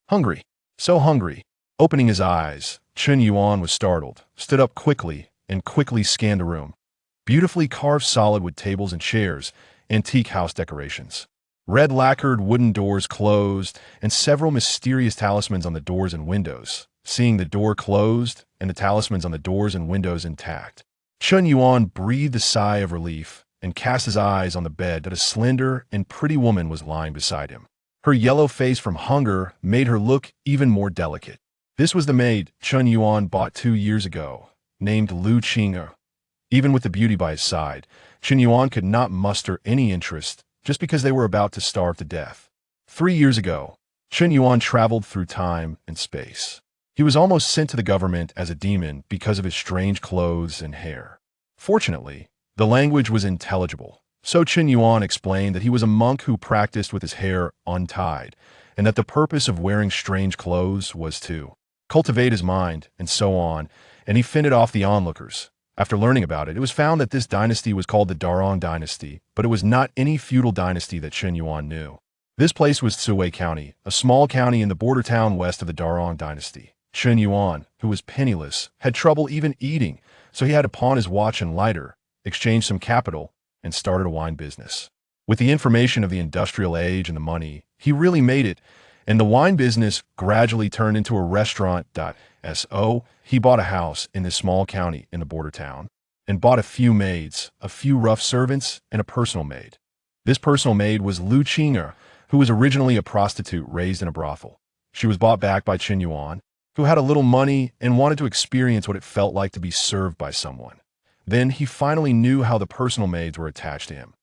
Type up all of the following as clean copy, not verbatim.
Hungry. So hungry. Opening his eyes, Chen Yuan was startled, stood up quickly, and quickly scanned the room. Beautifully carved solid wood tables and chairs, antique house decorations. Red lacquered wooden doors closed, and several mysterious talismans on the doors and windows. Seeing the door closed and the talismans on the doors and windows intact, Chen Yuan breathed a sigh of relief and cast his eyes on the bed that a slender and pretty woman was lying beside him. Her yellow face from hunger made her look even more delicate. This was the maid Chen Yuan bought 2 years ago, named Lu Qing'er. Even with the beauty by his side, Chen Yuan could not muster any interest just because they were about to starve to death. 3 years ago, Chen Yuan traveled through time and space. He was almost sent to the government as a demon because of his strange clothes and hair. Fortunately, the language was intelligible, so Chen Yuan explained that he was a monk who practiced with his hair untied, and that the purpose of wearing strange clothes was to cultivate his mind, and so on, and he fended off the onlookers. After learning about it, it was found that this dynasty was called the Darong dynasty, but it was not any feudal dynasty that Chen Yuan knew. This place was Tsui County, a small county in the border town west of the Darong dynasty. Chen Yuan, who was penniless, had trouble even eating, so he had to pawn his watch and lighter, exchange some capital, and started a wine business. With the information of the industrial age and the money, he really made it, and the wine business gradually turned into a restaurant. So he bought a house in this small county in the border town, and bought a few maids, a few rough servants, and a personal maid. This personal maid was Lu Qing'er, who was originally a prostitute raised in a brothel. She was bought back by Chen Yuan, who had a little money and wanted to experience what it felt like to be served by someone. Then he finally knew how the personal maids were attached to him.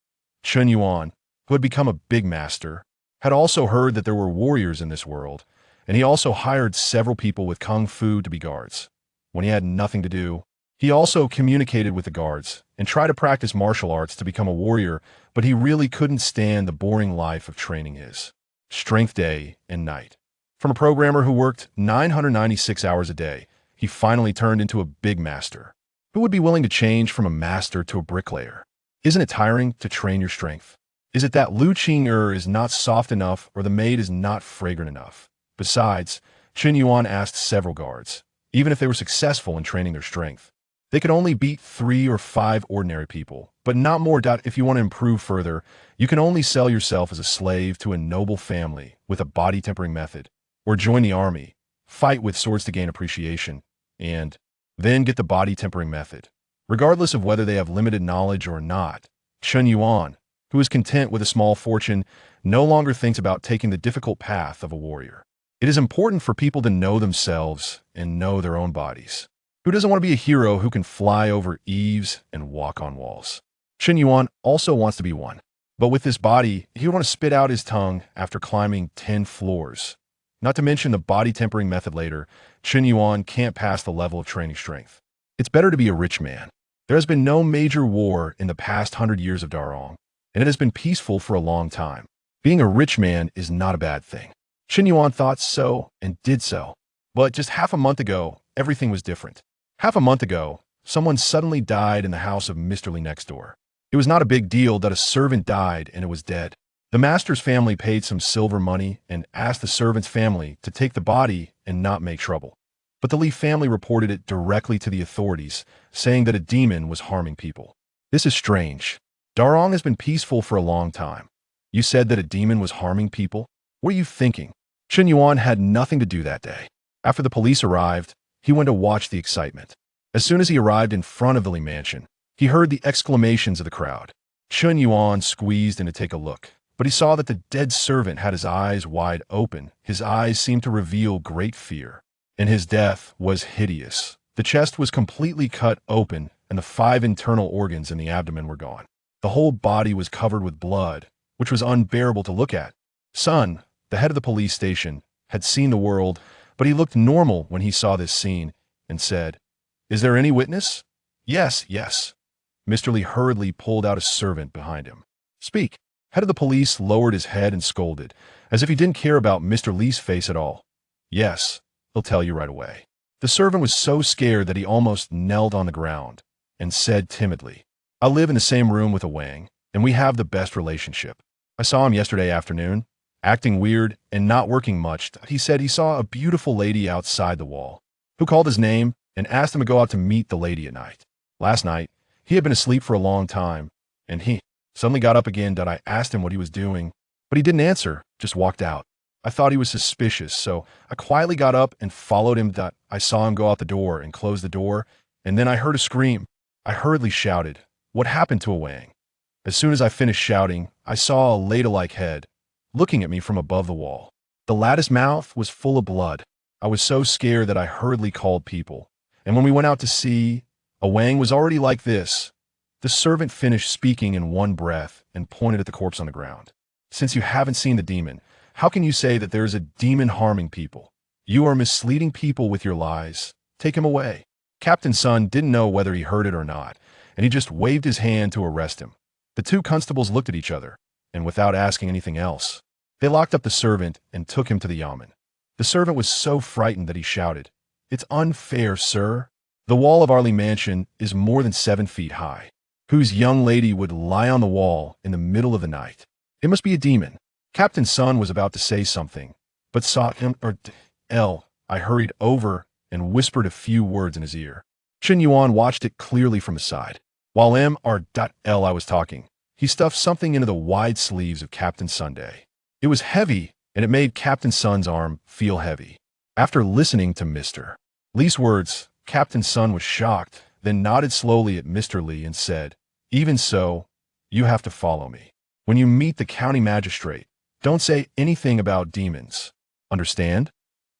Chen Yuan, who had become a big master, had also heard that there were warriors in this world, and he also hired several people with kung fu to be guards. When he had nothing to do, he also communicated with the guards and tried to practice martial arts to become a warrior, but he really couldn't stand the boring life of training his strength day and night. From a programmer who worked 996 hours a day, he finally turned into a big master. Who would be willing to change from a master to a bricklayer? Isn't it tiring to train your strength? Is it that Lu Qing'er is not soft enough or the maid is not fragrant enough? Besides, Chen Yuan asked several guards, even if they were successful in training their strength, they could only beat 3 or 5 ordinary people, but not more. If you want to improve further, you can only sell yourself as a slave to a noble family with a body tempering method, or join the army, fight with swords to gain appreciation, and then get the body tempering method. Regardless of whether they have limited knowledge or not, Chen Yuan, who is content with a small fortune, no longer thinks about taking the difficult path of a warrior. It is important for people to know themselves and know their own bodies. Who doesn't want to be a hero who can fly over eaves and walk on walls? Chen Yuan also wants to be one. But with this body, he would want to spit out his tongue after climbing 10 floors. Not to mention the body tempering method later, Chen Yuan can't pass the level of training strength. It's better to be a rich man. There has been no major war in the past 100 years of Darong, and it has been peaceful for a long time. Being a rich man is not a bad thing. Chen Yuan thought so and did so. But just half a month ago, everything was different. Half a month ago, someone suddenly died in the house of Mr. Li next door. It was not a big deal that a servant died and it was dead. The master's family paid some silver money and asked the servant's family to take the body and not make trouble. But the Li family reported it directly to the authorities, saying that a demon was harming people. This is strange. Darong has been peaceful for a long time. You said that a demon was harming people? What are you thinking? Chen Yuan had nothing to do that day. After the police arrived, he went to watch the excitement. As soon as he arrived in front of the Li mansion, he heard the exclamations of the crowd. Chen Yuan squeezed in to take a look, but he saw that the dead servant had his eyes wide open. His eyes seemed to reveal great fear, and his death was hideous. The chest was completely cut open, and the 5 internal organs in the abdomen were gone. The whole body was covered with blood, which was unbearable to look at. Sun, the head of the police station, had seen the world, but he looked normal when he saw this scene and said, "Is there any witness?" "Yes, yes." Mr. Li hurriedly pulled out a servant behind him. "Speak." Head of the police lowered his head and scolded, as if he didn't care about Mr. Li's face at all. "Yes, he'll tell you right away." The servant was so scared that he almost knelt on the ground and said timidly, "I live in the same room with a Wang, and we have the best relationship. I saw him yesterday afternoon, Acting weird and not working much, he said he saw a beautiful lady outside the wall, who called his name and asked him to go out to meet the lady at night. Last night, he had been asleep for a long time, and he suddenly got up again. I asked him what he was doing, but he didn't answer, just walked out. I thought he was suspicious, so I quietly got up and followed him. I saw him go out the door and close the door, and then I heard a scream. I hurriedly shouted, "What happened to Wang?" As soon as I finished shouting, I saw a ladle-like head looking at me from above the wall. The lattice mouth was full of blood. I was so scared that I hurriedly called people. And when we went out to see, Wang was already like this. The servant finished speaking in one breath and pointed at the corpse on the ground. Since you haven't seen the demon, how can you say that there is a demon harming people? You are misleading people with your lies. Take him away. Captain Sun didn't know whether he heard it or not, and he just waved his hand to arrest him. The two constables looked at each other, and without asking anything else, they locked up the servant and took him to the yamen. The servant was so frightened that he shouted, "It's unfair, sir. The wall of Arley Mansion is more than 7 feet high. Whose young lady would lie on the wall in the middle of the night? It must be a demon." Captain Sun was about to say something, but saw him I hurried over and whispered a few words in his ear. Chen Yuan watched it clearly from the side. While I was talking, he stuffed something into the wide sleeves of Captain Sunday. It was heavy, and it made Captain Sun's arm feel heavy. After listening to Mr. Li's words, Captain Sun was shocked, then nodded slowly at Mr. Li and said, "Even so, you have to follow me. When you meet the county magistrate, don't say anything about demons. Understand?"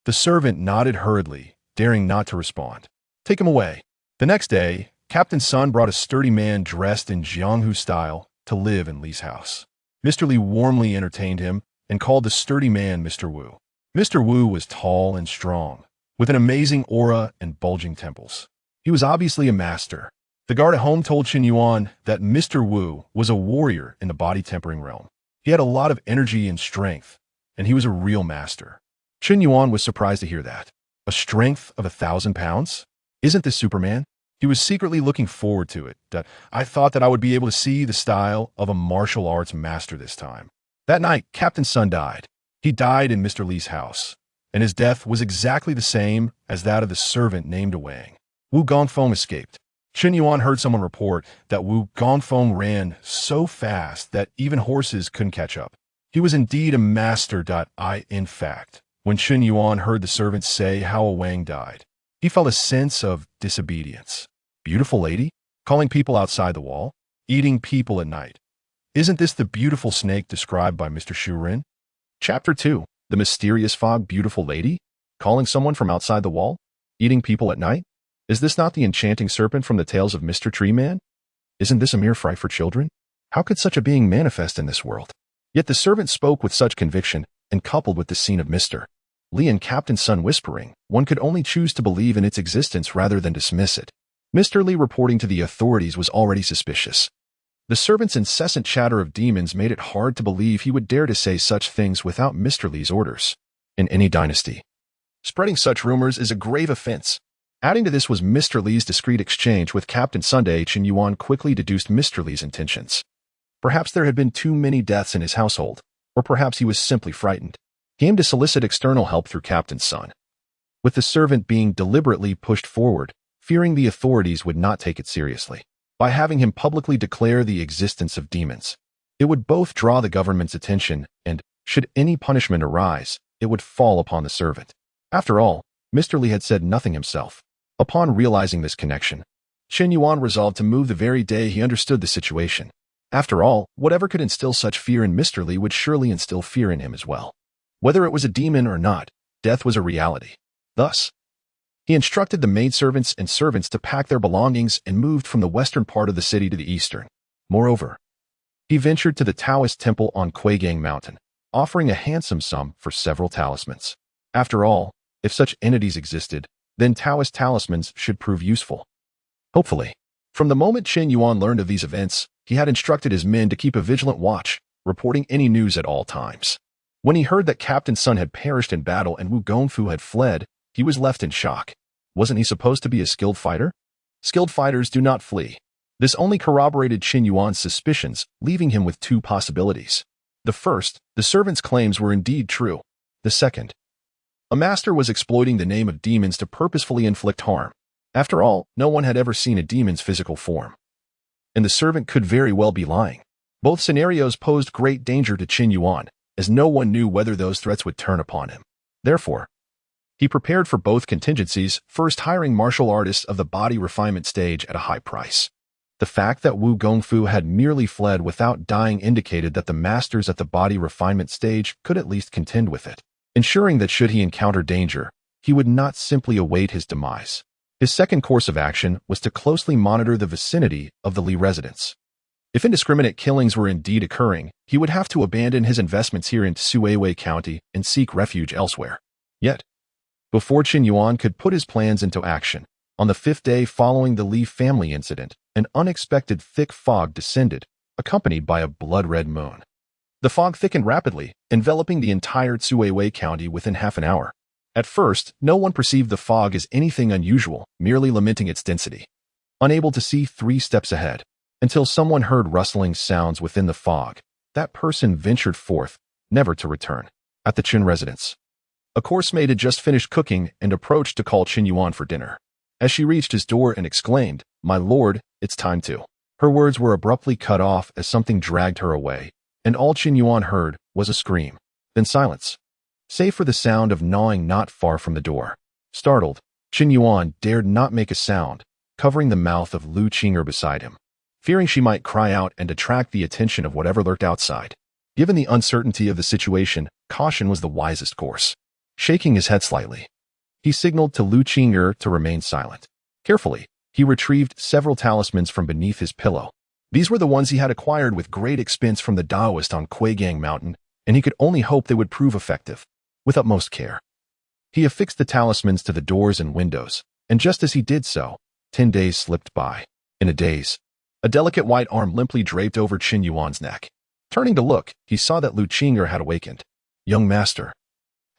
The servant nodded hurriedly, daring not to respond. "Take him away." The next day, Captain Sun brought a sturdy man dressed in Jianghu style to live in Li's house. Mr. Li warmly entertained him and called the sturdy man Mr. Wu. Mr. Wu was tall and strong, with an amazing aura and bulging temples. He was obviously a master. The guard at home told Chen Yuan that Mr. Wu was a warrior in the body-tempering realm. He had a lot of energy and strength, and he was a real master. Chen Yuan was surprised to hear that. A strength of 1,000 pounds? Isn't this Superman? He was secretly looking forward to it. I thought that I would be able to see the style of a martial arts master this time. That night, Captain Sun died. He died in Mr. Li's house, and his death was exactly the same as that of the servant named Wang. Wu Gongfeng escaped. Chen Yuan heard someone report that Wu Gongfeng ran so fast that even horses couldn't catch up. He was indeed a master. In fact, when Chen Yuan heard the servant say how Wang died, he felt a sense of disobedience. Beautiful lady? Calling people outside the wall? Eating people at night? Isn't this the beautiful snake described by Mr. Shurin? Chapter 2. The Mysterious Fog. Beautiful lady? Calling someone from outside the wall? Eating people at night? Is this not the enchanting serpent from the tales of Mr. Tree Man? Isn't this a mere fright for children? How could such a being manifest in this world? Yet the servant spoke with such conviction, and coupled with the scene of Mr. Li and Captain Sun whispering, one could only choose to believe in its existence rather than dismiss it. Mr. Li reporting to the authorities was already suspicious. The servant's incessant chatter of demons made it hard to believe he would dare to say such things without Mr. Li's orders. In any dynasty, spreading such rumors is a grave offense. Adding to this was Mr. Li's discreet exchange with Captain Sunday. Chen Yuan quickly deduced Mr. Li's intentions. Perhaps there had been too many deaths in his household, or perhaps he was simply frightened. He aimed to solicit external help through Captain Sun, with the servant being deliberately pushed forward, fearing the authorities would not take it seriously. By having him publicly declare the existence of demons, it would both draw the government's attention and, should any punishment arise, it would fall upon the servant. After all, Mr. Li had said nothing himself. Upon realizing this connection, Chen Yuan resolved to move the very day he understood the situation. After all, whatever could instill such fear in Mr. Li would surely instill fear in him as well. Whether it was a demon or not, death was a reality. Thus, he instructed the maidservants and servants to pack their belongings and moved from the western part of the city to the eastern. Moreover, he ventured to the Taoist temple on Kuigang Mountain, offering a handsome sum for several talismans. After all, if such entities existed, then Taoist talismans should prove useful. Hopefully. From the moment Chen Yuan learned of these events, he had instructed his men to keep a vigilant watch, reporting any news at all times. When he heard that Captain Sun had perished in battle and Wu Gongfu had fled, he was left in shock. Wasn't he supposed to be a skilled fighter? Skilled fighters do not flee. This only corroborated Chen Yuan's suspicions, leaving him with two possibilities. The first, the servant's claims were indeed true. The second, a master was exploiting the name of demons to purposefully inflict harm. After all, no one had ever seen a demon's physical form. And the servant could very well be lying. Both scenarios posed great danger to Chen Yuan, as no one knew whether those threats would turn upon him. Therefore, he prepared for both contingencies, first hiring martial artists of the body refinement stage at a high price. The fact that Wu Gongfu had merely fled without dying indicated that the masters at the body refinement stage could at least contend with it, ensuring that should he encounter danger, he would not simply await his demise. His second course of action was to closely monitor the vicinity of the Li residence. If indiscriminate killings were indeed occurring, he would have to abandon his investments here in Suiwei County and seek refuge elsewhere. Yet, before Chen Yuan could put his plans into action, on the 5th day following the Li family incident, an unexpected thick fog descended, accompanied by a blood-red moon. The fog thickened rapidly, enveloping the entire Suiwei County within half an hour. At first, no one perceived the fog as anything unusual, merely lamenting its density. Unable to see 3 steps ahead, until someone heard rustling sounds within the fog, that person ventured forth, never to return. At the Chen residence, a course-maid had just finished cooking and approached to call Chen Yuan for dinner. As she reached his door and exclaimed, "My lord, it's time to." Her words were abruptly cut off as something dragged her away, and all Chen Yuan heard was a scream. Then silence, save for the sound of gnawing not far from the door. Startled, Chen Yuan dared not make a sound, covering the mouth of Lu Qing'er beside him, fearing she might cry out and attract the attention of whatever lurked outside. Given the uncertainty of the situation, caution was the wisest course. Shaking his head slightly, he signaled to Lu Qing'er to remain silent. Carefully, he retrieved several talismans from beneath his pillow. These were the ones he had acquired with great expense from the Taoist on Kuigang Mountain, and he could only hope they would prove effective. With utmost care, he affixed the talismans to the doors and windows, and just as he did so, 10 days slipped by. In a daze, a delicate white arm limply draped over Chen Yuan's neck. Turning to look, he saw that Lu Qing'er had awakened. "Young master,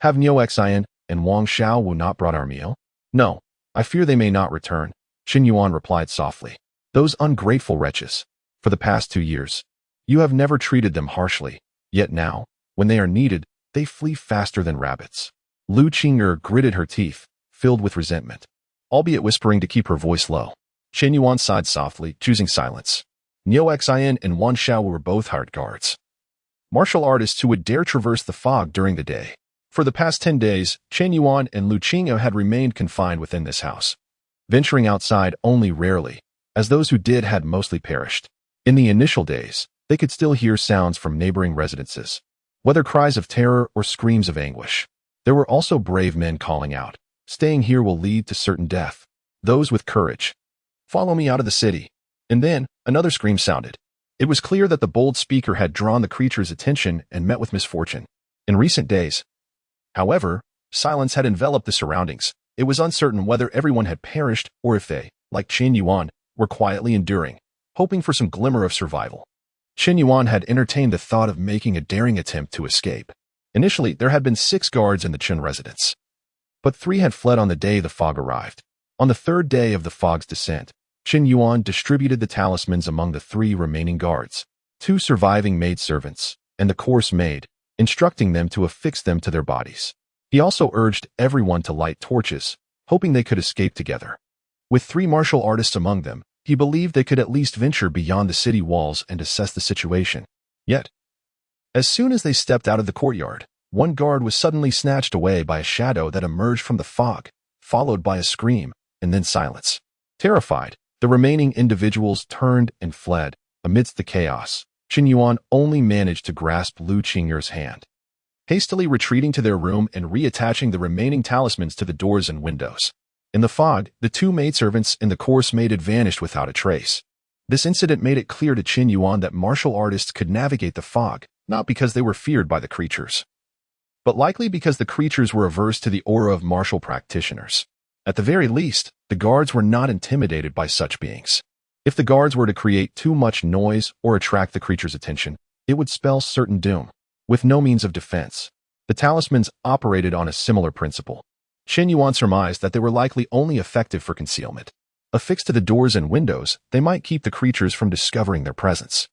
have Niu Xian and Wang Xiaowu not brought our meal?" "No, I fear they may not return," Chen Yuan replied softly. "Those ungrateful wretches. For the past 2 years, you have never treated them harshly, yet now, when they are needed, they flee faster than rabbits." Lu Qing'er gritted her teeth, filled with resentment, albeit whispering to keep her voice low. Chen Yuan sighed softly, choosing silence. Niu Xian and Wang Xiaowu were both hired guards, martial artists who would dare traverse the fog during the day. For the past 10 days, Chen Yuan and Lu Qing'er had remained confined within this house, venturing outside only rarely, as those who did had mostly perished. In the initial days, they could still hear sounds from neighboring residences, whether cries of terror or screams of anguish. There were also brave men calling out, "Staying here will lead to certain death. Those with courage, follow me out of the city." And then, another scream sounded. It was clear that the bold speaker had drawn the creature's attention and met with misfortune. In recent days, however, silence had enveloped the surroundings. It was uncertain whether everyone had perished or if they, like Chen Yuan, were quietly enduring, hoping for some glimmer of survival. Chen Yuan had entertained the thought of making a daring attempt to escape. Initially, there had been 6 guards in the Chen residence, but 3 had fled on the day the fog arrived. On the 3rd day of the fog's descent, Chen Yuan distributed the talismans among the 3 remaining guards, 2 surviving maidservants, and the course maid, instructing them to affix them to their bodies. He also urged everyone to light torches, hoping they could escape together. With 3 martial artists among them, he believed they could at least venture beyond the city walls and assess the situation. Yet, as soon as they stepped out of the courtyard, one guard was suddenly snatched away by a shadow that emerged from the fog, followed by a scream, and then silence. Terrified, the remaining individuals turned and fled. Amidst the chaos, Chen Yuan only managed to grasp Lu Qing'er's hand, hastily retreating to their room and reattaching the remaining talismans to the doors and windows. In the fog, the 2 maidservants and the course maid had vanished without a trace. This incident made it clear to Chen Yuan that martial artists could navigate the fog, not because they were feared by the creatures, but likely because the creatures were averse to the aura of martial practitioners. At the very least, the guards were not intimidated by such beings. If the guards were to create too much noise or attract the creature's attention, it would spell certain doom. With no means of defense, the talismans operated on a similar principle. Chen Yuan surmised that they were likely only effective for concealment. Affixed to the doors and windows, they might keep the creatures from discovering their presence.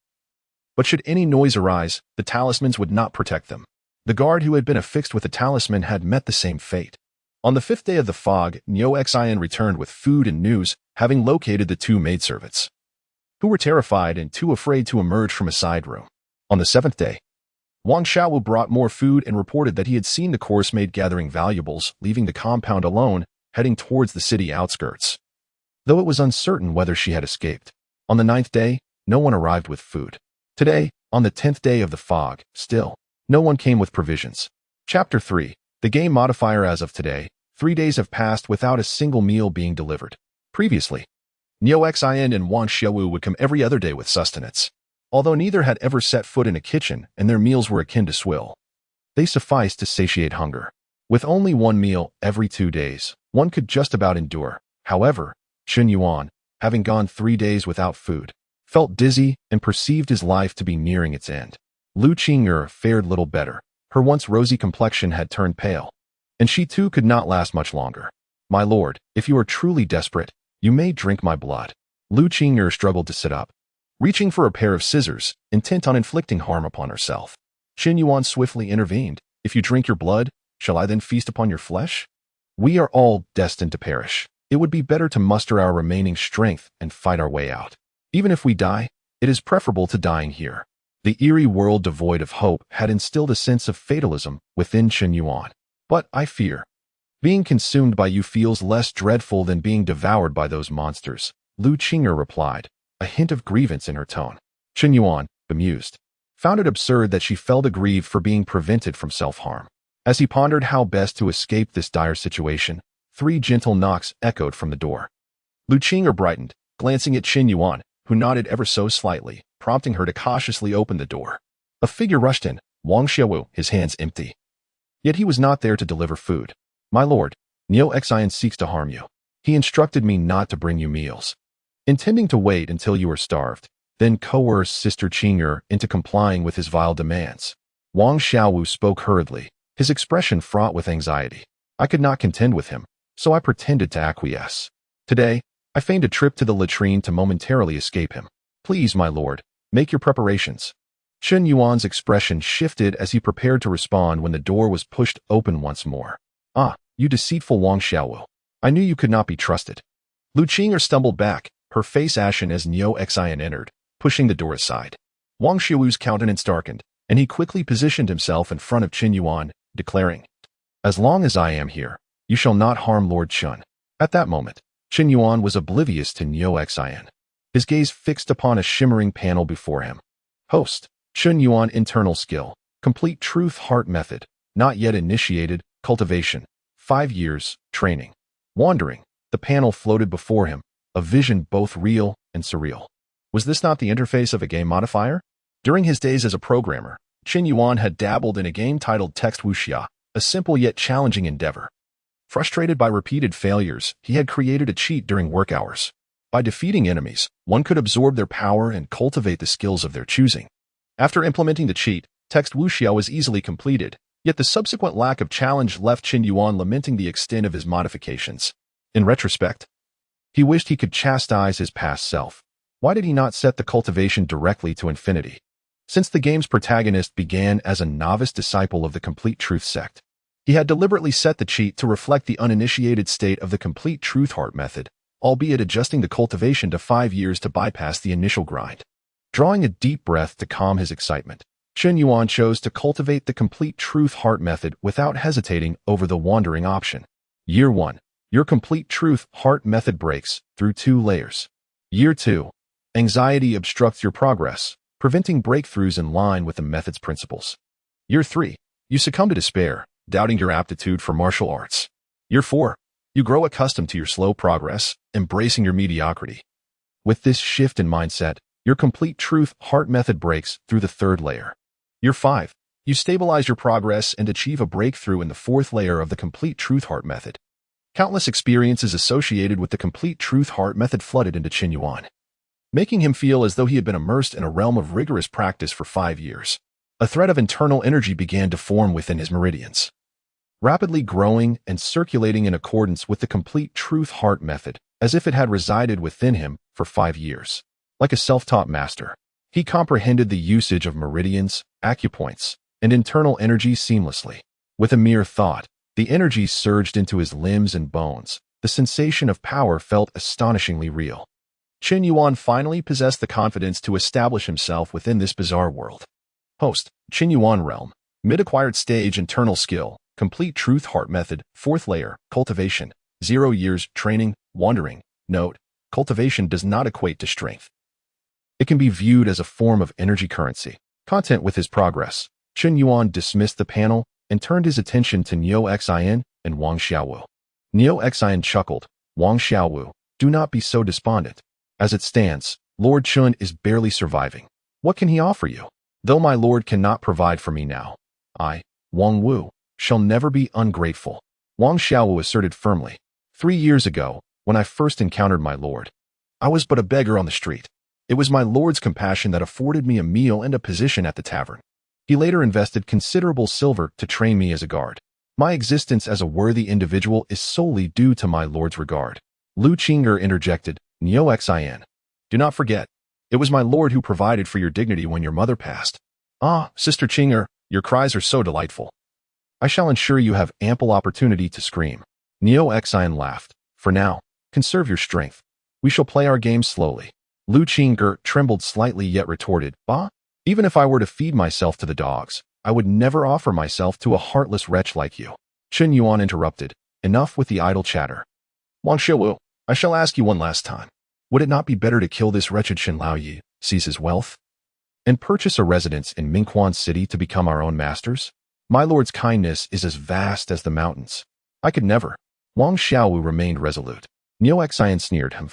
But should any noise arise, the talismans would not protect them. The guard who had been affixed with the talisman had met the same fate. On the 5th day of the fog, Yuan Qi returned with food and news, having located the 2 maidservants, who were terrified and too afraid to emerge from a side room. On the 7th day, Wang Xiaowu brought more food and reported that he had seen the course maid gathering valuables, leaving the compound alone, heading towards the city outskirts, though it was uncertain whether she had escaped. On the 9th day, no one arrived with food. Today, on the 10th day of the fog, still, no one came with provisions. Chapter 3. The game modifier. As of today, 3 days have passed without a single meal being delivered. Previously, Yuan Qi and Wang Xiaowu would come every other day with sustenance. Although neither had ever set foot in a kitchen and their meals were akin to swill, they sufficed to satiate hunger. With only one meal every 2 days, one could just about endure. However, Chen Yuan, having gone 3 days without food, felt dizzy and perceived his life to be nearing its end. Lu Qing'er fared little better. Her once rosy complexion had turned pale, and she too could not last much longer. "My lord, if you are truly desperate, you may drink my blood." Lu Qing'er struggled to sit up, reaching for a pair of scissors, intent on inflicting harm upon herself. Chen Yuan swiftly intervened. "If you drink your blood, shall I then feast upon your flesh? We are all destined to perish. It would be better to muster our remaining strength and fight our way out. Even if we die, it is preferable to dying here." The eerie world devoid of hope had instilled a sense of fatalism within Chen Yuan. "But I fear, being consumed by you feels less dreadful than being devoured by those monsters," Lu Qing'er replied, a hint of grievance in her tone. Chen Yuan, bemused, found it absurd that she felt aggrieved for being prevented from self-harm. As he pondered how best to escape this dire situation, 3 gentle knocks echoed from the door. Lu Qing'er brightened, glancing at Chen Yuan, who nodded ever so slightly, prompting her to cautiously open the door. A figure rushed in, Wang Xiaowu, his hands empty. Yet he was not there to deliver food. "My lord, Yuan Qi seeks to harm you. He instructed me not to bring you meals, intending to wait until you are starved, then coerce Sister Qing'er into complying with his vile demands." Wang Xiaowu spoke hurriedly, his expression fraught with anxiety. "I could not contend with him, so I pretended to acquiesce. Today, I feigned a trip to the latrine to momentarily escape him. Please, my lord, make your preparations." Chen Yuan's expression shifted as he prepared to respond when the door was pushed open once more. "Ah, you deceitful Wang Xiaowu. I knew you could not be trusted." Lu Qing'er stumbled back, her face ashen as Yuan Qi entered, pushing the door aside. Wang Xiaowu's countenance darkened, and he quickly positioned himself in front of Chen Yuan, declaring, "As long as I am here, you shall not harm Lord Chen." At that moment, Chen Yuan was oblivious to Yuan Qi, his gaze fixed upon a shimmering panel before him. Host, Chen Yuan internal skill, complete truth heart method, not yet initiated, cultivation, 5 years, training. Wandering, the panel floated before him, a vision both real and surreal. Was this not the interface of a game modifier? During his days as a programmer, Chen Yuan had dabbled in a game titled Text Wuxia, a simple yet challenging endeavor. Frustrated by repeated failures, he had created a cheat during work hours. By defeating enemies, one could absorb their power and cultivate the skills of their choosing. After implementing the cheat, Text Wuxia was easily completed, yet the subsequent lack of challenge left Chen Yuan lamenting the extent of his modifications. In retrospect, he wished he could chastise his past self. Why did he not set the cultivation directly to infinity? Since the game's protagonist began as a novice disciple of the Complete Truth sect, he had deliberately set the cheat to reflect the uninitiated state of the Complete Truth Heart method, albeit adjusting the cultivation to 5 years to bypass the initial grind. Drawing a deep breath to calm his excitement, Chen Yuan chose to cultivate the Complete Truth Heart method without hesitating over the wandering option. Year 1. Your Complete Truth Heart method breaks through 2 layers. Year 2. Anxiety obstructs your progress, preventing breakthroughs in line with the method's principles. Year 3. You succumb to despair, doubting your aptitude for martial arts. Year 4. You grow accustomed to your slow progress, embracing your mediocrity. With this shift in mindset, your Complete Truth Heart method breaks through the 3rd layer. Year 5. You stabilize your progress and achieve a breakthrough in the 4th layer of the Complete Truth Heart method. Countless experiences associated with the Complete Truth Heart method flooded into Chen Yuan, making him feel as though he had been immersed in a realm of rigorous practice for 5 years. A thread of internal energy began to form within his meridians, rapidly growing and circulating in accordance with the Complete Truth Heart method, as if it had resided within him for 5 years. Like a self-taught master, He comprehended the usage of meridians, acupoints, and internal energy seamlessly. With a mere thought, the energy surged into his limbs and bones. The sensation of power felt astonishingly real. Chen Yuan finally possessed the confidence to establish himself within this bizarre world. Host, Chen Yuan Realm, mid-acquired stage internal skill, complete truth heart method, 4th layer, cultivation, 0 years, training, wandering. Note, cultivation does not equate to strength. It can be viewed as a form of energy currency. Content with his progress, Chen Yuan dismissed the panel and turned his attention to Neo Xian and Wang Xiaowu. Neo Xian chuckled, Wang Xiaowu, do not be so despondent. As it stands, Lord Chun is barely surviving. What can he offer you? Though my lord cannot provide for me now, I, Wang Wu, shall never be ungrateful. Wang Xiaowu asserted firmly. 3 years ago, when I first encountered my lord, I was but a beggar on the street. It was my lord's compassion that afforded me a meal and a position at the tavern. He later invested considerable silver to train me as a guard. My existence as a worthy individual is solely due to my lord's regard. Lu Qing'er interjected, Neo Xian. Do not forget, it was my lord who provided for your dignity when your mother passed. Ah, Sister Qing'er, your cries are so delightful. I shall ensure you have ample opportunity to scream. Neo Xian laughed. For now, conserve your strength. We shall play our game slowly. Lu Qing'er trembled slightly yet retorted, Bah? Even if I were to feed myself to the dogs, I would never offer myself to a heartless wretch like you. Chen Yuan interrupted. Enough with the idle chatter. Wang Xiaowu, I shall ask you one last time. Would it not be better to kill this wretched Shen Laoyi, seize his wealth, and purchase a residence in Mingquan City to become our own masters? My lord's kindness is as vast as the mountains. I could never. Wang Xiaowu remained resolute. Neo Xian sneered him.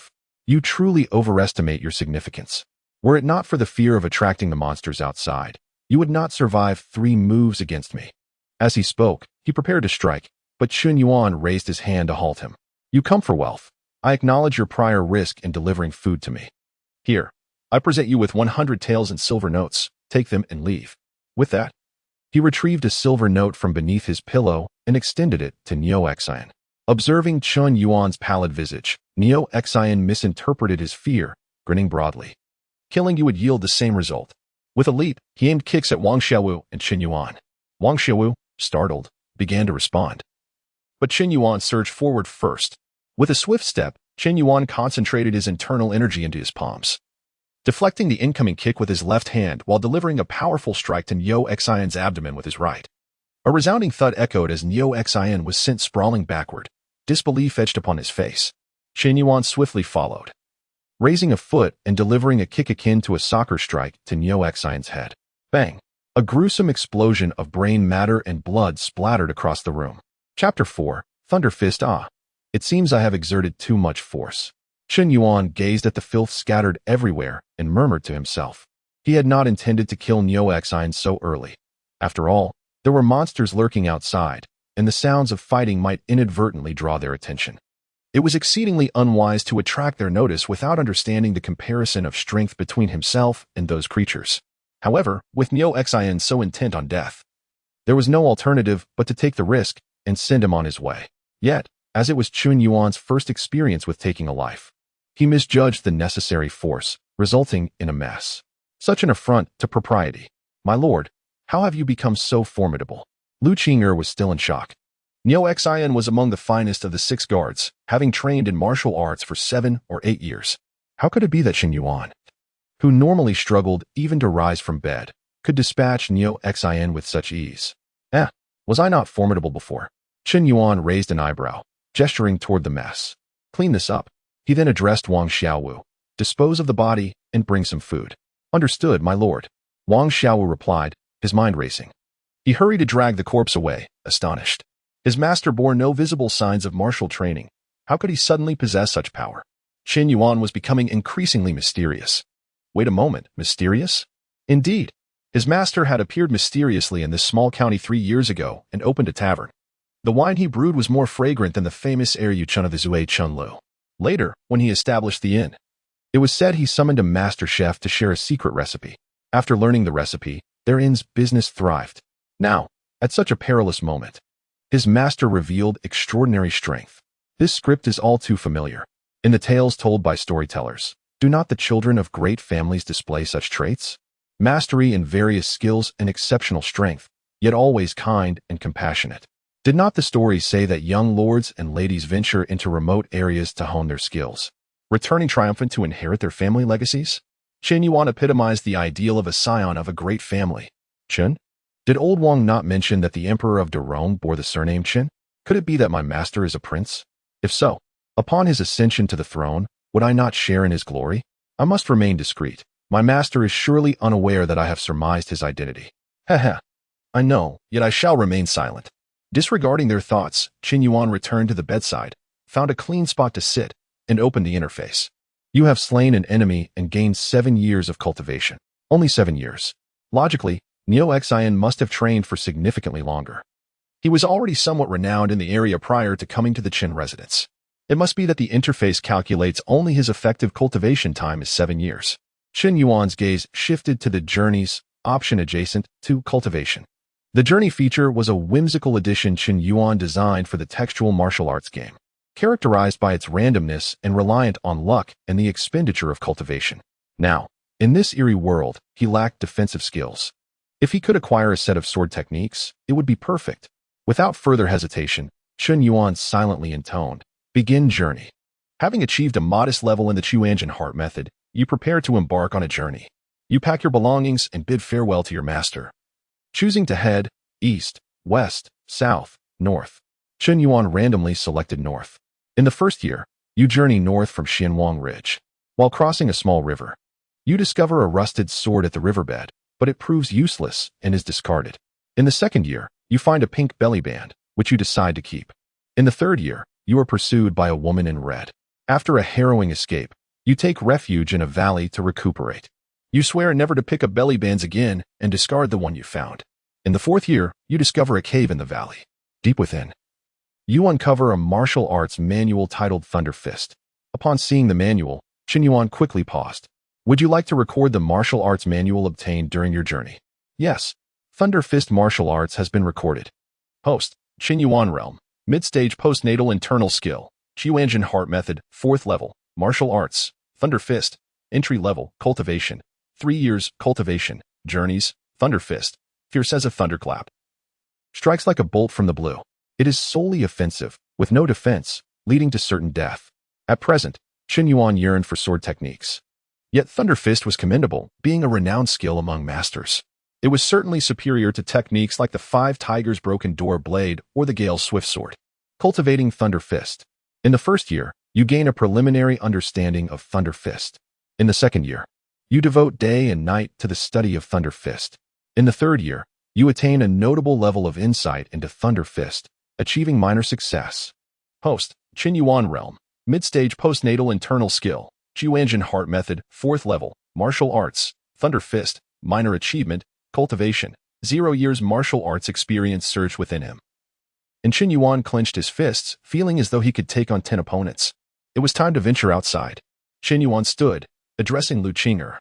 You truly overestimate your significance. Were it not for the fear of attracting the monsters outside, you would not survive 3 moves against me. As he spoke, he prepared to strike, but Chen Yuan raised his hand to halt him. You come for wealth. I acknowledge your prior risk in delivering food to me. Here, I present you with 100 taels in silver notes. Take them and leave. With that, he retrieved a silver note from beneath his pillow and extended it to Neo Xian. Observing Chen Yuan's pallid visage, Neo Xian misinterpreted his fear, grinning broadly. Killing you would yield the same result. With a leap, he aimed kicks at Wang Xiaowu and Chen Yuan. Wang Xiaowu, startled, began to respond. But Chen Yuan surged forward first. With a swift step, Chen Yuan concentrated his internal energy into his palms, deflecting the incoming kick with his left hand while delivering a powerful strike to Neo Xian's abdomen with his right. A resounding thud echoed as Neo Xian was sent sprawling backward, disbelief etched upon his face. Chen Yuan swiftly followed, raising a foot and delivering a kick akin to a soccer strike to Neo Xian's head. Bang! A gruesome explosion of brain matter and blood splattered across the room. Chapter 4, Thunder Fist. Ah! It seems I have exerted too much force. Chen Yuan gazed at the filth scattered everywhere and murmured to himself. He had not intended to kill Neo Xian so early. After all, there were monsters lurking outside, and the sounds of fighting might inadvertently draw their attention. It was exceedingly unwise to attract their notice without understanding the comparison of strength between himself and those creatures. However, with Neo Xian so intent on death, there was no alternative but to take the risk and send him on his way. Yet, as it was Chen Yuan's first experience with taking a life, he misjudged the necessary force, resulting in a mess. Such an affront to propriety. My lord, how have you become so formidable? Lu Qing'er was still in shock. Neo Xian was among the finest of the 6 guards, having trained in martial arts for 7 or 8 years. How could it be that Chen Yuan, who normally struggled even to rise from bed, could dispatch Neo Xian with such ease? Was I not formidable before? Chen Yuan raised an eyebrow, gesturing toward the mess. Clean this up. He then addressed Wang Xiaowu. Dispose of the body and bring some food. Understood, my lord. Wang Xiaowu replied, his mind racing. He hurried to drag the corpse away, astonished. His master bore no visible signs of martial training. How could he suddenly possess such power? Chen Yuan was becoming increasingly mysterious. Wait a moment, mysterious? Indeed. His master had appeared mysteriously in this small county 3 years ago and opened a tavern. The wine he brewed was more fragrant than the famous Yu Chun of the Zui Chunlu. Later, when he established the inn, it was said he summoned a master chef to share a secret recipe. After learning the recipe, their inn's business thrived. Now, at such a perilous moment, his master revealed extraordinary strength. This script is all too familiar. In the tales told by storytellers, Do not the children of great families display such traits? Mastery in various skills and exceptional strength, yet always kind and compassionate. Did not the stories say that young lords and ladies venture into remote areas to hone their skills, returning triumphant to inherit their family legacies? Chen Yuan epitomized the ideal of a scion of a great family. Chen? Did old Wang not mention that the emperor of Rome bore the surname Chen? Could it be that my master is a prince? If so, upon his ascension to the throne, would I not share in his glory? I must remain discreet. My master is surely unaware that I have surmised his identity. Heh. I know, yet I shall remain silent. Disregarding their thoughts, Chen Yuan returned to the bedside, found a clean spot to sit, and opened the interface. You have slain an enemy and gained 7 years of cultivation. Only 7 years. Logically, Neo Xian must have trained for significantly longer. He was already somewhat renowned in the area prior to coming to the Chen residence. It must be that the interface calculates only his effective cultivation time is 7 years. Chen Yuan's gaze shifted to the journeys option adjacent to cultivation. The journey feature was a whimsical addition Chen Yuan designed for the textual martial arts game, characterized by its randomness and reliant on luck and the expenditure of cultivation. Now, in this eerie world, he lacked defensive skills. If he could acquire a set of sword techniques, it would be perfect. Without further hesitation, Chen Yuan silently intoned, "Begin journey." Having achieved a modest level in the Tianshan heart method, you prepare to embark on a journey. You pack your belongings and bid farewell to your master. Choosing to head east, west, south, north, Chen Yuan randomly selected north. In the first year, you journey north from Xianwang Ridge. While crossing a small river, you discover a rusted sword at the riverbed, but it proves useless and is discarded. In the second year, you find a pink belly band, which you decide to keep. In the third year, you are pursued by a woman in red. After a harrowing escape, you take refuge in a valley to recuperate. You swear never to pick up belly bands again and discard the one you found. In the fourth year, you discover a cave in the valley. Deep within, you uncover a martial arts manual titled Thunder Fist. Upon seeing the manual, Chen Yuan quickly paused. Would you like to record the martial arts manual obtained during your journey? Yes. Thunder Fist Martial Arts has been recorded. Host, Chen Yuan Realm. Mid-stage postnatal internal skill. Tianshan Heart Method, 4th level. Martial Arts. Thunder Fist. Entry level. Cultivation. 3 years. Cultivation. Journeys. Thunder Fist. Fierce as a thunderclap. Strikes like a bolt from the blue. It is solely offensive, with no defense, leading to certain death. At present, Chen Yuan yearned for sword techniques. Yet Thunder Fist was commendable, being a renowned skill among masters. It was certainly superior to techniques like the 5 Tigers Broken Door Blade or the Gale's Swift Sword. Cultivating Thunder Fist. In the first year, you gain a preliminary understanding of Thunder Fist. In the second year, you devote day and night to the study of Thunder Fist. In the third year, you attain a notable level of insight into Thunder Fist, achieving minor success. Host, Chen Yuan Realm. Mid-stage postnatal internal skill. Tianshan Heart Method, 4th level. Martial Arts. Thunder Fist. Minor achievement. Cultivation. 0 years martial arts experience surged within him. And Chen Yuan clenched his fists, feeling as though he could take on 10 opponents. It was time to venture outside. Chen Yuan stood, addressing Lu Qing'er,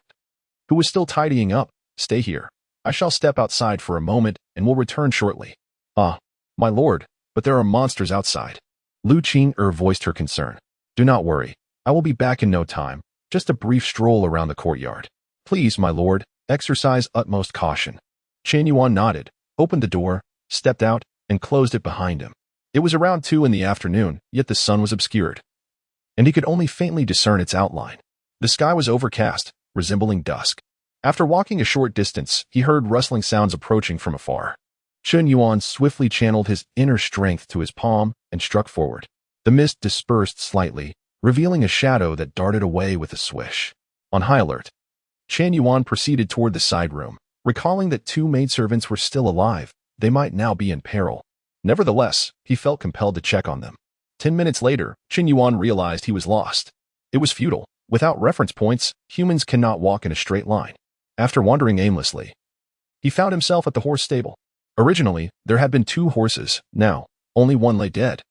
who was still tidying up. Stay here. I shall step outside for a moment and will return shortly. Ah, my lord, but there are monsters outside. Lu Qing'er voiced her concern. Do not worry. I will be back in no time. Just a brief stroll around the courtyard. Please, my lord, exercise utmost caution. Chen Yuan nodded, opened the door, stepped out, and closed it behind him. It was around 2 in the afternoon, yet the sun was obscured, and he could only faintly discern its outline. The sky was overcast, resembling dusk. After walking a short distance, he heard rustling sounds approaching from afar. Chen Yuan swiftly channeled his inner strength to his palm and struck forward. The mist dispersed slightly, revealing a shadow that darted away with a swish. On high alert, Chen Yuan proceeded toward the side room, recalling that 2 maidservants were still alive. They might now be in peril. Nevertheless, he felt compelled to check on them. 10 minutes later, Chen Yuan realized he was lost. It was futile. Without reference points, humans cannot walk in a straight line. After wandering aimlessly, he found himself at the horse stable. Originally, there had been 2 horses. Now, only one lay dead,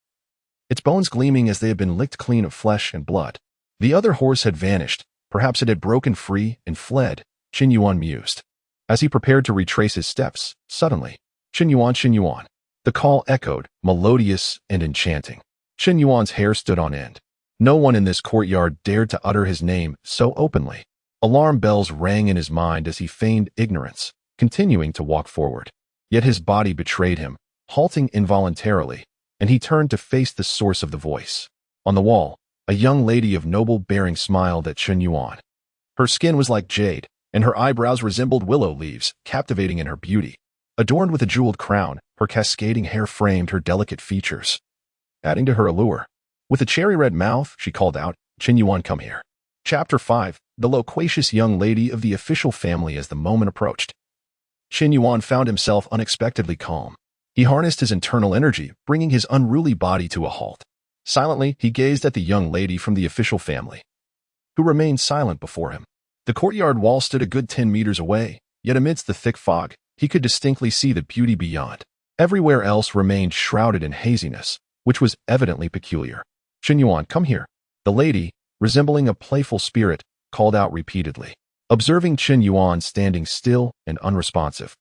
its bones gleaming as they had been licked clean of flesh and blood. The other horse had vanished. Perhaps it had broken free and fled, Chen Yuan mused. As he prepared to retrace his steps, suddenly, Chen Yuan, Chen Yuan. The call echoed, melodious and enchanting. Chen Yuan's hair stood on end. No one in this courtyard dared to utter his name so openly. Alarm bells rang in his mind as he feigned ignorance, continuing to walk forward. Yet his body betrayed him, halting involuntarily, and he turned to face the source of the voice. On the wall, a young lady of noble bearing smiled at Chen Yuan. Her skin was like jade, and her eyebrows resembled willow leaves, captivating in her beauty. Adorned with a jeweled crown, her cascading hair framed her delicate features, adding to her allure. With a cherry-red mouth, she called out, "Chen Yuan, come here." Chapter 5. The loquacious young lady of the official family. As the moment approached, Chen Yuan found himself unexpectedly calm. He harnessed his internal energy, bringing his unruly body to a halt. Silently, he gazed at the young lady from the official family, who remained silent before him. The courtyard wall stood a good 10 meters away, yet amidst the thick fog, he could distinctly see the beauty beyond. Everywhere else remained shrouded in haziness, which was evidently peculiar. "Chen Yuan, come here." The lady, resembling a playful spirit, called out repeatedly. Observing Chen Yuan standing still and unresponsive,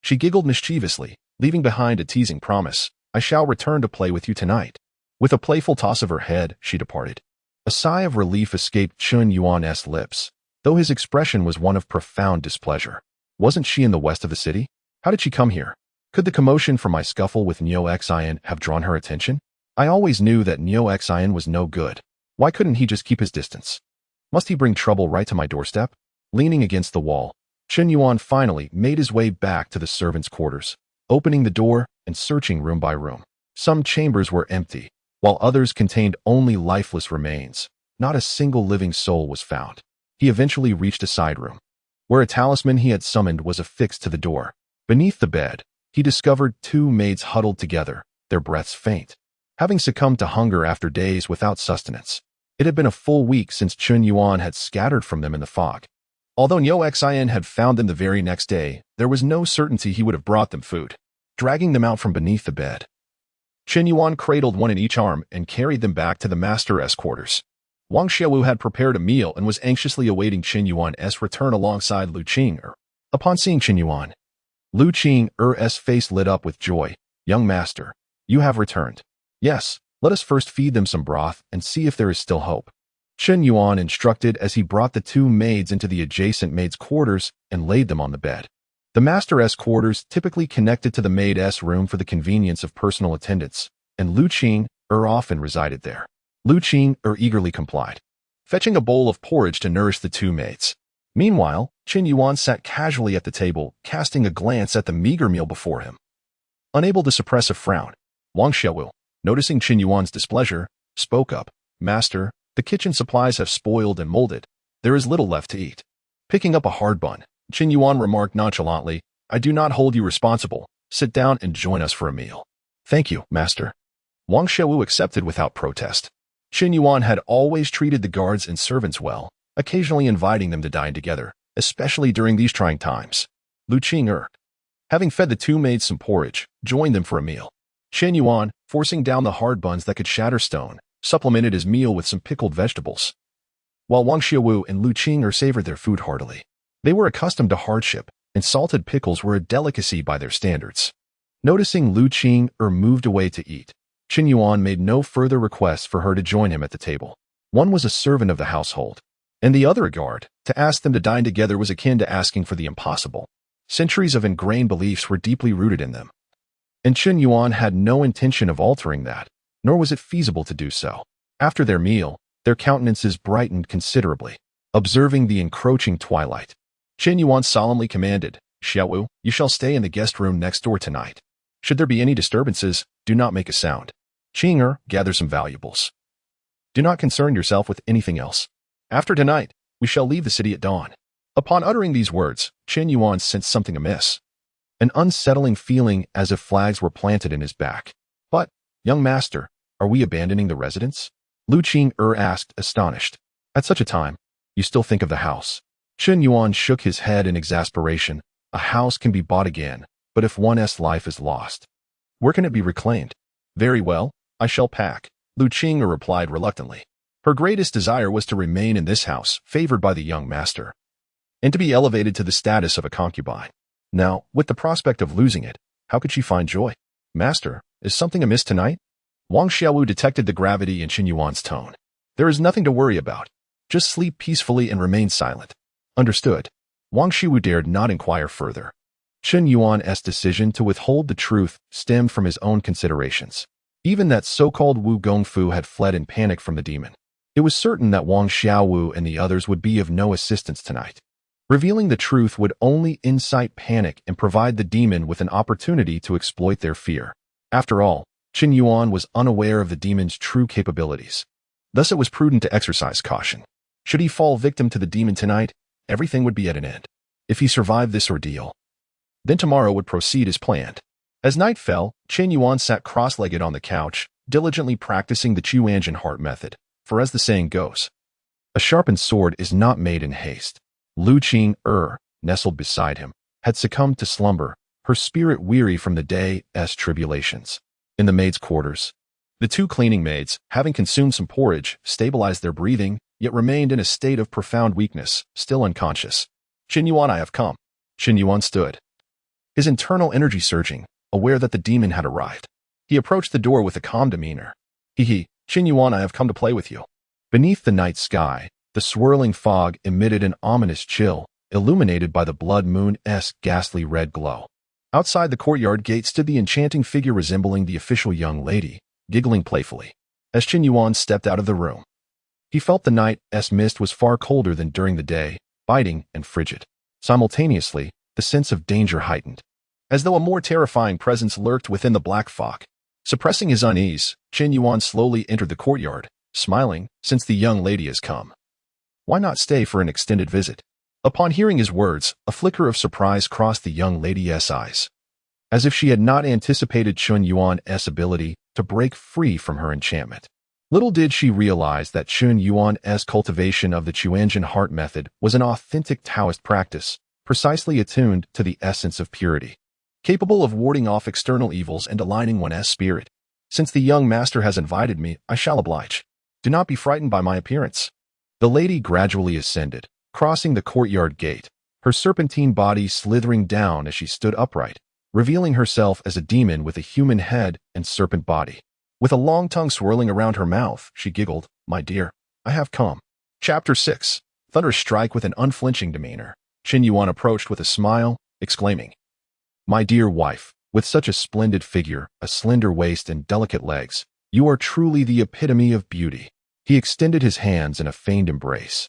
she giggled mischievously, leaving behind a teasing promise, "I shall return to play with you tonight." With a playful toss of her head, she departed. A sigh of relief escaped Chen Yuan's lips, though his expression was one of profound displeasure. Wasn't she in the west of the city? How did she come here? Could the commotion from my scuffle with Neo Xian have drawn her attention? I always knew that Neo Xian was no good. Why couldn't he just keep his distance? Must he bring trouble right to my doorstep? Leaning against the wall, Chen Yuan finally made his way back to the servants' quarters, opening the door and searching room by room. Some chambers were empty, while others contained only lifeless remains. Not a single living soul was found. He eventually reached a side room, where a talisman he had summoned was affixed to the door. Beneath the bed, he discovered two maids huddled together, their breaths faint, having succumbed to hunger after days without sustenance. It had been a full week since Chen Yuan had scattered from them in the fog. Although Neo Xian had found them the very next day, there was no certainty he would have brought them food. Dragging them out from beneath the bed, Chen Yuan cradled one in each arm and carried them back to the master's quarters. Wang Xiaowu had prepared a meal and was anxiously awaiting Chen Yuan's return alongside Lu Qing'er. Upon seeing Chen Yuan, Lu Qing'er's face lit up with joy. "Young master, you have returned." "Yes, let us first feed them some broth and see if there is still hope," Chen Yuan instructed as he brought the two maids into the adjacent maids' quarters and laid them on the bed. The master's quarters typically connected to the maid's room for the convenience of personal attendants, and Lu Qing'er often resided there. Lu Qing'er eagerly complied, fetching a bowl of porridge to nourish the two maids. Meanwhile, Chen Yuan sat casually at the table, casting a glance at the meager meal before him. Unable to suppress a frown, Wang Xiaowu, noticing Chen Yuan's displeasure, spoke up, "Master, the kitchen supplies have spoiled and molded. There is little left to eat." Picking up a hard bun, Chen Yuan remarked nonchalantly, "I do not hold you responsible. Sit down and join us for a meal." "Thank you, master." Wang Xiaowu accepted without protest. Chen Yuan had always treated the guards and servants well, occasionally inviting them to dine together, especially during these trying times. Lu Qing'er, having fed the two maids some porridge, joined them for a meal. Chen Yuan, forcing down the hard buns that could shatter stone, supplemented his meal with some pickled vegetables, while Wang Xiaowu and Lu Qing'er savored their food heartily. They were accustomed to hardship, and salted pickles were a delicacy by their standards. Noticing Lu Qing'er moved away to eat, Chen Yuan made no further requests for her to join him at the table. One was a servant of the household, and the other a guard. To ask them to dine together was akin to asking for the impossible. Centuries of ingrained beliefs were deeply rooted in them, and Chen Yuan had no intention of altering that, nor was it feasible to do so. After their meal, their countenances brightened considerably. Observing the encroaching twilight, Chen Yuan solemnly commanded, "Xiaowu, you shall stay in the guest room next door tonight. Should there be any disturbances, do not make a sound. Qing'er, gather some valuables. Do not concern yourself with anything else. After tonight, we shall leave the city at dawn." Upon uttering these words, Chen Yuan sensed something amiss. An unsettling feeling as if flags were planted in his back. "But, young master, are we abandoning the residence?" Lu Qing'er asked, astonished. "At such a time, you still think of the house." Chen Yuan shook his head in exasperation. "A house can be bought again, but if one's life is lost, where can it be reclaimed?" "Very well, I shall pack," Lu Qing'er replied reluctantly. Her greatest desire was to remain in this house, favored by the young master, and to be elevated to the status of a concubine. Now, with the prospect of losing it, how could she find joy? "Master, is something amiss tonight?" Wang Xiaowu detected the gravity in Chen Yuan's tone. There is nothing to worry about. Just sleep peacefully and remain silent. Understood. Wang Shiwu dared not inquire further. Chen Yuan's decision to withhold the truth stemmed from his own considerations. Even that so-called Wu Gongfu had fled in panic from the demon. It was certain that Wang Xiaowu and the others would be of no assistance tonight. Revealing the truth would only incite panic and provide the demon with an opportunity to exploit their fear. After all, Chen Yuan was unaware of the demon's true capabilities. Thus it was prudent to exercise caution. Should he fall victim to the demon tonight, everything would be at an end. If he survived this ordeal, then tomorrow would proceed as planned. As night fell, Chen Yuan sat cross-legged on the couch, diligently practicing the Tianshan heart method, for as the saying goes, a sharpened sword is not made in haste. Wuxiang, nestled beside him, had succumbed to slumber, her spirit weary from the day's tribulations. In the maids' quarters, the two cleaning maids, having consumed some porridge, stabilized their breathing, yet remained in a state of profound weakness, still unconscious. Chen Yuan, I have come. Chen Yuan stood, his internal energy surging, aware that the demon had arrived. He approached the door with a calm demeanor. Chen Yuan, I have come to play with you. Beneath the night sky, the swirling fog emitted an ominous chill, illuminated by the blood moon's ghastly red glow. Outside the courtyard gate stood the enchanting figure resembling the official young lady, giggling playfully. As Chen Yuan stepped out of the room, he felt the night's mist was far colder than during the day, biting and frigid. Simultaneously, the sense of danger heightened, as though a more terrifying presence lurked within the black fog. Suppressing his unease, Chen Yuan slowly entered the courtyard, smiling, since the young lady has come, why not stay for an extended visit? Upon hearing his words, a flicker of surprise crossed the young lady's eyes, as if she had not anticipated Chen Yuan's ability to break free from her enchantment. Little did she realize that Chen Yuan's cultivation of the Tianshan heart method was an authentic Taoist practice, precisely attuned to the essence of purity, capable of warding off external evils and aligning one's spirit. Since the young master has invited me, I shall oblige. Do not be frightened by my appearance. The lady gradually ascended, crossing the courtyard gate, her serpentine body slithering down as she stood upright, revealing herself as a demon with a human head and serpent body. With a long tongue swirling around her mouth, she giggled, "My dear, I have come." Chapter 6. Thunder strike with an unflinching demeanor. Chen Yuan approached with a smile, exclaiming, "My dear wife, with such a splendid figure, a slender waist and delicate legs, you are truly the epitome of beauty." He extended his hands in a feigned embrace.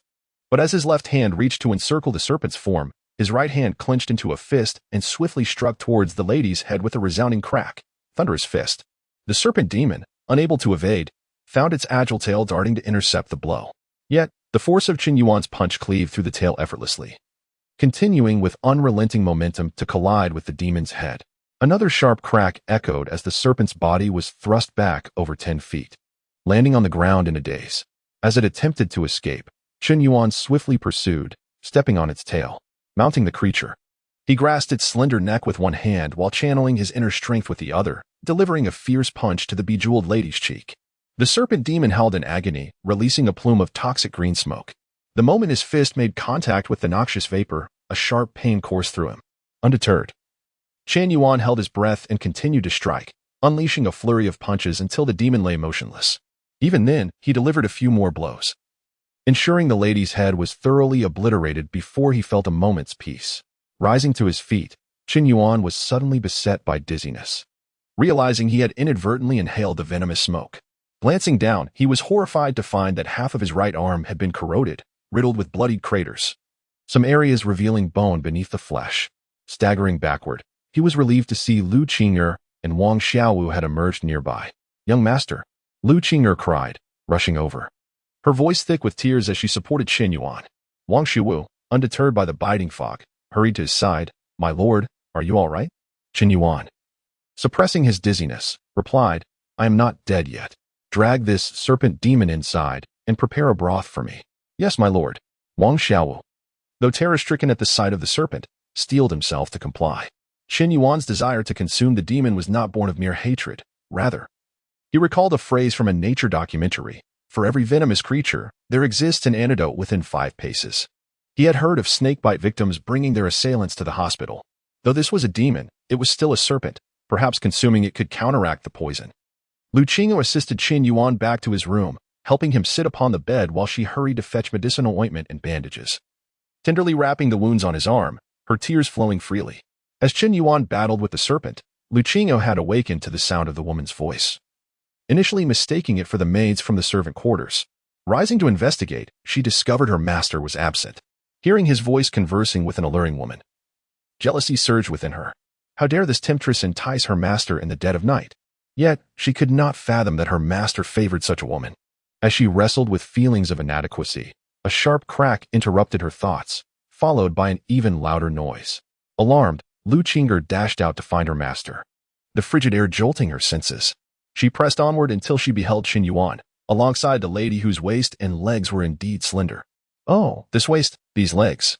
But as his left hand reached to encircle the serpent's form, his right hand clenched into a fist and swiftly struck towards the lady's head with a resounding crack. Thunderous fist. The serpent demon, unable to evade, found its agile tail darting to intercept the blow. Yet, the force of Chen Yuan's punch cleaved through the tail effortlessly, continuing with unrelenting momentum to collide with the demon's head. Another sharp crack echoed as the serpent's body was thrust back over 10 feet, landing on the ground in a daze. As it attempted to escape, Chen Yuan swiftly pursued, stepping on its tail, mounting the creature. He grasped its slender neck with one hand while channeling his inner strength with the other, delivering a fierce punch to the bejeweled lady's cheek. The serpent demon howled in agony, releasing a plume of toxic green smoke. The moment his fist made contact with the noxious vapor, a sharp pain coursed through him. Undeterred, Chen Yuan held his breath and continued to strike, unleashing a flurry of punches until the demon lay motionless. Even then, he delivered a few more blows, ensuring the lady's head was thoroughly obliterated before he felt a moment's peace. Rising to his feet, Chen Yuan was suddenly beset by dizziness, realizing he had inadvertently inhaled the venomous smoke. Glancing down, he was horrified to find that half of his right arm had been corroded, riddled with bloodied craters, some areas revealing bone beneath the flesh. Staggering backward, he was relieved to see Wuxiang and Wang Xiaowu had emerged nearby. "Young master," Wuxiang cried, rushing over, her voice thick with tears as she supported Chen Yuan. Wang Xiaowu, undeterred by the biting fog, hurried to his side. "My lord, are you all right?" Chen Yuan, suppressing his dizziness, replied, "I am not dead yet. Drag this serpent demon inside and prepare a broth for me." "Yes, my lord." Wang Xiaowu, though terror-stricken at the sight of the serpent, steeled himself to comply. Chen Yuan's desire to consume the demon was not born of mere hatred. Rather, he recalled a phrase from a nature documentary: "For every venomous creature, there exists an antidote within 5 paces." He had heard of snakebite victims bringing their assailants to the hospital. Though this was a demon, it was still a serpent. Perhaps consuming it could counteract the poison. Wuxiang assisted Chen Yuan back to his room, helping him sit upon the bed while she hurried to fetch medicinal ointment and bandages. Tenderly wrapping the wounds on his arm, her tears flowing freely. As Chen Yuan battled with the serpent, Wuxiang had awakened to the sound of the woman's voice. Initially mistaking it for the maids from the servant quarters, rising to investigate, she discovered her master was absent. Hearing his voice conversing with an alluring woman, jealousy surged within her. How dare this temptress entice her master in the dead of night? Yet, she could not fathom that her master favored such a woman. As she wrestled with feelings of inadequacy, a sharp crack interrupted her thoughts, followed by an even louder noise. Alarmed, Wuxiang dashed out to find her master, the frigid air jolting her senses. She pressed onward until she beheld Chen Yuan, alongside the lady whose waist and legs were indeed slender. Oh, this waist, these legs,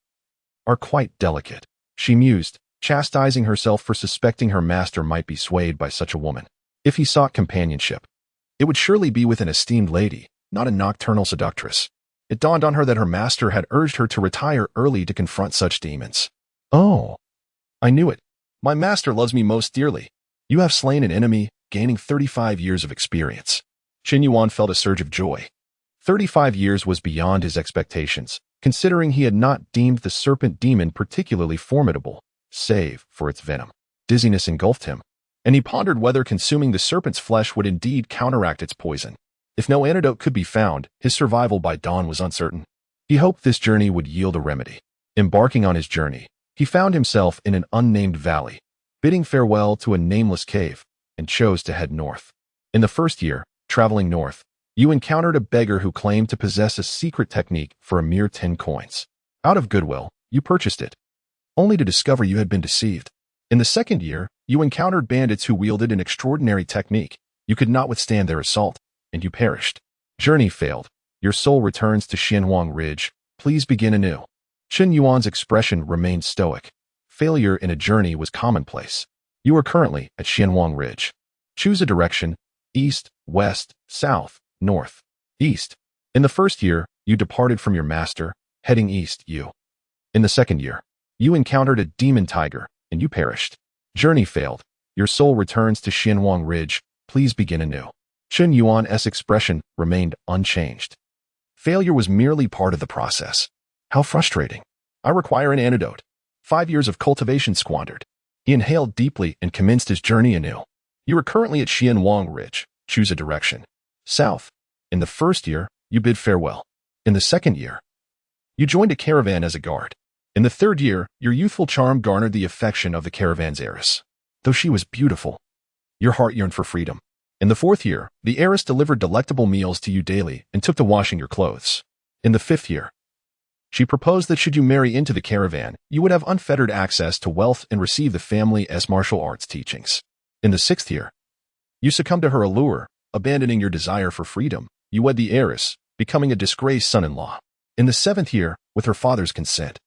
are quite delicate, she mused, chastising herself for suspecting her master might be swayed by such a woman. If he sought companionship, it would surely be with an esteemed lady, not a nocturnal seductress. It dawned on her that her master had urged her to retire early to confront such demons. Oh, I knew it. My master loves me most dearly. You have slain an enemy, gaining 35 years of experience. Chen Yuan felt a surge of joy. 35 years was beyond his expectations, considering he had not deemed the serpent demon particularly formidable, save for its venom. Dizziness engulfed him, and he pondered whether consuming the serpent's flesh would indeed counteract its poison. If no antidote could be found, his survival by dawn was uncertain. He hoped this journey would yield a remedy. Embarking on his journey, he found himself in an unnamed valley, bidding farewell to a nameless cave, and chose to head north. In the first year, traveling north, you encountered a beggar who claimed to possess a secret technique for a mere 10 coins. Out of goodwill, you purchased it, only to discover you had been deceived. In the second year, you encountered bandits who wielded an extraordinary technique. You could not withstand their assault, and you perished. Journey failed. Your soul returns to Xianhuang Ridge. Please begin anew. Chen Yuan's expression remained stoic. Failure in a journey was commonplace. You are currently at Xianhuang Ridge. Choose a direction: east, west, south, north, east. In the first year, you departed from your master, heading east. In the second year, you encountered a demon tiger, and you perished. Journey failed. Your soul returns to Xianhuang Ridge. Please begin anew. Chen Yuan's expression remained unchanged. Failure was merely part of the process. How frustrating. I require an antidote. 5 years of cultivation squandered. He inhaled deeply and commenced his journey anew. You are currently at Xianhuang Ridge. Choose a direction: south. In the first year, you bid farewell. In the second year, you joined a caravan as a guard. In the third year, your youthful charm garnered the affection of the caravan's heiress. Though she was beautiful, your heart yearned for freedom. In the fourth year, the heiress delivered delectable meals to you daily and took to washing your clothes. In the fifth year, she proposed that should you marry into the caravan, you would have unfettered access to wealth and receive the family's martial arts teachings. In the sixth year, you succumbed to her allure, abandoning your desire for freedom. You wed the heiress, becoming a disgraced son-in-law. In the seventh year, with her father's consent,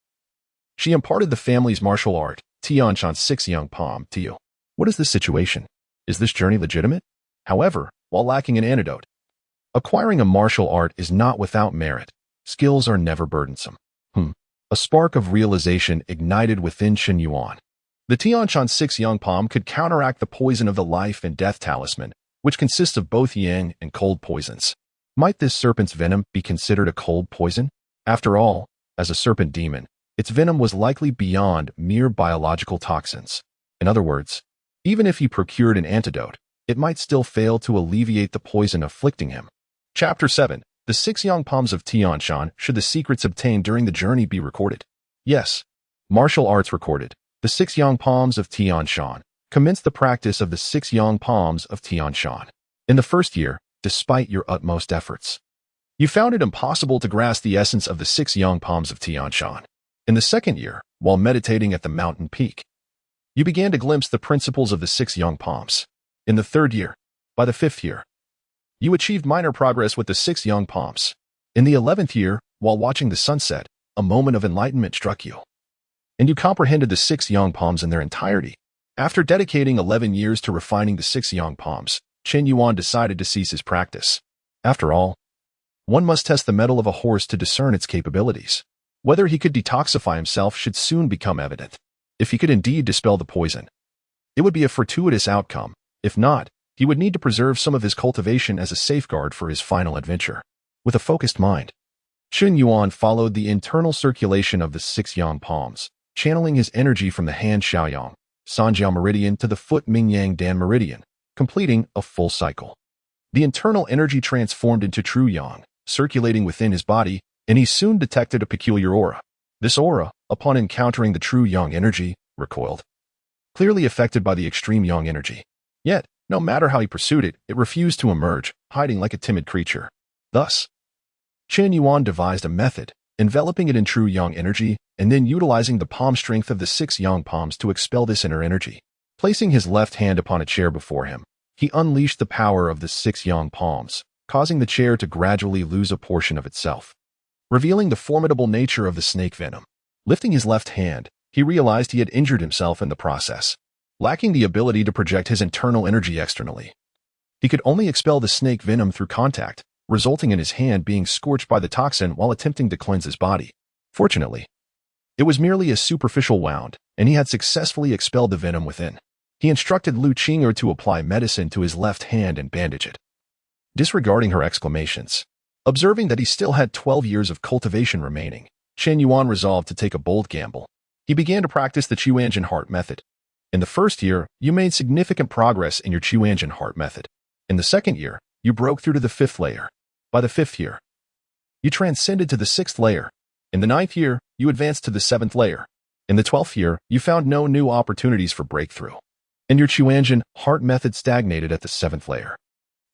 she imparted the family's martial art, Tianshan Six Yang Palm, to you. What is this situation? Is this journey legitimate? However, while lacking an antidote, acquiring a martial art is not without merit. Skills are never burdensome. A spark of realization ignited within Chen Yuan. The Tianshan Six Yang Palm could counteract the poison of the life and death talisman, which consists of both yang and cold poisons. Might this serpent's venom be considered a cold poison? After all, as a serpent demon, its venom was likely beyond mere biological toxins. In other words, even if he procured an antidote, it might still fail to alleviate the poison afflicting him. Chapter 7. The 6 Yang Palms of Tianshan. Should the secrets obtained during the journey be recorded? Yes. Martial arts recorded. The 6 Yang Palms of Tianshan. Commence the practice of the 6 Yang Palms of Tianshan. In the first year, despite your utmost efforts, you found it impossible to grasp the essence of the 6 Yang Palms of Tianshan. In the second year, while meditating at the mountain peak, you began to glimpse the principles of the 6 Yang Palms. In the third year, by the fifth year, you achieved minor progress with the 6 Yang Palms. In the 11th year, while watching the sunset, a moment of enlightenment struck you, and you comprehended the 6 Yang Palms in their entirety. After dedicating 11 years to refining the 6 Yang Palms, Chen Yuan decided to cease his practice. After all, one must test the mettle of a horse to discern its capabilities. Whether he could detoxify himself should soon become evident. If he could indeed dispel the poison, it would be a fortuitous outcome. If not, He would need to preserve some of his cultivation as a safeguard for his final adventure. With a focused mind, Chen Yuan followed the internal circulation of the 6 Yang Palms, channeling his energy from the hand Xiaoyang, Sanjiao Meridian to the foot Mingyang Dan Meridian, completing a full cycle. The internal energy transformed into true yang, circulating within his body, and he soon detected a peculiar aura. This aura, upon encountering the true yang energy, recoiled, clearly affected by the extreme yang energy. Yet, no matter how he pursued it, it refused to emerge, hiding like a timid creature. Thus, Chen Yuan devised a method, enveloping it in true yang energy, and then utilizing the palm strength of the 6 yang palms to expel this inner energy. Placing his left hand upon a chair before him, he unleashed the power of the 6 yang palms, causing the chair to gradually lose a portion of itself, revealing the formidable nature of the snake venom. Lifting his left hand, he realized he had injured himself in the process, lacking the ability to project his internal energy externally. He could only expel the snake venom through contact, resulting in his hand being scorched by the toxin while attempting to cleanse his body. Fortunately, it was merely a superficial wound, and he had successfully expelled the venom within. He instructed Lu Qing'er to apply medicine to his left hand and bandage it. Disregarding her exclamations, observing that he still had 12 years of cultivation remaining, Chen Yuan resolved to take a bold gamble. He began to practice the Tianshan heart method. In the first year, you made significant progress in your Tianshan heart method. In the second year, you broke through to the 5th layer. By the 5th year, you transcended to the 6th layer. In the 9th year, you advanced to the 7th layer. In the 12th year, you found no new opportunities for breakthrough, and your Tianshan heart method stagnated at the 7th layer.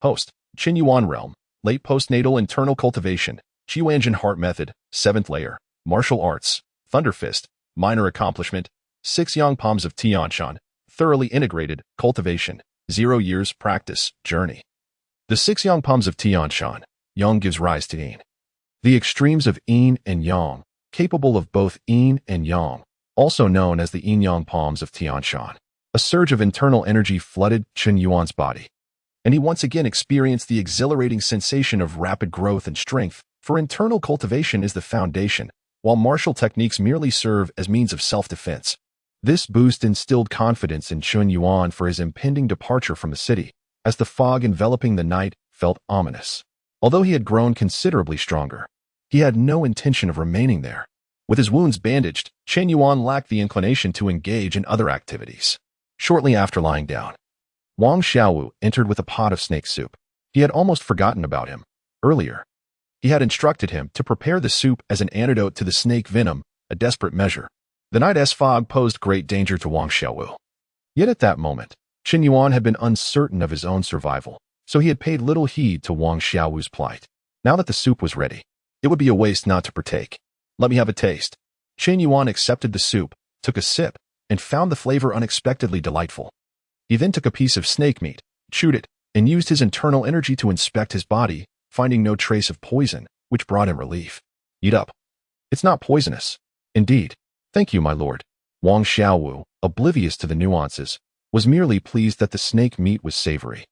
Host, Chen Yuan Realm, late postnatal internal cultivation, Tianshan heart method, 7th layer, martial arts, Thunder Fist, minor accomplishment, 6 Yang Palms of Tianshan, thoroughly integrated, cultivation, 0 years practice, journey. The 6 Yang Palms of Tianshan, Yang gives rise to Yin. The extremes of Yin and Yang, capable of both Yin and Yang, also known as the Yin-Yang Palms of Tianshan. A surge of internal energy flooded Chen Yuan's body, and he once again experienced the exhilarating sensation of rapid growth and strength, for internal cultivation is the foundation, while martial techniques merely serve as means of self-defense. This boost instilled confidence in Chen Yuan for his impending departure from the city, as the fog enveloping the night felt ominous. Although he had grown considerably stronger, he had no intention of remaining there. With his wounds bandaged, Chen Yuan lacked the inclination to engage in other activities. Shortly after lying down, Wang Xiaowu entered with a pot of snake soup. He had almost forgotten about him. Earlier, he had instructed him to prepare the soup as an antidote to the snake venom, a desperate measure. The night's fog posed great danger to Wang Xiaowu. Yet at that moment, Chen Yuan had been uncertain of his own survival, so he had paid little heed to Wang Xiaowu's plight. Now that the soup was ready, it would be a waste not to partake. Let me have a taste. Chen Yuan accepted the soup, took a sip, and found the flavor unexpectedly delightful. He then took a piece of snake meat, chewed it, and used his internal energy to inspect his body, finding no trace of poison, which brought him relief. Eat up. It's not poisonous. Indeed. Thank you, my lord. Wang Xiaowu, oblivious to the nuances, was merely pleased that the snake meat was savory.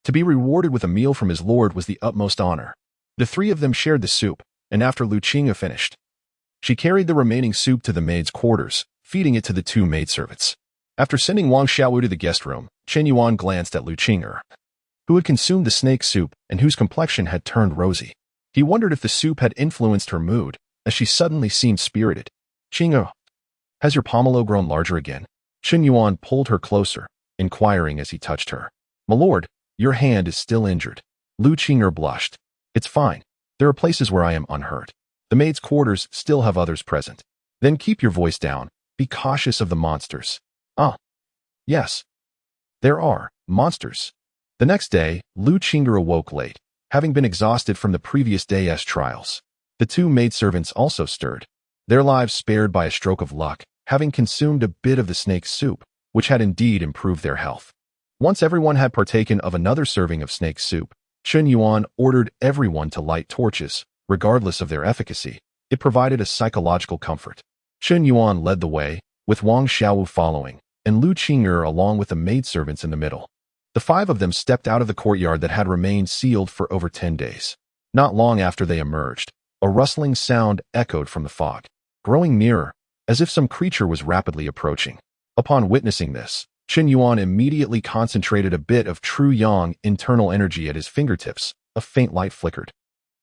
To be rewarded with a meal from his lord was the utmost honor. The three of them shared the soup, and after Lu Qing'er finished, she carried the remaining soup to the maid's quarters, feeding it to the 2 maidservants. After sending Wang Xiaowu to the guest room, Chen Yuan glanced at Lu Qing'er, who had consumed the snake soup and whose complexion had turned rosy. He wondered if the soup had influenced her mood, as she suddenly seemed spirited. Qing'er, has your pomelo grown larger again? Chen Yuan pulled her closer, inquiring as he touched her. My lord, your hand is still injured. Lu Qing'er blushed. It's fine. There are places where I am unhurt. The maid's quarters still have others present. Then keep your voice down. Be cautious of the monsters. Ah. Yes. There are monsters. The next day, Lu Qing'er awoke late, having been exhausted from the previous day's trials. The 2 maidservants also stirred, their lives spared by a stroke of luck, having consumed a bit of the snake's soup, which had indeed improved their health. Once everyone had partaken of another serving of snake soup, Chen Yuan ordered everyone to light torches, regardless of their efficacy. It provided a psychological comfort. Chen Yuan led the way, with Wang Xiaowu following, and Lu Qing'er along with the maidservants in the middle. The 5 of them stepped out of the courtyard that had remained sealed for over 10 days. Not long after they emerged, a rustling sound echoed from the fog, growing nearer, as if some creature was rapidly approaching. Upon witnessing this, Chen Yuan immediately concentrated a bit of true yang internal energy at his fingertips. A faint light flickered,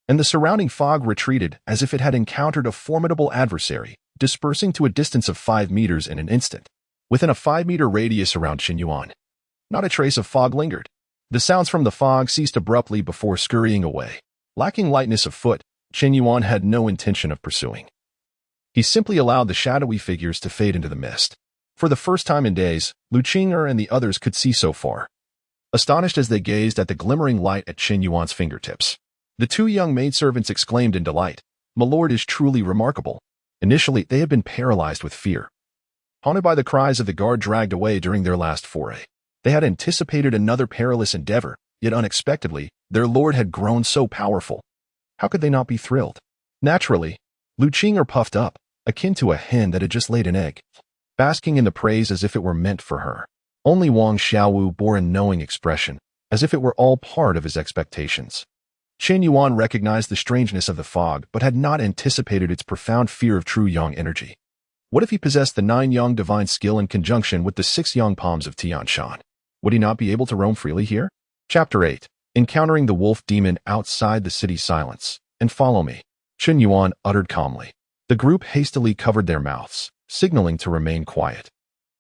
and the surrounding fog retreated as if it had encountered a formidable adversary, dispersing to a distance of 5 meters in an instant. Within a 5-meter radius around Chen Yuan, not a trace of fog lingered. The sounds from the fog ceased abruptly before scurrying away. Lacking lightness of foot, Chen Yuan had no intention of pursuing. He simply allowed the shadowy figures to fade into the mist. For the first time in days, Wuxiang and the others could see so far, astonished as they gazed at the glimmering light at Chen Yuan's fingertips. The 2 young maidservants exclaimed in delight, "My lord is truly remarkable." Initially, they had been paralyzed with fear, haunted by the cries of the guard dragged away during their last foray. They had anticipated another perilous endeavor, yet unexpectedly, their lord had grown so powerful. How could they not be thrilled? Naturally, Wuxiang puffed up, akin to a hen that had just laid an egg, basking in the praise as if it were meant for her. Only Wang Xiaowu bore a knowing expression, as if it were all part of his expectations. Chen Yuan recognized the strangeness of the fog, but had not anticipated its profound fear of true yang energy. What if he possessed the 9 yang divine skill in conjunction with the 6 yang palms of Tianshan? Would he not be able to roam freely here? Chapter 8. Encountering the wolf demon outside the city. Silence, and follow me, Chen Yuan uttered calmly. The group hastily covered their mouths, signaling to remain quiet,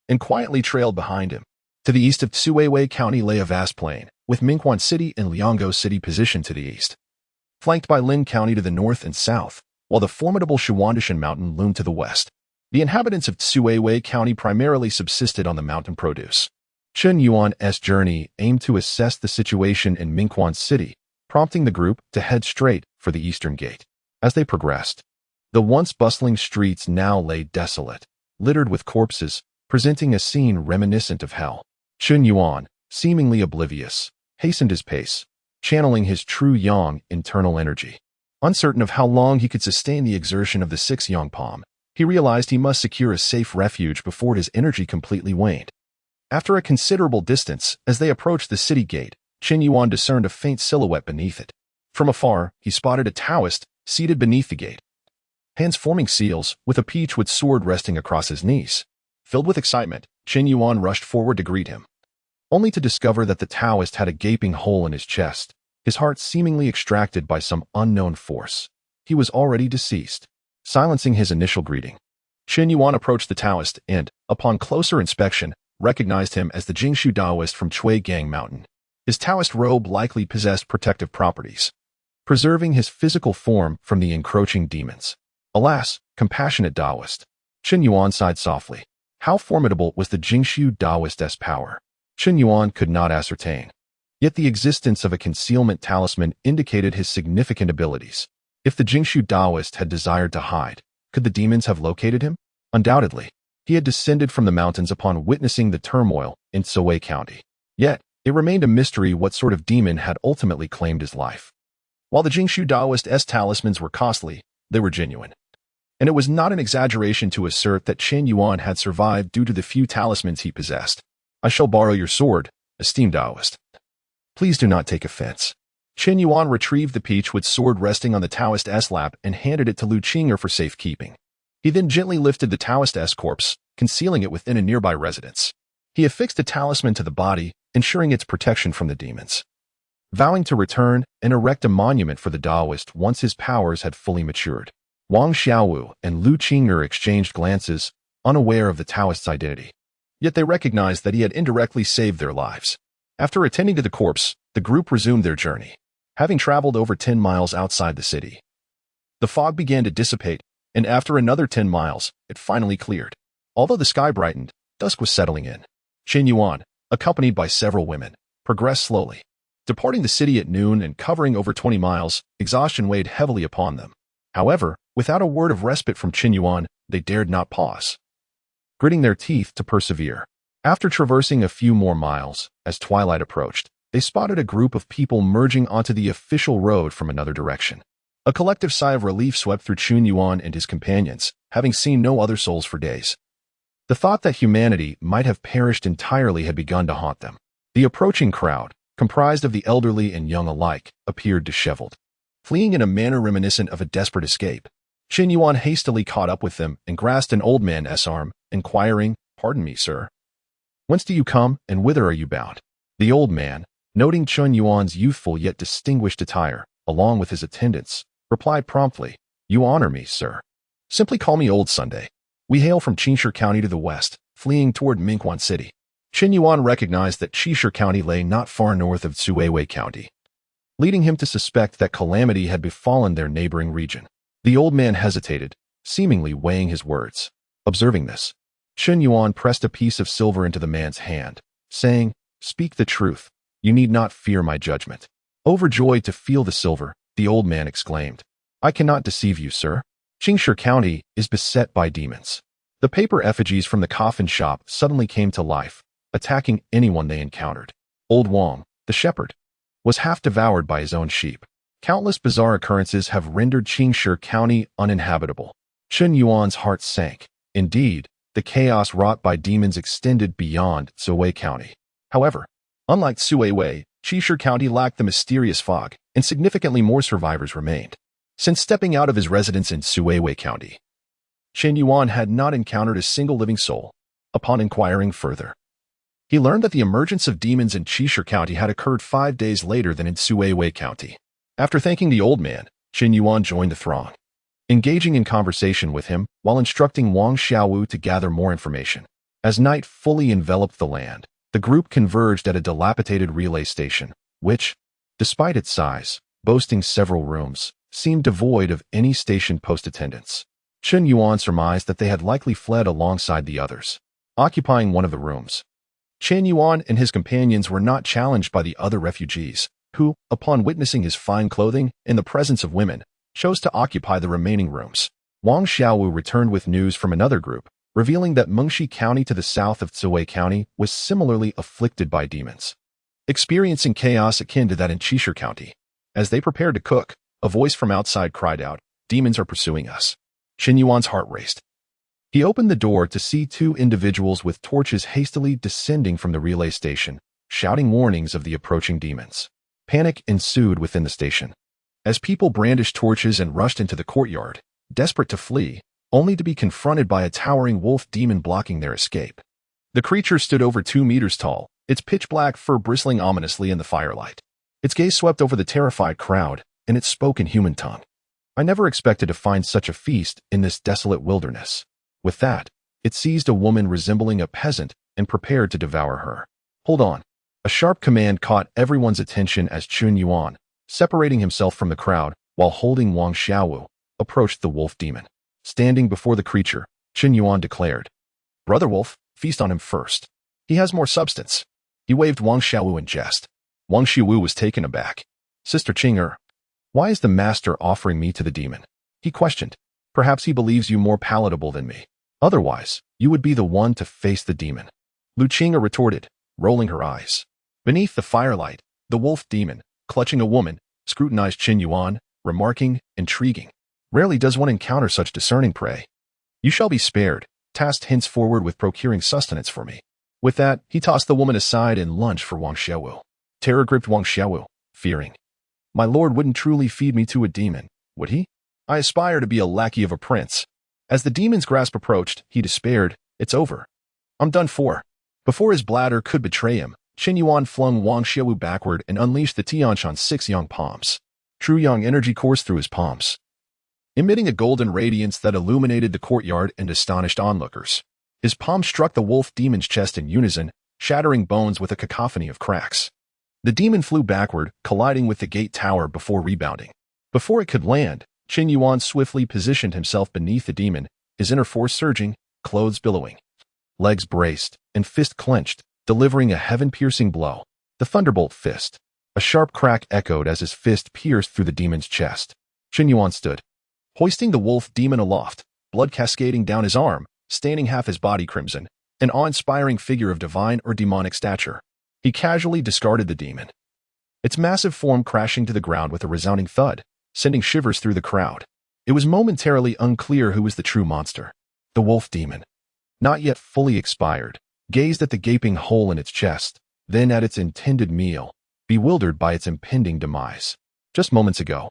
and quietly trailed behind him. To the east of Tsuweiwei County lay a vast plain, with Mingquan City and Liangou City positioned to the east, flanked by Lin County to the north and south, while the formidable Shuandishan Mountain loomed to the west. The inhabitants of Tsuweiwei County primarily subsisted on the mountain produce. Chen Yuan's journey aimed to assess the situation in Mingquan City, prompting the group to head straight for the eastern gate. As they progressed, the once bustling streets now lay desolate, littered with corpses, presenting a scene reminiscent of hell. Chen Yuan, seemingly oblivious, hastened his pace, channeling his true yang internal energy. Uncertain of how long he could sustain the exertion of the 6 yang palm, he realized he must secure a safe refuge before his energy completely waned. After a considerable distance, as they approached the city gate, Chen Yuan discerned a faint silhouette beneath it. From afar, he spotted a Taoist seated beneath the gate, hands forming seals, with a peachwood sword resting across his knees. Filled with excitement, Chen Yuan rushed forward to greet him, only to discover that the Taoist had a gaping hole in his chest, his heart seemingly extracted by some unknown force. He was already deceased. Silencing his initial greeting, Chen Yuan approached the Taoist and, upon closer inspection, recognized him as the Jingshu Taoist from Chuigang Mountain. His Taoist robe likely possessed protective properties, preserving his physical form from the encroaching demons. Alas, compassionate Taoist. Chen Yuan sighed softly. How formidable was the Jingshu Taoist's power? Chen Yuan could not ascertain. Yet the existence of a concealment talisman indicated his significant abilities. If the Jingshu Taoist had desired to hide, could the demons have located him? Undoubtedly. He had descended from the mountains upon witnessing the turmoil in Tsuwei County. Yet, it remained a mystery what sort of demon had ultimately claimed his life. While the Jingshu Taoist's talismans were costly, they were genuine. And it was not an exaggeration to assert that Chen Yuan had survived due to the few talismans he possessed. I shall borrow your sword, esteemed Taoist. Please do not take offense. Chen Yuan retrieved the peachwood sword resting on the Taoist's lap and handed it to Wuxiang for safekeeping. He then gently lifted the Taoist's corpse, concealing it within a nearby residence. He affixed a talisman to the body, ensuring its protection from the demons, vowing to return and erect a monument for the Taoist once his powers had fully matured. Wang Xiaowu and Wuxiang exchanged glances, unaware of the Taoist's identity. Yet they recognized that he had indirectly saved their lives. After attending to the corpse, the group resumed their journey. Having traveled over 10 miles outside the city, the fog began to dissipate, and after another 10 miles, it finally cleared. Although the sky brightened, dusk was settling in. Chen Yuan, accompanied by several women, progressed slowly. Departing the city at noon and covering over 20 miles, exhaustion weighed heavily upon them. However, without a word of respite from Chen Yuan, they dared not pause, gritting their teeth to persevere. After traversing a few more miles, as twilight approached, they spotted a group of people merging onto the official road from another direction. A collective sigh of relief swept through Chen Yuan and his companions, having seen no other souls for days. The thought that humanity might have perished entirely had begun to haunt them. The approaching crowd, comprised of the elderly and young alike, appeared disheveled, fleeing in a manner reminiscent of a desperate escape. Chen Yuan hastily caught up with them and grasped an old man's arm, inquiring, "Pardon me, sir. Whence do you come, and whither are you bound? The old man, noting Chen Yuan's youthful yet distinguished attire, along with his attendants, replied promptly, You honor me, sir. Simply call me Old Sunday. We hail from Qinshi County to the west, fleeing toward Mingguan City. Chen Yuan recognized that Qinshi County lay not far north of Suiwei County, leading him to suspect that calamity had befallen their neighboring region. The old man hesitated, seemingly weighing his words. Observing this, Chen Yuan pressed a piece of silver into the man's hand, saying, Speak the truth. You need not fear my judgment. Overjoyed to feel the silver, the old man exclaimed, I cannot deceive you, sir. Qinshi County is beset by demons. The paper effigies from the coffin shop suddenly came to life, attacking anyone they encountered. Old Wang, the shepherd, was half devoured by his own sheep. Countless bizarre occurrences have rendered Qinshi County uninhabitable. Chen Yuan's heart sank. Indeed, the chaos wrought by demons extended beyond Suiwei County. However, unlike Suiwei, Qinshi County lacked the mysterious fog, and significantly more survivors remained. Since stepping out of his residence in Suiwei County, Chen Yuan had not encountered a single living soul. Upon inquiring further, he learned that the emergence of demons in Qinshi County had occurred 5 days later than in Suiwei County. After thanking the old man, Chen Yuan joined the throng, engaging in conversation with him while instructing Wang Xiaowu to gather more information. As night fully enveloped the land, the group converged at a dilapidated relay station, which, despite its size, boasting several rooms, seemed devoid of any station post attendants. Chen Yuan surmised that they had likely fled alongside the others, occupying one of the rooms. Chen Yuan and his companions were not challenged by the other refugees, who, upon witnessing his fine clothing in the presence of women, chose to occupy the remaining rooms. Wang Xiaowu returned with news from another group, revealing that Mingyu County to the south of Suiwei County was similarly afflicted by demons, experiencing chaos akin to that in Qinshi County. As they prepared to cook, a voice from outside cried out, Demons are pursuing us. Chen Yuan's heart raced. He opened the door to see 2 individuals with torches hastily descending from the relay station, shouting warnings of the approaching demons. Panic ensued within the station, as people brandished torches and rushed into the courtyard, desperate to flee, only to be confronted by a towering wolf demon blocking their escape. The creature stood over 2 meters tall, its pitch-black fur bristling ominously in the firelight. Its gaze swept over the terrified crowd, and it spoke in human tongue. I never expected to find such a feast in this desolate wilderness. With that, it seized a woman resembling a peasant and prepared to devour her. Hold on. A sharp command caught everyone's attention as Chen Yuan, separating himself from the crowd while holding Wang Xiaowu, approached the wolf demon. Standing before the creature, Chen Yuan declared, Brother Wolf, feast on him first. He has more substance. He waved Wang Xiaowu in jest. Wang Xiaowu was taken aback. Sister Qing'er, why is the master offering me to the demon? He questioned. Perhaps he believes you more palatable than me. Otherwise, you would be the one to face the demon. Lu Qing'er retorted, rolling her eyes. Beneath the firelight, the wolf demon, clutching a woman, scrutinized Chen Yuan, remarking, intriguing. Rarely does one encounter such discerning prey. You shall be spared, tasked henceforward with procuring sustenance for me. With that, he tossed the woman aside and lunged for Wang Xiaowu. Terror gripped Wang Xiaowu, fearing. My lord wouldn't truly feed me to a demon, would he? I aspire to be a lackey of a prince. As the demon's grasp approached, he despaired. It's over. I'm done for. Before his bladder could betray him, Chen Yuan flung Wang Xiaowu backward and unleashed the Tianshan Six Yang Palms. True Yang energy coursed through his palms, emitting a golden radiance that illuminated the courtyard and astonished onlookers. His palm struck the wolf demon's chest in unison, shattering bones with a cacophony of cracks. The demon flew backward, colliding with the gate tower before rebounding. Before it could land, Chen Yuan swiftly positioned himself beneath the demon, his inner force surging, clothes billowing. Legs braced, and fist clenched, delivering a heaven-piercing blow. The thunderbolt fist. A sharp crack echoed as his fist pierced through the demon's chest. Chen Yuan stood, hoisting the wolf demon aloft, blood cascading down his arm, staining half his body crimson, an awe-inspiring figure of divine or demonic stature. He casually discarded the demon, its massive form crashing to the ground with a resounding thud, sending shivers through the crowd. It was momentarily unclear who was the true monster. The wolf demon, not yet fully expired, gazed at the gaping hole in its chest, then at its intended meal, bewildered by its impending demise. Just moments ago,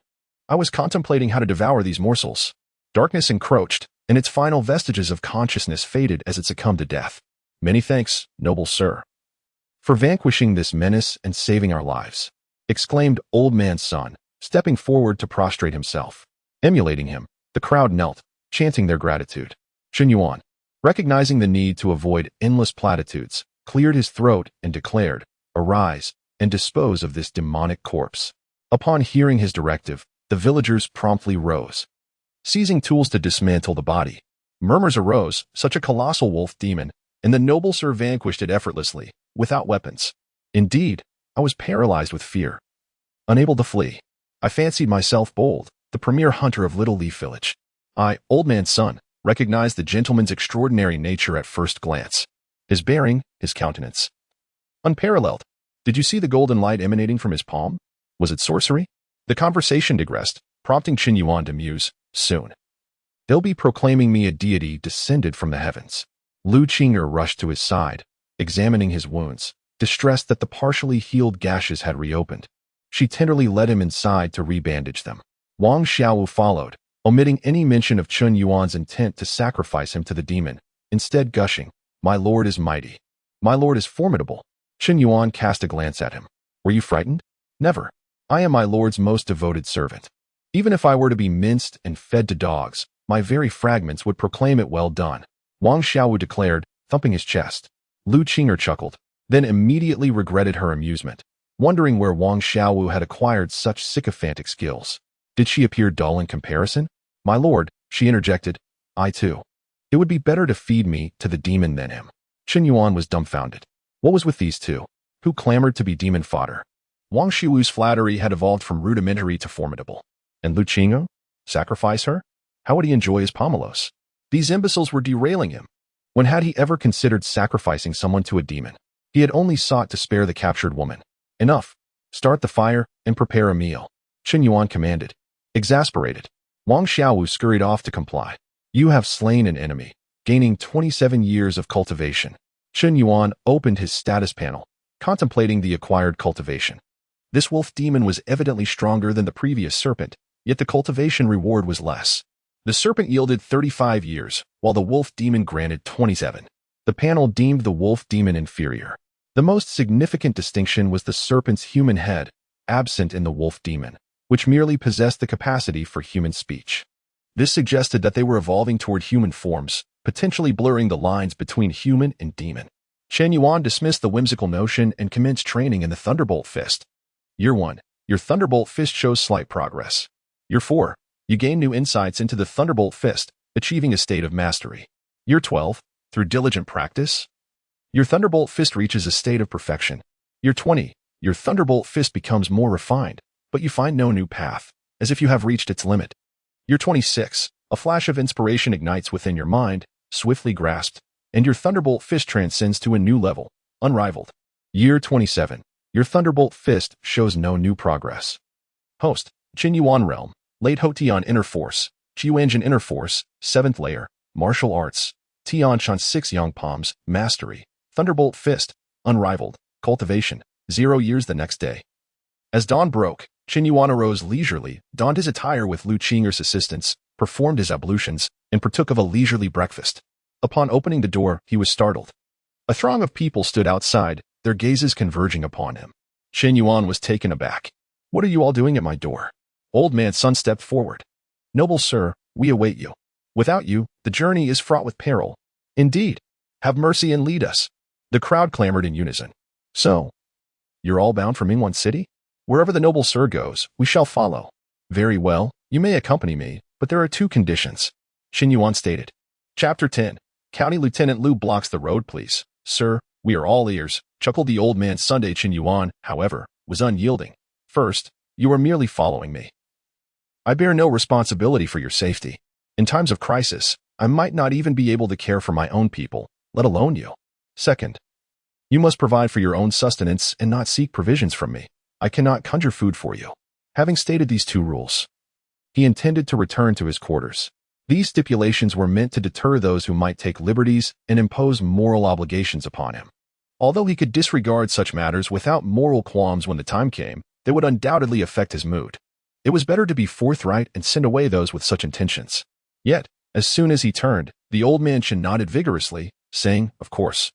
I was contemplating how to devour these morsels. Darkness encroached, and its final vestiges of consciousness faded as it succumbed to death. Many thanks, noble sir, for vanquishing this menace and saving our lives, exclaimed Old Man Sun, stepping forward to prostrate himself. Emulating him, the crowd knelt, chanting their gratitude. Chen Yuan, recognizing the need to avoid endless platitudes, cleared his throat and declared, "Arise and dispose of this demonic corpse." Upon hearing his directive, the villagers promptly rose, seizing tools to dismantle the body. Murmurs arose, such a colossal wolf demon, and the noble sir vanquished it effortlessly, without weapons. Indeed, I was paralyzed with fear. Unable to flee, I fancied myself bold, the premier hunter of Little Leaf Village. I, Old Man Sun, recognized the gentleman's extraordinary nature at first glance. His bearing, his countenance. Unparalleled. Did you see the golden light emanating from his palm? Was it sorcery? The conversation digressed, prompting Chen Yuan to muse, soon they'll be proclaiming me a deity descended from the heavens. Lu Qing'er rushed to his side, examining his wounds, distressed that the partially healed gashes had reopened. She tenderly led him inside to rebandage them. Wang Xiaowu followed, omitting any mention of Chen Yuan's intent to sacrifice him to the demon, instead gushing, "My lord is mighty. My lord is formidable." Chen Yuan cast a glance at him. "Were you frightened?" "Never. I am my lord's most devoted servant. Even if I were to be minced and fed to dogs, my very fragments would proclaim it well done," Wang Xiaowu declared, thumping his chest. Lu Qing'er chuckled, then immediately regretted her amusement, wondering where Wang Xiaowu had acquired such sycophantic skills. Did she appear dull in comparison? "My lord," she interjected, "I too. It would be better to feed me to the demon than him." Chen Yuan was dumbfounded. What was with these two, who clamored to be demon fodder? Wang Xiaowu's flattery had evolved from rudimentary to formidable. And Lu Qing'er? Sacrifice her? How would he enjoy his pomelos? These imbeciles were derailing him. When had he ever considered sacrificing someone to a demon? He had only sought to spare the captured woman. Enough. Start the fire and prepare a meal, Chen Yuan commanded. Exasperated, Wang Xiaowu scurried off to comply. You have slain an enemy, gaining 27 years of cultivation. Chen Yuan opened his status panel, contemplating the acquired cultivation. This wolf demon was evidently stronger than the previous serpent, yet the cultivation reward was less. The serpent yielded 35 years, while the wolf demon granted 27. The panel deemed the wolf demon inferior. The most significant distinction was the serpent's human head, absent in the wolf demon, which merely possessed the capacity for human speech. This suggested that they were evolving toward human forms, potentially blurring the lines between human and demon. Chen Yuan dismissed the whimsical notion and commenced training in the Thunderbolt Fist. Year 1. Your Thunderbolt Fist shows slight progress. Year 4. You gain new insights into the Thunderbolt Fist, achieving a state of mastery. Year 12. Through diligent practice, your Thunderbolt Fist reaches a state of perfection. Year 20. Your Thunderbolt Fist becomes more refined, but you find no new path, as if you have reached its limit. Year 26. A flash of inspiration ignites within your mind, swiftly grasped, and your Thunderbolt Fist transcends to a new level, unrivaled. Year 27. Your Thunderbolt Fist shows no new progress. Host, Chen Yuan Realm, Late Hotian Inner Force, Qiuanjin Inner Force, 7th Layer, Martial Arts, Tianshan Six Yang Palms, Mastery, Thunderbolt Fist, Unrivaled, Cultivation, 0 years the next day. As dawn broke, Chen Yuan arose leisurely, donned his attire with Lu Qing'er's assistance, performed his ablutions, and partook of a leisurely breakfast. Upon opening the door, he was startled. A throng of people stood outside, their gazes converging upon him. Chen Yuan was taken aback. What are you all doing at my door? Old Man Sun stepped forward. Noble sir, we await you. Without you, the journey is fraught with peril. Indeed. Have mercy and lead us. The crowd clamored in unison. So, you're all bound for Mingwan City? Wherever the noble sir goes, we shall follow. Very well, you may accompany me, but there are 2 conditions, Chen Yuan stated. Chapter 10. County Lieutenant Lu blocks the road, please. Sir, we are all ears, chuckled the old man. Sunday. Chen Yuan, however, was unyielding. First, you are merely following me. I bear no responsibility for your safety. In times of crisis, I might not even be able to care for my own people, let alone you. Second, you must provide for your own sustenance and not seek provisions from me. I cannot conjure food for you. Having stated these 2 rules, he intended to return to his quarters. These stipulations were meant to deter those who might take liberties and impose moral obligations upon him. Although he could disregard such matters without moral qualms when the time came, they would undoubtedly affect his mood. It was better to be forthright and send away those with such intentions. Yet, as soon as he turned, the old man Chen nodded vigorously, saying, Of course,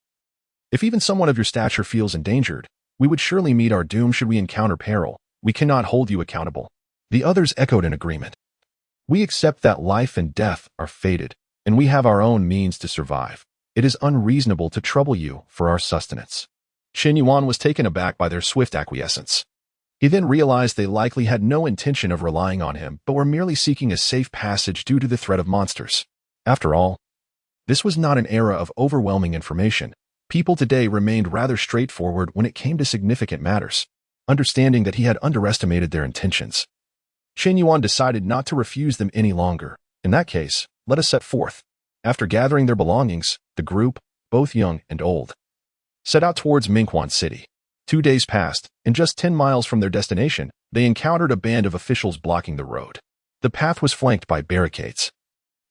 If even someone of your stature feels endangered, we would surely meet our doom should we encounter peril. We cannot hold you accountable. The others echoed in agreement. We accept that life and death are fated, and we have our own means to survive. It is unreasonable to trouble you for our sustenance. Chen Yuan was taken aback by their swift acquiescence. He then realized they likely had no intention of relying on him, but were merely seeking a safe passage due to the threat of monsters. After all, this was not an era of overwhelming information. People today remained rather straightforward when it came to significant matters, understanding that he had underestimated their intentions. Chen Yuan decided not to refuse them any longer. In that case, let us set forth. After gathering their belongings, the group, both young and old, set out towards Mingyu City. 2 days passed, and just 10 miles from their destination, they encountered a band of officials blocking the road. The path was flanked by barricades,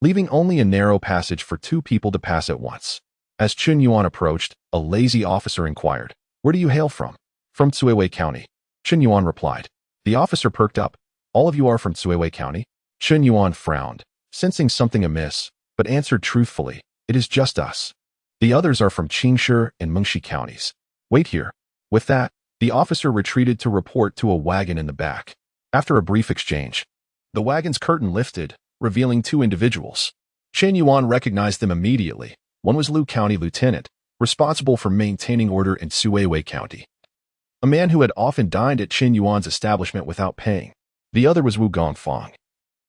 leaving only a narrow passage for 2 people to pass at once. As Chen Yuan approached, a lazy officer inquired, "Where do you hail from?" "From Cuiwei County," Chen Yuan replied. The officer perked up. "All of you are from Cuiwei County?" Chen Yuan frowned, sensing something amiss, but answered truthfully, "It is just us. The others are from Qingshi and Mengshi counties. Wait here." With that, the officer retreated to report to a wagon in the back. After a brief exchange, the wagon's curtain lifted, revealing 2 individuals. Chen Yuan recognized them immediately. One was Lu County Lieutenant, responsible for maintaining order in Cuiwei County, a man who had often dined at Chen Yuan's establishment without paying. The other was Wu Gongfang,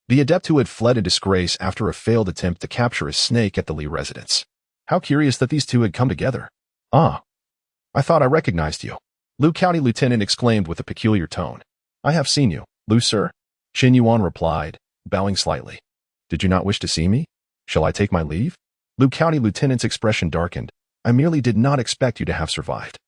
the adept who had fled in disgrace after a failed attempt to capture a snake at the Li residence. How curious that these 2 had come together. "Ah, I thought I recognized you," Lu County Lieutenant exclaimed with a peculiar tone. "I have seen you, Lu sir," Chen Yuan replied, bowing slightly. "Did you not wish to see me? Shall I take my leave?" Lu County Lieutenant's expression darkened. "I merely did not expect you to have survived.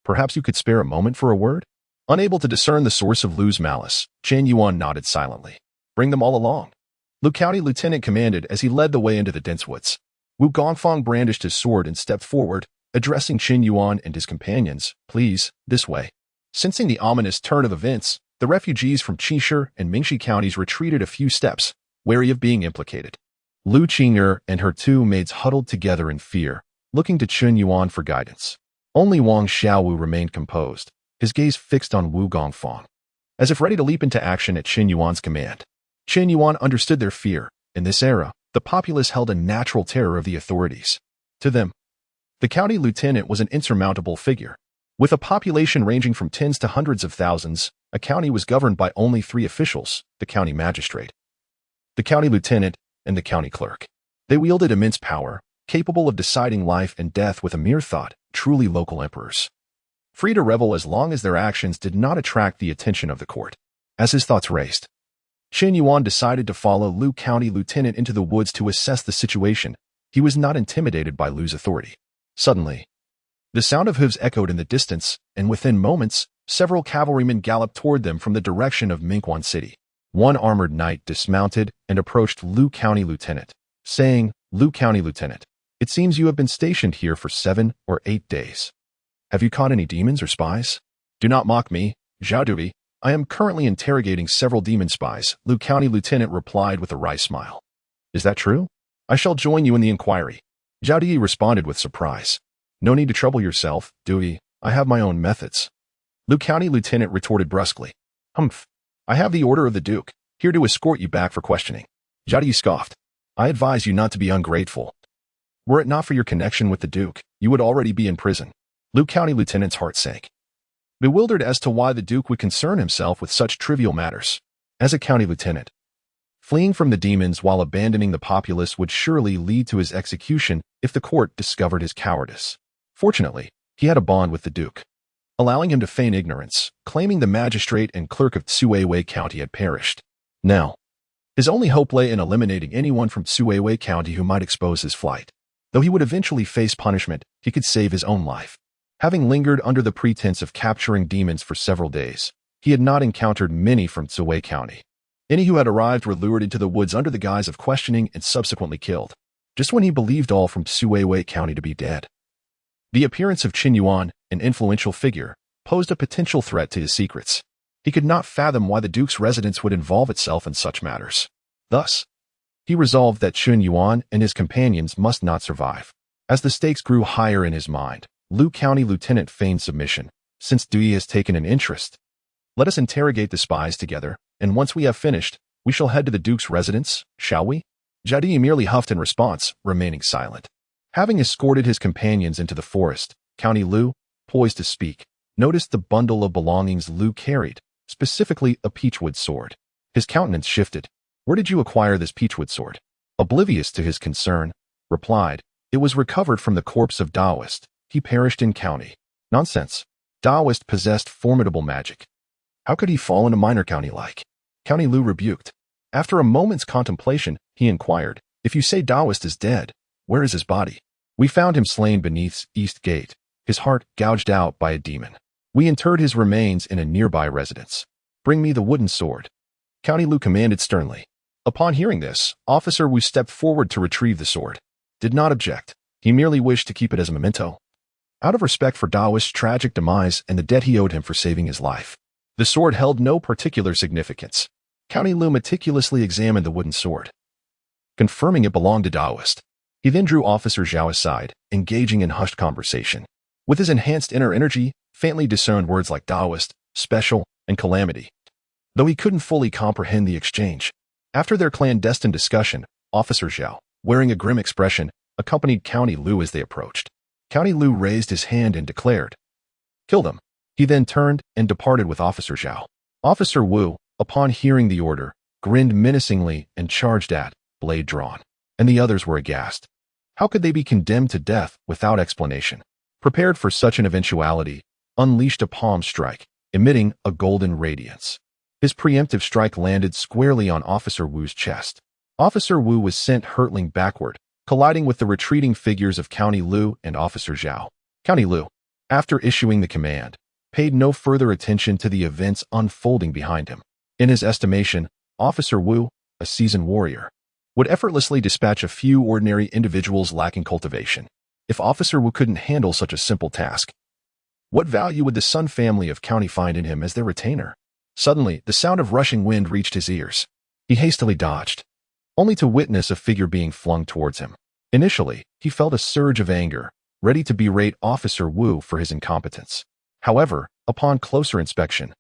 Perhaps you could spare a moment for a word?" Unable to discern the source of Lu's malice, Chen Yuan nodded silently. "Bring them all along," Lu County Lieutenant commanded as he led the way into the dense woods. Wu Gongfang brandished his sword and stepped forward, addressing Chen Yuan and his companions. "Please, this way." Sensing the ominous turn of events, the refugees from Qingshi and Mingshi counties retreated a few steps, wary of being implicated. Lu Qing'er and her 2 maids huddled together in fear, looking to Chen Yuan for guidance. Only Wang Xiaowu remained composed, his gaze fixed on Wu Gongfang, as if ready to leap into action at Chen Yuan's command. Chen Yuan understood their fear. In this era, the populace held a natural terror of the authorities. To them, the county lieutenant was an insurmountable figure. With a population ranging from tens to hundreds of thousands, a county was governed by only 3 officials: the county magistrate, the county lieutenant, and the county clerk. They wielded immense power, capable of deciding life and death with a mere thought, truly local emperors, free to revel as long as their actions did not attract the attention of the court. As his thoughts raced, Chen Yuan decided to follow Lu County Lieutenant into the woods to assess the situation. He was not intimidated by Lu's authority. Suddenly, the sound of hooves echoed in the distance, and within moments, several cavalrymen galloped toward them from the direction of Mingyu City. One armored knight dismounted and approached Lu County Lieutenant, saying, "Lu County Lieutenant, it seems you have been stationed here for 7 or 8 days. Have you caught any demons or spies?" "Do not mock me, Zhao Dui. I am currently interrogating several demon spies," Lu County Lieutenant replied with a wry smile. "Is that true? I shall join you in the inquiry." Zhao Dui responded with surprise. "No need to trouble yourself, Dui. I have my own methods." Lu County Lieutenant retorted brusquely. "Humph. I have the order of the Duke, here to escort you back for questioning." Zhao Dui scoffed. "I advise you not to be ungrateful. Were it not for your connection with the Duke, you would already be in prison." Lu County Lieutenant's heart sank, bewildered as to why the Duke would concern himself with such trivial matters. As a county lieutenant, fleeing from the demons while abandoning the populace would surely lead to his execution if the court discovered his cowardice. Fortunately, he had a bond with the Duke, allowing him to feign ignorance, claiming the magistrate and clerk of Cuiwei County had perished. Now, his only hope lay in eliminating anyone from Cuiwei County who might expose his flight. Though he would eventually face punishment, he could save his own life. Having lingered under the pretense of capturing demons for several days, he had not encountered many from Cuiwei County. Any who had arrived were lured into the woods under the guise of questioning and subsequently killed, just when he believed all from Cuiwei County to be dead. The appearance of Chen Yuan, an influential figure, posed a potential threat to his secrets. He could not fathom why the Duke's residence would involve itself in such matters. Thus, he resolved that Chen Yuan and his companions must not survive. As the stakes grew higher in his mind, Lu County Lieutenant feigned submission, since Dui has taken an interest. Let us interrogate the spies together, and once we have finished, we shall head to the Duke's residence, shall we? Jadi merely huffed in response, remaining silent. Having escorted his companions into the forest, County Lu, poised to speak, noticed the bundle of belongings Lu carried, specifically a peachwood sword. His countenance shifted. Where did you acquire this peachwood sword? Oblivious to his concern, replied, it was recovered from the corpse of Taoist. He perished in county. Nonsense. Taoist possessed formidable magic. How could he fall in a minor county like? County Lu rebuked. After a moment's contemplation, he inquired, if you say Taoist is dead, where is his body? We found him slain beneath East Gate, his heart gouged out by a demon. We interred his remains in a nearby residence. Bring me the wooden sword. County Lu commanded sternly. Upon hearing this, Officer Wu stepped forward to retrieve the sword. Did not object. He merely wished to keep it as a memento. Out of respect for Taoist's tragic demise and the debt he owed him for saving his life. The sword held no particular significance. County Lu meticulously examined the wooden sword, confirming it belonged to Taoist. He then drew Officer Zhao aside, engaging in hushed conversation. With his enhanced inner energy, faintly discerned words like Taoist, special, and calamity, though he couldn't fully comprehend the exchange. After their clandestine discussion, Officer Zhao, wearing a grim expression, accompanied County Lu as they approached. County Lu raised his hand and declared, kill them. He then turned and departed with Officer Zhao. Officer Wu, upon hearing the order, grinned menacingly and charged at, blade drawn. And the others were aghast. How could they be condemned to death without explanation? Prepared for such an eventuality, unleashed a palm strike, emitting a golden radiance. His preemptive strike landed squarely on Officer Wu's chest. Officer Wu was sent hurtling backward, colliding with the retreating figures of County Lu and Officer Zhao. County Lu, after issuing the command, paid no further attention to the events unfolding behind him. In his estimation, Officer Wu, a seasoned warrior, would effortlessly dispatch a few ordinary individuals lacking cultivation. If Officer Wu couldn't handle such a simple task, what value would the Sun family of County find in him as their retainer? Suddenly, the sound of rushing wind reached his ears. He hastily dodged, only to witness a figure being flung towards him. Initially, he felt a surge of anger, ready to berate Officer Wu for his incompetence. However, upon closer inspection,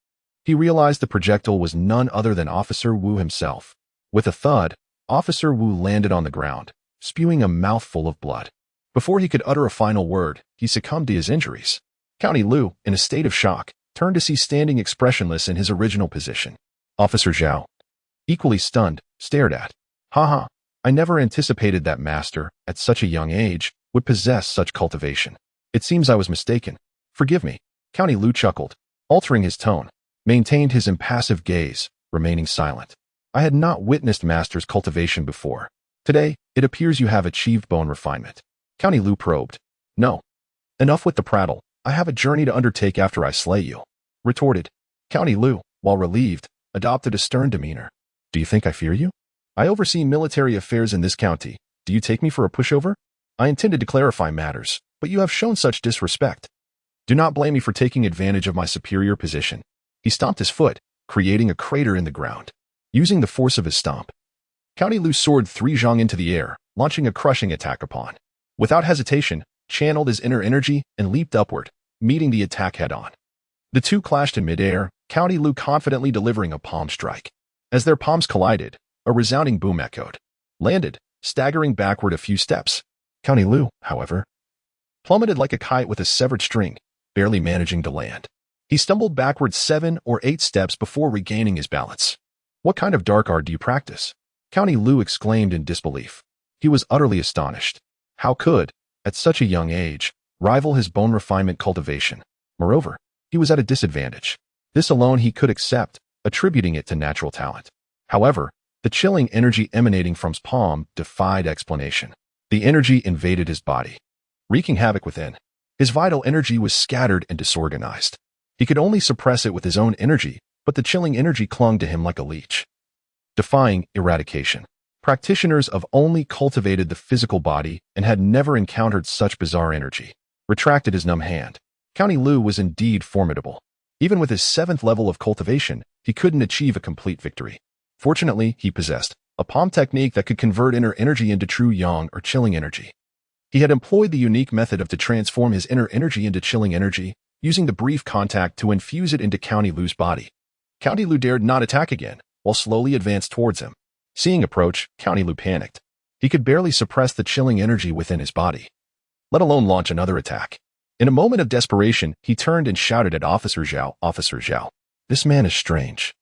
he realized the projectile was none other than Officer Wu himself. With a thud, Officer Wu landed on the ground, spewing a mouthful of blood. Before he could utter a final word, he succumbed to his injuries. County Lu, in a state of shock, turned to see standing expressionless in his original position. Officer Zhao, equally stunned, stared at. Haha, I never anticipated that master, at such a young age, would possess such cultivation. It seems I was mistaken. Forgive me. County Lu chuckled, altering his tone, maintained his impassive gaze, remaining silent. I had not witnessed master's cultivation before. Today, it appears you have achieved bone refinement. County Lu probed. No. Enough with the prattle. I have a journey to undertake after I slay you. Retorted. County Lu, while relieved, adopted a stern demeanor. Do you think I fear you? I oversee military affairs in this county. Do you take me for a pushover? I intended to clarify matters, but you have shown such disrespect. Do not blame me for taking advantage of my superior position. He stomped his foot, creating a crater in the ground. Using the force of his stomp, County Lu soared 3 zhang into the air, launching a crushing attack upon. Without hesitation, channeled his inner energy and leaped upward, meeting the attack head-on. The two clashed in midair, County Lu confidently delivering a palm strike. As their palms collided, a resounding boom echoed. Landed, staggering backward a few steps. County Lu, however, plummeted like a kite with a severed string, barely managing to land. He stumbled backward 7 or 8 steps before regaining his balance. What kind of dark art do you practice? County Lu exclaimed in disbelief. He was utterly astonished. How could, at such a young age, rival his bone refinement cultivation? Moreover, he was at a disadvantage. This alone he could accept, attributing it to natural talent. However, the chilling energy emanating from his palm defied explanation. The energy invaded his body, wreaking havoc within. His vital energy was scattered and disorganized. He could only suppress it with his own energy, but the chilling energy clung to him like a leech, defying eradication. Practitioners of only cultivated the physical body and had never encountered such bizarre energy. Retracted his numb hand. County Lu was indeed formidable. Even with his 7th level of cultivation, he couldn't achieve a complete victory. Fortunately, he possessed a palm technique that could convert inner energy into true yang or chilling energy. He had employed the unique method of to transform his inner energy into chilling energy, using the brief contact to infuse it into County Lu's body. County Lu dared not attack again, while slowly advanced towards him. Seeing approach, County Lu panicked. He could barely suppress the chilling energy within his body, let alone launch another attack. In a moment of desperation, he turned and shouted at Officer Zhao, "Officer Zhao, this man is strange.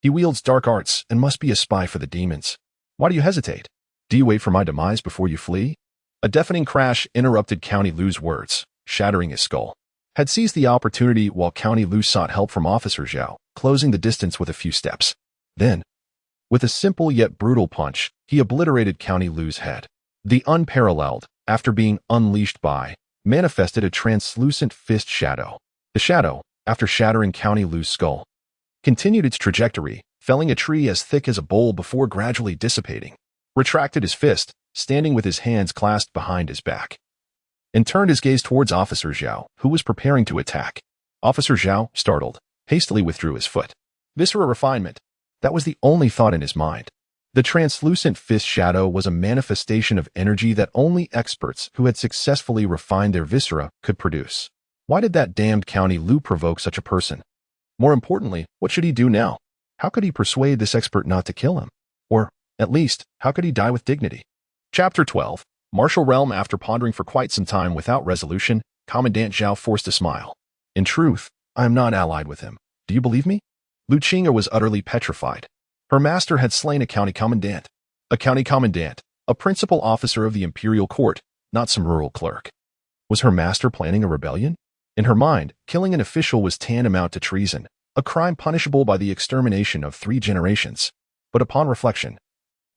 He wields dark arts and must be a spy for the demons. Why do you hesitate? Do you wait for my demise before you flee?" A deafening crash interrupted County Lu's words, shattering his skull. Had seized the opportunity while County Lu sought help from Officer Zhao, closing the distance with a few steps. Then, with a simple yet brutal punch, he obliterated County Lu's head. The unparalleled, after being unleashed by, manifested a translucent fist shadow. The shadow, after shattering County Lu's skull, continued its trajectory, felling a tree as thick as a bowl before gradually dissipating, retracted his fist, standing with his hands clasped behind his back, and turned his gaze towards Officer Zhao, who was preparing to attack. Officer Zhao, startled, hastily withdrew his foot. Viscera refinement. That was the only thought in his mind. The translucent fist shadow was a manifestation of energy that only experts who had successfully refined their viscera could produce. Why did that damned County Lu provoke such a person? More importantly, what should he do now? How could he persuade this expert not to kill him? Or, at least, how could he die with dignity? Chapter 12. Martial Realm. After pondering for quite some time without resolution, Commandant Zhao forced a smile. In truth, I am not allied with him. Do you believe me? Lu Qing'e was utterly petrified. Her master had slain a county commandant. A county commandant, a principal officer of the imperial court, not some rural clerk. Was her master planning a rebellion? In her mind, killing an official was tantamount to treason, a crime punishable by the extermination of 3 generations. But upon reflection,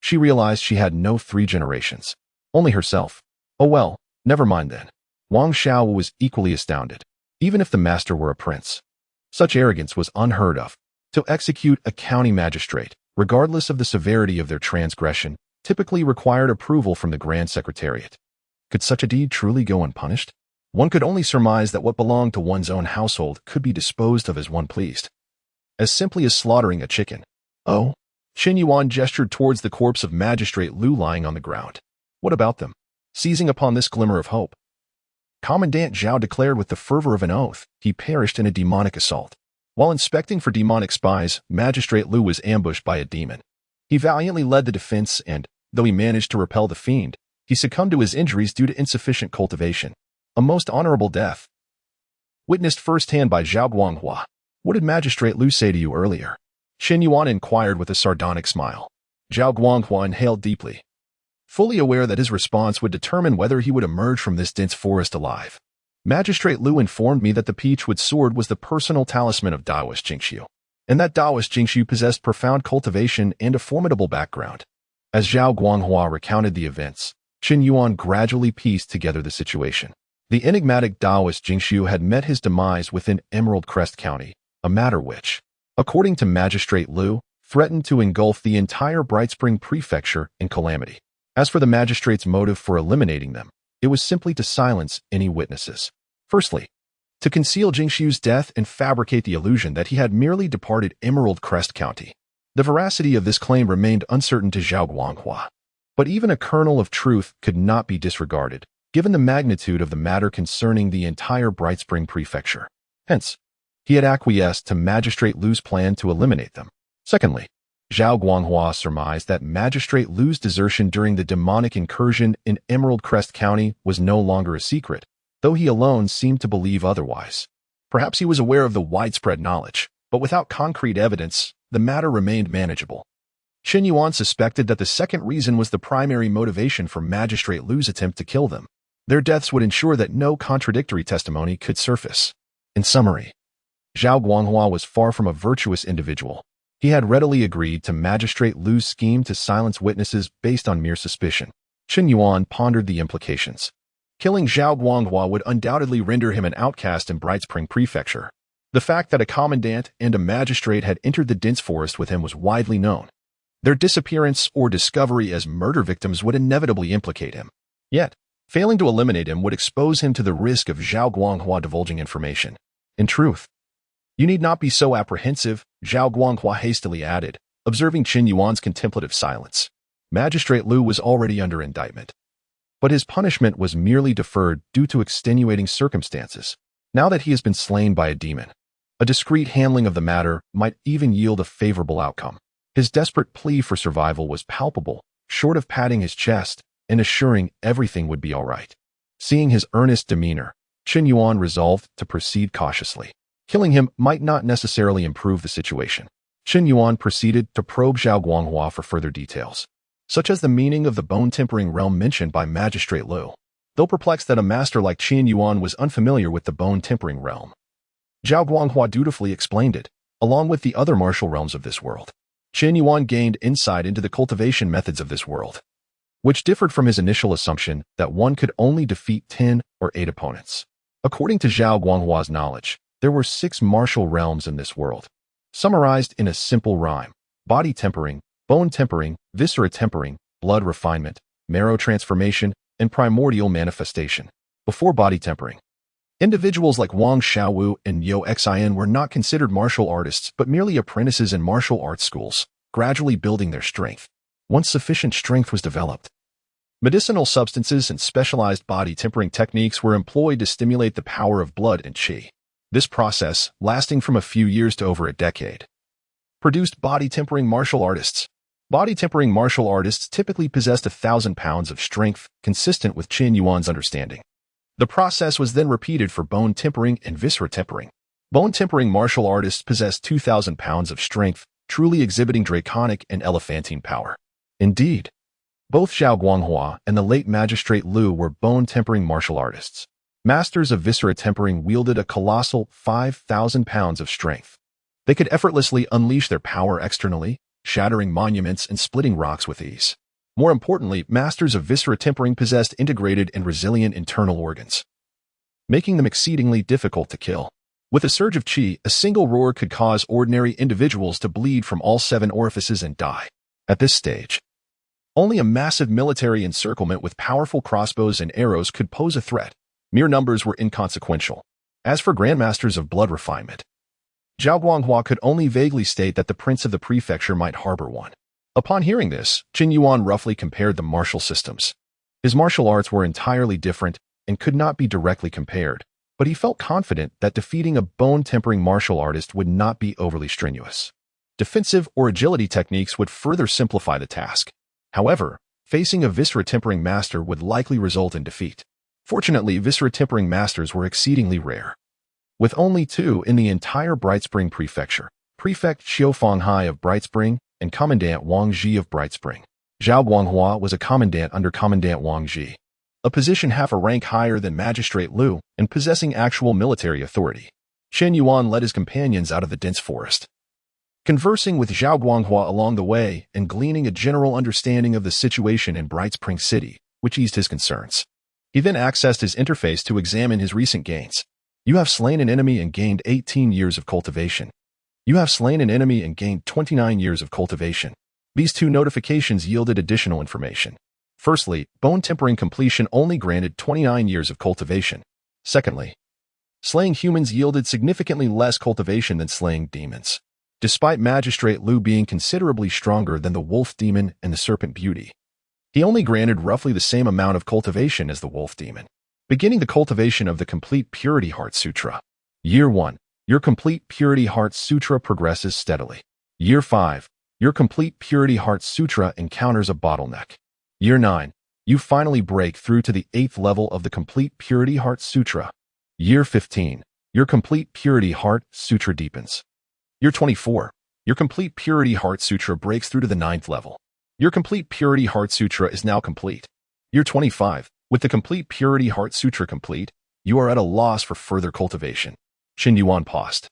she realized she had no 3 generations. Only herself. Oh well, never mind then. Wang Xiao was equally astounded, even if the master were a prince. Such arrogance was unheard of. To execute a county magistrate, regardless of the severity of their transgression, typically required approval from the Grand Secretariat. Could such a deed truly go unpunished? One could only surmise that what belonged to one's own household could be disposed of as one pleased. As simply as slaughtering a chicken. Oh? Chen Yuan gestured towards the corpse of Magistrate Lu lying on the ground. What about them? Seizing upon this glimmer of hope, Commandant Zhao declared with the fervor of an oath, he perished in a demonic assault. While inspecting for demonic spies, Magistrate Lu was ambushed by a demon. He valiantly led the defense and, though he managed to repel the fiend, he succumbed to his injuries due to insufficient cultivation. A most honorable death. Witnessed firsthand by Zhao Guanghua. What did Magistrate Lu say to you earlier? Chen Yuan inquired with a sardonic smile. Zhao Guanghua inhaled deeply, fully aware that his response would determine whether he would emerge from this dense forest alive. Magistrate Lu informed me that the peachwood sword was the personal talisman of Daoist Jingxiu, and that Daoist Jingxiu possessed profound cultivation and a formidable background. As Zhao Guanghua recounted the events, Chen Yuan gradually pieced together the situation. The enigmatic Daoist Jingxiu had met his demise within Emerald Crest County, a matter which, according to Magistrate Lu, threatened to engulf the entire Bright Spring Prefecture in calamity. As for the magistrate's motive for eliminating them, it was simply to silence any witnesses. Firstly, to conceal Jingxiu's death and fabricate the illusion that he had merely departed Emerald Crest County. The veracity of this claim remained uncertain to Zhao Guanghua. But even a kernel of truth could not be disregarded, given the magnitude of the matter concerning the entire Bright Spring Prefecture. Hence, he had acquiesced to Magistrate Lu's plan to eliminate them. Secondly, Zhao Guanghua surmised that Magistrate Lu's desertion during the demonic incursion in Emerald Crest County was no longer a secret, though he alone seemed to believe otherwise. Perhaps he was aware of the widespread knowledge, but without concrete evidence, the matter remained manageable. Chen Yuan suspected that the second reason was the primary motivation for Magistrate Lu's attempt to kill them. Their deaths would ensure that no contradictory testimony could surface. In summary, Zhao Guanghua was far from a virtuous individual. He had readily agreed to Magistrate Lu's scheme to silence witnesses based on mere suspicion. Chen Yuan pondered the implications. Killing Zhao Guanghua would undoubtedly render him an outcast in Bright Spring Prefecture. The fact that a commandant and a magistrate had entered the dense forest with him was widely known. Their disappearance or discovery as murder victims would inevitably implicate him. Yet, failing to eliminate him would expose him to the risk of Zhao Guanghua divulging information. In truth, you need not be so apprehensive, Zhao Guanghua hastily added, observing Chen Yuan's contemplative silence. Magistrate Lu was already under indictment. But his punishment was merely deferred due to extenuating circumstances. Now that he has been slain by a demon, a discreet handling of the matter might even yield a favorable outcome. His desperate plea for survival was palpable, short of patting his chest and assuring everything would be all right. Seeing his earnest demeanor, Chen Yuan resolved to proceed cautiously. Killing him might not necessarily improve the situation. Chen Yuan proceeded to probe Zhao Guanghua for further details, such as the meaning of the bone-tempering realm mentioned by Magistrate Liu. Though perplexed that a master like Chen Yuan was unfamiliar with the bone-tempering realm, Zhao Guanghua dutifully explained it, along with the other martial realms of this world. Chen Yuan gained insight into the cultivation methods of this world, which differed from his initial assumption that one could only defeat 10 or 8 opponents. According to Zhao Guanghua's knowledge, there were 6 martial realms in this world, summarized in a simple rhyme: body tempering, bone tempering, viscera tempering, blood refinement, marrow transformation, and primordial manifestation. Before body tempering, individuals like Wang Xiaowu and Yo Xin were not considered martial artists but merely apprentices in martial arts schools, gradually building their strength. Once sufficient strength was developed, medicinal substances and specialized body tempering techniques were employed to stimulate the power of blood and qi. This process, lasting from a few years to over a decade, produced body tempering martial artists. Body tempering martial artists typically possessed 1,000 pounds of strength, consistent with Chen Yuan's understanding. The process was then repeated for bone tempering and viscera tempering. Bone tempering martial artists possessed 2,000 pounds of strength, truly exhibiting draconic and elephantine power. Indeed, both Zhao Guanghua and the late Magistrate Liu were bone-tempering martial artists. Masters of viscera tempering wielded a colossal 5,000 pounds of strength. They could effortlessly unleash their power externally, shattering monuments and splitting rocks with ease. More importantly, masters of viscera tempering possessed integrated and resilient internal organs, making them exceedingly difficult to kill. With a surge of qi, a single roar could cause ordinary individuals to bleed from all 7 orifices and die. At this stage, only a massive military encirclement with powerful crossbows and arrows could pose a threat. Mere numbers were inconsequential. As for grandmasters of blood refinement, Zhao Guanghua could only vaguely state that the prince of the prefecture might harbor one. Upon hearing this, Chen Yuan roughly compared the martial systems. His martial arts were entirely different and could not be directly compared, but he felt confident that defeating a bone-tempering martial artist would not be overly strenuous. Defensive or agility techniques would further simplify the task. However, facing a viscera tempering master would likely result in defeat. Fortunately, viscera tempering masters were exceedingly rare. With only 2 in the entire Brightspring Prefecture, Prefect Xiu Fanghai of Brightspring and Commandant Wang Ji of Brightspring. Zhao Guanghua was a commandant under Commandant Wang Ji, a position half a rank higher than Magistrate Liu and possessing actual military authority. Chen Yuan led his companions out of the dense forest, conversing with Zhao Guanghua along the way and gleaning a general understanding of the situation in Brightspring City, which eased his concerns. He then accessed his interface to examine his recent gains. You have slain an enemy and gained 18 years of cultivation. You have slain an enemy and gained 29 years of cultivation. These 2 notifications yielded additional information. Firstly, bone tempering completion only granted 29 years of cultivation. Secondly, slaying humans yielded significantly less cultivation than slaying demons. Despite Magistrate Liu being considerably stronger than the Wolf Demon and the Serpent Beauty, he only granted roughly the same amount of cultivation as the Wolf Demon. Beginning the cultivation of the Complete Purity Heart Sutra. Year 1. Your Complete Purity Heart Sutra progresses steadily. Year 5. Your Complete Purity Heart Sutra encounters a bottleneck. Year 9. You finally break through to the 8th level of the Complete Purity Heart Sutra. Year 15. Your Complete Purity Heart Sutra deepens. Year 24. Your Complete Purity Heart Sutra breaks through to the 9th level. Your Complete Purity Heart Sutra is now complete. Year 25. With the Complete Purity Heart Sutra complete, you are at a loss for further cultivation. Chen Yuan paused.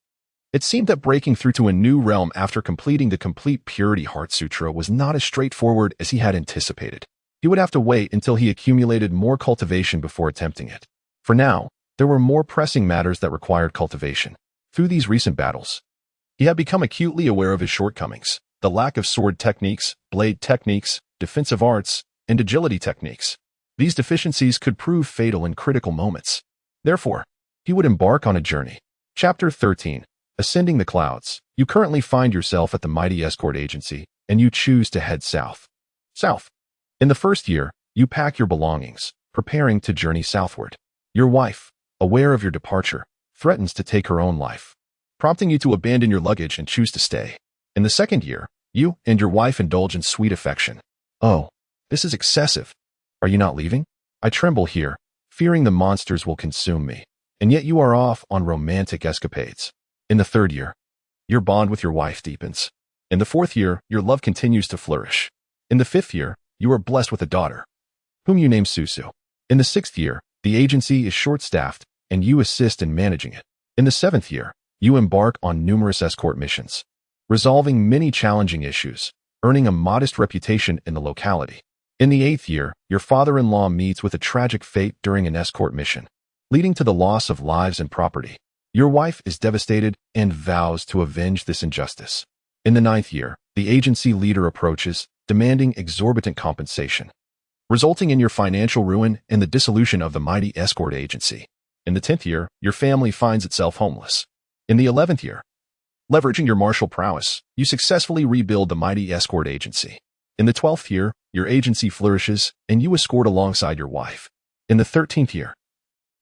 It seemed that breaking through to a new realm after completing the Complete Purity Heart Sutra was not as straightforward as he had anticipated. He would have to wait until he accumulated more cultivation before attempting it. For now, there were more pressing matters that required cultivation. Through these recent battles, he had become acutely aware of his shortcomings, the lack of sword techniques, blade techniques, defensive arts, and agility techniques. These deficiencies could prove fatal in critical moments. Therefore, he would embark on a journey. Chapter 13. Ascending the Clouds. You currently find yourself at the Mighty Escort Agency, and you choose to head south. South. In the first year, You pack your belongings, preparing to journey southward. Your wife, aware of your departure, threatens to take her own life, prompting you to abandon your luggage and choose to stay. In the second year, you and your wife indulge in sweet affection. Oh, this is excessive. Are you not leaving? I tremble here, fearing the monsters will consume me. And yet you are off on romantic escapades. In the third year, your bond with your wife deepens. In the fourth year, your love continues to flourish. In the fifth year, you are blessed with a daughter, whom you name Susu. In the sixth year, the agency is short-staffed, and you assist in managing it. In the seventh year, you embark on numerous escort missions, resolving many challenging issues, earning a modest reputation in the locality. In the eighth year, your father-in-law meets with a tragic fate during an escort mission, leading to the loss of lives and property. Your wife is devastated and vows to avenge this injustice. In the ninth year, the agency leader approaches, demanding exorbitant compensation, resulting in your financial ruin and the dissolution of the mighty escort agency. In the 10th year, your family finds itself homeless. In the 11th year, leveraging your martial prowess, you successfully rebuild the mighty escort agency. In the 12th year, your agency flourishes, and you escort alongside your wife. In the 13th year,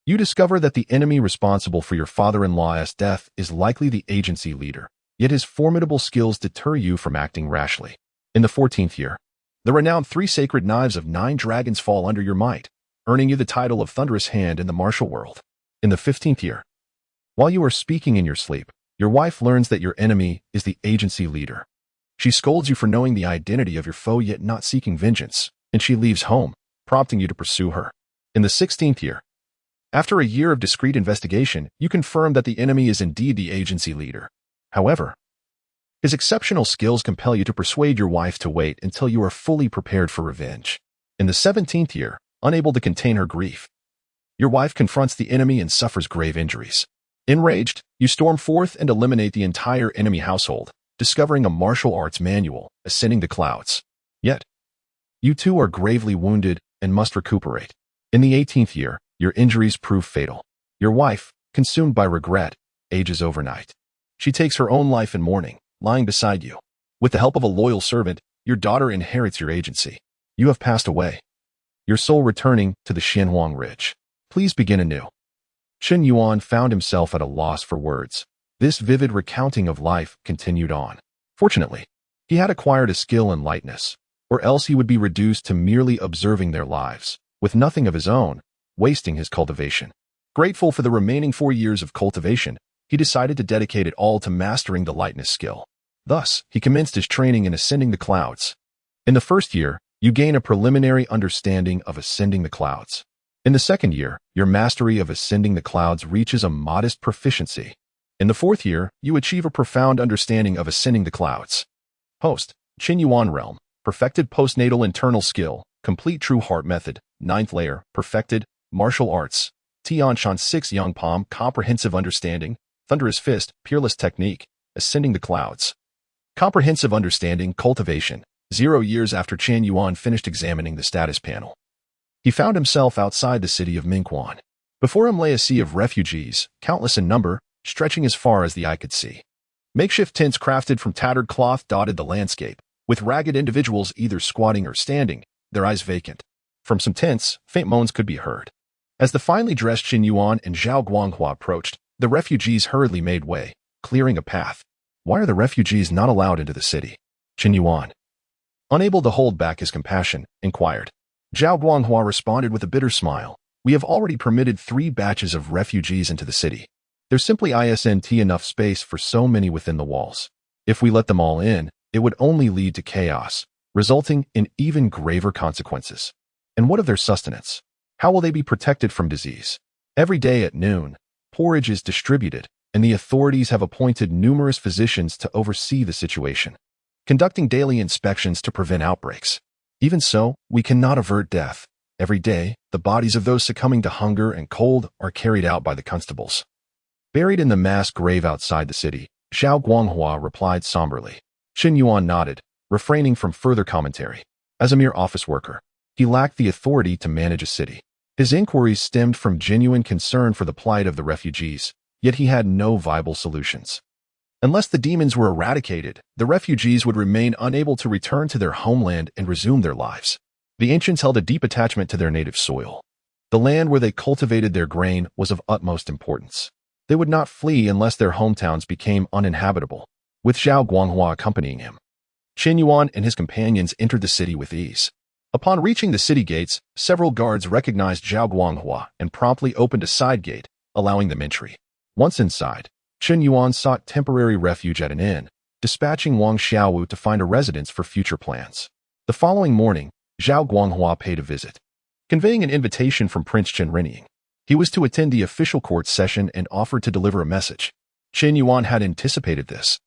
you discover that the enemy responsible for your father-in-law's death is likely the agency leader, yet his formidable skills deter you from acting rashly. In the 14th year, the renowned 3 sacred knives of 9 dragons fall under your might, earning you the title of Thunderous Hand in the martial world. In the 15th year, while you are speaking in your sleep, your wife learns that your enemy is the agency leader. She scolds you for knowing the identity of your foe yet not seeking vengeance, and she leaves home, prompting you to pursue her. In the 16th year, after a year of discreet investigation, you confirm that the enemy is indeed the agency leader. However, his exceptional skills compel you to persuade your wife to wait until you are fully prepared for revenge. In the 17th year, unable to contain her grief, your wife confronts the enemy and suffers grave injuries. Enraged, you storm forth and eliminate the entire enemy household, discovering a martial arts manual, Ascending the Clouds. Yet, you too are gravely wounded and must recuperate. In the 18th year, your injuries prove fatal. Your wife, consumed by regret, ages overnight. She takes her own life in mourning, lying beside you. With the help of a loyal servant, your daughter inherits your agency. You have passed away, your soul returning to the Xianhuang Ridge. Please begin anew. Chen Yuan found himself at a loss for words. This vivid recounting of life continued on. Fortunately, he had acquired a skill in lightness, or else he would be reduced to merely observing their lives, with nothing of his own, wasting his cultivation. Grateful for the remaining 4 years of cultivation, he decided to dedicate it all to mastering the lightness skill. Thus, he commenced his training in Ascending the Clouds. In the first year, you gain a preliminary understanding of Ascending the Clouds. In the second year, your mastery of Ascending the Clouds reaches a modest proficiency. In the fourth year, you achieve a profound understanding of Ascending the Clouds. Post, Chen Yuan Realm, perfected postnatal internal skill, complete true heart method, 9th layer, perfected, martial arts, Tianshan Six Yang Palm, comprehensive understanding, thunderous fist, peerless technique, Ascending the Clouds. Comprehensive understanding, cultivation, 0 years after Chen Yuan finished examining the status panel. He found himself outside the city of Mingguan. Before him lay a sea of refugees, countless in number, stretching as far as the eye could see. Makeshift tents crafted from tattered cloth dotted the landscape, with ragged individuals either squatting or standing, their eyes vacant. From some tents, faint moans could be heard. As the finely dressed Chen Yuan and Zhao Guanghua approached, the refugees hurriedly made way, clearing a path. Why are the refugees not allowed into the city? Chen Yuan, unable to hold back his compassion, inquired. Zhao Guanghua responded with a bitter smile. We have already permitted 3 batches of refugees into the city. There's simply isn't enough space for so many within the walls. If we let them all in, it would only lead to chaos, resulting in even graver consequences. And what of their sustenance? How will they be protected from disease? Every day at noon, porridge is distributed, and the authorities have appointed numerous physicians to oversee the situation, conducting daily inspections to prevent outbreaks. Even so, we cannot avert death. Every day, the bodies of those succumbing to hunger and cold are carried out by the constables. Buried in the mass grave outside the city, Zhao Guanghua replied somberly. Chen Yuan nodded, refraining from further commentary. As a mere office worker, he lacked the authority to manage a city. His inquiries stemmed from genuine concern for the plight of the refugees, yet he had no viable solutions. Unless the demons were eradicated, the refugees would remain unable to return to their homeland and resume their lives. The ancients held a deep attachment to their native soil. The land where they cultivated their grain was of utmost importance. They would not flee unless their hometowns became uninhabitable, with Zhao Guanghua accompanying him. Chen Yuan and his companions entered the city with ease. Upon reaching the city gates, several guards recognized Zhao Guanghua and promptly opened a side gate, allowing them entry. Once inside, Chen Yuan sought temporary refuge at an inn, dispatching Wang Xiaowu to find a residence for future plans. The following morning, Zhao Guanghua paid a visit, conveying an invitation from Prince Chen Renning. He was to attend the official court session and offered to deliver a message. Chen Yuan had anticipated this,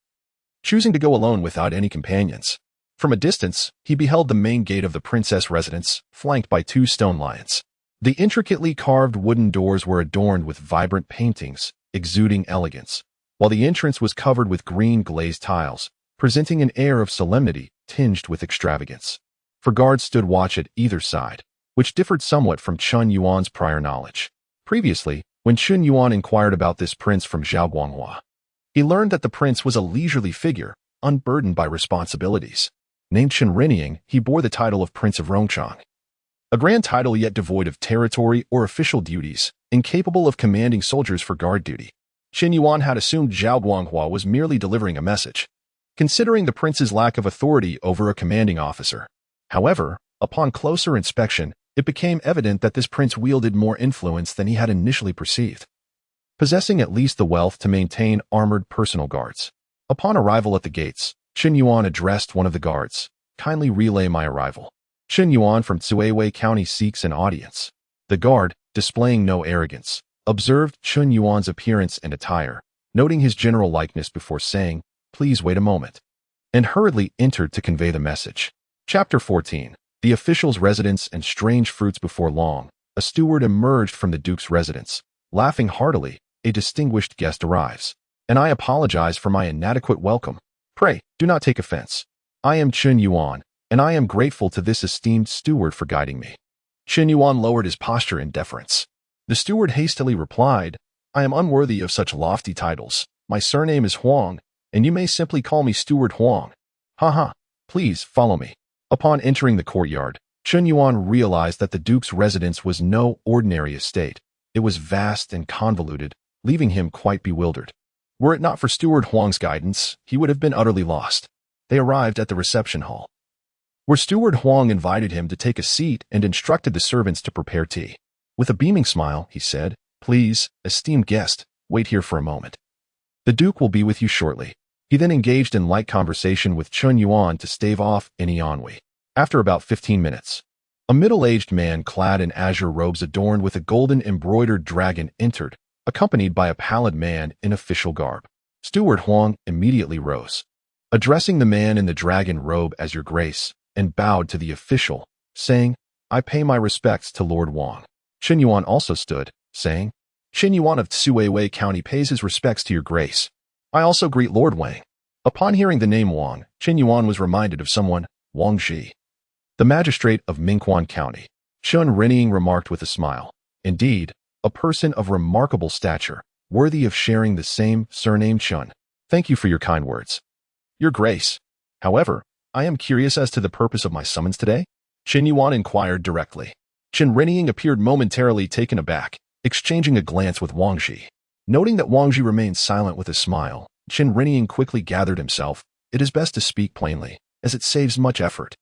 choosing to go alone without any companions. From a distance, he beheld the main gate of the princess residence, flanked by 2 stone lions. The intricately carved wooden doors were adorned with vibrant paintings, exuding elegance, while the entrance was covered with green glazed tiles, presenting an air of solemnity tinged with extravagance. 4 guards stood watch at either side, which differed somewhat from Chen Yuan's prior knowledge. Previously, when Chen Yuan inquired about this prince from Zhao Guanghua, he learned that the prince was a leisurely figure, unburdened by responsibilities. Named Chen Renning, he bore the title of Prince of Rongchang, a grand title yet devoid of territory or official duties, incapable of commanding soldiers for guard duty. Chen Yuan had assumed Zhao Guanghua was merely delivering a message, considering the prince's lack of authority over a commanding officer. However, upon closer inspection, it became evident that this prince wielded more influence than he had initially perceived, possessing at least the wealth to maintain armored personal guards. Upon arrival at the gates, Chen Yuan addressed one of the guards, "Kindly relay my arrival." Chen Yuan from Tsuiwei County seeks an audience. The guard, displaying no arrogance, observed Chen Yuan's appearance and attire, noting his general likeness before saying, "Please wait a moment," and hurriedly entered to convey the message. Chapter 14. The official's residence and strange fruits. Before long, a steward emerged from the duke's residence, laughing heartily. "A distinguished guest arrives, and I apologize for my inadequate welcome. Pray, do not take offense. I am Chen Yuan, and I am grateful to this esteemed steward for guiding me." Chen Yuan lowered his posture in deference. The steward hastily replied, "I am unworthy of such lofty titles. My surname is Huang, and you may simply call me Steward Huang. Haha, please follow me." Upon entering the courtyard, Chen Yuan realized that the duke's residence was no ordinary estate. It was vast and convoluted, leaving him quite bewildered. Were it not for Steward Huang's guidance, he would have been utterly lost. They arrived at the reception hall, where Steward Huang invited him to take a seat and instructed the servants to prepare tea. With a beaming smile, he said, "Please, esteemed guest, wait here for a moment. The duke will be with you shortly." He then engaged in light conversation with Chen Yuan to stave off any ennui. After about 15 minutes, a middle-aged man clad in azure robes adorned with a golden embroidered dragon entered, accompanied by a pallid man in official garb. Steward Huang immediately rose, addressing the man in the dragon robe as "Your Grace," and bowed to the official, saying, "I pay my respects to Lord Wang." Chen Yuan also stood, saying, "Chen Yuan of Tsuiwei County pays his respects to Your Grace. I also greet Lord Wang." Upon hearing the name Wang, Chen Yuan was reminded of someone, Yuan Qi, the magistrate of Mingyu County. Chen Renning remarked with a smile, "Indeed, a person of remarkable stature, worthy of sharing the same surname Chen. Thank you for your kind words, Your Grace. However, I am curious as to the purpose of my summons today?" Chen Yuan inquired directly. Chen Renning appeared momentarily taken aback, exchanging a glance with Yuan Qi. Noting that Yuan Qi remained silent with a smile, Chen Renning quickly gathered himself. "It is best to speak plainly, as it saves much effort.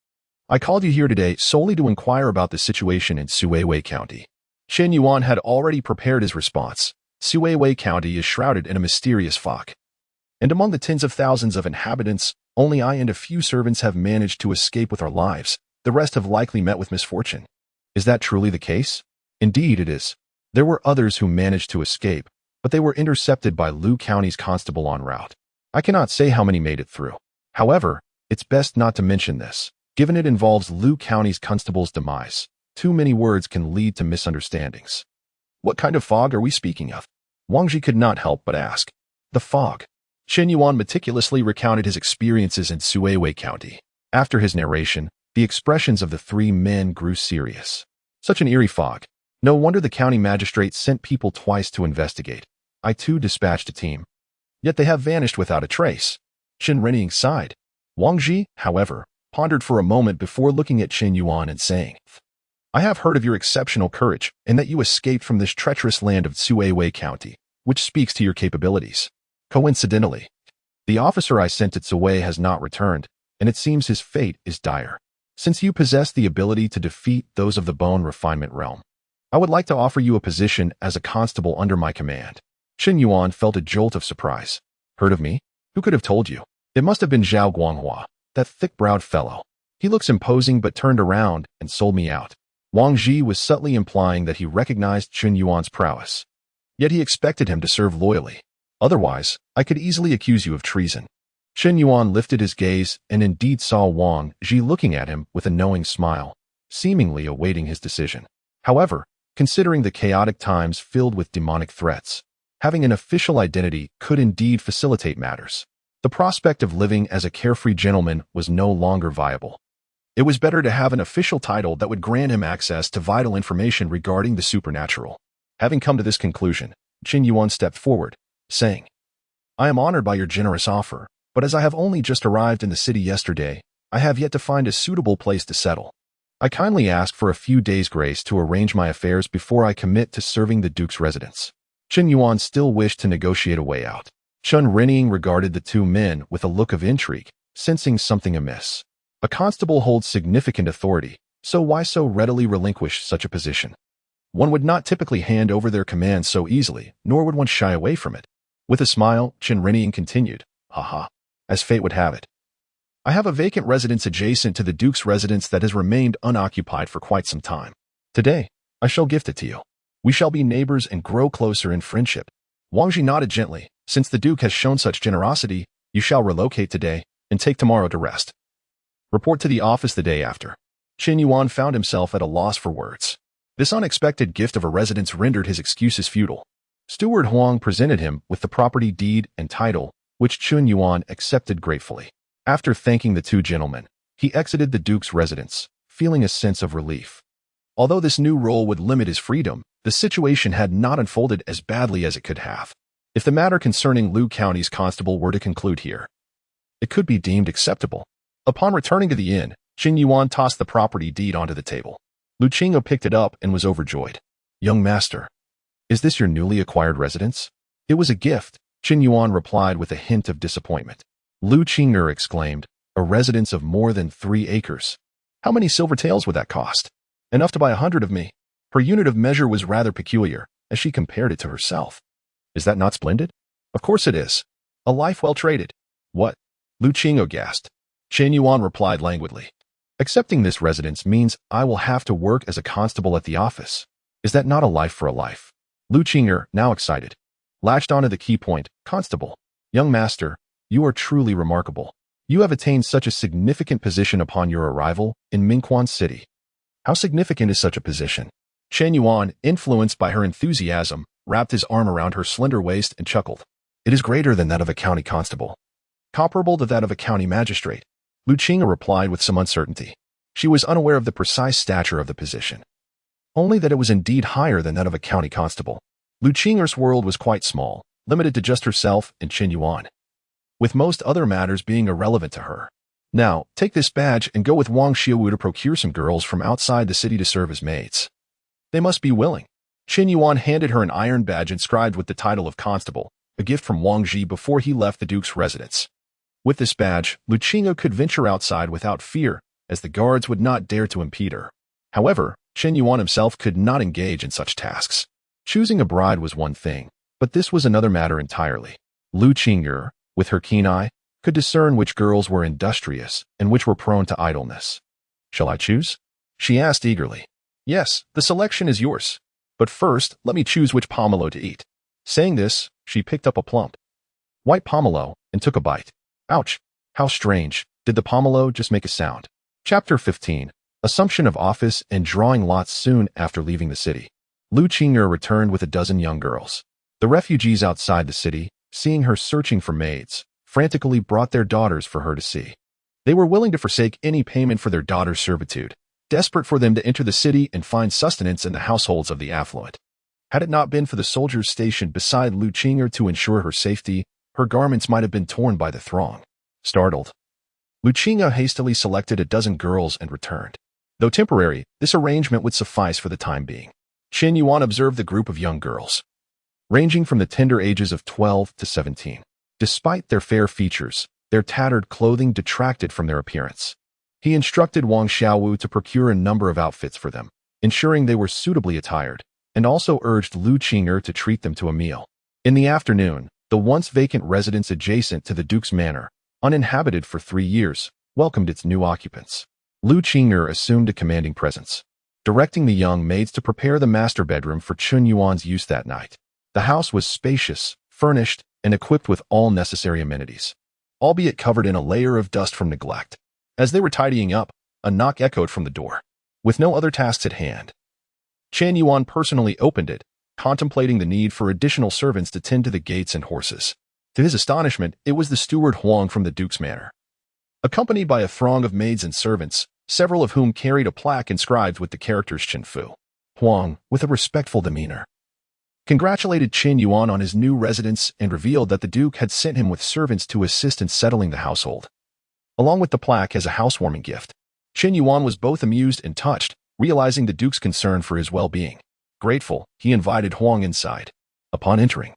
I called you here today solely to inquire about the situation in Tsuiwei County." Chen Yuan had already prepared his response. Tsuiwei County is shrouded in a mysterious fog, and among the tens of thousands of inhabitants, only I and a few servants have managed to escape with our lives. The rest have likely met with misfortune. Is that truly the case? Indeed it is. There were others who managed to escape, but they were intercepted by Lu County's constable en route. I cannot say how many made it through. However, it's best not to mention this, given it involves Lu County's constable's demise. Too many words can lead to misunderstandings. What kind of fog are we speaking of? Yuan Qi could not help but ask. The fog. Chen Yuan meticulously recounted his experiences in Tsuiwei County. After his narration, the expressions of the 3 men grew serious. Such an eerie fog. No wonder the county magistrate sent people twice to investigate. I too dispatched a team. Yet they have vanished without a trace. Chen Renning sighed. Yuan Qi, however, pondered for a moment before looking at Chen Yuan and saying, I have heard of your exceptional courage and that you escaped from this treacherous land of Tsuwei County, which speaks to your capabilities. Coincidentally, the officer I sent to Tsuwei has not returned, and it seems his fate is dire. Since you possess the ability to defeat those of the bone refinement realm, I would like to offer you a position as a constable under my command. Chen Yuan felt a jolt of surprise. Heard of me? Who could have told you? It must have been Zhao Guanghua, that thick-browed fellow. He looks imposing but turned around and sold me out. Wang Ji was subtly implying that he recognized Chen Yuan's prowess. Yet he expected him to serve loyally. Otherwise, I could easily accuse you of treason. Chen Yuan lifted his gaze and indeed saw Wang Ji looking at him with a knowing smile, seemingly awaiting his decision. However, considering the chaotic times filled with demonic threats, having an official identity could indeed facilitate matters. The prospect of living as a carefree gentleman was no longer viable. It was better to have an official title that would grant him access to vital information regarding the supernatural. Having come to this conclusion, Chen Yuan stepped forward, saying, I am honored by your generous offer, but as I have only just arrived in the city yesterday, I have yet to find a suitable place to settle. I kindly ask for a few days' grace to arrange my affairs before I commit to serving the Duke's residence. Chen Yuan still wished to negotiate a way out. Chen Renning regarded the two men with a look of intrigue, sensing something amiss. A constable holds significant authority, so why so readily relinquish such a position? One would not typically hand over their command so easily, nor would one shy away from it. With a smile, Chen Renning continued, Haha, as fate would have it. I have a vacant residence adjacent to the Duke's residence that has remained unoccupied for quite some time. Today, I shall gift it to you. We shall be neighbors and grow closer in friendship. Wang Ji nodded gently. Since the Duke has shown such generosity, you shall relocate today and take tomorrow to rest. Report to the office the day after. Chen Yuan found himself at a loss for words. This unexpected gift of a residence rendered his excuses futile. Steward Huang presented him with the property deed and title, which Chen Yuan accepted gratefully. After thanking the two gentlemen, he exited the Duke's residence, feeling a sense of relief. Although this new role would limit his freedom, the situation had not unfolded as badly as it could have. If the matter concerning Lu County's constable were to conclude here, it could be deemed acceptable. Upon returning to the inn, Chen Yuan tossed the property deed onto the table. Lu Qing'e picked it up and was overjoyed. Young master, is this your newly acquired residence? It was a gift, Chen Yuan replied with a hint of disappointment. Lu Qing'e exclaimed, a residence of more than 3 acres. How many silver taels would that cost? Enough to buy 100 of me. Her unit of measure was rather peculiar, as she compared it to herself. Is that not splendid? Of course it is. A life well traded. What? Lu Qing'e gasped. Chen Yuan replied languidly. Accepting this residence means I will have to work as a constable at the office. Is that not a life for a life? Lu Qing'e, now excited, latched onto the key point, constable. Young master, you are truly remarkable. You have attained such a significant position upon your arrival in Mingquan City. How significant is such a position? Chen Yuan, influenced by her enthusiasm, wrapped his arm around her slender waist and chuckled. It is greater than that of a county constable. Comparable to that of a county magistrate. Lu Qing'e replied with some uncertainty. She was unaware of the precise stature of the position. Only that it was indeed higher than that of a county constable. Lu Qing'e's world was quite small, limited to just herself and Chen Yuan, with most other matters being irrelevant to her. Now, take this badge and go with Wang Xiaowu to procure some girls from outside the city to serve as maids. They must be willing. Chen Yuan handed her an iron badge inscribed with the title of constable, a gift from Wang Ji before he left the Duke's residence. With this badge, Lu Qing'e could venture outside without fear, as the guards would not dare to impede her. However, Chen Yuan himself could not engage in such tasks. Choosing a bride was one thing, but this was another matter entirely. Lu Qing'e, with her keen eye, could discern which girls were industrious and which were prone to idleness. Shall I choose? She asked eagerly. Yes, the selection is yours. But first, let me choose which pomelo to eat. Saying this, she picked up a plump white pomelo and took a bite. Ouch! How strange. Did the pomelo just make a sound? Chapter 15. Assumption of office and drawing lots soon after leaving the city. Lu Qing'e returned with a dozen young girls. The refugees outside the city, seeing her searching for maids, frantically brought their daughters for her to see. They were willing to forsake any payment for their daughters' servitude, desperate for them to enter the city and find sustenance in the households of the affluent. Had it not been for the soldiers stationed beside Lu Qing'e to ensure her safety, her garments might have been torn by the throng. Startled, Wuxiang hastily selected a dozen girls and returned. Though temporary, this arrangement would suffice for the time being. Chen Yuan observed the group of young girls, ranging from the tender ages of 12 to 17. Despite their fair features, their tattered clothing detracted from their appearance. He instructed Wang Xiaowu to procure a number of outfits for them, ensuring they were suitably attired, and also urged Lu Qing'er to treat them to a meal. In the afternoon, the once vacant residence adjacent to the Duke's manor, uninhabited for 3 years, welcomed its new occupants. Lu Qing'er assumed a commanding presence, directing the young maids to prepare the master bedroom for Chen Yuan's use that night. The house was spacious, furnished, and equipped with all necessary amenities, albeit covered in a layer of dust from neglect. As they were tidying up, a knock echoed from the door. With no other tasks at hand, Chen Yuan personally opened it, contemplating the need for additional servants to tend to the gates and horses. To his astonishment, it was the steward Huang from the Duke's manor, accompanied by a throng of maids and servants, several of whom carried a plaque inscribed with the characters Chen Fu. Huang, with a respectful demeanor, congratulated Chen Yuan on his new residence and revealed that the Duke had sent him with servants to assist in settling the household, along with the plaque as a housewarming gift. Chen Yuan was both amused and touched, realizing the Duke's concern for his well-being. Grateful, he invited Huang inside. Upon entering,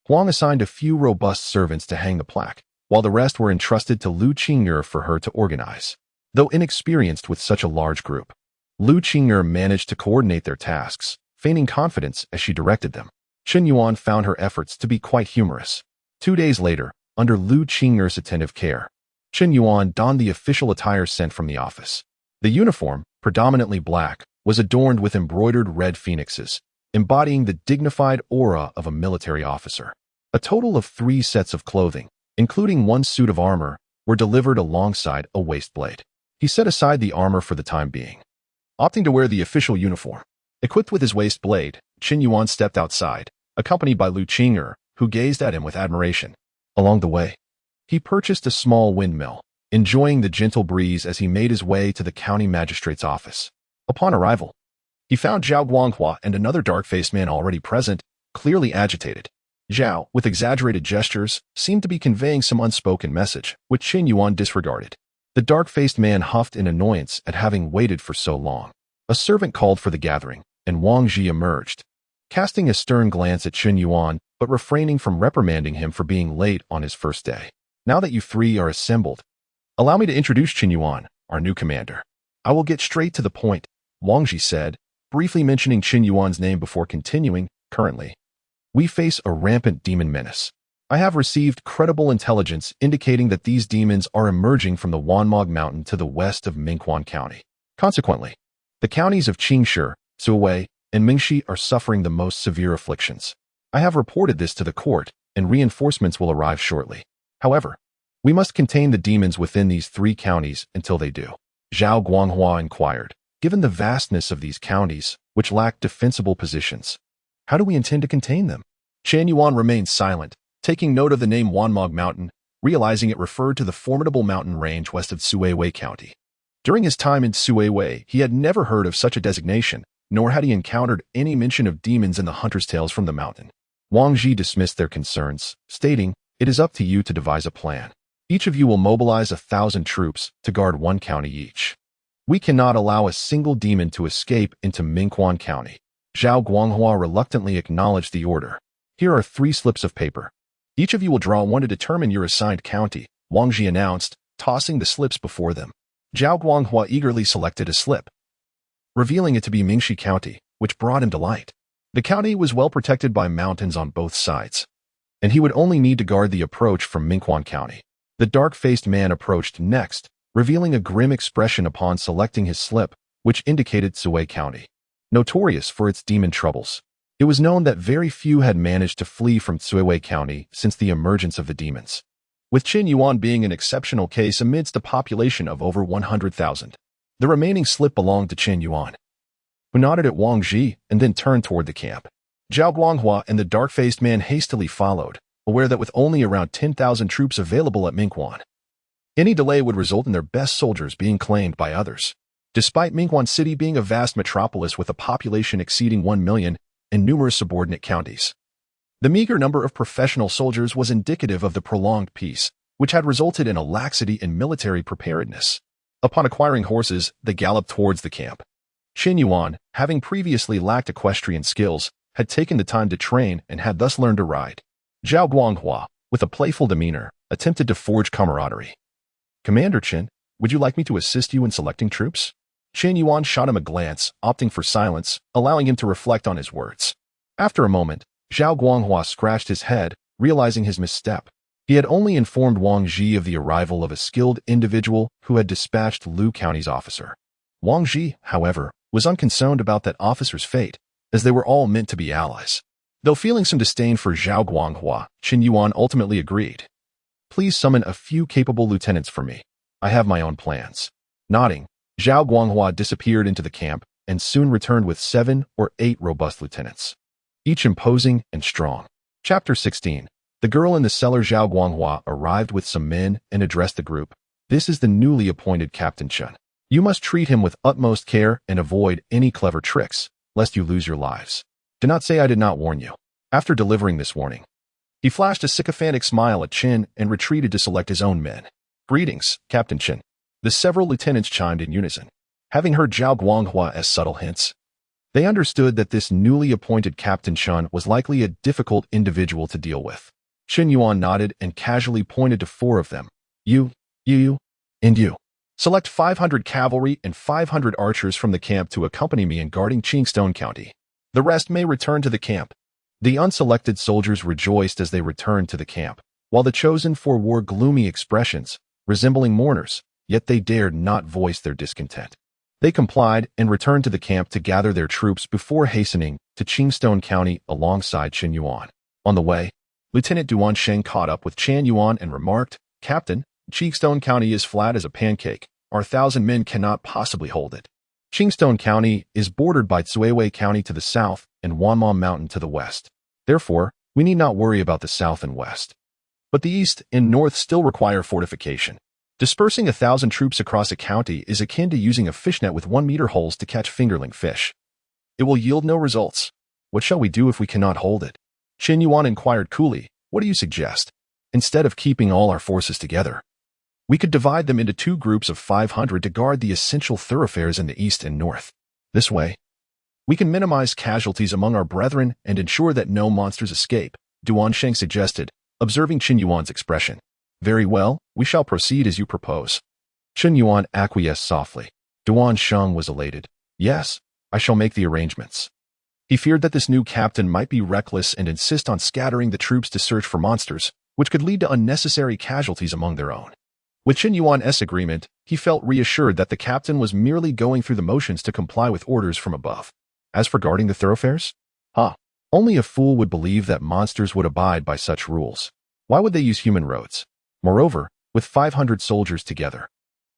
Huang assigned a few robust servants to hang the plaque, while the rest were entrusted to Lu Qing'er for her to organize. Though inexperienced with such a large group, Lu Qing'er managed to coordinate their tasks, feigning confidence as she directed them. Chen Yuan found her efforts to be quite humorous. 2 days later, under Lu Qing'er's attentive care, Chen Yuan donned the official attire sent from the office. The uniform, predominantly black, was adorned with embroidered red phoenixes, embodying the dignified aura of a military officer. A total of 3 sets of clothing, including 1 suit of armor, were delivered alongside a waistblade. He set aside the armor for the time being, opting to wear the official uniform. Equipped with his waistblade, Chen Yuan stepped outside, accompanied by Lu Qing'er, who gazed at him with admiration. Along the way, he purchased a small windmill, enjoying the gentle breeze as he made his way to the county magistrate's office. Upon arrival, he found Zhao Guanghua and another dark-faced man already present, clearly agitated. Zhao, with exaggerated gestures, seemed to be conveying some unspoken message, which Chen Yuan disregarded. The dark-faced man huffed in annoyance at having waited for so long. A servant called for the gathering, and Wang Qi emerged, casting a stern glance at Chen Yuan, but refraining from reprimanding him for being late on his first day. Now that you 3 are assembled, allow me to introduce Chen Yuan, our new commander. I will get straight to the point, Wang Qi said, briefly mentioning Chen Yuan's name before continuing. Currently, we face a rampant demon menace. I have received credible intelligence indicating that these demons are emerging from the Wanmog Mountain to the west of Mingquan County. Consequently, the counties of Qingshi, Suwei, and Mingxi are suffering the most severe afflictions. I have reported this to the court, and reinforcements will arrive shortly. However, we must contain the demons within these 3 counties until they do. Zhao Guanghua inquired. Given the vastness of these counties, which lack defensible positions, how do we intend to contain them? Chen Yuan remained silent, taking note of the name Wanmog Mountain, realizing it referred to the formidable mountain range west of Suwei County. During his time in Suwei, he had never heard of such a designation, nor had he encountered any mention of demons in the hunter's tales from the mountain. Wang Qi dismissed their concerns, stating, "It is up to you to devise a plan. Each of you will mobilize 1,000 troops to guard 1 county each. We cannot allow a single demon to escape into Mingquan County." Zhao Guanghua reluctantly acknowledged the order. "Here are 3 slips of paper. Each of you will draw one to determine your assigned county," Wang Qi announced, tossing the slips before them. Zhao Guanghua eagerly selected a slip, revealing it to be Mingxi County, which brought him delight. The county was well protected by mountains on both sides, and he would only need to guard the approach from Mingquan County. The dark-faced man approached next, revealing a grim expression upon selecting his slip, which indicated Suwei County. Notorious for its demon troubles, it was known that very few had managed to flee from Suwei County since the emergence of the demons, with Chen Yuan being an exceptional case amidst a population of over 100,000. The remaining slip belonged to Chen Yuan, who nodded at Wang Qi and then turned toward the camp. Zhao Guanghua and the dark-faced man hastily followed, aware that with only around 10,000 troops available at Mingquan, any delay would result in their best soldiers being claimed by others. Despite Mingquan City being a vast metropolis with a population exceeding 1 million and numerous subordinate counties, the meager number of professional soldiers was indicative of the prolonged peace, which had resulted in a laxity in military preparedness. Upon acquiring horses, they galloped towards the camp. Chen Yuan, having previously lacked equestrian skills, had taken the time to train and had thus learned to ride. Zhao Guanghua, with a playful demeanor, attempted to forge camaraderie. "Commander Chen, would you like me to assist you in selecting troops?" Chen Yuan shot him a glance, opting for silence, allowing him to reflect on his words. After a moment, Zhao Guanghua scratched his head, realizing his misstep. He had only informed Wang Ji of the arrival of a skilled individual who had dispatched Lu County's officer. Wang Ji, however, was unconcerned about that officer's fate, as they were all meant to be allies. Though feeling some disdain for Zhao Guanghua, Chen Yuan ultimately agreed. "Please summon a few capable lieutenants for me. I have my own plans." Nodding, Zhao Guanghua disappeared into the camp and soon returned with 7 or 8 robust lieutenants, each imposing and strong. Chapter 16. The girl in the cellar. Zhao Guanghua arrived with some men and addressed the group. "This is the newly appointed Captain Chen. You must treat him with utmost care and avoid any clever tricks, lest you lose your lives. Do not say I did not warn you." After delivering this warning, he flashed a sycophantic smile at Chen and retreated to select his own men. "Greetings, Captain Chen." The several lieutenants chimed in unison. Having heard Zhao Guanghua's subtle hints, they understood that this newly appointed Captain Chen was likely a difficult individual to deal with. Chen Yuan nodded and casually pointed to 4 of them. You, and you. Select 500 cavalry and 500 archers from the camp to accompany me in guarding Qingstone County. The rest may return to the camp." The unselected soldiers rejoiced as they returned to the camp, while the chosen 4 wore gloomy expressions, resembling mourners, yet they dared not voice their discontent. They complied and returned to the camp to gather their troops before hastening to Qingstone County alongside Chen Yuan. On the way, Lieutenant Duan Sheng caught up with Chen Yuan and remarked, "Captain, Qingstone County is flat as a pancake. Our 1,000 men cannot possibly hold it. Qingstone County is bordered by Cuiwei County to the south and Wanma Mountain to the west. Therefore, we need not worry about the south and west. But the east and north still require fortification. Dispersing 1,000 troops across a county is akin to using a fishnet with 1-meter holes to catch fingerling fish. It will yield no results. What shall we do if we cannot hold it?" Chen Yuan inquired coolly. "What do you suggest? Instead of keeping all our forces together, we could divide them into 2 groups of 500 to guard the essential thoroughfares in the east and north. This way, we can minimize casualties among our brethren and ensure that no monsters escape," Duan Sheng suggested, observing Chen Yuan's expression. "Very well, we shall proceed as you propose." Chen Yuan acquiesced softly. Duan Sheng was elated. "Yes, I shall make the arrangements." He feared that this new captain might be reckless and insist on scattering the troops to search for monsters, which could lead to unnecessary casualties among their own. With Chen Yuan's agreement, he felt reassured that the captain was merely going through the motions to comply with orders from above. As for guarding the thoroughfares? Only a fool would believe that monsters would abide by such rules. Why would they use human roads? Moreover, with 500 soldiers together,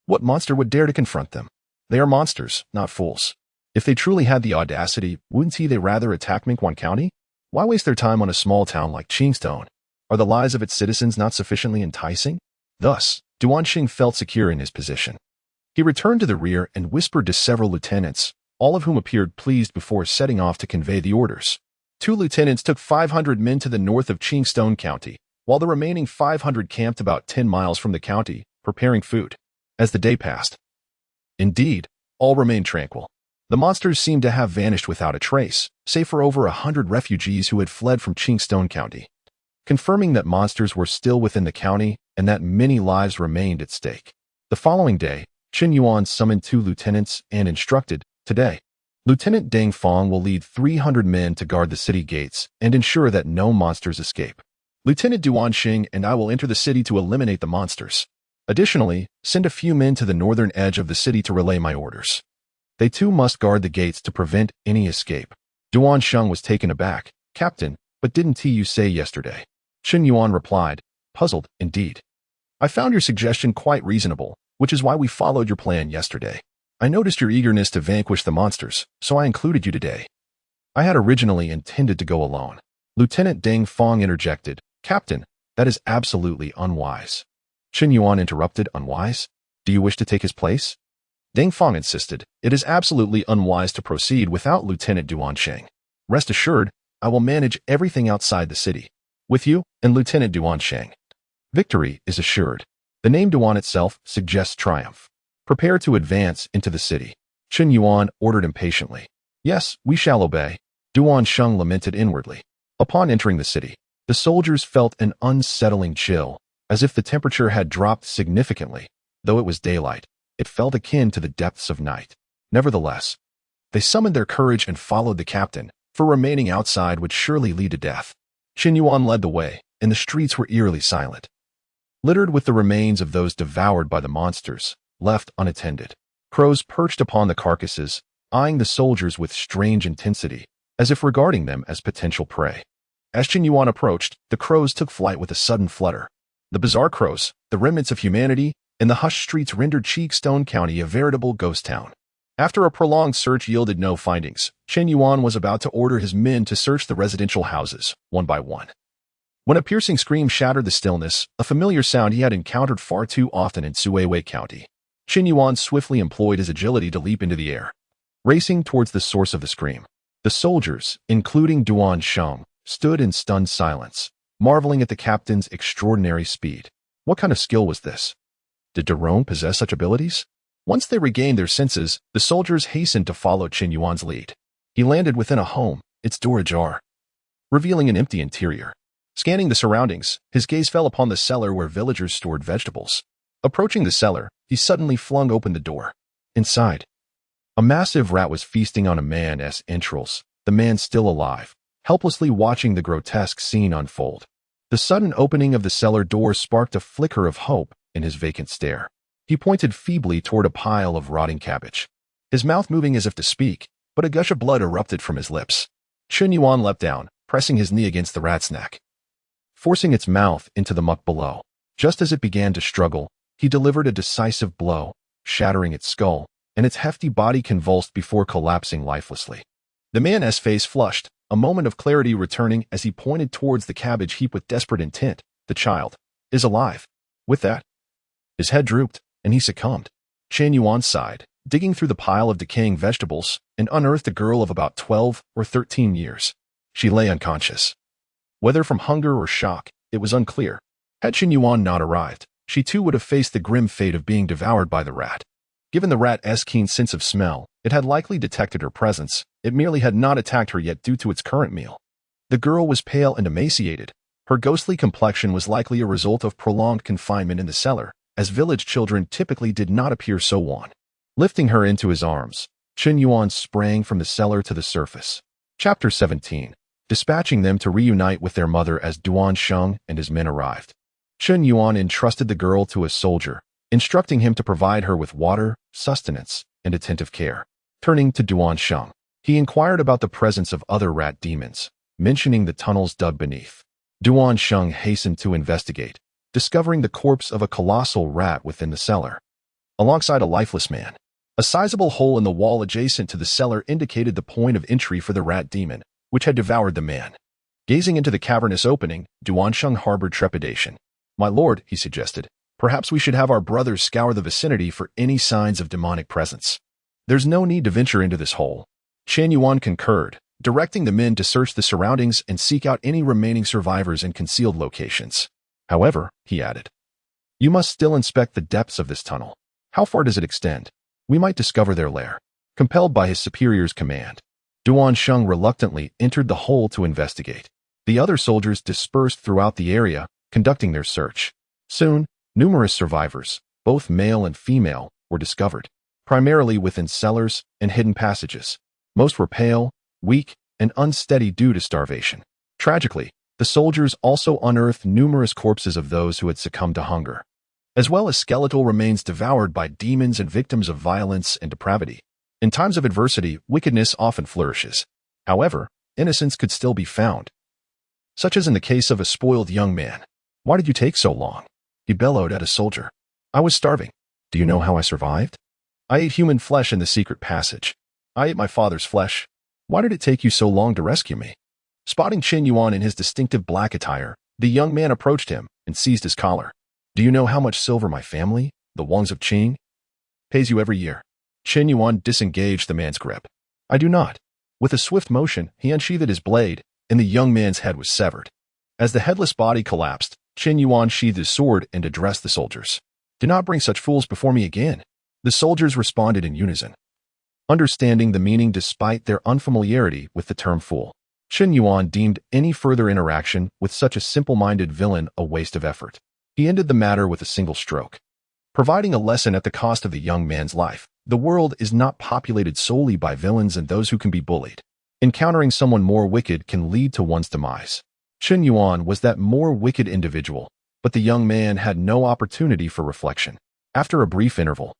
what monster would dare to confront them? They are monsters, not fools. If they truly had the audacity, wouldn't they rather attack Mingguan County? Why waste their time on a small town like Qingstone? Are the lives of its citizens not sufficiently enticing? Thus, Duan Sheng felt secure in his position. He returned to the rear and whispered to several lieutenants, all of whom appeared pleased before setting off to convey the orders. 2 lieutenants took 500 men to the north of Qingstone County, while the remaining 500 camped about 10 miles from the county, preparing food. As the day passed, indeed, all remained tranquil. The monsters seemed to have vanished without a trace, save for over 100 refugees who had fled from Qingstone County, confirming that monsters were still within the county and that many lives remained at stake. The following day, Chen Yuan summoned 2 lieutenants and instructed, "Today, Lieutenant Deng Fong will lead 300 men to guard the city gates and ensure that no monsters escape. Lieutenant Duan Sheng and I will enter the city to eliminate the monsters. Additionally, send a few men to the northern edge of the city to relay my orders. They too must guard the gates to prevent any escape." Duan Sheng was taken aback. "Captain, but didn't you say yesterday?" Chen Yuan replied, puzzled indeed. "I found your suggestion quite reasonable, which is why we followed your plan yesterday. I noticed your eagerness to vanquish the monsters, so I included you today. I had originally intended to go alone." Lieutenant Deng Fong interjected, "Captain, that is absolutely unwise." Chen Yuan interrupted, "Unwise? Do you wish to take his place?" Deng Fong insisted, "It is absolutely unwise to proceed without Lieutenant Duan Sheng. Rest assured, I will manage everything outside the city, with you and Lieutenant Duan Sheng." Victory is assured. The name Yuan itself suggests triumph. Prepare to advance into the city. Chen Yuan ordered impatiently. Yes, we shall obey. Yuan Sheng lamented inwardly. Upon entering the city, the soldiers felt an unsettling chill, as if the temperature had dropped significantly. Though it was daylight, it felt akin to the depths of night. Nevertheless, they summoned their courage and followed the captain, for remaining outside would surely lead to death. Chen Yuan led the way, and the streets were eerily silent, littered with the remains of those devoured by the monsters, left unattended. Crows perched upon the carcasses, eyeing the soldiers with strange intensity, as if regarding them as potential prey. As Chen Yuan approached, the crows took flight with a sudden flutter. The bizarre crows, the remnants of humanity, in the hushed streets rendered Cheekstone County a veritable ghost town. After a prolonged search yielded no findings, Chen Yuan was about to order his men to search the residential houses, one by one. When a piercing scream shattered the stillness, a familiar sound he had encountered far too often in Suiwei County. Chen Yuan swiftly employed his agility to leap into the air, racing towards the source of the scream. The soldiers, including Yuan Sheng, stood in stunned silence, marveling at the captain's extraordinary speed. What kind of skill was this? Did Daron possess such abilities? Once they regained their senses, the soldiers hastened to follow Chen Yuan's lead. He landed within a home, its door ajar, revealing an empty interior. Scanning the surroundings, his gaze fell upon the cellar where villagers stored vegetables. Approaching the cellar, he suddenly flung open the door. Inside, a massive rat was feasting on a man's entrails, the man still alive, helplessly watching the grotesque scene unfold. The sudden opening of the cellar door sparked a flicker of hope in his vacant stare. He pointed feebly toward a pile of rotting cabbage, his mouth moving as if to speak, but a gush of blood erupted from his lips. Chen Yuan leapt down, pressing his knee against the rat's neck, forcing its mouth into the muck below. Just as it began to struggle, he delivered a decisive blow, shattering its skull, and its hefty body convulsed before collapsing lifelessly. The man's face flushed, a moment of clarity returning as he pointed towards the cabbage heap with desperate intent. The child is alive. With that, his head drooped, and he succumbed. Chen Yuan sighed, digging through the pile of decaying vegetables, and unearthed a girl of about 12 or 13 years. She lay unconscious. Whether from hunger or shock, it was unclear. Had Chen Yuan not arrived, she too would have faced the grim fate of being devoured by the rat. Given the rat's keen sense of smell, it had likely detected her presence. It merely had not attacked her yet due to its current meal. The girl was pale and emaciated. Her ghostly complexion was likely a result of prolonged confinement in the cellar, as village children typically did not appear so wan. Lifting her into his arms, Chen Yuan sprang from the cellar to the surface. Chapter 17. Dispatching them to reunite with their mother as Yuan Sheng and his men arrived. Chen Yuan entrusted the girl to a soldier, instructing him to provide her with water, sustenance, and attentive care. Turning to Yuan Sheng, he inquired about the presence of other rat demons, mentioning the tunnels dug beneath. Yuan Sheng hastened to investigate, discovering the corpse of a colossal rat within the cellar, alongside a lifeless man. A sizable hole in the wall adjacent to the cellar indicated the point of entry for the rat demon, which had devoured the man. Gazing into the cavernous opening, Yuan Sheng harbored trepidation. "My lord," he suggested, "perhaps we should have our brothers scour the vicinity for any signs of demonic presence. There's no need to venture into this hole." Chen Yuan concurred, directing the men to search the surroundings and seek out any remaining survivors in concealed locations. However, he added, "you must still inspect the depths of this tunnel. How far does it extend? We might discover their lair." Compelled by his superior's command, Yuan Sheng reluctantly entered the hole to investigate. The other soldiers dispersed throughout the area, conducting their search. Soon, numerous survivors, both male and female, were discovered, primarily within cellars and hidden passages. Most were pale, weak, and unsteady due to starvation. Tragically, the soldiers also unearthed numerous corpses of those who had succumbed to hunger, as well as skeletal remains devoured by demons and victims of violence and depravity. In times of adversity, wickedness often flourishes. However, innocence could still be found, such as in the case of a spoiled young man. "Why did you take so long?" he bellowed at a soldier. "I was starving. Do you know how I survived? I ate human flesh in the secret passage. I ate my father's flesh. Why did it take you so long to rescue me?" Spotting Chen Yuan in his distinctive black attire, the young man approached him and seized his collar. "Do you know how much silver my family, the Wangs of Qing, pays you every year?" Chen Yuan disengaged the man's grip. "I do not." With a swift motion, he unsheathed his blade, and the young man's head was severed. As the headless body collapsed, Chen Yuan sheathed his sword and addressed the soldiers. "Do not bring such fools before me again." The soldiers responded in unison, understanding the meaning despite their unfamiliarity with the term fool. Chen Yuan deemed any further interaction with such a simple-minded villain a waste of effort. He ended the matter with a single stroke, providing a lesson at the cost of the young man's life. The world is not populated solely by villains and those who can be bullied. Encountering someone more wicked can lead to one's demise. Chen Yuan was that more wicked individual, but the young man had no opportunity for reflection. After a brief interval,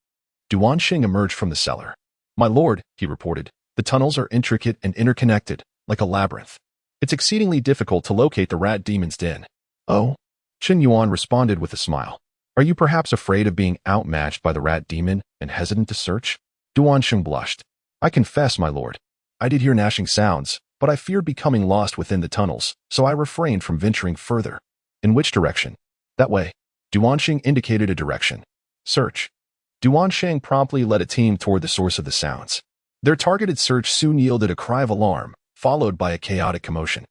Duanxing emerged from the cellar. "My lord," he reported, "the tunnels are intricate and interconnected, like a labyrinth. It's exceedingly difficult to locate the rat demon's den." "Oh?" Chen Yuan responded with a smile. "Are you perhaps afraid of being outmatched by the rat demon and hesitant to search?" Duanxing blushed. "I confess, my lord, I did hear gnashing sounds, but I feared becoming lost within the tunnels, so I refrained from venturing further." "In which direction?" "That way." Duanxing indicated a direction. "Search." Duanxing promptly led a team toward the source of the sounds. Their targeted search soon yielded a cry of alarm, followed by a chaotic commotion.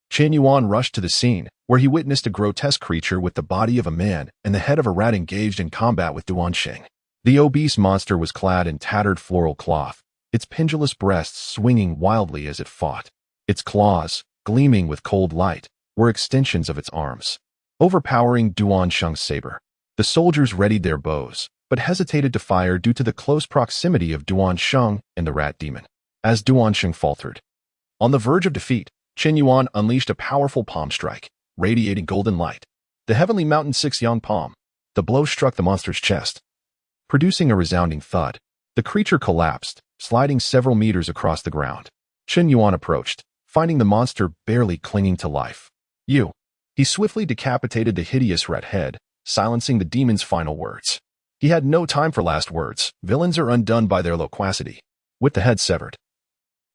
Chen Yuan rushed to the scene, where he witnessed a grotesque creature with the body of a man and the head of a rat engaged in combat with Duanxing. The obese monster was clad in tattered floral cloth, its pendulous breasts swinging wildly as it fought. Its claws, gleaming with cold light, were extensions of its arms, overpowering Duanxing's saber. The soldiers readied their bows, but hesitated to fire due to the close proximity of Duanxing and the rat demon. As Duanxing faltered, on the verge of defeat, Chen Yuan unleashed a powerful palm strike, radiating golden light. The heavenly mountain Six Yang Palm. The blow struck the monster's chest, producing a resounding thud. The creature collapsed, sliding several meters across the ground. Chen Yuan approached, finding the monster barely clinging to life. "You." He swiftly decapitated the hideous rat head, silencing the demon's final words. He had no time for last words. Villains are undone by their loquacity. With the head severed,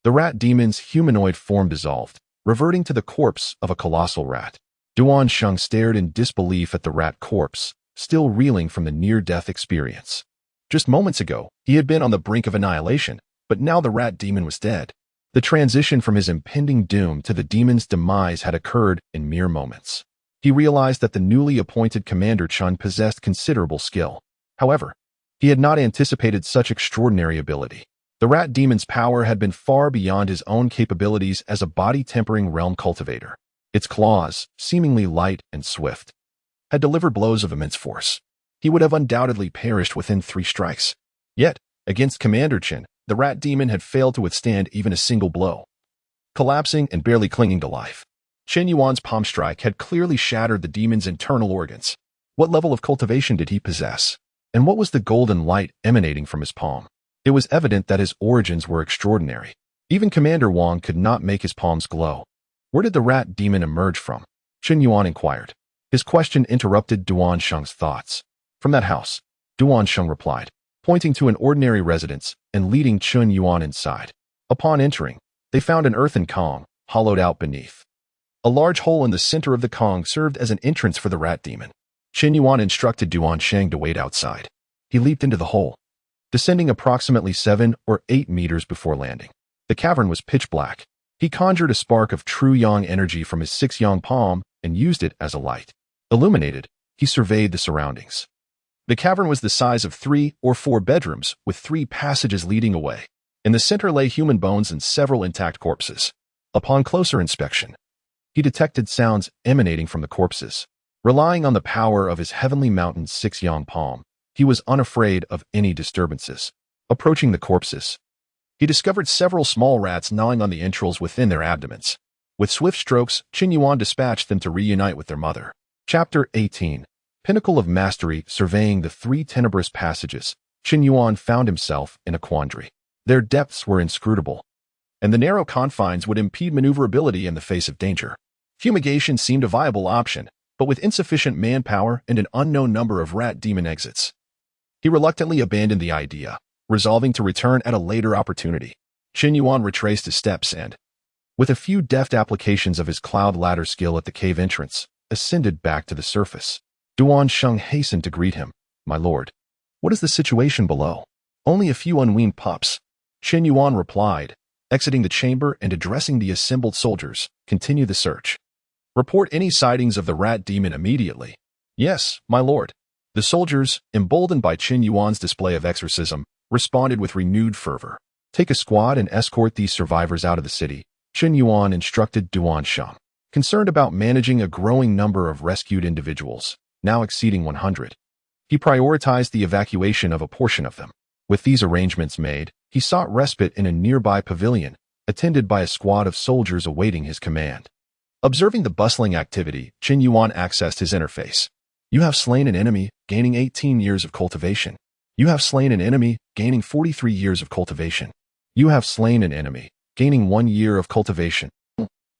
the rat demon's humanoid form dissolved, reverting to the corpse of a colossal rat. Duanxing stared in disbelief at the rat corpse, still reeling from the near-death experience. Just moments ago, he had been on the brink of annihilation, but now the rat demon was dead. The transition from his impending doom to the demon's demise had occurred in mere moments. He realized that the newly appointed Commander Chen possessed considerable skill. However, he had not anticipated such extraordinary ability. The rat demon's power had been far beyond his own capabilities as a body-tempering realm cultivator. Its claws, seemingly light and swift, had delivered blows of immense force. He would have undoubtedly perished within 3 strikes. Yet, against Commander Chen, the rat demon had failed to withstand even a single blow, collapsing and barely clinging to life. Chen Yuan's palm strike had clearly shattered the demon's internal organs. What level of cultivation did he possess? And what was the golden light emanating from his palm? It was evident that his origins were extraordinary. Even Commander Wang could not make his palms glow. Where did the rat demon emerge from? Chen Yuan inquired. His question interrupted Duanxing's thoughts. "From that house," Duanxing replied, pointing to an ordinary residence and leading Chen Yuan inside. Upon entering, they found an earthen Kong, hollowed out beneath. A large hole in the center of the Kong served as an entrance for the rat demon. Chen Yuan instructed Duanxing to wait outside. He leaped into the hole, descending approximately 7 or 8 meters before landing. The cavern was pitch black. He conjured a spark of true yang energy from his 6 yang palm and used it as a light. Illuminated, he surveyed the surroundings. The cavern was the size of 3 or 4 bedrooms, with 3 passages leading away. In the center lay human bones and several intact corpses. Upon closer inspection, he detected sounds emanating from the corpses. Relying on the power of his heavenly mountain 6 yang palm, he was unafraid of any disturbances. Approaching the corpses, he discovered several small rats gnawing on the entrails within their abdomens. With swift strokes, Chen Yuan dispatched them to reunite with their mother. Chapter 18. Pinnacle of Mastery. Surveying the 3 tenebrous passages, Chen Yuan found himself in a quandary. Their depths were inscrutable, and the narrow confines would impede maneuverability in the face of danger. Fumigation seemed a viable option, but with insufficient manpower and an unknown number of rat demon exits, he reluctantly abandoned the idea, resolving to return at a later opportunity. Chen Yuan retraced his steps and, with a few deft applications of his cloud ladder skill at the cave entrance, ascended back to the surface. Duanxing hastened to greet him. "My lord, what is the situation below?" "Only a few unweaned pups," Chen Yuan replied, exiting the chamber and addressing the assembled soldiers. "Continue the search. Report any sightings of the rat demon immediately. Yes, my lord. The soldiers, emboldened by Chen Yuan's display of exorcism, responded with renewed fervor. Take a squad and escort these survivors out of the city, Chen Yuan instructed Tianshan. Concerned about managing a growing number of rescued individuals, now exceeding 100. He prioritized the evacuation of a portion of them. With these arrangements made, he sought respite in a nearby pavilion, attended by a squad of soldiers awaiting his command. Observing the bustling activity, Chen Yuan accessed his interface. You have slain an enemy, gaining 18 years of cultivation. You have slain an enemy, gaining 43 years of cultivation. You have slain an enemy, gaining 1 year of cultivation.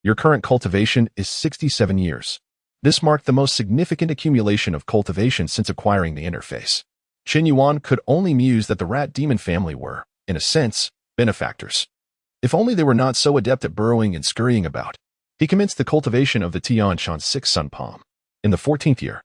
Your current cultivation is 67 years. This marked the most significant accumulation of cultivation since acquiring the interface. Chen Yuan could only muse that the rat demon family were, in a sense, benefactors. If only they were not so adept at burrowing and scurrying about. He commenced the cultivation of the Tianshan Six Yang Palm. In the 14th year,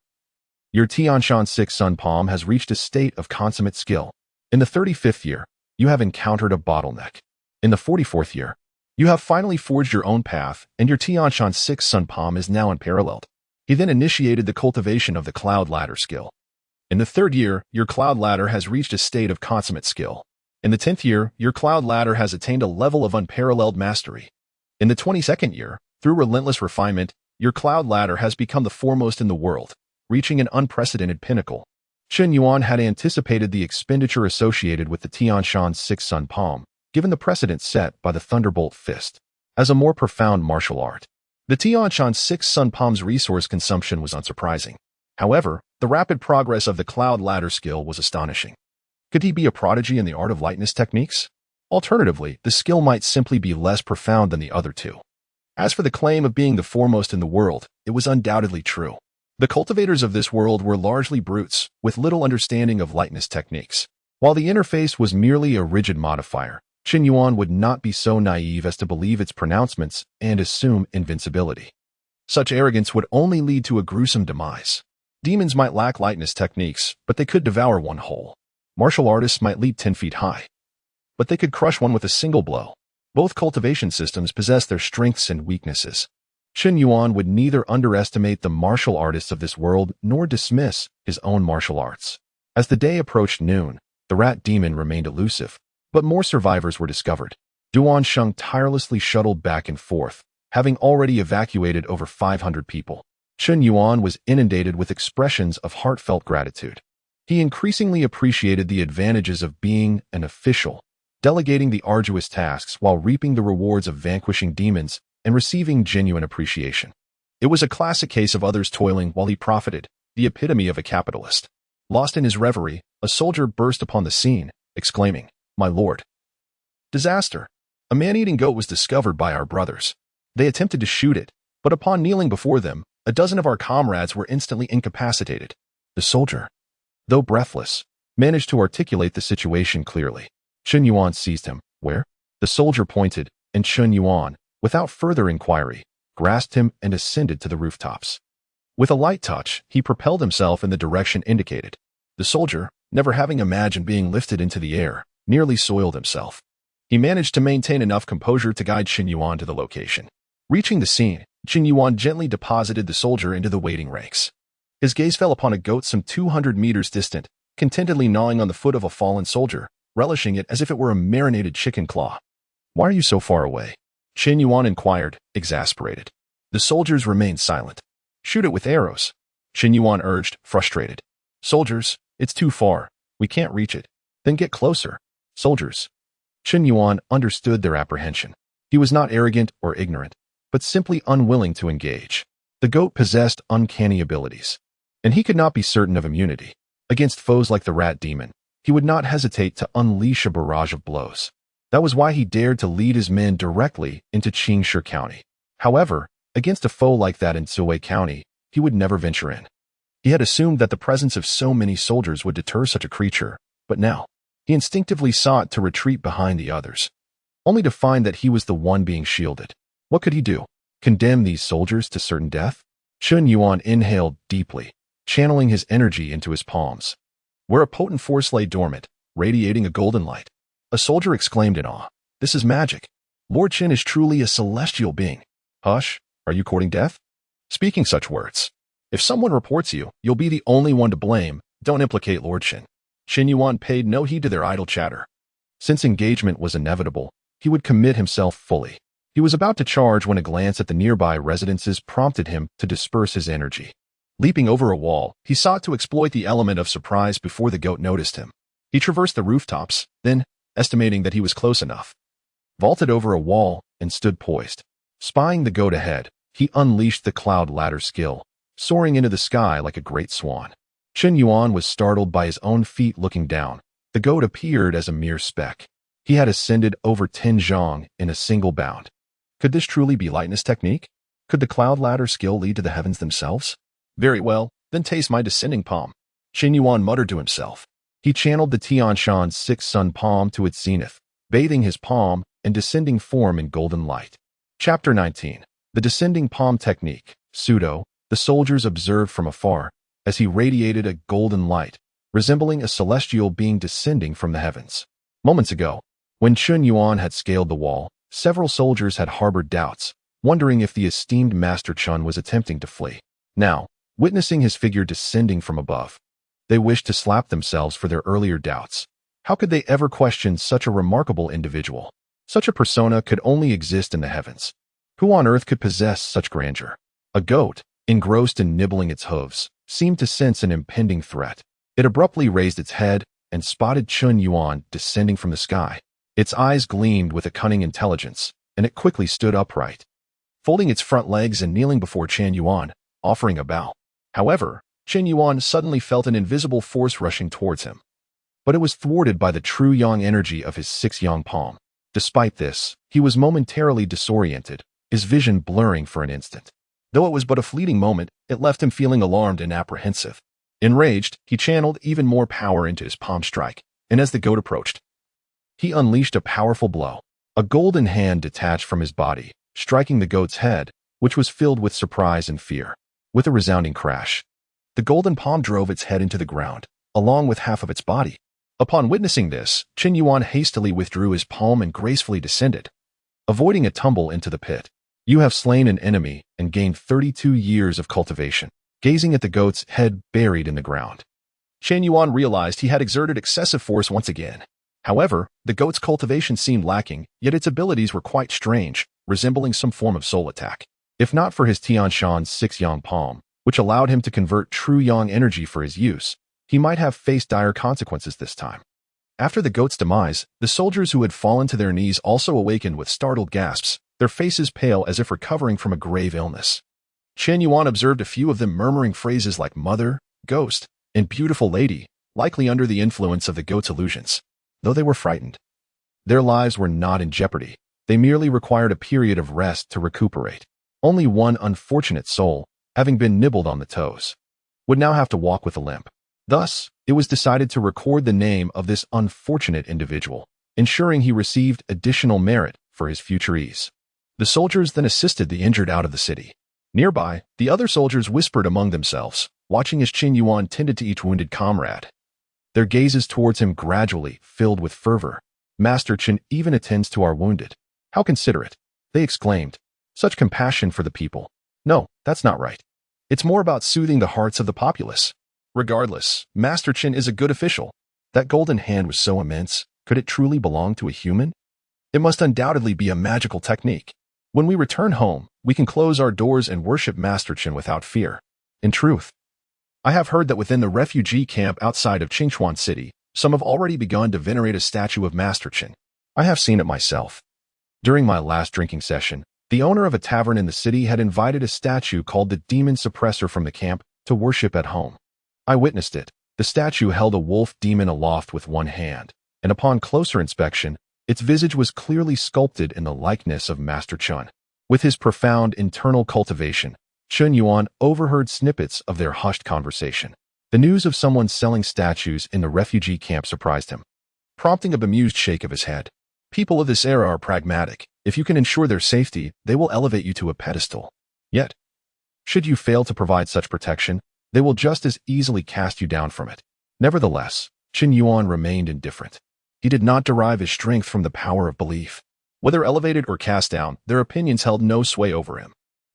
your Tianshan Six Yang Palm has reached a state of consummate skill. In the 35th year, you have encountered a bottleneck. In the 44th year, you have finally forged your own path, and your Tianshan Six Yang Palm is now unparalleled. He then initiated the cultivation of the Cloud Ladder skill. In the 3rd year, your Cloud Ladder has reached a state of consummate skill. In the 10th year, your Cloud Ladder has attained a level of unparalleled mastery. In the 22nd year, through relentless refinement, your Cloud Ladder has become the foremost in the world, reaching an unprecedented pinnacle. Chen Yuan had anticipated the expenditure associated with the Tianshan Six Yang Palm, given the precedent set by the Thunderbolt Fist, as a more profound martial art. The Tianshan Six Yang Palm's resource consumption was unsurprising. However, the rapid progress of the Cloud Ladder skill was astonishing. Could he be a prodigy in the art of lightness techniques? Alternatively, the skill might simply be less profound than the other two. As for the claim of being the foremost in the world, it was undoubtedly true. The cultivators of this world were largely brutes, with little understanding of lightness techniques. While the interface was merely a rigid modifier, Chen Yuan would not be so naive as to believe its pronouncements and assume invincibility. Such arrogance would only lead to a gruesome demise. Demons might lack lightness techniques, but they could devour one whole. Martial artists might leap 10 feet high, but they could crush one with a single blow. Both cultivation systems possess their strengths and weaknesses. Chen Yuan would neither underestimate the martial artists of this world nor dismiss his own martial arts. As the day approached noon, the rat demon remained elusive, but more survivors were discovered. Tianshan tirelessly shuttled back and forth, having already evacuated over 500 people. Chen Yuan was inundated with expressions of heartfelt gratitude. He increasingly appreciated the advantages of being an official, delegating the arduous tasks while reaping the rewards of vanquishing demons and receiving genuine appreciation. It was a classic case of others toiling while he profited, the epitome of a capitalist. Lost in his reverie, a soldier burst upon the scene, exclaiming, "My lord! Disaster! A man-eating goat was discovered by our brothers. They attempted to shoot it, but upon kneeling before them, a dozen of our comrades were instantly incapacitated." The soldier, though breathless, managed to articulate the situation clearly. Chen Yuan seized him. "Where?" The soldier pointed, and Chen Yuan, without further inquiry, grasped him and ascended to the rooftops. With a light touch, he propelled himself in the direction indicated. The soldier, never having imagined being lifted into the air, nearly soiled himself. He managed to maintain enough composure to guide Chen Yuan to the location. Reaching the scene, Chen Yuan gently deposited the soldier into the waiting ranks. His gaze fell upon a goat some 200 meters distant, contentedly gnawing on the foot of a fallen soldier, relishing it as if it were a marinated chicken claw. "Why are you so far away?" Chen Yuan inquired, exasperated. The soldiers remained silent. "Shoot it with arrows," Chen Yuan urged, frustrated. "Soldiers, it's too far. We can't reach it." "Then get closer." "Soldiers." Chen Yuan understood their apprehension. He was not arrogant or ignorant, but simply unwilling to engage. The goat possessed uncanny abilities, and he could not be certain of immunity. Against foes like the rat demon, he would not hesitate to unleash a barrage of blows. That was why he dared to lead his men directly into Qingshi County. However, against a foe like that in Siwei County, he would never venture in. He had assumed that the presence of so many soldiers would deter such a creature, but now, he instinctively sought to retreat behind the others, only to find that he was the one being shielded. What could he do? Condemn these soldiers to certain death? Chen Yuan inhaled deeply, channeling his energy into his palms, where a potent force lay dormant, radiating a golden light. A soldier exclaimed in awe, "This is magic. Lord Chen is truly a celestial being." "Hush, are you courting death?" speaking such words. If someone reports you, you'll be the only one to blame. Don't implicate Lord Chen. Chen Yuan paid no heed to their idle chatter. Since engagement was inevitable, he would commit himself fully. He was about to charge when a glance at the nearby residences prompted him to disperse his energy. Leaping over a wall, he sought to exploit the element of surprise before the goat noticed him. He traversed the rooftops, then, estimating that he was close enough, vaulted over a wall and stood poised. Spying the goat ahead, he unleashed the cloud ladder skill, soaring into the sky like a great swan. Chen Yuan was startled by his own feet looking down. The goat appeared as a mere speck. He had ascended over 10 zhang in a single bound. Could this truly be lightness technique? Could the cloud ladder skill lead to the heavens themselves? Very well, then taste my descending palm. Chen Yuan muttered to himself. He channeled the Tianshan Six Yang Palm to its zenith, bathing his palm and descending form in golden light. Chapter 19. The Descending Palm Technique. Pseudo. The soldiers observed from afar as he radiated a golden light, resembling a celestial being descending from the heavens. Moments ago, when Chen Yuan had scaled the wall, several soldiers had harbored doubts, wondering if the esteemed Master Chen was attempting to flee. Now, witnessing his figure descending from above, they wished to slap themselves for their earlier doubts. How could they ever question such a remarkable individual? Such a persona could only exist in the heavens. Who on earth could possess such grandeur? A goat, engrossed in nibbling its hooves, seemed to sense an impending threat. It abruptly raised its head and spotted Chen Yuan descending from the sky. Its eyes gleamed with a cunning intelligence, and it quickly stood upright, folding its front legs and kneeling before Chen Yuan, offering a bow. However, Chen Yuan suddenly felt an invisible force rushing towards him. But it was thwarted by the true yang energy of his 6 yang palm. Despite this, he was momentarily disoriented, his vision blurring for an instant. Though it was but a fleeting moment, it left him feeling alarmed and apprehensive. Enraged, he channeled even more power into his palm strike, and as the goat approached, he unleashed a powerful blow. A golden hand detached from his body, striking the goat's head, which was filled with surprise and fear. With a resounding crash, the golden palm drove its head into the ground, along with half of its body. Upon witnessing this, Chen Yuan hastily withdrew his palm and gracefully descended, avoiding a tumble into the pit. You have slain an enemy and gained 32 years of cultivation. Gazing at the goat's head buried in the ground, Chen Yuan realized he had exerted excessive force once again. However, the goat's cultivation seemed lacking, yet its abilities were quite strange, resembling some form of soul attack. If not for his Tianshan Six Yang Palm, which allowed him to convert true yang energy for his use, he might have faced dire consequences this time. After the goat's demise, the soldiers who had fallen to their knees also awakened with startled gasps, their faces pale as if recovering from a grave illness. Chen Yuan observed a few of them murmuring phrases like mother, ghost, and beautiful lady, likely under the influence of the goat's illusions. Though they were frightened, their lives were not in jeopardy. They merely required a period of rest to recuperate. Only one unfortunate soul, having been nibbled on the toes, would now have to walk with a limp. Thus, it was decided to record the name of this unfortunate individual, ensuring he received additional merit for his future ease. The soldiers then assisted the injured out of the city. Nearby, the other soldiers whispered among themselves, watching as Chen Yuan tended to each wounded comrade. Their gazes towards him gradually filled with fervor. Master Chen even attends to our wounded. How considerate, they exclaimed. Such compassion for the people. No, that's not right. It's more about soothing the hearts of the populace. Regardless, Master Chen is a good official. That golden hand was so immense. Could it truly belong to a human? It must undoubtedly be a magical technique. When we return home, we can close our doors and worship Master Chen without fear. In truth, I have heard that within the refugee camp outside of Qingchuan City, some have already begun to venerate a statue of Master Chen. I have seen it myself. During my last drinking session, the owner of a tavern in the city had invited a statue called the Demon Suppressor from the camp to worship at home. I witnessed it. The statue held a wolf demon aloft with one hand, and upon closer inspection, its visage was clearly sculpted in the likeness of Master Chen. With his profound internal cultivation, Chen Yuan overheard snippets of their hushed conversation. The news of someone selling statues in the refugee camp surprised him, prompting a bemused shake of his head. People of this era are pragmatic. If you can ensure their safety, they will elevate you to a pedestal. Yet, should you fail to provide such protection, they will just as easily cast you down from it. Nevertheless, Chen Yuan remained indifferent. He did not derive his strength from the power of belief. Whether elevated or cast down, their opinions held no sway over him.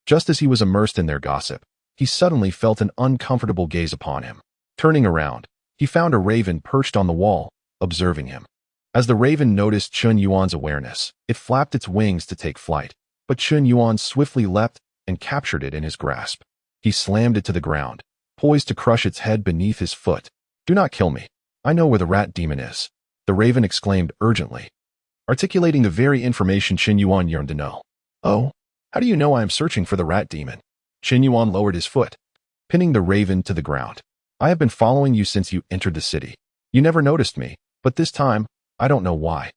Just as he was immersed in their gossip, he suddenly felt an uncomfortable gaze upon him. Turning around, he found a raven perched on the wall, observing him. As the raven noticed Chen Yuan's awareness, it flapped its wings to take flight, but Chen Yuan swiftly leapt and captured it in his grasp. He slammed it to the ground, poised to crush its head beneath his foot. "Do not kill me. I know where the rat demon is," the raven exclaimed urgently, articulating the very information Chen Yuan yearned to know. "Oh, how do you know I am searching for the rat demon?" Chen Yuan lowered his foot, pinning the raven to the ground. "I have been following you since you entered the city. You never noticed me, but this time, I don't know why,"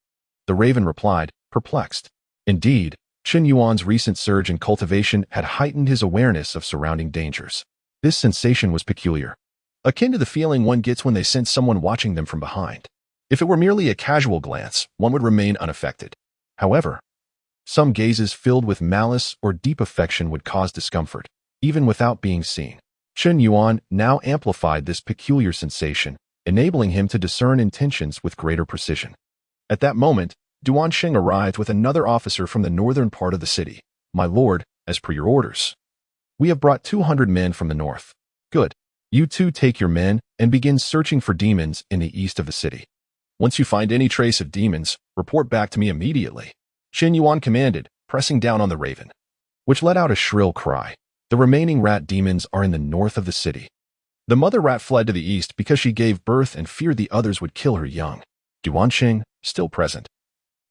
the raven replied, perplexed. Indeed, Chen Yuan's recent surge in cultivation had heightened his awareness of surrounding dangers. This sensation was peculiar, akin to the feeling one gets when they sense someone watching them from behind. If it were merely a casual glance, one would remain unaffected. However, some gazes filled with malice or deep affection would cause discomfort, even without being seen. Chen Yuan now amplified this peculiar sensation, enabling him to discern intentions with greater precision. At that moment, Duansheng arrived with another officer from the northern part of the city. "My lord, as per your orders, we have brought 200 men from the north." "Good. You two take your men and begin searching for demons in the east of the city. Once you find any trace of demons, report back to me immediately," Chen Yuan commanded, pressing down on the raven, which let out a shrill cry. "The remaining rat demons are in the north of the city. The mother rat fled to the east because she gave birth and feared the others would kill her young." Duansheng, still present,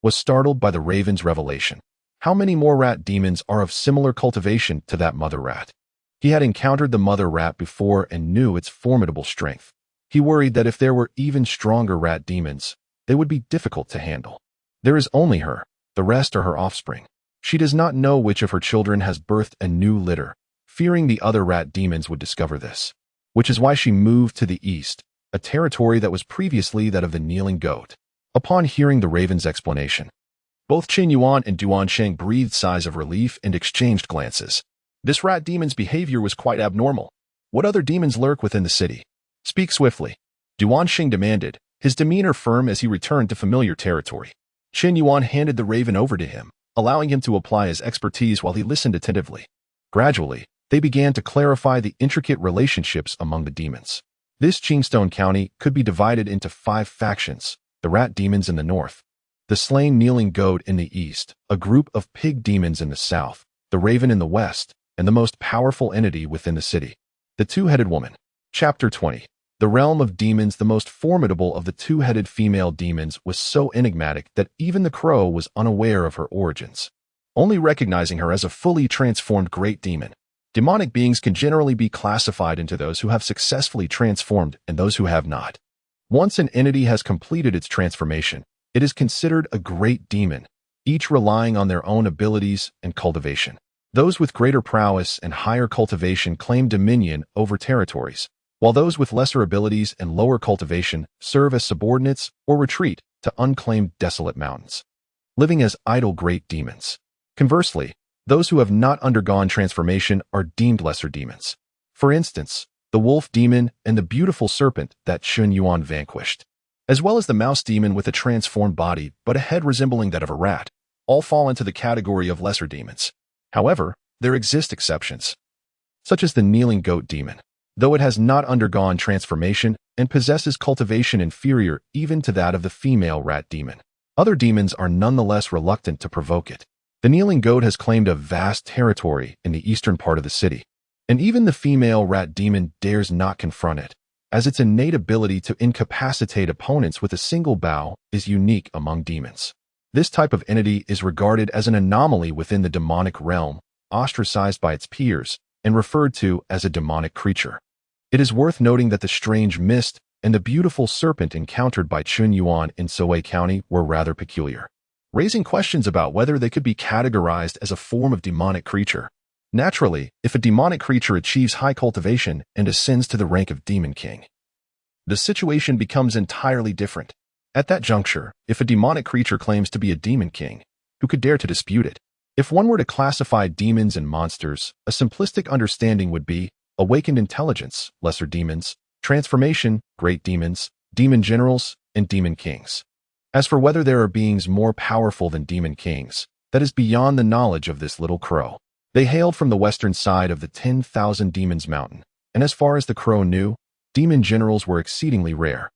was startled by the raven's revelation. How many more rat demons are of similar cultivation to that mother rat? He had encountered the mother rat before and knew its formidable strength. He worried that if there were even stronger rat demons, they would be difficult to handle. There is only her, the rest are her offspring. She does not know which of her children has birthed a new litter, fearing the other rat demons would discover this, which is why she moved to the east, a territory that was previously that of the kneeling goat. Upon hearing the raven's explanation, both Chen Yuan and Duansheng breathed sighs of relief and exchanged glances. This rat demon's behavior was quite abnormal. What other demons lurk within the city? "Speak swiftly," Duansheng demanded, his demeanor firm as he returned to familiar territory. Chen Yuan handed the raven over to him, allowing him to apply his expertise while he listened attentively. Gradually, they began to clarify the intricate relationships among the demons. This Qingstone County could be divided into 5 factions: the rat demons in the north, the slain kneeling goat in the east, a group of pig demons in the south, the raven in the west, and the most powerful entity within the city, the two-headed woman. Chapter 20. The realm of demons. The most formidable of the two-headed female demons was so enigmatic that even the crow was unaware of her origins, only recognizing her as a fully transformed great demon. Demonic beings can generally be classified into those who have successfully transformed and those who have not. Once an entity has completed its transformation, it is considered a great demon, each relying on their own abilities and cultivation. Those with greater prowess and higher cultivation claim dominion over territories, while those with lesser abilities and lower cultivation serve as subordinates or retreat to unclaimed desolate mountains, living as idle great demons. Conversely, those who have not undergone transformation are deemed lesser demons. For instance, the wolf demon and the beautiful serpent that Chen Yuan vanquished, as well as the mouse demon with a transformed body but a head resembling that of a rat, all fall into the category of lesser demons. However, there exist exceptions, such as the kneeling goat demon. Though it has not undergone transformation and possesses cultivation inferior even to that of the female rat demon, other demons are nonetheless reluctant to provoke it. The kneeling goat has claimed a vast territory in the eastern part of the city, and even the female rat demon dares not confront it, as its innate ability to incapacitate opponents with a single bow is unique among demons. This type of entity is regarded as an anomaly within the demonic realm, ostracized by its peers, and referred to as a demonic creature. It is worth noting that the strange mist and the beautiful serpent encountered by Chen Yuan in Soei County were rather peculiar, raising questions about whether they could be categorized as a form of demonic creature. Naturally, if a demonic creature achieves high cultivation and ascends to the rank of Demon King, the situation becomes entirely different. At that juncture, if a demonic creature claims to be a Demon King, who could dare to dispute it? If one were to classify demons and monsters, a simplistic understanding would be awakened intelligence, lesser demons, transformation, great demons, demon generals, and demon kings. As for whether there are beings more powerful than demon kings, that is beyond the knowledge of this little crow. They hailed from the western side of the 10,000 Demons Mountain, and as far as the crow knew, demon generals were exceedingly rare,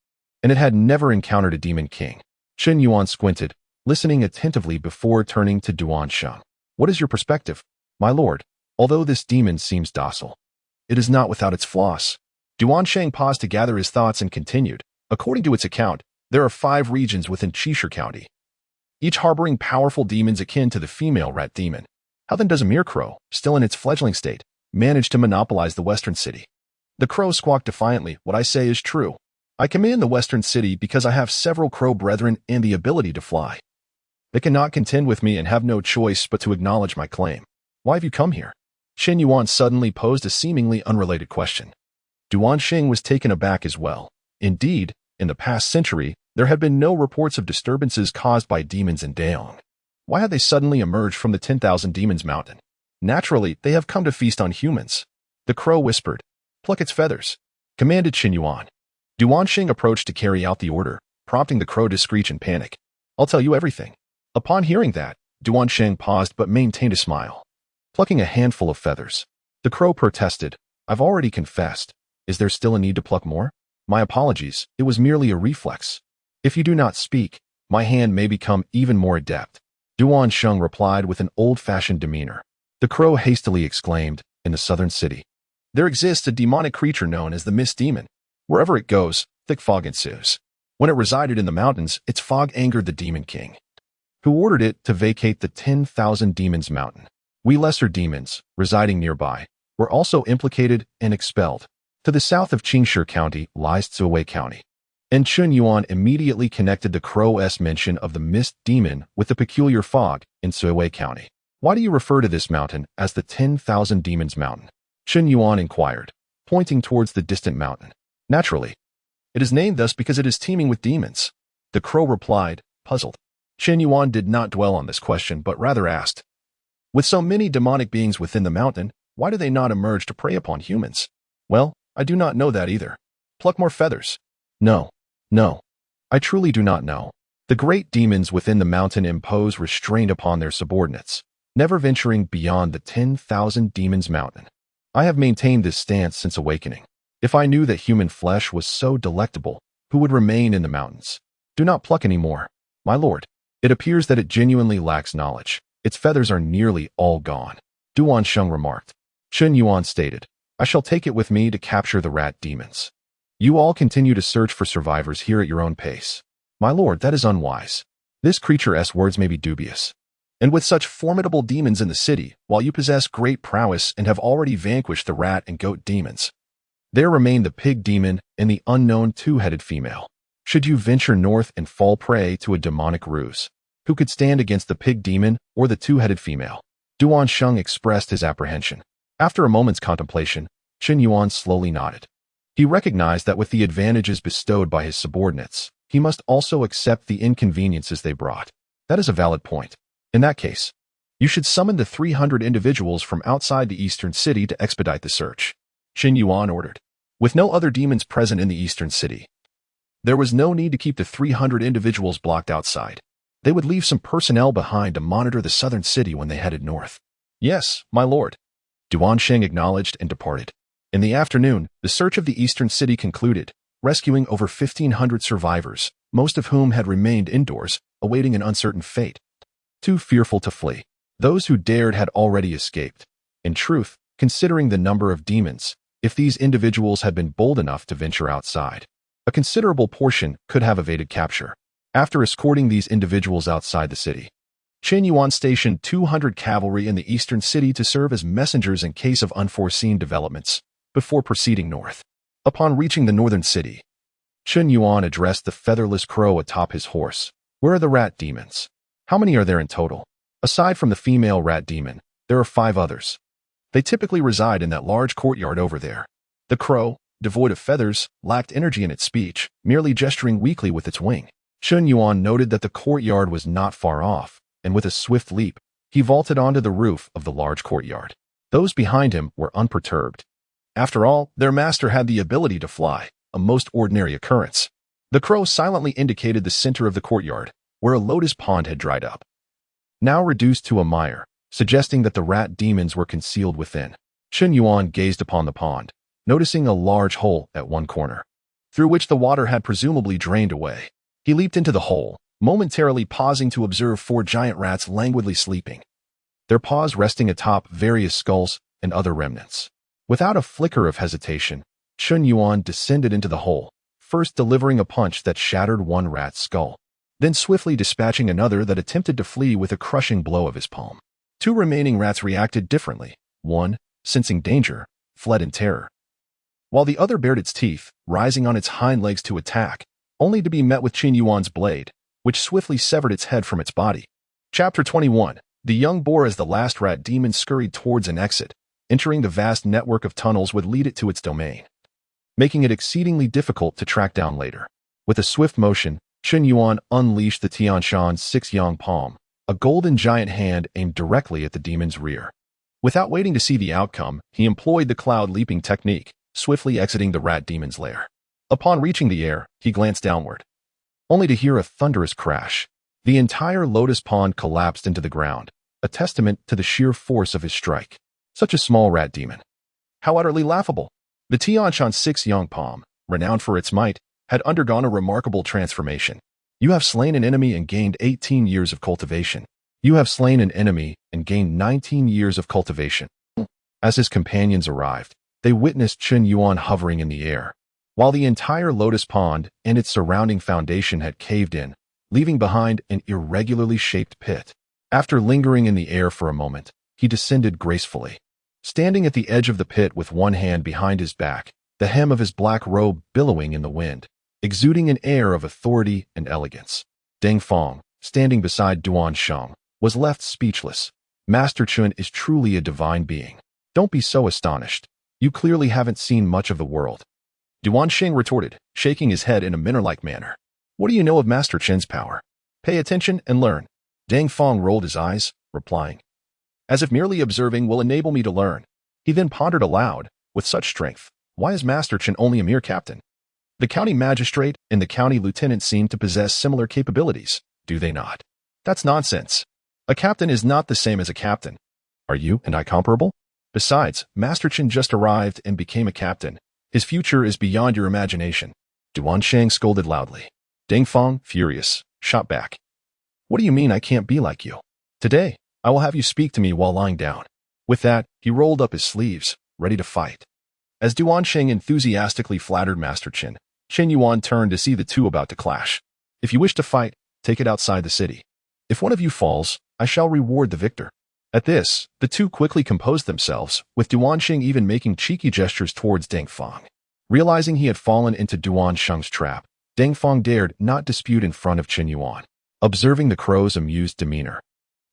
and it had never encountered a demon king. Chen Yuan squinted, listening attentively before turning to Duansheng. What is your perspective, my lord? Although this demon seems docile, it is not without its flaws. Duansheng paused to gather his thoughts and continued. According to its account, there are 5 regions within Qishir County, each harboring powerful demons akin to the female rat demon. How then does a mere crow, still in its fledgling state, manage to monopolize the western city? The crow squawked defiantly. What I say is true. I command the western city because I have several crow brethren and the ability to fly. They cannot contend with me and have no choice but to acknowledge my claim. Why have you come here? Chen Yuan suddenly posed a seemingly unrelated question. Duansheng was taken aback as well. Indeed, in the past century, there had been no reports of disturbances caused by demons in Daong. Why had they suddenly emerged from the 10,000 Demons Mountain? Naturally, they have come to feast on humans. The crow whispered. Pluck its feathers, commanded Chen Yuan. Duansheng approached to carry out the order, prompting the crow to screech in panic. I'll tell you everything. Upon hearing that, Duansheng paused but maintained a smile. Plucking a handful of feathers, the crow protested. I've already confessed. Is there still a need to pluck more? My apologies, it was merely a reflex. If you do not speak, my hand may become even more adept. Duansheng replied with an old-fashioned demeanor. The crow hastily exclaimed, in the southern city, there exists a demonic creature known as the Mist Demon. Wherever it goes, thick fog ensues. When it resided in the mountains, its fog angered the Demon King, who ordered it to vacate the 10,000 Demons Mountain. We lesser demons, residing nearby, were also implicated and expelled. To the south of Qingshi County lies Zuowei County. And Chen Yuan immediately connected the crow's mention of the Mist Demon with the peculiar fog in Zuowei County. Why do you refer to this mountain as the 10,000 Demons Mountain? Chen Yuan inquired, pointing towards the distant mountain. Naturally. It is named thus because it is teeming with demons. The crow replied, puzzled. Chen Yuan did not dwell on this question, but rather asked, with so many demonic beings within the mountain, why do they not emerge to prey upon humans? Well, I do not know that either. Pluck more feathers. No. I truly do not know. The great demons within the mountain impose restraint upon their subordinates, never venturing beyond the 10,000 Demons Mountain. I have maintained this stance since awakening. If I knew that human flesh was so delectable, who would remain in the mountains? Do not pluck any more, my lord. It appears that it genuinely lacks knowledge. Its feathers are nearly all gone. Duansheng remarked. Chen Yuan stated, I shall take it with me to capture the rat demons. You all continue to search for survivors here at your own pace. My lord, that is unwise. This creature's words may be dubious. And with such formidable demons in the city, while you possess great prowess and have already vanquished the rat and goat demons, there remain the pig demon and the unknown 2-headed female. Should you venture north and fall prey to a demonic ruse, who could stand against the pig demon or the 2-headed female? Duansheng expressed his apprehension. After a moment's contemplation, Chen Yuan slowly nodded. He recognized that with the advantages bestowed by his subordinates, he must also accept the inconveniences they brought. That is a valid point. In that case, you should summon the 300 individuals from outside the eastern city to expedite the search, Chen Yuan ordered. With no other demons present in the eastern city, there was no need to keep the 300 individuals blocked outside. They would leave some personnel behind to monitor the southern city when they headed north. Yes, my lord. Duansheng acknowledged and departed. In the afternoon, the search of the eastern city concluded, rescuing over 1,500 survivors, most of whom had remained indoors, awaiting an uncertain fate. Too fearful to flee. Those who dared had already escaped. In truth, considering the number of demons, if these individuals had been bold enough to venture outside, a considerable portion could have evaded capture. After escorting these individuals outside the city, Chen Yuan stationed 200 cavalry in the eastern city to serve as messengers in case of unforeseen developments, before proceeding north. Upon reaching the northern city, Chen Yuan addressed the featherless crow atop his horse. Where are the rat demons? How many are there in total? Aside from the female rat demon, there are 5 others. They typically reside in that large courtyard over there. The crow, devoid of feathers, lacked energy in its speech, merely gesturing weakly with its wing. Chen Yuan noted that the courtyard was not far off, and with a swift leap, he vaulted onto the roof of the large courtyard. Those behind him were unperturbed. After all, their master had the ability to fly, a most ordinary occurrence. The crow silently indicated the center of the courtyard, where a lotus pond had dried up, now reduced to a mire, suggesting that the rat demons were concealed within. Chen Yuan gazed upon the pond, noticing a large hole at one corner, through which the water had presumably drained away. He leaped into the hole, momentarily pausing to observe 4 giant rats languidly sleeping, their paws resting atop various skulls and other remnants. Without a flicker of hesitation, Chen Yuan descended into the hole, first delivering a punch that shattered one rat's skull, then swiftly dispatching another that attempted to flee with a crushing blow of his palm. 2 remaining rats reacted differently. One, sensing danger, fled in terror, while the other bared its teeth, rising on its hind legs to attack, only to be met with Chen Yuan's blade, which swiftly severed its head from its body. Chapter 21. The young boar. As the last rat demon scurried towards an exit, entering the vast network of tunnels would lead it to its domain, making it exceedingly difficult to track down later. With a swift motion, Chen Yuan unleashed the Tianshan Six Yang Palm, a golden giant hand aimed directly at the demon's rear. Without waiting to see the outcome, he employed the cloud leaping technique, swiftly exiting the rat demon's lair. Upon reaching the air, he glanced downward, only to hear a thunderous crash. The entire lotus pond collapsed into the ground, a testament to the sheer force of his strike. Such a small rat demon. How utterly laughable. The Tianshan Six Yang Palm, renowned for its might, had undergone a remarkable transformation. You have slain an enemy and gained 18 years of cultivation. You have slain an enemy and gained 19 years of cultivation. As his companions arrived, they witnessed Chen Yuan hovering in the air, while the entire lotus pond and its surrounding foundation had caved in, leaving behind an irregularly shaped pit. After lingering in the air for a moment, he descended gracefully. Standing at the edge of the pit with one hand behind his back, the hem of his black robe billowing in the wind, exuding an air of authority and elegance. Deng Feng, standing beside Duan Sheng, was left speechless. Master Chen is truly a divine being. Don't be so astonished. You clearly haven't seen much of the world. Duan Sheng retorted, shaking his head in a minor-like manner. What do you know of Master Chen's power? Pay attention and learn. Deng Feng rolled his eyes, replying, as if merely observing will enable me to learn. He then pondered aloud, with such strength, why is Master Chen only a mere captain? The county magistrate and the county lieutenant seem to possess similar capabilities, do they not? That's nonsense. A captain is not the same as a captain. Are you and I comparable? Besides, Master Chen just arrived and became a captain. His future is beyond your imagination. Duan Sheng scolded loudly. Deng Feng, furious, shot back. What do you mean I can't be like you? Today, I will have you speak to me while lying down. With that, he rolled up his sleeves, ready to fight. As Duan Sheng enthusiastically flattered Master Chen, Chen Yuan turned to see the two about to clash. If you wish to fight, take it outside the city. If one of you falls, I shall reward the victor. At this, the two quickly composed themselves, with Duan Sheng even making cheeky gestures towards Deng Feng. Realizing he had fallen into Duan Sheng's trap, Deng Feng dared not dispute in front of Chen Yuan. Observing the crow's amused demeanor,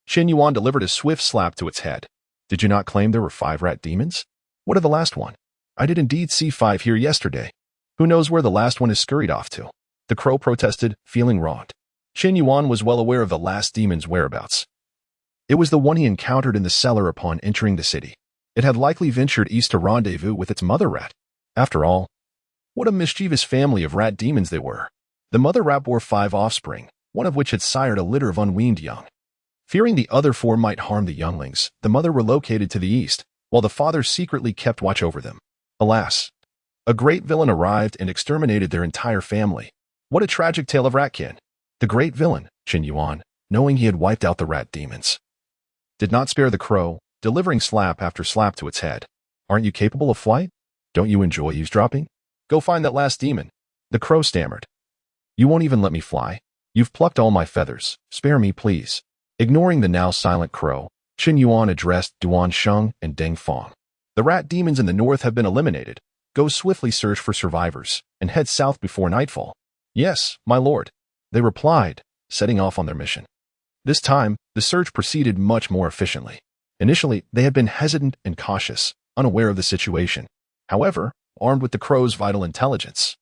Chen Yuan delivered a swift slap to its head. Did you not claim there were 5 rat demons? What of the last one? I did indeed see 5 here yesterday. Who knows where the last one is scurried off to? The crow protested, feeling wronged. Chen Yuan was well aware of the last demon's whereabouts. It was the one he encountered in the cellar upon entering the city. It had likely ventured east to rendezvous with its mother rat. After all, what a mischievous family of rat demons they were. The mother rat bore 5 offspring, one of which had sired a litter of unweaned young. Fearing the other 4 might harm the younglings, the mother relocated to the east, while the father secretly kept watch over them. Alas, a great villain arrived and exterminated their entire family. What a tragic tale of ratkin. The great villain, Chen Yuan, knowing he had wiped out the rat demons, did not spare the crow, delivering slap after slap to its head. Aren't you capable of flight? Don't you enjoy eavesdropping? Go find that last demon. The crow stammered. You won't even let me fly? You've plucked all my feathers. Spare me, please. Ignoring the now silent crow, Chen Yuan addressed Duan Sheng and Deng Feng. The rat demons in the north have been eliminated. Go swiftly search for survivors and head south before nightfall. Yes, my lord, they replied, setting off on their mission. This time, the search proceeded much more efficiently. Initially, they had been hesitant and cautious, unaware of the situation. However, armed with the crow's vital intelligence,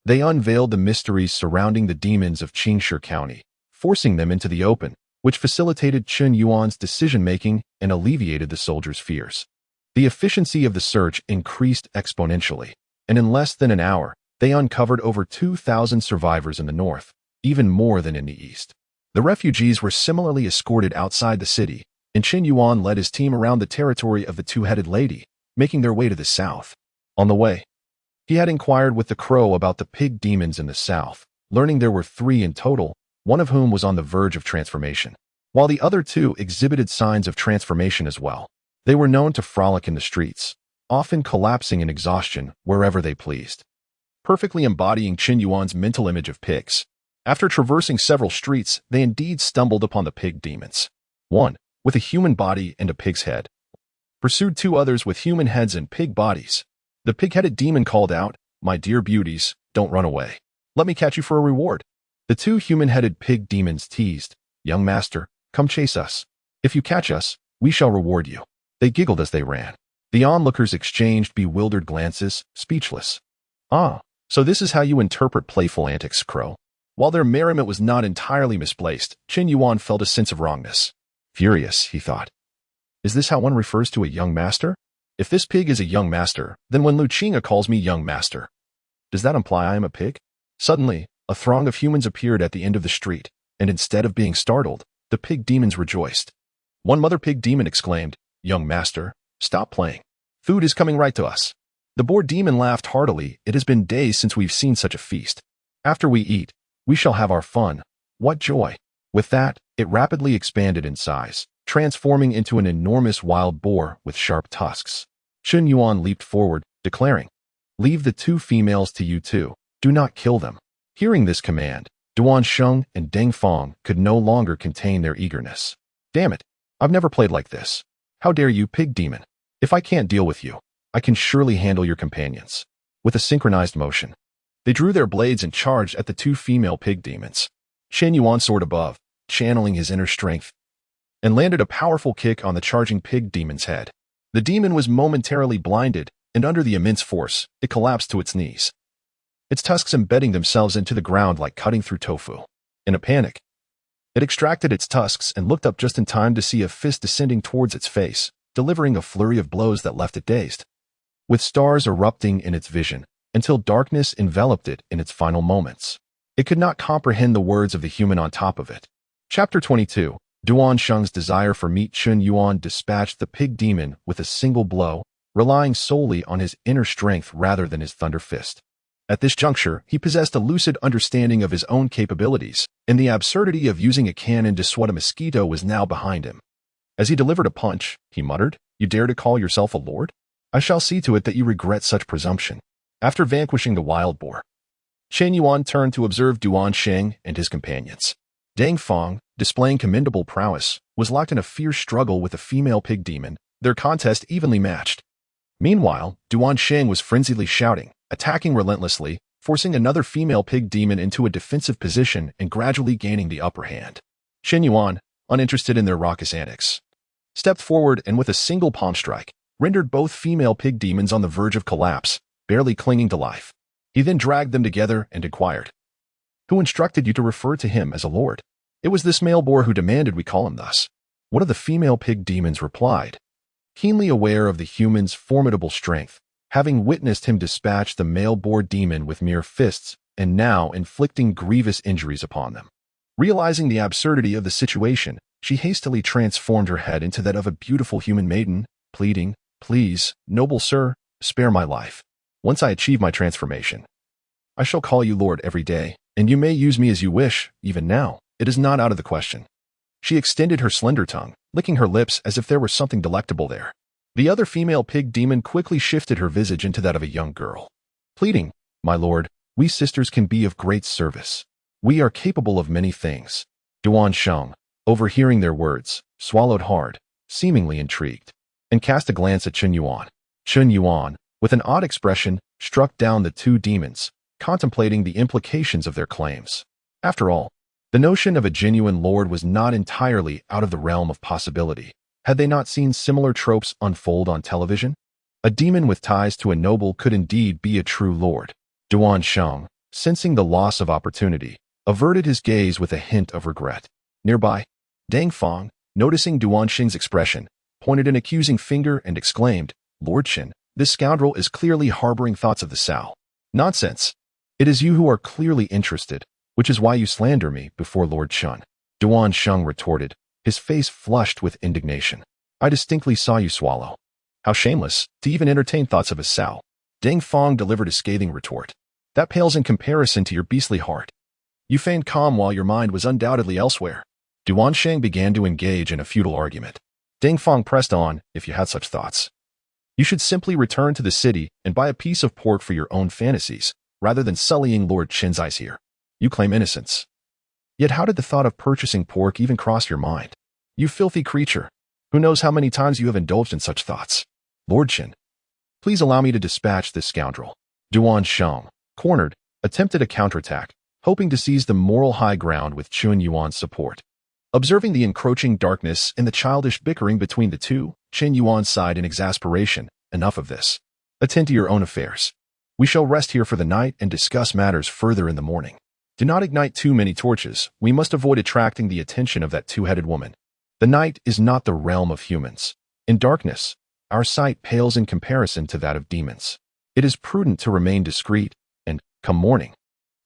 they unveiled the mysteries surrounding the demons of Qingshi County, forcing them into the open, which facilitated Chen Yuan's decision-making and alleviated the soldiers' fears. The efficiency of the search increased exponentially, and in less than an hour, they uncovered over 2,000 survivors in the north, even more than in the east. The refugees were similarly escorted outside the city, and Chen Yuan led his team around the territory of the two-headed lady, making their way to the south. On the way, he had inquired with the crow about the pig demons in the south, learning there were 3 in total, one of whom was on the verge of transformation, while the other 2 exhibited signs of transformation as well. They were known to frolic in the streets, often collapsing in exhaustion wherever they pleased, perfectly embodying Chen Yuan's mental image of pigs. After traversing several streets, they indeed stumbled upon the pig demons. One, with a human body and a pig's head, pursued 2 others with human heads and pig bodies. The pig-headed demon called out, "My dear beauties, don't run away. Let me catch you for a reward." The 2 human-headed pig demons teased, "Young master, come chase us. If you catch us, we shall reward you." They giggled as they ran. The onlookers exchanged bewildered glances, speechless. "Ah, so this is how you interpret playful antics, Crow." While their merriment was not entirely misplaced, Chen Yuan felt a sense of wrongness. Furious, he thought. Is this how one refers to a young master? If this pig is a young master, then when Wuxiang calls me young master, does that imply I am a pig? Suddenly, a throng of humans appeared at the end of the street, and instead of being startled, the pig demons rejoiced. One mother pig demon exclaimed, "Young master, stop playing. Food is coming right to us." The boar demon laughed heartily. "It has been days since we've seen such a feast. After we eat, we shall have our fun. What joy!" With that, it rapidly expanded in size, transforming into an enormous wild boar with sharp tusks. Chen Yuan leaped forward, declaring, "Leave the 2 females to you 2. Do not kill them." Hearing this command, Duan Sheng and Deng Fong could no longer contain their eagerness. "Damn it, I've never played like this. How dare you, pig demon? If I can't deal with you, I can surely handle your companions." With a synchronized motion, they drew their blades and charged at the 2 female pig demons. Chen Yuan soared above, channeling his inner strength, and landed a powerful kick on the charging pig demon's head. The demon was momentarily blinded, and under the immense force, it collapsed to its knees, its tusks embedding themselves into the ground like cutting through tofu. In a panic, it extracted its tusks and looked up just in time to see a fist descending towards its face, delivering a flurry of blows that left it dazed, with stars erupting in its vision, until darkness enveloped it in its final moments. It could not comprehend the words of the human on top of it. Chapter 22. Duan Sheng's desire for meat. Chen Yuan dispatched the pig demon with a single blow, relying solely on his inner strength rather than his thunder fist. At this juncture, he possessed a lucid understanding of his own capabilities, and the absurdity of using a cannon to swat a mosquito was now behind him. As he delivered a punch, he muttered, "You dare to call yourself a lord? I shall see to it that you regret such presumption." After vanquishing the wild boar, Chen Yuan turned to observe Duan Sheng and his companions. Deng Fong, displaying commendable prowess, was locked in a fierce struggle with a female pig demon, their contest evenly matched. Meanwhile, Duan Sheng was frenziedly shouting, attacking relentlessly, forcing another female pig demon into a defensive position and gradually gaining the upper hand. Chen Yuan, uninterested in their raucous antics, stepped forward and with a single palm strike, rendered both female pig demons on the verge of collapse, barely clinging to life. He then dragged them together and inquired, "Who instructed you to refer to him as a lord?" "It was this male boar who demanded we call him thus." One of the female pig demons replied, keenly aware of the human's formidable strength, having witnessed him dispatch the male boar demon with mere fists and now inflicting grievous injuries upon them. Realizing the absurdity of the situation, she hastily transformed her head into that of a beautiful human maiden, pleading, "Please, noble sir, spare my life. Once I achieve my transformation, I shall call you lord every day, and you may use me as you wish, even now. It is not out of the question." She extended her slender tongue, licking her lips as if there were something delectable there. The other female pig demon quickly shifted her visage into that of a young girl, pleading, "My lord, we sisters can be of great service. We are capable of many things." Duan Sheng, overhearing their words, swallowed hard, seemingly intrigued, and cast a glance at Chen Yuan. Chen Yuan, with an odd expression, struck down the 2 demons, contemplating the implications of their claims. After all, the notion of a genuine lord was not entirely out of the realm of possibility. Had they not seen similar tropes unfold on television? A demon with ties to a noble could indeed be a true lord. Duan Sheng, sensing the loss of opportunity, averted his gaze with a hint of regret. Nearby, Deng Fong, noticing Duan Sheng's expression, pointed an accusing finger and exclaimed, "Lord Chen, this scoundrel is clearly harboring thoughts of the Sao." "Nonsense. It is you who are clearly interested, which is why you slander me before Lord Chen," Duan Sheng retorted, his face flushed with indignation. I distinctly saw you swallow. How shameless to even entertain thoughts of a sow. Deng Feng delivered a scathing retort. That pales in comparison to your beastly heart. You feigned calm while your mind was undoubtedly elsewhere. Duan Sheng began to engage in a futile argument. Deng Feng pressed on, if you had such thoughts. You should simply return to the city and buy a piece of pork for your own fantasies, rather than sullying Lord Qin's eyes here. You claim innocence. Yet how did the thought of purchasing pork even cross your mind? You filthy creature. Who knows how many times you have indulged in such thoughts? Lord Qin, please allow me to dispatch this scoundrel. Duan Sheng, cornered, attempted a counterattack, hoping to seize the moral high ground with Chen Yuan's support. Observing the encroaching darkness and the childish bickering between the two, Chen Yuan sighed in exasperation. Enough of this. Attend to your own affairs. We shall rest here for the night and discuss matters further in the morning. Do not ignite too many torches. We must avoid attracting the attention of that two-headed woman. The night is not the realm of humans. In darkness, our sight pales in comparison to that of demons. It is prudent to remain discreet, and, come morning,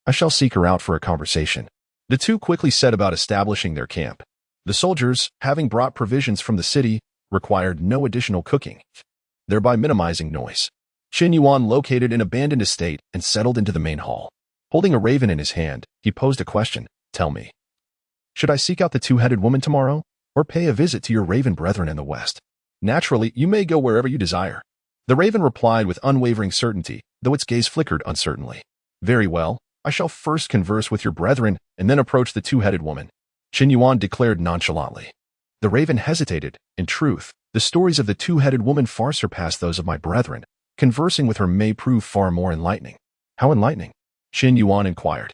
I shall seek her out for a conversation. The two quickly set about establishing their camp. The soldiers, having brought provisions from the city, required no additional cooking, thereby minimizing noise. Chen Yuan located an abandoned estate and settled into the main hall. Holding a raven in his hand, he posed a question. Tell me, should I seek out the two-headed woman tomorrow, or pay a visit to your raven brethren in the west? Naturally, you may go wherever you desire. The raven replied with unwavering certainty, though its gaze flickered uncertainly. Very well, I shall first converse with your brethren and then approach the two-headed woman, Chen Yuan declared nonchalantly. The raven hesitated. In truth, the stories of the two-headed woman far surpass those of my brethren. Conversing with her may prove far more enlightening. How enlightening? Chen Yuan inquired.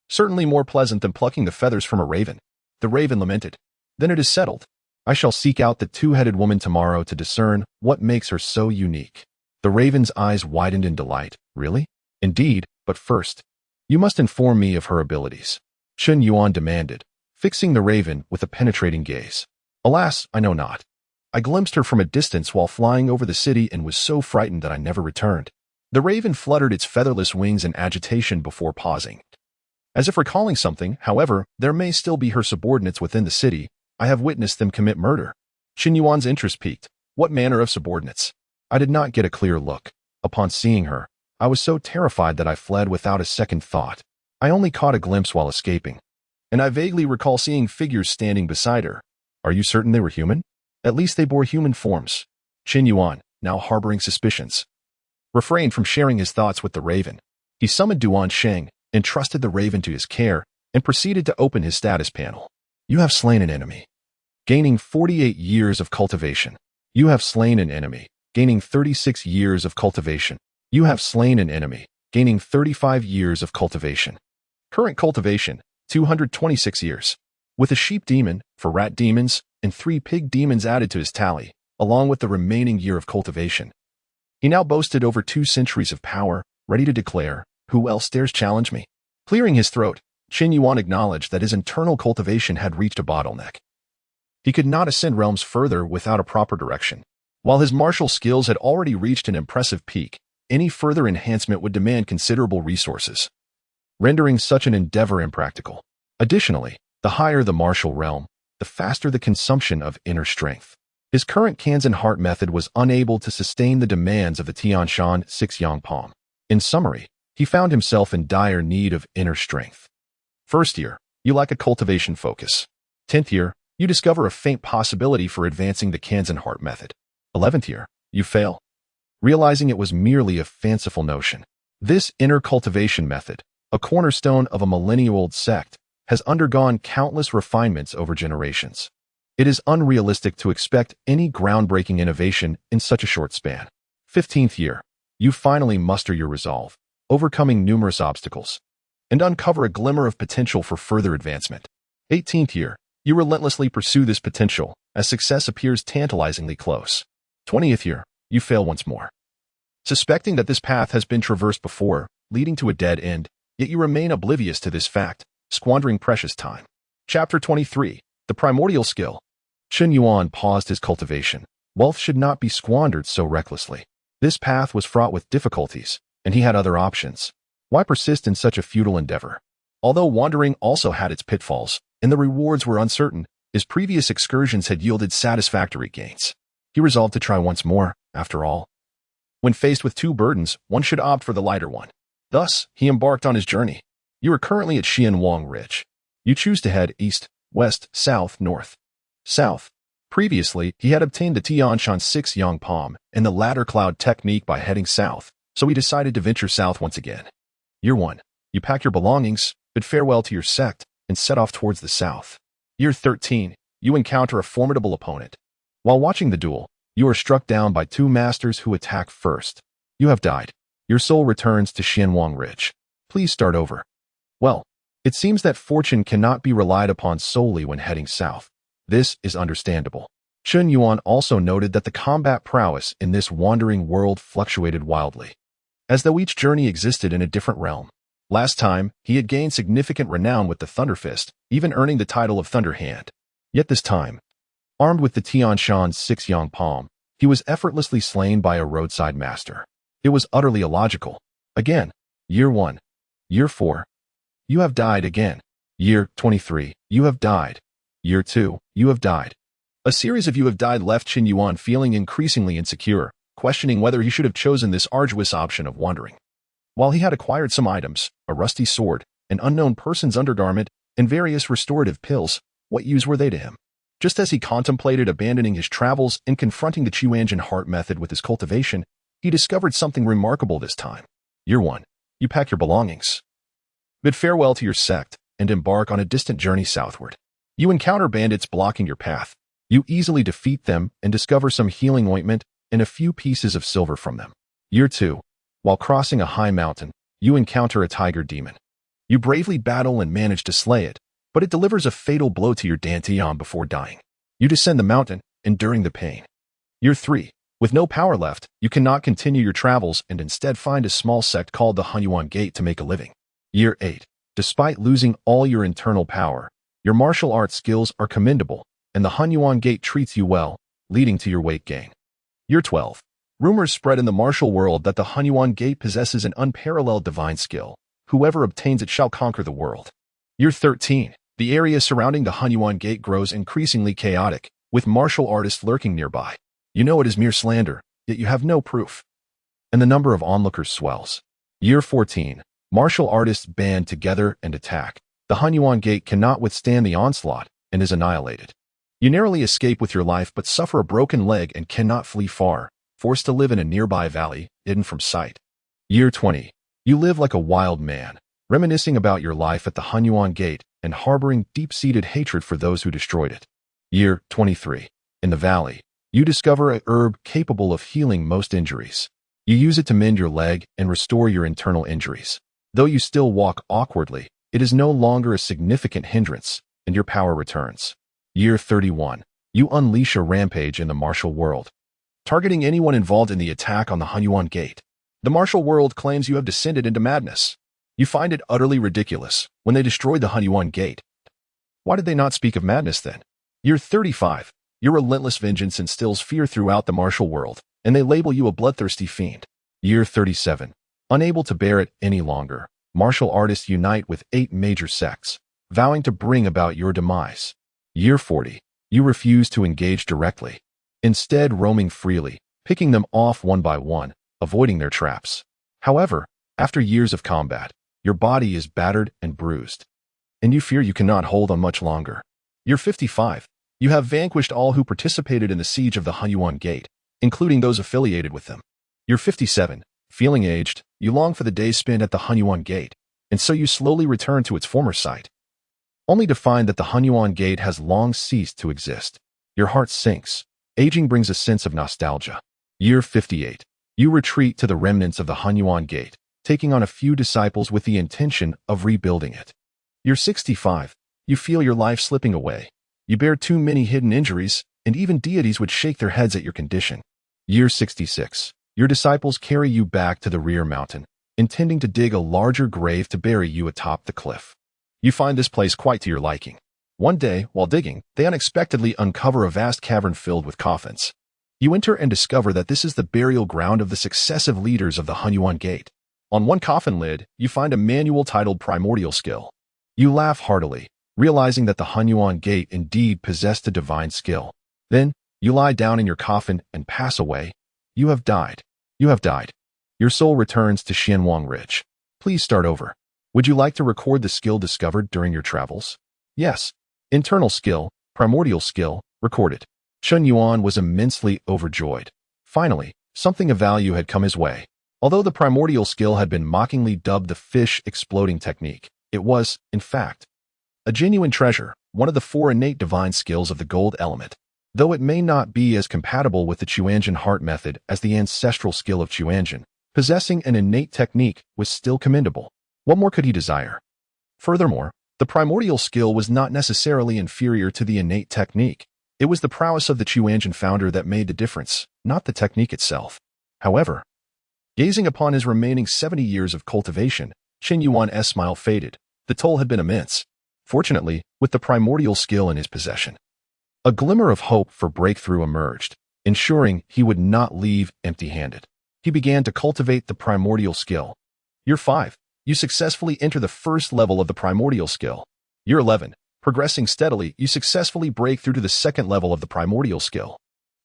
Certainly more pleasant than plucking the feathers from a raven. The raven lamented. Then it is settled. I shall seek out the two-headed woman tomorrow to discern what makes her so unique. The raven's eyes widened in delight. Really? Indeed, but first, you must inform me of her abilities. Chen Yuan demanded, fixing the raven with a penetrating gaze. Alas, I know not. I glimpsed her from a distance while flying over the city and was so frightened that I never returned. The raven fluttered its featherless wings in agitation before pausing. As if recalling something, however, there may still be her subordinates within the city. I have witnessed them commit murder. Chen Yuan's interest piqued. What manner of subordinates? I did not get a clear look. Upon seeing her, I was so terrified that I fled without a second thought. I only caught a glimpse while escaping. And I vaguely recall seeing figures standing beside her. Are you certain they were human? At least they bore human forms. Chen Yuan, now harboring suspicions, refrained from sharing his thoughts with the raven. He summoned Duan Sheng, entrusted the raven to his care, and proceeded to open his status panel. You have slain an enemy, gaining 48 years of cultivation. You have slain an enemy, gaining 36 years of cultivation. You have slain an enemy, gaining 35 years of cultivation. Current cultivation, 226 years. With a sheep demon, 4 rat demons, and 3 pig demons added to his tally, along with the remaining year of cultivation. He now boasted over 2 centuries of power, ready to declare, who else dares challenge me? Clearing his throat, Chen Yuan acknowledged that his internal cultivation had reached a bottleneck. He could not ascend realms further without a proper direction. While his martial skills had already reached an impressive peak, any further enhancement would demand considerable resources, rendering such an endeavor impractical. Additionally, the higher the martial realm, the faster the consumption of inner strength. His current Kanzan heart method was unable to sustain the demands of the Tianshan Six Yang Palm. In summary, he found himself in dire need of inner strength. First year, you lack a cultivation focus. 10th year, you discover a faint possibility for advancing the Kanzan heart method. 11th year, you fail, realizing it was merely a fanciful notion. This inner cultivation method, a cornerstone of a millennia-old sect, has undergone countless refinements over generations. It is unrealistic to expect any groundbreaking innovation in such a short span. 15th year, you finally muster your resolve, overcoming numerous obstacles, and uncover a glimmer of potential for further advancement. 18th year, you relentlessly pursue this potential, as success appears tantalizingly close. 20th year, you fail once more. Suspecting that this path has been traversed before, leading to a dead end, yet you remain oblivious to this fact, squandering precious time. Chapter 23, The Primordial Skill. Chen Yuan paused his cultivation. Wealth should not be squandered so recklessly. This path was fraught with difficulties, and he had other options. Why persist in such a futile endeavor? Although wandering also had its pitfalls, and the rewards were uncertain, His previous excursions had yielded satisfactory gains. He resolved to try once more, after all. When faced with two burdens, one should opt for the lighter one. Thus, he embarked on his journey. You are currently at Xianwang Ridge. You choose to head east, west, south, north. South. Previously, he had obtained the Tianshan Six Yang Palm and the ladder cloud technique by heading south, so he decided to venture south once again. Year 1. You pack your belongings, bid farewell to your sect, and set off towards the south. Year 13. You encounter a formidable opponent. While watching the duel, you are struck down by two masters who attack first. You have died. Your soul returns to Xianwang Ridge. Please start over. Well, it seems that fortune cannot be relied upon solely when heading south. This is understandable. Chen Yuan also noted that the combat prowess in this wandering world fluctuated wildly, as though each journey existed in a different realm. Last time, he had gained significant renown with the Thunder Fist, even earning the title of Thunder Hand. Yet this time, armed with the Tianshan Six Yang Palm, he was effortlessly slain by a roadside master. It was utterly illogical. Again, Year 1. Year 4. You have died again. Year 23. You have died. Year 2. You have died. A series of you have died left Chen Yuan feeling increasingly insecure, questioning whether he should have chosen this arduous option of wandering. While he had acquired some items, a rusty sword, an unknown person's undergarment, and various restorative pills, what use were they to him? Just as he contemplated abandoning his travels and confronting the Chuanjian heart method with his cultivation, he discovered something remarkable this time. Year 1. You pack your belongings. Bid farewell to your sect and embark on a distant journey southward. You encounter bandits blocking your path. You easily defeat them and discover some healing ointment and a few pieces of silver from them. Year 2. While crossing a high mountain, you encounter a tiger demon. You bravely battle and manage to slay it, but it delivers a fatal blow to your dantian before dying. You descend the mountain, enduring the pain. Year 3. With no power left, you cannot continue your travels and instead find a small sect called the Hunyuan Gate to make a living. Year 8. Despite losing all your internal power, your martial arts skills are commendable, and the Hunyuan Gate treats you well, leading to your weight gain. Year 12. Rumors spread in the martial world that the Hunyuan Gate possesses an unparalleled divine skill. Whoever obtains it shall conquer the world. Year 13. The area surrounding the Hunyuan Gate grows increasingly chaotic, with martial artists lurking nearby. You know it is mere slander, yet you have no proof. And the number of onlookers swells. Year 14. Martial artists band together and attack. The Hunyuan Gate cannot withstand the onslaught and is annihilated. You narrowly escape with your life but suffer a broken leg and cannot flee far, forced to live in a nearby valley, hidden from sight. Year 20. You live like a wild man, reminiscing about your life at the Hunyuan Gate and harboring deep-seated hatred for those who destroyed it. Year 23. In the valley, you discover a herb capable of healing most injuries. You use it to mend your leg and restore your internal injuries. Though you still walk awkwardly, it is no longer a significant hindrance, and your power returns. Year 31. You unleash a rampage in the martial world, targeting anyone involved in the attack on the Hunyuan Gate. The martial world claims you have descended into madness. You find it utterly ridiculous when they destroyed the Hunyuan Gate. Why did they not speak of madness then? Year 35. Your relentless vengeance instills fear throughout the martial world, and they label you a bloodthirsty fiend. Year 37. Unable to bear it any longer, martial artists unite with 8 major sects, vowing to bring about your demise. Year 40. You refuse to engage directly, instead roaming freely, picking them off one by one, avoiding their traps. However, after years of combat, your body is battered and bruised, and you fear you cannot hold on much longer. Year 55. You have vanquished all who participated in the siege of the Hunyuan Gate, including those affiliated with them. Year 57. Feeling aged, you long for the days spent at the Hunyuan Gate, and so you slowly return to its former site, only to find that the Hunyuan Gate has long ceased to exist. Your heart sinks. Aging brings a sense of nostalgia. Year 58. You retreat to the remnants of the Hunyuan Gate, taking on a few disciples with the intention of rebuilding it. Year 65. You feel your life slipping away. You bear too many hidden injuries, and even deities would shake their heads at your condition. Year 66. Your disciples carry you back to the rear mountain, intending to dig a larger grave to bury you atop the cliff. You find this place quite to your liking. One day, while digging, they unexpectedly uncover a vast cavern filled with coffins. You enter and discover that this is the burial ground of the successive leaders of the Hunyuan Gate. On one coffin lid, you find a manual titled Primordial Skill. You laugh heartily, realizing that the Hunyuan gate indeed possessed a divine skill. Then, you lie down in your coffin and pass away. You have died. You have died. Your soul returns to Xianwang Ridge. Please start over. Would you like to record the skill discovered during your travels? Yes. Internal skill, primordial skill, recorded. Chen Yuan was immensely overjoyed. Finally, something of value had come his way. Although the primordial skill had been mockingly dubbed the fish exploding technique, it was, in fact, a genuine treasure, one of the 4 innate divine skills of the gold element. Though it may not be as compatible with the Tianshan heart method as the ancestral skill of Tianshan, possessing an innate technique was still commendable. What more could he desire? Furthermore, the primordial skill was not necessarily inferior to the innate technique. It was the prowess of the Tianshan founder that made the difference, not the technique itself. However, gazing upon his remaining 70 years of cultivation, Chen Yuan's smile faded. The toll had been immense. Fortunately, with the primordial skill in his possession, a glimmer of hope for breakthrough emerged, ensuring he would not leave empty-handed. He began to cultivate the primordial skill. Year 5. You successfully enter the first level of the primordial skill. Year 11. Progressing steadily, you successfully break through to the second level of the primordial skill.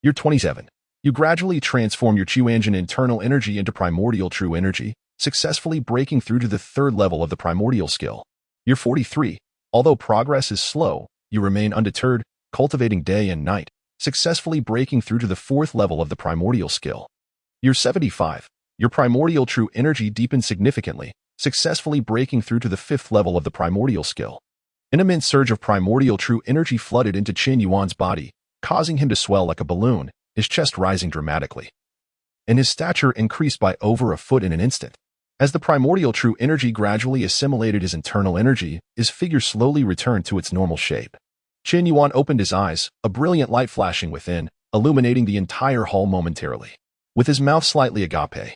Year 27. You gradually transform your Tianshan internal energy into primordial true energy, successfully breaking through to the third level of the primordial skill. Year 43. Although progress is slow, you remain undeterred, cultivating day and night, successfully breaking through to the fourth level of the primordial skill. Year 75. Your primordial true energy deepens significantly, successfully breaking through to the fifth level of the primordial skill. An immense surge of primordial true energy flooded into Chen Yuan's body, causing him to swell like a balloon, his chest rising dramatically. And his stature increased by over a foot in an instant. As the primordial true energy gradually assimilated his internal energy, his figure slowly returned to its normal shape. Chen Yuan opened his eyes, a brilliant light flashing within, illuminating the entire hall momentarily. With his mouth slightly agape,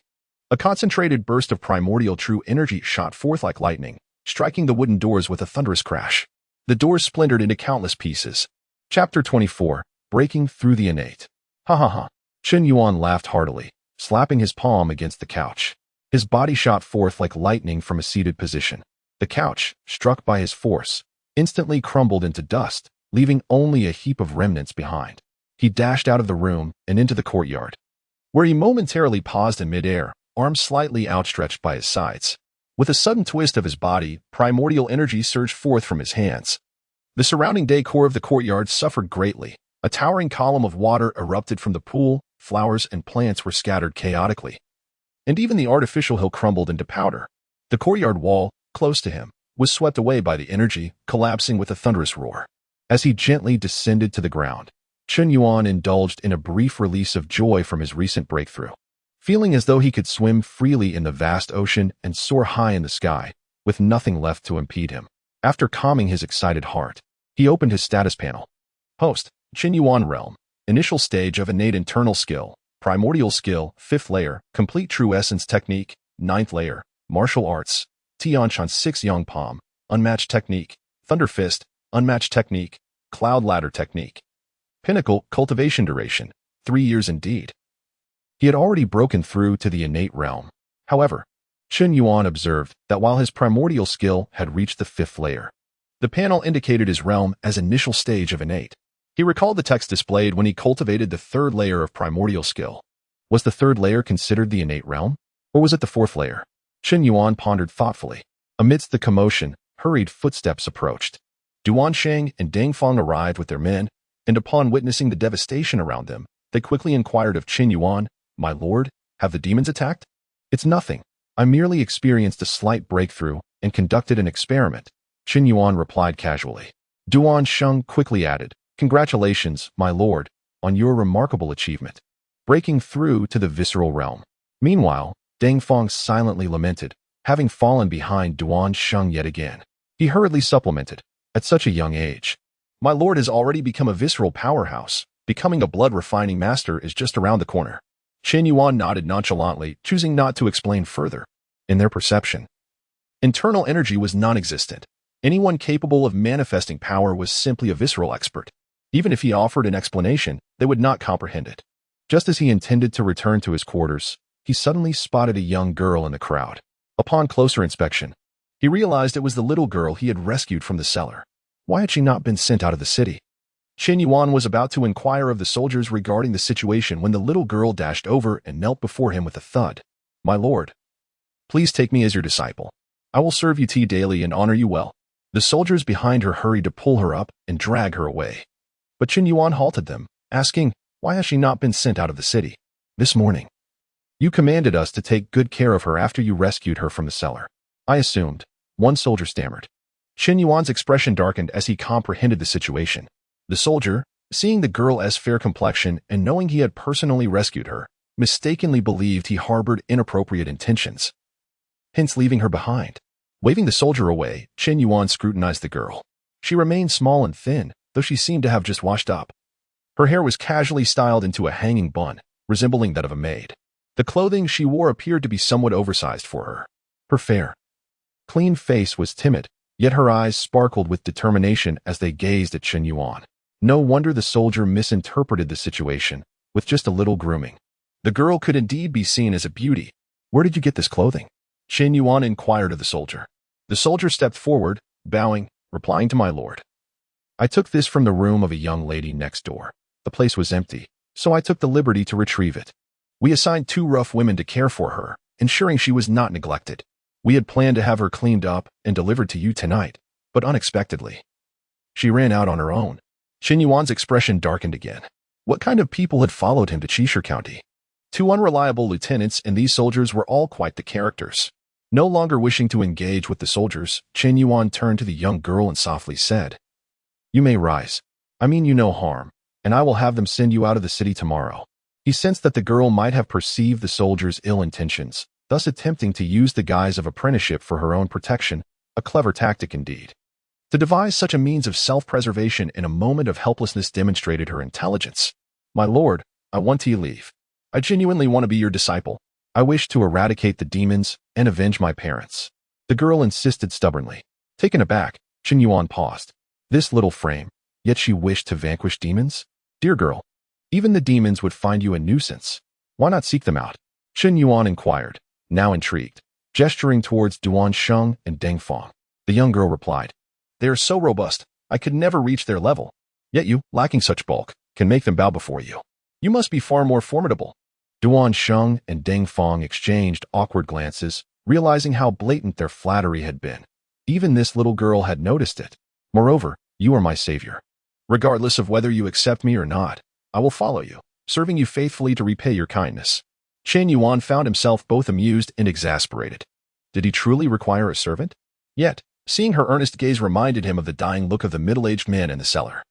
a concentrated burst of primordial true energy shot forth like lightning, striking the wooden doors with a thunderous crash. The doors splintered into countless pieces. Chapter 24. Breaking Through the Innate. Ha ha ha. Chen Yuan laughed heartily, slapping his palm against the couch. His body shot forth like lightning from a seated position. The couch, struck by his force, instantly crumbled into dust, leaving only a heap of remnants behind. He dashed out of the room and into the courtyard, where he momentarily paused in midair, arms slightly outstretched by his sides. With a sudden twist of his body, primordial energy surged forth from his hands. The surrounding decor of the courtyard suffered greatly. A towering column of water erupted from the pool, flowers and plants were scattered chaotically, and even the artificial hill crumbled into powder. The courtyard wall, close to him, was swept away by the energy, collapsing with a thunderous roar. As he gently descended to the ground, Chen Yuan indulged in a brief release of joy from his recent breakthrough. Feeling as though he could swim freely in the vast ocean and soar high in the sky, with nothing left to impede him. After calming his excited heart, he opened his status panel. Host, Chen Yuan Realm. Initial stage of innate internal skill. Primordial skill, 5th layer. Complete true essence technique, 9th layer. Martial arts. Tianshan Six Yang Palm. Unmatched technique. Thunder Fist. Unmatched technique. Cloud Ladder technique. Pinnacle cultivation duration, 3 years indeed. He had already broken through to the innate realm. However, Chen Yuan observed that while his primordial skill had reached the 5th layer, the panel indicated his realm as initial stage of innate. He recalled the text displayed when he cultivated the 3rd layer of primordial skill. Was the 3rd layer considered the innate realm? Or was it the 4th layer? Chen Yuan pondered thoughtfully. Amidst the commotion, hurried footsteps approached. Duan Sheng and Dang Feng arrived with their men, and upon witnessing the devastation around them, they quickly inquired of Chen Yuan, "My lord, have the demons attacked?" "It's nothing. I merely experienced a slight breakthrough and conducted an experiment," Chen Yuan replied casually. Duan Sheng quickly added, "Congratulations, my lord, on your remarkable achievement, breaking through to the visceral realm." Meanwhile, Dang Feng silently lamented, having fallen behind Duan Sheng yet again. He hurriedly supplemented, "At such a young age, my lord has already become a visceral powerhouse. Becoming a blood-refining master is just around the corner." Chen Yuan nodded nonchalantly, choosing not to explain further. In their perception, internal energy was non-existent. Anyone capable of manifesting power was simply a visceral expert. Even if he offered an explanation, they would not comprehend it. Just as he intended to return to his quarters, he suddenly spotted a young girl in the crowd. Upon closer inspection, he realized it was the little girl he had rescued from the cellar. Why had she not been sent out of the city? Chen Yuan was about to inquire of the soldiers regarding the situation when the little girl dashed over and knelt before him with a thud. "My lord, please take me as your disciple. I will serve you tea daily and honor you well." The soldiers behind her hurried to pull her up and drag her away. But Chen Yuan halted them, asking, "Why has she not been sent out of the city?" "This morning. You commanded us to take good care of her after you rescued her from the cellar. I assumed," one soldier stammered. Chen Yuan's expression darkened as he comprehended the situation. The soldier, seeing the girl's fair complexion and knowing he had personally rescued her, mistakenly believed he harbored inappropriate intentions, hence leaving her behind. Waving the soldier away, Chen Yuan scrutinized the girl. She remained small and thin, though she seemed to have just washed up. Her hair was casually styled into a hanging bun, resembling that of a maid. The clothing she wore appeared to be somewhat oversized for her. Her fair, clean face was timid, yet her eyes sparkled with determination as they gazed at Chen Yuan. No wonder the soldier misinterpreted the situation, with just a little grooming. The girl could indeed be seen as a beauty. "Where did you get this clothing?" Chen Yuan inquired of the soldier. The soldier stepped forward, bowing, replying to "My lord. I took this from the room of a young lady next door. The place was empty, so I took the liberty to retrieve it. We assigned 2 rough women to care for her, ensuring she was not neglected. We had planned to have her cleaned up and delivered to you tonight, but unexpectedly, she ran out on her own." Chen Yuan's expression darkened again. What kind of people had followed him to Qishir County? 2 unreliable lieutenants and these soldiers were all quite the characters. No longer wishing to engage with the soldiers, Chen Yuan turned to the young girl and softly said, "You may rise. I mean you no harm, and I will have them send you out of the city tomorrow." He sensed that the girl might have perceived the soldiers' ill intentions, thus attempting to use the guise of apprenticeship for her own protection, a clever tactic indeed. To devise such a means of self-preservation in a moment of helplessness demonstrated her intelligence. "My lord, I want to leave. I genuinely want to be your disciple. I wish to eradicate the demons and avenge my parents." The girl insisted stubbornly. Taken aback, Chen Yuan paused. This little frame, yet she wished to vanquish demons? "Dear girl, even the demons would find you a nuisance. Why not seek them out?" Chen Yuan inquired, now intrigued, gesturing towards Duan Sheng and Deng Fong. The young girl replied, "They are so robust, I could never reach their level. Yet you, lacking such bulk, can make them bow before you. You must be far more formidable." Duan Sheng and Deng Fong exchanged awkward glances, realizing how blatant their flattery had been. Even this little girl had noticed it. "Moreover, you are my savior. Regardless of whether you accept me or not, I will follow you, serving you faithfully to repay your kindness." Chen Yuan found himself both amused and exasperated. Did he truly require a servant? Yet, seeing her earnest gaze reminded him of the dying look of the middle-aged man in the cellar.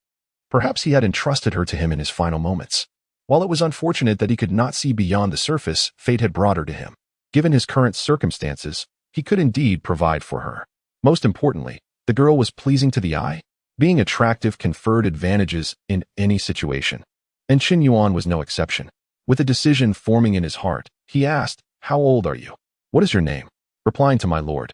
Perhaps he had entrusted her to him in his final moments. While it was unfortunate that he could not see beyond the surface, fate had brought her to him. Given his current circumstances, he could indeed provide for her. Most importantly, the girl was pleasing to the eye. Being attractive conferred advantages in any situation. And Chen Yuan was no exception. With a decision forming in his heart, he asked, "How old are you?" "What is your name?" Replying to "My lord.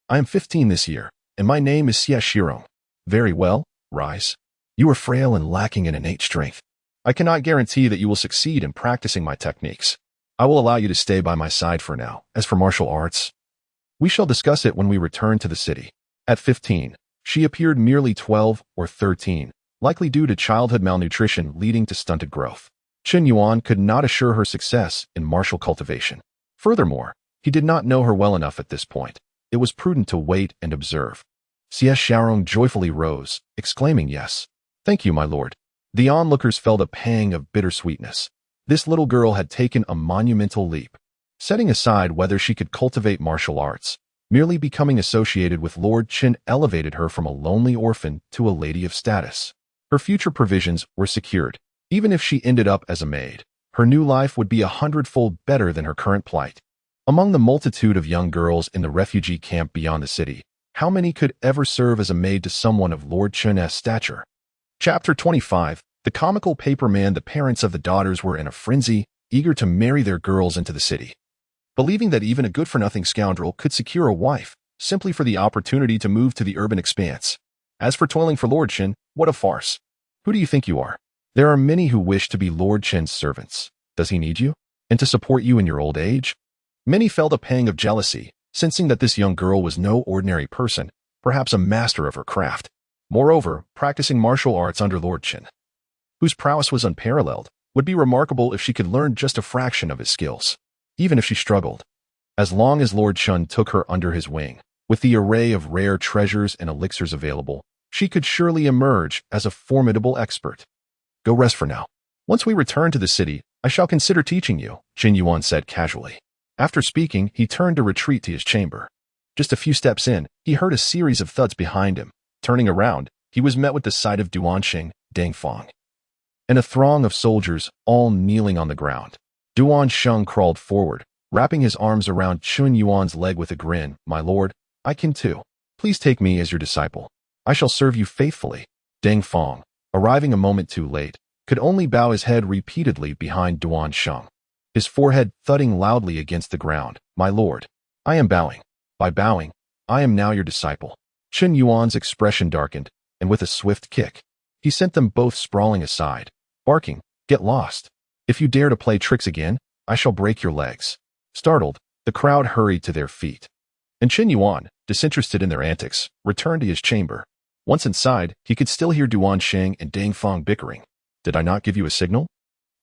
I am 15 this year, and my name is Xie Shirong." "Very well, rise. You are frail and lacking in innate strength. I cannot guarantee that you will succeed in practicing my techniques. I will allow you to stay by my side for now. As for martial arts, we shall discuss it when we return to the city." At 15, she appeared merely 12 or 13, likely due to childhood malnutrition leading to stunted growth. Chen Yuan could not assure her success in martial cultivation. Furthermore, he did not know her well enough at this point. It was prudent to wait and observe. Xie Shirong joyfully rose, exclaiming, "Yes. Thank you, my lord." The onlookers felt a pang of bittersweetness. This little girl had taken a monumental leap. Setting aside whether she could cultivate martial arts, merely becoming associated with Lord Chen elevated her from a lonely orphan to a lady of status. Her future provisions were secured. Even if she ended up as a maid, her new life would be 100-fold better than her current plight. Among the multitude of young girls in the refugee camp beyond the city, how many could ever serve as a maid to someone of Lord Chen's stature? Chapter 25. The comical paperman. The parents of the daughters were in a frenzy, eager to marry their girls into the city. Believing that even a good-for-nothing scoundrel could secure a wife, simply for the opportunity to move to the urban expanse. As for toiling for Lord Chen, what a farce. Who do you think you are? There are many who wish to be Lord Chen's servants. Does he need you? And to support you in your old age? Many felt a pang of jealousy, sensing that this young girl was no ordinary person, perhaps a master of her craft. Moreover, practicing martial arts under Lord Chen, whose prowess was unparalleled, would be remarkable if she could learn just a fraction of his skills, even if she struggled. As long as Lord Chen took her under his wing, with the array of rare treasures and elixirs available, she could surely emerge as a formidable expert. Go rest for now. Once we return to the city, I shall consider teaching you, Chen Yuan said casually. After speaking, he turned to retreat to his chamber. Just a few steps in, he heard a series of thuds behind him. Turning around, he was met with the sight of Duanxing, Dangfang, and a throng of soldiers, all kneeling on the ground. Duansheng crawled forward, wrapping his arms around Chen Yuan's leg with a grin. My lord, I can too. Please take me as your disciple. I shall serve you faithfully. Dangfang, arriving a moment too late, could only bow his head repeatedly behind Duansheng, his forehead thudding loudly against the ground. My lord, I am bowing. By bowing, I am now your disciple. Chen Yuan's expression darkened, and with a swift kick, he sent them both sprawling aside, barking, "Get lost. If you dare to play tricks again, I shall break your legs." Startled, the crowd hurried to their feet, and Chen Yuan, disinterested in their antics, returned to his chamber. Once inside, he could still hear Duansheng and Dangfang bickering. Did I not give you a signal?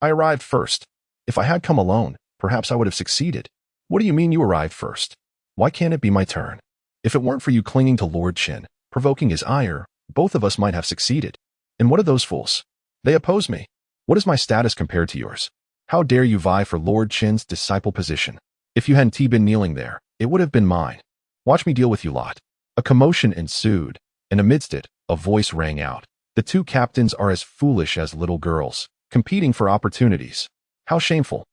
I arrived first. If I had come alone, perhaps I would have succeeded. What do you mean you arrived first? Why can't it be my turn? If it weren't for you clinging to Lord Chen, provoking his ire, both of us might have succeeded. And what are those fools? They oppose me. What is my status compared to yours? How dare you vie for Lord Chen's disciple position? If you hadn't been kneeling there, it would have been mine. Watch me deal with you lot. A commotion ensued, and amidst it, a voice rang out. The two captains are as foolish as little girls, competing for opportunities. How shameful.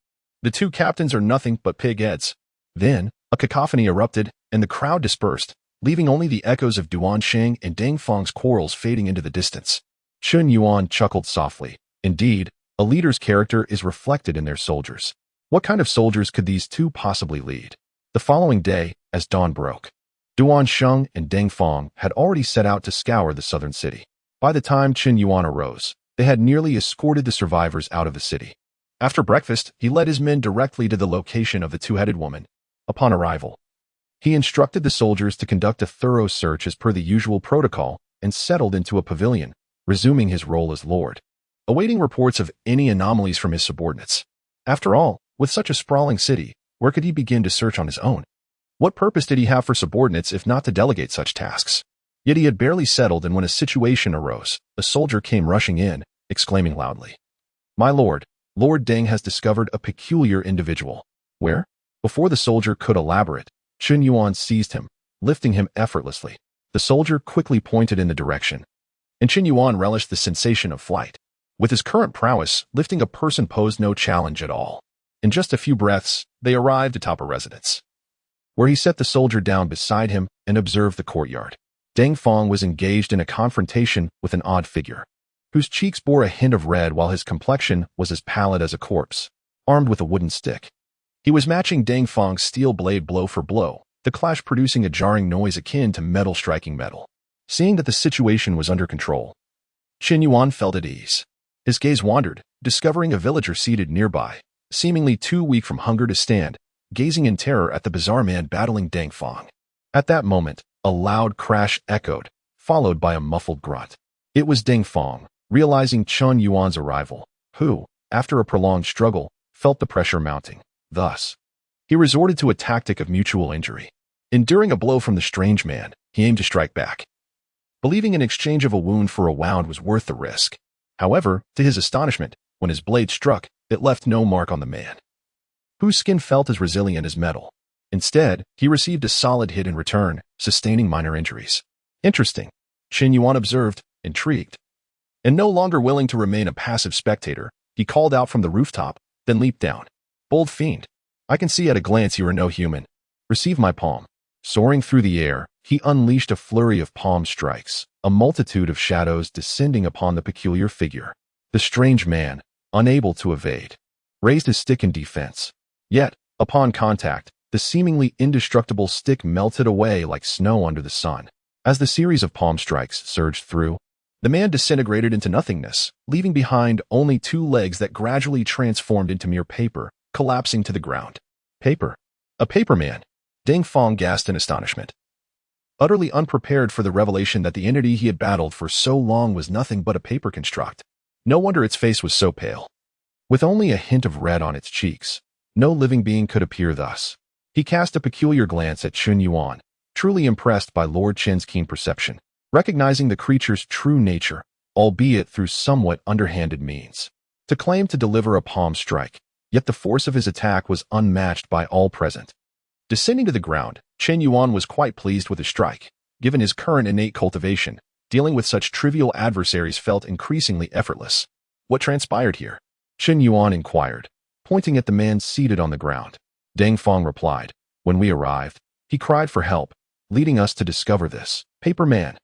The two captains are nothing but pig-heads. Then, a cacophony erupted, and the crowd dispersed, leaving only the echoes of Duansheng and Dangfang's quarrels fading into the distance. Chen Yuan chuckled softly. Indeed, a leader's character is reflected in their soldiers. What kind of soldiers could these two possibly lead? The following day, as dawn broke, Duansheng and Dangfang had already set out to scour the southern city. By the time Chen Yuan arose, they had nearly escorted the survivors out of the city. After breakfast, he led his men directly to the location of the two-headed woman. Upon arrival, he instructed the soldiers to conduct a thorough search as per the usual protocol and settled into a pavilion, resuming his role as lord, awaiting reports of any anomalies from his subordinates. After all, with such a sprawling city, where could he begin to search on his own? What purpose did he have for subordinates if not to delegate such tasks? Yet he had barely settled, and when a situation arose, a soldier came rushing in, exclaiming loudly, "My lord, Lord Deng has discovered a peculiar individual." Where? Before the soldier could elaborate, Chen Yuan seized him, lifting him effortlessly. The soldier quickly pointed in the direction, and Chen Yuan relished the sensation of flight. With his current prowess, lifting a person posed no challenge at all. In just a few breaths, they arrived atop a residence, where he set the soldier down beside him and observed the courtyard. Dangfang was engaged in a confrontation with an odd figure, whose cheeks bore a hint of red while his complexion was as pallid as a corpse, armed with a wooden stick. He was matching Dangfang's steel blade blow for blow, the clash producing a jarring noise akin to metal striking metal. Seeing that the situation was under control, Chen Yuan felt at ease. His gaze wandered, discovering a villager seated nearby, seemingly too weak from hunger to stand, gazing in terror at the bizarre man battling Dangfang. At that moment, a loud crash echoed, followed by a muffled grunt. It was Dangfang, realizing Chen Yuan's arrival, who, after a prolonged struggle, felt the pressure mounting. Thus, he resorted to a tactic of mutual injury. Enduring a blow from the strange man, he aimed to strike back, believing an exchange of a wound for a wound was worth the risk. However, to his astonishment, when his blade struck, it left no mark on the man, whose skin felt as resilient as metal. Instead, he received a solid hit in return, sustaining minor injuries. Interesting, Chen Yuan observed, intrigued. And no longer willing to remain a passive spectator, he called out from the rooftop, then leaped down. "Bold fiend, I can see at a glance you are no human. Receive my palm." Soaring through the air, he unleashed a flurry of palm strikes, a multitude of shadows descending upon the peculiar figure. The strange man, unable to evade, raised his stick in defense. Yet, upon contact, the seemingly indestructible stick melted away like snow under the sun. As the series of palm strikes surged through, the man disintegrated into nothingness, leaving behind only two legs that gradually transformed into mere paper, collapsing to the ground. Paper? A paper man? Dangfang gasped in astonishment. utterly unprepared for the revelation that the entity he had battled for so long was nothing but a paper construct. No wonder its face was so pale. With only a hint of red on its cheeks, no living being could appear thus. He cast a peculiar glance at Chen Yuan, truly impressed by Lord Chen's keen perception, recognizing the creature's true nature, albeit through somewhat underhanded means. To claim to deliver a palm strike, yet the force of his attack was unmatched by all present. Descending to the ground, Chen Yuan was quite pleased with his strike. Given his current innate cultivation, dealing with such trivial adversaries felt increasingly effortless. What transpired here? Chen Yuan inquired, pointing at the man seated on the ground. Deng Feng replied, when we arrived, he cried for help, leading us to discover this paper man.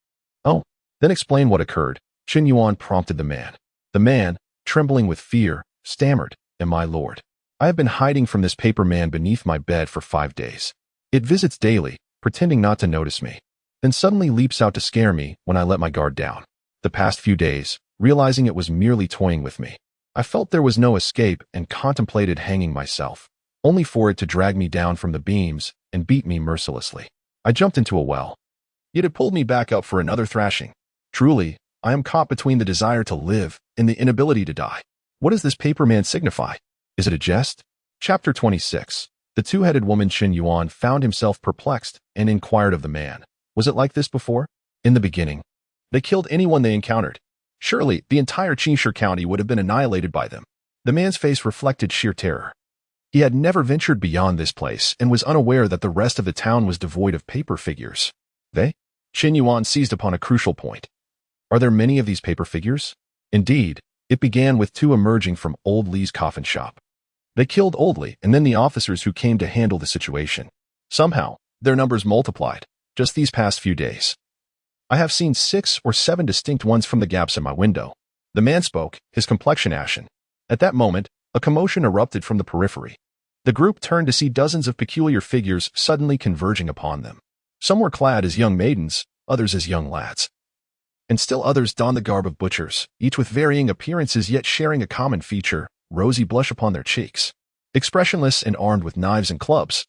Oh, then explain what occurred, Chen Yuan prompted the man. The man, trembling with fear, stammered, my lord, I have been hiding from this paper man beneath my bed for 5 days. It visits daily, pretending not to notice me, then suddenly leaps out to scare me when I let my guard down. The past few days, realizing it was merely toying with me, I felt there was no escape and contemplated hanging myself, only for it to drag me down from the beams and beat me mercilessly. I jumped into a well. Yet it pulled me back up for another thrashing. Truly, I am caught between the desire to live and the inability to die. What does this paper man signify? Is it a jest? Chapter 26. The two-headed woman Chen Yuan found himself perplexed and inquired of the man. Was it like this before? In the beginning, they killed anyone they encountered. Surely, the entire Qinshi County would have been annihilated by them. The man's face reflected sheer terror. He had never ventured beyond this place and was unaware that the rest of the town was devoid of paper figures. They? Chen Yuan seized upon a crucial point. Are there many of these paper figures? Indeed, it began with 2 emerging from Old Li's coffin shop. They killed Old Li and then the officers who came to handle the situation. Somehow, their numbers multiplied, just these past few days. I have seen 6 or 7 distinct ones from the gaps in my window. The man spoke, his complexion ashen. At that moment, a commotion erupted from the periphery. The group turned to see dozens of peculiar figures suddenly converging upon them. Some were clad as young maidens, others as young lads. And still others donned the garb of butchers, each with varying appearances yet sharing a common feature, rosy blush upon their cheeks. Expressionless and armed with knives and clubs,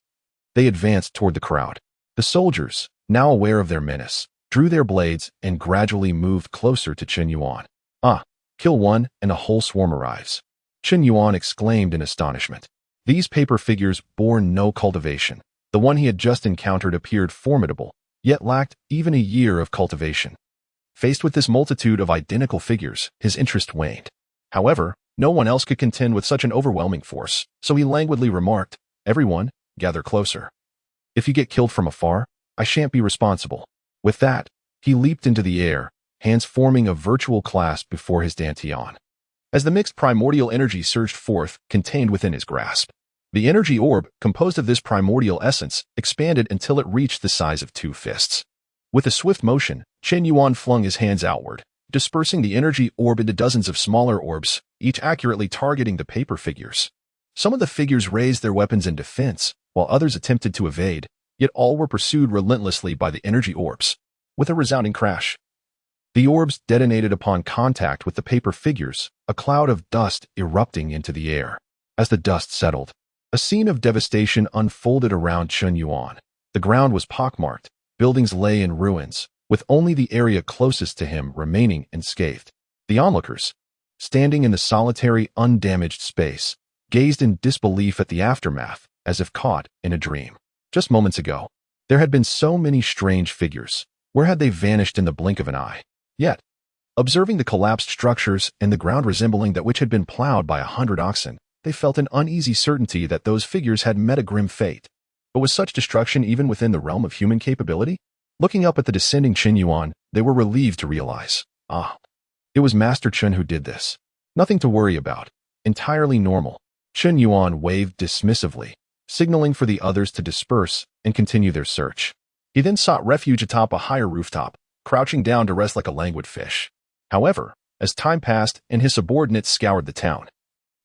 they advanced toward the crowd. The soldiers, now aware of their menace, drew their blades and gradually moved closer to Chen Yuan. Ah, kill one and a whole swarm arrives. Chen Yuan exclaimed in astonishment. These paper figures bore no cultivation. The one he had just encountered appeared formidable, yet lacked even a year of cultivation. Faced with this multitude of identical figures, his interest waned. However, no one else could contend with such an overwhelming force, so he languidly remarked, everyone, gather closer. If you get killed from afar, I shan't be responsible. With that, he leaped into the air, hands forming a virtual clasp before his dantian. As the mixed primordial energy surged forth, contained within his grasp, the energy orb, composed of this primordial essence, expanded until it reached the size of 2 fists. With a swift motion, Chen Yuan flung his hands outward, dispersing the energy orb into dozens of smaller orbs, each accurately targeting the paper figures. Some of the figures raised their weapons in defense, while others attempted to evade, yet all were pursued relentlessly by the energy orbs. With a resounding crash, the orbs detonated upon contact with the paper figures, a cloud of dust erupting into the air. As the dust settled, a scene of devastation unfolded around Chen Yuan. The ground was pockmarked, buildings lay in ruins, with only the area closest to him remaining unscathed. The onlookers, standing in the solitary, undamaged space, gazed in disbelief at the aftermath, as if caught in a dream. Just moments ago, there had been so many strange figures. Where had they vanished in the blink of an eye? Yet, observing the collapsed structures and the ground resembling that which had been plowed by 100 oxen, they felt an uneasy certainty that those figures had met a grim fate. But was such destruction even within the realm of human capability? Looking up at the descending Chen Yuan, they were relieved to realize, it was Master Chen who did this. Nothing to worry about. Entirely normal. Chen Yuan waved dismissively, signaling for the others to disperse and continue their search. He then sought refuge atop a higher rooftop, crouching down to rest like a languid fish. However, as time passed and his subordinates scoured the town,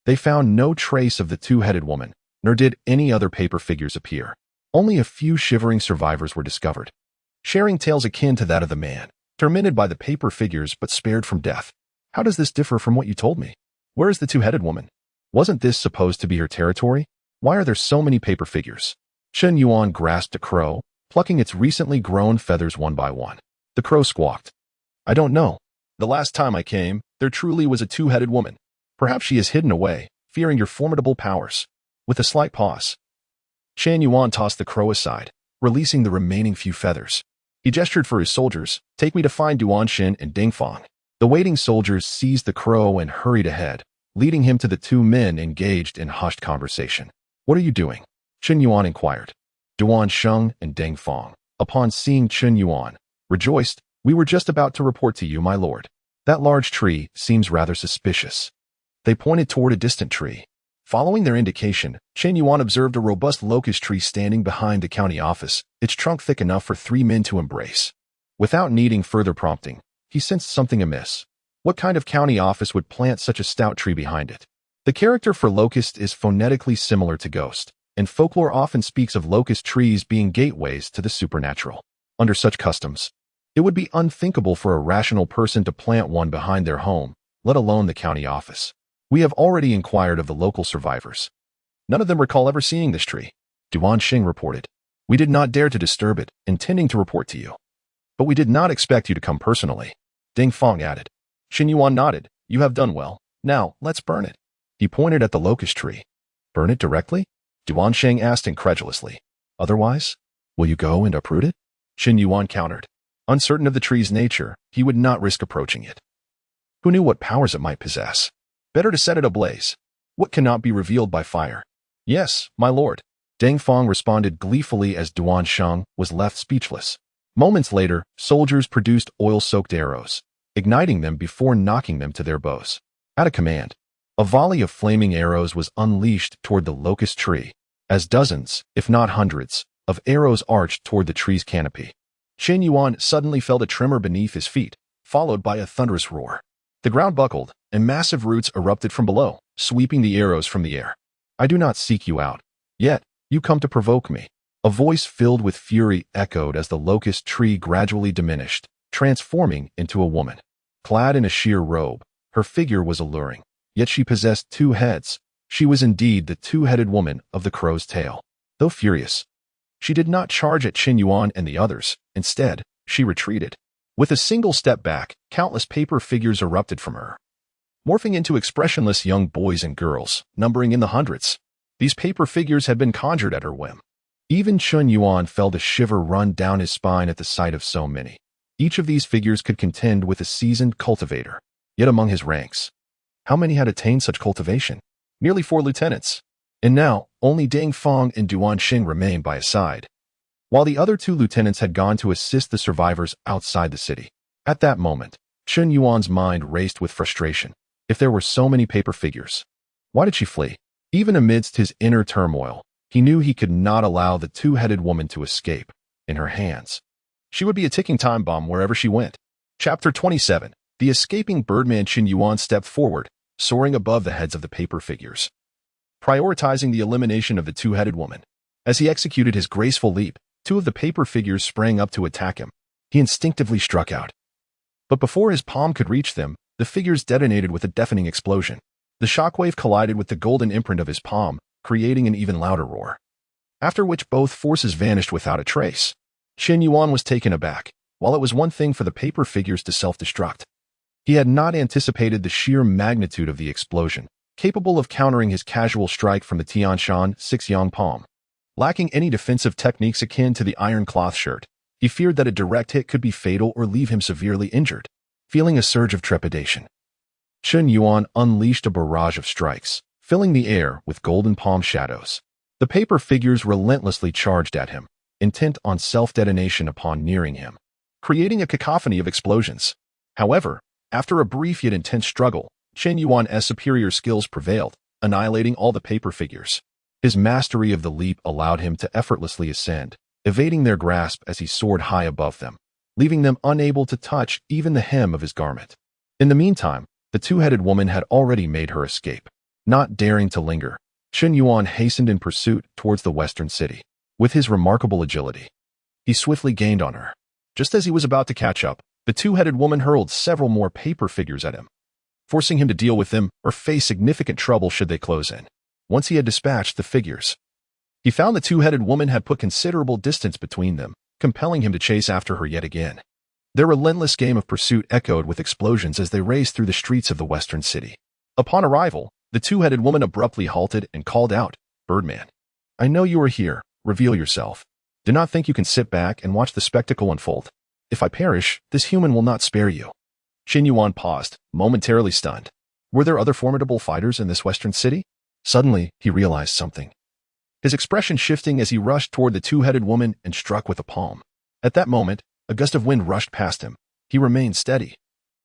they found no trace of the 2-headed woman, nor did any other paper figures appear. Only a few shivering survivors were discovered, sharing tales akin to that of the man, tormented by the paper figures but spared from death. How does this differ from what you told me? Where is the 2-headed woman? Wasn't this supposed to be her territory? Why are there so many paper figures? Chen Yuan grasped a crow, plucking its recently grown feathers one by one. The crow squawked. I don't know. The last time I came, there truly was a two-headed woman. Perhaps she is hidden away, fearing your formidable powers. With a slight pause, Chen Yuan tossed the crow aside, releasing the remaining few feathers. He gestured for his soldiers, take me to find Duanshin and Dingfang. The waiting soldiers seized the crow and hurried ahead, leading him to the two men engaged in hushed conversation. What are you doing? Chen Yuan inquired. Duansheng and Dingfang, upon seeing Chen Yuan, rejoiced. We were just about to report to you, my lord. That large tree seems rather suspicious. They pointed toward a distant tree. Following their indication, Chen Yuan observed a robust locust tree standing behind the county office, its trunk thick enough for 3 men to embrace. Without needing further prompting, he sensed something amiss. What kind of county office would plant such a stout tree behind it? The character for locust is phonetically similar to ghost, and folklore often speaks of locust trees being gateways to the supernatural. Under such customs, it would be unthinkable for a rational person to plant one behind their home, let alone the county office. We have already inquired of the local survivors. None of them recall ever seeing this tree. Duansheng reported. We did not dare to disturb it, intending to report to you. But we did not expect you to come personally. Dingfang added. Chen Yuan nodded. You have done well. Now, let's burn it. He pointed at the locust tree. Burn it directly? Duansheng asked incredulously. Otherwise, will you go and uproot it? Chen Yuan countered. Uncertain of the tree's nature, he would not risk approaching it. Who knew what powers it might possess? Better to set it ablaze. What cannot be revealed by fire? Yes, my lord. Dingfang responded gleefully as Duansheng was left speechless. Moments later, soldiers produced oil-soaked arrows, igniting them before knocking them to their bows. At a command, a volley of flaming arrows was unleashed toward the locust tree, as dozens, if not hundreds, of arrows arched toward the tree's canopy. Chen Yuan suddenly felt a tremor beneath his feet, followed by a thunderous roar. The ground buckled, and massive roots erupted from below, sweeping the arrows from the air. I do not seek you out. Yet, you come to provoke me. A voice filled with fury echoed as the locust tree gradually diminished, transforming into a woman. Clad in a sheer robe, her figure was alluring, yet she possessed 2 heads. She was indeed the two-headed woman of the crow's tail. Though furious, she did not charge at Chen Yuan and the others. Instead, she retreated. With a single step back, countless paper figures erupted from her, morphing into expressionless young boys and girls, numbering in the hundreds. These paper figures had been conjured at her whim. Even Chen Yuan felt a shiver run down his spine at the sight of so many. Each of these figures could contend with a seasoned cultivator. Yet among his ranks, how many had attained such cultivation? Nearly 4 lieutenants. And now, only Dingfang and Duansheng remained by his side, while the other 2 lieutenants had gone to assist the survivors outside the city. At that moment, Chen Yuan's mind raced with frustration. If there were so many paper figures, why did she flee? Even amidst his inner turmoil, he knew he could not allow the two-headed woman to escape. In her hands, she would be a ticking time bomb wherever she went. Chapter 27. The escaping birdman. Chen Yuan stepped forward, soaring above the heads of the paper figures, prioritizing the elimination of the two-headed woman. As he executed his graceful leap, 2 of the paper figures sprang up to attack him. He instinctively struck out. But before his palm could reach them, the figures detonated with a deafening explosion. The shockwave collided with the golden imprint of his palm, creating an even louder roar. After which both forces vanished without a trace. Chen Yuan was taken aback. While it was one thing for the paper figures to self-destruct, he had not anticipated the sheer magnitude of the explosion, capable of countering his casual strike from the Tianshan Six Yang Palm. Lacking any defensive techniques akin to the iron cloth shirt, he feared that a direct hit could be fatal or leave him severely injured. Feeling a surge of trepidation, Chen Yuan unleashed a barrage of strikes, filling the air with golden palm shadows. The paper figures relentlessly charged at him, intent on self-detonation upon nearing him, creating a cacophony of explosions. However, after a brief yet intense struggle, Chen Yuan's superior skills prevailed, annihilating all the paper figures. His mastery of the leap allowed him to effortlessly ascend, evading their grasp as he soared high above them, leaving them unable to touch even the hem of his garment. In the meantime, the two-headed woman had already made her escape. Not daring to linger, Chen Yuan hastened in pursuit towards the western city. With his remarkable agility, he swiftly gained on her. Just as he was about to catch up, the two-headed woman hurled several more paper figures at him, forcing him to deal with them or face significant trouble should they close in. Once he had dispatched the figures, He found the two-headed woman had put considerable distance between them, compelling him to chase after her yet again. Their relentless game of pursuit echoed with explosions as they raced through the streets of the western city. Upon arrival, the two-headed woman abruptly halted and called out, "Birdman, I know you are here. Reveal yourself. Do not think you can sit back and watch the spectacle unfold. If I perish, this human will not spare you." Chen Yuan paused, momentarily stunned. Were there other formidable fighters in this western city? Suddenly, he realized something. His expression shifting as he rushed toward the two-headed woman and struck with a palm. At that moment, a gust of wind rushed past him. He remained steady,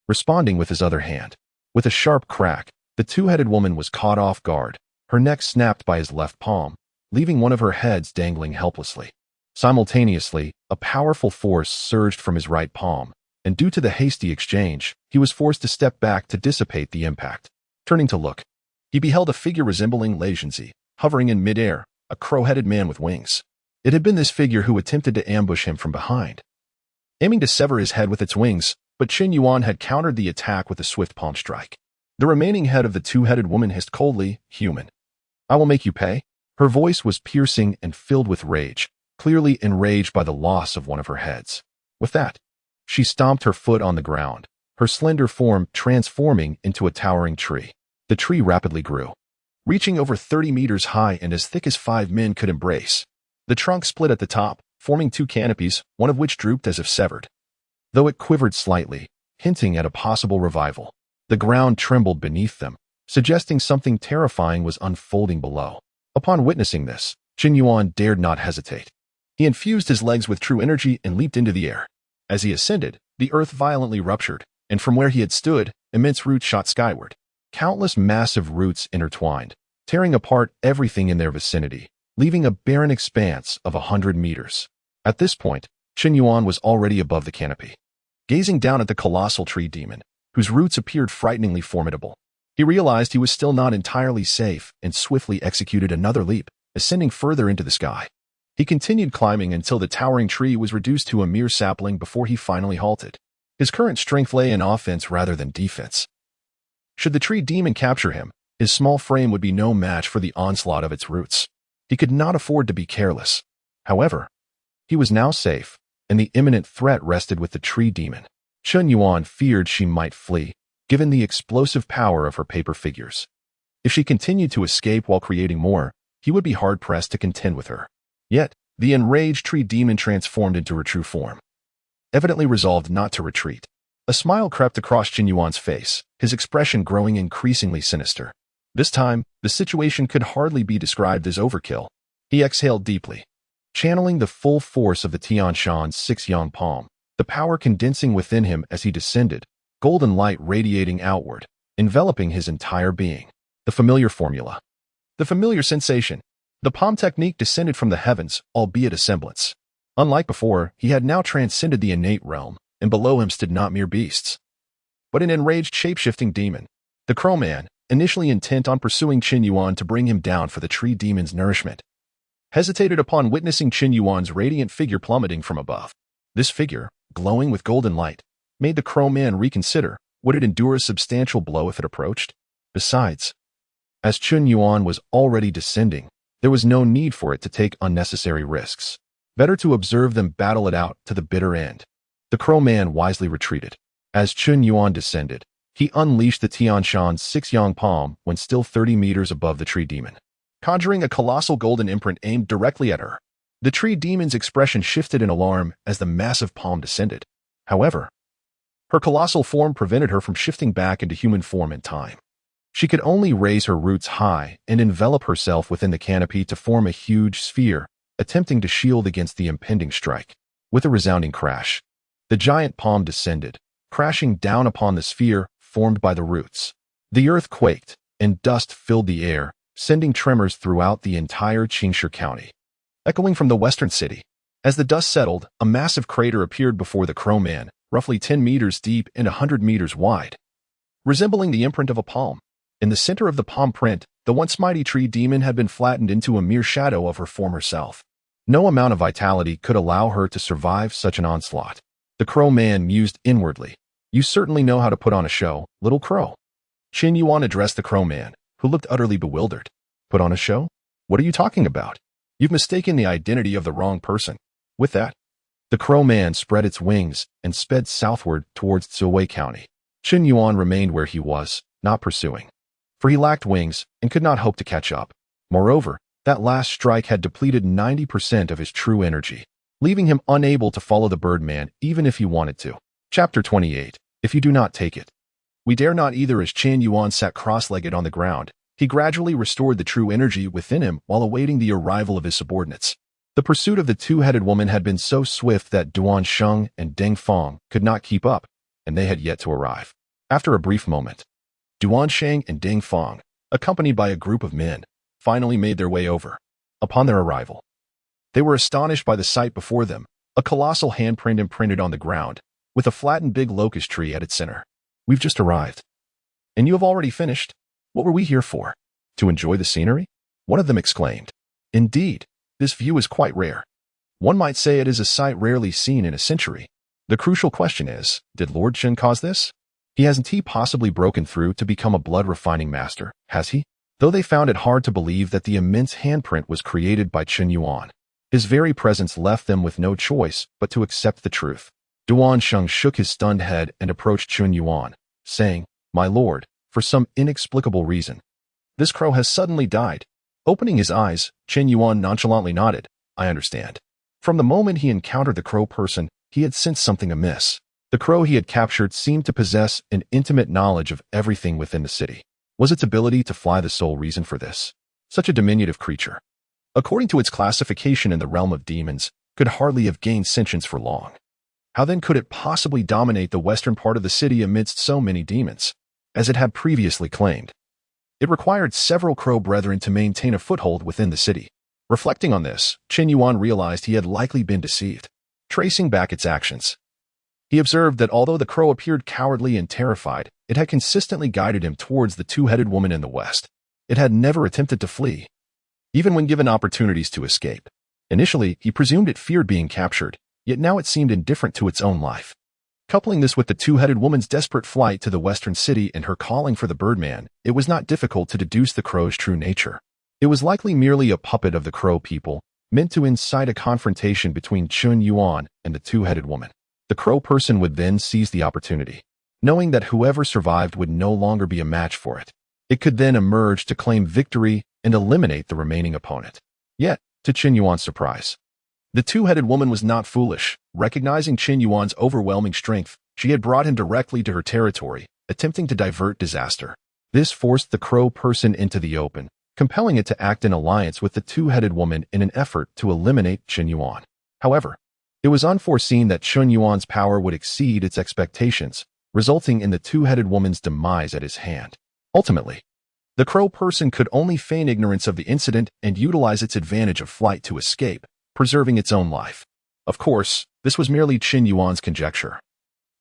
responding with his other hand. With a sharp crack, the two-headed woman was caught off guard. Her neck snapped by his left palm, leaving one of her heads dangling helplessly. Simultaneously, a powerful force surged from his right palm, and due to the hasty exchange, he was forced to step back to dissipate the impact. Turning to look, he beheld a figure resembling Legend of Exorcism, hovering in midair, a crow-headed man with wings. It had been this figure who attempted to ambush him from behind, aiming to sever his head with its wings, but Chen Yuan had countered the attack with a swift palm strike. The remaining head of the two-headed woman hissed coldly, "Human, I will make you pay." Her voice was piercing and filled with rage, clearly enraged by the loss of one of her heads. With that, she stomped her foot on the ground, her slender form transforming into a towering tree. The tree rapidly grew, reaching over 30 meters high and as thick as 5 men could embrace. The trunk split at the top, forming 2 canopies, one of which drooped as if severed. Though it quivered slightly, hinting at a possible revival, the ground trembled beneath them, suggesting something terrifying was unfolding below. Upon witnessing this, Chen Yuan dared not hesitate. He infused his legs with true energy and leaped into the air. As he ascended, the earth violently ruptured, and from where he had stood, immense roots shot skyward. Countless massive roots intertwined, tearing apart everything in their vicinity, leaving a barren expanse of 100 meters. At this point, Chen Yuan was already above the canopy, gazing down at the colossal tree demon, whose roots appeared frighteningly formidable. He realized he was still not entirely safe and swiftly executed another leap, ascending further into the sky. He continued climbing until the towering tree was reduced to a mere sapling before he finally halted. His current strength lay in offense rather than defense. Should the tree demon capture him, his small frame would be no match for the onslaught of its roots. He could not afford to be careless. However, he was now safe, and the imminent threat rested with the tree demon. Chen Yuan feared she might flee, given the explosive power of her paper figures. If she continued to escape while creating more, he would be hard-pressed to contend with her. Yet, the enraged tree demon transformed into her true form, evidently resolved not to retreat. A smile crept across Chen Yuan's face, his expression growing increasingly sinister. This time, the situation could hardly be described as overkill. He exhaled deeply, channeling the full force of the Tianshan Six Yang Palm, the power condensing within him as he descended, golden light radiating outward, enveloping his entire being. The familiar formula. The familiar sensation. The palm technique descended from the heavens, albeit a semblance. Unlike before, he had now transcended the innate realm, and below him stood not mere beasts, but an enraged shape-shifting demon. The Crow Man, initially intent on pursuing Chen Yuan to bring him down for the tree demon's nourishment, hesitated upon witnessing Chen Yuan's radiant figure plummeting from above. This figure, glowing with golden light, made the Crow Man reconsider, would it endure a substantial blow if it approached? Besides, as Chen Yuan was already descending, there was no need for it to take unnecessary risks. Better to observe them battle it out to the bitter end. The Crow Man wisely retreated. As Chen Yuan descended, he unleashed the Tianshan Six Yang Palm when still 30 meters above the tree demon, conjuring a colossal golden imprint aimed directly at her. The tree demon's expression shifted in alarm as the massive palm descended. However, her colossal form prevented her from shifting back into human form in time. She could only raise her roots high and envelop herself within the canopy to form a huge sphere, attempting to shield against the impending strike. With a resounding crash, the giant palm descended, crashing down upon the sphere formed by the roots. The earth quaked, and dust filled the air, sending tremors throughout the entire Qingshi County. Echoing from the western city, as the dust settled, a massive crater appeared before the Crow Man, roughly 10 meters deep and 100 meters wide, resembling the imprint of a palm. In the center of the palm print, the once mighty tree demon had been flattened into a mere shadow of her former self. No amount of vitality could allow her to survive such an onslaught. The Crow Man mused inwardly. "You certainly know how to put on a show, little crow." Chen Yuan addressed the Crow Man, who looked utterly bewildered. "Put on a show? What are you talking about?" You've mistaken the identity of the wrong person. With that, the crow man spread its wings and sped southward towards Zhuwei County. Chen Yuan remained where he was, not pursuing, for he lacked wings and could not hope to catch up. Moreover, that last strike had depleted 90% of his true energy, leaving him unable to follow the Birdman even if he wanted to. Chapter 28. If you do not take it. We dare not either. As Chen Yuan sat cross-legged on the ground, he gradually restored the true energy within him while awaiting the arrival of his subordinates. The pursuit of the two-headed woman had been so swift that Duan Sheng and Deng Feng could not keep up, and they had yet to arrive. After a brief moment, Duan Sheng and Deng Feng, accompanied by a group of men, finally made their way over. Upon their arrival, they were astonished by the sight before them, a colossal handprint imprinted on the ground, with a flattened big locust tree at its center. We've just arrived. And you have already finished? What were we here for? To enjoy the scenery? One of them exclaimed. Indeed, this view is quite rare. One might say it is a sight rarely seen in a century. The crucial question is, did Lord Chen cause this? Hasn't he possibly broken through to become a blood-refining master, has he? Though they found it hard to believe that the immense handprint was created by Chen Yuan, his very presence left them with no choice but to accept the truth. Duan Sheng shook his stunned head and approached Chen Yuan, saying, My lord, for some inexplicable reason, this crow has suddenly died. Opening his eyes, Chen Yuan nonchalantly nodded. I understand. From the moment he encountered the crow person, he had sensed something amiss. The crow he had captured seemed to possess an intimate knowledge of everything within the city. Was its ability to fly the sole reason for this? Such a diminutive creature, according to its classification in the realm of demons, could hardly have gained sentience for long. How then could it possibly dominate the western part of the city amidst so many demons, as it had previously claimed? It required several crow brethren to maintain a foothold within the city. Reflecting on this, Chen Yuan realized he had likely been deceived. Tracing back its actions, he observed that although the crow appeared cowardly and terrified, it had consistently guided him towards the two-headed woman in the west. It had never attempted to flee, even when given opportunities to escape. Initially, he presumed it feared being captured, yet now it seemed indifferent to its own life. Coupling this with the two-headed woman's desperate flight to the western city and her calling for the Birdman, it was not difficult to deduce the crow's true nature. It was likely merely a puppet of the crow people, meant to incite a confrontation between Chen Yuan and the two-headed woman. The crow person would then seize the opportunity, knowing that whoever survived would no longer be a match for it. It could then emerge to claim victory and eliminate the remaining opponent. Yet, to Chen Yuan's surprise, the two-headed woman was not foolish. Recognizing Chen Yuan's overwhelming strength, she had brought him directly to her territory, attempting to divert disaster. This forced the crow person into the open, compelling it to act in alliance with the two-headed woman in an effort to eliminate Chen Yuan. However, it was unforeseen that Chen Yuan's power would exceed its expectations, resulting in the two-headed woman's demise at his hand. Ultimately, the crow person could only feign ignorance of the incident and utilize its advantage of flight to escape, preserving its own life. Of course, this was merely Chen Yuan's conjecture.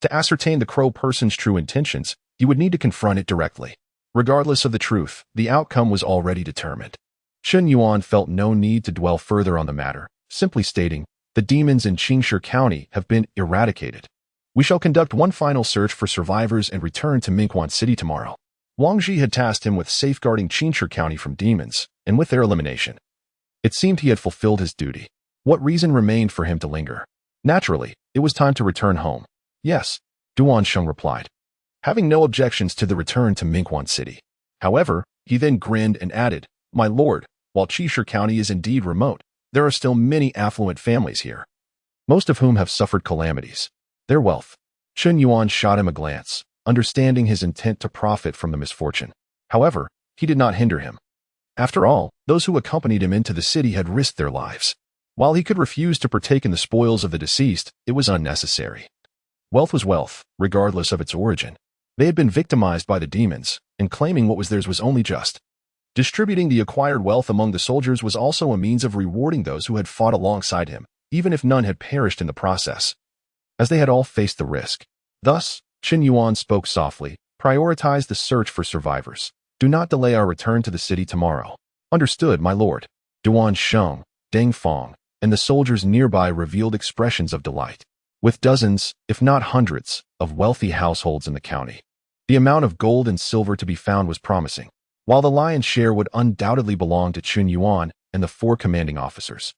To ascertain the crow person's true intentions, he would need to confront it directly. Regardless of the truth, the outcome was already determined. Chen Yuan felt no need to dwell further on the matter, simply stating, the demons in Qingshi County have been eradicated. We shall conduct one final search for survivors and return to Mingguan City tomorrow. Wang Qi had tasked him with safeguarding Qingshi County from demons, and with their elimination, it seemed he had fulfilled his duty. What reason remained for him to linger? Naturally, it was time to return home. Yes, Duan Sheng replied, having no objections to the return to Mingguan City. However, he then grinned and added, My lord, while Qingshi County is indeed remote, there are still many affluent families here, most of whom have suffered calamities. Their wealth. Chen Yuan shot him a glance, understanding his intent to profit from the misfortune. However, he did not hinder him. After all, those who accompanied him into the city had risked their lives. While he could refuse to partake in the spoils of the deceased, it was unnecessary. Wealth was wealth, regardless of its origin. They had been victimized by the demons, and claiming what was theirs was only just. Distributing the acquired wealth among the soldiers was also a means of rewarding those who had fought alongside him, even if none had perished in the process, as they had all faced the risk. Thus, Chen Yuan spoke softly, prioritize the search for survivors. Do not delay our return to the city tomorrow. Understood, my lord. Duan Sheng, Deng Feng, and the soldiers nearby revealed expressions of delight. With dozens, if not hundreds, of wealthy households in the county, the amount of gold and silver to be found was promising. While the lion's share would undoubtedly belong to Chen Yuan, and the 4 commanding officers.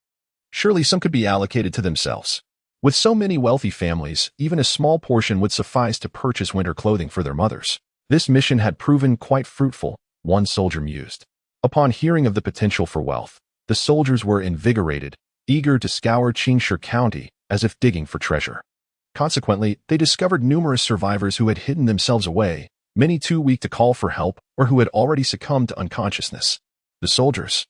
Surely some could be allocated to themselves. With so many wealthy families, even a small portion would suffice to purchase winter clothing for their mothers. This mission had proven quite fruitful, one soldier mused. Upon hearing of the potential for wealth, the soldiers were invigorated, eager to scour Qingshi County as if digging for treasure. Consequently, they discovered numerous survivors who had hidden themselves away, many too weak to call for help or who had already succumbed to unconsciousness. The soldiers,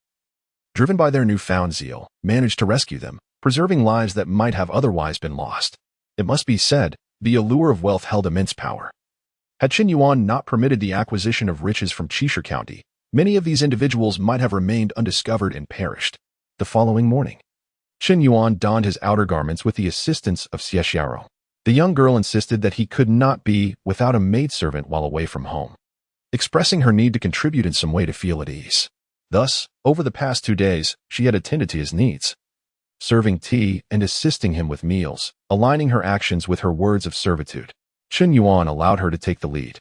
driven by their newfound zeal, managed to rescue them, preserving lives that might have otherwise been lost. It must be said, the allure of wealth held immense power. Had Chen Yuan not permitted the acquisition of riches from Qingshi County, many of these individuals might have remained undiscovered and perished. The following morning, Chen Yuan donned his outer garments with the assistance of Xie Xiao. The young girl insisted that he could not be without a maidservant while away from home, expressing her need to contribute in some way to feel at ease. Thus, over the past 2 days, she had attended to his needs, serving tea and assisting him with meals, aligning her actions with her words of servitude. Chen Yuan allowed her to take the lead.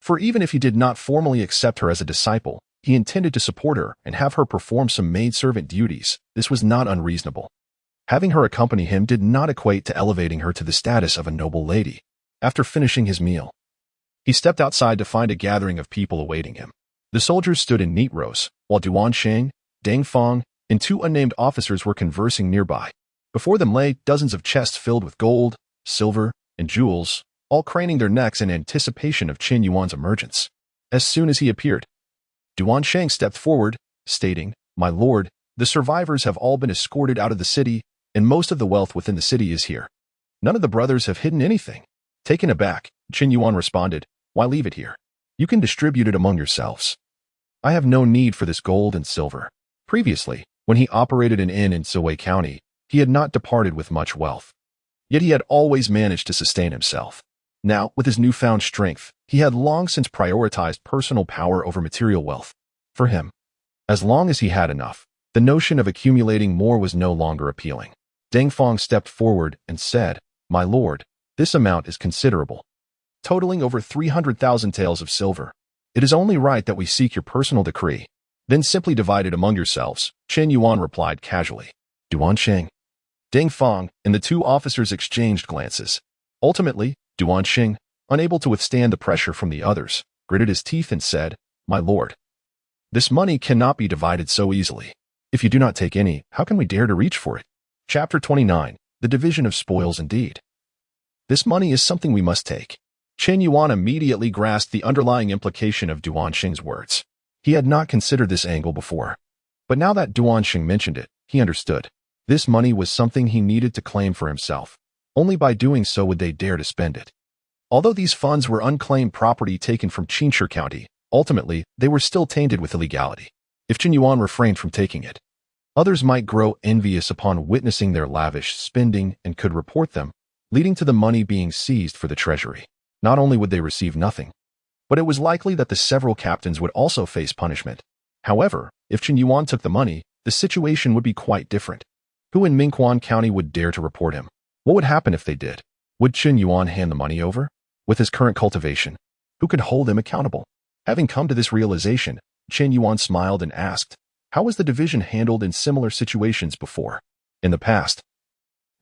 For even if he did not formally accept her as a disciple, he intended to support her and have her perform some maidservant duties. This was not unreasonable. Having her accompany him did not equate to elevating her to the status of a noble lady. After finishing his meal, he stepped outside to find a gathering of people awaiting him. The soldiers stood in neat rows, while Duan Sheng, Deng Feng, and 2 unnamed officers were conversing nearby. Before them lay dozens of chests filled with gold, silver, and jewels, all craning their necks in anticipation of Chen Yuan's emergence. As soon as he appeared, Duan Sheng stepped forward, stating, "My lord, the survivors have all been escorted out of the city, and most of the wealth within the city is here. None of the brothers have hidden anything." Taken aback, Chen Yuan responded, "Why leave it here? You can distribute it among yourselves. I have no need for this gold and silver." Previously, when he operated an inn in Siwei County, he had not departed with much wealth. Yet he had always managed to sustain himself. Now, with his newfound strength, he had long since prioritized personal power over material wealth. For him, as long as he had enough, the notion of accumulating more was no longer appealing. Deng Feng stepped forward and said, "My lord, this amount is considerable, totaling over 300,000 taels of silver. It is only right that we seek your personal decree. Then simply divide it among yourselves," Chen Yuan replied casually. Duan Sheng, Deng Feng, and the 2 officers exchanged glances. Ultimately, Duan Sheng, unable to withstand the pressure from the others, gritted his teeth and said, "My lord, this money cannot be divided so easily. If you do not take any, how can we dare to reach for it?" Chapter 29, The Division of Spoils Indeed. "This money is something we must take." Chen Yuan immediately grasped the underlying implication of Duan Sheng's words. He had not considered this angle before. But now that Duan Sheng mentioned it, he understood. This money was something he needed to claim for himself. Only by doing so would they dare to spend it. Although these funds were unclaimed property taken from Qingshi County, ultimately, they were still tainted with illegality. If Chen Yuan refrained from taking it, others might grow envious upon witnessing their lavish spending and could report them, leading to the money being seized for the treasury. Not only would they receive nothing, but it was likely that the several captains would also face punishment. However, if Chen Yuan took the money, the situation would be quite different. Who in Mingquan County would dare to report him? What would happen if they did? Would Chen Yuan hand the money over? With his current cultivation, who could hold him accountable? Having come to this realization, Chen Yuan smiled and asked, "How was the division handled in similar situations before?" In the past,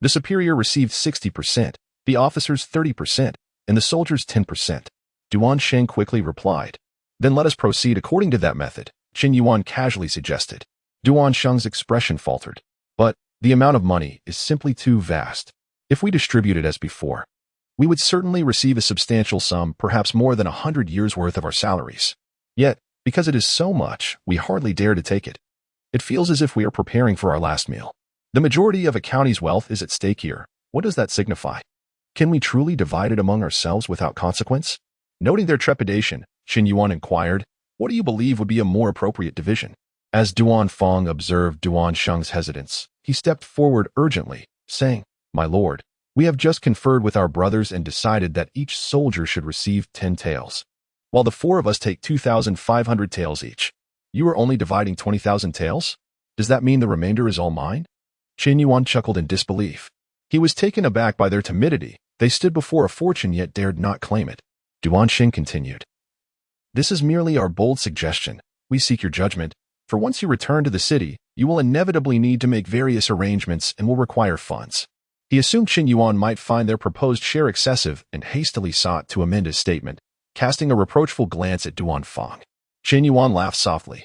the superior received 60%, the officers 30%, and the soldiers 10%. Duan Sheng quickly replied, "Then let us proceed according to that method," Chen Yuan casually suggested. Duan Sheng's expression faltered. "But the amount of money is simply too vast. If we distribute it as before, we would certainly receive a substantial sum, perhaps more than 100 years' worth of our salaries. Yet, because it is so much, we hardly dare to take it. It feels as if we are preparing for our last meal. The majority of a county's wealth is at stake here. What does that signify? Can we truly divide it among ourselves without consequence?" Noting their trepidation, Chen Yuan inquired, "What do you believe would be a more appropriate division?" As Duan Feng observed Duan Sheng's hesitance, he stepped forward urgently, saying, "My lord, we have just conferred with our brothers and decided that each soldier should receive 10 taels, while the 4 of us take 2,500 taels each. You are only dividing 20,000 taels? Does that mean the remainder is all mine?" Chen Yuan chuckled in disbelief. He was taken aback by their timidity. They stood before a fortune yet dared not claim it. Duan Sheng continued, "This is merely our bold suggestion. We seek your judgment, for once you return to the city, you will inevitably need to make various arrangements and will require funds. He assumed Chen Yuan might find their proposed share excessive and hastily sought to amend his statement, casting a reproachful glance at Duan Fang. Chen Yuan laughed softly.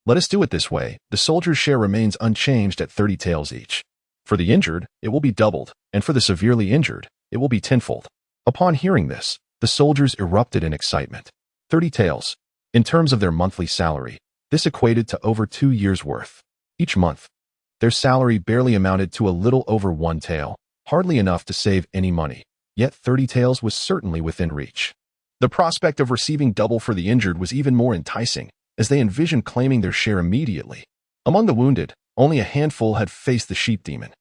Let us do it this way. The soldier's share remains unchanged at 30 taels each. For the injured, it will be doubled, and for the severely injured, it will be tenfold. Upon hearing this, the soldiers erupted in excitement. 30 taels. In terms of their monthly salary, this equated to over 2 years' worth. Each month, their salary barely amounted to a little over 1 tael, hardly enough to save any money, yet 30 taels was certainly within reach. The prospect of receiving double for the injured was even more enticing, as they envisioned claiming their share immediately. Among the wounded, only a handful had faced the sheep demon,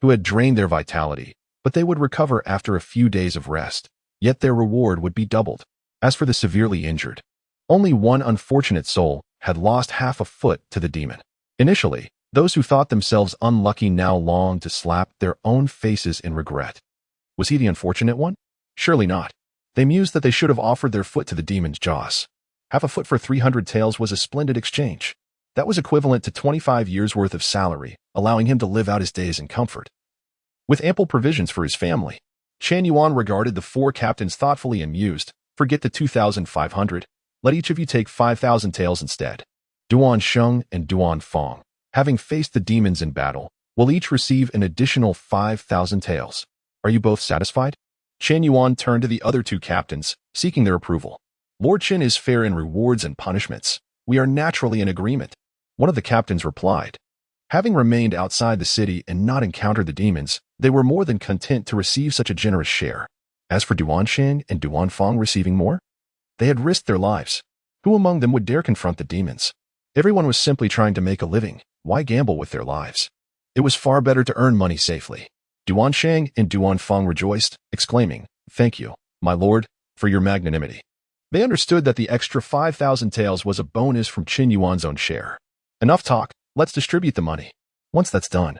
who had drained their vitality, but they would recover after a few days of rest, yet their reward would be doubled. As for the severely injured, only one unfortunate soul had lost half a foot to the demon. Initially, those who thought themselves unlucky now longed to slap their own faces in regret. Was he the unfortunate one? Surely not. They mused that they should have offered their foot to the demon's jaws. Half a foot for 300 taels was a splendid exchange. That was equivalent to 25 years' worth of salary, allowing him to live out his days in comfort. With ample provisions for his family, Chen Yuan regarded the 4 captains thoughtfully and mused, forget the 2,500. Let each of you take 5,000 taels instead. Duan Sheng and Duan Fang, having faced the demons in battle, will each receive an additional 5,000 taels. Are you both satisfied? Chen Yuan turned to the other 2 captains, seeking their approval. Lord Chen is fair in rewards and punishments. We are naturally in agreement. One of the captains replied. Having remained outside the city and not encountered the demons, they were more than content to receive such a generous share. As for Duan Sheng and Duan Fang receiving more, they had risked their lives. Who among them would dare confront the demons? Everyone was simply trying to make a living. Why gamble with their lives? It was far better to earn money safely. Duan Sheng and Duan Fang rejoiced, exclaiming, Thank you, my lord, for your magnanimity. They understood that the extra 5,000 taels was a bonus from Chen Yuan's own share. Enough talk, let's distribute the money. Once that's done,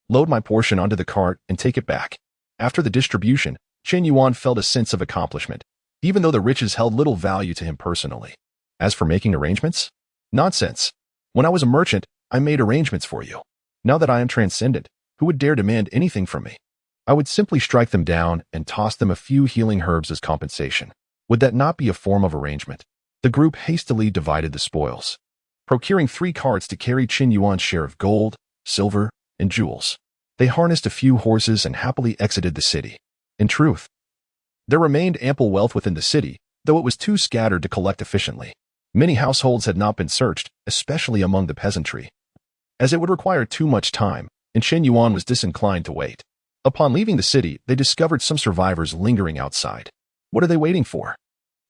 load my portion onto the cart and take it back. After the distribution, Chen Yuan felt a sense of accomplishment, even though the riches held little value to him personally. As for making arrangements? Nonsense. When I was a merchant, I made arrangements for you. Now that I am transcendent, who would dare demand anything from me? I would simply strike them down and toss them a few healing herbs as compensation. Would that not be a form of arrangement? The group hastily divided the spoils, procuring 3 carts to carry Chen Yuan's share of gold, silver, and jewels. They harnessed a few horses and happily exited the city. In truth, there remained ample wealth within the city, though it was too scattered to collect efficiently. Many households had not been searched, especially among the peasantry, as it would require too much time, and Chen Yuan was disinclined to wait. Upon leaving the city, they discovered some survivors lingering outside. What are they waiting for?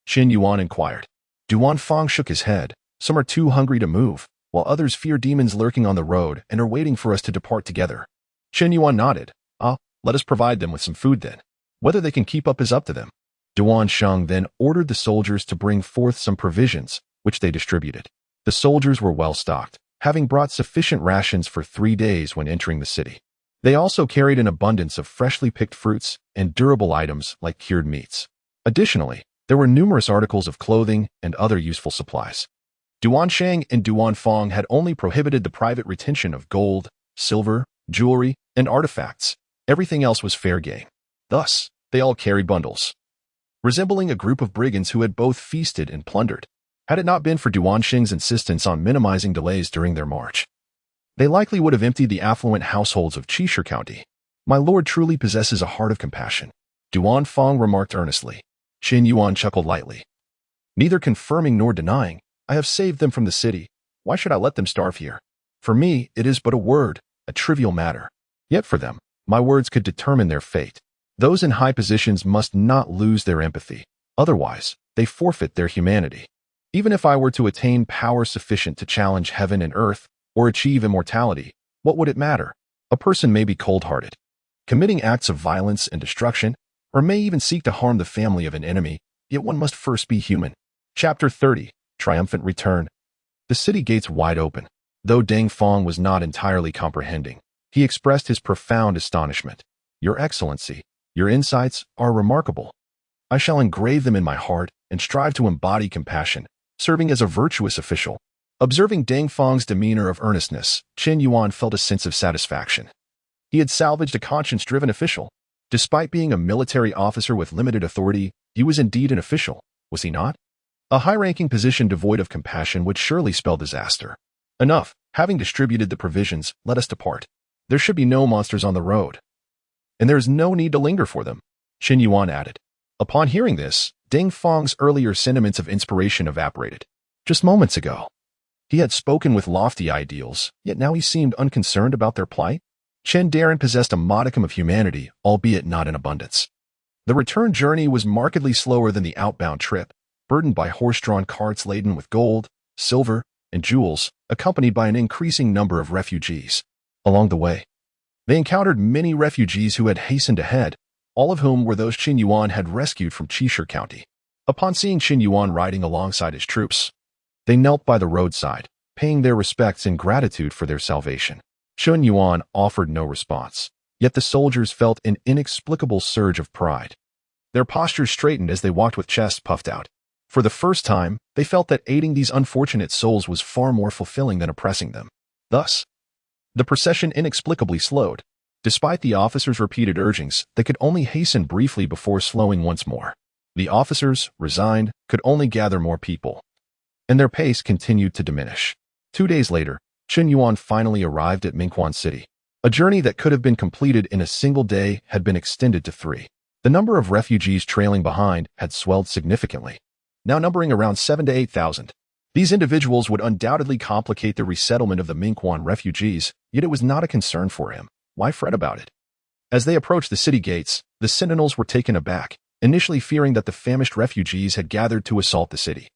Chen Yuan inquired. Duan Fang shook his head. Some are too hungry to move, while others fear demons lurking on the road and are waiting for us to depart together. Chen Yuan nodded. Let us provide them with some food then. Whether they can keep up is up to them. Duan Sheng then ordered the soldiers to bring forth some provisions, which they distributed. The soldiers were well stocked, having brought sufficient rations for 3 days when entering the city. They also carried an abundance of freshly picked fruits and durable items like cured meats. Additionally, there were numerous articles of clothing and other useful supplies. Duan Sheng and Duan Fang had only prohibited the private retention of gold, silver, jewelry, and artifacts. Everything else was fair game. Thus, they all carried bundles, resembling a group of brigands who had both feasted and plundered. Had it not been for Duan Sheng's insistence on minimizing delays during their march, they likely would have emptied the affluent households of Qishir County. My lord truly possesses a heart of compassion, Duan Fang remarked earnestly. Chen Yuan chuckled lightly. Neither confirming nor denying, I have saved them from the city. Why should I let them starve here? For me, it is but a word, a trivial matter. Yet for them, my words could determine their fate. Those in high positions must not lose their empathy. Otherwise, they forfeit their humanity. Even if I were to attain power sufficient to challenge heaven and earth, or achieve immortality, what would it matter? A person may be cold-hearted, committing acts of violence and destruction, or may even seek to harm the family of an enemy, yet one must first be human. Chapter 30, Triumphant Return. The city gates wide open. Though Deng Fang was not entirely comprehending, he expressed his profound astonishment. Your Excellency, your insights are remarkable. I shall engrave them in my heart and strive to embody compassion, serving as a virtuous official. Observing Deng Fang's demeanor of earnestness, Chen Yuan felt a sense of satisfaction. He had salvaged a conscience-driven official. Despite being a military officer with limited authority, he was indeed an official, was he not? A high-ranking position devoid of compassion would surely spell disaster. Enough. Having distributed the provisions, let us depart. There should be no monsters on the road. And there is no need to linger for them, Chen Yuan added. Upon hearing this, Deng Fang's earlier sentiments of inspiration evaporated. Just moments ago, he had spoken with lofty ideals, yet now he seemed unconcerned about their plight. Chen Darren possessed a modicum of humanity, albeit not in abundance. The return journey was markedly slower than the outbound trip, burdened by horse-drawn carts laden with gold, silver, and jewels, accompanied by an increasing number of refugees. Along the way, they encountered many refugees who had hastened ahead, all of whom were those Chen Yuan had rescued from Qishir County. Upon seeing Chen Yuan riding alongside his troops, they knelt by the roadside, paying their respects in gratitude for their salvation. Chen Yuan offered no response, yet the soldiers felt an inexplicable surge of pride. Their postures straightened as they walked with chests puffed out. For the first time, they felt that aiding these unfortunate souls was far more fulfilling than oppressing them. Thus, the procession inexplicably slowed. Despite the officers' repeated urgings, they could only hasten briefly before slowing once more. The officers, resigned, could only gather more people, and their pace continued to diminish. 2 days later, Chen Yuan finally arrived at Mingquan City. A journey that could have been completed in a single day had been extended to 3. The number of refugees trailing behind had swelled significantly, now numbering around 7,000 to 8,000. These individuals would undoubtedly complicate the resettlement of the Mingquan refugees, yet it was not a concern for him. Why fret about it? As they approached the city gates, the sentinels were taken aback, initially fearing that the famished refugees had gathered to assault the city.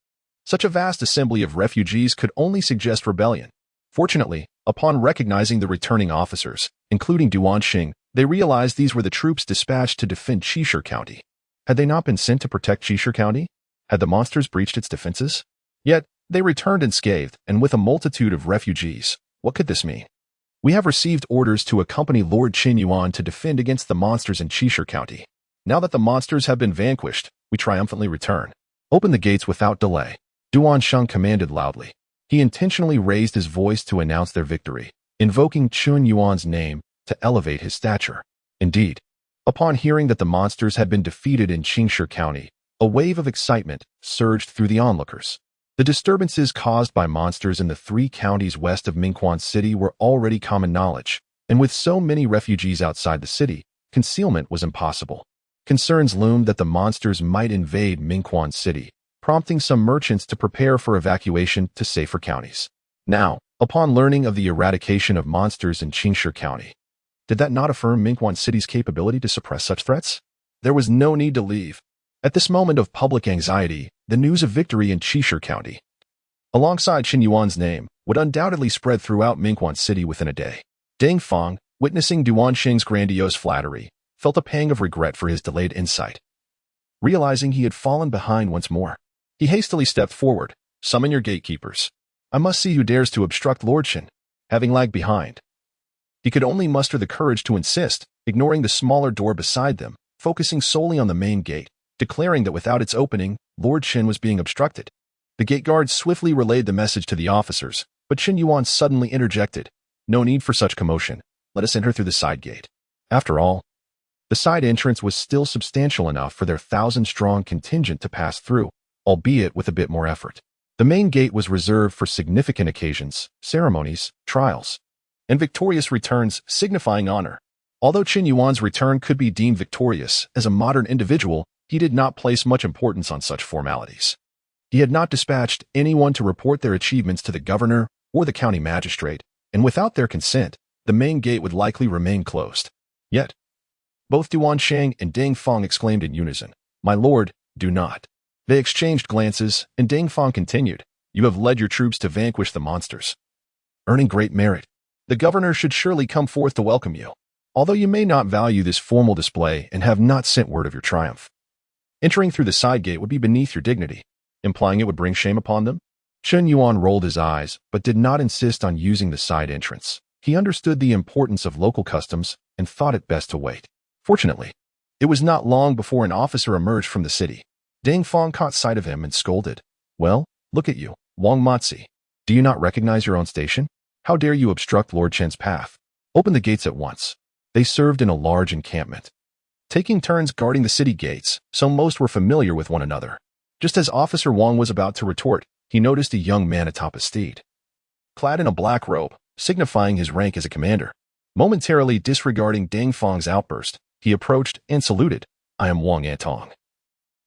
Such a vast assembly of refugees could only suggest rebellion. Fortunately, upon recognizing the returning officers, including Duan Xing, they realized these were the troops dispatched to defend Qishir County. Had they not been sent to protect Qishir County? Had the monsters breached its defenses? Yet, they returned unscathed, and with a multitude of refugees. What could this mean? We have received orders to accompany Lord Chen Yuan to defend against the monsters in Qishir County. Now that the monsters have been vanquished, we triumphantly return. Open the gates without delay, Duan Sheng commanded loudly. He intentionally raised his voice to announce their victory, invoking Chen Yuan's name to elevate his stature. Indeed, upon hearing that the monsters had been defeated in Qingshi County, a wave of excitement surged through the onlookers. The disturbances caused by monsters in the 3 counties west of Mingquan City were already common knowledge, and with so many refugees outside the city, concealment was impossible. Concerns loomed that the monsters might invade Mingquan City, prompting some merchants to prepare for evacuation to safer counties. Now, upon learning of the eradication of monsters in Qingshi County, did that not affirm Mingquan City's capability to suppress such threats? There was no need to leave. At this moment of public anxiety, the news of victory in Qishir County, alongside Chen Yuan's name, would undoubtedly spread throughout Mingquan City within a day. Deng Fang, witnessing Duan Xing's grandiose flattery, felt a pang of regret for his delayed insight. Realizing he had fallen behind once more, he hastily stepped forward. Summon your gatekeepers. I must see who dares to obstruct Lord Chen. Having lagged behind, he could only muster the courage to insist, ignoring the smaller door beside them, focusing solely on the main gate, declaring that without its opening, Lord Chen was being obstructed. The gate guards swiftly relayed the message to the officers, but Chen Yuan suddenly interjected. No need for such commotion. Let us enter through the side gate. After all, the side entrance was still substantial enough for their 1,000-strong contingent to pass through, albeit with a bit more effort. The main gate was reserved for significant occasions, ceremonies, trials, and victorious returns signifying honor. Although Chen Yuan's return could be deemed victorious, as a modern individual, he did not place much importance on such formalities. He had not dispatched anyone to report their achievements to the governor or the county magistrate, and without their consent, the main gate would likely remain closed. Yet, both Duan Sheng and Deng Fang exclaimed in unison, "My lord, do not." They exchanged glances, and Deng Fang continued, "You have led your troops to vanquish the monsters, earning great merit. The governor should surely come forth to welcome you, although you may not value this formal display and have not sent word of your triumph. Entering through the side gate would be beneath your dignity, implying it would bring shame upon them." Chen Yuan rolled his eyes, but did not insist on using the side entrance. He understood the importance of local customs and thought it best to wait. Fortunately, it was not long before an officer emerged from the city. Deng Fang caught sight of him and scolded. "Well, look at you, Wang Matzi. Do you not recognize your own station? How dare you obstruct Lord Chen's path? Open the gates at once. They served in a large encampment, taking turns guarding the city gates, so most were familiar with one another. Just as Officer Wang was about to retort, he noticed a young man atop a steed, clad in a black robe, signifying his rank as a commander. Momentarily disregarding Deng Feng's outburst, he approached and saluted. I am Wang Antong,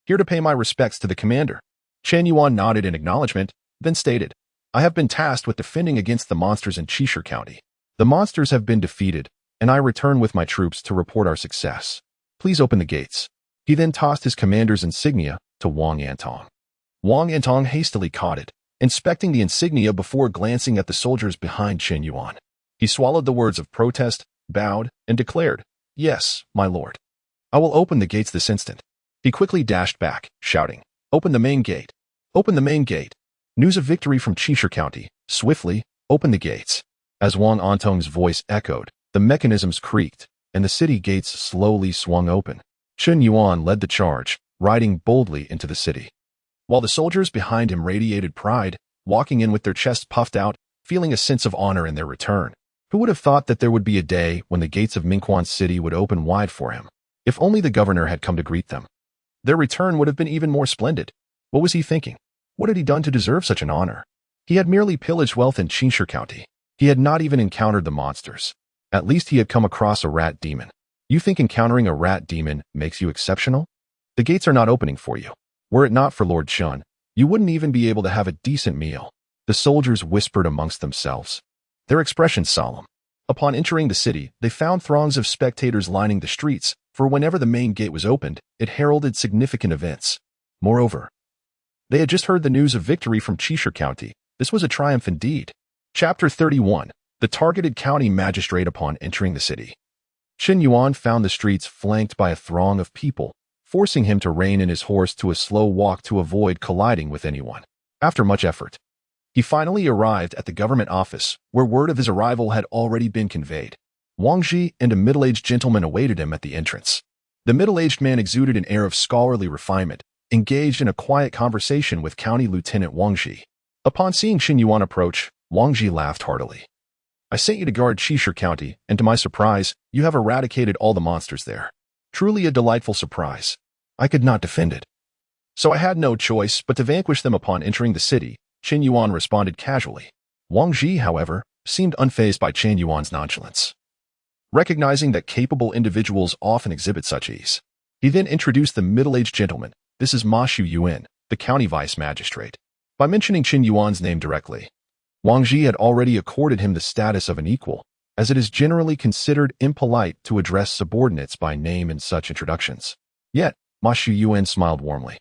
here to pay my respects to the commander. Chen Yuan nodded in acknowledgement, then stated, I have been tasked with defending against the monsters in Qishir County. The monsters have been defeated, and I return with my troops to report our success. Please open the gates. He then tossed his commander's insignia to Wang Antong. Wang Antong hastily caught it, inspecting the insignia before glancing at the soldiers behind Chen Yuan. He swallowed the words of protest, bowed, and declared, Yes, my lord. I will open the gates this instant. He quickly dashed back, shouting, Open the main gate. Open the main gate. News of victory from Qishir County. Swiftly, open the gates. As Wang Antong's voice echoed, the mechanisms creaked, and the city gates slowly swung open. Chen Yuan led the charge, riding boldly into the city, while the soldiers behind him radiated pride, walking in with their chests puffed out, feeling a sense of honor in their return. Who would have thought that there would be a day when the gates of Mingquan City would open wide for him? If only the governor had come to greet them. Their return would have been even more splendid. What was he thinking? What had he done to deserve such an honor? He had merely pillaged wealth in Qishir County. He had not even encountered the monsters. At least he had come across a rat demon. You think encountering a rat demon makes you exceptional? The gates are not opening for you. Were it not for Lord Chen, you wouldn't even be able to have a decent meal. The soldiers whispered amongst themselves, their expressions solemn. Upon entering the city, they found throngs of spectators lining the streets, for whenever the main gate was opened, it heralded significant events. Moreover, they had just heard the news of victory from Qishir County. This was a triumph indeed. Chapter 31. The targeted county magistrate upon entering the city. Chen Yuan found the streets flanked by a throng of people, forcing him to rein in his horse to a slow walk to avoid colliding with anyone. After much effort, he finally arrived at the government office, where word of his arrival had already been conveyed. Wang Qi and a middle-aged gentleman awaited him at the entrance. The middle-aged man exuded an air of scholarly refinement, engaged in a quiet conversation with County Lieutenant Wang Qi. Upon seeing Chen Yuan approach, Wang Qi laughed heartily. I sent you to guard Qishir County, and to my surprise, you have eradicated all the monsters there. Truly a delightful surprise. I could not defend it, so I had no choice but to vanquish them upon entering the city, Chen Yuan responded casually. Wang Qi, however, seemed unfazed by Chen Yuan's nonchalance. Recognizing that capable individuals often exhibit such ease, he then introduced the middle-aged gentleman. This is Mingyu Yuan, the county vice magistrate. By mentioning Chen Yuan's name directly, Wang Qi had already accorded him the status of an equal, as it is generally considered impolite to address subordinates by name in such introductions. Yet, Mingyu Yuan smiled warmly,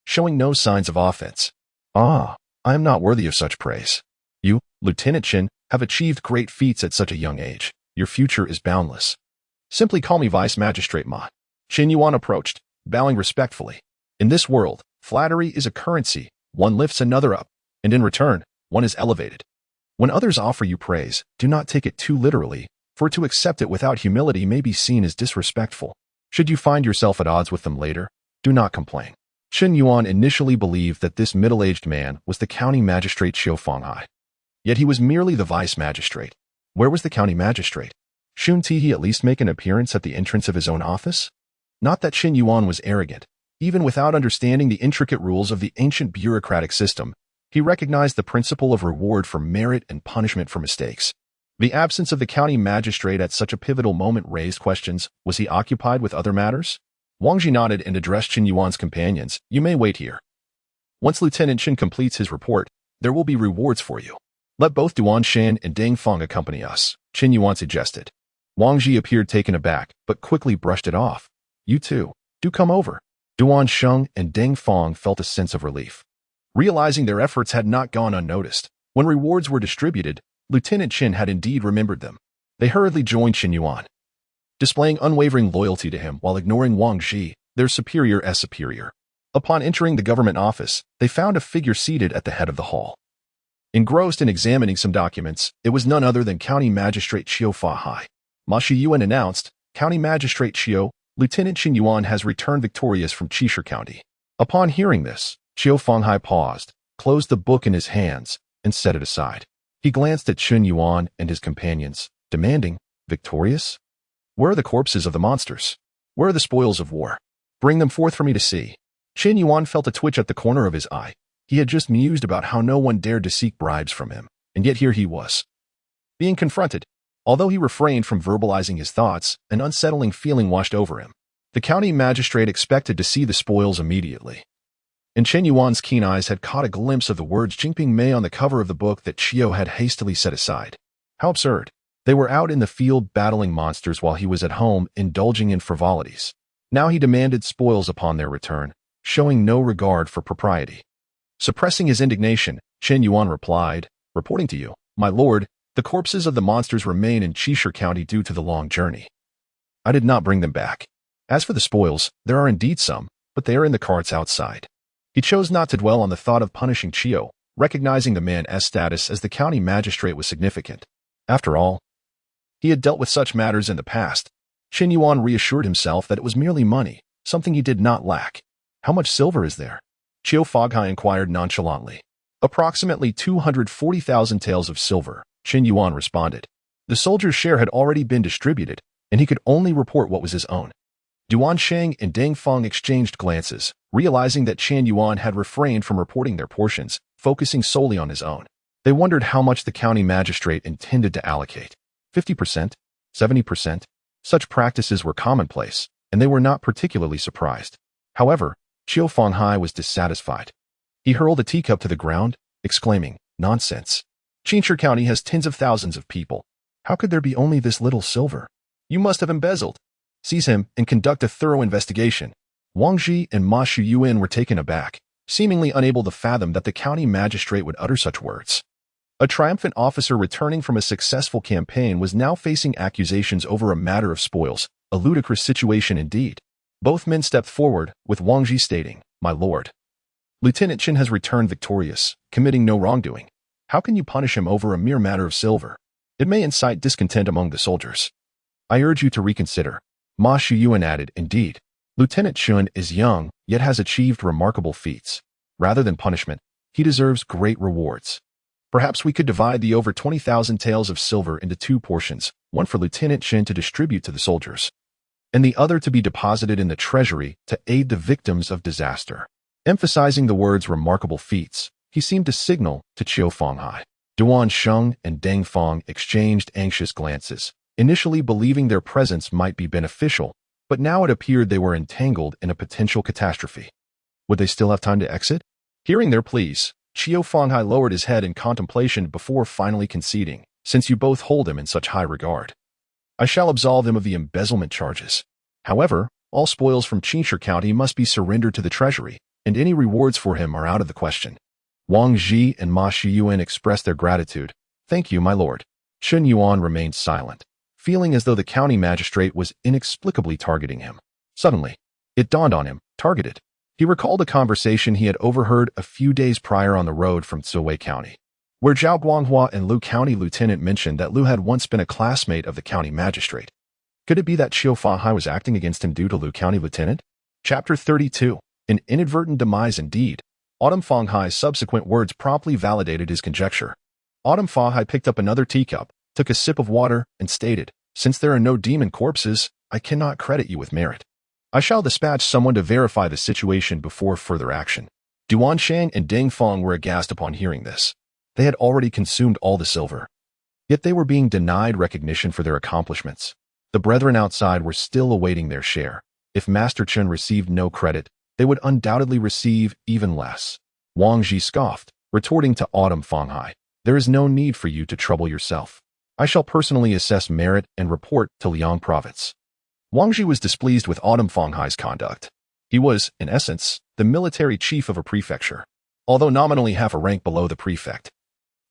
showing no signs of offense. I am not worthy of such praise. You, Lieutenant Chen, have achieved great feats at such a young age. Your future is boundless. Simply call me Vice Magistrate Ma. Chen Yuan approached, bowing respectfully. In this world, flattery is a currency. One lifts another up, and in return, one is elevated. When others offer you praise, do not take it too literally, for to accept it without humility may be seen as disrespectful. Should you find yourself at odds with them later, do not complain. Chen Yuan initially believed that this middle-aged man was the county magistrate Xiu Fanghai. Yet he was merely the vice magistrate. Where was the county magistrate? Shouldn't he at least make an appearance at the entrance of his own office? Not that Chen Yuan was arrogant. Even without understanding the intricate rules of the ancient bureaucratic system, he recognized the principle of reward for merit and punishment for mistakes. The absence of the county magistrate at such a pivotal moment raised questions. Was he occupied with other matters? Wang Qi nodded and addressed Chen Yuan's companions. You may wait here. Once Lieutenant Chen completes his report, there will be rewards for you. Let both Duan Shan and Deng Feng accompany us, Chen Yuan suggested. Wang Qi appeared taken aback, but quickly brushed it off. You too, do come over. Duan Sheng and Deng Feng felt a sense of relief, realizing their efforts had not gone unnoticed. When rewards were distributed, Lieutenant Chen had indeed remembered them. They hurriedly joined Chen Yuan, displaying unwavering loyalty to him while ignoring Wang Qi, their superior as superior. Upon entering the government office, they found a figure seated at the head of the hall. Engrossed in examining some documents, it was none other than County Magistrate Xiu Fanghai. Mingyu Yuan announced, County Magistrate Xiu, Lieutenant Chen Yuan has returned victorious from Qishir County. Upon hearing this, Xiu Fanghai paused, closed the book in his hands, and set it aside. He glanced at Chen Yuan and his companions, demanding, "Victorious? Where are the corpses of the monsters? Where are the spoils of war? Bring them forth for me to see." Chen Yuan felt a twitch at the corner of his eye. He had just mused about how no one dared to seek bribes from him, and yet here he was, being confronted. Although he refrained from verbalizing his thoughts, an unsettling feeling washed over him. The county magistrate expected to see the spoils immediately. And Chen Yuan's keen eyes had caught a glimpse of the words Jingping Mei on the cover of the book that Qiu had hastily set aside. How absurd. They were out in the field battling monsters while he was at home indulging in frivolities. Now he demanded spoils upon their return, showing no regard for propriety. Suppressing his indignation, Chen Yuan replied, "Reporting to you, my lord, the corpses of the monsters remain in Qishir County due to the long journey. I did not bring them back. As for the spoils, there are indeed some, but they are in the carts outside." He chose not to dwell on the thought of punishing Qiu, recognizing the man's status as the county magistrate was significant. After all, he had dealt with such matters in the past. Chen Yuan reassured himself that it was merely money, something he did not lack. "How much silver is there?" Qiu Foghai inquired nonchalantly. "Approximately 240,000 taels of silver," Chen Yuan responded. The soldier's share had already been distributed, and he could only report what was his own. Duan Sheng and Deng Feng exchanged glances, realizing that Chen Yuan had refrained from reporting their portions, focusing solely on his own. They wondered how much the county magistrate intended to allocate. 50%? 70%? Such practices were commonplace, and they were not particularly surprised. However, Qiu Fanghai was dissatisfied. He hurled a teacup to the ground, exclaiming, "Nonsense. Qingshi County has tens of thousands of people. How could there be only this little silver? You must have embezzled. Seize him and conduct a thorough investigation." Wang Qi and Ma Shuyuan were taken aback, seemingly unable to fathom that the county magistrate would utter such words. A triumphant officer returning from a successful campaign was now facing accusations over a matter of spoils, a ludicrous situation indeed. Both men stepped forward, with Wang Qi stating, "My lord, Lieutenant Chen has returned victorious, committing no wrongdoing. How can you punish him over a mere matter of silver? It may incite discontent among the soldiers. I urge you to reconsider." Ma Shuyuan added, "Indeed, Lieutenant Chen is young, yet has achieved remarkable feats. Rather than punishment, he deserves great rewards. Perhaps we could divide the over 20,000 taels of silver into two portions, one for Lieutenant Chen to distribute to the soldiers, and the other to be deposited in the treasury to aid the victims of disaster." Emphasizing the words remarkable feats, he seemed to signal to Qiu Fanghai. Duan Sheng and Deng Feng exchanged anxious glances, initially believing their presence might be beneficial, but now it appeared they were entangled in a potential catastrophe. Would they still have time to exit? Hearing their pleas, Qiu Fanghai lowered his head in contemplation before finally conceding, "Since you both hold him in such high regard, I shall absolve him of the embezzlement charges. However, all spoils from Qingshi County must be surrendered to the treasury, and any rewards for him are out of the question." Wang Qi and Ma Shuyuan expressed their gratitude. "Thank you, my lord." Chen Yuan remained silent, feeling as though the county magistrate was inexplicably targeting him. Suddenly, it dawned on him, targeted. He recalled a conversation he had overheard a few days prior on the road from Ziwei County, where Zhao Guanghua and Lu County Lieutenant mentioned that Lu had once been a classmate of the county magistrate. Could it be that Qiu Fanghai was acting against him due to Lu County Lieutenant? Chapter 32. An inadvertent demise indeed. Autumn Fanghai's subsequent words promptly validated his conjecture. Autumn Fanghai picked up another teacup, took a sip of water, and stated, "Since there are no demon corpses, I cannot credit you with merit. I shall dispatch someone to verify the situation before further action." Duan Sheng and Deng Feng were aghast upon hearing this. They had already consumed all the silver, yet they were being denied recognition for their accomplishments. The brethren outside were still awaiting their share. If Master Chen received no credit, they would undoubtedly receive even less. Wang Qi scoffed, retorting to Autumn Fanghai, "There is no need for you to trouble yourself. I shall personally assess merit and report to Liang Province." Wang Qi was displeased with Autumn Fanghai's conduct. He was, in essence, the military chief of a prefecture, although nominally half a rank below the prefect.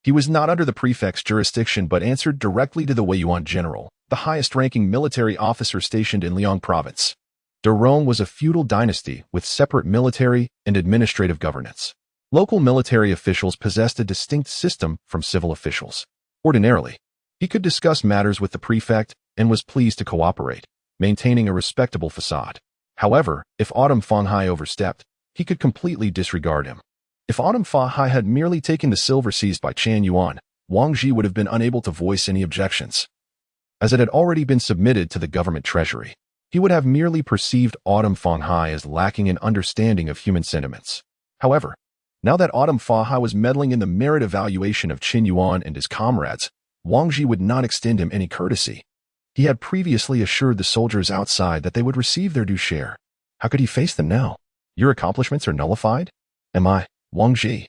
He was not under the prefect's jurisdiction but answered directly to the Weiyuan general, the highest-ranking military officer stationed in Liang Province. Derong was a feudal dynasty with separate military and administrative governance. Local military officials possessed a distinct system from civil officials. Ordinarily, he could discuss matters with the prefect and was pleased to cooperate, maintaining a respectable facade. However, if Autumn Fanghai overstepped, he could completely disregard him. If Autumn Fa Hai had merely taken the silver seized by Chen Yuan, Wang Ji would have been unable to voice any objections, as it had already been submitted to the government treasury. He would have merely perceived Autumn Fa Hai as lacking in understanding of human sentiments. However, now that Autumn Fa Hai was meddling in the merit evaluation of Chen Yuan and his comrades, Wang Ji would not extend him any courtesy. He had previously assured the soldiers outside that they would receive their due share. How could he face them now? Your accomplishments are nullified? Am I, Wang Ji,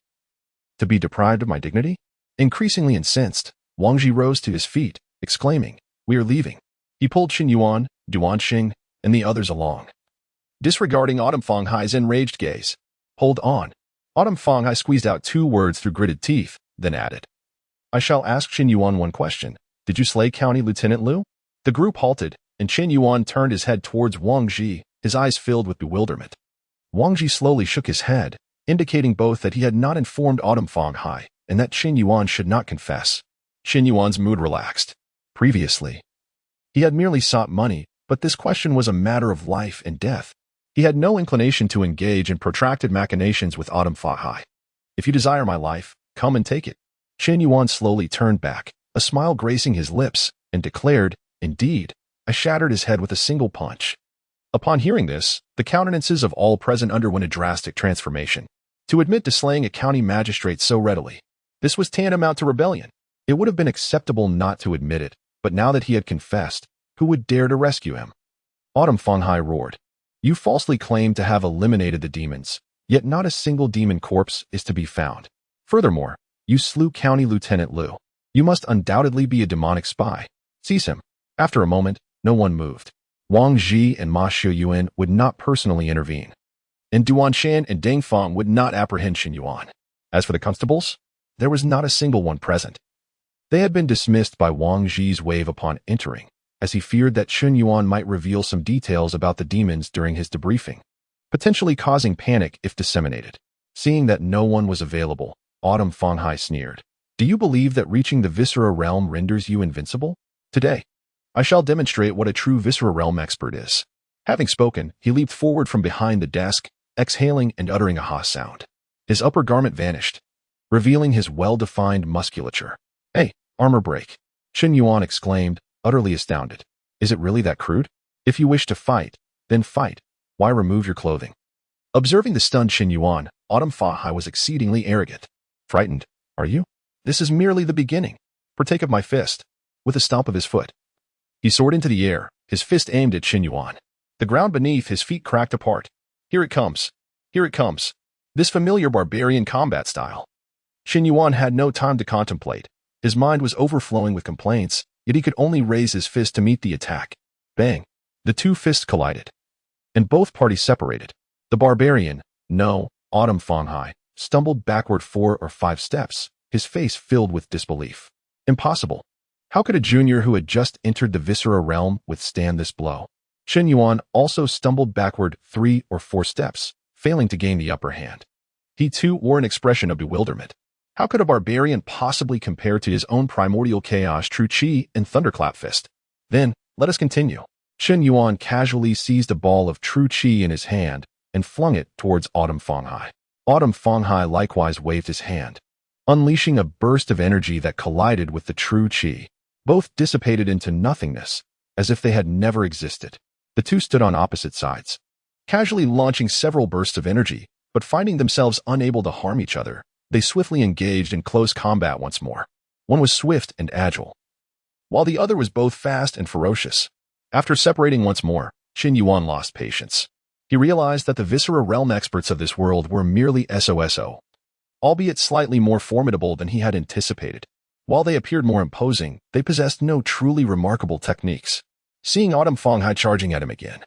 to be deprived of my dignity? Increasingly incensed, Wang Ji rose to his feet, exclaiming, "We are leaving." He pulled Chen Yuan, Duan Xing, and the others along. Disregarding Autumn Fa Hai's enraged gaze. "Hold on." Autumn Fa Hai squeezed out 2 words through gritted teeth, then added, "I shall ask Chen Yuan one question. Did you slay County Lieutenant Liu?" The group halted, and Chen Yuan turned his head towards Wang Ji, his eyes filled with bewilderment. Wang Ji slowly shook his head, indicating both that he had not informed Autumn Fa Hai and that Chen Yuan should not confess. Chen Yuan's mood relaxed. Previously, he had merely sought money, but this question was a matter of life and death. He had no inclination to engage in protracted machinations with Autumn Fa Hai. "If you desire my life, come and take it." Chen Yuan slowly turned back, a smile gracing his lips, and declared, "Indeed." I shattered his head with a single punch. Upon hearing this, the countenances of all present underwent a drastic transformation. To admit to slaying a county magistrate so readily, this was tantamount to rebellion. It would have been acceptable not to admit it, but now that he had confessed, who would dare to rescue him? Autumn Fa Hai roared, "You falsely claim to have eliminated the demons, yet not a single demon corpse is to be found. Furthermore, you slew County Lieutenant Liu. You must undoubtedly be a demonic spy. Seize him." After a moment, no one moved. Wang Ji and Ma Shiyuan would not personally intervene, and Duan Shan and Deng Fang would not apprehend Chen Yuan. As for the constables, there was not a single one present. They had been dismissed by Wang Ji's wave upon entering, as he feared that Chen Yuan might reveal some details about the demons during his debriefing, potentially causing panic if disseminated. Seeing that no one was available, Autumn Fa Hai sneered, "Do you believe that reaching the Viscera realm renders you invincible? Today, I shall demonstrate what a true Viscera realm expert is." Having spoken, he leaped forward from behind the desk, exhaling and uttering a ha sound. His upper garment vanished, revealing his well-defined musculature. "Hey, armor break!" Chen Yuan exclaimed, utterly astounded. "Is it really that crude? If you wish to fight, then fight. Why remove your clothing?" Observing the stunned Chen Yuan, Autumn Fa Hai was exceedingly arrogant. "Frightened, are you? This is merely the beginning. Partake of my fist." With a stomp of his foot, he soared into the air, his fist aimed at Chen Yuan. The ground beneath his feet cracked apart. "Here it comes. Here it comes." This familiar barbarian combat style. Chen Yuan had no time to contemplate. His mind was overflowing with complaints, yet he could only raise his fist to meet the attack. Bang! The 2 fists collided, and both parties separated. The barbarian, no, Autumn Fa Hai, stumbled backward 4 or 5 steps, his face filled with disbelief. Impossible. How could a junior who had just entered the Viscera realm withstand this blow? Chen Yuan also stumbled backward 3 or 4 steps, failing to gain the upper hand. He too wore an expression of bewilderment. How could a barbarian possibly compare to his own primordial chaos, true Qi, and thunderclap fist? Then, let us continue. Chen Yuan casually seized a ball of true Qi in his hand and flung it towards Autumn Fa Hai. Autumn Fa Hai likewise waved his hand, unleashing a burst of energy that collided with the true Qi. Both dissipated into nothingness, as if they had never existed. The 2 stood on opposite sides, casually launching several bursts of energy, but finding themselves unable to harm each other, they swiftly engaged in close combat once more. One was swift and agile, while the other was both fast and ferocious. After separating once more, Chen Yuan lost patience. He realized that the Viscera realm experts of this world were merely SOSO, albeit slightly more formidable than he had anticipated. While they appeared more imposing, they possessed no truly remarkable techniques. Seeing Autumn Fa Hai charging at him again,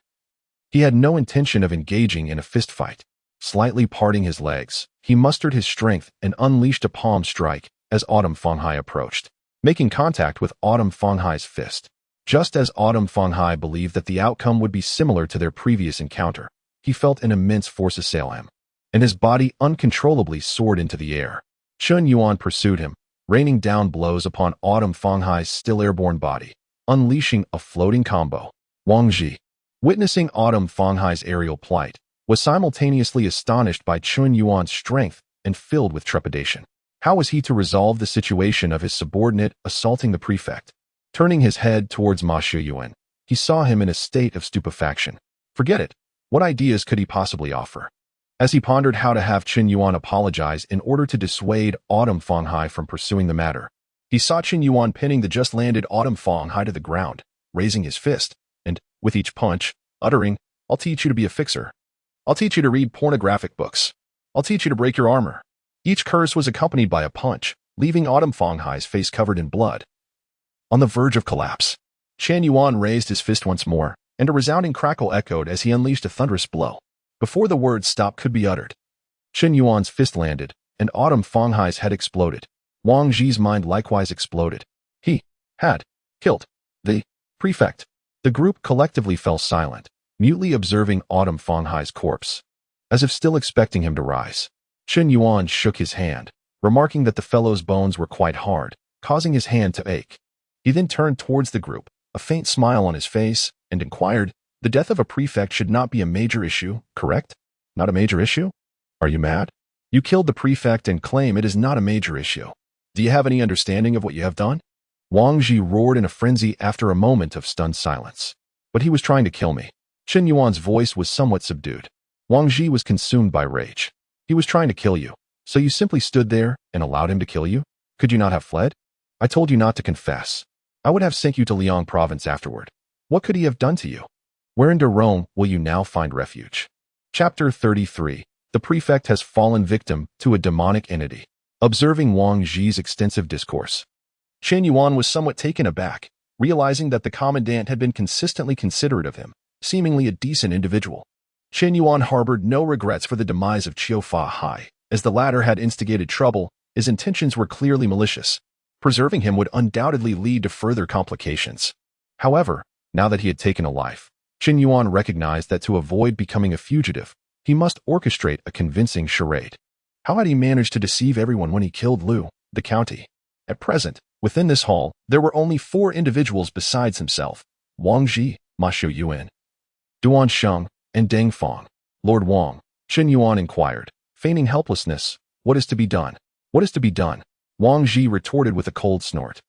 he had no intention of engaging in a fist fight. Slightly parting his legs, he mustered his strength and unleashed a palm strike as Autumn Fa Hai approached, making contact with Autumn Fa Hai's fist. Just as Autumn Fa Hai believed that the outcome would be similar to their previous encounter, he felt an immense force assail him, and his body uncontrollably soared into the air. Chen Yuan pursued him, raining down blows upon Autumn Fa Hai's still airborne body, unleashing a floating combo. Wang Ji, witnessing Autumn Fa Hai's aerial plight, was simultaneously astonished by Chen Yuan's strength and filled with trepidation. How was he to resolve the situation of his subordinate assaulting the prefect? Turning his head towards Ma Yuan, he saw him in a state of stupefaction. Forget it. What ideas could he possibly offer? As he pondered how to have Chen Yuan apologize in order to dissuade Autumn Fanghai from pursuing the matter, he saw Chen Yuan pinning the just-landed Autumn Fanghai to the ground, raising his fist, and, with each punch, uttering, "I'll teach you to be a fixer. I'll teach you to read pornographic books. I'll teach you to break your armor." Each curse was accompanied by a punch, leaving Autumn Fanghai's face covered in blood. On the verge of collapse, Chen Yuan raised his fist once more, and a resounding crackle echoed as he unleashed a thunderous blow. Before the word stop could be uttered, Chen Yuan's fist landed, and Autumn Fanghai's head exploded. Wang Ji's mind likewise exploded. He had killed the prefect. The group collectively fell silent, mutely observing Autumn Fanghai's corpse. As if still expecting him to rise, Chen Yuan shook his hand, remarking that the fellow's bones were quite hard, causing his hand to ache. He then turned towards the group, a faint smile on his face, and inquired, "The death of a prefect should not be a major issue, correct? Not a major issue? Are you mad? You killed the prefect and claim it is not a major issue. Do you have any understanding of what you have done?" Wang Ji roared in a frenzy after a moment of stunned silence. "But he was trying to kill me." Chen Yuan's voice was somewhat subdued. Wang Ji was consumed by rage. "He was trying to kill you, so you simply stood there and allowed him to kill you? Could you not have fled? I told you not to confess. I would have sent you to Liang province afterward. What could he have done to you? Where in Rome will you now find refuge?" Chapter 33. The prefect has fallen victim to a demonic entity. Observing Wang Ji's extensive discourse, Chen Yuan was somewhat taken aback, realizing that the commandant had been consistently considerate of him, seemingly a decent individual. Chen Yuan harbored no regrets for the demise of Qiu Fa Hai. As the latter had instigated trouble, his intentions were clearly malicious. Preserving him would undoubtedly lead to further complications. However, now that he had taken a life, Chen Yuan recognized that to avoid becoming a fugitive, he must orchestrate a convincing charade. How had he managed to deceive everyone when he killed Lu, the county? At present, within this hall, there were only 4 individuals besides himself: Wang Ji, Ma Yuan, Duan Sheng, and Deng Fang. "Lord Wang," Chen Yuan inquired, feigning helplessness, "what is to be done? What is to be done?" Wang Ji retorted with a cold snort.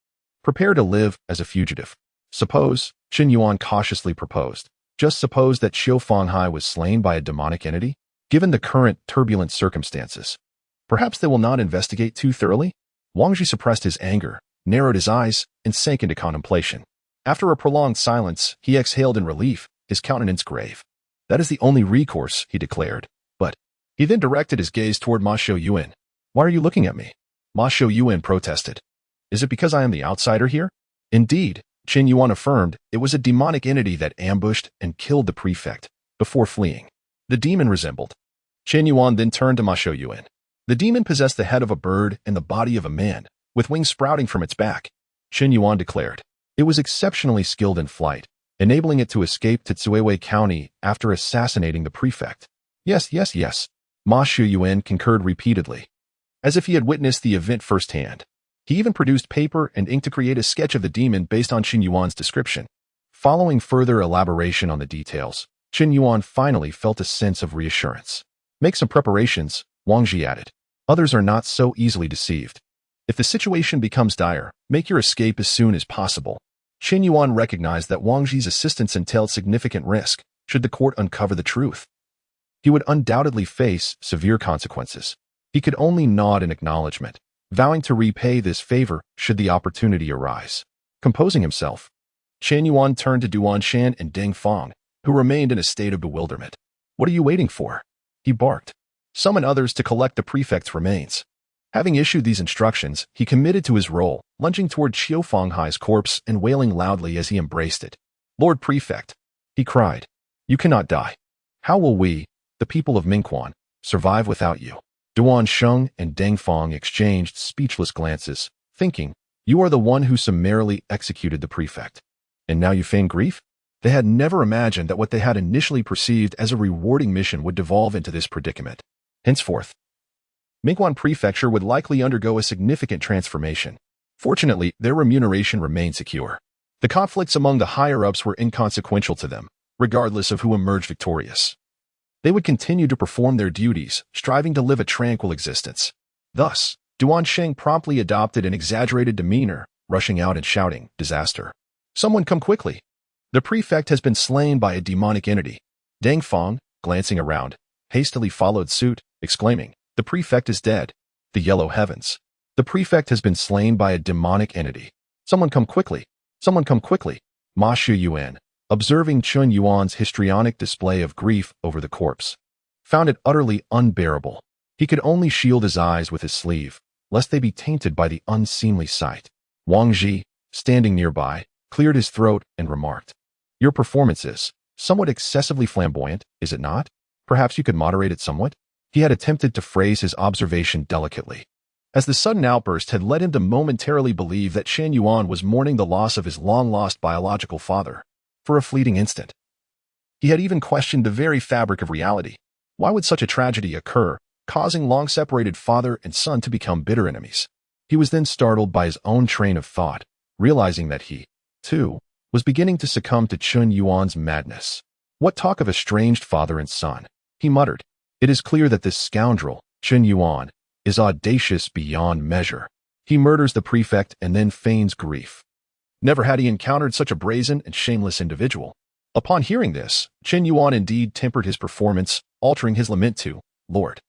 "Prepare to live as a fugitive. Suppose," Chen Yuan cautiously proposed, "just suppose that Qiu Fanghai was slain by a demonic entity? Given the current turbulent circumstances, perhaps they will not investigate too thoroughly?" Wang Ji suppressed his anger, narrowed his eyes, and sank into contemplation. After a prolonged silence, he exhaled in relief, his countenance grave. "That is the only recourse," he declared. "But—" He then directed his gaze toward Ma Yuan. "Why are you looking at me?" Ma Yuan protested. "Is it because I am the outsider here?" Indeed, Chen Yuan affirmed, it was a demonic entity that ambushed and killed the prefect before fleeing. The demon resembled. Chen Yuan then turned to Ma Yuan. The demon possessed the head of a bird and the body of a man, with wings sprouting from its back. Chen Yuan declared. It was exceptionally skilled in flight, enabling it to escape to Tsuiwei County after assassinating the prefect. Yes, yes, yes. Ma Yuan concurred repeatedly, as if he had witnessed the event firsthand. He even produced paper and ink to create a sketch of the demon based on Chen Yuan's description. Following further elaboration on the details, Chen Yuan finally felt a sense of reassurance. "Make some preparations," Wang Ji added. "Others are not so easily deceived. If the situation becomes dire, make your escape as soon as possible." Chen Yuan recognized that Wang Ji's assistance entailed significant risk should the court uncover the truth. He would undoubtedly face severe consequences. He could only nod in acknowledgement, vowing to repay this favor should the opportunity arise. Composing himself, Chen Yuan turned to Duan Shan and Deng Fang, who remained in a state of bewilderment. "What are you waiting for?" he barked. "Summon others to collect the prefect's remains." Having issued these instructions, he committed to his role, lunging toward Qiu Fanghai's corpse and wailing loudly as he embraced it. "Lord Prefect," he cried, "you cannot die. How will we, the people of Mingquan, survive without you?" Duan Sheng and Deng Fang exchanged speechless glances, thinking, "You are the one who summarily executed the prefect. And now you feign grief?" They had never imagined that what they had initially perceived as a rewarding mission would devolve into this predicament. Henceforth, Mingquan Prefecture would likely undergo a significant transformation. Fortunately, their remuneration remained secure. The conflicts among the higher-ups were inconsequential to them, regardless of who emerged victorious. They would continue to perform their duties, striving to live a tranquil existence. Thus, Duan Sheng promptly adopted an exaggerated demeanor, rushing out and shouting, "Disaster! Someone come quickly! The prefect has been slain by a demonic entity." Deng Feng, glancing around, hastily followed suit, exclaiming, "The prefect is dead. The yellow heavens! The prefect has been slain by a demonic entity. Someone come quickly! Someone come quickly!" Ma Shiyuan, observing Chen Yuan's histrionic display of grief over the corpse, found it utterly unbearable. He could only shield his eyes with his sleeve, lest they be tainted by the unseemly sight. Wang Ji, standing nearby, cleared his throat and remarked, "Your performance is somewhat excessively flamboyant, is it not? Perhaps you could moderate it somewhat?" He had attempted to phrase his observation delicately, as the sudden outburst had led him to momentarily believe that Chen Yuan was mourning the loss of his long-lost biological father. For a fleeting instant, he had even questioned the very fabric of reality. Why would such a tragedy occur, causing long-separated father and son to become bitter enemies? He was then startled by his own train of thought, realizing that he, too, was beginning to succumb to Chen Yuan's madness. What talk of estranged father and son? He muttered. It is clear that this scoundrel, Chen Yuan, is audacious beyond measure. He murders the prefect and then feigns grief. Never had he encountered such a brazen and shameless individual. Upon hearing this, Chen Yuan indeed tempered his performance, altering his lament to, Lord,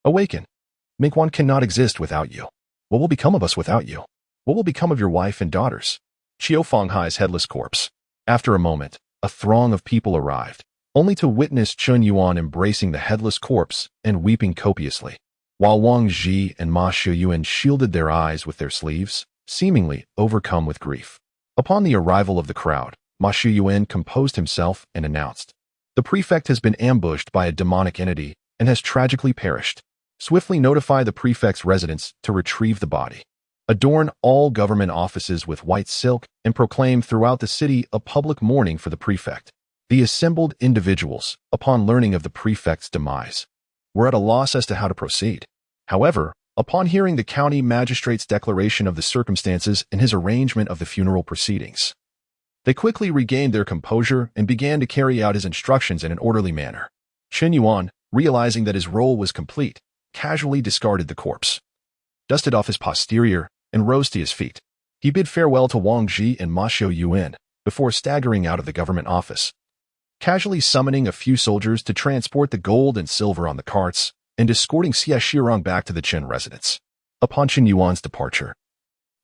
awaken. Mingguan cannot exist without you. What will become of us without you? What will become of your wife and daughters?" Qiu Fanghai's headless corpse. After a moment, a throng of people arrived, only to witness Chen Yuan embracing the headless corpse and weeping copiously, while Wang Ji and Ma Shiyuan shielded their eyes with their sleeves, seemingly overcome with grief. Upon the arrival of the crowd, Ma Shiyuan composed himself and announced, "The prefect has been ambushed by a demonic entity and has tragically perished. Swiftly notify the prefect's residents to retrieve the body. Adorn all government offices with white silk and proclaim throughout the city a public mourning for the prefect." The assembled individuals, upon learning of the prefect's demise, were at a loss as to how to proceed. However, upon hearing the county magistrate's declaration of the circumstances and his arrangement of the funeral proceedings, they quickly regained their composure and began to carry out his instructions in an orderly manner. Chen Yuan, realizing that his role was complete, casually discarded the corpse, dusted off his posterior, and rose to his feet. He bid farewell to Wang Ji and Ma Shiyuan before staggering out of the government office, casually summoning a few soldiers to transport the gold and silver on the carts and escorting Xia Shirong back to the Chen residence. Upon Chen Yuan's departure,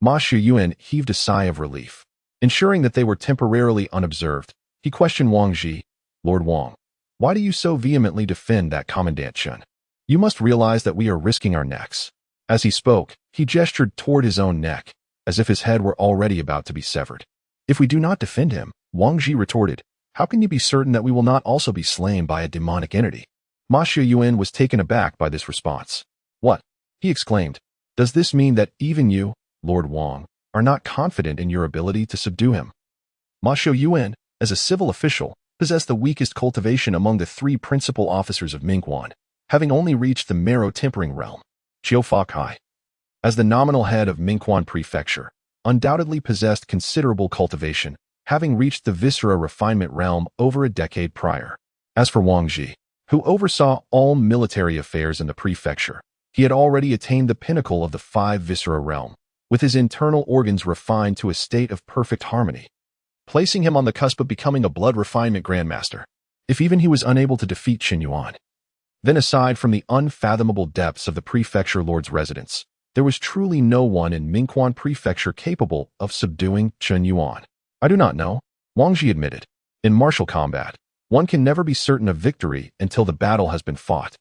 Ma Shiyuan heaved a sigh of relief. Ensuring that they were temporarily unobserved, he questioned Wang Ji, "Lord Wang, why do you so vehemently defend that Commandant Chen? You must realize that we are risking our necks." As he spoke, he gestured toward his own neck, as if his head were already about to be severed. "If we do not defend him," Wang Ji retorted, "how can you be certain that we will not also be slain by a demonic entity?" Ma Shiyuan was taken aback by this response. "What?" he exclaimed. "Does this mean that even you, Lord Wang, are not confident in your ability to subdue him?" Ma Shiyuan, as a civil official, possessed the weakest cultivation among the three principal officers of Mingguan, having only reached the marrow tempering realm. Qiu Fakai, as the nominal head of Mingguan Prefecture, undoubtedly possessed considerable cultivation, having reached the viscera refinement realm over a decade prior. As for Wang Ji, who oversaw all military affairs in the prefecture, he had already attained the pinnacle of the five viscera realm, with his internal organs refined to a state of perfect harmony, placing him on the cusp of becoming a blood refinement grandmaster, if even he was unable to defeat Chen Yuan. Then, aside from the unfathomable depths of the prefecture lord's residence, there was truly no one in Mingguan Prefecture capable of subduing Chen Yuan. "I do not know," Wang Ji admitted. "In martial combat, one can never be certain of victory until the battle has been fought.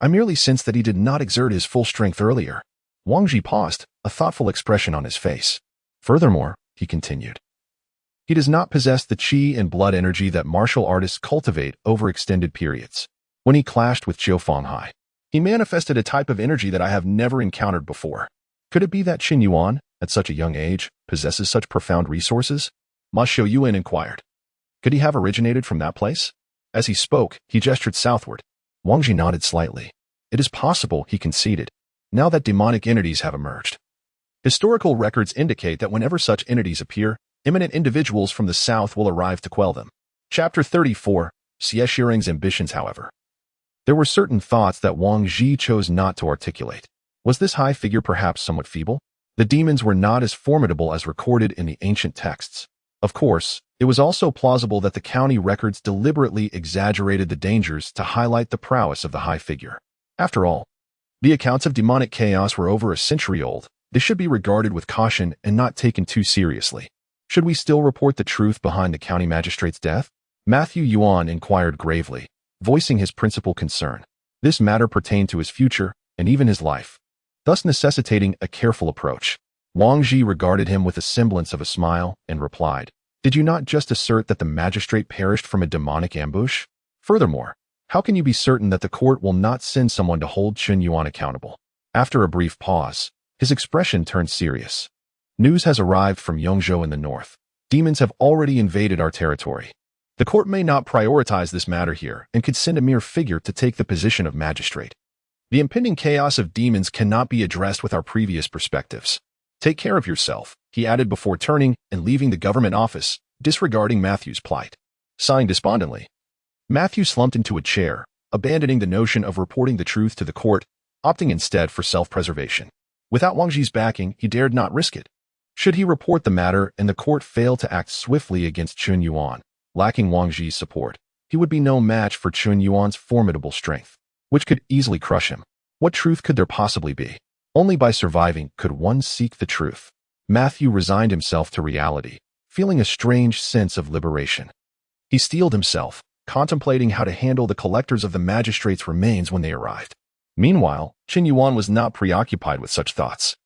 I merely sensed that he did not exert his full strength earlier." Wang Ji paused, a thoughtful expression on his face. "Furthermore," he continued, "he does not possess the qi and blood energy that martial artists cultivate over extended periods. When he clashed with Qiu Fanghai, he manifested a type of energy that I have never encountered before. Could it be that Chen Yuan, at such a young age, possesses such profound resources?" Ma Shiyuan inquired. "Could he have originated from that place?" As he spoke, he gestured southward. Wang Ji nodded slightly. "It is possible," he conceded, "now that demonic entities have emerged. Historical records indicate that whenever such entities appear, eminent individuals from the south will arrive to quell them." Chapter 34, Xie Shireng's ambitions, however. There were certain thoughts that Wang Ji chose not to articulate. Was this high figure perhaps somewhat feeble? The demons were not as formidable as recorded in the ancient texts. Of course, it was also plausible that the county records deliberately exaggerated the dangers to highlight the prowess of the high figure. After all, the accounts of demonic chaos were over a century old. They should be regarded with caution and not taken too seriously. Should we still report the truth behind the county magistrate's death? Matthew Yuan inquired gravely, voicing his principal concern. This matter pertained to his future and even his life, thus necessitating a careful approach. Wang Ji regarded him with a semblance of a smile and replied, "Did you not just assert that the magistrate perished from a demonic ambush? Furthermore, how can you be certain that the court will not send someone to hold Chen Yuan accountable?" After a brief pause, his expression turned serious. "News has arrived from Yongzhou in the north. Demons have already invaded our territory. The court may not prioritize this matter here and could send a mere figure to take the position of magistrate. The impending chaos of demons cannot be addressed with our previous perspectives. Take care of yourself," he added before turning and leaving the government office, disregarding Matthew's plight. Sighing despondently, Matthew slumped into a chair, abandoning the notion of reporting the truth to the court, opting instead for self-preservation. Without Wang Ji's backing, he dared not risk it. Should he report the matter and the court fail to act swiftly against Chen Yuan, lacking Wang Ji's support, he would be no match for Chen Yuan's formidable strength, which could easily crush him. What truth could there possibly be? Only by surviving could one seek the truth. Matthew resigned himself to reality, feeling a strange sense of liberation. He steeled himself, contemplating how to handle the collectors of the magistrate's remains when they arrived. Meanwhile, Chen Yuan was not preoccupied with such thoughts.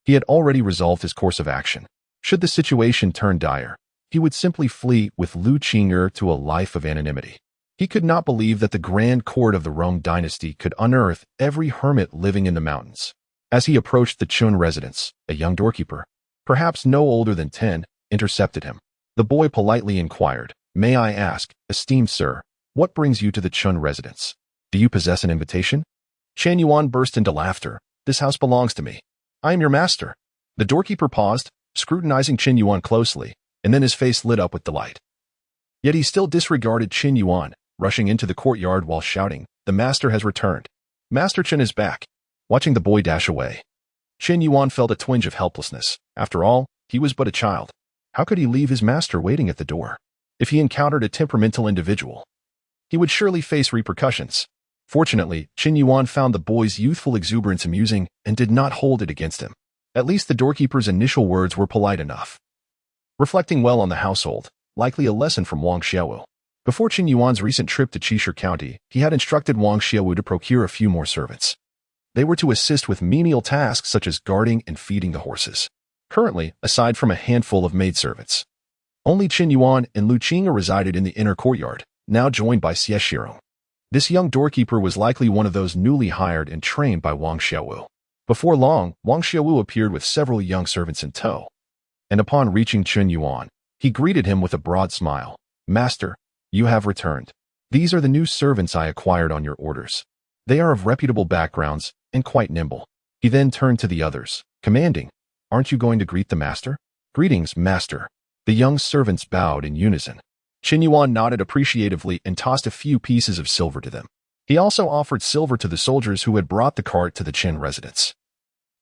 He had already resolved his course of action. Should the situation turn dire, he would simply flee with Lu Qing'er to a life of anonymity. He could not believe that the grand court of the Rong dynasty could unearth every hermit living in the mountains. As he approached the Chun residence, a young doorkeeper, perhaps no older than 10, intercepted him. The boy politely inquired, "May I ask, esteemed sir, what brings you to the Chun residence? Do you possess an invitation?" Chen Yuan burst into laughter. "This house belongs to me. I am your master." The doorkeeper paused, scrutinizing Chen Yuan closely, and then his face lit up with delight. Yet he still disregarded Chen Yuan, rushing into the courtyard while shouting, "The master has returned. Master Chen is back." Watching the boy dash away, Chen Yuan felt a twinge of helplessness. After all, he was but a child. How could he leave his master waiting at the door? If he encountered a temperamental individual, he would surely face repercussions. Fortunately, Chen Yuan found the boy's youthful exuberance amusing and did not hold it against him. At least the doorkeeper's initial words were polite enough. Reflecting well on the household, likely a lesson from Wang Xiaowu. Before Chen Yuan's recent trip to Qishir County, he had instructed Wang Xiaowu to procure a few more servants. They were to assist with menial tasks such as guarding and feeding the horses. Currently, aside from a handful of maidservants, only Chen Yuan and Lu Qing'er resided in the inner courtyard, now joined by Xie Shirong. This young doorkeeper was likely one of those newly hired and trained by Wang Xiaowu. Before long, Wang Xiaowu appeared with several young servants in tow, and upon reaching Chen Yuan, he greeted him with a broad smile. "Master, you have returned. These are the new servants I acquired on your orders. They are of reputable backgrounds and quite nimble." He then turned to the others, commanding, "Aren't you going to greet the master?" "Greetings, master." The young servants bowed in unison. Chen Yuan nodded appreciatively and tossed a few pieces of silver to them. He also offered silver to the soldiers who had brought the cart to the Chen residence,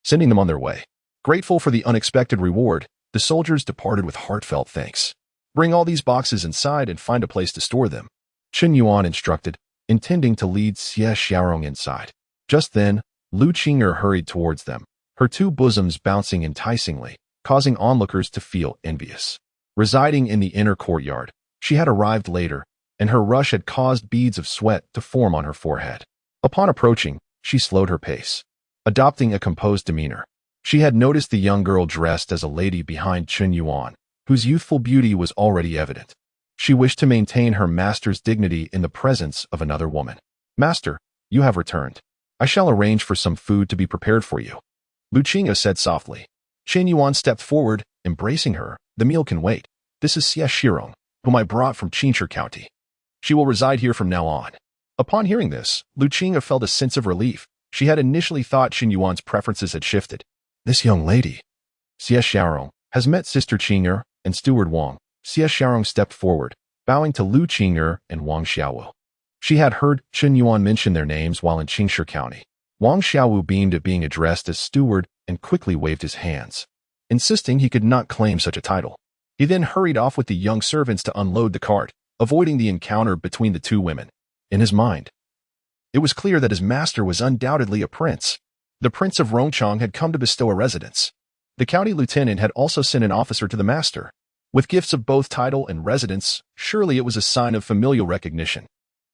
sending them on their way. Grateful for the unexpected reward, the soldiers departed with heartfelt thanks. "Bring all these boxes inside and find a place to store them," Chen Yuan instructed, intending to lead Xie Xiaorong inside. Just then, Lu Qing'er hurried towards them, her two bosoms bouncing enticingly, causing onlookers to feel envious. Residing in the inner courtyard, she had arrived later, and her rush had caused beads of sweat to form on her forehead. Upon approaching, she slowed her pace, adopting a composed demeanor. She had noticed the young girl dressed as a lady behind Chen Yuan, whose youthful beauty was already evident. She wished to maintain her master's dignity in the presence of another woman. "Master, you have returned. I shall arrange for some food to be prepared for you," Lu Qing'er said softly. Chen Yuan stepped forward, embracing her. "The meal can wait. This is Xie Shirong, whom I brought from Qingshi County. She will reside here from now on." Upon hearing this, Lu Qing'er felt a sense of relief. She had initially thought Chen Yuan's preferences had shifted. "This young lady, Xie Xiaorong, has met Sister Qing'er and Steward Wang." Xie Xiaorong stepped forward, bowing to Lu Qing'er and Wang Xiaowu. She had heard Chen Yuan mention their names while in Qingshi County. Wang Xiaowu beamed at being addressed as steward and quickly waved his hands, insisting he could not claim such a title. He then hurried off with the young servants to unload the cart, avoiding the encounter between the two women. In his mind, it was clear that his master was undoubtedly a prince. The Prince of Rongchang had come to bestow a residence. The county lieutenant had also sent an officer to the master. With gifts of both title and residence, surely it was a sign of familial recognition.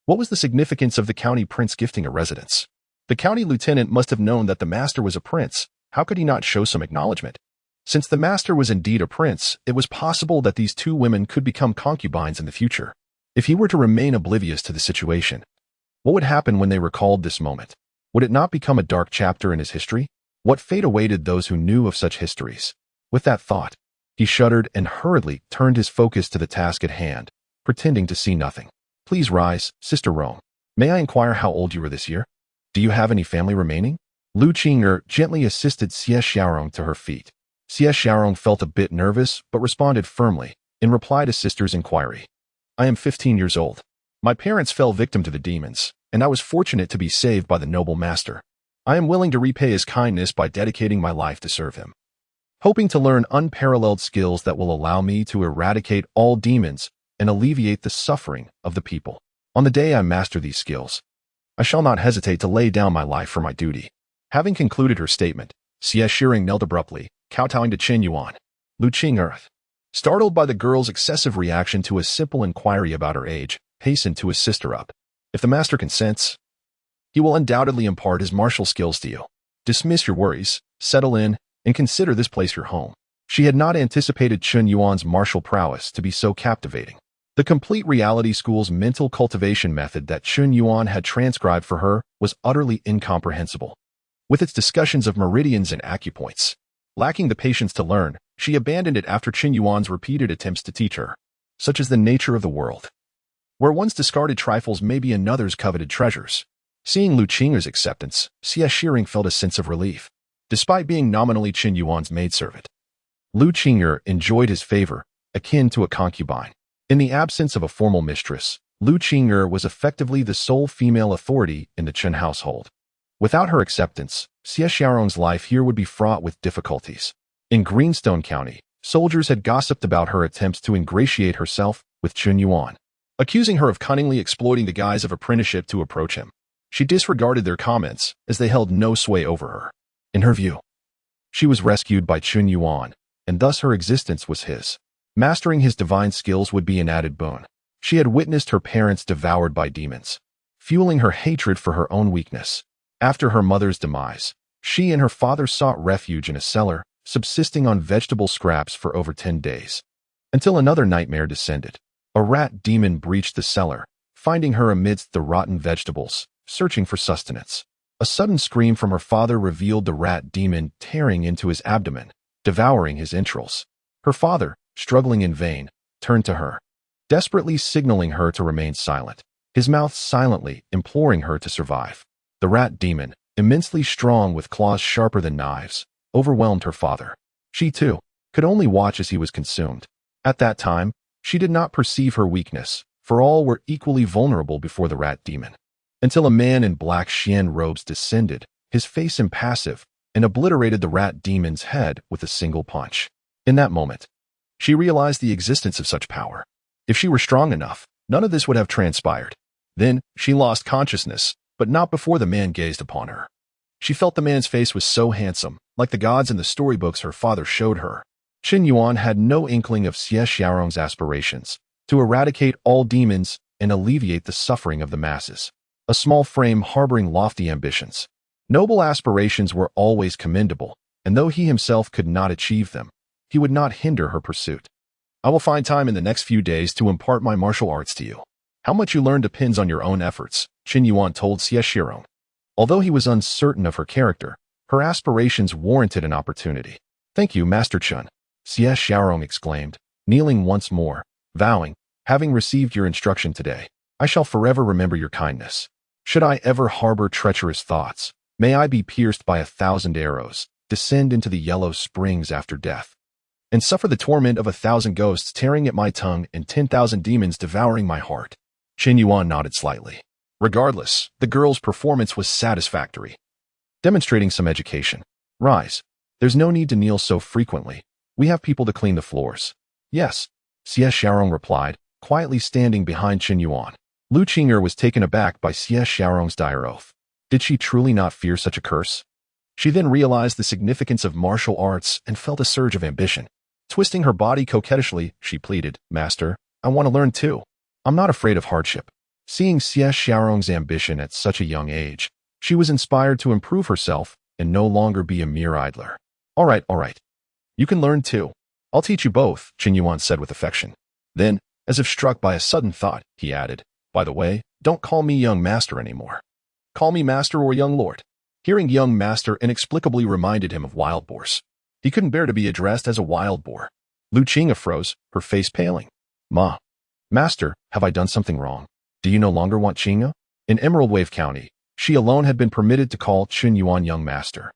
What was the significance of the county prince gifting a residence? The county lieutenant must have known that the master was a prince. How could he not show some acknowledgement? Since the master was indeed a prince, it was possible that these two women could become concubines in the future. If he were to remain oblivious to the situation, what would happen when they recalled this moment? Would it not become a dark chapter in his history? What fate awaited those who knew of such histories? With that thought, he shuddered and hurriedly turned his focus to the task at hand, pretending to see nothing. Please rise, Sister Rome. May I inquire how old you are this year? Do you have any family remaining? Lu Qing'er gently assisted Xie Xiaorong to her feet. Xie Xiaorong felt a bit nervous, but responded firmly, in reply to Sister's inquiry. I am 15 years old. My parents fell victim to the demons, and I was fortunate to be saved by the noble master. I am willing to repay his kindness by dedicating my life to serve him. Hoping to learn unparalleled skills that will allow me to eradicate all demons and alleviate the suffering of the people. On the day I master these skills, I shall not hesitate to lay down my life for my duty. Having concluded her statement, Xie Xiaorong knelt abruptly, kowtowing to Chen Yuan. Lu Qing'er, startled by the girl's excessive reaction to a simple inquiry about her age, hastened to assist her up. If the master consents, he will undoubtedly impart his martial skills to you. Dismiss your worries, settle in, and consider this place your home. She had not anticipated Chen Yuan's martial prowess to be so captivating. The complete reality school's mental cultivation method that Chen Yuan had transcribed for her was utterly incomprehensible. With its discussions of meridians and acupoints, lacking the patience to learn, she abandoned it after Chen Yuan's repeated attempts to teach her. Such is the nature of the world, where one's discarded trifles may be another's coveted treasures. Seeing Lu Qing'er's acceptance, Xie Xiaorong felt a sense of relief. Despite being nominally Chen Yuan's maidservant, Lu Qing'er enjoyed his favor, akin to a concubine. In the absence of a formal mistress, Lu Qing'er was effectively the sole female authority in the Chen household. Without her acceptance, Xie Xiaorong's life here would be fraught with difficulties. In Greenstone County, soldiers had gossiped about her attempts to ingratiate herself with Chen Yuan, accusing her of cunningly exploiting the guise of apprenticeship to approach him. She disregarded their comments, as they held no sway over her. In her view, she was rescued by Chen Yuan, and thus her existence was his. Mastering his divine skills would be an added boon. She had witnessed her parents devoured by demons, fueling her hatred for her own weakness. After her mother's demise, she and her father sought refuge in a cellar, subsisting on vegetable scraps for over 10 days. Until another nightmare descended. A rat demon breached the cellar, finding her amidst the rotten vegetables, searching for sustenance. A sudden scream from her father revealed the rat demon tearing into his abdomen, devouring his entrails. Her father, struggling in vain, turned to her, desperately signaling her to remain silent, his mouth silently imploring her to survive. The rat demon, immensely strong with claws sharper than knives, overwhelmed her father. She, too, could only watch as he was consumed. At that time, she did not perceive her weakness, for all were equally vulnerable before the rat demon. Until a man in black Xian robes descended, his face impassive, and obliterated the rat demon's head with a single punch. In that moment, she realized the existence of such power. If she were strong enough, none of this would have transpired. Then, she lost consciousness, but not before the man gazed upon her. She felt the man's face was so handsome, like the gods in the storybooks her father showed her. Chen Yuan had no inkling of Xie Xiaorong's aspirations, to eradicate all demons and alleviate the suffering of the masses. A small frame harboring lofty ambitions. Noble aspirations were always commendable, and though he himself could not achieve them, he would not hinder her pursuit. I will find time in the next few days to impart my martial arts to you. How much you learn depends on your own efforts, Chen Yuan told Xie Xiaorong. Although he was uncertain of her character, her aspirations warranted an opportunity. Thank you, Master Chen, Xie Xiaorong exclaimed, kneeling once more, vowing, having received your instruction today, I shall forever remember your kindness. Should I ever harbor treacherous thoughts, may I be pierced by 1,000 arrows, descend into the yellow springs after death. and suffer the torment of 1,000 ghosts tearing at my tongue and 10,000 demons devouring my heart. Chen Yuan nodded slightly. Regardless, the girl's performance was satisfactory, demonstrating some education. Rise. There's no need to kneel so frequently. We have people to clean the floors. Yes, Xie Xiaorong replied, quietly standing behind Chen Yuan. Lu Qing'er was taken aback by Xie Xiaorong's dire oath. Did she truly not fear such a curse? She then realized the significance of martial arts and felt a surge of ambition. Twisting her body coquettishly, she pleaded, Master, I want to learn too. I'm not afraid of hardship. Seeing Xie Xiaorong's ambition at such a young age, she was inspired to improve herself and no longer be a mere idler. All right. You can learn too. I'll teach you both, Chen Yuan said with affection. Then, as if struck by a sudden thought, he added, By the way, don't call me young master anymore. Call me master or young lord. Hearing young master inexplicably reminded him of wild boars. He couldn't bear to be addressed as a wild boar. Lu Qing'er froze, her face paling. Master, have I done something wrong? Do you no longer want Qing'er? In Emerald Wave County, she alone had been permitted to call Chen Yuan young master,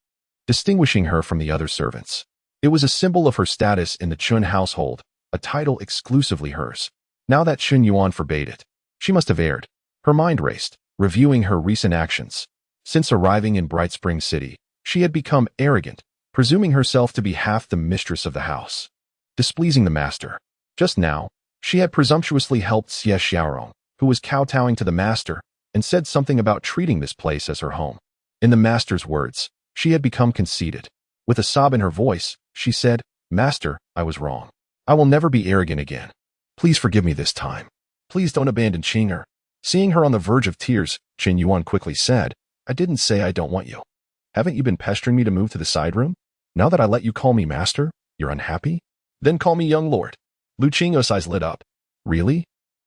distinguishing her from the other servants. It was a symbol of her status in the Chen household, a title exclusively hers. Now that Chen Yuan forbade it, she must have erred. Her mind raced, reviewing her recent actions. Since arriving in Bright Spring City, she had become arrogant, presuming herself to be half the mistress of the house, displeasing the master. Just now, she had presumptuously helped Xie Xiaorong, who was kowtowing to the master, and said something about treating this place as her home. In the master's words, she had become conceited. With a sob in her voice, she said, Master, I was wrong. I will never be arrogant again. Please forgive me this time. Please don't abandon Qing'er. Seeing her on the verge of tears, Chen Yuan quickly said, I didn't say I don't want you. Haven't you been pestering me to move to the side room? Now that I let you call me master, you're unhappy? Then call me young lord. Lu Qing'er's eyes lit up. Really?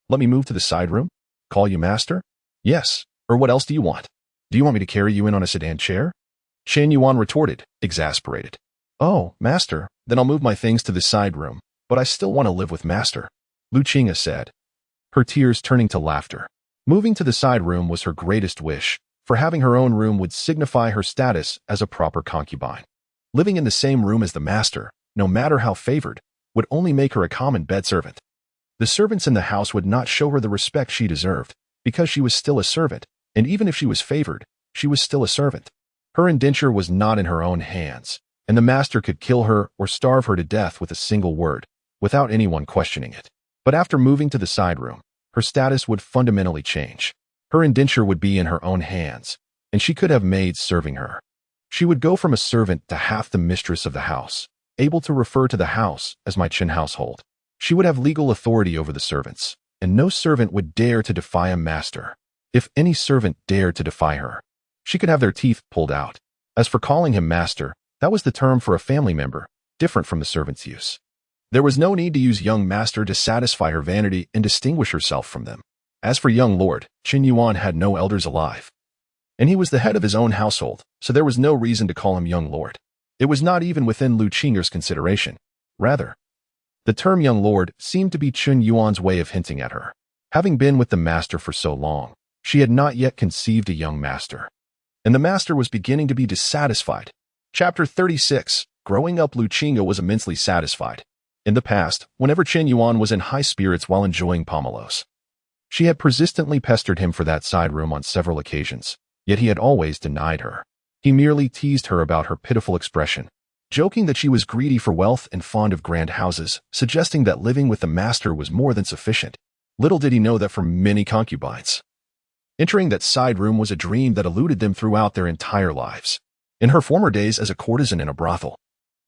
Let me move to the side room? Call you master? Yes, or what else do you want? Do you want me to carry you in on a sedan chair? Chen Yuan retorted, exasperated. Oh, master, then I'll move my things to the side room, but I still want to live with master, Lu Qing'er said, her tears turning to laughter. Moving to the side room was her greatest wish, for having her own room would signify her status as a proper concubine. Living in the same room as the master, no matter how favored, would only make her a common bed servant. The servants in the house would not show her the respect she deserved, because she was still a servant, and even if she was favored, she was still a servant. Her indenture was not in her own hands, and the master could kill her or starve her to death with a single word, without anyone questioning it. But after moving to the side room, her status would fundamentally change. Her indenture would be in her own hands, and she could have maids serving her. She would go from a servant to half the mistress of the house, able to refer to the house as my Chen household. She would have legal authority over the servants, and no servant would dare to defy a master. If any servant dared to defy her, she could have their teeth pulled out. As for calling him master, that was the term for a family member, different from the servant's use. There was no need to use young master to satisfy her vanity and distinguish herself from them. As for young lord, Chen Yuan had no elders alive, and he was the head of his own household, so there was no reason to call him young lord. It was not even within Lu Qing'er's consideration. Rather, the term young lord seemed to be Chen Yuan's way of hinting at her. Having been with the master for so long, she had not yet conceived a young master, and the master was beginning to be dissatisfied. Chapter 36. Growing up, Lu Qing'er was immensely satisfied. In the past, whenever Chen Yuan was in high spirits while enjoying pomelos, she had persistently pestered him for that side room on several occasions, yet he had always denied her. He merely teased her about her pitiful expression, joking that she was greedy for wealth and fond of grand houses, suggesting that living with the master was more than sufficient. Little did he know that for many concubines, entering that side room was a dream that eluded them throughout their entire lives. In her former days as a courtesan in a brothel,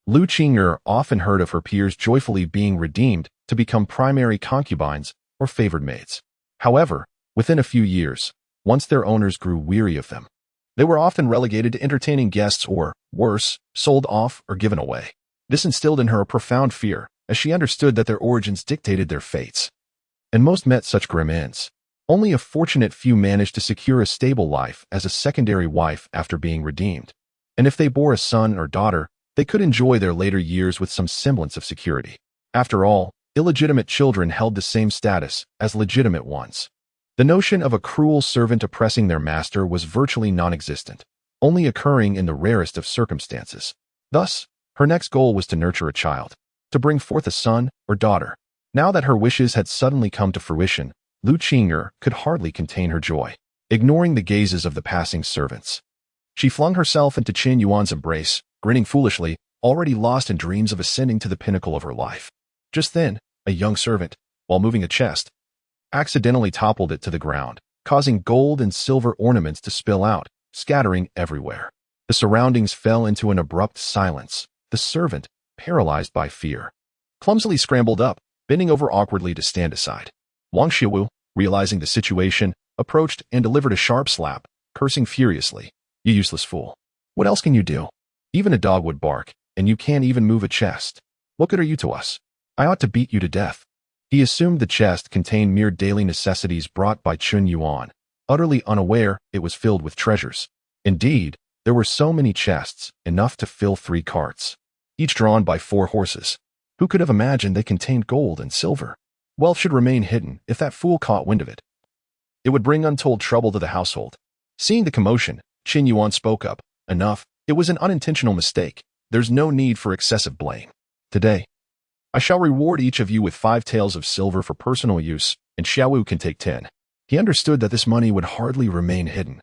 Lu Qing'er often heard of her peers joyfully being redeemed to become primary concubines or favored maids. However, within a few years, once their owners grew weary of them, they were often relegated to entertaining guests or, worse, sold off or given away. This instilled in her a profound fear, as she understood that their origins dictated their fates. And most met such grim ends. Only a fortunate few managed to secure a stable life as a secondary wife after being redeemed. And if they bore a son or daughter, they could enjoy their later years with some semblance of security. After all, illegitimate children held the same status as legitimate ones. The notion of a cruel servant oppressing their master was virtually non-existent, only occurring in the rarest of circumstances. Thus, her next goal was to nurture a child. to bring forth a son or daughter. Now that her wishes had suddenly come to fruition, Lu Qing'er could hardly contain her joy. Ignoring the gazes of the passing servants, she flung herself into Chen Yuan's embrace, grinning foolishly, already lost in dreams of ascending to the pinnacle of her life. Just then, a young servant, while moving a chest, accidentally toppled it to the ground, causing gold and silver ornaments to spill out, scattering everywhere. The surroundings fell into an abrupt silence. The servant, paralyzed by fear, clumsily scrambled up, bending over awkwardly to stand aside. Wang Xiaowu, realizing the situation, approached and delivered a sharp slap, cursing furiously. You useless fool. What else can you do? Even a dog would bark, and you can't even move a chest. What good are you to us? I ought to beat you to death. He assumed the chest contained mere daily necessities brought by Chen Yuan, utterly unaware it was filled with treasures. Indeed, there were so many chests, enough to fill 3 carts, each drawn by 4 horses. Who could have imagined they contained gold and silver? Wealth should remain hidden. If that fool caught wind of it, it would bring untold trouble to the household. Seeing the commotion, Chen Yuan spoke up. Enough. It was an unintentional mistake. There's no need for excessive blame. Today, I shall reward each of you with 5 taels of silver for personal use, and Xiaowu can take 10. He understood that this money would hardly remain hidden,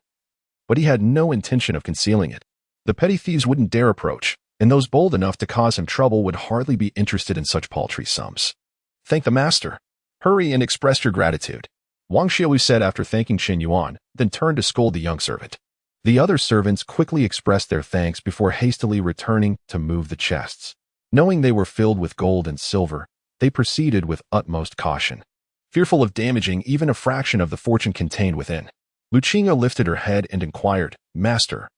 but he had no intention of concealing it. The petty thieves wouldn't dare approach, and those bold enough to cause him trouble would hardly be interested in such paltry sums. Thank the master. Hurry and express your gratitude, Wang Xiaowu said after thanking Chen Yuan, then turned to scold the young servant. The other servants quickly expressed their thanks before hastily returning to move the chests. Knowing they were filled with gold and silver, they proceeded with utmost caution, fearful of damaging even a fraction of the fortune contained within. Lu Qing'er lifted her head and inquired, Master,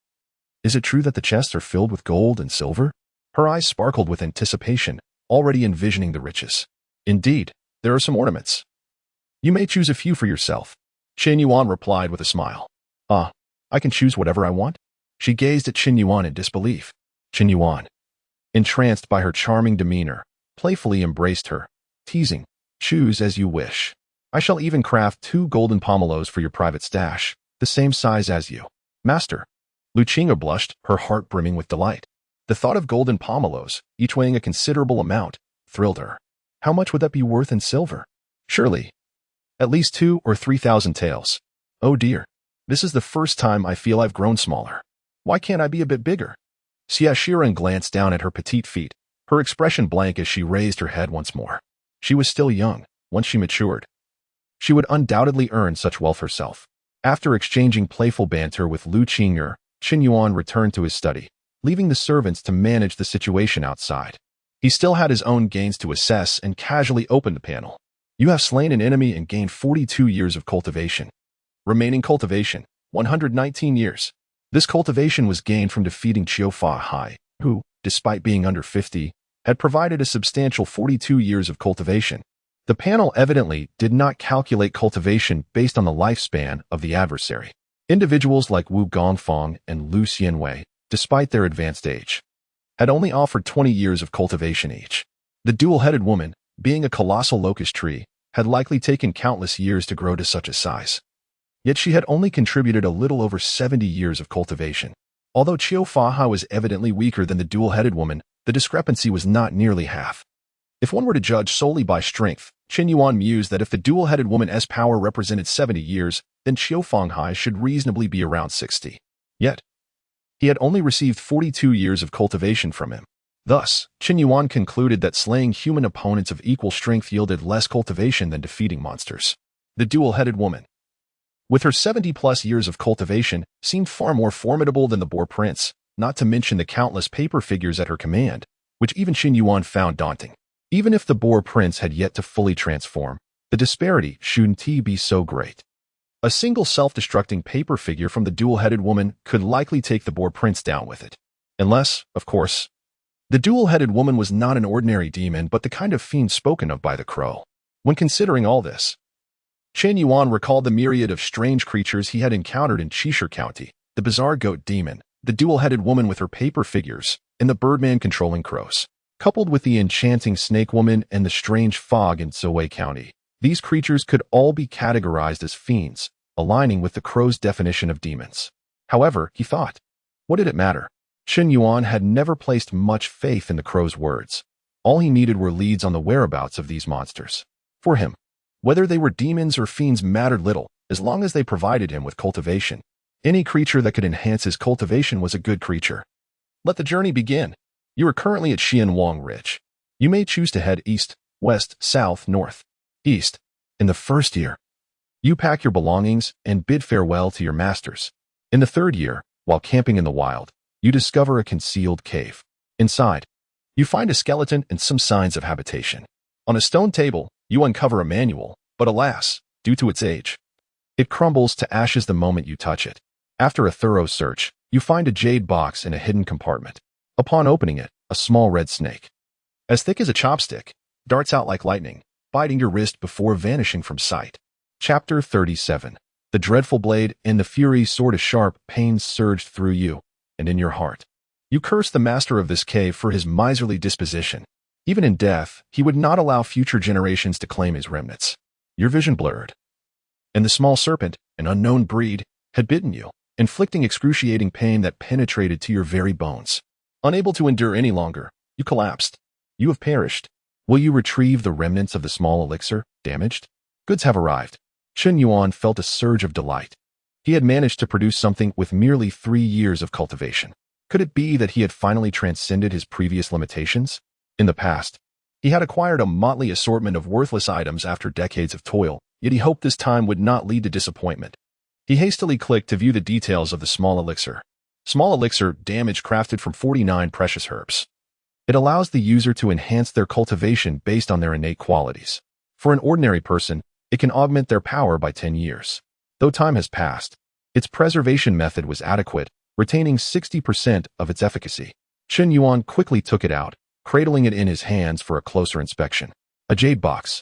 is it true that the chests are filled with gold and silver? Her eyes sparkled with anticipation, already envisioning the riches. Indeed, there are some ornaments. You may choose a few for yourself, Chen Yuan replied with a smile. I can choose whatever I want? She gazed at Chen Yuan in disbelief. Chen Yuan, entranced by her charming demeanor, playfully embraced her, teasing, choose as you wish. I shall even craft 2 golden pomelos for your private stash, the same size as you. Master. Lu Qing'er blushed, her heart brimming with delight. The thought of golden pomelos, each weighing a considerable amount, thrilled her. How much would that be worth in silver? Surely, at least 2 or 3,000 taels. Oh dear. This is the first time I feel I've grown smaller. Why can't I be a bit bigger? Xia Shiren glanced down at her petite feet, her expression blank as she raised her head once more. She was still young. Once she matured, she would undoubtedly earn such wealth herself. After exchanging playful banter with Lu Qing'er, Chen Yuan returned to his study, leaving the servants to manage the situation outside. He still had his own gains to assess and casually opened the panel. You have slain an enemy and gained 42 years of cultivation. Remaining cultivation, 119 years. This cultivation was gained from defeating Qiu Fa Hai, who, despite being under 50, had provided a substantial 42 years of cultivation. The panel evidently did not calculate cultivation based on the lifespan of the adversary. Individuals like Wu Gongfeng and Lu Xianwei, despite their advanced age, had only offered 20 years of cultivation each. The dual-headed woman, being a colossal locust tree, had likely taken countless years to grow to such a size. Yet she had only contributed a little over 70 years of cultivation. Although Qiu Fa Hai was evidently weaker than the dual-headed woman, the discrepancy was not nearly half. If one were to judge solely by strength, Chen Yuan mused that if the dual-headed woman's power represented 70 years, then Qiu Fa Hai should reasonably be around 60. Yet, he had only received 42 years of cultivation from him. Thus, Chen Yuan concluded that slaying human opponents of equal strength yielded less cultivation than defeating monsters. The dual-headed woman, with her 70-plus years of cultivation, seemed far more formidable than the Boar Prince, not to mention the countless paper figures at her command, which even Chen Yuan found daunting. Even if the Boar Prince had yet to fully transform, the disparity shouldn't be so great. A single self-destructing paper figure from the dual-headed woman could likely take the Boar Prince down with it. Unless, of course, the dual-headed woman was not an ordinary demon but the kind of fiend spoken of by the crow. When considering all this, Chen Yuan recalled the myriad of strange creatures he had encountered in Qishir County, the bizarre goat demon, the dual-headed woman with her paper figures, and the birdman controlling crows. Coupled with the enchanting snake woman and the strange fog in Zhouwei County, these creatures could all be categorized as fiends, aligning with the crow's definition of demons. However, he thought, what did it matter? Chen Yuan had never placed much faith in the crow's words. All he needed were leads on the whereabouts of these monsters. For him, whether they were demons or fiends mattered little, as long as they provided him with cultivation. Any creature that could enhance his cultivation was a good creature. Let the journey begin. You are currently at Xianwang Ridge. You may choose to head east, west, south, north, east. In the first year, you pack your belongings and bid farewell to your masters. In the third year, while camping in the wild, you discover a concealed cave. Inside, you find a skeleton and some signs of habitation. On a stone table, you uncover a manual, but alas, due to its age, it crumbles to ashes the moment you touch it. After a thorough search, you find a jade box in a hidden compartment. Upon opening it, a small red snake, as thick as a chopstick, darts out like lightning, biting your wrist before vanishing from sight. Chapter 37. The dreadful blade and the fury sword. A sharp pain surged through you and in your heart. You cursed the master of this cave for his miserly disposition. Even in death, he would not allow future generations to claim his remnants. Your vision blurred, and the small serpent, an unknown breed, had bitten you, inflicting excruciating pain that penetrated to your very bones. Unable to endure any longer, you collapsed. You have perished. Will you retrieve the remnants of the small elixir, damaged? Goods have arrived. Chen Yuan felt a surge of delight. He had managed to produce something with merely 3 years of cultivation. Could it be that he had finally transcended his previous limitations? In the past, he had acquired a motley assortment of worthless items after decades of toil, yet he hoped this time would not lead to disappointment. He hastily clicked to view the details of the small elixir. Small elixir, damage crafted from 49 precious herbs. It allows the user to enhance their cultivation based on their innate qualities. For an ordinary person, it can augment their power by 10 years. Though time has passed, its preservation method was adequate, retaining 60% of its efficacy. Chen Yuan quickly took it out, cradling it in his hands for a closer inspection. A jade box,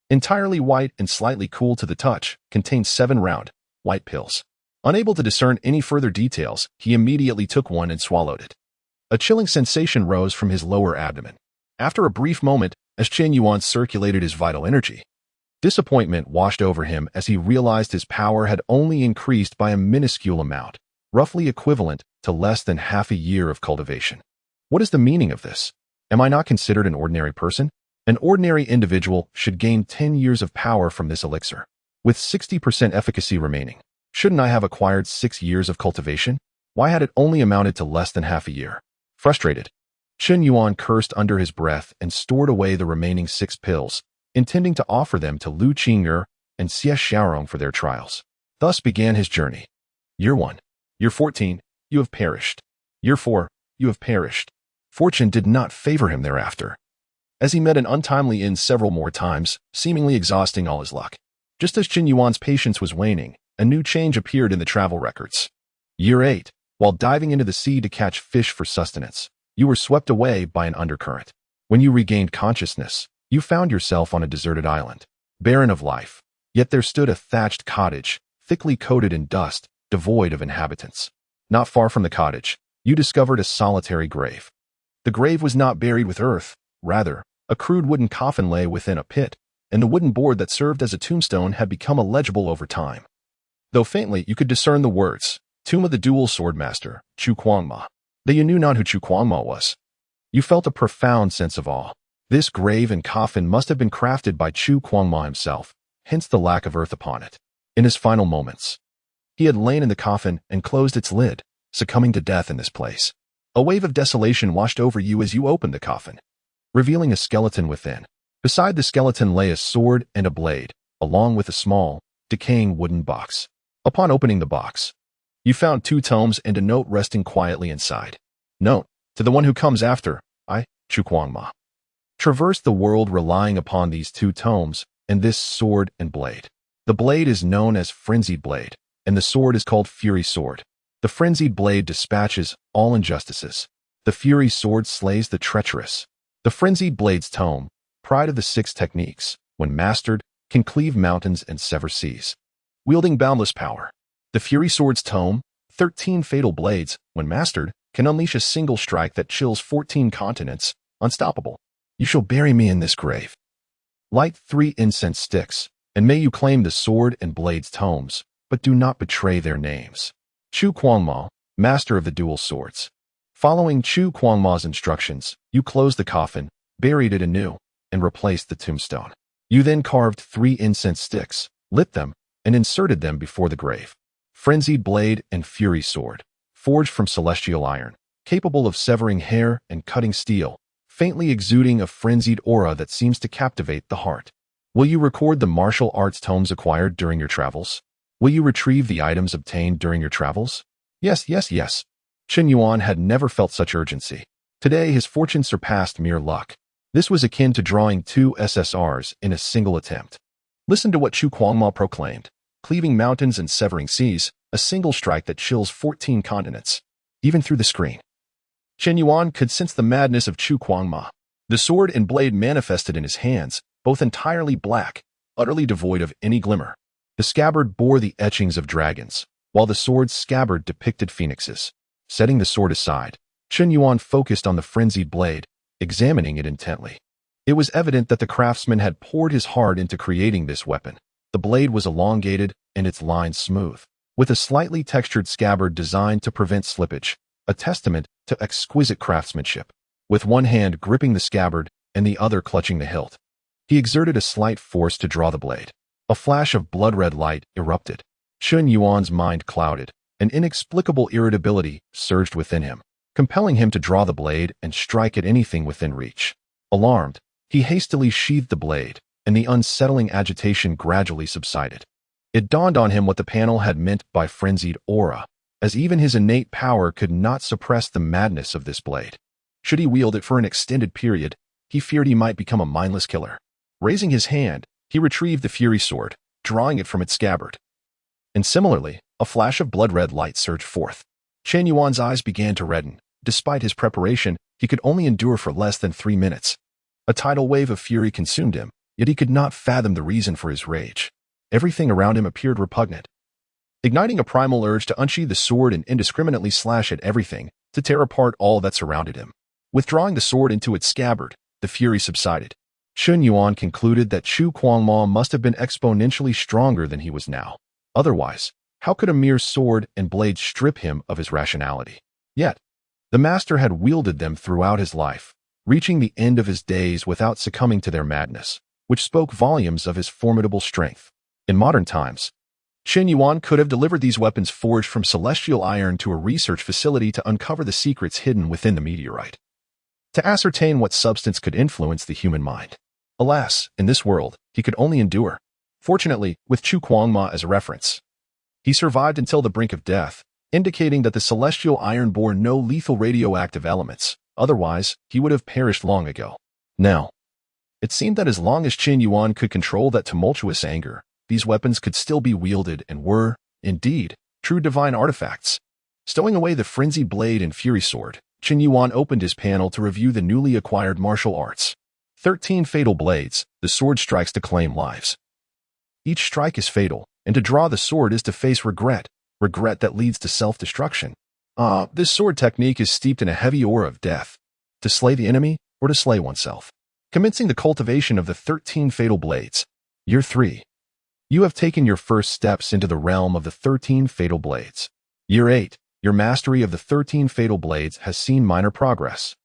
entirely white and slightly cool to the touch, contained 7 round, white pills. Unable to discern any further details, he immediately took one and swallowed it. A chilling sensation rose from his lower abdomen. After a brief moment, as Chen Yuan circulated his vital energy, disappointment washed over him as he realized his power had only increased by a minuscule amount, roughly equivalent to less than half a year of cultivation. What is the meaning of this? Am I not considered an ordinary person? An ordinary individual should gain 10 years of power from this elixir, with 60% efficacy remaining. Shouldn't I have acquired 6 years of cultivation? Why had it only amounted to less than half a year? Frustrated, Chen Yuan cursed under his breath and stored away the remaining 6 pills, intending to offer them to Lu Qing'er and Xie Xiaorong for their trials. Thus began his journey. Year 1. Year 14, you have perished. Year 4, you have perished. Fortune did not favor him thereafter, as he met an untimely end several more times, seemingly exhausting all his luck. Just as Chen Yuan's patience was waning, a new change appeared in the travel records. Year 8, while diving into the sea to catch fish for sustenance, you were swept away by an undercurrent. When you regained consciousness, you found yourself on a deserted island, barren of life. Yet there stood a thatched cottage, thickly coated in dust, devoid of inhabitants. Not far from the cottage, you discovered a solitary grave. The grave was not buried with earth, rather, a crude wooden coffin lay within a pit, and the wooden board that served as a tombstone had become illegible over time. Though faintly, you could discern the words, Tomb of the Dual Swordmaster, Chu Kuangma. Though you knew not who Chu Kuangma was, you felt a profound sense of awe. This grave and coffin must have been crafted by Chu Kuangma himself, hence the lack of earth upon it. In his final moments, he had lain in the coffin and closed its lid, succumbing to death in this place. A wave of desolation washed over you as you opened the coffin, revealing a skeleton within. Beside the skeleton lay a sword and a blade, along with a small, decaying wooden box. Upon opening the box, you found 2 tomes and a note resting quietly inside. Note, to the one who comes after, I, Chu Kuangma, traversed the world relying upon these 2 tomes and this sword and blade. The blade is known as Frenzied Blade, and the sword is called Fury Sword. The Frenzied Blade dispatches all injustices. The Fury Sword slays the treacherous. The Frenzied Blade's tome, Pride of the 6 Techniques, when mastered, can cleave mountains and sever seas, wielding boundless power. The Fury Sword's tome, 13 Fatal Blades, when mastered, can unleash a single strike that chills 14 continents, unstoppable. You shall bury me in this grave. Light 3 incense sticks, and may you claim the sword and blade's tomes, but do not betray their names. Chu Kuangma, master of the dual swords. Following Chu Kuangma's instructions, you close the coffin, buried it anew, and replaced the tombstone. You then carved 3 incense sticks, lit them, and inserted them before the grave. Frenzied blade and fury sword, forged from celestial iron, capable of severing hair and cutting steel, faintly exuding a frenzied aura that seems to captivate the heart. Will you record the martial arts tomes acquired during your travels? Will you retrieve the items obtained during your travels? Yes, yes, yes. Chen Yuan had never felt such urgency. Today his fortune surpassed mere luck. This was akin to drawing 2 SSRs in a single attempt. Listen to what Chu Kuangma proclaimed. Cleaving mountains and severing seas, a single strike that chills 14 continents. Even through the screen. Chen Yuan could sense the madness of Chu Kuangma. The sword and blade manifested in his hands, both entirely black, utterly devoid of any glimmer. The scabbard bore the etchings of dragons, while the sword's scabbard depicted phoenixes. Setting the sword aside, Chen Yuan focused on the frenzied blade, examining it intently. It was evident that the craftsman had poured his heart into creating this weapon. The blade was elongated and its lines smooth, with a slightly textured scabbard designed to prevent slippage, a testament to exquisite craftsmanship. With one hand gripping the scabbard and the other clutching the hilt, he exerted a slight force to draw the blade. A flash of blood-red light erupted. Chen Yuan's mind clouded. An inexplicable irritability surged within him, compelling him to draw the blade and strike at anything within reach. Alarmed, he hastily sheathed the blade, and the unsettling agitation gradually subsided. It dawned on him what the panel had meant by frenzied aura, as even his innate power could not suppress the madness of this blade. Should he wield it for an extended period, he feared he might become a mindless killer. Raising his hand, he retrieved the fury sword, drawing it from its scabbard. And similarly, a flash of blood-red light surged forth. Chen Yuan's eyes began to redden. Despite his preparation, he could only endure for less than 3 minutes. A tidal wave of fury consumed him, yet he could not fathom the reason for his rage. Everything around him appeared repugnant. Igniting a primal urge to unsheathe the sword and indiscriminately slash at everything, to tear apart all that surrounded him. Withdrawing the sword into its scabbard, the fury subsided. Chen Yuan concluded that Chu Kuangma must have been exponentially stronger than he was now. Otherwise, how could a mere sword and blade strip him of his rationality? Yet, the master had wielded them throughout his life, reaching the end of his days without succumbing to their madness, which spoke volumes of his formidable strength. In modern times, Chen Yuan could have delivered these weapons forged from celestial iron to a research facility to uncover the secrets hidden within the meteorite, to ascertain what substance could influence the human mind. Alas, in this world, he could only endure. Fortunately, with Chu Kuangma as a reference, he survived until the brink of death, indicating that the celestial iron bore no lethal radioactive elements. Otherwise, he would have perished long ago. Now, it seemed that as long as Chen Yuan could control that tumultuous anger, these weapons could still be wielded and were, indeed, true divine artifacts. Stowing away the frenzied blade and fury sword, Chen Yuan opened his panel to review the newly acquired martial arts. 13 fatal blades, the sword strikes to claim lives. Each strike is fatal, and to draw the sword is to face regret, regret that leads to self-destruction. This sword technique is steeped in a heavy aura of death, to slay the enemy or to slay oneself. Commencing the cultivation of the 13 fatal blades. Year 3. You have taken your first steps into the realm of the 13 fatal blades. Year 8. Your mastery of the 13 fatal blades has seen minor progress.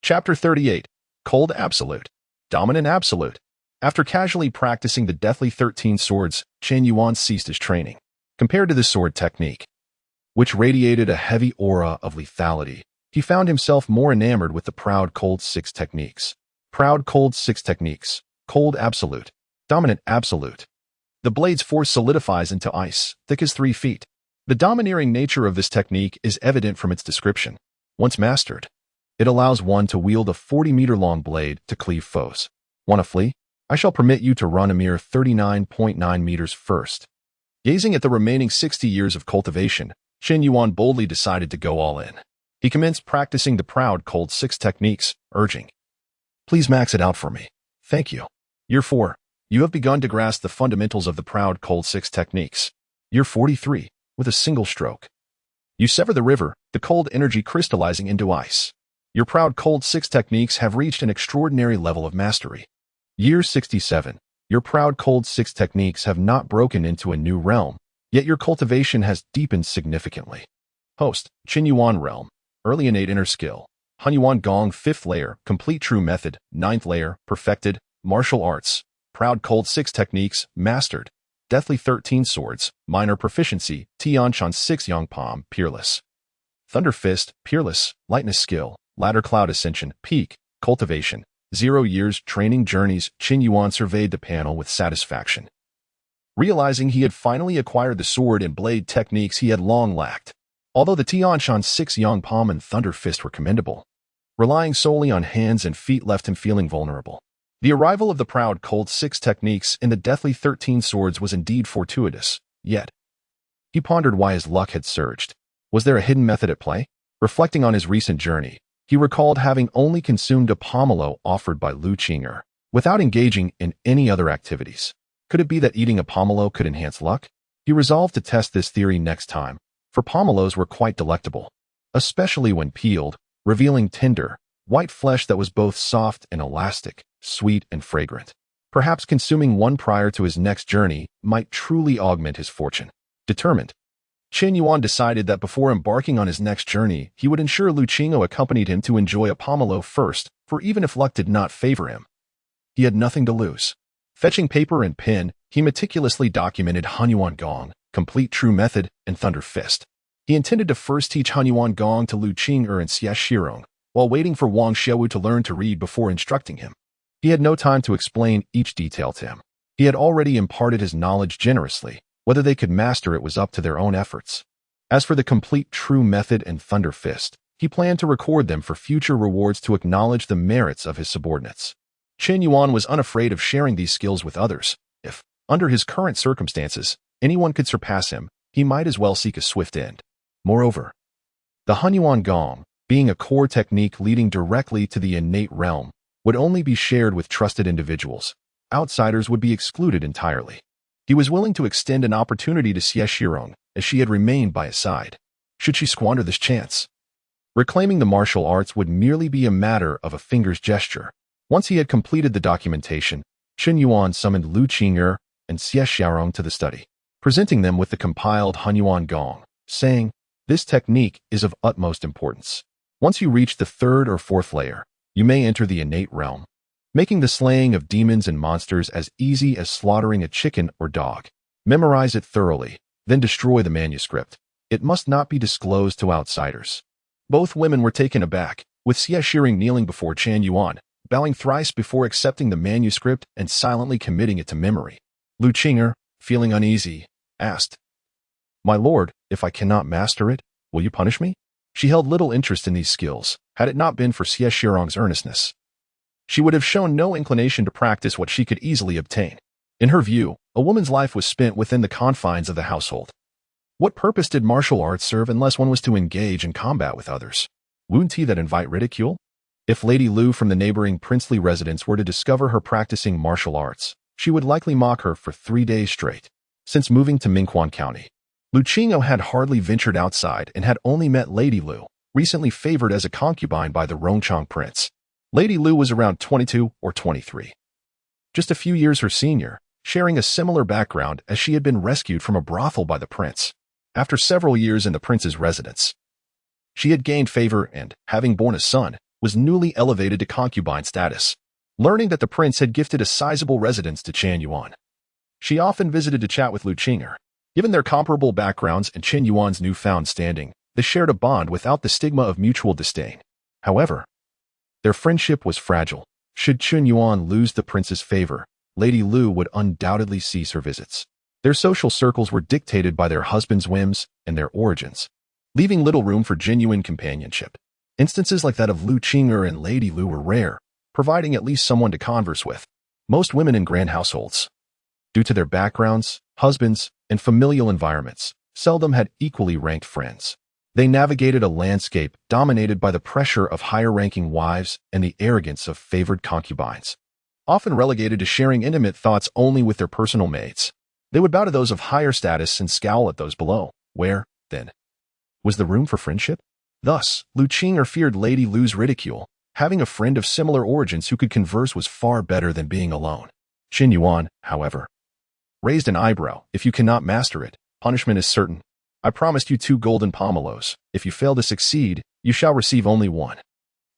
Chapter 38. Cold Absolute. Dominant Absolute. After casually practicing the deathly 13 swords, Chen Yuan ceased his training. Compared to the sword technique, which radiated a heavy aura of lethality, he found himself more enamored with the proud cold 6 techniques. Proud cold 6 techniques. Cold Absolute. Dominant Absolute. The blade's force solidifies into ice, thick as 3 feet. The domineering nature of this technique is evident from its description. Once mastered, it allows one to wield a 40-meter-long blade to cleave foes. Want to flee? I shall permit you to run a mere 39.9 meters first. Gazing at the remaining 60 years of cultivation, Chen Yuan boldly decided to go all in. He commenced practicing the proud cold 6 techniques, urging, "Please max it out for me. Thank you." Year 4. You have begun to grasp the fundamentals of the proud cold 6 techniques. Year 43. With a single stroke, you sever the river, the cold energy crystallizing into ice. Your proud cold 6 techniques have reached an extraordinary level of mastery. Year 67. Your proud cold 6 techniques have not broken into a new realm, yet your cultivation has deepened significantly. Host, Chen Yuan realm, early innate inner skill, Yuan Gong 5th layer, complete true method, 9th layer, perfected, martial arts, proud cold 6 techniques, mastered, deathly 13 swords, minor proficiency, Tianshan 6 Yang Palm, peerless. Thunder Fist, peerless, lightness skill, ladder cloud ascension, peak, cultivation, 0 years training journeys. Chen Yuan surveyed the panel with satisfaction, realizing he had finally acquired the sword and blade techniques he had long lacked. Although the Tianshan 6 Yang Palm and Thunder Fist were commendable, relying solely on hands and feet left him feeling vulnerable. The arrival of the proud cold 6 techniques and the deathly 13 swords was indeed fortuitous, yet he pondered why his luck had surged. Was there a hidden method at play? Reflecting on his recent journey, he recalled having only consumed a pomelo offered by Wuxiang without engaging in any other activities. Could it be that eating a pomelo could enhance luck? He resolved to test this theory next time, for pomelos were quite delectable, especially when peeled, revealing tender, white flesh that was both soft and elastic, sweet and fragrant. Perhaps consuming one prior to his next journey might truly augment his fortune. Determined, Chen Yuan decided that before embarking on his next journey, he would ensure Wuxiang accompanied him to enjoy a pomelo first, for even if luck did not favor him, he had nothing to lose. Fetching paper and pen, he meticulously documented Yuan Gong, complete true method, and Thunder Fist. He intended to first teach Yuan Gong to Wuxiang and Xie Shirong, while waiting for Wang Xiaowu to learn to read before instructing him. He had no time to explain each detail to him. He had already imparted his knowledge generously. Whether they could master it was up to their own efforts. As for the complete true method and Thunder Fist, he planned to record them for future rewards to acknowledge the merits of his subordinates. Chen Yuan was unafraid of sharing these skills with others. If, under his current circumstances, anyone could surpass him, he might as well seek a swift end. Moreover, the Yuan Gong, being a core technique leading directly to the innate realm, would only be shared with trusted individuals. Outsiders would be excluded entirely. He was willing to extend an opportunity to Xie Shirong, as she had remained by his side. Should she squander this chance? Reclaiming the martial arts would merely be a matter of a finger's gesture. Once he had completed the documentation, Chen Yuan summoned Wuxiang and Xie Shirong to the study, presenting them with the compiled Yuan Gong, saying, "This technique is of utmost importance. Once you reach the 3rd or 4th layer, you may enter the innate realm, making the slaying of demons and monsters as easy as slaughtering a chicken or dog. Memorize it thoroughly, then destroy the manuscript. It must not be disclosed to outsiders." Both women were taken aback, with Xie Shirong kneeling before Chen Yuan, bowing thrice before accepting the manuscript and silently committing it to memory. Wuxiang, feeling uneasy, asked, "My lord, if I cannot master it, will you punish me?" She held little interest in these skills, had it not been for Xie Shirong's earnestness. She would have shown no inclination to practice what she could easily obtain. In her view, a woman's life was spent within the confines of the household. What purpose did martial arts serve unless one was to engage in combat with others? Yuan Qi that invite ridicule? If Lady Lu from the neighboring princely residence were to discover her practicing martial arts, she would likely mock her for 3 days straight. Since moving to Mingquan County, Wuxiang had hardly ventured outside and had only met Lady Lu, recently favored as a concubine by the Rongchang prince. Lady Lu was around 22 or 23. Just a few years her senior, sharing a similar background as she had been rescued from a brothel by the prince. After several years in the prince's residence, she had gained favor and, having borne a son, was newly elevated to concubine status. Learning that the prince had gifted a sizable residence to Chen Yuan, she often visited to chat with Wuxiang. Given their comparable backgrounds and Chen Yuan's newfound standing, they shared a bond without the stigma of mutual disdain. However, their friendship was fragile. Should Chen Yuan lose the prince's favor, Lady Lu would undoubtedly cease her visits. Their social circles were dictated by their husbands' whims and their origins, leaving little room for genuine companionship. Instances like that of Wuxiang and Lady Lu were rare, providing at least someone to converse with. Most women in grand households, due to their backgrounds, husbands, and familial environments, seldom had equally ranked friends. They navigated a landscape dominated by the pressure of higher-ranking wives and the arrogance of favored concubines. Often relegated to sharing intimate thoughts only with their personal mates, they would bow to those of higher status and scowl at those below. Where, then, was the room for friendship? Thus, Wuxiang feared Lady Lu's ridicule. Having a friend of similar origins who could converse was far better than being alone. Chen Yuan, however, raised an eyebrow. "If you cannot master it, punishment is certain. I promised you 2 golden pomelos. If you fail to succeed, you shall receive only 1.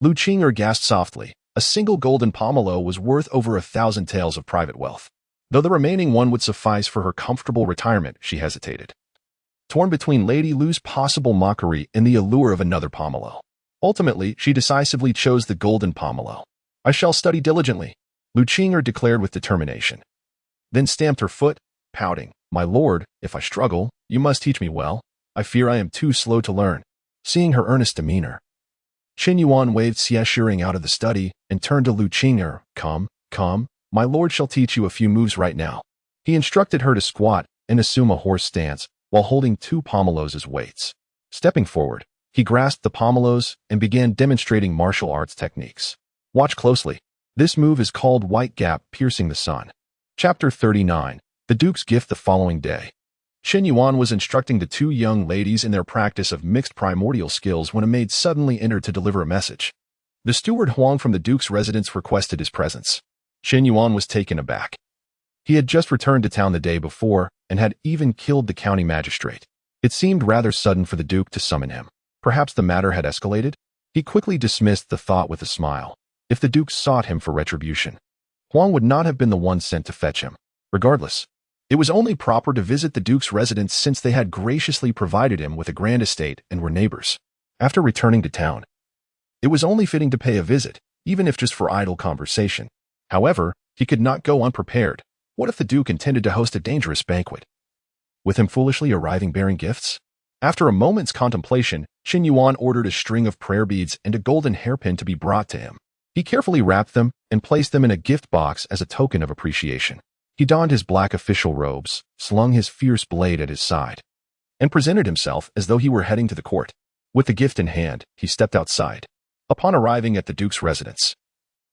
Lu Qing'er gasped softly. A single golden pomelo was worth over 1,000 taels of private wealth. Though the remaining one would suffice for her comfortable retirement, she hesitated, torn between Lady Lu's possible mockery and the allure of another pomelo. Ultimately, she decisively chose the golden pomelo. I shall study diligently, Lu Qing'er declared with determination. Then stamped her foot, pouting. My lord, if I struggle, you must teach me well. I fear I am too slow to learn. Seeing her earnest demeanor, Chen Yuan waved Xie out of the study and turned to Lu Qing'er. Come, my lord shall teach you a few moves right now. He instructed her to squat and assume a horse stance while holding 2 pomelos as weights. Stepping forward, he grasped the pomelos and began demonstrating martial arts techniques. Watch closely. This move is called White Gap Piercing the Sun. Chapter 39. The Duke's Gift the following day. Chen Yuan was instructing the 2 young ladies in their practice of mixed primordial skills when a maid suddenly entered to deliver a message. The steward Huang from the Duke's residence requested his presence. Chen Yuan was taken aback. He had just returned to town the day before and had even killed the county magistrate. It seemed rather sudden for the Duke to summon him. Perhaps the matter had escalated? He quickly dismissed the thought with a smile. If the Duke sought him for retribution, Huang would not have been the one sent to fetch him. Regardless, it was only proper to visit the Duke's residence since they had graciously provided him with a grand estate and were neighbors. After returning to town, it was only fitting to pay a visit, even if just for idle conversation. However, he could not go unprepared. What if the Duke intended to host a dangerous banquet, with him foolishly arriving bearing gifts? After a moment's contemplation, Chen Yuan ordered a string of prayer beads and a golden hairpin to be brought to him. He carefully wrapped them and placed them in a gift box as a token of appreciation. He donned his black official robes, slung his fierce blade at his side, and presented himself as though he were heading to the court. With the gift in hand, he stepped outside. Upon arriving at the Duke's residence,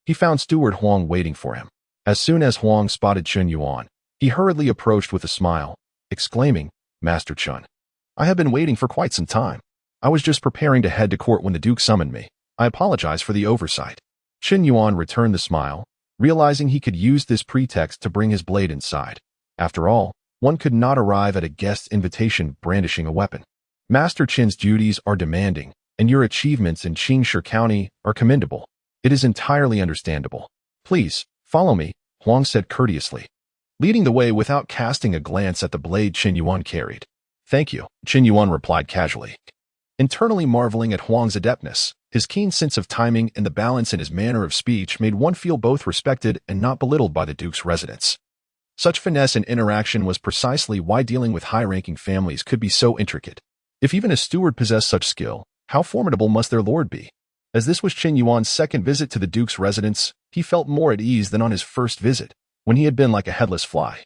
he found Steward Huang waiting for him. As soon as Huang spotted Chen Yuan, he hurriedly approached with a smile, exclaiming, Master Chen, I have been waiting for quite some time. I was just preparing to head to court when the Duke summoned me. I apologize for the oversight. Chen Yuan returned the smile, realizing he could use this pretext to bring his blade inside. After all, one could not arrive at a guest's invitation brandishing a weapon. Master Chen's duties are demanding, and your achievements in Qingshi County are commendable. It is entirely understandable. Please, follow me, Huang said courteously, leading the way without casting a glance at the blade Chen Yuan carried. Thank you, Chen Yuan replied casually, internally marveling at Huang's adeptness. His keen sense of timing and the balance in his manner of speech made one feel both respected and not belittled by the Duke's residence. Such finesse and interaction was precisely why dealing with high-ranking families could be so intricate. If even a steward possessed such skill, how formidable must their lord be? As this was Chen Yuan's second visit to the Duke's residence, he felt more at ease than on his first visit, when he had been like a headless fly,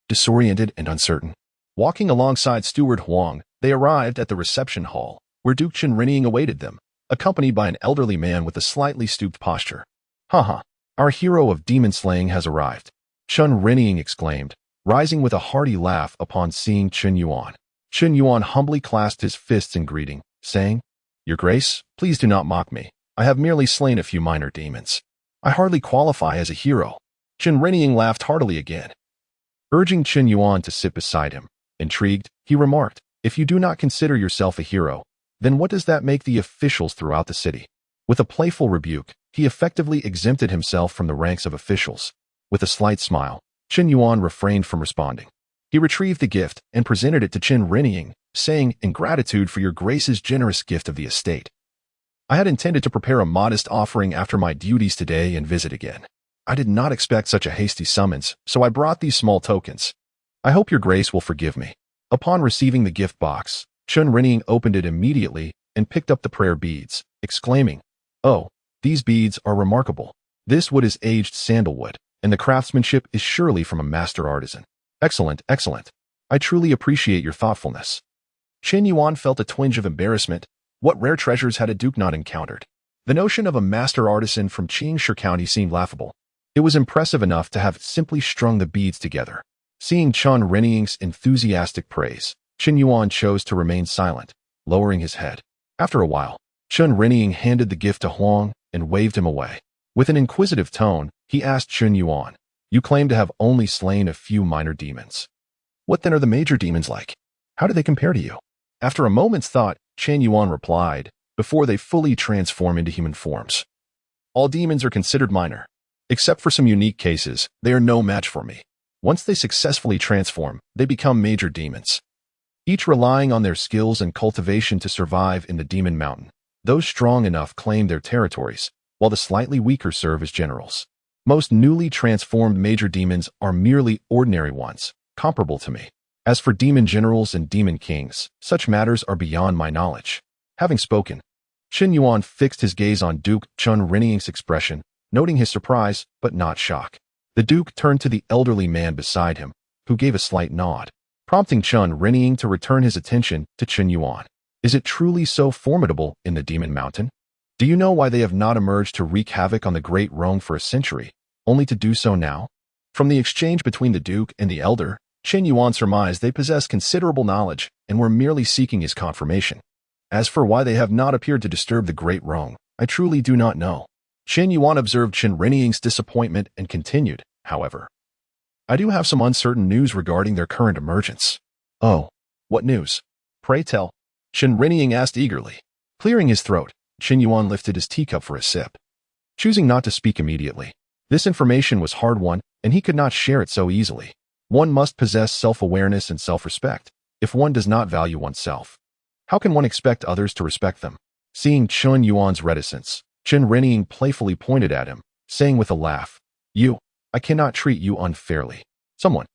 disoriented and uncertain. Walking alongside Steward Huang, they arrived at the reception hall, where Duke Chen Renning awaited them, accompanied by an elderly man with a slightly stooped posture. Haha, our hero of demon slaying has arrived, Chen Renning exclaimed, rising with a hearty laugh upon seeing Chen Yuan. Chen Yuan humbly clasped his fists in greeting, saying, Your Grace, please do not mock me. I have merely slain a few minor demons. I hardly qualify as a hero. Chen Renning laughed heartily again. Urging Chen Yuan to sit beside him, intrigued, he remarked, If you do not consider yourself a hero, then what does that make the officials throughout the city? With a playful rebuke, he effectively exempted himself from the ranks of officials. With a slight smile, Chen Yuan refrained from responding. He retrieved the gift and presented it to Chen Renning, saying, In gratitude for your Grace's generous gift of the estate, I had intended to prepare a modest offering after my duties today and visit again. I did not expect such a hasty summons, so I brought these small tokens. I hope your Grace will forgive me. Upon receiving the gift box, Chen Renning opened it immediately and picked up the prayer beads, exclaiming, Oh, these beads are remarkable. This wood is aged sandalwood, and the craftsmanship is surely from a master artisan. Excellent, excellent. I truly appreciate your thoughtfulness. Chen Yuan felt a twinge of embarrassment. What rare treasures had a duke not encountered? The notion of a master artisan from Qingshi County seemed laughable. It was impressive enough to have simply strung the beads together. Seeing Chen Renning's enthusiastic praise, Chen Yuan chose to remain silent, lowering his head. After a while, Chen Renning handed the gift to Huang and waved him away. With an inquisitive tone, he asked Chen Yuan, You claim to have only slain a few minor demons. What then are the major demons like? How do they compare to you? After a moment's thought, Chen Yuan replied, before they fully transform into human forms. All demons are considered minor. Except for some unique cases, they are no match for me. Once they successfully transform, they become major demons, each relying on their skills and cultivation to survive in the demon mountain. Those strong enough claim their territories, while the slightly weaker serve as generals. Most newly transformed major demons are merely ordinary ones, comparable to me. As for demon generals and demon kings, such matters are beyond my knowledge. Having spoken, Chen Yuan fixed his gaze on Duke Chen Rening's expression, noting his surprise but not shock. The Duke turned to the elderly man beside him, who gave a slight nod, prompting Chen Rening to return his attention to Chen Yuan. Is it truly so formidable in the Demon Mountain? Do you know why they have not emerged to wreak havoc on the Great Rome for a century, only to do so now? From the exchange between the Duke and the Elder, Chen Yuan surmised they possessed considerable knowledge and were merely seeking his confirmation. As for why they have not appeared to disturb the Great Rome, I truly do not know. Chen Yuan observed Chen Rening's disappointment and continued, however. I do have some uncertain news regarding their current emergence. Oh, what news? Pray tell. Chen Rening asked eagerly. Clearing his throat, Chen Yuan lifted his teacup for a sip, choosing not to speak immediately. This information was hard-won, and he could not share it so easily. One must possess self-awareness and self-respect. If one does not value oneself, how can one expect others to respect them? Seeing Chen Yuan's reticence, Chen Rening playfully pointed at him, saying with a laugh, I cannot treat you unfairly. Someone,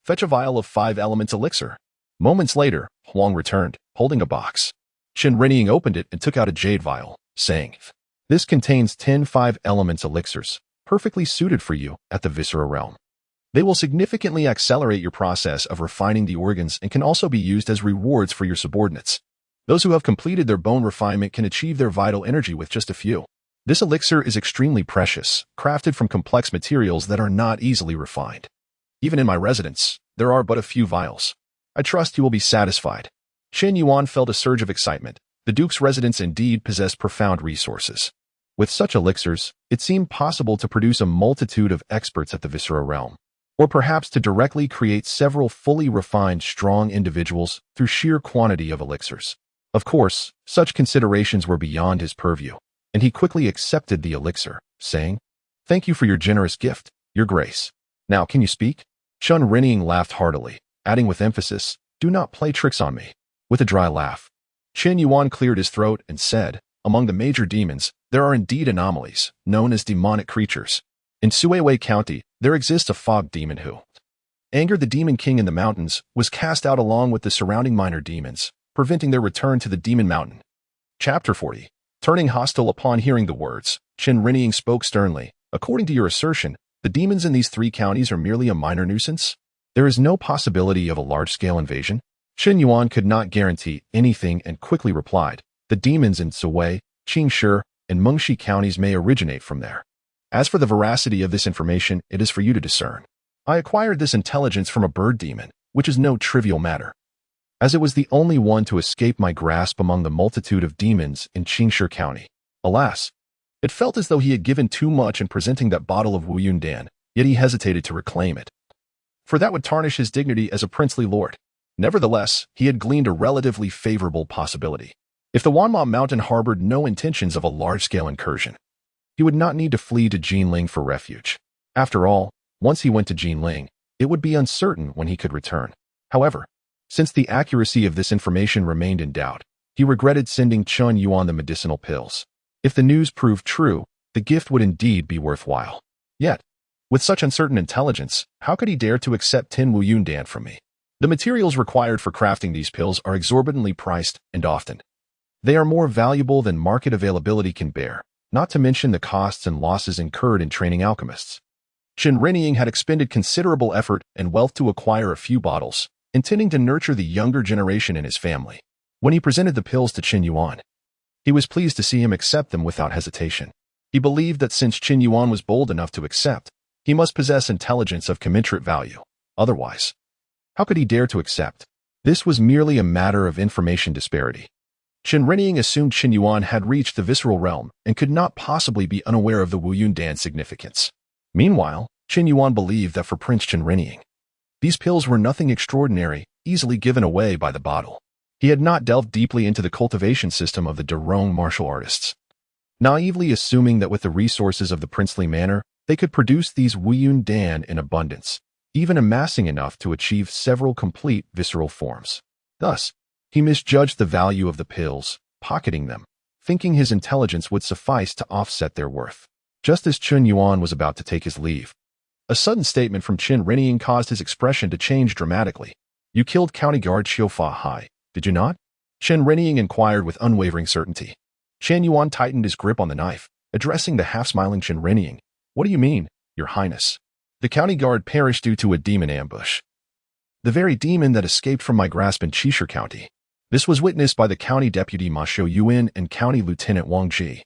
fetch a vial of 5 elements elixir. Moments later, Huang returned, holding a box. Chen Rening opened it and took out a jade vial, saying, This contains 10 5 elements elixirs, perfectly suited for you at the Viscera realm. They will significantly accelerate your process of refining the organs and can also be used as rewards for your subordinates. Those who have completed their bone refinement can achieve their vital energy with just a few. This elixir is extremely precious, crafted from complex materials that are not easily refined. Even in my residence, there are but a few vials. I trust you will be satisfied. Chen Yuan felt a surge of excitement. The Duke's residence indeed possessed profound resources. With such elixirs, it seemed possible to produce a multitude of experts at the Viscera realm, or perhaps to directly create several fully refined, strong individuals through sheer quantity of elixirs. Of course, such considerations were beyond his purview, and he quickly accepted the elixir, saying, Thank you for your generous gift, Your Grace. Now can you speak? Chen Rening laughed heartily, adding with emphasis, Do not play tricks on me. With a dry laugh, Chen Yuan cleared his throat and said, Among the major demons, there are indeed anomalies, known as demonic creatures. In Suiwei County, there exists a fog demon who, angered the demon king in the mountains, was cast out along with the surrounding minor demons, preventing their return to the demon mountain. Chapter 40. Turning hostile upon hearing the words, Chen Rening spoke sternly. According to your assertion, the demons in these 3 counties are merely a minor nuisance? There is no possibility of a large-scale invasion? Chen Yuan could not guarantee anything and quickly replied, The demons in Suwei, Qingshi, and Mengxi counties may originate from there. As for the veracity of this information, it is for you to discern. I acquired this intelligence from a bird demon, which is no trivial matter, as it was the only one to escape my grasp among the multitude of demons in Qingshi County. Alas, it felt as though he had given too much in presenting that bottle of Wuyun Dan, yet he hesitated to reclaim it, for that would tarnish his dignity as a princely lord. Nevertheless, he had gleaned a relatively favorable possibility. If the Wanma Mountain harbored no intentions of a large-scale incursion, he would not need to flee to Jinling for refuge. After all, once he went to Jinling, it would be uncertain when he could return. However, since the accuracy of this information remained in doubt, he regretted sending Chen Yuan the medicinal pills. If the news proved true, the gift would indeed be worthwhile. Yet, with such uncertain intelligence, how could he dare to accept 10 Wuyun Dan from me? The materials required for crafting these pills are exorbitantly priced, and often, they are more valuable than market availability can bear, not to mention the costs and losses incurred in training alchemists. Chen Rening had expended considerable effort and wealth to acquire a few bottles, intending to nurture the younger generation in his family. When he presented the pills to Chen Yuan, he was pleased to see him accept them without hesitation. He believed that since Chen Yuan was bold enough to accept, he must possess intelligence of commensurate value. Otherwise, how could he dare to accept? This was merely a matter of information disparity. Chen Rening assumed Chen Yuan had reached the visceral realm and could not possibly be unaware of the Wuyun Dan's significance. Meanwhile, Chen Yuan believed that for Prince Chen Rening, these pills were nothing extraordinary, easily given away by the bottle. He had not delved deeply into the cultivation system of the Derong martial artists, naively assuming that with the resources of the princely manor, they could produce these Wuyun Dan in abundance, even amassing enough to achieve several complete visceral forms. Thus, he misjudged the value of the pills, pocketing them, thinking his intelligence would suffice to offset their worth. Just as Chen Yuan was about to take his leave, a sudden statement from Chen Renning caused his expression to change dramatically. "You killed County Guard Xiu Fa Hai, did you not?" Chen Renning inquired with unwavering certainty. Chen Yuan tightened his grip on the knife, addressing the half-smiling Chen Renning. "What do you mean, Your Highness? The county guard perished due to a demon ambush. The very demon that escaped from my grasp in Qishir County. This was witnessed by the county deputy Ma Xiu Yuan and county lieutenant Yuan Qi.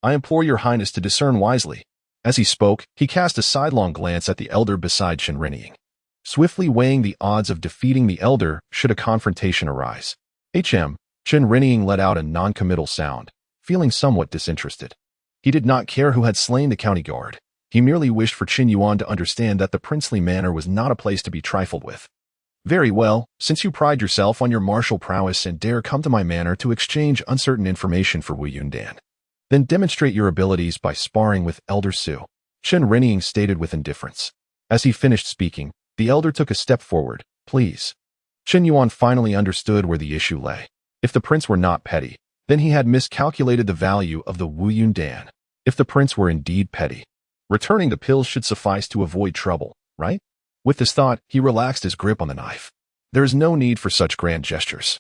I implore Your Highness to discern wisely." As he spoke, he cast a sidelong glance at the elder beside Chen Renning, swiftly weighing the odds of defeating the elder should a confrontation arise. Chen Renning let out a non-committal sound, feeling somewhat disinterested. He did not care who had slain the county guard. He merely wished for Chen Yuan to understand that the princely manor was not a place to be trifled with. "Very well, since you pride yourself on your martial prowess and dare come to my manor to exchange uncertain information for Wuyun Dan, then demonstrate your abilities by sparring with Elder Su," Chen Renning stated with indifference. As he finished speaking, the elder took a step forward. "Please." Chen Yuan finally understood where the issue lay. If the prince were not petty, then he had miscalculated the value of the Wuyun Dan. If the prince were indeed petty, returning the pills should suffice to avoid trouble, right? With this thought, he relaxed his grip on the knife. There is no need for such grand gestures.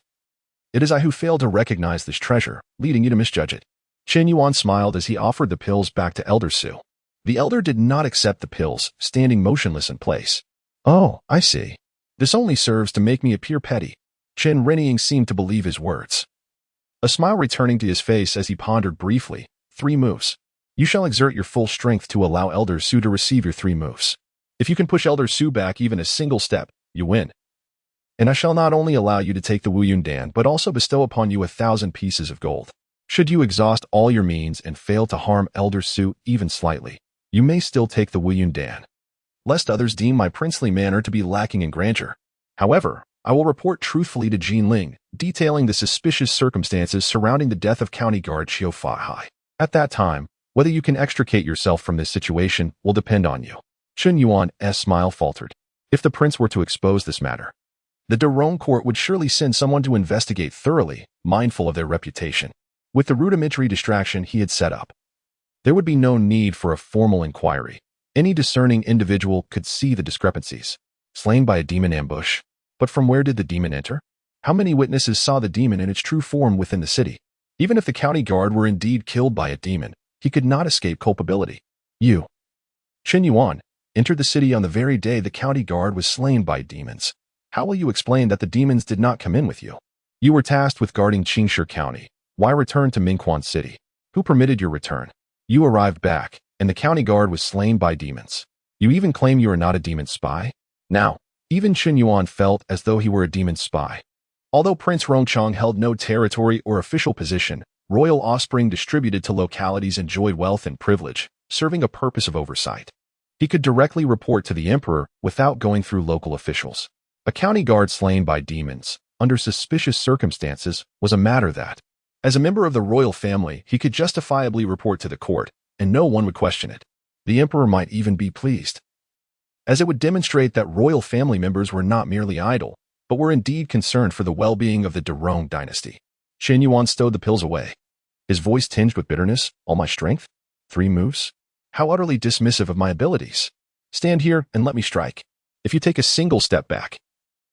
It is I who failed to recognize this treasure, leading you to misjudge it. Chen Yuan smiled as he offered the pills back to Elder Su. The elder did not accept the pills, standing motionless in place. "Oh, I see. This only serves to make me appear petty." Chen Renning seemed to believe his words, a smile returning to his face as he pondered briefly. 3 moves. You shall exert your full strength to allow Elder Su to receive your 3 moves. If you can push Elder Su back even a single step, you win. And I shall not only allow you to take the Wuyun Dan, but also bestow upon you 1,000 pieces of gold. Should you exhaust all your means and fail to harm Elder Su even slightly, you may still take the Wuyun Dan, lest others deem my princely manor to be lacking in grandeur. However, I will report truthfully to Jinling, detailing the suspicious circumstances surrounding the death of County Guard Xiu Fa Hai. At that time, whether you can extricate yourself from this situation will depend on you." Chen Yuan's smile faltered. If the prince were to expose this matter, the Derong court would surely send someone to investigate thoroughly, mindful of their reputation. With the rudimentary distraction he had set up, there would be no need for a formal inquiry. Any discerning individual could see the discrepancies. Slain by a demon ambush. But from where did the demon enter? How many witnesses saw the demon in its true form within the city? Even if the county guard were indeed killed by a demon, he could not escape culpability. You, Chen Yuan, entered the city on the very day the county guard was slain by demons. How will you explain that the demons did not come in with you? You were tasked with guarding Qingshi County. Why return to Mingquan City? Who permitted your return? You arrived back, and the county guard was slain by demons. You even claim you are not a demon spy? Now, even Chen Yuan felt as though he were a demon spy. Although Prince Rongcheng held no territory or official position, royal offspring distributed to localities enjoyed wealth and privilege, serving a purpose of oversight. He could directly report to the emperor without going through local officials. A county guard slain by demons, under suspicious circumstances, was a matter that, as a member of the royal family, he could justifiably report to the court, and no one would question it. The emperor might even be pleased, as it would demonstrate that royal family members were not merely idle, but were indeed concerned for the well-being of the Derong dynasty. Chen Yuan stowed the pills away, his voice tinged with bitterness. All my strength? 3 moves? How utterly dismissive of my abilities. Stand here and let me strike. If you take a single step back,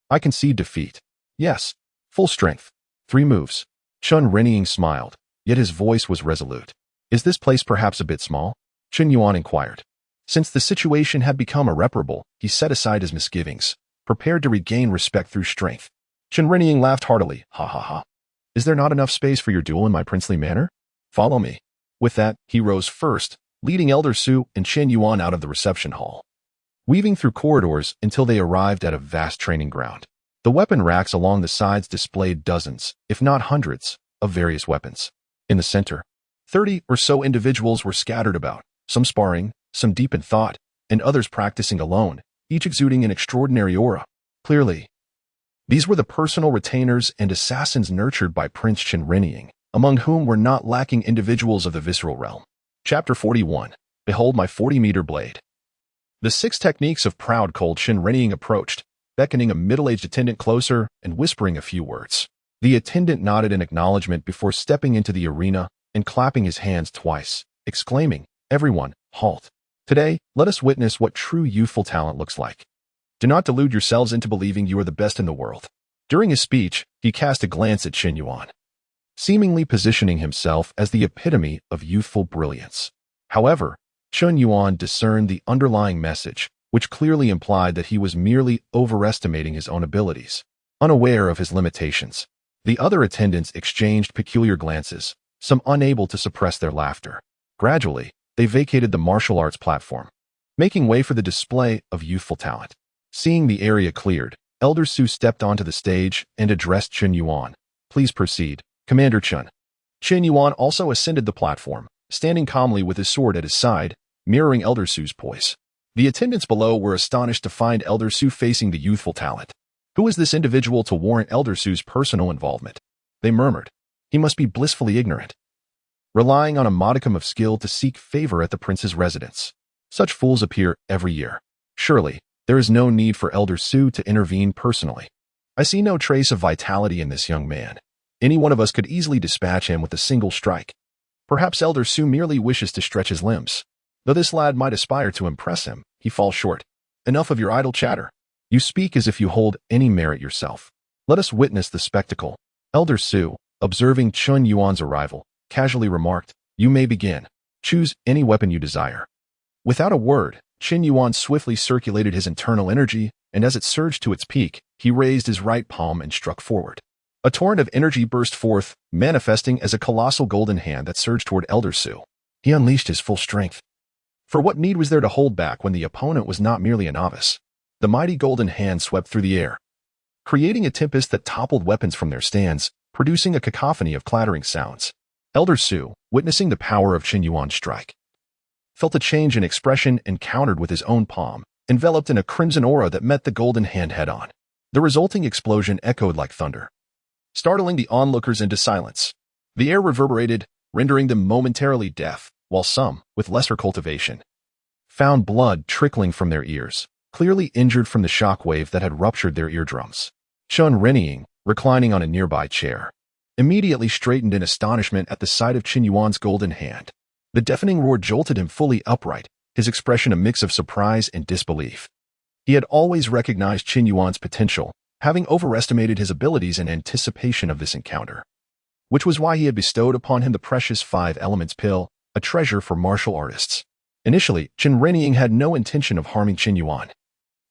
I concede defeat. Yes, full strength. 3 moves. Chen Renning smiled, yet his voice was resolute. Is this place perhaps a bit small? Chen Yuan inquired. Since the situation had become irreparable, he set aside his misgivings, prepared to regain respect through strength. Chen Renning laughed heartily. Ha ha ha. Is there not enough space for your duel in my princely manor? Follow me. With that, he rose first, leading Elder Su and Chen Yuan out of the reception hall, weaving through corridors until they arrived at a vast training ground. The weapon racks along the sides displayed dozens, if not hundreds, of various weapons. In the center, 30 or so individuals were scattered about, some sparring, some deep in thought, and others practicing alone, each exuding an extraordinary aura. Clearly, These were the personal retainers and assassins nurtured by Prince Chen Yuan, among whom were not lacking individuals of the visceral realm. Chapter 41. Behold my 40-meter blade. The 6 techniques of proud cold Chen Yuan approached, beckoning a middle-aged attendant closer and whispering a few words. The attendant nodded in acknowledgement before stepping into the arena and clapping his hands twice, exclaiming, "Everyone, halt. Today, let us witness what true youthful talent looks like. Do not delude yourselves into believing you are the best in the world." During his speech, he cast a glance at Chen Yuan, seemingly positioning himself as the epitome of youthful brilliance. However, Chen Yuan discerned the underlying message, which clearly implied that he was merely overestimating his own abilities, unaware of his limitations. The other attendants exchanged peculiar glances, some unable to suppress their laughter. Gradually, they vacated the martial arts platform, making way for the display of youthful talent. Seeing the area cleared, Elder Su stepped onto the stage and addressed Chen Yuan. "Please proceed, Commander Chen." Chen Yuan also ascended the platform, standing calmly with his sword at his side, mirroring Elder Su's poise. The attendants below were astonished to find Elder Su facing the youthful talent. Who is this individual to warrant Elder Su's personal involvement? They murmured. He must be blissfully ignorant, relying on a modicum of skill to seek favor at the prince's residence. Such fools appear every year. Surely, there is no need for Elder Su to intervene personally. I see no trace of vitality in this young man. Any one of us could easily dispatch him with a single strike. Perhaps Elder Su merely wishes to stretch his limbs. Though this lad might aspire to impress him, he falls short. Enough of your idle chatter. You speak as if you hold any merit yourself. Let us witness the spectacle. Elder Su, observing Chen Yuan's arrival, casually remarked, "You may begin. Choose any weapon you desire." Without a word, Chen Yuan swiftly circulated his internal energy, and as it surged to its peak, he raised his right palm and struck forward. A torrent of energy burst forth, manifesting as a colossal golden hand that surged toward Elder Su. He unleashed his full strength. For what need was there to hold back when the opponent was not merely a novice? The mighty golden hand swept through the air, creating a tempest that toppled weapons from their stands, producing a cacophony of clattering sounds. Elder Su, witnessing the power of Chen Yuan's strike, felt a change in expression and countered with his own palm, enveloped in a crimson aura that met the golden hand head-on. The resulting explosion echoed like thunder, startling the onlookers into silence. The air reverberated, rendering them momentarily deaf, while some, with lesser cultivation, found blood trickling from their ears, clearly injured from the shock wave that had ruptured their eardrums. Chen Yuan, reclining on a nearby chair, immediately straightened in astonishment at the sight of Chen Yuan's golden hand. The deafening roar jolted him fully upright, his expression a mix of surprise and disbelief. He had always recognized Chen Yuan's potential, having overestimated his abilities in anticipation of this encounter, which was why he had bestowed upon him the precious 5 Elements pill, a treasure for martial artists. Initially, Chen Yuan had no intention of harming Chen Yuan.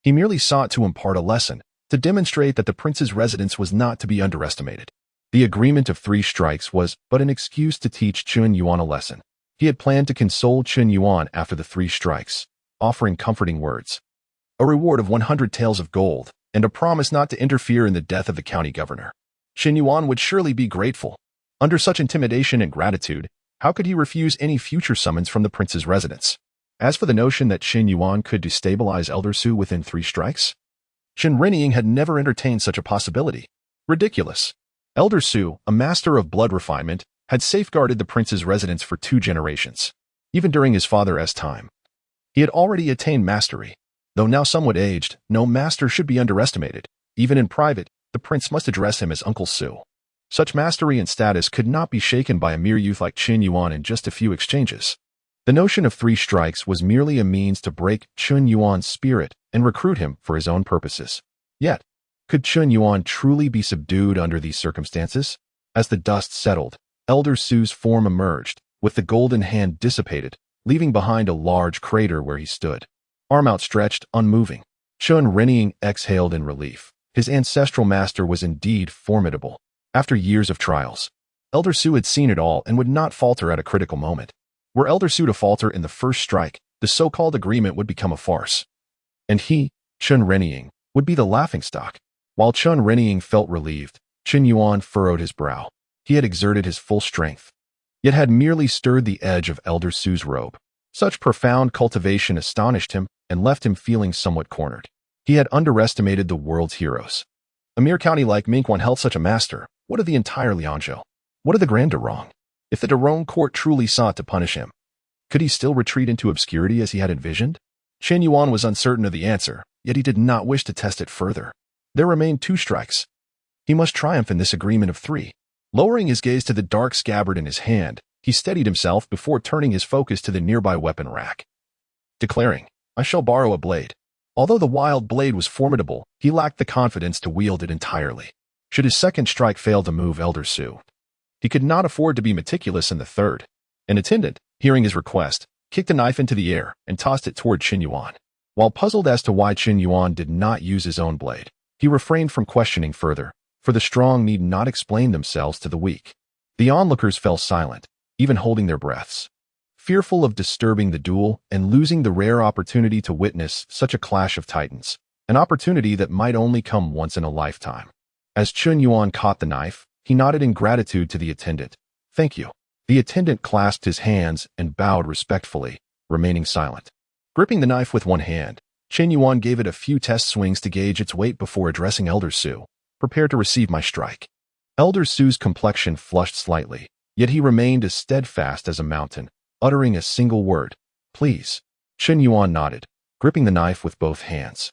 He merely sought to impart a lesson, to demonstrate that the prince's residence was not to be underestimated. The agreement of 3 strikes was but an excuse to teach Chen Yuan a lesson. He had planned to console Chen Yuan after the 3 strikes, offering comforting words, a reward of 100 taels of gold, and a promise not to interfere in the death of the county governor. Chen Yuan would surely be grateful. Under such intimidation and gratitude, how could he refuse any future summons from the prince's residence? As for the notion that Chen Yuan could destabilize Elder Su within 3 strikes, Chen Yuan had never entertained such a possibility. Ridiculous. Elder Su, a master of blood refinement, had safeguarded the prince's residence for 2 generations. Even during his father's time, he had already attained mastery. Though now somewhat aged, no master should be underestimated. Even in private, the prince must address him as Uncle Su. Such mastery and status could not be shaken by a mere youth like Chen Yuan in just a few exchanges. The notion of 3 strikes was merely a means to break Chen Yuan's spirit and recruit him for his own purposes. Yet, could Chen Yuan truly be subdued under these circumstances? As the dust settled, Elder Su's form emerged, with the golden hand dissipated, leaving behind a large crater where he stood, arm outstretched, unmoving. Chen Yuan exhaled in relief. His ancestral master was indeed formidable. After years of trials, Elder Su had seen it all and would not falter at a critical moment. Were Elder Su to falter in the first strike, the so-called agreement would become a farce. And he, Chen Yuan, would be the laughingstock. While Chen Yuan felt relieved, Chen Yuan furrowed his brow. He had exerted his full strength, yet had merely stirred the edge of Elder Su's robe. Such profound cultivation astonished him and left him feeling somewhat cornered. He had underestimated the world's heroes. A mere county like Mingquan held such a master. What of the entire Lianzhou? What of the Grand Durong? If the Durong court truly sought to punish him, could he still retreat into obscurity as he had envisioned? Chen Yuan was uncertain of the answer, yet he did not wish to test it further. There remained 2 strikes. He must triumph in this agreement of 3. Lowering his gaze to the dark scabbard in his hand, he steadied himself before turning his focus to the nearby weapon rack, declaring, "I shall borrow a blade." Although the wild blade was formidable, he lacked the confidence to wield it entirely. Should his second strike fail to move Elder Su, he could not afford to be meticulous in the third. An attendant, hearing his request, kicked a knife into the air and tossed it toward Chen Yuan. While puzzled as to why Chen Yuan did not use his own blade, he refrained from questioning further, for the strong need not explain themselves to the weak. The onlookers fell silent, even holding their breaths, fearful of disturbing the duel and losing the rare opportunity to witness such a clash of titans, an opportunity that might only come once in a lifetime. As Chen Yuan caught the knife, he nodded in gratitude to the attendant. "Thank you." The attendant clasped his hands and bowed respectfully, remaining silent. Gripping the knife with one hand, Chen Yuan gave it a few test swings to gauge its weight before addressing Elder Su. "Prepare to receive my strike." Elder Su's complexion flushed slightly, yet he remained as steadfast as a mountain, uttering a single word, "Please." Chen Yuan nodded, gripping the knife with both hands,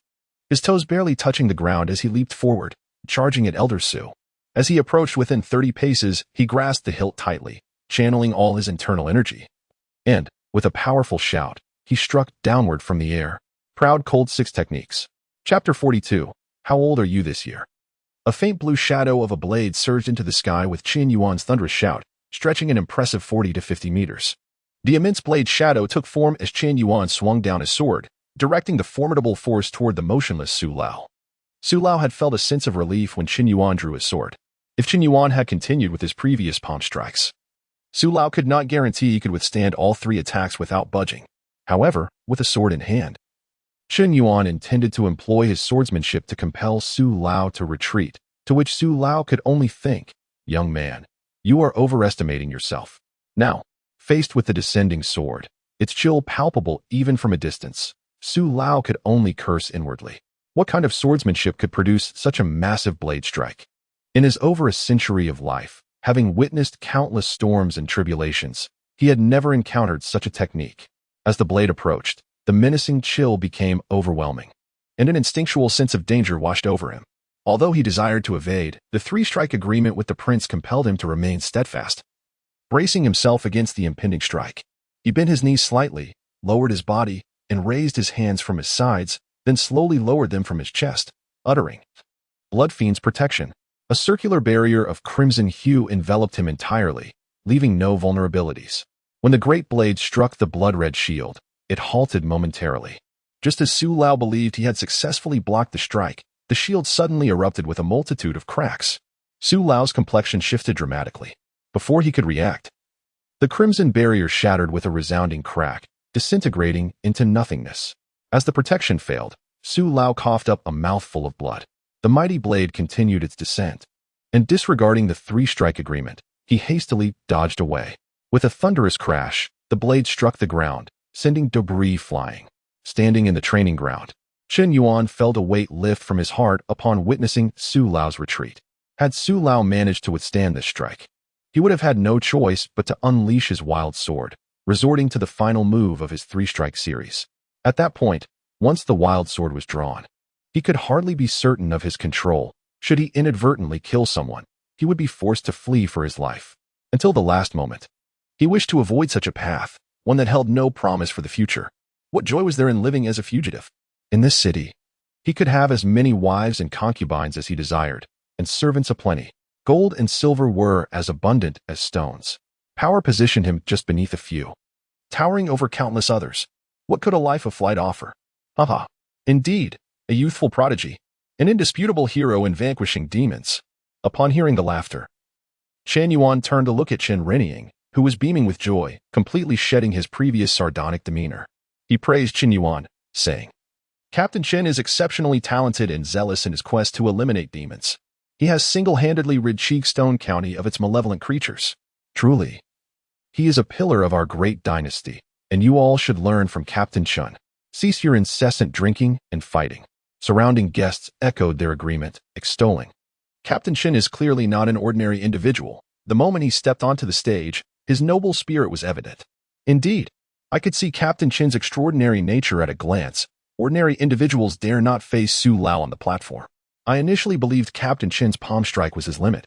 his toes barely touching the ground as he leaped forward, charging at Elder Su. As he approached within 30 paces, he grasped the hilt tightly, channeling all his internal energy. And, with a powerful shout, he struck downward from the air. Proud Cold 6 Techniques. Chapter 42. How old are you this year? A faint blue shadow of a blade surged into the sky with Chen Yuan's thunderous shout, stretching an impressive 40 to 50 meters. The immense blade shadow took form as Chen Yuan swung down his sword, directing the formidable force toward the motionless Su Lao. Su Lao had felt a sense of relief when Chen Yuan drew his sword. If Chen Yuan had continued with his previous palm strikes, Su Lao could not guarantee he could withstand all 3 attacks without budging. However, with a sword in hand, Chen Yuan intended to employ his swordsmanship to compel Su Lao to retreat, to which Su Lao could only think, "Young man, you are overestimating yourself." Now, faced with the descending sword, its chill palpable even from a distance, Su Lao could only curse inwardly. What kind of swordsmanship could produce such a massive blade strike? In his over a century of life, having witnessed countless storms and tribulations, he had never encountered such a technique. As the blade approached, the menacing chill became overwhelming, and an instinctual sense of danger washed over him. Although he desired to evade, the 3-strike agreement with the prince compelled him to remain steadfast. Bracing himself against the impending strike, he bent his knees slightly, lowered his body, and raised his hands from his sides, then slowly lowered them from his chest, uttering, "Blood Fiend's protection." A circular barrier of crimson hue enveloped him entirely, leaving no vulnerabilities. When the great blade struck the blood-red shield, it halted momentarily. Just as Su Lao believed he had successfully blocked the strike, the shield suddenly erupted with a multitude of cracks. Su Lao's complexion shifted dramatically. Before he could react, the crimson barrier shattered with a resounding crack, disintegrating into nothingness. As the protection failed, Su Lao coughed up a mouthful of blood. The mighty blade continued its descent, and disregarding the 3-strike agreement, he hastily dodged away. With a thunderous crash, the blade struck the ground, sending debris flying. Standing in the training ground, Chen Yuan felt a weight lift from his heart upon witnessing Su Lao's retreat. Had Su Lao managed to withstand this strike, he would have had no choice but to unleash his wild sword, resorting to the final move of his 3-strike series. At that point, once the wild sword was drawn, he could hardly be certain of his control. Should he inadvertently kill someone, he would be forced to flee for his life. Until the last moment, he wished to avoid such a path, one that held no promise for the future. What joy was there in living as a fugitive? In this city, he could have as many wives and concubines as he desired, and servants aplenty. Gold and silver were as abundant as stones. Power positioned him just beneath a few, towering over countless others. What could a life of flight offer? Haha. Indeed, a youthful prodigy, an indisputable hero in vanquishing demons. Upon hearing the laughter, Chen Yuan turned to look at Chen Renying, who was beaming with joy, completely shedding his previous sardonic demeanor. He praised Chen Yuan, saying, "Captain Chen is exceptionally talented and zealous in his quest to eliminate demons. He has single-handedly rid Cheekstone County of its malevolent creatures. Truly, he is a pillar of our great dynasty, and you all should learn from Captain Chen. Cease your incessant drinking and fighting. Surrounding guests echoed their agreement, extolling. Captain Chen is clearly not an ordinary individual. The moment he stepped onto the stage, his noble spirit was evident. Indeed, I could see Captain Chen's extraordinary nature at a glance. Ordinary individuals dare not face Su Lao on the platform. I initially believed Captain Chen's palm strike was his limit.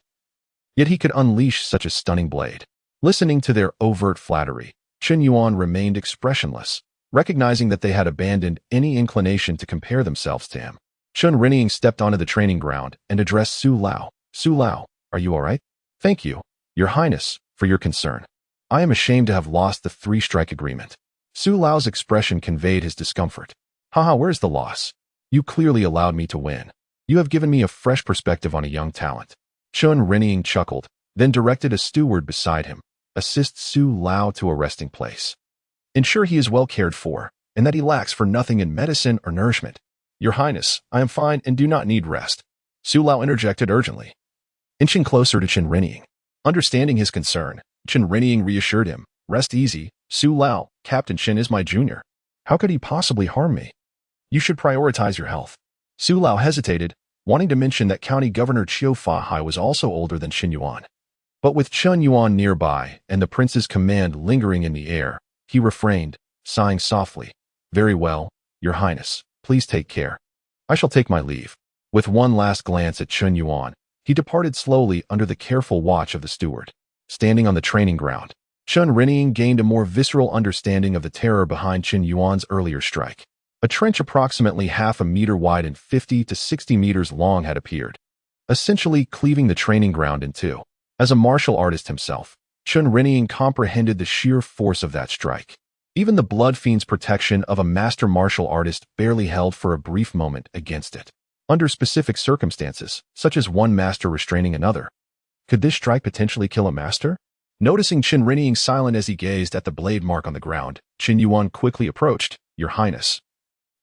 Yet he could unleash such a stunning blade. Listening to their overt flattery, Chen Yuan remained expressionless, recognizing that they had abandoned any inclination to compare themselves to him. Chen Renning stepped onto the training ground and addressed Su Lao. Su Lao, are you all right? Thank you, Your Highness, for your concern. I am ashamed to have lost the three-strike agreement. Su Lao's expression conveyed his discomfort. Haha, where's the loss? You clearly allowed me to win. You have given me a fresh perspective on a young talent. Chen Renning chuckled, then directed a steward beside him. Assist Su Lao to a resting place. Ensure he is well cared for, and that he lacks for nothing in medicine or nourishment. Your Highness, I am fine and do not need rest. Su Lao interjected urgently. Inching closer to Chen Renning. Understanding his concern, Chen Renning reassured him. Rest easy, Su Lao, Captain Chen is my junior. How could he possibly harm me? You should prioritize your health. Su Lao hesitated, wanting to mention that County Governor Chiu Fahai was also older than Chen Yuan. But with Chen Yuan nearby and the prince's command lingering in the air, he refrained, sighing softly. Very well, Your Highness, please take care. I shall take my leave. With one last glance at Chen Yuan, he departed slowly under the careful watch of the steward. Standing on the training ground, Chen Renning gained a more visceral understanding of the terror behind Chen Yuan's earlier strike. A trench approximately half a meter wide and 50 to 60 meters long had appeared, essentially cleaving the training ground in two. As a martial artist himself, Chen Renning comprehended the sheer force of that strike. Even the blood fiend's protection of a master martial artist barely held for a brief moment against it. Under specific circumstances, such as one master restraining another, could this strike potentially kill a master? Noticing Chen Renning silent as he gazed at the blade mark on the ground, Chen Yuan quickly approached. Your Highness,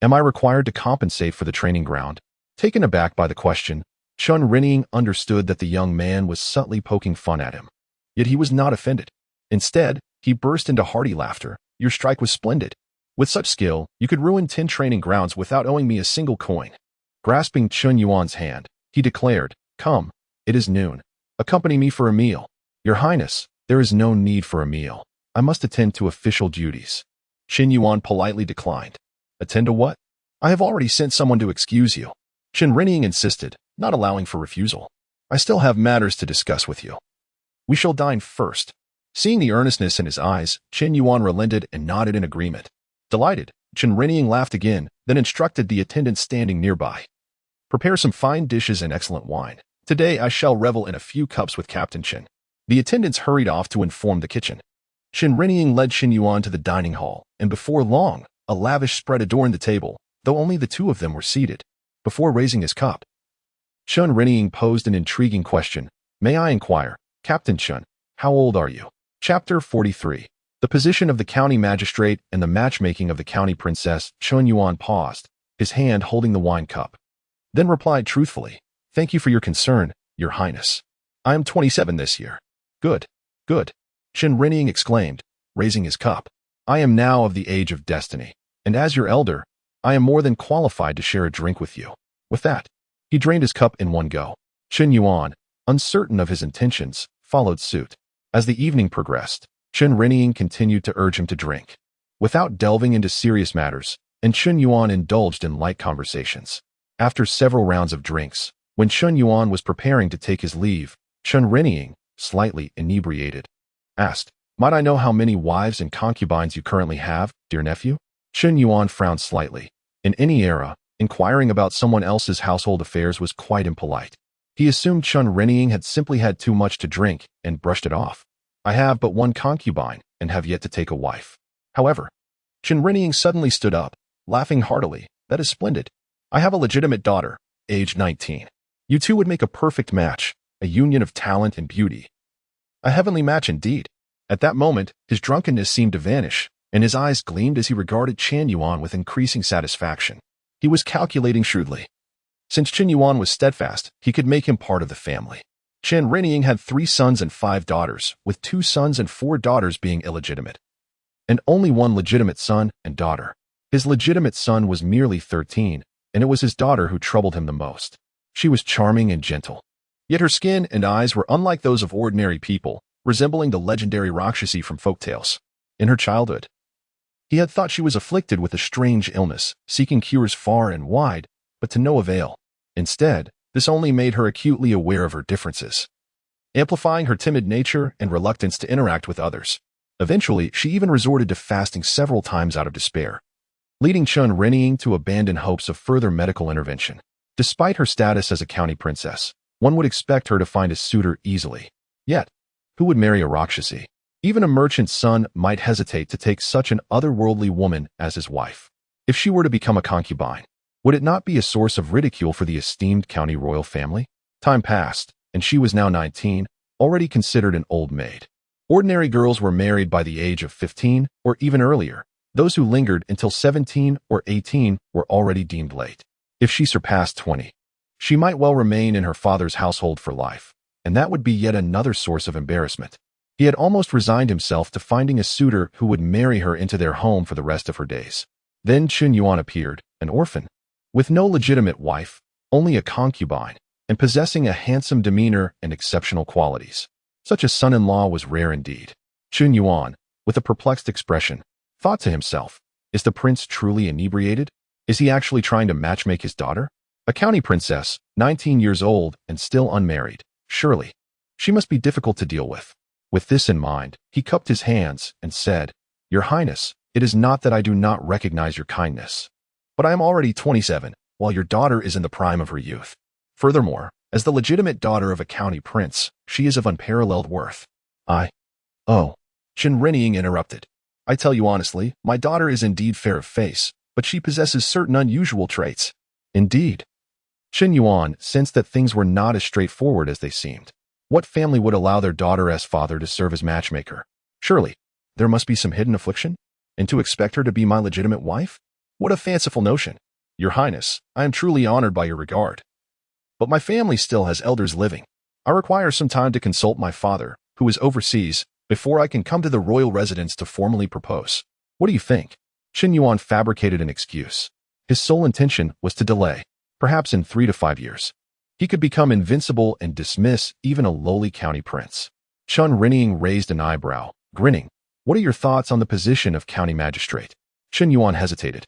am I required to compensate for the training ground? Taken aback by the question, Chen Renning understood that the young man was subtly poking fun at him. Yet he was not offended. Instead, he burst into hearty laughter. Your strike was splendid. With such skill, you could ruin 10 training grounds without owing me a single coin. Grasping Chen Yuan's hand, he declared, Come, it is noon. Accompany me for a meal. Your Highness, there is no need for a meal. I must attend to official duties. Chen Yuan politely declined. Attend to what? I have already sent someone to excuse you. Chen Renning insisted, not allowing for refusal. I still have matters to discuss with you. We shall dine first. Seeing the earnestness in his eyes, Chen Yuan relented and nodded in agreement. Delighted, Chen Renning laughed again, then instructed the attendants standing nearby. Prepare some fine dishes and excellent wine. Today I shall revel in a few cups with Captain Chen. The attendants hurried off to inform the kitchen. Chen Renning led Chen Yuan to the dining hall, and before long, a lavish spread adorned the table, though only the two of them were seated. Before raising his cup, Chen Renning posed an intriguing question. May I inquire, Captain Chen, how old are you? Chapter 43. The position of the county magistrate and the matchmaking of the county princess. Chen Yuan paused, his hand holding the wine cup. Then replied truthfully, Thank you for your concern, Your Highness. I am 27 this year. Good, good. Chen Renning exclaimed, raising his cup. I am now of the age of destiny, and as your elder, I am more than qualified to share a drink with you. With that, he drained his cup in one go. Chen Yuan, uncertain of his intentions, followed suit. As the evening progressed, Chen Renning continued to urge him to drink, without delving into serious matters, and Chen Yuan indulged in light conversations. After several rounds of drinks, when Chen Yuan was preparing to take his leave, Chen Renning, slightly inebriated, asked, Might I know how many wives and concubines you currently have, dear nephew? Chen Yuan frowned slightly. In any era, inquiring about someone else's household affairs was quite impolite. He assumed Chen Renning had simply had too much to drink and brushed it off. I have but one concubine and have yet to take a wife. However, Chen Renning suddenly stood up, laughing heartily. That is splendid. I have a legitimate daughter, aged 19. You two would make a perfect match, a union of talent and beauty. A heavenly match indeed. At that moment, his drunkenness seemed to vanish, and his eyes gleamed as he regarded Chen Yuan with increasing satisfaction. He was calculating shrewdly. Since Chen Yuan was steadfast, he could make him part of the family. Chen Renning had 3 sons and 5 daughters, with 2 sons and 4 daughters being illegitimate, and only one legitimate son and daughter. His legitimate son was merely 13, and it was his daughter who troubled him the most. She was charming and gentle, yet her skin and eyes were unlike those of ordinary people, resembling the legendary Rakshasi from folktales. In her childhood, he had thought she was afflicted with a strange illness, seeking cures far and wide, but to no avail. Instead, this only made her acutely aware of her differences, amplifying her timid nature and reluctance to interact with others. Eventually, she even resorted to fasting several times out of despair, leading Chen Yuan to abandon hopes of further medical intervention. Despite her status as a county princess, one would expect her to find a suitor easily. Yet, who would marry a Rakshasi? Even a merchant's son might hesitate to take such an otherworldly woman as his wife. If she were to become a concubine, would it not be a source of ridicule for the esteemed county royal family? Time passed, and she was now 19, already considered an old maid. Ordinary girls were married by the age of 15 or even earlier. Those who lingered until 17 or 18 were already deemed late. If she surpassed 20, she might well remain in her father's household for life, and that would be yet another source of embarrassment. He had almost resigned himself to finding a suitor who would marry her into their home for the rest of her days. Then Chen Yuan appeared, an orphan, with no legitimate wife, only a concubine, and possessing a handsome demeanor and exceptional qualities. Such a son-in-law was rare indeed. Chen Yuan, with a perplexed expression, thought to himself, is the prince truly inebriated? Is he actually trying to matchmake his daughter? A county princess, 19 years old and still unmarried. Surely, she must be difficult to deal with. With this in mind, he cupped his hands and said, "Your Highness, it is not that I do not recognize your kindness, but I am already 27, while your daughter is in the prime of her youth. Furthermore, as the legitimate daughter of a county prince, she is of unparalleled worth." Oh, Chen Yuan interrupted. "I tell you honestly, my daughter is indeed fair of face, but she possesses certain unusual traits." Indeed. Chen Yuan sensed that things were not as straightforward as they seemed. What family would allow their daughter as father to serve as matchmaker? Surely, there must be some hidden affliction? And to expect her to be my legitimate wife? What a fanciful notion. Your Highness, I am truly honored by your regard. But my family still has elders living. I require some time to consult my father, who is overseas, before I can come to the royal residence to formally propose. What do you think? Chen Yuan fabricated an excuse. His sole intention was to delay, perhaps in 3 to 5 years. He could become invincible and dismiss even a lowly county prince. Chen Yuan raised an eyebrow, grinning. "What are your thoughts on the position of county magistrate?" Chen Yuan hesitated,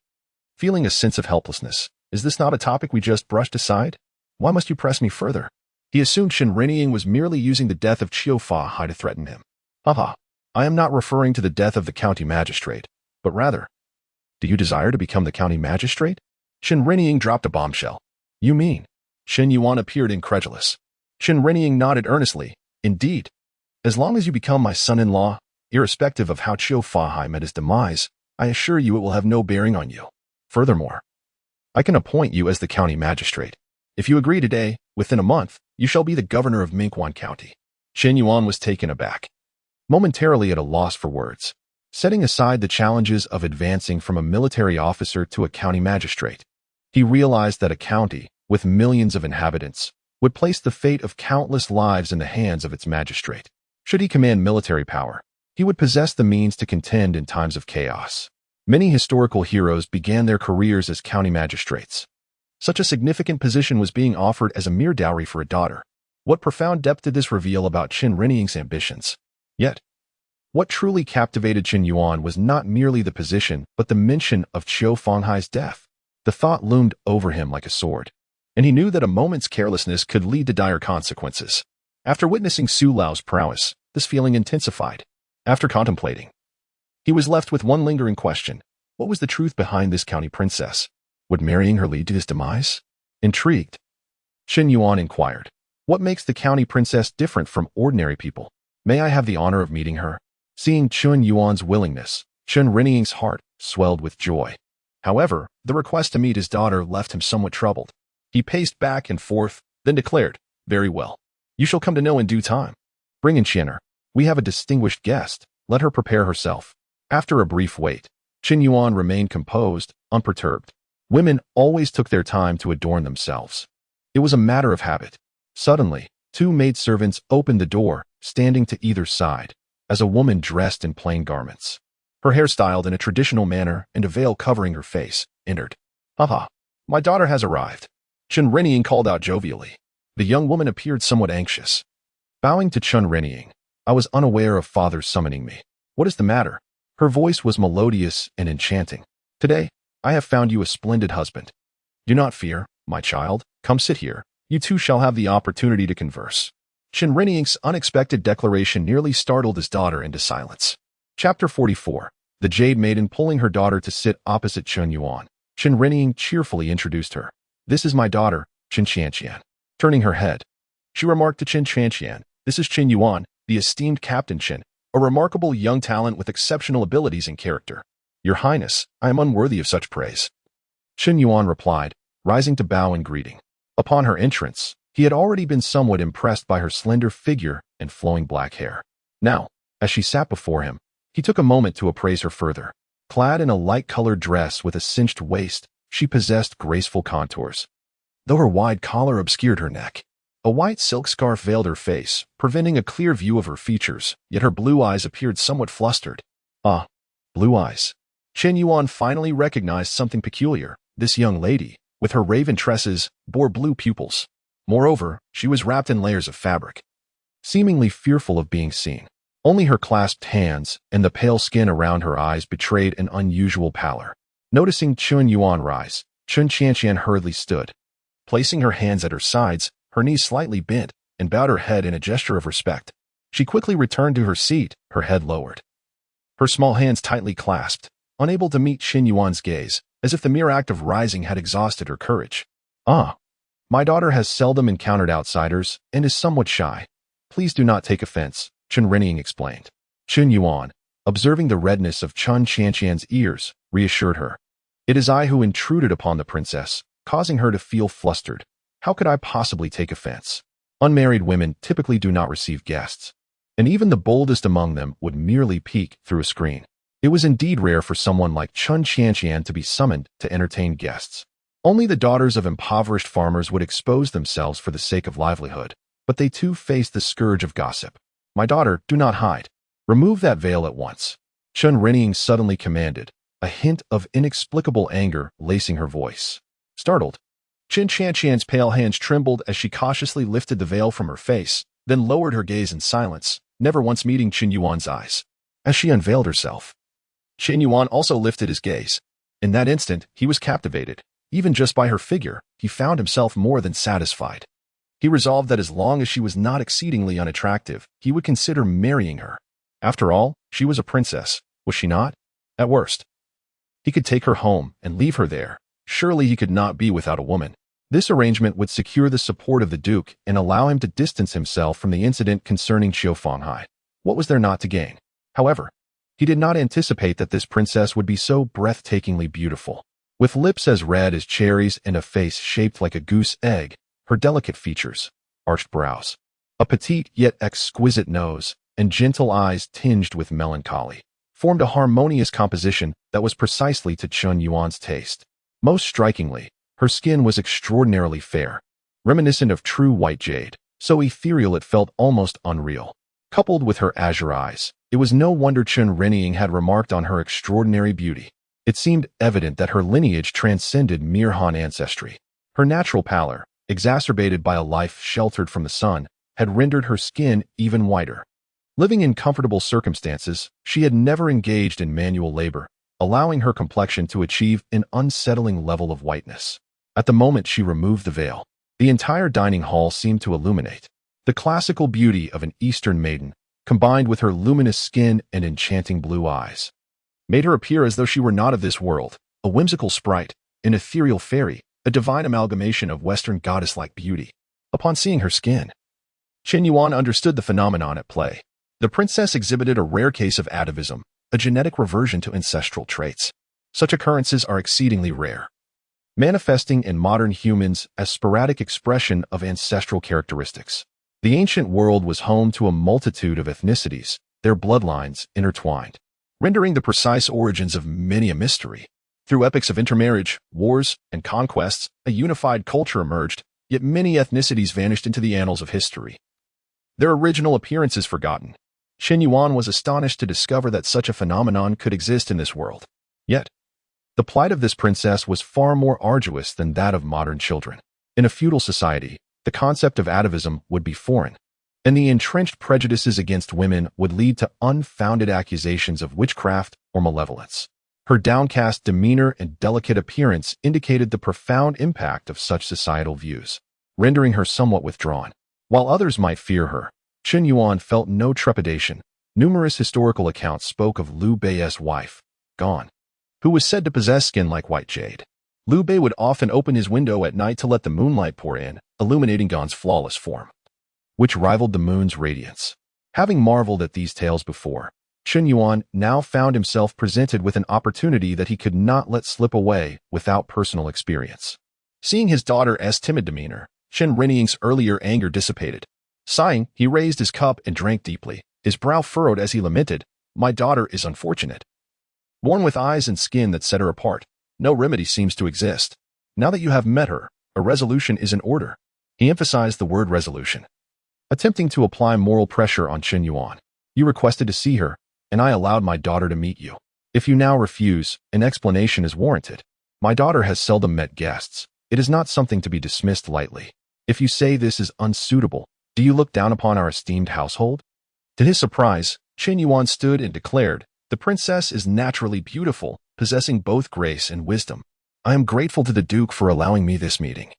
feeling a sense of helplessness. Is this not a topic we just brushed aside? Why must you press me further? He assumed Chen Yuan was merely using the death of Qiu Fa to threaten him. I am not referring to the death of the county magistrate, but rather, do you desire to become the county magistrate? Chen Yuan dropped a bombshell. You mean? Chen Yuan appeared incredulous. Chen Yuan nodded earnestly. Indeed. As long as you become my son-in-law, irrespective of how Qiu Fa met his demise, I assure you it will have no bearing on you. Furthermore, I can appoint you as the county magistrate. If you agree today, within a month, you shall be the governor of Mingyu County. Chen Yuan was taken aback, momentarily at a loss for words. Setting aside the challenges of advancing from a military officer to a county magistrate, he realized that a county, with millions of inhabitants, would place the fate of countless lives in the hands of its magistrate. Should he command military power, he would possess the means to contend in times of chaos. Many historical heroes began their careers as county magistrates. Such a significant position was being offered as a mere dowry for a daughter. What profound depth did this reveal about Chen Yuan's ambitions? Yet, what truly captivated Chen Yuan was not merely the position, but the mention of Qiu Fanghai's death. The thought loomed over him like a sword, and he knew that a moment's carelessness could lead to dire consequences. After witnessing Su Lao's prowess, this feeling intensified. After contemplating, he was left with one lingering question. What was the truth behind this county princess? Would marrying her lead to his demise? Intrigued, Chen Yuan inquired, "What makes the county princess different from ordinary people? May I have the honor of meeting her?" Seeing Chen Yuan's willingness, Chen Yuan's heart swelled with joy. However, the request to meet his daughter left him somewhat troubled. He paced back and forth, then declared, "Very well. You shall come to know in due time. Bring in Qian'er. We have a distinguished guest. Let her prepare herself." After a brief wait, Chen Yuan remained composed, unperturbed. Women always took their time to adorn themselves. It was a matter of habit. Suddenly, 2 maidservants opened the door, standing to either side, as a woman dressed in plain garments, her hair styled in a traditional manner and a veil covering her face, entered. My daughter has arrived. Chen Renying called out jovially. The young woman appeared somewhat anxious. Bowing to Chen Renying, I was unaware of father's summoning me. What is the matter? Her voice was melodious and enchanting. Today, I have found you a splendid husband. Do not fear, my child. Come sit here. You two shall have the opportunity to converse. Chen Renying's unexpected declaration nearly startled his daughter into silence. Chapter 44. The Jade Maiden pulling her daughter to sit opposite Chen Yuan. Chen Renying cheerfully introduced her. This is my daughter, Chen Tianshan. Turning her head, she remarked to Chen Tianshan, this is Chen Yuan, the esteemed Captain Chen, a remarkable young talent with exceptional abilities and character. Your Highness, I am unworthy of such praise. Chen Yuan replied, rising to bow in greeting. Upon her entrance, he had already been somewhat impressed by her slender figure and flowing black hair. Now, as she sat before him, he took a moment to appraise her further. Clad in a light-colored dress with a cinched waist, she possessed graceful contours. Though her wide collar obscured her neck, a white silk scarf veiled her face, preventing a clear view of her features, yet her blue eyes appeared somewhat flustered. Ah, blue eyes. Chen Yuan finally recognized something peculiar. This young lady, with her raven tresses, bore blue pupils. Moreover, she was wrapped in layers of fabric. Seemingly fearful of being seen, only her clasped hands and the pale skin around her eyes betrayed an unusual pallor. Noticing Chen Yuan rise, Chen Tianshan hurriedly stood. Placing her hands at her sides, her knees slightly bent, and bowed her head in a gesture of respect. She quickly returned to her seat, her head lowered. Her small hands tightly clasped, unable to meet Chen Yuan's gaze, as if the mere act of rising had exhausted her courage. Ah, my daughter has seldom encountered outsiders and is somewhat shy. Please do not take offense, Chen Renying explained. Chen Yuan, observing the redness of Chen Tianshan's ears, reassured her. It is I who intruded upon the princess, causing her to feel flustered. How could I possibly take offense? Unmarried women typically do not receive guests, and even the boldest among them would merely peek through a screen. It was indeed rare for someone like Chen Tianshan to be summoned to entertain guests. Only the daughters of impoverished farmers would expose themselves for the sake of livelihood, but they too faced the scourge of gossip. My daughter, do not hide. Remove that veil at once. Chen Renying suddenly commanded, a hint of inexplicable anger lacing her voice. Startled, Chen Tianshan's pale hands trembled as she cautiously lifted the veil from her face, then lowered her gaze in silence, never once meeting Chen Yuan's eyes. As she unveiled herself, Chen Yuan also lifted his gaze. In that instant, he was captivated. Even just by her figure, he found himself more than satisfied. He resolved that as long as she was not exceedingly unattractive, he would consider marrying her. After all, she was a princess, was she not? At worst, he could take her home and leave her there. Surely he could not be without a woman. This arrangement would secure the support of the Duke and allow him to distance himself from the incident concerning Qiu Fanghai. What was there not to gain? However, he did not anticipate that this princess would be so breathtakingly beautiful. With lips as red as cherries and a face shaped like a goose egg, her delicate features, arched brows, a petite yet exquisite nose, and gentle eyes tinged with melancholy, formed a harmonious composition that was precisely to Chen Yuan's taste. Most strikingly, her skin was extraordinarily fair, reminiscent of true white jade, so ethereal it felt almost unreal. Coupled with her azure eyes, it was no wonder Chen Renying had remarked on her extraordinary beauty. It seemed evident that her lineage transcended mere Han ancestry. Her natural pallor, exacerbated by a life sheltered from the sun, had rendered her skin even whiter. Living in comfortable circumstances, she had never engaged in manual labor, allowing her complexion to achieve an unsettling level of whiteness. At the moment she removed the veil, the entire dining hall seemed to illuminate. The classical beauty of an Eastern maiden, combined with her luminous skin and enchanting blue eyes, made her appear as though she were not of this world, a whimsical sprite, an ethereal fairy, a divine amalgamation of Western goddess-like beauty. Upon seeing her skin, Chen Yuan understood the phenomenon at play. The princess exhibited a rare case of atavism, a genetic reversion to ancestral traits. Such occurrences are exceedingly rare, manifesting in modern humans as sporadic expression of ancestral characteristics. The ancient world was home to a multitude of ethnicities, their bloodlines intertwined, rendering the precise origins of many a mystery. Through epics of intermarriage, wars, and conquests, a unified culture emerged, yet many ethnicities vanished into the annals of history, their original appearances forgotten. Chen Yuan was astonished to discover that such a phenomenon could exist in this world. Yet, The plight of this princess was far more arduous than that of modern children. In a feudal society, the concept of atavism would be foreign, and the entrenched prejudices against women would lead to unfounded accusations of witchcraft or malevolence. Her downcast demeanor and delicate appearance indicated the profound impact of such societal views, rendering her somewhat withdrawn. While others might fear her, Chen Yuan felt no trepidation. Numerous historical accounts spoke of Liu Bei's wife, Gong, who was said to possess skin like white jade. Liu Bei would often open his window at night to let the moonlight pour in, illuminating Gong's flawless form, which rivaled the moon's radiance. Having marveled at these tales before, Chen Yuan now found himself presented with an opportunity that he could not let slip away without personal experience. Seeing his daughter's timid demeanor, Chen Reniying's earlier anger dissipated. Sighing, he raised his cup and drank deeply, his brow furrowed as he lamented, "My daughter is unfortunate. Born with eyes and skin that set her apart, no remedy seems to exist. Now that you have met her, a resolution is in order." He emphasized the word resolution, attempting to apply moral pressure on Chen Yuan. "You requested to see her, and I allowed my daughter to meet you. If you now refuse, an explanation is warranted. My daughter has seldom met guests. It is not something to be dismissed lightly. If you say this is unsuitable, do you look down upon our esteemed household?" To his surprise, Chen Yuan stood and declared, "The princess is naturally beautiful, possessing both grace and wisdom. I am grateful to the Duke for allowing me this meeting.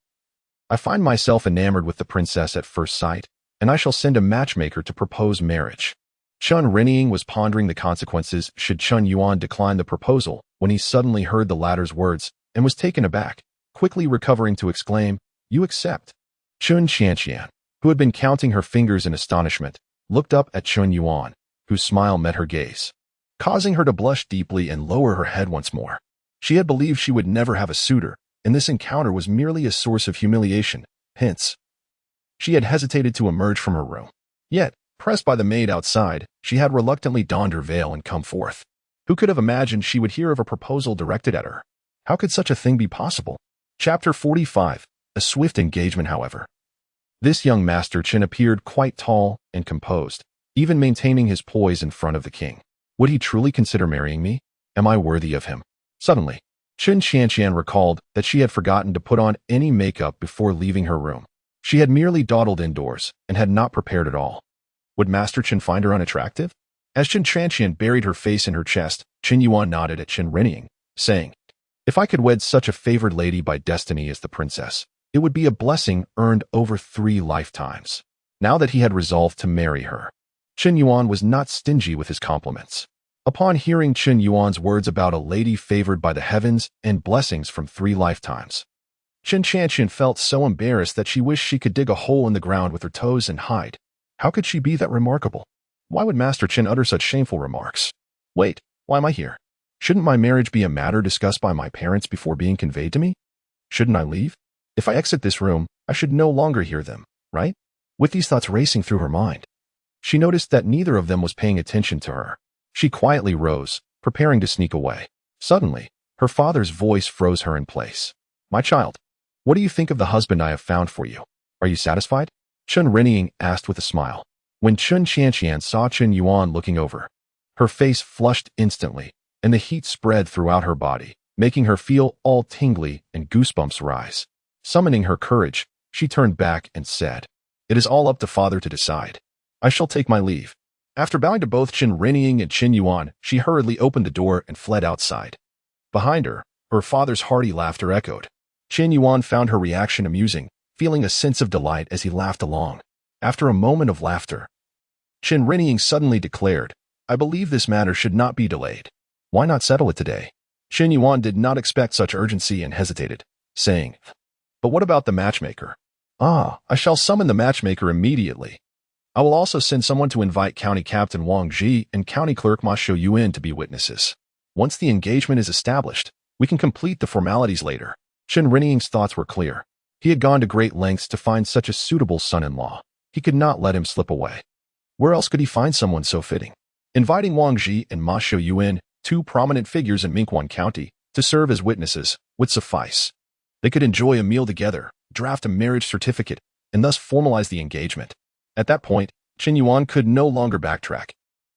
I find myself enamored with the princess at first sight, and I shall send a matchmaker to propose marriage." Chen Reniying was pondering the consequences should Chen Yuan decline the proposal when he suddenly heard the latter's words and was taken aback, quickly recovering to exclaim, "You accept?" Chun Qianqian, who had been counting her fingers in astonishment, looked up at Chen Yuan, whose smile met her gaze, causing her to blush deeply and lower her head once more. She had believed she would never have a suitor, and this encounter was merely a source of humiliation. Hence, she had hesitated to emerge from her room. Yet, pressed by the maid outside, she had reluctantly donned her veil and come forth. Who could have imagined she would hear of a proposal directed at her? How could such a thing be possible? Chapter 45. A swift engagement, however. This young Master Chen appeared quite tall and composed, even maintaining his poise in front of the king. Would he truly consider marrying me? Am I worthy of him? Suddenly, Chen Qianqian recalled that she had forgotten to put on any makeup before leaving her room. She had merely dawdled indoors and had not prepared at all. Would Master Chen find her unattractive? As Chen Qianqian buried her face in her chest, Chen Yuan nodded at Chen Reniying, saying, "If I could wed such a favored lady by destiny as the princess, it would be a blessing earned over 3 lifetimes." Now that he had resolved to marry her, Chen Yuan was not stingy with his compliments. Upon hearing Chen Yuan's words about a lady favored by the heavens and blessings from 3 lifetimes, Chen Qianqian felt so embarrassed that she wished she could dig a hole in the ground with her toes and hide. How could she be that remarkable? Why would Master Chen utter such shameful remarks? Wait, why am I here? Shouldn't my marriage be a matter discussed by my parents before being conveyed to me? Shouldn't I leave? If I exit this room, I should no longer hear them, right? With these thoughts racing through her mind, she noticed that neither of them was paying attention to her. She quietly rose, preparing to sneak away. Suddenly, her father's voice froze her in place. "My child, what do you think of the husband I have found for you? Are you satisfied?" Chen Reniying asked with a smile. When Chen Qianqian saw Chen Yuan looking over, her face flushed instantly, and the heat spread throughout her body, making her feel all tingly and goosebumps rise. Summoning her courage, she turned back and said, "It is all up to father to decide. I shall take my leave." After bowing to both Chen Reniying and Chen Yuan, she hurriedly opened the door and fled outside. Behind her, her father's hearty laughter echoed. Chen Yuan found her reaction amusing, feeling a sense of delight as he laughed along. After a moment of laughter, Chen Reniying suddenly declared, "I believe this matter should not be delayed. Why not settle it today?" Chen Yuan did not expect such urgency and hesitated, saying, "But what about the matchmaker?" I shall summon the matchmaker immediately. I will also send someone to invite County Captain Yuan Qi and County Clerk Ma Yuan to be witnesses. Once the engagement is established, we can complete the formalities later." Chen Reniying's thoughts were clear. He had gone to great lengths to find such a suitable son-in-law. He could not let him slip away. Where else could he find someone so fitting? Inviting Yuan Qi and Ma Yuan, 2 prominent figures in Mingguan County, to serve as witnesses would suffice. They could enjoy a meal together, draft a marriage certificate, and thus formalize the engagement. At that point, Chen Yuan could no longer backtrack.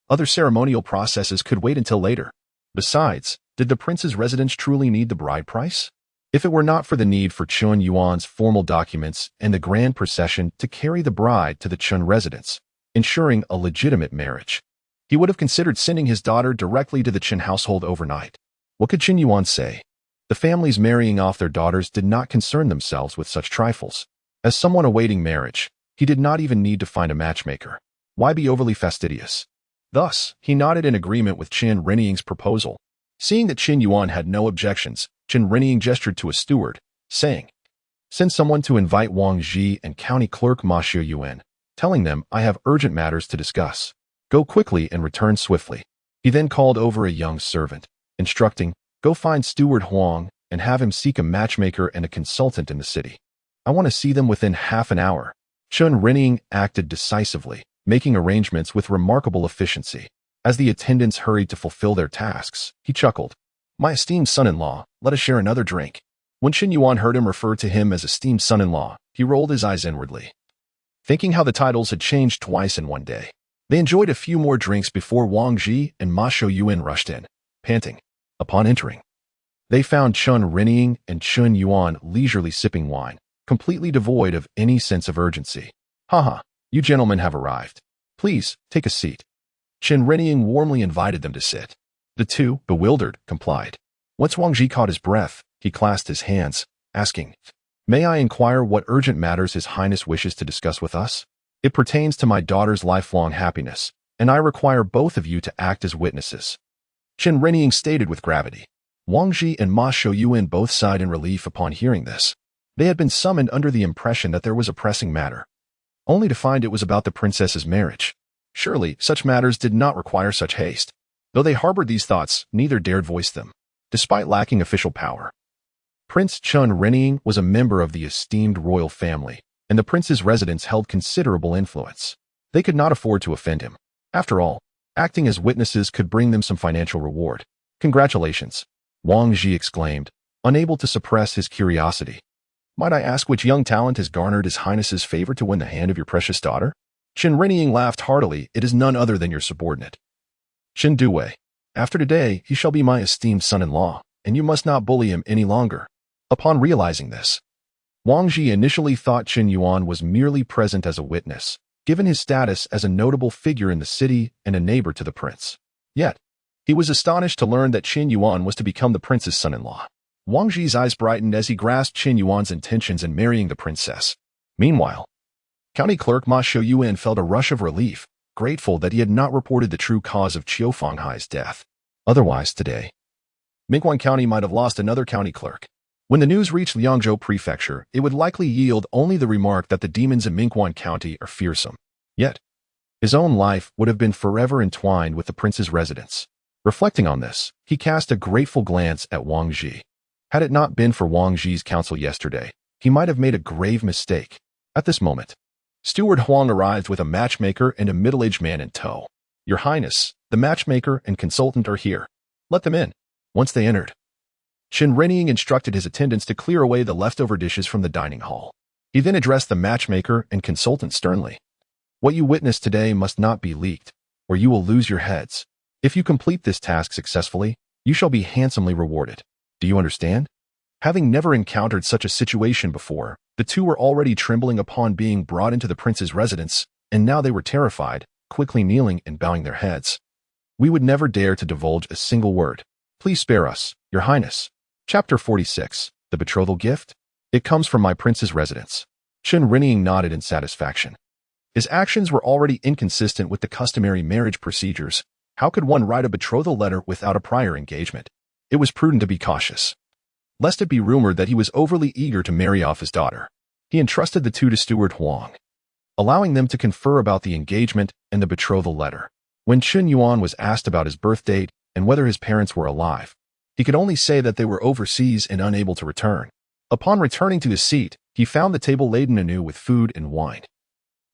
Other ceremonial processes could wait until later. Besides, Did the prince's residence truly need the bride price? If it were not for the need for Chen Yuan's formal documents and the grand procession to carry the bride to the Chen residence, ensuring a legitimate marriage, he would have considered sending his daughter directly to the Chen household overnight. What could Chen Yuan say? The families marrying off their daughters did not concern themselves with such trifles. As someone awaiting marriage, he did not even need to find a matchmaker. Why be overly fastidious? Thus, he nodded in agreement with Chen Reniying's proposal. Seeing that Chen Yuan had no objections, Chen Reniying gestured to a steward, saying, "Send someone to invite Wang Qi and County Clerk Ma Yuan, telling them I have urgent matters to discuss. Go quickly and return swiftly." He then called over a young servant, instructing, "Go find Steward Huang and have him seek a matchmaker and a consultant in the city. I want to see them within half an hour." Chen Reniying acted decisively, making arrangements with remarkable efficiency. As the attendants hurried to fulfill their tasks, he chuckled, "My esteemed son-in-law, let us share another drink." When Chen Yuan heard him refer to him as esteemed son-in-law, he rolled his eyes inwardly, thinking how the titles had changed twice in one day. They enjoyed a few more drinks before Wang Qi and Ma Yuan rushed in, panting. Upon entering, they found Chen Reniying and Chen Yuan leisurely sipping wine, completely devoid of any sense of urgency. "Haha, you gentlemen have arrived. Please, take a seat." Chen Reniying warmly invited them to sit. The two, bewildered, complied. Once Wang Qi caught his breath, he clasped his hands, asking, "May I inquire what urgent matters His Highness wishes to discuss with us? It pertains to my daughter's lifelong happiness, and I require both of you to act as witnesses." Chen Reniying stated with gravity. Wang Qi and Ma Yuan both sighed in relief upon hearing this. They had been summoned under the impression that there was a pressing matter, only to find it was about the princess's marriage. Surely, such matters did not require such haste. Though they harbored these thoughts, neither dared voice them, despite lacking official power. Prince Chen Reniying was a member of the esteemed royal family, and the prince's residence held considerable influence. They could not afford to offend him. After all, acting as witnesses could bring them some financial reward. "Congratulations," Wang Qi exclaimed, unable to suppress his curiosity. "Might I ask which young talent has garnered His Highness's favor to win the hand of your precious daughter?" Chen Reniying laughed heartily. "It is none other than your subordinate, Chen Duwei. After today, he shall be my esteemed son-in-law, and you must not bully him any longer." Upon realizing this, Wang Qi initially thought Chen Yuan was merely present as a witness, given his status as a notable figure in the city and a neighbor to the prince. Yet, he was astonished to learn that Chen Yuan was to become the prince's son-in-law. Wang Xi's eyes brightened as he grasped Chen Yuan's intentions in marrying the princess. Meanwhile, County Clerk Ma Yuan felt a rush of relief, grateful that he had not reported the true cause of Qiu Fanghai's death. Otherwise, today, Mingguan County might have lost another county clerk. When the news reached Liangzhou Prefecture, it would likely yield only the remark that the demons in Mingguan County are fearsome. Yet, his own life would have been forever entwined with the prince's residence. Reflecting on this, he cast a grateful glance at Wang Qi. Had it not been for Wang Xi's counsel yesterday, he might have made a grave mistake. At this moment, Steward Huang arrived with a matchmaker and a middle-aged man in tow. "Your Highness, the matchmaker and consultant are here. Let them in." Once they entered, Chen Reniying instructed his attendants to clear away the leftover dishes from the dining hall. He then addressed the matchmaker and consultant sternly. "What you witness today must not be leaked, or you will lose your heads. If you complete this task successfully, you shall be handsomely rewarded. Do you understand?" Having never encountered such a situation before, the two were already trembling upon being brought into the prince's residence, and now they were terrified, quickly kneeling and bowing their heads. "We would never dare to divulge a single word. Please spare us, Your Highness." Chapter 46. The Betrothal Gift? It comes from my prince's residence. Chen Reniying nodded in satisfaction. His actions were already inconsistent with the customary marriage procedures. How could one write a betrothal letter without a prior engagement? It was prudent to be cautious, lest it be rumored that he was overly eager to marry off his daughter. He entrusted the two to Steward Huang, allowing them to confer about the engagement and the betrothal letter. When Chen Yuan was asked about his birth date and whether his parents were alive, he could only say that they were overseas and unable to return. Upon returning to his seat, he found the table laden anew with food and wine.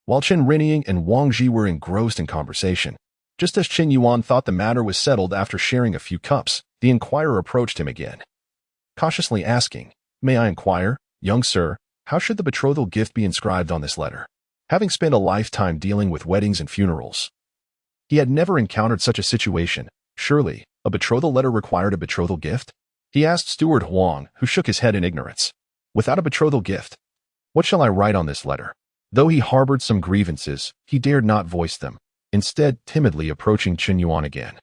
While Chen Reniying and Wang Qi were engrossed in conversation, just as Chen Yuan thought the matter was settled after sharing a few cups, the inquirer approached him again, cautiously asking, "May I inquire, young sir, how should the betrothal gift be inscribed on this letter?" Having spent a lifetime dealing with weddings and funerals, he had never encountered such a situation. Surely, A betrothal letter required a betrothal gift? He asked Steward Huang, who shook his head in ignorance. Without a betrothal gift, what shall I write on this letter? Though he harbored some grievances, he dared not voice them, instead timidly approaching Chen Yuan again,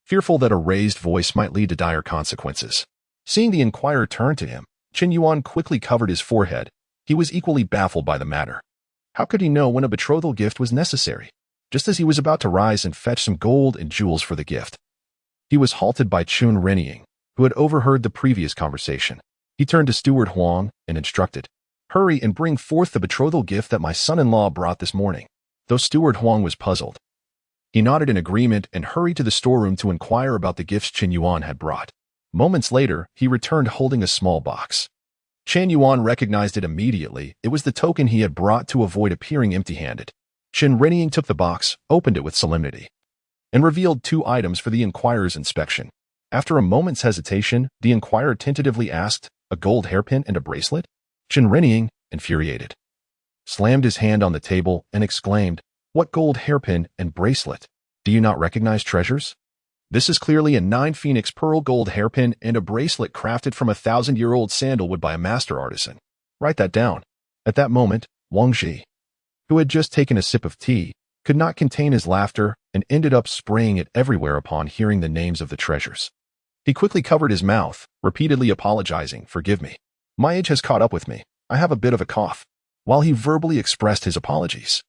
fearful that a raised voice might lead to dire consequences. Seeing the inquirer turn to him, Chen Yuan quickly covered his forehead. He was equally baffled by the matter. How could he know when a betrothal gift was necessary? Just as he was about to rise and fetch some gold and jewels for the gift, he was halted by Chun Renying, who had overheard the previous conversation. He turned to Steward Huang and instructed, "Hurry and bring forth the betrothal gift that my son-in-law brought this morning." Though Steward Huang was puzzled, he nodded in agreement and hurried to the storeroom to inquire about the gifts Chen Yuan had brought. Moments later, he returned holding a small box. Chen Yuan recognized it immediately. It was the token he had brought to avoid appearing empty-handed. Chen Renying took the box, opened it with solemnity, and revealed 2 items for the inquirer's inspection. After a moment's hesitation, the inquirer tentatively asked, "A gold hairpin and a bracelet?" Chen Renying, infuriated, slammed his hand on the table and exclaimed, "What gold hairpin and bracelet? Do you not recognize treasures? This is clearly a 9 phoenix pearl gold hairpin and a bracelet crafted from a 1,000-year-old sandalwood by a master artisan. Write that down." At that moment, Yuan Qi, who had just taken a sip of tea, could not contain his laughter and ended up spraying it everywhere upon hearing the names of the treasures. He quickly covered his mouth, repeatedly apologizing, "Forgive me. My age has caught up with me. I have a bit of a cough." While he verbally expressed his apologies,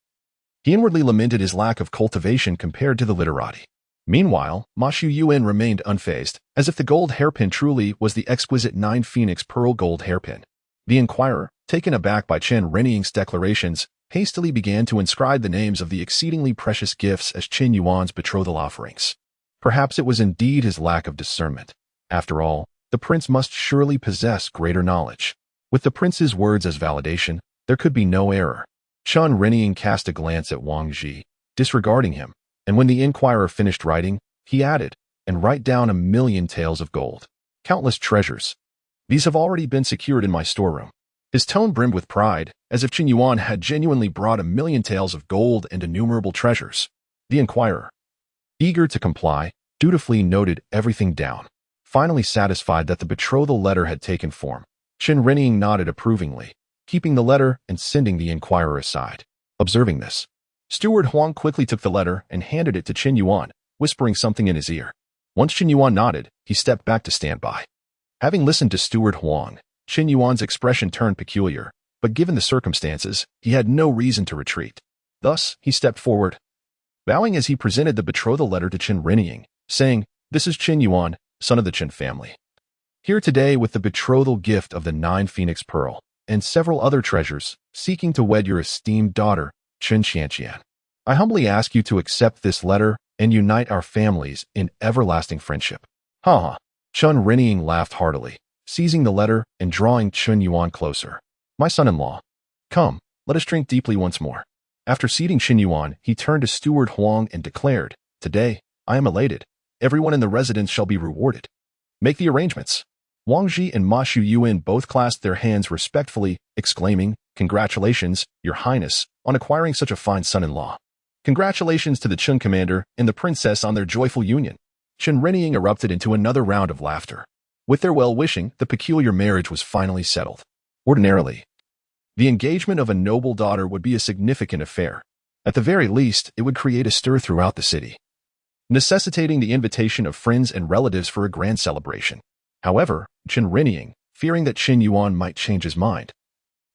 he inwardly lamented his lack of cultivation compared to the literati. Meanwhile, Ma Shuyuan remained unfazed, as if the gold hairpin truly was the exquisite 9 phoenix pearl gold hairpin. The inquirer, taken aback by Chen Renying's declarations, hastily began to inscribe the names of the exceedingly precious gifts as Chen Yuan's betrothal offerings. Perhaps it was indeed his lack of discernment. After all, the prince must surely possess greater knowledge. With the prince's words as validation, there could be no error. Chen Renying cast a glance at Yuan Qi, disregarding him, and when the inquirer finished writing, he added, "And write down 1,000,000 taels of gold. Countless treasures. These have already been secured in my storeroom." His tone brimmed with pride, as if Chen Yuan had genuinely brought 1,000,000 taels of gold and innumerable treasures. The inquirer, eager to comply, dutifully noted everything down. Finally satisfied that the betrothal letter had taken form, Chen Renying nodded approvingly, keeping the letter and sending the inquirer aside. Observing this, Steward Huang quickly took the letter and handed it to Chen Yuan, whispering something in his ear. Once Chen Yuan nodded, he stepped back to stand by. Having listened to Steward Huang, Chen Yuan's expression turned peculiar, but given the circumstances, he had no reason to retreat. Thus, he stepped forward, bowing as he presented the betrothal letter to Chen Renying, saying, "This is Chen Yuan, son of the Chen family, here today with the betrothal gift of the 9 phoenix pearl and several other treasures, seeking to wed your esteemed daughter, Chen Xianqian. I humbly ask you to accept this letter and unite our families in everlasting friendship." "Ha ha." Chen Renying laughed heartily, seizing the letter and drawing Chen Yuan closer. "My son-in-law, come, let us drink deeply once more." After seating Chen Yuan, he turned to Steward Huang and declared, "Today, I am elated. Everyone in the residence shall be rewarded. Make the arrangements." Yuan Qi and Ma Shuyuan both clasped their hands respectfully, exclaiming, "Congratulations, Your Highness, on acquiring such a fine son-in-law. Congratulations to the Chen commander and the princess on their joyful union." Chen Renying erupted into another round of laughter. With their well-wishing, the peculiar marriage was finally settled. Ordinarily, the engagement of a noble daughter would be a significant affair. At the very least, it would create a stir throughout the city, necessitating the invitation of friends and relatives for a grand celebration. However, Chen Renying, fearing that Chen Yuan might change his mind,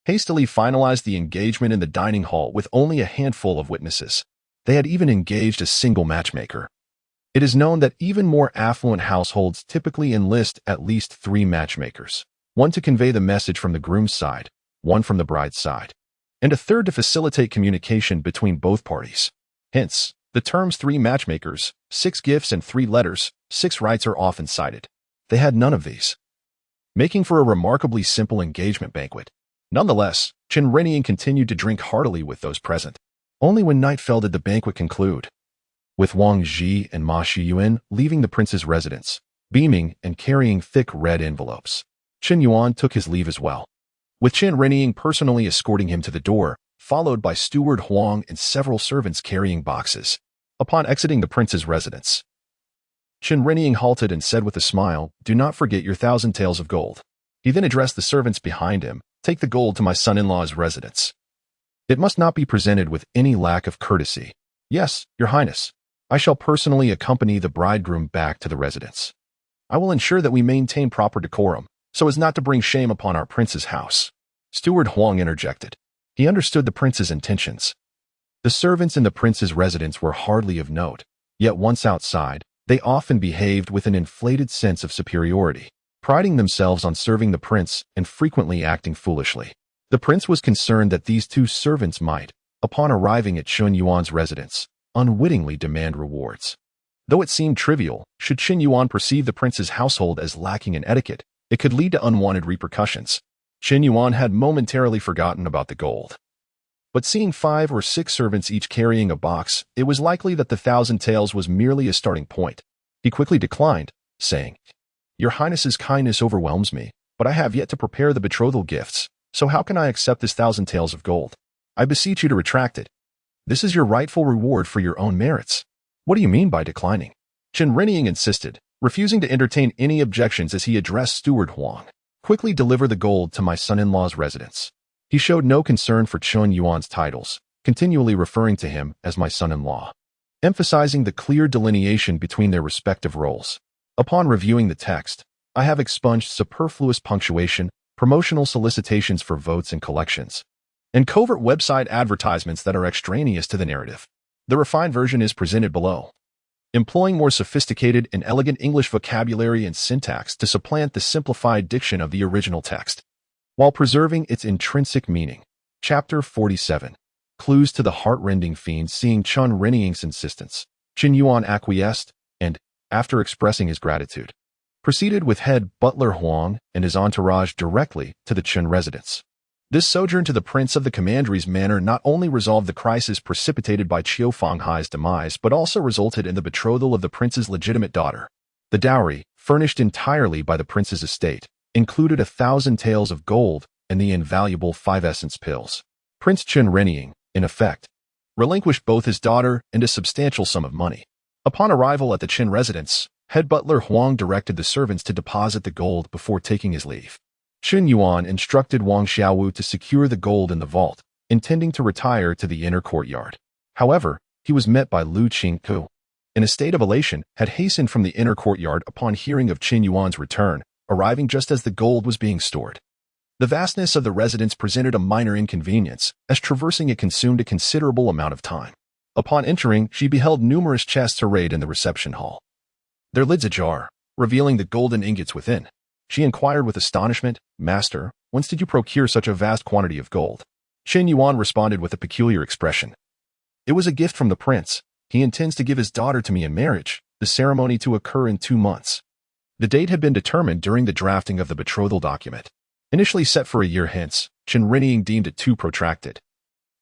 hastily finalized the engagement in the dining hall with only a handful of witnesses. They had even engaged a single matchmaker. It is known that even more affluent households typically enlist at least 3 matchmakers, one to convey the message from the groom's side, one from the bride's side, and a third to facilitate communication between both parties. Hence, the terms 3 matchmakers, 6 gifts and 3 letters, 6 rites are often cited. They had none of these, making for a remarkably simple engagement banquet. Nonetheless, Chen Renying continued to drink heartily with those present. Only when night fell did the banquet conclude, with Yuan Qi and Ma Shuyuan leaving the prince's residence, beaming and carrying thick red envelopes. Chen Yuan took his leave as well, with Chen Renying personally escorting him to the door, followed by Steward Huang and several servants carrying boxes. Upon exiting the prince's residence, Chen Yuan halted and said with a smile, "Do not forget your 1,000 taels of gold." He then addressed the servants behind him, "Take the gold to my son-in-law's residence. It must not be presented with any lack of courtesy." "Yes, your highness. I shall personally accompany the bridegroom back to the residence. I will ensure that we maintain proper decorum, so as not to bring shame upon our prince's house." Steward Huang interjected. He understood the prince's intentions. The servants in the prince's residence were hardly of note, yet once outside, they often behaved with an inflated sense of superiority, priding themselves on serving the prince and frequently acting foolishly. The prince was concerned that these two servants might, upon arriving at Chen Yuan's residence, unwittingly demand rewards. Though it seemed trivial, should Chen Yuan perceive the prince's household as lacking in etiquette, it could lead to unwanted repercussions. Chen Yuan had momentarily forgotten about the gold. But seeing 5 or 6 servants each carrying a box, it was likely that the 1,000 taels was merely a starting point. He quickly declined, saying, "Your highness's kindness overwhelms me, but I have yet to prepare the betrothal gifts, so how can I accept this 1,000 taels of gold? I beseech you to retract it. This is your rightful reward for your own merits." "What do you mean by declining?" Chen Yuan insisted, refusing to entertain any objections as he addressed Steward Huang. "Quickly deliver the gold to my son-in-law's residence." He showed no concern for Chen Yuan's titles, continually referring to him as my son-in-law, emphasizing the clear delineation between their respective roles. Upon reviewing the text, I have expunged superfluous punctuation, promotional solicitations for votes and collections, and covert website advertisements that are extraneous to the narrative. The refined version is presented below, employing more sophisticated and elegant English vocabulary and syntax to supplant the simplified diction of the original text, while preserving its intrinsic meaning. Chapter 47. Clues to the heart-rending fiend. Seeing Chen Yuan's insistence, Chen Yuan acquiesced and, after expressing his gratitude, proceeded with head butler Huang and his entourage directly to the Chen residence. This sojourn to the prince of the commandery's manor not only resolved the crisis precipitated by Qiu Fanghai's demise, but also resulted in the betrothal of the prince's legitimate daughter. The dowry, furnished entirely by the prince's estate, included 1,000 taels of gold and the invaluable 5 essence pills. Prince Chen Yuan, in effect, relinquished both his daughter and a substantial sum of money. Upon arrival at the Chen residence, head butler Huang directed the servants to deposit the gold before taking his leave. Chen Yuan instructed Wang Xiaowu to secure the gold in the vault, intending to retire to the inner courtyard. However, he was met by Lu Qingku. In a state of elation, had hastened from the inner courtyard upon hearing of Chen Yuan's return, arriving just as the gold was being stored. The vastness of the residence presented a minor inconvenience, as traversing it consumed a considerable amount of time. Upon entering, she beheld numerous chests arrayed in the reception hall, their lids ajar, revealing the golden ingots within. She inquired with astonishment, "Master, whence did you procure such a vast quantity of gold?" Chen Yuan responded with a peculiar expression. "It was a gift from the prince. He intends to give his daughter to me in marriage, the ceremony to occur in 2 months. The date had been determined during the drafting of the betrothal document. Initially set for a year hence, Chen Yuan deemed it too protracted,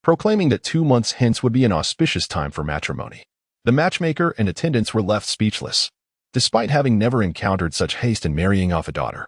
proclaiming that 2 months hence would be an auspicious time for matrimony. The matchmaker and attendants were left speechless. Despite having never encountered such haste in marrying off a daughter,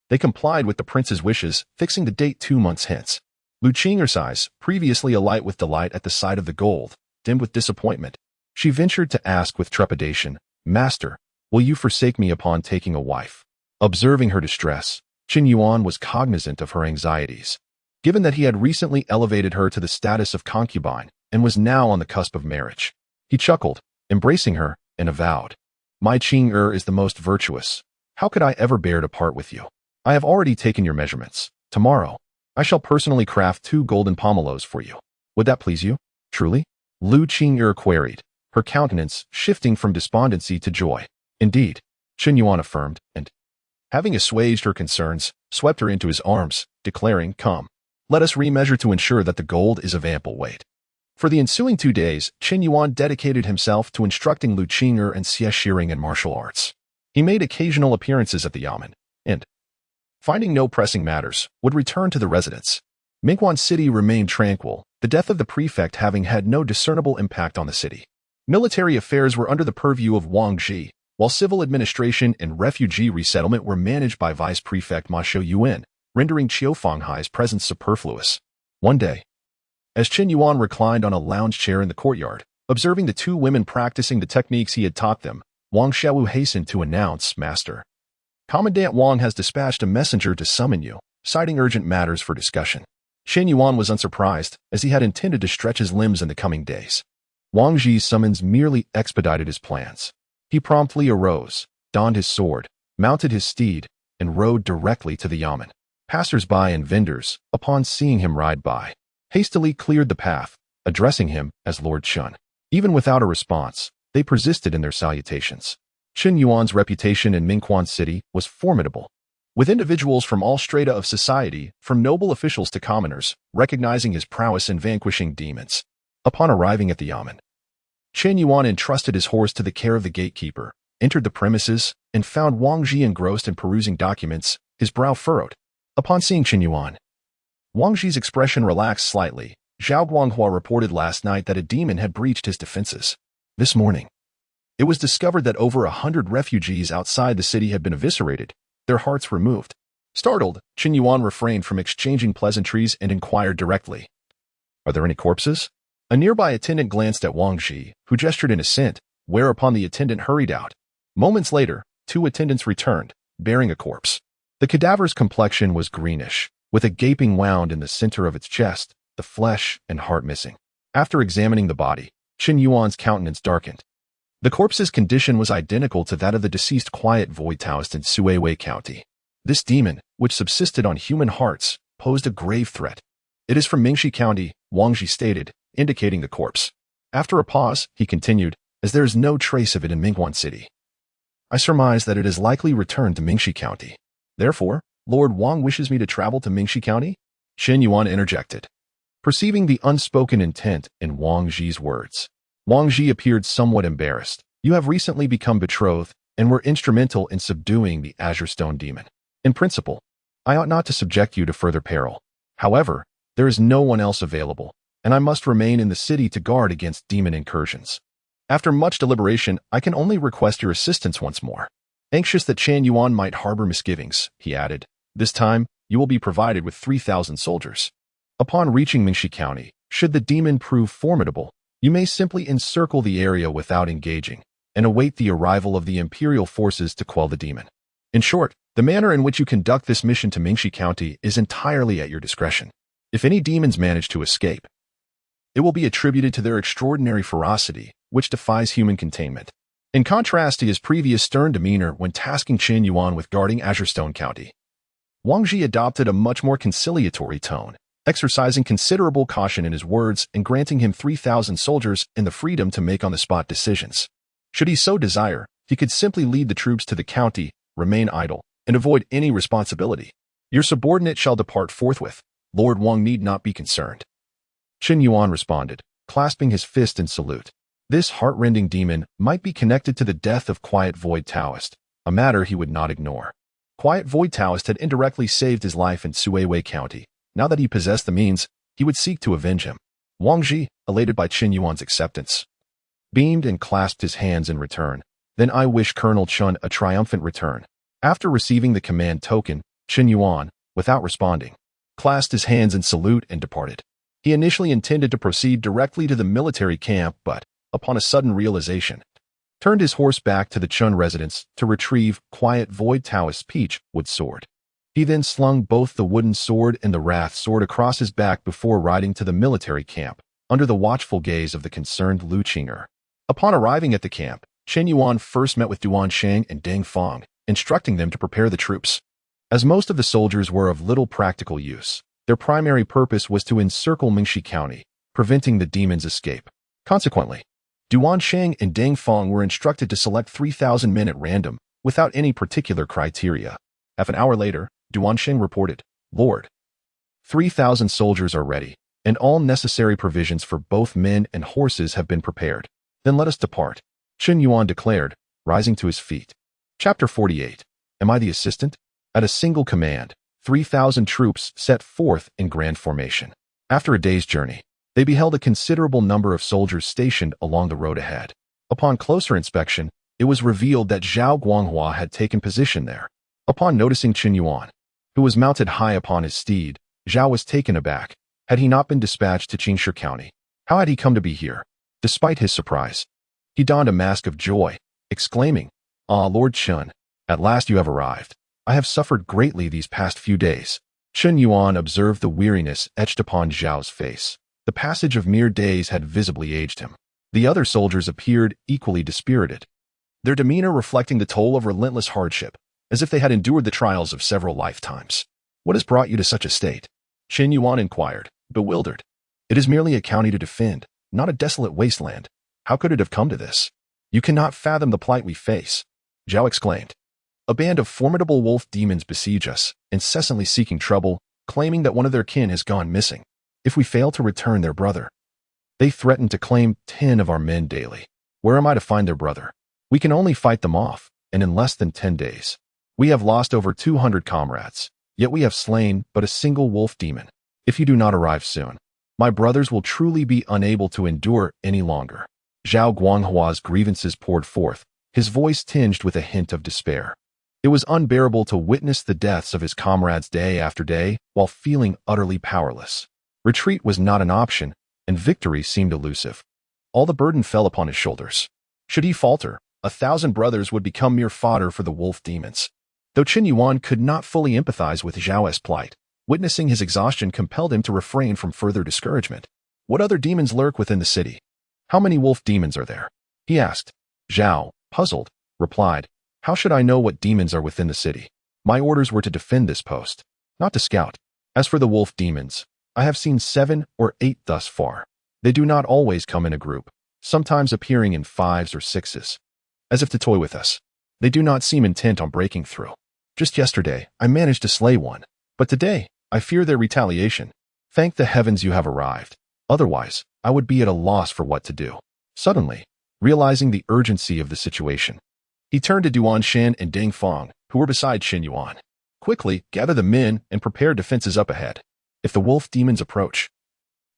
they complied with the prince's wishes, fixing the date 2 months hence. Lu Qing's eyes, previously alight with delight at the sight of the gold, dimmed with disappointment. She ventured to ask with trepidation, "Master, will you forsake me upon taking a wife?" Observing her distress, Chen Yuan was cognizant of her anxieties, given that he had recently elevated her to the status of concubine and was now on the cusp of marriage. He chuckled, embracing her, and avowed, "My Qing is the most virtuous. How could I ever bear to part with you? I have already taken your measurements. Tomorrow, I shall personally craft 2 golden pomelos for you. Would that please you?" "Truly?" Lu Qing queried, her countenance shifting from despondency to joy. "Indeed," Chen Yuan affirmed, and, having assuaged her concerns, swept her into his arms, declaring, "Come, let us remeasure to ensure that the gold is of ample weight." For the ensuing 2 days, Chen Yuan dedicated himself to instructing Lu Qing and Xie Shiring in martial arts. He made occasional appearances at the yamen, and, finding no pressing matters, would return to the residence. Mingguan City remained tranquil, the death of the prefect having had no discernible impact on the city. Military affairs were under the purview of Wang Qi, while civil administration and refugee resettlement were managed by Vice Prefect Ma Yuan, rendering Qiu Fanghai's presence superfluous. One day, as Chen Yuan reclined on a lounge chair in the courtyard, observing the 2 women practicing the techniques he had taught them, Wang Xiaowu hastened to announce, Master. Commandant Wang has dispatched a messenger to summon you, citing urgent matters for discussion. Chen Yuan was unsurprised, as he had intended to stretch his limbs in the coming days. Wang Ji's summons merely expedited his plans. He promptly arose, donned his sword, mounted his steed, and rode directly to the yamen. Passers-by and vendors, upon seeing him ride by, hastily cleared the path, addressing him as Lord Chen. Even without a response, they persisted in their salutations. Chen Yuan's reputation in Mingquan City was formidable, with individuals from all strata of society, from noble officials to commoners, recognizing his prowess in vanquishing demons. Upon arriving at the yamen, Chen Yuan entrusted his horse to the care of the gatekeeper, entered the premises, and found Wang Ji engrossed in perusing documents, his brow furrowed. Upon seeing Chen Yuan, Wang Ji's expression relaxed slightly. Zhao Guanghua reported last night that a demon had breached his defenses. This morning, it was discovered that over 100 refugees outside the city had been eviscerated, their hearts removed. Startled, Chen Yuan refrained from exchanging pleasantries and inquired directly, "Are there any corpses?" A nearby attendant glanced at Wang Ji, who gestured in assent, whereupon the attendant hurried out. Moments later, 2 attendants returned, bearing a corpse. The cadaver's complexion was greenish, with a gaping wound in the center of its chest, the flesh and heart missing. After examining the body, Chen Yuan's countenance darkened. The corpse's condition was identical to that of the deceased Quiet Void Taoist in Suiwei County. This demon, which subsisted on human hearts, posed a grave threat. "It is from Mingxi County," Wang Ji stated, indicating the corpse. After a pause, he continued, "As there is no trace of it in Mingquan City, I surmise that it has likely returned to Mingxi County. Therefore, Lord Wang wishes me to travel to Mingxi County?" Chen Yuan interjected, perceiving the unspoken intent in Wang Ji's words. Wang Ji appeared somewhat embarrassed. "You have recently become betrothed and were instrumental in subduing the Azure Stone demon. In principle, I ought not to subject you to further peril. However, there is no one else available, and I must remain in the city to guard against demon incursions. After much deliberation, I can only request your assistance once more." Anxious that Chen Yuan might harbor misgivings, he added, "This time, you will be provided with 3,000 soldiers. Upon reaching Mingxi County, should the demon prove formidable, you may simply encircle the area without engaging, and await the arrival of the Imperial forces to quell the demon. In short, the manner in which you conduct this mission to Mingxi County is entirely at your discretion. If any demons manage to escape, it will be attributed to their extraordinary ferocity, which defies human containment." In contrast to his previous stern demeanor when tasking Chen Yuan with guarding Azure Stone County, Wang Ji adopted a much more conciliatory tone, exercising considerable caution in his words and granting him 3,000 soldiers and the freedom to make on-the-spot decisions. Should he so desire, he could simply lead the troops to the county, remain idle, and avoid any responsibility. "Your subordinate shall depart forthwith. Lord Wang need not be concerned," Chen Yuan responded, clasping his fist in salute. This heart-rending demon might be connected to the death of Quiet Void Taoist, a matter he would not ignore. Quiet Void Taoist had indirectly saved his life in Suiwei County. Now that he possessed the means, he would seek to avenge him. Wang Ji, elated by Chen Yuan's acceptance, beamed and clasped his hands in return. "Then I wish Colonel Chen a triumphant return." After receiving the command token, Chen Yuan, without responding, clasped his hands in salute and departed. He initially intended to proceed directly to the military camp, but, upon a sudden realization, turned his horse back to the Chun residence to retrieve Quiet Void Taoist's peach wood sword. He then slung both the wooden sword and the wrath sword across his back before riding to the military camp, under the watchful gaze of the concerned Lu Qing'er. Upon arriving at the camp, Chen Yuan first met with Duan Shang and Deng Feng, instructing them to prepare the troops. As most of the soldiers were of little practical use, their primary purpose was to encircle Mingxi County, preventing the demon's escape. Consequently, Duan Shang and Deng Feng were instructed to select 3,000 men at random, without any particular criteria. Half an hour later, Duan Shang reported, "Lord, 3,000 soldiers are ready, and all necessary provisions for both men and horses have been prepared. Then let us depart," Chen Yuan declared, rising to his feet. Chapter 48. Am I the assistant? At a single command, 3,000 troops set forth in grand formation. After a day's journey, they beheld a considerable number of soldiers stationed along the road ahead. Upon closer inspection, it was revealed that Zhao Guanghua had taken position there. Upon noticing Chen Yuan, who was mounted high upon his steed, Zhao was taken aback. Had he not been dispatched to Qingshi County? How had he come to be here? Despite his surprise, he donned a mask of joy, exclaiming, "Ah, Lord Chen, at last you have arrived. I have suffered greatly these past few days." Chen Yuan observed the weariness etched upon Zhao's face. The passage of mere days had visibly aged him. The other soldiers appeared equally dispirited, their demeanor reflecting the toll of relentless hardship, as if they had endured the trials of several lifetimes. "What has brought you to such a state?" Chen Yuan inquired, bewildered. "It is merely a county to defend, not a desolate wasteland. How could it have come to this?" "You cannot fathom the plight we face," Zhao exclaimed. "A band of formidable wolf demons besiege us, incessantly seeking trouble, claiming that one of their kin has gone missing. If we fail to return their brother, they threaten to claim 10 of our men daily. Where am I to find their brother? We can only fight them off, and in less than 10 days. We have lost over 200 comrades, yet we have slain but a single wolf demon. If you do not arrive soon, my brothers will truly be unable to endure any longer." Zhao Guanghua's grievances poured forth, his voice tinged with a hint of despair. It was unbearable to witness the deaths of his comrades day after day while feeling utterly powerless. Retreat was not an option, and victory seemed elusive. All the burden fell upon his shoulders. Should he falter, 1,000 brothers would become mere fodder for the wolf demons. Though Chen Yuan could not fully empathize with Zhao's plight, witnessing his exhaustion compelled him to refrain from further discouragement. "What other demons lurk within the city? How many wolf demons are there?" he asked. Zhao, puzzled, replied, "How should I know what demons are within the city? My orders were to defend this post, not to scout. As for the wolf demons, I have seen 7 or 8 thus far. They do not always come in a group, sometimes appearing in 5s or 6s, as if to toy with us. They do not seem intent on breaking through. Just yesterday, I managed to slay one, but today, I fear their retaliation. Thank the heavens you have arrived. Otherwise, I would be at a loss for what to do." Suddenly, realizing the urgency of the situation, he turned to Duan Shan and Ding Feng, who were beside Chen Yuan. "Quickly, gather the men and prepare defenses up ahead. If the wolf demons approach,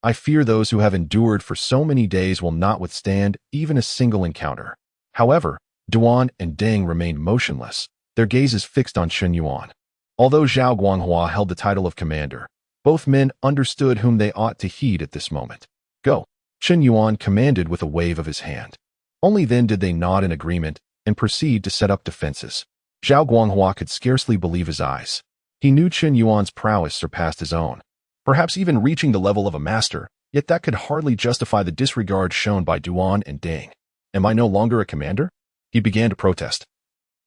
I fear those who have endured for so many days will not withstand even a single encounter." However, Duan and Ding remained motionless, their gazes fixed on Chen Yuan. Although Zhao Guanghua held the title of commander, both men understood whom they ought to heed at this moment. "Go," Chen Yuan commanded with a wave of his hand. Only then did they nod in agreement and proceed to set up defenses. Zhao Guanghua could scarcely believe his eyes. He knew Chen Yuan's prowess surpassed his own, perhaps even reaching the level of a master, yet that could hardly justify the disregard shown by Duan and Ding. "Am I no longer a commander?" he began to protest.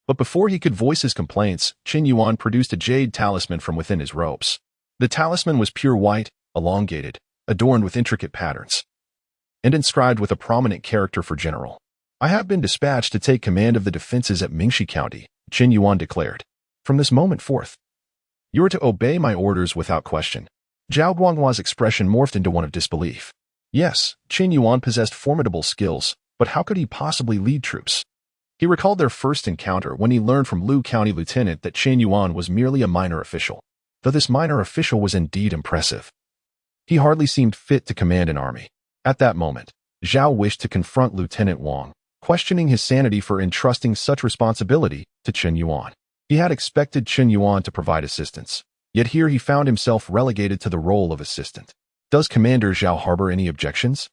But before he could voice his complaints, Chen Yuan produced a jade talisman from within his robes. The talisman was pure white, elongated, adorned with intricate patterns, and inscribed with a prominent character for general. "I have been dispatched to take command of the defenses at Mingxi County," Chen Yuan declared. "From this moment forth, you are to obey my orders without question." Zhao Guanghua's expression morphed into one of disbelief. Yes, Chen Yuan possessed formidable skills, but how could he possibly lead troops? He recalled their first encounter when he learned from Lu County Lieutenant that Chen Yuan was merely a minor official. Though this minor official was indeed impressive, he hardly seemed fit to command an army. At that moment, Zhao wished to confront Lieutenant Wang, questioning his sanity for entrusting such responsibility to Chen Yuan. He had expected Chen Yuan to provide assistance, yet here he found himself relegated to the role of assistant. "Does Commander Zhao harbor any objections?"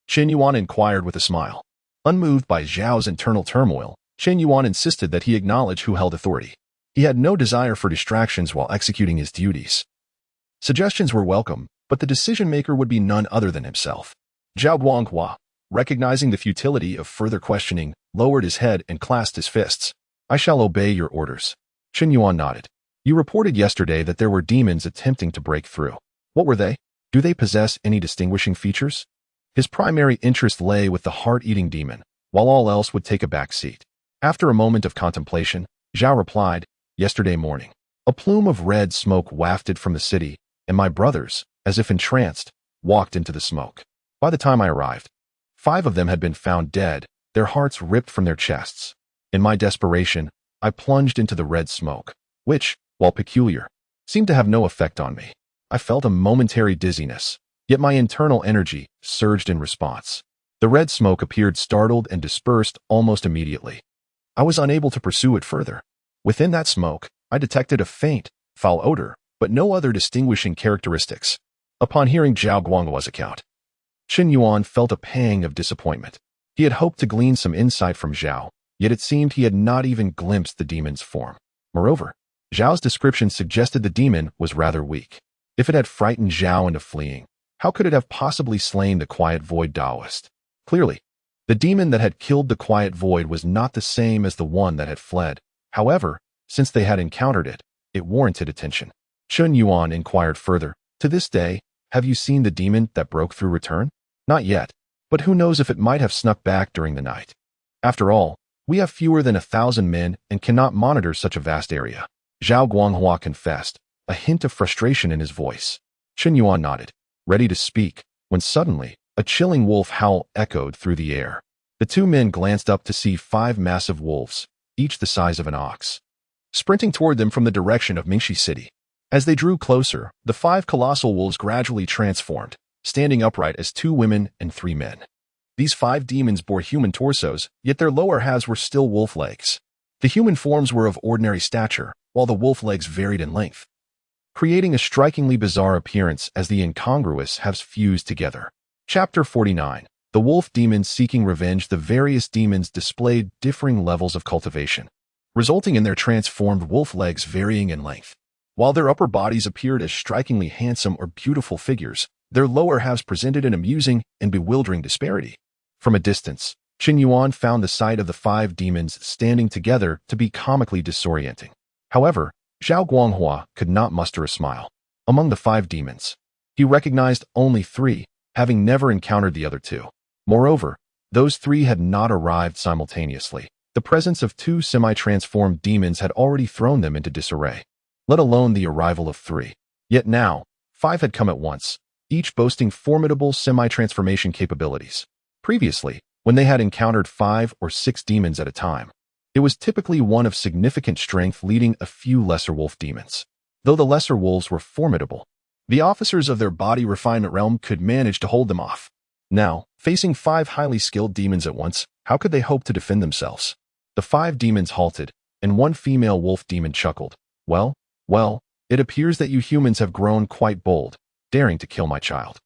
Chen Yuan inquired with a smile. Unmoved by Zhao's internal turmoil, Chen Yuan insisted that he acknowledge who held authority. He had no desire for distractions while executing his duties. Suggestions were welcome, but the decision-maker would be none other than himself. Zhao Guanghua, recognizing the futility of further questioning, lowered his head and clasped his fists. "I shall obey your orders." Chen Yuan nodded. "You reported yesterday that there were demons attempting to break through. What were they? Do they possess any distinguishing features?" His primary interest lay with the heart-eating demon, while all else would take a back seat. After a moment of contemplation, Zhao replied, "Yesterday morning, a plume of red smoke wafted from the city, and my brothers, as if entranced, walked into the smoke. By the time I arrived, 5 of them had been found dead, their hearts ripped from their chests. In my desperation, I plunged into the red smoke, which, while peculiar, seemed to have no effect on me. I felt a momentary dizziness, yet my internal energy surged in response. The red smoke appeared startled and dispersed almost immediately. I was unable to pursue it further. Within that smoke, I detected a faint, foul odor, but no other distinguishing characteristics." Upon hearing Zhao Guanghua's account, Chen Yuan felt a pang of disappointment. He had hoped to glean some insight from Zhao, yet it seemed he had not even glimpsed the demon's form. Moreover, Zhao's description suggested the demon was rather weak. If it had frightened Zhao into fleeing, how could it have possibly slain the Quiet Void Taoist? Clearly, the demon that had killed the Quiet Void was not the same as the one that had fled. However, since they had encountered it, it warranted attention. Chen Yuan inquired further, "To this day, have you seen the demon that broke through return?" "Not yet, but who knows if it might have snuck back during the night. After all, we have fewer than 1,000 men and cannot monitor such a vast area," Zhao Guanghua confessed, a hint of frustration in his voice. Chen Yuan nodded, ready to speak, when suddenly, a chilling wolf howl echoed through the air. The two men glanced up to see 5 massive wolves, each the size of an ox, sprinting toward them from the direction of Mingxi City. As they drew closer, the 5 colossal wolves gradually transformed, standing upright as 2 women and 3 men. These 5 demons bore human torsos, yet their lower halves were still wolf legs. The human forms were of ordinary stature, while the wolf legs varied in length, creating a strikingly bizarre appearance as the incongruous halves fused together. Chapter 49. The Wolf Demons Seeking Revenge. The various demons displayed differing levels of cultivation, resulting in their transformed wolf legs varying in length. While their upper bodies appeared as strikingly handsome or beautiful figures, their lower halves presented an amusing and bewildering disparity. From a distance, Chen Yuan found the sight of the 5 demons standing together to be comically disorienting. However, Zhao Guanghua could not muster a smile. Among the 5 demons, he recognized only 3, having never encountered the other 2. Moreover, those 3 had not arrived simultaneously. The presence of 2 semi-transformed demons had already thrown them into disarray, let alone the arrival of 3. Yet now, 5 had come at once, each boasting formidable semi-transformation capabilities. Previously, when they had encountered 5 or 6 demons at a time, it was typically one of significant strength leading a few lesser wolf demons. Though the lesser wolves were formidable, the officers of their body refinement realm could manage to hold them off. Now, facing 5 highly skilled demons at once, how could they hope to defend themselves? The 5 demons halted, and one female wolf demon chuckled. Well, it appears that you humans have grown quite bold, daring to kill my child.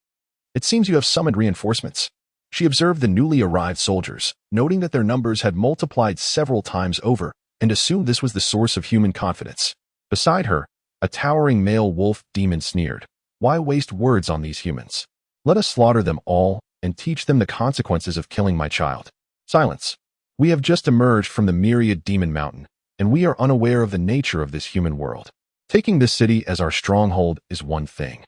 It seems you have summoned reinforcements." She observed the newly arrived soldiers, noting that their numbers had multiplied several times over, and assumed this was the source of human confidence. Beside her, a towering male wolf demon sneered. "Why waste words on these humans? Let us slaughter them all and teach them the consequences of killing my child." Silence. "We have just emerged from the myriad demon mountain, and we are unaware of the nature of this human world. Taking this city as our stronghold is one thing.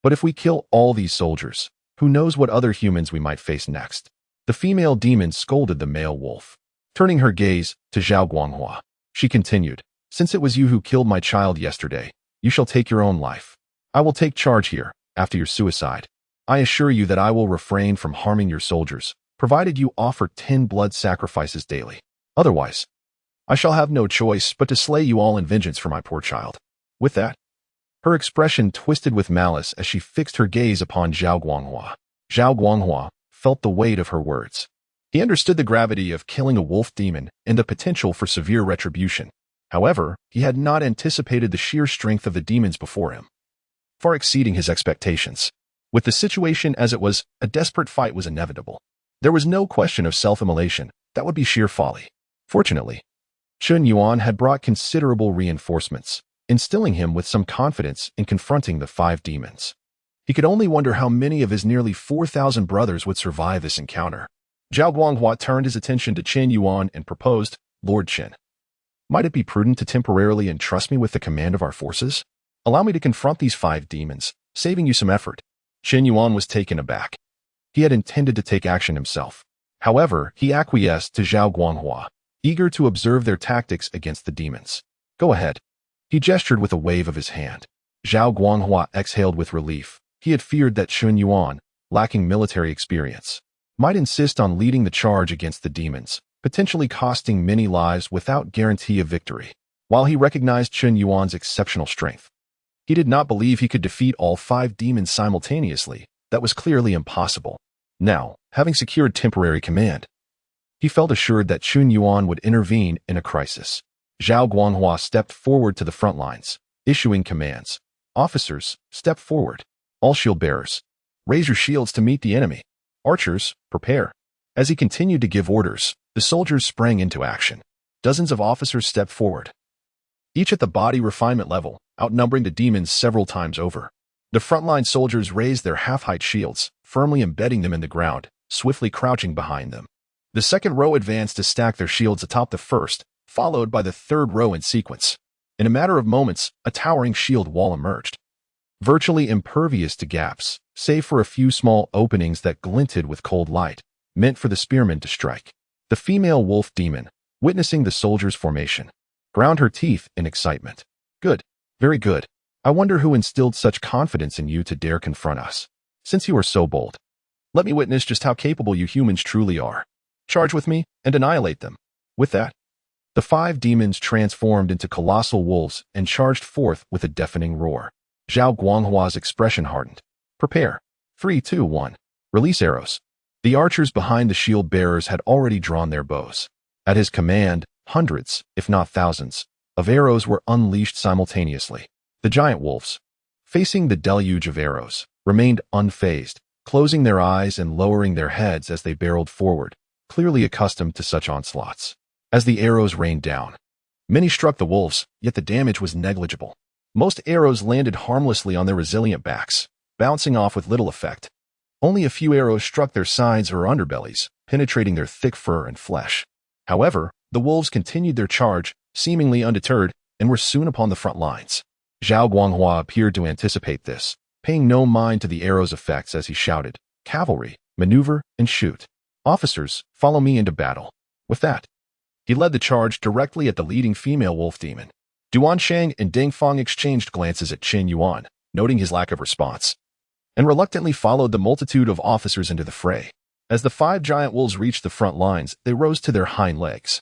But if we kill all these soldiers, who knows what other humans we might face next?" The female demon scolded the male wolf. Turning her gaze to Zhao Guanghua, she continued, "Since it was you who killed my child yesterday, you shall take your own life. I will take charge here, after your suicide. I assure you that I will refrain from harming your soldiers, provided you offer 10 blood sacrifices daily. Otherwise, I shall have no choice but to slay you all in vengeance for my poor child." With that, her expression twisted with malice as she fixed her gaze upon Zhao Guanghua. Zhao Guanghua felt the weight of her words. He understood the gravity of killing a wolf demon and the potential for severe retribution. However, he had not anticipated the sheer strength of the demons before him, far exceeding his expectations. With the situation as it was, a desperate fight was inevitable. There was no question of self-immolation. That would be sheer folly. Fortunately, Chen Yuan had brought considerable reinforcements, instilling him with some confidence in confronting the 5 demons. He could only wonder how many of his nearly 4,000 brothers would survive this encounter. Zhao Guanghua turned his attention to Chen Yuan and proposed, "Lord Chen, might it be prudent to temporarily entrust me with the command of our forces? Allow me to confront these 5 demons, saving you some effort." Chen Yuan was taken aback. He had intended to take action himself. However, he acquiesced to Zhao Guanghua, eager to observe their tactics against the demons. "Go ahead." He gestured with a wave of his hand. Zhao Guanghua exhaled with relief. He had feared that Chen Yuan, lacking military experience, might insist on leading the charge against the demons, potentially costing many lives without guarantee of victory. While he recognized Chen Yuan's exceptional strength, he did not believe he could defeat all 5 demons simultaneously. That was clearly impossible. Now, having secured temporary command, he felt assured that Chen Yuan would intervene in a crisis. Zhao Guanghua stepped forward to the front lines, issuing commands. "Officers, step forward. All shield bearers, raise your shields to meet the enemy. Archers, prepare." As he continued to give orders, the soldiers sprang into action. Dozens of officers stepped forward, each at the body refinement level, outnumbering the demons several times over. The frontline soldiers raised their half-height shields, firmly embedding them in the ground, swiftly crouching behind them. The second row advanced to stack their shields atop the first, followed by the third row in sequence. In a matter of moments, a towering shield wall emerged, virtually impervious to gaps, save for a few small openings that glinted with cold light, meant for the spearmen to strike. The female wolf demon, witnessing the soldiers' formation, ground her teeth in excitement. Good. Very good. I wonder who instilled such confidence in you to dare confront us. Since you are so bold, let me witness just how capable you humans truly are. Charge with me and annihilate them. With that, the 5 demons transformed into colossal wolves and charged forth with a deafening roar. Zhao Guanghua's expression hardened. Prepare. 3, 2, 1. Release arrows. The archers behind the shield bearers had already drawn their bows. At his command, hundreds, if not thousands, of arrows were unleashed simultaneously. The giant wolves, facing the deluge of arrows, remained unfazed, closing their eyes and lowering their heads as they barreled forward, clearly accustomed to such onslaughts. As the arrows rained down, many struck the wolves, yet the damage was negligible. Most arrows landed harmlessly on their resilient backs, bouncing off with little effect. Only a few arrows struck their sides or underbellies, penetrating their thick fur and flesh. However, the wolves continued their charge, seemingly undeterred, and were soon upon the front lines. Zhao Guanghua appeared to anticipate this, paying no mind to the arrow's effects as he shouted, "Cavalry, maneuver and shoot. Officers, follow me into battle." With that, he led the charge directly at the leading female wolf demon. Duansheng and Dingfang exchanged glances at Chen Yuan, noting his lack of response, and reluctantly followed the multitude of officers into the fray. As the 5 giant wolves reached the front lines, they rose to their hind legs,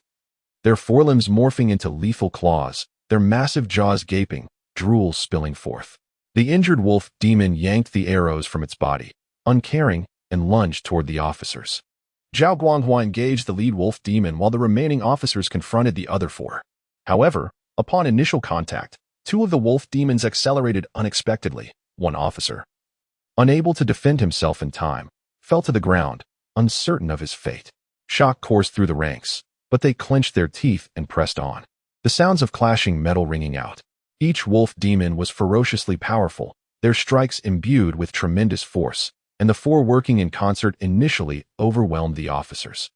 their forelimbs morphing into lethal claws, their massive jaws gaping, drool spilling forth. The injured wolf demon yanked the arrows from its body, uncaring, and lunged toward the officers. Zhao Guanghua engaged the lead wolf demon while the remaining officers confronted the other 4. However, upon initial contact, 2 of the wolf demons accelerated unexpectedly. One officer, unable to defend himself in time, fell to the ground, uncertain of his fate. Shock coursed through the ranks, but they clenched their teeth and pressed on, the sounds of clashing metal ringing out. Each wolf demon was ferociously powerful, their strikes imbued with tremendous force, and the 4 working in concert initially overwhelmed the officers,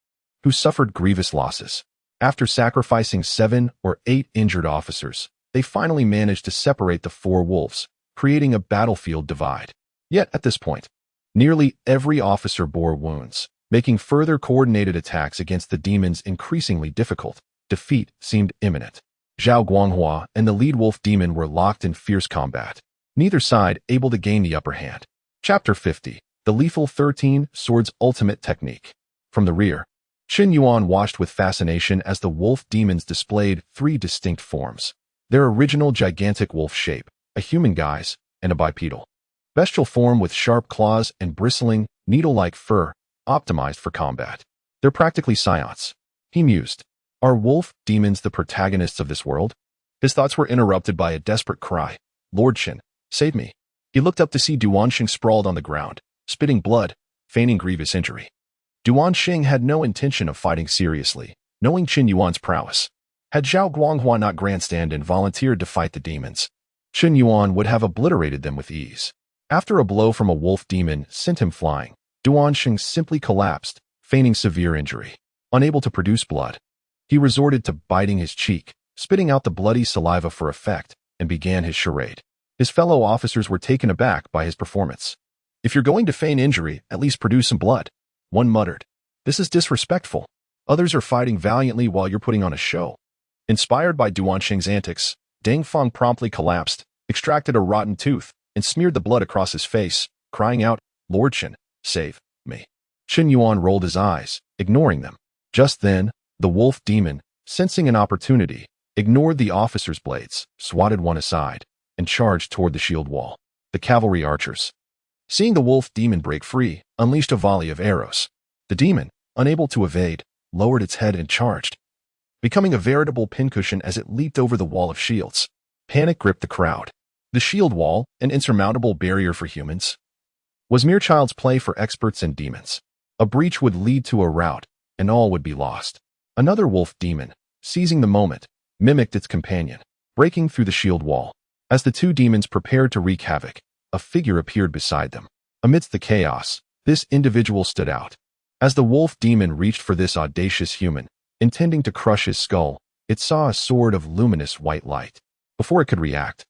who suffered grievous losses. After sacrificing 7 or 8 injured officers, they finally managed to separate the 4 wolves, creating a battlefield divide. Yet at this point, nearly every officer bore wounds, making further coordinated attacks against the demons increasingly difficult. Defeat seemed imminent. Zhao Guanghua and the lead wolf demon were locked in fierce combat, neither side able to gain the upper hand. Chapter 50. The Lethal 13 Sword's Ultimate Technique. From the rear, Chen Yuan watched with fascination as the wolf demons displayed 3 distinct forms. Their original gigantic wolf shape, a human guise, and a bipedal, bestial form with sharp claws and bristling, needle-like fur, optimized for combat. They're practically scions, he mused. Are wolf demons the protagonists of this world? His thoughts were interrupted by a desperate cry. Lord Chen, save me. He looked up to see Duansheng sprawled on the ground, spitting blood, feigning grievous injury. Duansheng had no intention of fighting seriously, knowing Chen Yuan's prowess. Had Zhao Guanghua not grandstanded and volunteered to fight the demons, Chen Yuan would have obliterated them with ease. After a blow from a wolf demon sent him flying, Duansheng simply collapsed, feigning severe injury. Unable to produce blood, he resorted to biting his cheek, spitting out the bloody saliva for effect, and began his charade. His fellow officers were taken aback by his performance. If you're going to feign injury, at least produce some blood, one muttered. This is disrespectful. Others are fighting valiantly while you're putting on a show. Inspired by Duansheng's antics, Dingfang promptly collapsed, extracted a rotten tooth, and smeared the blood across his face, crying out, Lord Chen, save me. Chen Yuan rolled his eyes, ignoring them. Just then, the wolf demon, sensing an opportunity, ignored the officer's blades, swatted one aside, and charged toward the shield wall. The cavalry archers, seeing the wolf demon break free, unleashed a volley of arrows. The demon, unable to evade, lowered its head and charged, becoming a veritable pincushion as it leaped over the wall of shields. Panic gripped the crowd. The shield wall, an insurmountable barrier for humans, was mere child's play for experts and demons. A breach would lead to a rout, and all would be lost. Another wolf demon, seizing the moment, mimicked its companion, breaking through the shield wall. As the two demons prepared to wreak havoc, a figure appeared beside them. Amidst the chaos, this individual stood out. As the wolf demon reached for this audacious human, intending to crush his skull, it saw a sword of luminous white light. Before it could react,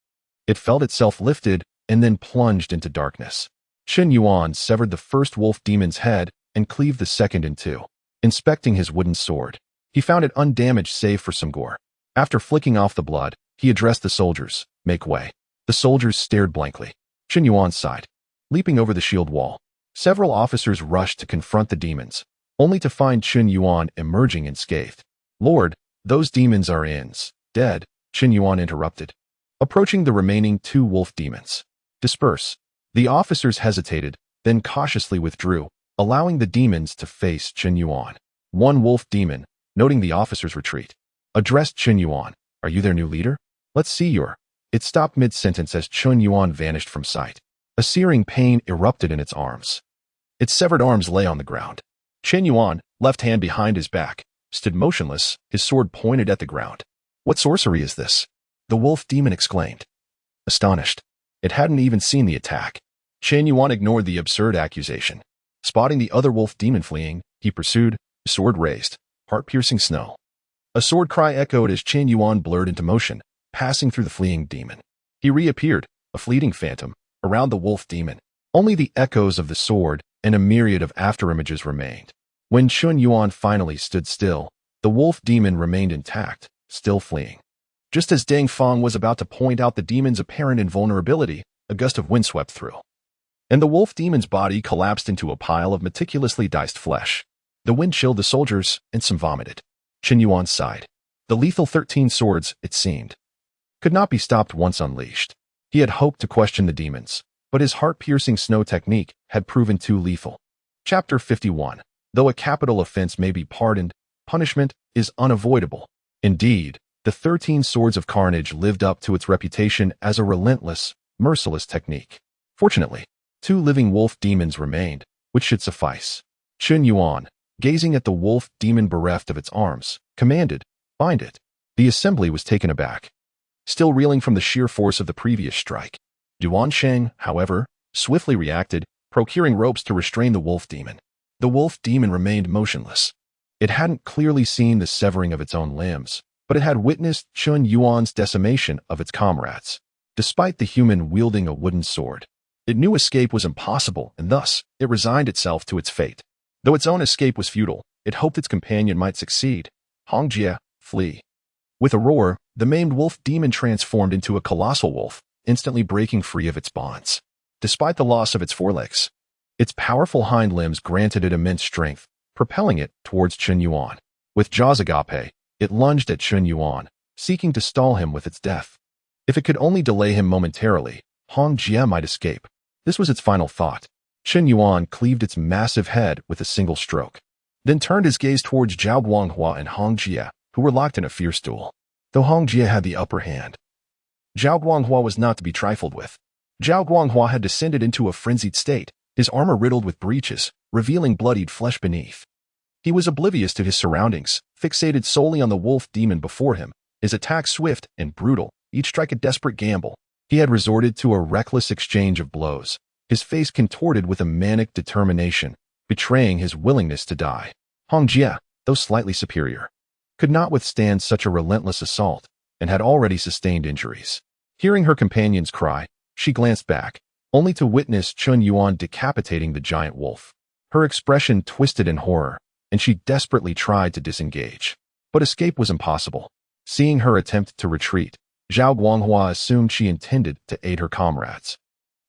it felt itself lifted and then plunged into darkness. Chen Yuan severed the first wolf demon's head and cleaved the second in two. Inspecting his wooden sword, he found it undamaged save for some gore. After flicking off the blood, he addressed the soldiers, "Make way." The soldiers stared blankly. Chen Yuan sighed. Leaping over the shield wall, several officers rushed to confront the demons, only to find Chen Yuan emerging unscathed. "Lord, those demons are dead," Chen Yuan interrupted. Approaching the remaining two wolf demons. "Disperse." The officers hesitated, then cautiously withdrew, allowing the demons to face Chen Yuan. One wolf demon, noting the officers' retreat, addressed Chen Yuan, "Are you their new leader? Let's see your—" It stopped mid-sentence as Chen Yuan vanished from sight. A searing pain erupted in its arms. Its severed arms lay on the ground. Chen Yuan, left hand behind his back, stood motionless, his sword pointed at the ground. "What sorcery is this?" the wolf demon exclaimed. Astonished, it hadn't even seen the attack. Chen Yuan ignored the absurd accusation. Spotting the other wolf demon fleeing, he pursued, sword raised, heart-piercing snow. A sword cry echoed as Chen Yuan blurred into motion, passing through the fleeing demon. He reappeared, a fleeting phantom, around the wolf demon. Only the echoes of the sword and a myriad of afterimages remained. When Chen Yuan finally stood still, the wolf demon remained intact, still fleeing. Just as Deng Feng was about to point out the demon's apparent invulnerability, a gust of wind swept through, and the wolf demon's body collapsed into a pile of meticulously diced flesh. The wind chilled the soldiers, and some vomited. Chen Yuan sighed. The lethal 13 swords, it seemed, could not be stopped once unleashed. He had hoped to question the demons, but his heart-piercing snow technique had proven too lethal. Chapter 51. Though a capital offense may be pardoned, punishment is unavoidable. Indeed, the 13 swords of carnage lived up to its reputation as a relentless, merciless technique. Fortunately, 2 living wolf demons remained, which should suffice. Chen Yuan, gazing at the wolf demon bereft of its arms, commanded, "Bind it." The assembly was taken aback, still reeling from the sheer force of the previous strike. Duan Sheng, however, swiftly reacted, procuring ropes to restrain the wolf demon. The wolf demon remained motionless. It hadn't clearly seen the severing of its own limbs, but it had witnessed Chen Yuan's decimation of its comrades. Despite the human wielding a wooden sword, it knew escape was impossible, and thus it resigned itself to its fate. Though its own escape was futile, it hoped its companion might succeed. Hong Jie, flee. With a roar, the maimed wolf demon transformed into a colossal wolf, instantly breaking free of its bonds. Despite the loss of its forelegs, its powerful hind limbs granted it immense strength, propelling it towards Chen Yuan. With jaws agape, it lunged at Chen Yuan, seeking to stall him with its death. If it could only delay him momentarily, Hong Jie might escape. This was its final thought. Chen Yuan cleaved its massive head with a single stroke, then turned his gaze towards Zhao Guanghua and Hong Jie, who were locked in a fierce duel. Though Hong Jie had the upper hand, Zhao Guanghua was not to be trifled with. Zhao Guanghua had descended into a frenzied state, his armor riddled with breaches, revealing bloodied flesh beneath. He was oblivious to his surroundings, fixated solely on the wolf demon before him, his attack swift and brutal, each strike a desperate gamble. He had resorted to a reckless exchange of blows, his face contorted with a manic determination, betraying his willingness to die. Hong Jie, though slightly superior, could not withstand such a relentless assault, and had already sustained injuries. Hearing her companion's cry, she glanced back, only to witness Chen Yuan decapitating the giant wolf. Her expression twisted in horror, and she desperately tried to disengage. But escape was impossible. Seeing her attempt to retreat, Zhao Guanghua assumed she intended to aid her comrades.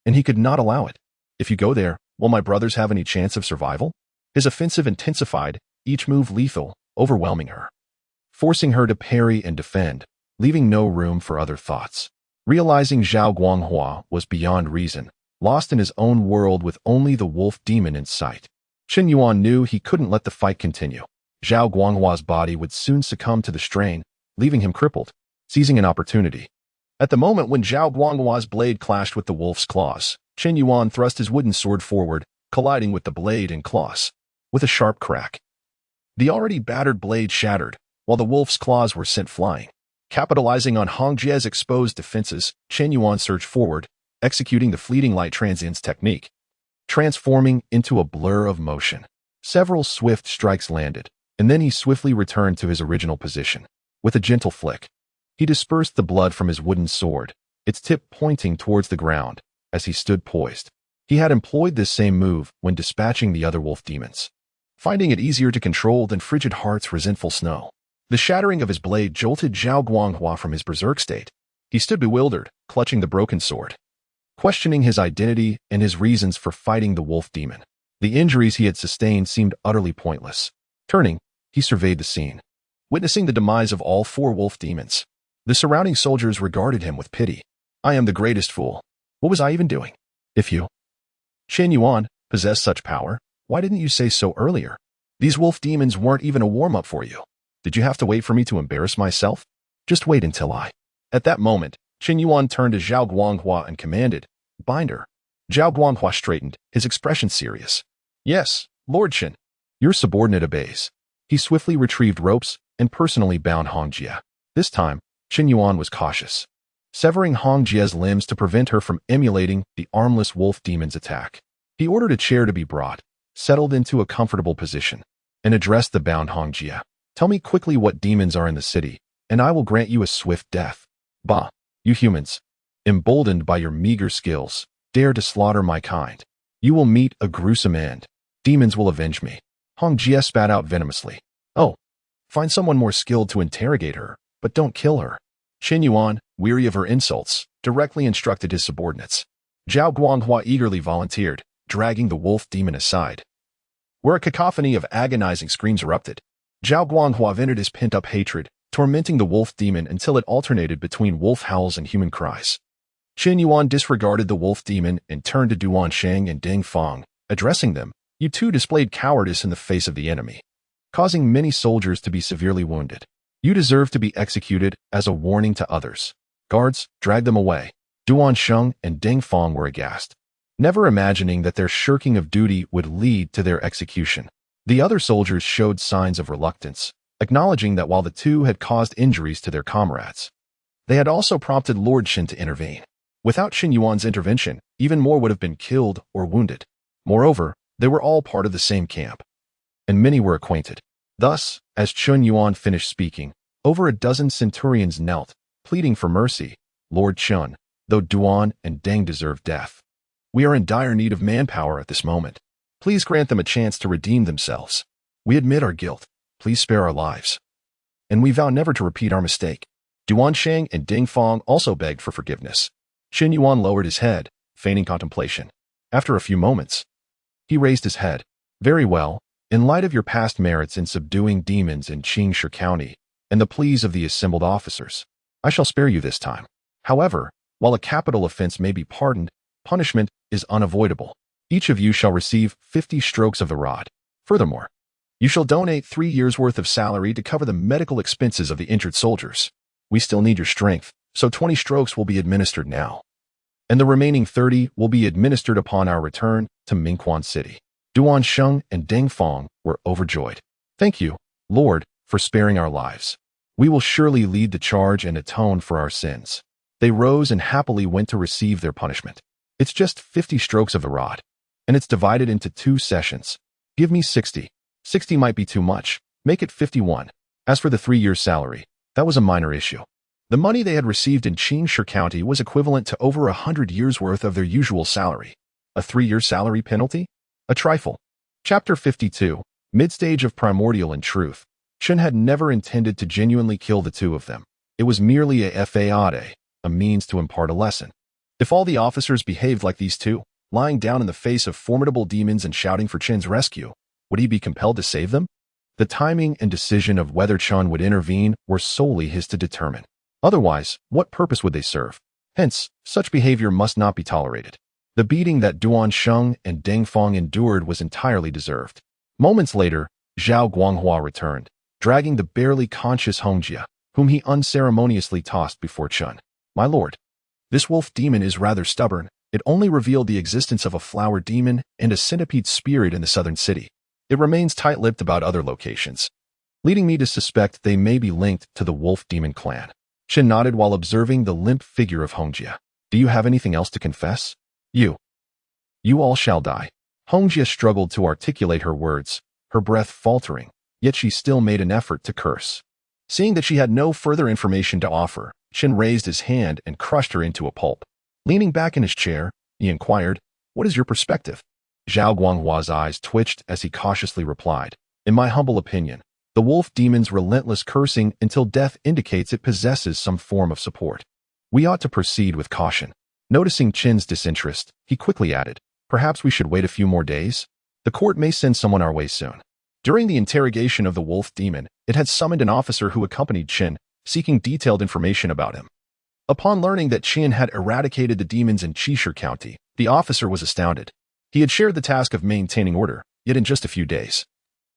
And he could not allow it. "If you go there, will my brothers have any chance of survival?" His offensive intensified, each move lethal, overwhelming her, forcing her to parry and defend, leaving no room for other thoughts. Realizing Zhao Guanghua was beyond reason, lost in his own world with only the wolf demon in sight, Chen Yuan knew he couldn't let the fight continue. Zhao Guanghua's body would soon succumb to the strain, leaving him crippled. Seizing an opportunity, at the moment when Zhao Guanghua's blade clashed with the wolf's claws, Chen Yuan thrust his wooden sword forward, colliding with the blade and claws. with a sharp crack. The already battered blade shattered, while the wolf's claws were sent flying. Capitalizing on Hong Jie's exposed defenses, Chen Yuan surged forward, executing the fleeting light transience technique, transforming into a blur of motion. Several swift strikes landed, and then he swiftly returned to his original position. With a gentle flick, he dispersed the blood from his wooden sword, its tip pointing towards the ground as he stood poised. He had employed this same move when dispatching the other wolf demons, finding it easier to control than Frigid Heart's resentful snow. The shattering of his blade jolted Zhao Guanghua from his berserk state. He stood bewildered, clutching the broken sword, questioning his identity and his reasons for fighting the wolf demon. The injuries he had sustained seemed utterly pointless. Turning, he surveyed the scene, witnessing the demise of all 4 wolf demons. The surrounding soldiers regarded him with pity. I am the greatest fool. What was I even doing? If you, Chen Yuan, possess such power, why didn't you say so earlier? These wolf demons weren't even a warm-up for you. Did you have to wait for me to embarrass myself? Just wait until I... At that moment, Chen Yuan turned to Zhao Guanghua and commanded, bind her. Zhao Guanghua straightened, his expression serious. Yes, Lord Chen. Your subordinate obeys. He swiftly retrieved ropes and personally bound Hong Jie. This time, Chen Yuan was cautious, severing Hong Jie's limbs to prevent her from emulating the armless wolf demon's attack. He ordered a chair to be brought, settled into a comfortable position, and addressed the bound Hong Jie. Tell me quickly what demons are in the city, and I will grant you a swift death. Bah, you humans, emboldened by your meager skills, dare to slaughter my kind. You will meet a gruesome end. Demons will avenge me. Hong Jie spat out venomously. Oh, find someone more skilled to interrogate her, but don't kill her. Chen Yuan, weary of her insults, directly instructed his subordinates. Zhao Guanghua eagerly volunteered, dragging the wolf demon aside, where a cacophony of agonizing screams erupted. Zhao Guanghua vented his pent-up hatred, tormenting the wolf demon until it alternated between wolf howls and human cries. Chen Yuan disregarded the wolf demon and turned to Duan Sheng and Ding Feng, addressing them. You two displayed cowardice in the face of the enemy, causing many soldiers to be severely wounded. You deserve to be executed as a warning to others. Guards, drag them away. Duan Sheng and Ding Feng were aghast, never imagining that their shirking of duty would lead to their execution. The other soldiers showed signs of reluctance, acknowledging that while the two had caused injuries to their comrades, they had also prompted Lord Chen to intervene. Without Chen Yuan's intervention, even more would have been killed or wounded. Moreover, they were all part of the same camp, and many were acquainted. Thus, as Chen Yuan finished speaking, over a dozen centurions knelt, pleading for mercy. Lord Chen, though Duan and Deng deserve death, we are in dire need of manpower at this moment. Please grant them a chance to redeem themselves. We admit our guilt. Please spare our lives. And we vow never to repeat our mistake. Duan Sheng and Ding Feng also begged for forgiveness. Chen Yuan lowered his head, feigning contemplation. After a few moments, he raised his head. Very well, in light of your past merits in subduing demons in Qingshi County and the pleas of the assembled officers, I shall spare you this time. However, while a capital offense may be pardoned, punishment is unavoidable. Each of you shall receive 50 strokes of the rod. Furthermore, you shall donate 3 years' worth of salary to cover the medical expenses of the injured soldiers. We still need your strength, so 20 strokes will be administered now, and the remaining 30 will be administered upon our return to Mingquan City. Duan Sheng and Deng Feng were overjoyed. Thank you, Lord, for sparing our lives. We will surely lead the charge and atone for our sins. They rose and happily went to receive their punishment. It's just 50 strokes of the rod, and it's divided into 2 sessions. Give me 60. 60 might be too much. Make it 51. As for the 3 years' salary, that was a minor issue. The money they had received in Qingshi County was equivalent to over 100 years' worth of their usual salary. A 3-year salary penalty? A trifle. Chapter 52, Mid-Stage of Primordial in Truth. Chen had never intended to genuinely kill the two of them. It was merely a fade, a means to impart a lesson. If all the officers behaved like these two, lying down in the face of formidable demons and shouting for Chen's rescue, would he be compelled to save them? The timing and decision of whether Chen would intervene were solely his to determine. Otherwise, what purpose would they serve? Hence, such behavior must not be tolerated. The beating that Duan Sheng and Deng Feng endured was entirely deserved. Moments later, Zhao Guanghua returned, dragging the barely conscious Hong Jie, whom he unceremoniously tossed before Chen. My lord, this wolf demon is rather stubborn. It only revealed the existence of a flower demon and a centipede spirit in the southern city. It remains tight-lipped about other locations, leading me to suspect they may be linked to the Wolf Demon clan. Chen nodded while observing the limp figure of Hongjie. Do you have anything else to confess? You all shall die. Hongjie struggled to articulate her words, her breath faltering, yet she still made an effort to curse. Seeing that she had no further information to offer, Chen raised his hand and crushed her into a pulp. Leaning back in his chair, he inquired, "What is your perspective?" Zhao Guanghua's eyes twitched as he cautiously replied, "In my humble opinion, the wolf demon's relentless cursing until death indicates it possesses some form of support. We ought to proceed with caution." Noticing Chen's disinterest, he quickly added, "Perhaps we should wait a few more days? The court may send someone our way soon." During the interrogation of the wolf demon, it had summoned an officer who accompanied Chen, seeking detailed information about him. Upon learning that Chen had eradicated the demons in Qishir County, the officer was astounded. He had shared the task of maintaining order, yet in just a few days,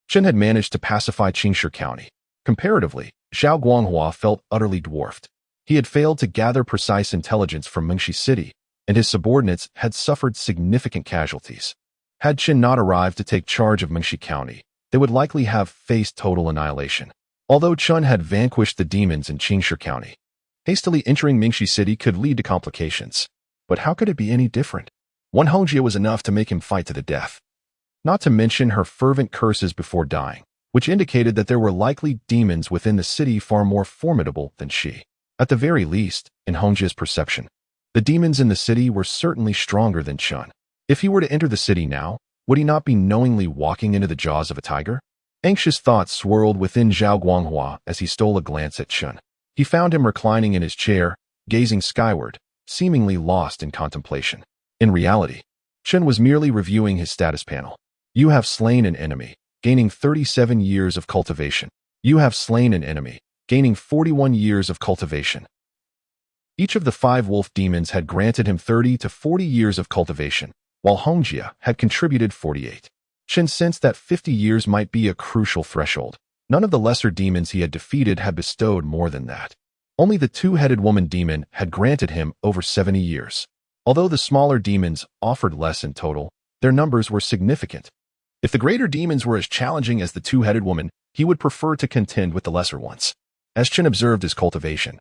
Chen had managed to pacify Qingshi County. Comparatively, Zhao Guanghua felt utterly dwarfed. He had failed to gather precise intelligence from Mingxi City, and his subordinates had suffered significant casualties. Had Chen not arrived to take charge of Mingxi County, they would likely have faced total annihilation. Although Chen had vanquished the demons in Qingshi County, hastily entering Mingxi City could lead to complications. But how could it be any different? One Hongjie was enough to make him fight to the death. Not to mention her fervent curses before dying, which indicated that there were likely demons within the city far more formidable than she. At the very least, in Hongjie's perception, the demons in the city were certainly stronger than Chen. If he were to enter the city now, would he not be knowingly walking into the jaws of a tiger? Anxious thoughts swirled within Zhao Guanghua as he stole a glance at Chen. He found him reclining in his chair, gazing skyward, seemingly lost in contemplation. In reality, Chen was merely reviewing his status panel. You have slain an enemy, gaining 37 years of cultivation. You have slain an enemy, gaining 41 years of cultivation. Each of the 5 wolf demons had granted him 30 to 40 years of cultivation, while Hongjie had contributed 48. Chen sensed that 50 years might be a crucial threshold. None of the lesser demons he had defeated had bestowed more than that. Only the two-headed woman demon had granted him over 70 years. Although the smaller demons offered less in total, their numbers were significant. If the greater demons were as challenging as the two-headed woman, he would prefer to contend with the lesser ones. As Chen observed his cultivation,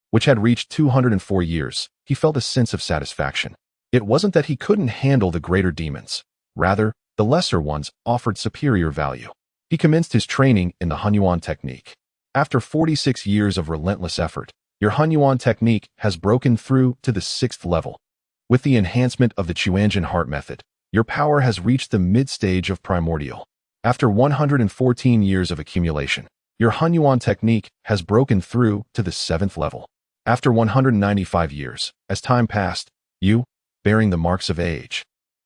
which had reached 204 years, he felt a sense of satisfaction. It wasn't that he couldn't handle the greater demons. Rather, the lesser ones offered superior value. He commenced his training in the Hunyuan technique. After 46 years of relentless effort, your Hunyuan technique has broken through to the 6th level. With the enhancement of the Tianshan heart method, your power has reached the mid-stage of primordial. After 114 years of accumulation, your Hunyuan technique has broken through to the 7th level. After 195 years, as time passed, you, bearing the marks of age,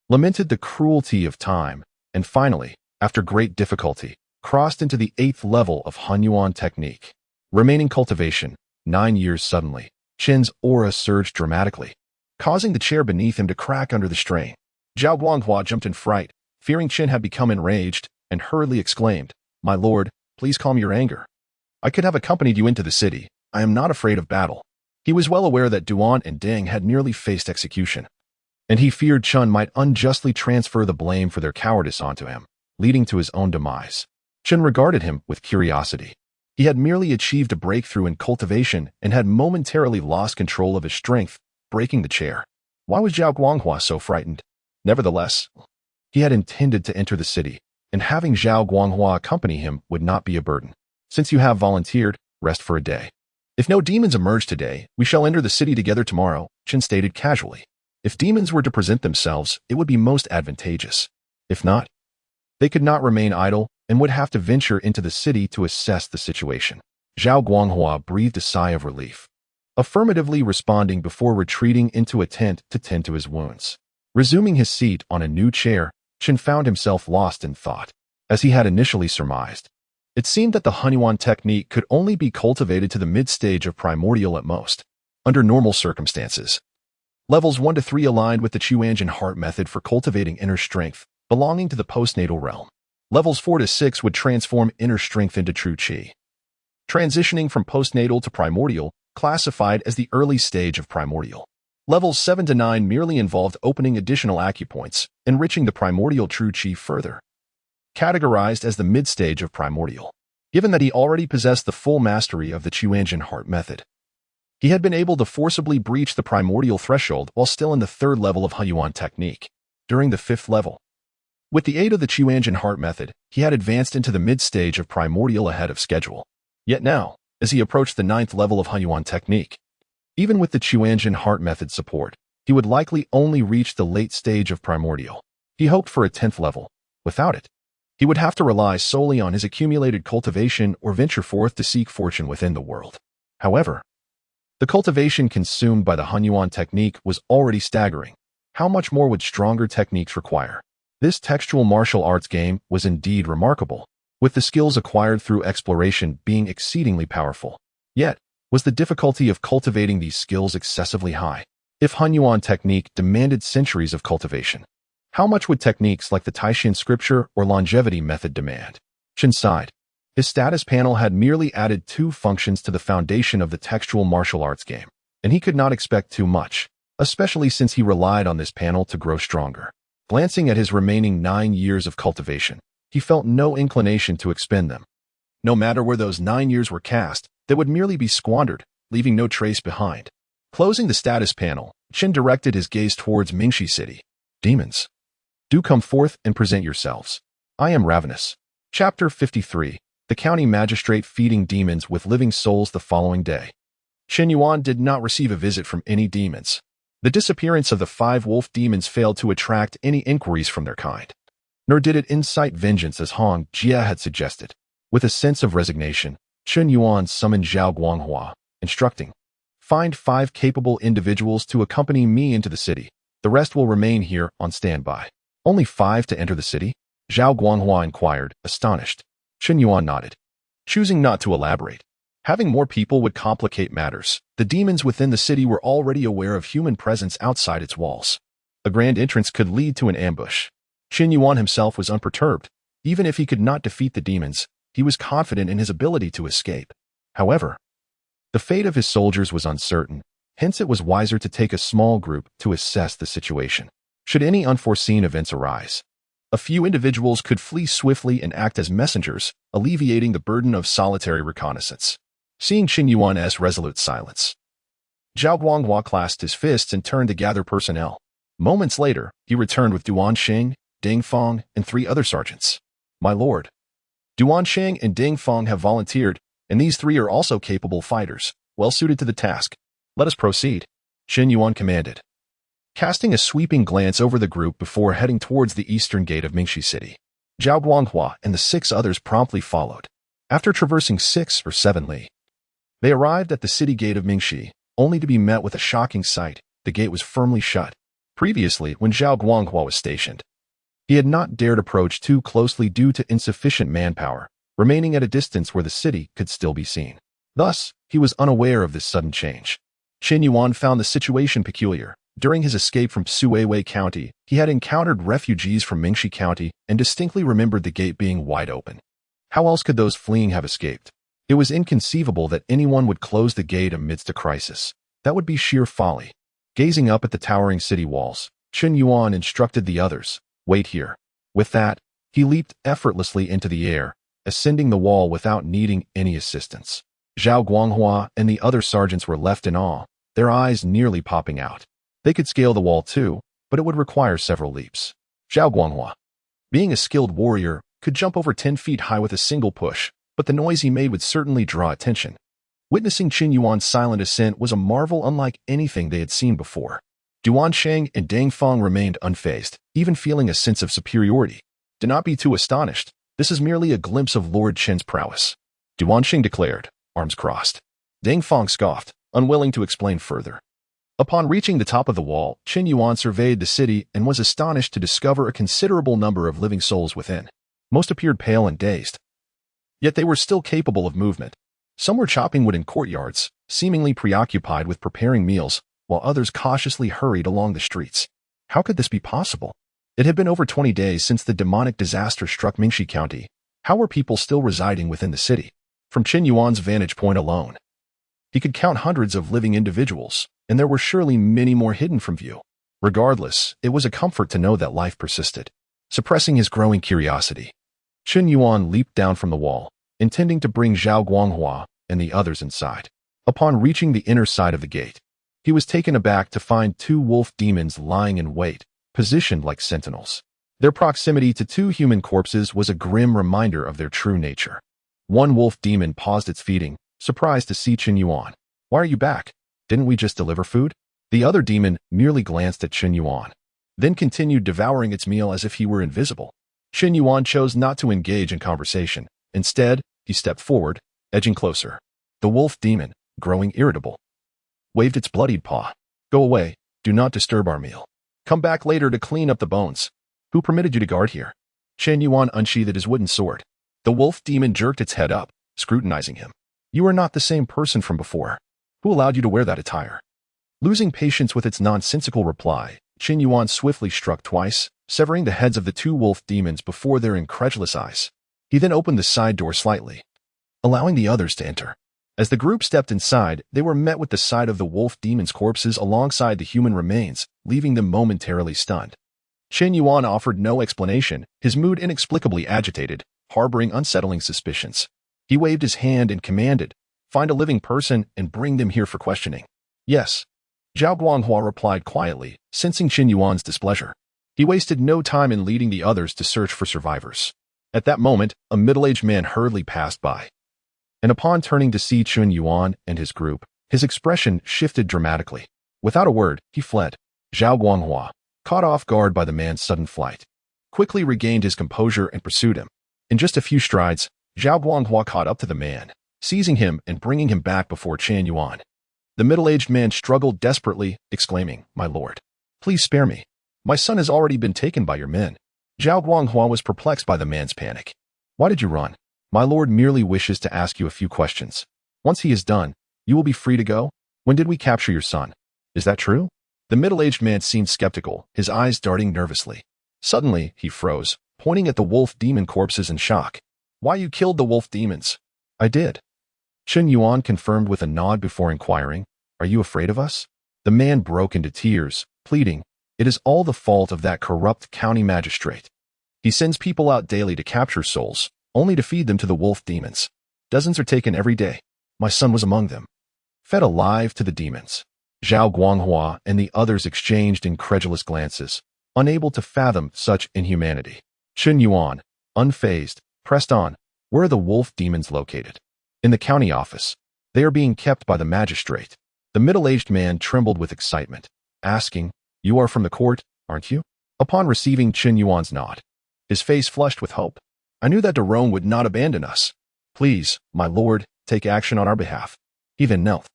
lamented the cruelty of time, and finally, after great difficulty, crossed into the 8th level of Hunyuan technique. Remaining cultivation, 9 years suddenly, Chen's aura surged dramatically, causing the chair beneath him to crack under the strain. Zhao Guanghua jumped in fright, fearing Chen had become enraged, and hurriedly exclaimed, "My lord, please calm your anger. I could have accompanied you into the city. I am not afraid of battle." He was well aware that Duan and Deng had nearly faced execution, and he feared Chen might unjustly transfer the blame for their cowardice onto him, leading to his own demise. Chen regarded him with curiosity. He had merely achieved a breakthrough in cultivation and had momentarily lost control of his strength, breaking the chair. Why was Zhao Guanghua so frightened? Nevertheless, he had intended to enter the city, and having Zhao Guanghua accompany him would not be a burden. Since you have volunteered, rest for a day. If no demons emerge today, we shall enter the city together tomorrow, Chen stated casually. If demons were to present themselves, it would be most advantageous. If not, they could not remain idle and would have to venture into the city to assess the situation. Zhao Guanghua breathed a sigh of relief, affirmatively responding before retreating into a tent to tend to his wounds. Resuming his seat on a new chair, Chen found himself lost in thought. As he had initially surmised, it seemed that the Hunyuan technique could only be cultivated to the mid-stage of primordial at most, under normal circumstances. Levels 1 to 3 aligned with the Tianshan heart method for cultivating inner strength, belonging to the postnatal realm. Levels 4 to 6 would transform inner strength into true Qi. Transitioning from postnatal to primordial, classified as the early stage of primordial. Levels 7 to 9 merely involved opening additional acupoints, enriching the primordial true Qi further. categorized as the mid-stage of primordial. Given that he already possessed the full mastery of the Tianshan heart method, he had been able to forcibly breach the primordial threshold while still in the 3rd level of Yuan technique. During the 5th level, with the aid of the Tianshan heart method, he had advanced into the mid-stage of primordial ahead of schedule. Yet now, as he approached the 9th level of Yuan technique, even with the Tianshan heart method support, he would likely only reach the late stage of primordial. He hoped for a 10th level. Without it, he would have to rely solely on his accumulated cultivation or venture forth to seek fortune within the world. However, the cultivation consumed by the Yuan technique was already staggering. How much more would stronger techniques require? This textual martial arts game was indeed remarkable, with the skills acquired through exploration being exceedingly powerful. Yet, was the difficulty of cultivating these skills excessively high? If Yuan technique demanded centuries of cultivation, how much would techniques like the Tianshan scripture or longevity method demand? Chen sighed. His status panel had merely added 2 functions to the foundation of the textual martial arts game, and he could not expect too much, especially since he relied on this panel to grow stronger. Glancing at his remaining 9 years of cultivation, he felt no inclination to expend them. No matter where those 9 years were cast, they would merely be squandered, leaving no trace behind. Closing the status panel, Chen directed his gaze towards Mingxi City. Demons, do come forth and present yourselves. I am ravenous. Chapter 53. The county magistrate feeding demons with living souls. The following day, Chen Yuan did not receive a visit from any demons. The disappearance of the 5 wolf demons failed to attract any inquiries from their kind, nor did it incite vengeance as Hong Jia had suggested. With a sense of resignation, Chen Yuan summoned Zhao Guanghua, instructing, "Find 5 capable individuals to accompany me into the city. The rest will remain here on standby." "Only 5 to enter the city?" Zhao Guanghua inquired, astonished. Chen Yuan nodded, choosing not to elaborate. Having more people would complicate matters. The demons within the city were already aware of human presence outside its walls. A grand entrance could lead to an ambush. Chen Yuan himself was unperturbed. Even if he could not defeat the demons, he was confident in his ability to escape. However, the fate of his soldiers was uncertain, hence it was wiser to take a small group to assess the situation. Should any unforeseen events arise, a few individuals could flee swiftly and act as messengers, alleviating the burden of solitary reconnaissance. Seeing Chen Yuan's resolute silence, Zhao Guanghua clasped his fists and turned to gather personnel. Moments later, he returned with Duan Sheng, Ding Feng, and 3 other sergeants. "My lord, Duan Sheng and Ding Feng have volunteered, and these 3 are also capable fighters, well suited to the task. Let us proceed," Chen Yuan commanded, casting a sweeping glance over the group before heading towards the eastern gate of Mingxi City. Zhao Guanghua and the 6 others promptly followed. After traversing 6 or 7 li, they arrived at the city gate of Mingxi, only to be met with a shocking sight. The gate was firmly shut. Previously, when Zhao Guanghua was stationed, he had not dared approach too closely due to insufficient manpower, remaining at a distance where the city could still be seen. Thus, he was unaware of this sudden change. Chen Yuan found the situation peculiar. During his escape from Suiwei County, he had encountered refugees from Mingxi County and distinctly remembered the gate being wide open. How else could those fleeing have escaped? It was inconceivable that anyone would close the gate amidst a crisis. That would be sheer folly. Gazing up at the towering city walls, Chen Yuan instructed the others, "Wait here." With that, he leaped effortlessly into the air, ascending the wall without needing any assistance. Zhao Guanghua and the other sergeants were left in awe, their eyes nearly popping out. They could scale the wall too, but it would require several leaps. Zhao Guanghua, being a skilled warrior, could jump over 10 feet high with a single push, but the noise he made would certainly draw attention. Witnessing Chen Yuan's silent ascent was a marvel unlike anything they had seen before. Duan Sheng and Ding Feng remained unfazed, even feeling a sense of superiority. "Do not be too astonished. This is merely a glimpse of Lord Chen's prowess," Duan Sheng declared, arms crossed. Ding Feng scoffed, unwilling to explain further. Upon reaching the top of the wall, Chen Yuan surveyed the city and was astonished to discover a considerable number of living souls within. Most appeared pale and dazed, yet they were still capable of movement. Some were chopping wood in courtyards, seemingly preoccupied with preparing meals, while others cautiously hurried along the streets. How could this be possible? It had been over 20 days since the demonic disaster struck Mingxi County. How were people still residing within the city? From Chen Yuan's vantage point alone, he could count hundreds of living individuals, and there were surely many more hidden from view. Regardless, it was a comfort to know that life persisted. Suppressing his growing curiosity, Chen Yuan leaped down from the wall, intending to bring Zhao Guanghua and the others inside. Upon reaching the inner side of the gate, he was taken aback to find two wolf demons lying in wait, positioned like sentinels. Their proximity to two human corpses was a grim reminder of their true nature. One wolf demon paused its feeding, surprised to see Chen Yuan. "Why are you back? Didn't we just deliver food?" The other demon merely glanced at Chen Yuan, then continued devouring its meal as if he were invisible. Chen Yuan chose not to engage in conversation. Instead, he stepped forward, edging closer. The wolf demon, growing irritable, waved its bloodied paw. "Go away. Do not disturb our meal. Come back later to clean up the bones. Who permitted you to guard here?" Chen Yuan unsheathed his wooden sword. The wolf demon jerked its head up, scrutinizing him. "You are not the same person from before. Who allowed you to wear that attire?" Losing patience with its nonsensical reply, Chen Yuan swiftly struck twice, severing the heads of the two wolf demons before their incredulous eyes. He then opened the side door slightly, allowing the others to enter. As the group stepped inside, they were met with the sight of the wolf demons' corpses alongside the human remains, leaving them momentarily stunned. Chen Yuan offered no explanation, his mood inexplicably agitated, harboring unsettling suspicions. He waved his hand and commanded, "Find a living person and bring them here for questioning." "Yes." Zhao Guanghua replied quietly, sensing Chen Yuan's displeasure. He wasted no time in leading the others to search for survivors. At that moment, a middle-aged man hurriedly passed by. And upon turning to see Chen Yuan and his group, his expression shifted dramatically. Without a word, he fled. Zhao Guanghua, caught off guard by the man's sudden flight, quickly regained his composure and pursued him. In just a few strides, Zhao Guanghua caught up to the man, seizing him and bringing him back before Chen Yuan. The middle-aged man struggled desperately, exclaiming, "My lord, please spare me. My son has already been taken by your men." Zhao Guanghua was perplexed by the man's panic. "Why did you run? My lord merely wishes to ask you a few questions. Once he is done, you will be free to go. When did we capture your son? Is that true?" The middle-aged man seemed skeptical, his eyes darting nervously. Suddenly, he froze, pointing at the wolf demon corpses in shock. "Why you killed the wolf demons?" "I did." Chen Yuan confirmed with a nod before inquiring, "Are you afraid of us?" The man broke into tears, pleading, "It is all the fault of that corrupt county magistrate. He sends people out daily to capture souls, only to feed them to the wolf demons. Dozens are taken every day. My son was among them, fed alive to the demons." Zhao Guanghua and the others exchanged incredulous glances, unable to fathom such inhumanity. Chen Yuan, unfazed, pressed on, "Where are the wolf demons located?" "In the county office. They are being kept by the magistrate." The middle-aged man trembled with excitement, asking, "You are from the court, aren't you?" Upon receiving Chen Yuan's nod, his face flushed with hope. "I knew that Daron would not abandon us. Please, my lord, take action on our behalf." He then knelt,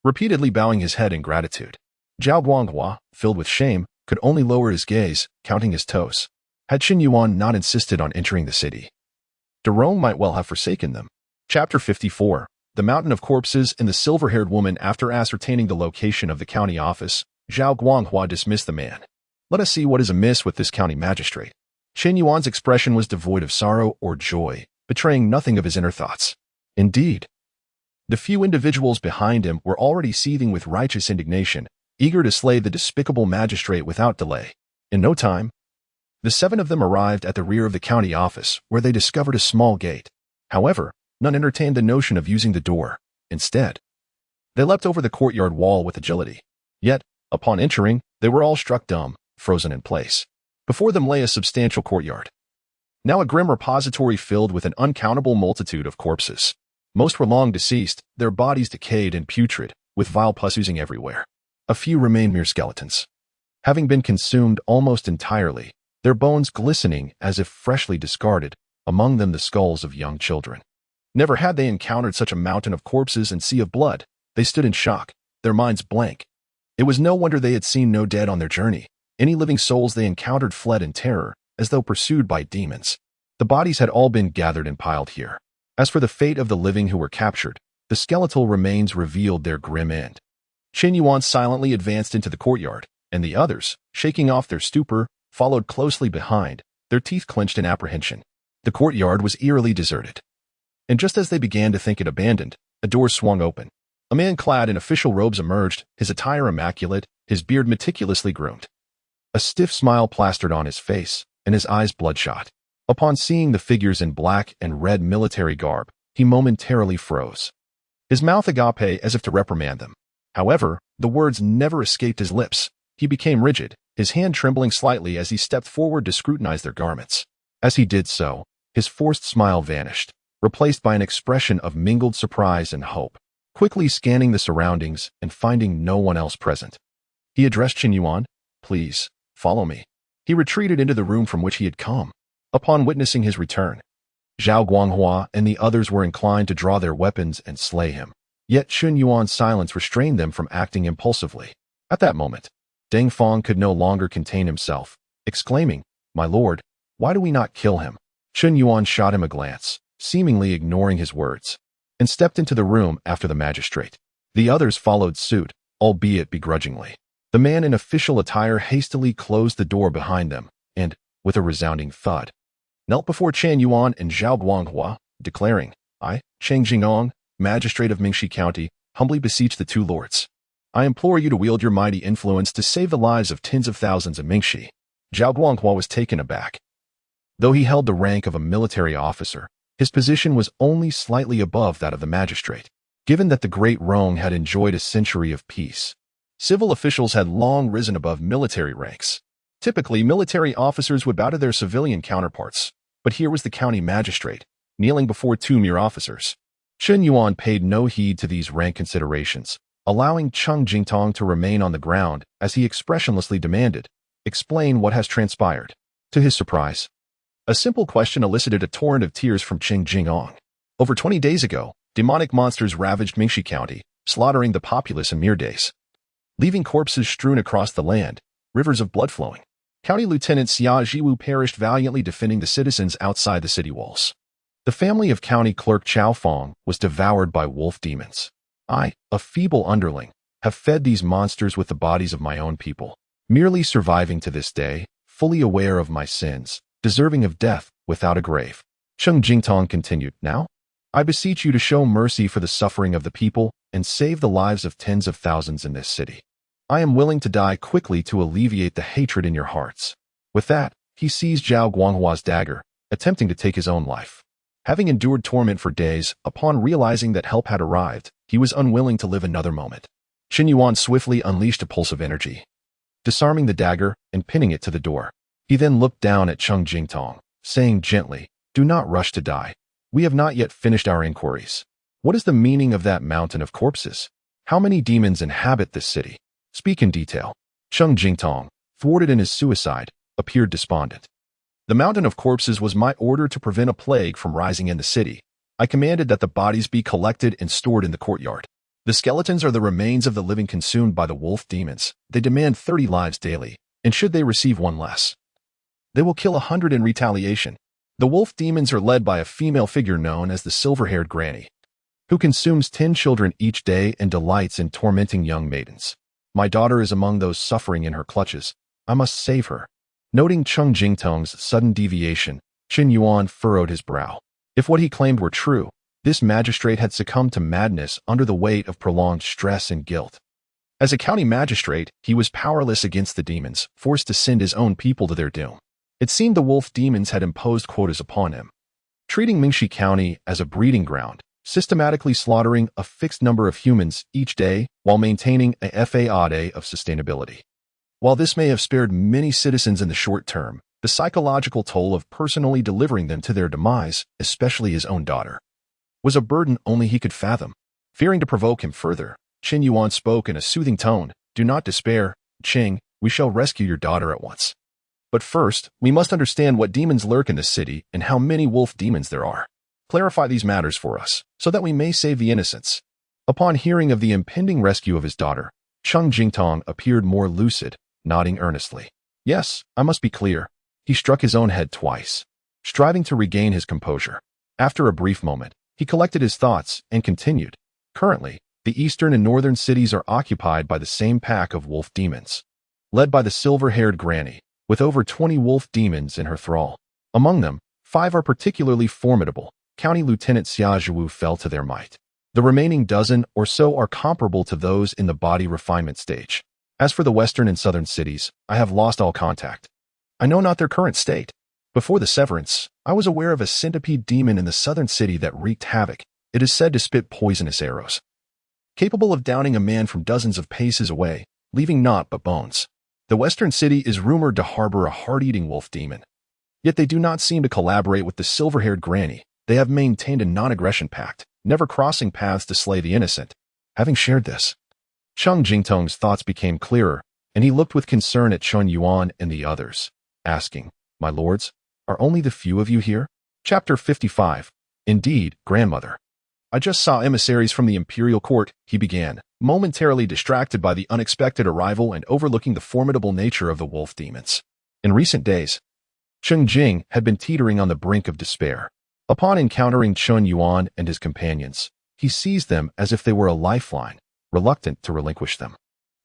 repeatedly bowing his head in gratitude. Zhao Guanghua, filled with shame, could only lower his gaze, counting his toes. Had Chen Yuan not insisted on entering the city, Daron might well have forsaken them. Chapter 54. The Mountain of Corpses and the Silver-Haired Woman. After ascertaining the location of the county office, Zhao Guanghua dismissed the man. "Let us see what is amiss with this county magistrate." Chen Yuan's expression was devoid of sorrow or joy, betraying nothing of his inner thoughts. Indeed, the few individuals behind him were already seething with righteous indignation, eager to slay the despicable magistrate without delay. In no time, the 7 of them arrived at the rear of the county office, where they discovered a small gate. However, none entertained the notion of using the door. Instead, they leapt over the courtyard wall with agility. Yet, upon entering, they were all struck dumb, frozen in place. Before them lay a substantial courtyard, now a grim repository filled with an uncountable multitude of corpses. Most were long deceased, their bodies decayed and putrid, with vile pus oozing everywhere. A few remained mere skeletons, having been consumed almost entirely, their bones glistening as if freshly discarded, among them the skulls of young children. Never had they encountered such a mountain of corpses and sea of blood. They stood in shock, their minds blank. It was no wonder they had seen no dead on their journey. Any living souls they encountered fled in terror, as though pursued by demons. The bodies had all been gathered and piled here. As for the fate of the living who were captured, the skeletal remains revealed their grim end. Chen Yuan silently advanced into the courtyard, and the others, shaking off their stupor, followed closely behind, their teeth clenched in apprehension. The courtyard was eerily deserted. And just as they began to think it abandoned, a door swung open. A man clad in official robes emerged, his attire immaculate, his beard meticulously groomed. A stiff smile plastered on his face, and his eyes bloodshot. Upon seeing the figures in black and red military garb, he momentarily froze. His mouth agape as if to reprimand them. However, the words never escaped his lips. He became rigid, his hand trembling slightly as he stepped forward to scrutinize their garments. As he did so, his forced smile vanished, replaced by an expression of mingled surprise and hope. Quickly scanning the surroundings and finding no one else present, he addressed Chen Yuan, "Please, follow me." He retreated into the room from which he had come. Upon witnessing his return, Zhao Guanghua and the others were inclined to draw their weapons and slay him. Yet Chen Yuan's silence restrained them from acting impulsively. At that moment, Deng Feng could no longer contain himself, exclaiming, "My lord, why do we not kill him?" Chen Yuan shot him a glance, seemingly ignoring his words, and stepped into the room after the magistrate. The others followed suit, albeit begrudgingly. The man in official attire hastily closed the door behind them and, with a resounding thud, knelt before Chen Yuan and Zhao Guanghua, declaring, "I, Cheng Jingong, magistrate of Mingxi County, humbly beseech the two lords. I implore you to wield your mighty influence to save the lives of tens of thousands of Mingxi." Zhao Guanghua was taken aback. Though he held the rank of a military officer, his position was only slightly above that of the magistrate. Given that the Great Rong had enjoyed a century of peace, civil officials had long risen above military ranks. Typically, military officers would bow to their civilian counterparts, but here was the county magistrate, kneeling before two mere officers. Chen Yuan paid no heed to these rank considerations, allowing Cheng Jingtong to remain on the ground as he expressionlessly demanded, "Explain what has transpired." To his surprise, a simple question elicited a torrent of tears from Cheng Jingong. Over 20 days ago, demonic monsters ravaged Mingxi County, slaughtering the populace in mere days, leaving corpses strewn across the land, rivers of blood flowing. County Lieutenant Xia Jiwu perished valiantly defending the citizens outside the city walls. The family of County Clerk Chao Fong was devoured by wolf demons. I, a feeble underling, have fed these monsters with the bodies of my own people, merely surviving to this day, fully aware of my sins, deserving of death without a grave. Cheng Jingtong continued, "Now, I beseech you to show mercy for the suffering of the people and save the lives of tens of thousands in this city. I am willing to die quickly to alleviate the hatred in your hearts." With that, he seized Zhao Guanghua's dagger, attempting to take his own life. Having endured torment for days, upon realizing that help had arrived, he was unwilling to live another moment. Chen Yuan swiftly unleashed a pulse of energy, disarming the dagger and pinning it to the door. He then looked down at Cheng Jingtong, saying gently, "Do not rush to die. We have not yet finished our inquiries. What is the meaning of that mountain of corpses? How many demons inhabit this city? Speak in detail." Cheng Jingtong, thwarted in his suicide, appeared despondent. "The mountain of corpses was my order to prevent a plague from rising in the city. I commanded that the bodies be collected and stored in the courtyard. The skeletons are the remains of the living consumed by the wolf demons. They demand 30 lives daily, and should they receive one less, they will kill 100 in retaliation. The wolf demons are led by a female figure known as the silver-haired granny, who consumes 10 children each day and delights in tormenting young maidens. My daughter is among those suffering in her clutches. I must save her." Noting Cheng Jingtong's sudden deviation, Chen Yuan furrowed his brow. If what he claimed were true, this magistrate had succumbed to madness under the weight of prolonged stress and guilt. As a county magistrate, he was powerless against the demons, forced to send his own people to their doom. It seemed the wolf demons had imposed quotas upon him, treating Mingxi County as a breeding ground, systematically slaughtering a fixed number of humans each day while maintaining a facade of sustainability. While this may have spared many citizens in the short term, the psychological toll of personally delivering them to their demise, especially his own daughter, was a burden only he could fathom. Fearing to provoke him further, Chen Yuan spoke in a soothing tone, "Do not despair, Cheng, we shall rescue your daughter at once. But first, we must understand what demons lurk in this city and how many wolf demons there are. Clarify these matters for us, so that we may save the innocents." Upon hearing of the impending rescue of his daughter, Cheng Jingtong appeared more lucid, nodding earnestly. "Yes, I must be clear." He struck his own head twice, striving to regain his composure. After a brief moment, he collected his thoughts and continued, "Currently, the eastern and northern cities are occupied by the same pack of wolf demons, led by the silver-haired granny, with over 20 wolf demons in her thrall. Among them, 5 are particularly formidable. County Lieutenant Xia Zhiwu fell to their might. The remaining dozen or so are comparable to those in the body refinement stage. As for the western and southern cities, I have lost all contact. I know not their current state. Before the severance, I was aware of a centipede demon in the southern city that wreaked havoc. It is said to spit poisonous arrows, capable of downing a man from dozens of paces away, leaving naught but bones. The western city is rumored to harbor a heart-eating wolf demon. Yet they do not seem to collaborate with the silver-haired granny. They have maintained a non-aggression pact, never crossing paths to slay the innocent. Having shared this, Cheng Jingtong's thoughts became clearer, and he looked with concern at Chen Yuan and the others, asking, "My lords, are only the few of you here?" Chapter 55. Indeed, grandmother. I just saw emissaries from the imperial court, he began, momentarily distracted by the unexpected arrival and overlooking the formidable nature of the wolf demons. In recent days, Chen Jing had been teetering on the brink of despair. Upon encountering Chen Yuan and his companions, he seized them as if they were a lifeline, reluctant to relinquish them.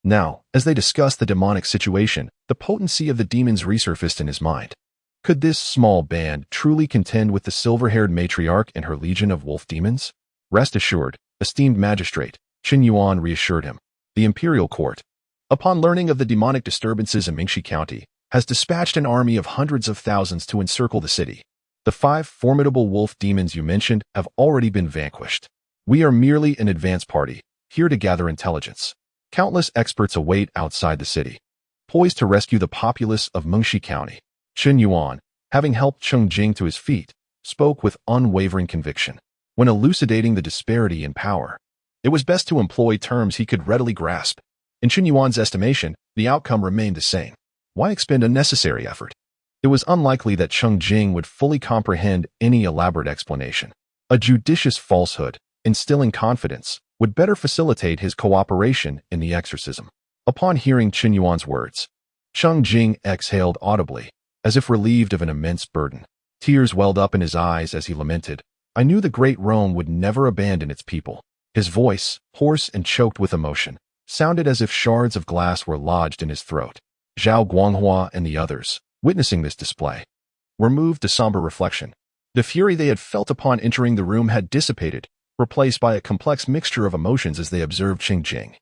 Now, as they discussed the demonic situation, the potency of the demons resurfaced in his mind. Could this small band truly contend with the silver-haired matriarch and her legion of wolf demons? Rest assured, esteemed magistrate, Chen Yuan reassured him. The imperial court, upon learning of the demonic disturbances in Mingxi County, has dispatched an army of hundreds of thousands to encircle the city. The 5 formidable wolf demons you mentioned have already been vanquished. We are merely an advance party, here to gather intelligence. Countless experts await outside the city, poised to rescue the populace of Mingxi County. Chen Yuan, having helped Cheng Jing to his feet, spoke with unwavering conviction. When elucidating the disparity in power, it was best to employ terms he could readily grasp. In Chen Yuan's estimation, the outcome remained the same. Why expend unnecessary effort? It was unlikely that Cheng Jing would fully comprehend any elaborate explanation. A judicious falsehood, instilling confidence, would better facilitate his cooperation in the exorcism. Upon hearing Chen Yuan's words, Cheng Jing exhaled audibly, as if relieved of an immense burden. Tears welled up in his eyes as he lamented, "I knew the great Rome would never abandon its people." His voice, hoarse and choked with emotion, sounded as if shards of glass were lodged in his throat. Zhao Guanghua and the others, witnessing this display, were moved to somber reflection. The fury they had felt upon entering the room had dissipated, replaced by a complex mixture of emotions as they observed Cheng Jing.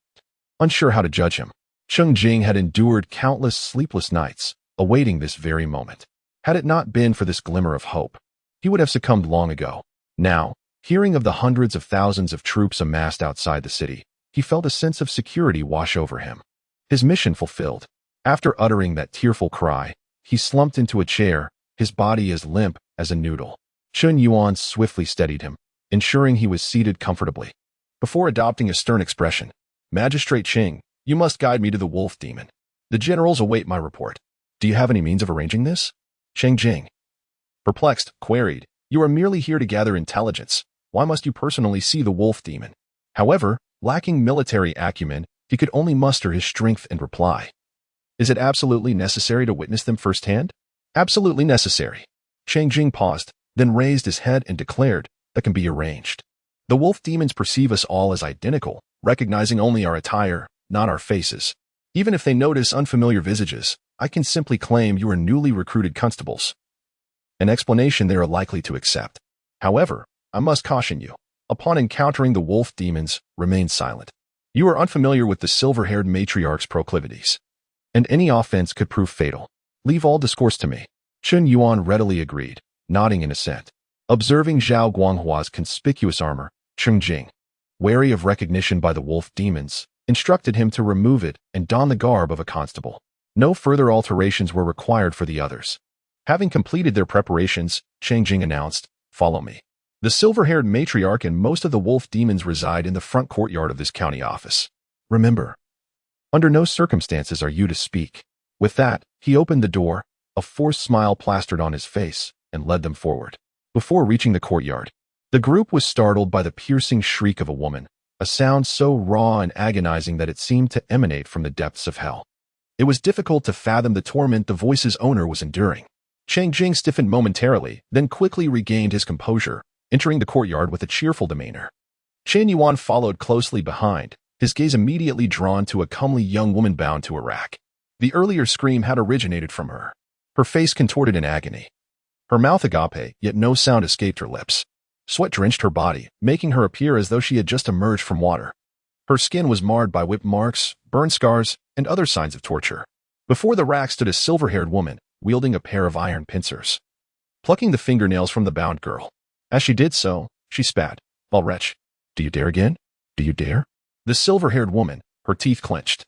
Unsure how to judge him, Cheng Jing had endured countless sleepless nights, awaiting this very moment. Had it not been for this glimmer of hope, he would have succumbed long ago. Now, hearing of the hundreds of thousands of troops amassed outside the city, he felt a sense of security wash over him. His mission fulfilled. After uttering that tearful cry, he slumped into a chair, his body as limp as a noodle. Chen Yuan swiftly steadied him, ensuring he was seated comfortably. Before adopting a stern expression, "Magistrate Ching, you must guide me to the wolf demon. The generals await my report. Do you have any means of arranging this?" Cheng Jing, perplexed, queried, "You are merely here to gather intelligence. Why must you personally see the wolf demon?" However, lacking military acumen, he could only muster his strength and reply, "Is it absolutely necessary to witness them firsthand?" "Absolutely necessary." Cheng Jing paused, then raised his head and declared, "That can be arranged. The wolf demons perceive us all as identical, recognizing only our attire, not our faces. Even if they notice unfamiliar visages, I can simply claim you are newly recruited constables. An explanation they are likely to accept. However, I must caution you, upon encountering the wolf demons, remain silent. You are unfamiliar with the silver-haired matriarch's proclivities, and any offense could prove fatal. Leave all discourse to me." Chen Yuan readily agreed, nodding in assent. Observing Zhao Guanghua's conspicuous armor, Cheng Jing, wary of recognition by the wolf demons, instructed him to remove it and don the garb of a constable. No further alterations were required for the others. Having completed their preparations, Cheng Jing announced, "Follow me." The silver-haired matriarch and most of the wolf demons reside in the front courtyard of this county office. Remember, under no circumstances are you to speak. With that, he opened the door, a forced smile plastered on his face, and led them forward. Before reaching the courtyard, the group was startled by the piercing shriek of a woman, a sound so raw and agonizing that it seemed to emanate from the depths of hell. It was difficult to fathom the torment the voice's owner was enduring. Cheng Jing stiffened momentarily, then quickly regained his composure, entering the courtyard with a cheerful demeanor. Chen Yuan followed closely behind, his gaze immediately drawn to a comely young woman bound to a rack. The earlier scream had originated from her. Her face contorted in agony. Her mouth agape, yet no sound escaped her lips. Sweat drenched her body, making her appear as though she had just emerged from water. Her skin was marred by whip marks, burn scars, and other signs of torture. Before the rack stood a silver-haired woman, wielding a pair of iron pincers. plucking the fingernails from the bound girl. As she did so, she spat. "Well, wretch, do you dare again? Do you dare?" The silver-haired woman, her teeth clenched,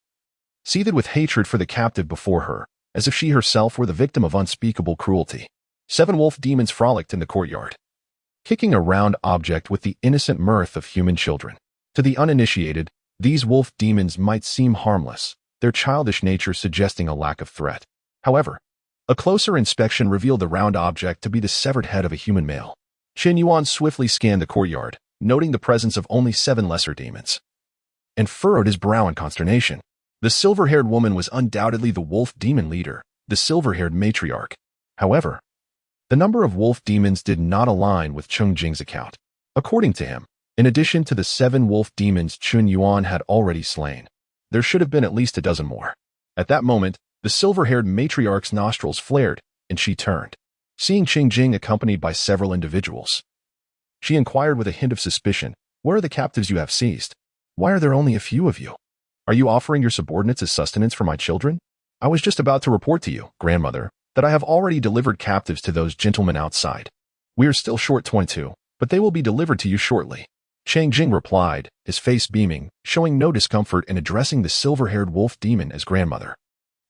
seethed with hatred for the captive before her, as if she herself were the victim of unspeakable cruelty. 7 wolf demons frolicked in the courtyard, kicking a round object with the innocent mirth of human children. To the uninitiated, these wolf demons might seem harmless, their childish nature suggesting a lack of threat. However, a closer inspection revealed the round object to be the severed head of a human male. Chen Yuan swiftly scanned the courtyard, noting the presence of only 7 lesser demons, and furrowed his brow in consternation. The silver-haired woman was undoubtedly the wolf demon leader, the silver-haired matriarch. However, the number of wolf demons did not align with Chen Jing's account. According to him, in addition to the 7 wolf demons Chen Yuan had already slain, there should have been at least a dozen more. At that moment, the silver-haired matriarch's nostrils flared, and she turned, seeing Chen Jing accompanied by several individuals. She inquired with a hint of suspicion, "Where are the captives you have seized? Why are there only a few of you? Are you offering your subordinates as sustenance for my children? I was just about to report to you, grandmother, that I have already delivered captives to those gentlemen outside. We are still short 22, but they will be delivered to you shortly." Chen Jing replied, his face beaming, showing no discomfort in addressing the silver-haired wolf demon as grandmother.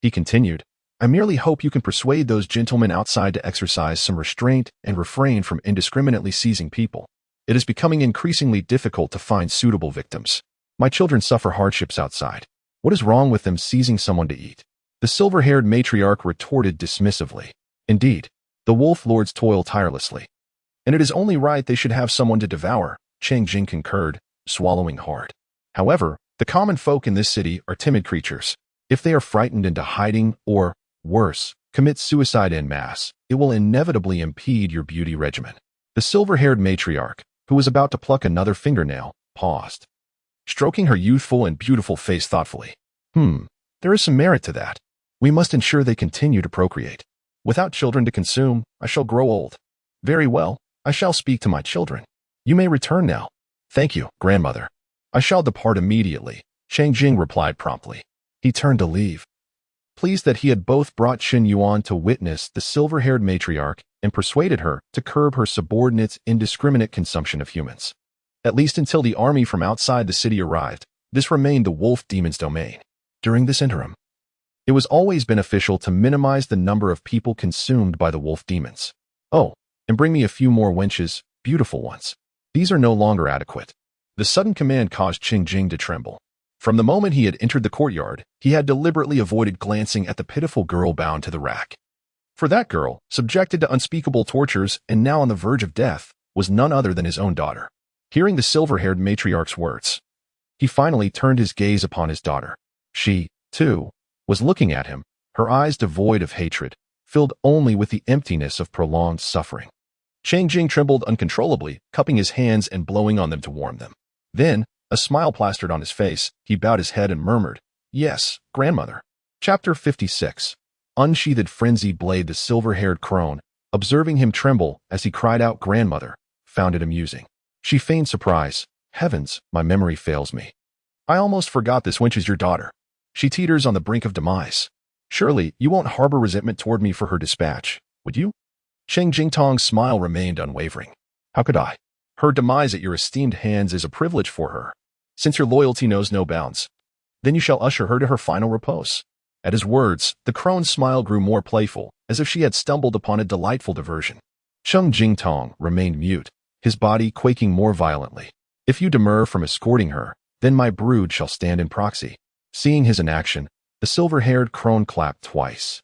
He continued, "I merely hope you can persuade those gentlemen outside to exercise some restraint and refrain from indiscriminately seizing people. It is becoming increasingly difficult to find suitable victims. My children suffer hardships outside. What is wrong with them seizing someone to eat?" The silver-haired matriarch retorted dismissively. "Indeed, the wolf lords toil tirelessly, and it is only right they should have someone to devour," Chen Jing concurred, swallowing hard. "However, the common folk in this city are timid creatures. If they are frightened into hiding or, worse, commit suicide en masse, it will inevitably impede your beauty regimen." The silver-haired matriarch, who was about to pluck another fingernail, paused, stroking her youthful and beautiful face thoughtfully. There is some merit to that. We must ensure they continue to procreate. Without children to consume, I shall grow old. Very well, I shall speak to my children. You may return now." "Thank you, grandmother. I shall depart immediately," Chen Jing replied promptly. He turned to leave, pleased that he had both brought Chen Yuan to witness the silver-haired matriarch and persuaded her to curb her subordinates' indiscriminate consumption of humans. At least until the army from outside the city arrived, this remained the wolf demon's domain. During this interim, it was always beneficial to minimize the number of people consumed by the wolf demons. "Oh, and bring me a few more wenches, beautiful ones. These are no longer adequate." The sudden command caused Chen Jing to tremble. From the moment he had entered the courtyard, he had deliberately avoided glancing at the pitiful girl bound to the rack. For that girl, subjected to unspeakable tortures and now on the verge of death, was none other than his own daughter. Hearing the silver-haired matriarch's words, he finally turned his gaze upon his daughter. She, too, was looking at him, her eyes devoid of hatred, filled only with the emptiness of prolonged suffering. Chen Jing trembled uncontrollably, cupping his hands and blowing on them to warm them. Then, a smile plastered on his face, he bowed his head and murmured, "Yes, grandmother." Chapter 56. Unsheathed frenzy blade. The silver-haired crone, observing him tremble as he cried out grandmother, found it amusing. She feigned surprise. "Heavens, my memory fails me. I almost forgot this wench is your daughter. She teeters on the brink of demise. Surely you won't harbor resentment toward me for her dispatch, would you?" Cheng Jingtong's smile remained unwavering. "How could I? Her demise at your esteemed hands is a privilege for her, since your loyalty knows no bounds. Then you shall usher her to her final repose." At his words, the crone's smile grew more playful, as if she had stumbled upon a delightful diversion. Cheng Jingtong remained mute, his body quaking more violently. "If you demur from escorting her, then my brood shall stand in proxy." Seeing his inaction, the silver-haired crone clapped twice.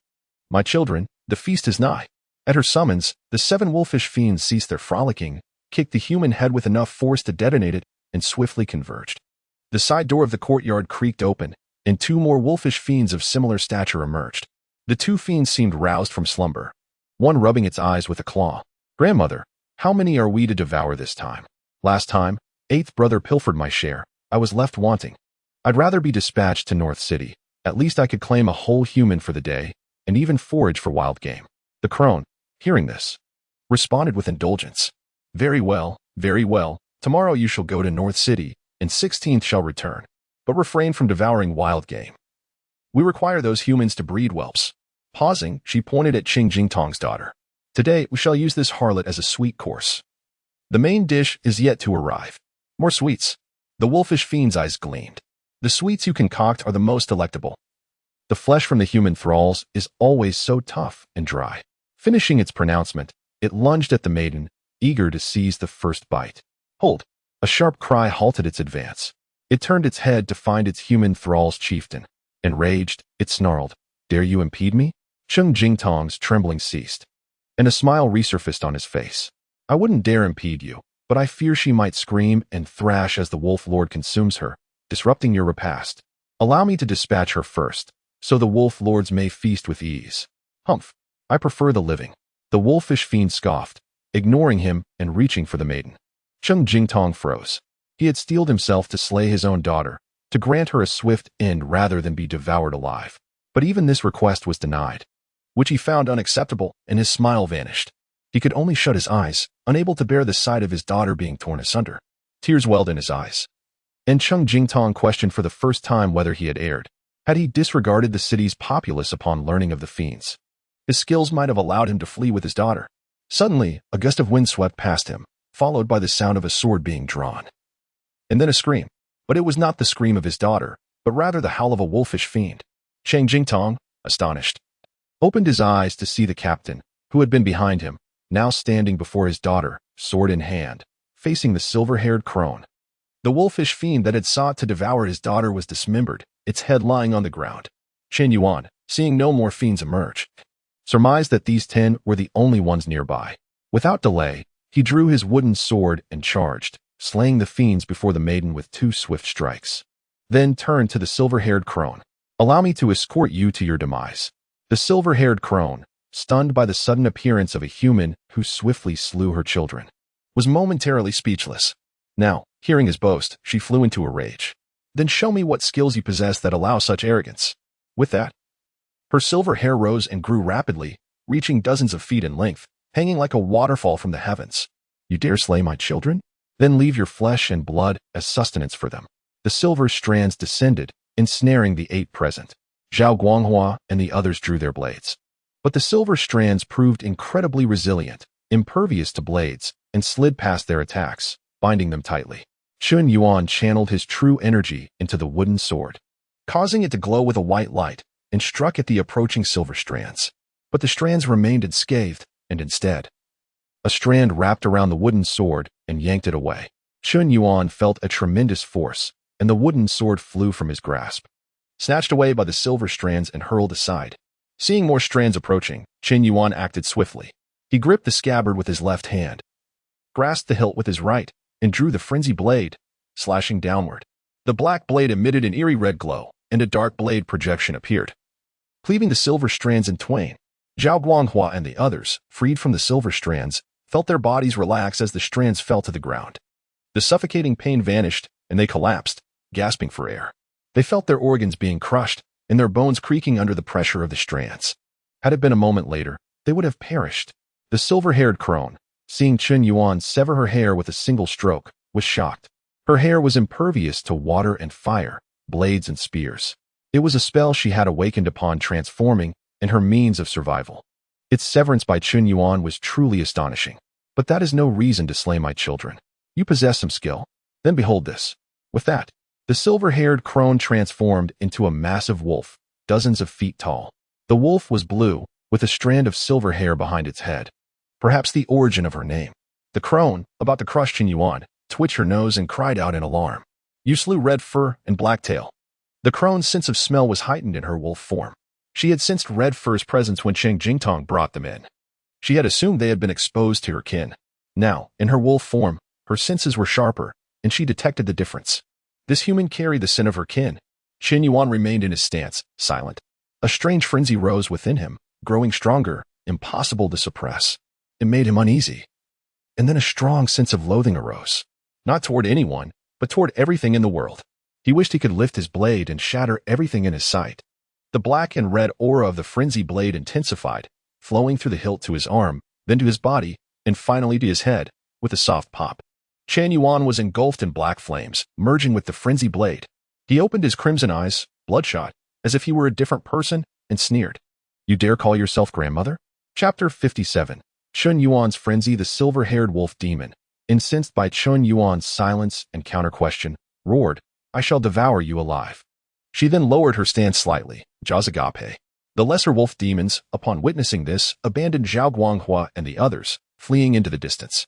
"My children, the feast is nigh." At her summons, the 7 wolfish fiends ceased their frolicking, kicked the human head with enough force to detonate it, and swiftly converged. The side door of the courtyard creaked open, and 2 more wolfish fiends of similar stature emerged. The 2 fiends seemed roused from slumber, one rubbing its eyes with a claw. "Grandmother, how many are we to devour this time? Last time, 8th brother pilfered my share. I was left wanting. I'd rather be dispatched to North City. At least I could claim a whole human for the day, and even forage for wild game." The crone, hearing this, responded with indulgence. Very well. Tomorrow you shall go to North City, and 16th shall return. But refrain from devouring wild game. We require those humans to breed whelps." Pausing, she pointed at Chen Jingtong's daughter. Today, we shall use this harlot as a sweet course. The main dish is yet to arrive. More sweets. The wolfish fiend's eyes gleamed. The sweets you concoct are the most delectable. The flesh from the human thralls is always so tough and dry. Finishing its pronouncement, it lunged at the maiden, eager to seize the first bite. Hold! A sharp cry halted its advance. It turned its head to find its human thrall's chieftain. Enraged, it snarled, "Dare you impede me?" Chen Jingtong's trembling ceased, and a smile resurfaced on his face. "I wouldn't dare impede you, but I fear she might scream and thrash as the wolf lord consumes her, disrupting your repast. Allow me to dispatch her first, so the wolf lords may feast with ease." "Humph! I prefer the living." The wolfish fiend scoffed, ignoring him and reaching for the maiden. Chen Jingtong froze. He had steeled himself to slay his own daughter, to grant her a swift end rather than be devoured alive. But even this request was denied, which he found unacceptable, and his smile vanished. He could only shut his eyes, unable to bear the sight of his daughter being torn asunder. Tears welled in his eyes. And Chen Jingtong questioned for the first time whether he had erred. Had he disregarded the city's populace upon learning of the fiends? His skills might have allowed him to flee with his daughter. Suddenly, a gust of wind swept past him, followed by the sound of a sword being drawn. And then a scream. But it was not the scream of his daughter, but rather the howl of a wolfish fiend. Chen Jingtong, astonished, opened his eyes to see the captain, who had been behind him, now standing before his daughter, sword in hand, facing the silver-haired crone. The wolfish fiend that had sought to devour his daughter was dismembered, its head lying on the ground. Chen Yuan, seeing no more fiends emerge, surmised that these 10 were the only ones nearby. Without delay, he drew his wooden sword and charged, slaying the fiends before the maiden with 2 swift strikes. Then turned to the silver-haired crone. "Allow me to escort you to your demise." The silver-haired crone, stunned by the sudden appearance of a human who swiftly slew her children, was momentarily speechless. Now, hearing his boast, she flew into a rage. "Then show me what skills you possess that allow such arrogance." With that, her silver hair rose and grew rapidly, reaching dozens of feet in length, hanging like a waterfall from the heavens. "You dare slay my children? Then leave your flesh and blood as sustenance for them." The silver strands descended, ensnaring the 8 present. Zhao Guanghua and the others drew their blades. But the silver strands proved incredibly resilient, impervious to blades, and slid past their attacks, binding them tightly. Chen Yuan channeled his true energy into the wooden sword, causing it to glow with a white light, and struck at the approaching silver strands. But the strands remained unscathed, and instead, a strand wrapped around the wooden sword and yanked it away. Chen Yuan felt a tremendous force, and the wooden sword flew from his grasp, snatched away by the silver strands and hurled aside. Seeing more strands approaching, Chen Yuan acted swiftly. He gripped the scabbard with his left hand, grasped the hilt with his right, and drew the frenzy blade, slashing downward. The black blade emitted an eerie red glow, and a dark blade projection appeared, cleaving the silver strands in twain. Zhao Guanghua and the others, freed from the silver strands, felt their bodies relax as the strands fell to the ground. The suffocating pain vanished, and they collapsed, gasping for air. They felt their organs being crushed, and their bones creaking under the pressure of the strands. Had it been a moment later, they would have perished. The silver-haired crone, seeing Chen Yuan sever her hair with a single stroke, was shocked. Her hair was impervious to water and fire, blades and spears. It was a spell she had awakened upon transforming, and her means of survival. Its severance by Chen Yuan was truly astonishing. "But that is no reason to slay my children. You possess some skill. Then behold this." With that, the silver-haired crone transformed into a massive wolf, dozens of feet tall. The wolf was blue, with a strand of silver hair behind its head, perhaps the origin of her name. The crone, about to crush Chen Yuan, twitched her nose and cried out in alarm. "You slew Red Fur and Blacktail." The crone's sense of smell was heightened in her wolf form. She had sensed Red Fur's presence when Chen Jingtong brought them in. She had assumed they had been exposed to her kin. Now, in her wolf form, her senses were sharper, and she detected the difference. This human carried the sin of her kin. Chen Yuan remained in his stance, silent. A strange frenzy rose within him, growing stronger, impossible to suppress. It made him uneasy. And then a strong sense of loathing arose. Not toward anyone, but toward everything in the world. He wished he could lift his blade and shatter everything in his sight. The black and red aura of the frenzy blade intensified, flowing through the hilt to his arm, then to his body, and finally to his head, with a soft pop. Chen Yuan was engulfed in black flames, merging with the frenzy blade. He opened his crimson eyes, bloodshot, as if he were a different person, and sneered. "You dare call yourself grandmother?" Chapter 57. Chen Yuan's frenzy. The silver-haired wolf demon, incensed by Chen Yuan's silence and counter-question, roared, "I shall devour you alive." She then lowered her stance slightly, jaws agape. The lesser wolf demons, upon witnessing this, abandoned Zhao Guanghua and the others, fleeing into the distance.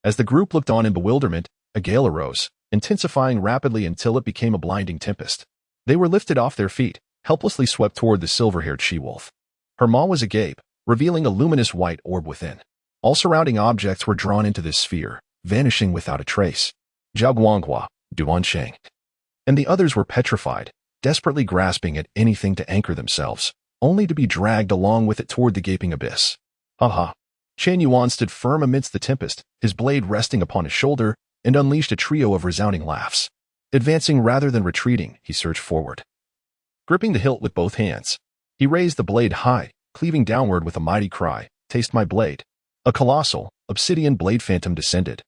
As the group looked on in bewilderment, a gale arose, intensifying rapidly until it became a blinding tempest. They were lifted off their feet, helplessly swept toward the silver-haired she-wolf. Her maw was agape, revealing a luminous white orb within. All surrounding objects were drawn into this sphere, vanishing without a trace. Zhao Guanghua, Duan Sheng, and the others were petrified, desperately grasping at anything to anchor themselves, only to be dragged along with it toward the gaping abyss. Ha! Chen Yuan stood firm amidst the tempest, his blade resting upon his shoulder, and unleashed a trio of resounding laughs. Advancing rather than retreating, he surged forward. Gripping the hilt with both hands, he raised the blade high, cleaving downward with a mighty cry, "Taste my blade." A colossal, obsidian blade phantom descended,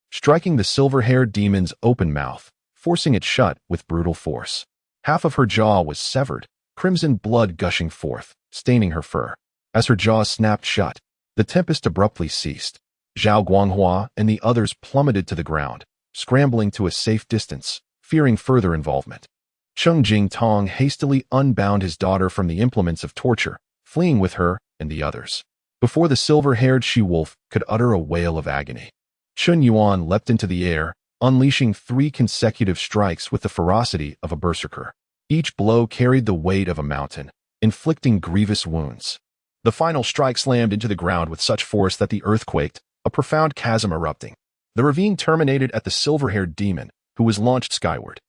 striking the silver-haired demon's open mouth, forcing it shut with brutal force. Half of her jaw was severed, crimson blood gushing forth, staining her fur. As her jaw snapped shut, the tempest abruptly ceased. Zhao Guanghua and the others plummeted to the ground, scrambling to a safe distance, fearing further involvement. Cheng Jingtong hastily unbound his daughter from the implements of torture, fleeing with her and the others, before the silver-haired she-wolf could utter a wail of agony. Chen Yuan leapt into the air, unleashing 3 consecutive strikes with the ferocity of a berserker. Each blow carried the weight of a mountain, inflicting grievous wounds. The final strike slammed into the ground with such force that the earth quaked, a profound chasm erupting. The ravine terminated at the silver-haired demon, who was launched skyward,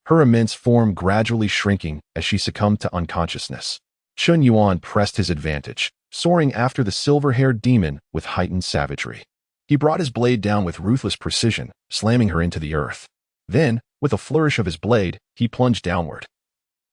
her immense form gradually shrinking as she succumbed to unconsciousness. Chen Yuan pressed his advantage, soaring after the silver-haired demon with heightened savagery. He brought his blade down with ruthless precision, slamming her into the earth. Then, with a flourish of his blade, he plunged downward,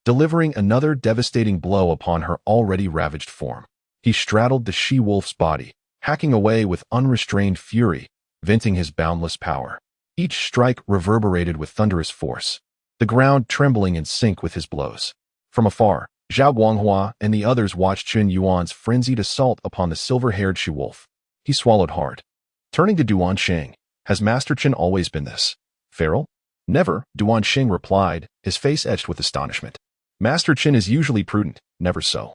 delivering another devastating blow upon her already ravaged form. He straddled the she-wolf's body, hacking away with unrestrained fury, venting his boundless power. Each strike reverberated with thunderous force, the ground trembling in sync with his blows. From afar, Zhao Guanghua and the others watched Chen Yuan's frenzied assault upon the silver-haired she-wolf. He swallowed hard. Turning to Duan Sheng, "Has Master Chen always been this feral?" "Never," Duan Sheng replied, his face etched with astonishment. "Master Chen is usually prudent, never so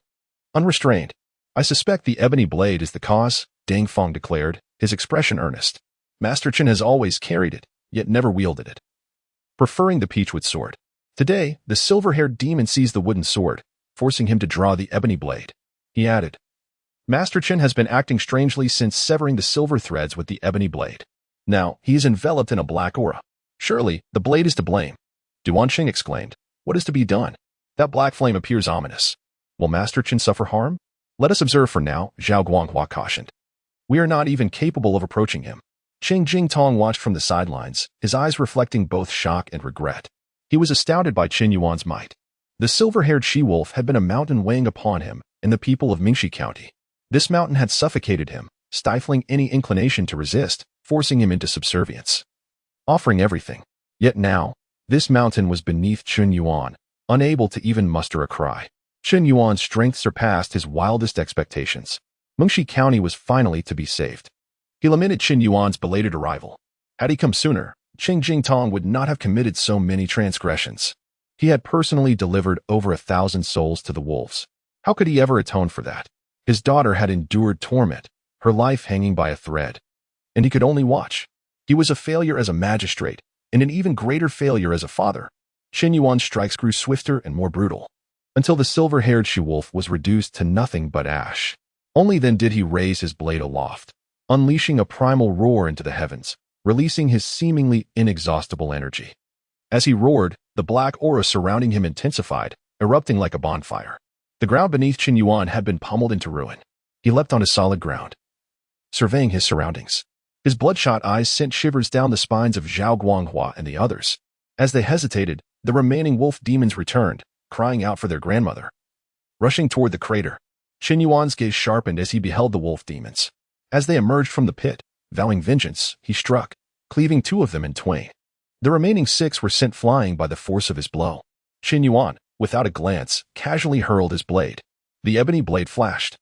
unrestrained." "I suspect the ebony blade is the cause," Deng Feng declared, his expression earnest. "Master Chen has always carried it, yet never wielded it, preferring the peachwood sword. Today, the silver-haired demon seized the wooden sword, forcing him to draw the ebony blade." He added, "Master Chen has been acting strangely since severing the silver threads with the ebony blade. Now, he is enveloped in a black aura. Surely, the blade is to blame." Duan Sheng exclaimed, "What is to be done? That black flame appears ominous. Will Master Chen suffer harm? Let us observe for now," Zhao Guanghua cautioned. "We are not even capable of approaching him." Chen Jingtong watched from the sidelines, his eyes reflecting both shock and regret. He was astounded by Chen Yuan's might. The silver-haired she-wolf had been a mountain weighing upon him and the people of Mingxi County. This mountain had suffocated him, stifling any inclination to resist, forcing him into subservience, offering everything. Yet now, this mountain was beneath Chen Yuan, unable to even muster a cry. Chen Yuan's strength surpassed his wildest expectations. Mingxi County was finally to be saved. He lamented Chen Yuan's belated arrival. Had he come sooner, Chen Jingtong would not have committed so many transgressions. He had personally delivered over 1,000 souls to the wolves. How could he ever atone for that? His daughter had endured torment, her life hanging by a thread, and he could only watch. He was a failure as a magistrate, and an even greater failure as a father. Chen Yuan's strikes grew swifter and more brutal, until the silver-haired she-wolf was reduced to nothing but ash. Only then did he raise his blade aloft, unleashing a primal roar into the heavens, releasing his seemingly inexhaustible energy. As he roared, the black aura surrounding him intensified, erupting like a bonfire. The ground beneath Chen Yuan had been pummeled into ruin. He leapt onto solid ground, surveying his surroundings. His bloodshot eyes sent shivers down the spines of Zhao Guanghua and the others. As they hesitated, the remaining wolf demons returned, crying out for their grandmother. Rushing toward the crater, Chen Yuan's gaze sharpened as he beheld the wolf demons. As they emerged from the pit, vowing vengeance, he struck, cleaving 2 of them in twain. The remaining 6 were sent flying by the force of his blow. Chen Yuan, without a glance, casually hurled his blade. The ebony blade flashed,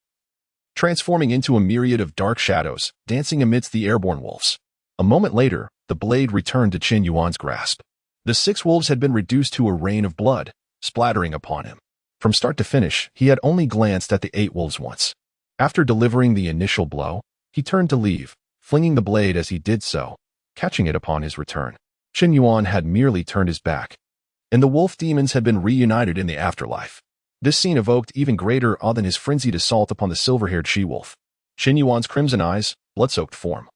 transforming into a myriad of dark shadows, dancing amidst the airborne wolves. A moment later, the blade returned to Chen Yuan's grasp. The 6 wolves had been reduced to a rain of blood, splattering upon him. From start to finish, he had only glanced at the 8 wolves once. After delivering the initial blow, he turned to leave, flinging the blade as he did so, catching it upon his return. Chen Yuan had merely turned his back, and the wolf demons had been reunited in the afterlife. This scene evoked even greater awe than his frenzied assault upon the silver-haired she-wolf. Chen Yuan's crimson eyes, blood-soaked form,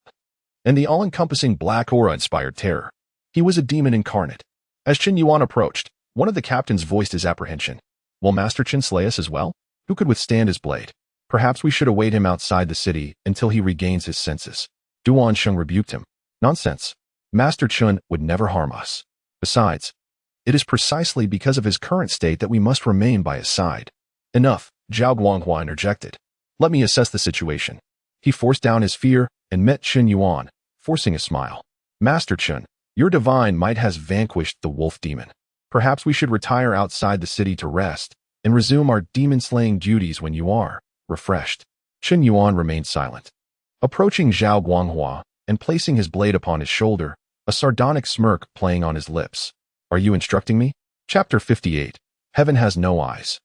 and the all-encompassing black aura inspired terror. He was a demon incarnate. As Chen Yuan approached, one of the captains voiced his apprehension. Will Master Chen slay us as well? Who could withstand his blade? Perhaps we should await him outside the city until he regains his senses. Duan Sheng rebuked him. Nonsense. Master Chen would never harm us. Besides, it is precisely because of his current state that we must remain by his side. Enough, Zhao Guanghua interjected. Let me assess the situation. He forced down his fear and met Chen Yuan, forcing a smile. Master Chen, your divine might has vanquished the wolf demon. Perhaps we should retire outside the city to rest and resume our demon-slaying duties when you are refreshed. Chen Yuan remained silent. Approaching Zhao Guanghua and placing his blade upon his shoulder, a sardonic smirk playing on his lips. Are you instructing me? Chapter 58. Heaven has no eyes.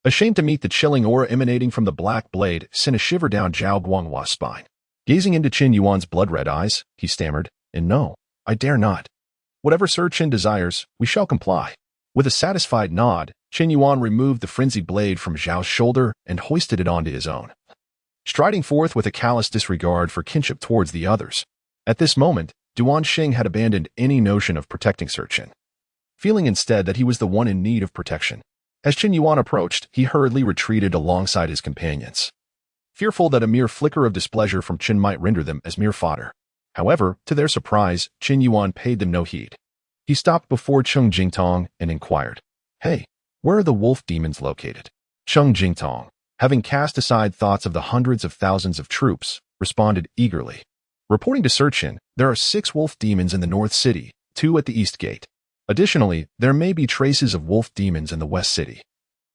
Ashamed to meet the chilling aura emanating from the black blade sent a shiver down Zhao Guanghua's spine. Gazing into Chen Yuan's blood-red eyes, he stammered, and no, I dare not. Whatever Sir Chen desires, we shall comply. With a satisfied nod, Chen Yuan removed the frenzied blade from Zhao's shoulder and hoisted it onto his own, striding forth with a callous disregard for kinship towards the others. At this moment, Duan Xing had abandoned any notion of protecting Sir Chen, feeling instead that he was the one in need of protection. As Chen Yuan approached, he hurriedly retreated alongside his companions, fearful that a mere flicker of displeasure from Chen might render them as mere fodder. However, to their surprise, Chen Yuan paid them no heed. He stopped before Cheng Jingtong and inquired, Hey, where are the wolf demons located? Cheng Jingtong, having cast aside thoughts of the hundreds of thousands of troops, responded eagerly. Reporting to Sir Chen, there are 6 wolf demons in the North City, 2 at the East Gate. Additionally, there may be traces of wolf demons in the West City,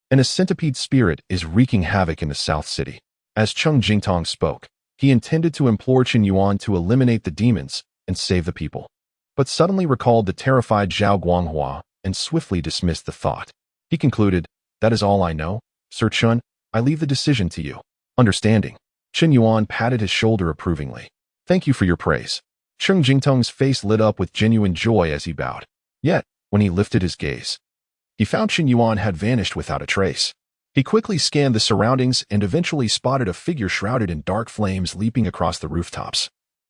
and a centipede spirit is wreaking havoc in the South City. As Cheng Jingtong spoke, he intended to implore Chen Yuan to eliminate the demons and save the people, but suddenly recalled the terrified Zhao Guanghua and swiftly dismissed the thought. He concluded, That is all I know. Sir Chen, I leave the decision to you. Understanding. Chen Yuan patted his shoulder approvingly. Thank you for your praise. Cheng Jingtong's face lit up with genuine joy as he bowed. Yet, when he lifted his gaze, he found Chen Yuan had vanished without a trace. He quickly scanned the surroundings and eventually spotted a figure shrouded in dark flames leaping across the rooftops,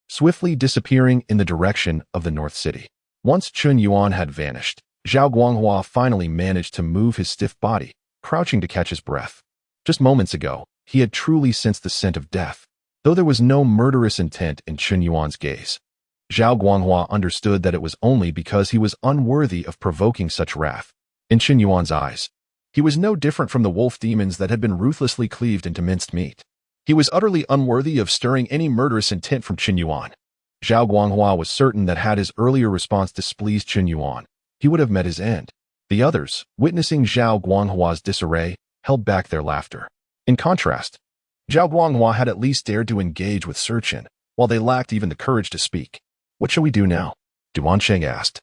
swiftly disappearing in the direction of the North City. Once Chen Yuan had vanished, Zhao Guanghua finally managed to move his stiff body, crouching to catch his breath. Just moments ago, he had truly sensed the scent of death, though there was no murderous intent in Chen Yuan's gaze. Zhao Guanghua understood that it was only because he was unworthy of provoking such wrath. In Chen Yuan's eyes, he was no different from the wolf demons that had been ruthlessly cleaved into minced meat. He was utterly unworthy of stirring any murderous intent from Chen Yuan. Zhao Guanghua was certain that had his earlier response displeased Chen Yuan, he would have met his end. The others, witnessing Zhao Guanghua's disarray, held back their laughter. In contrast, Zhao Guanghua had at least dared to engage with Sir Chen, while they lacked even the courage to speak. What shall we do now? Duan Sheng asked.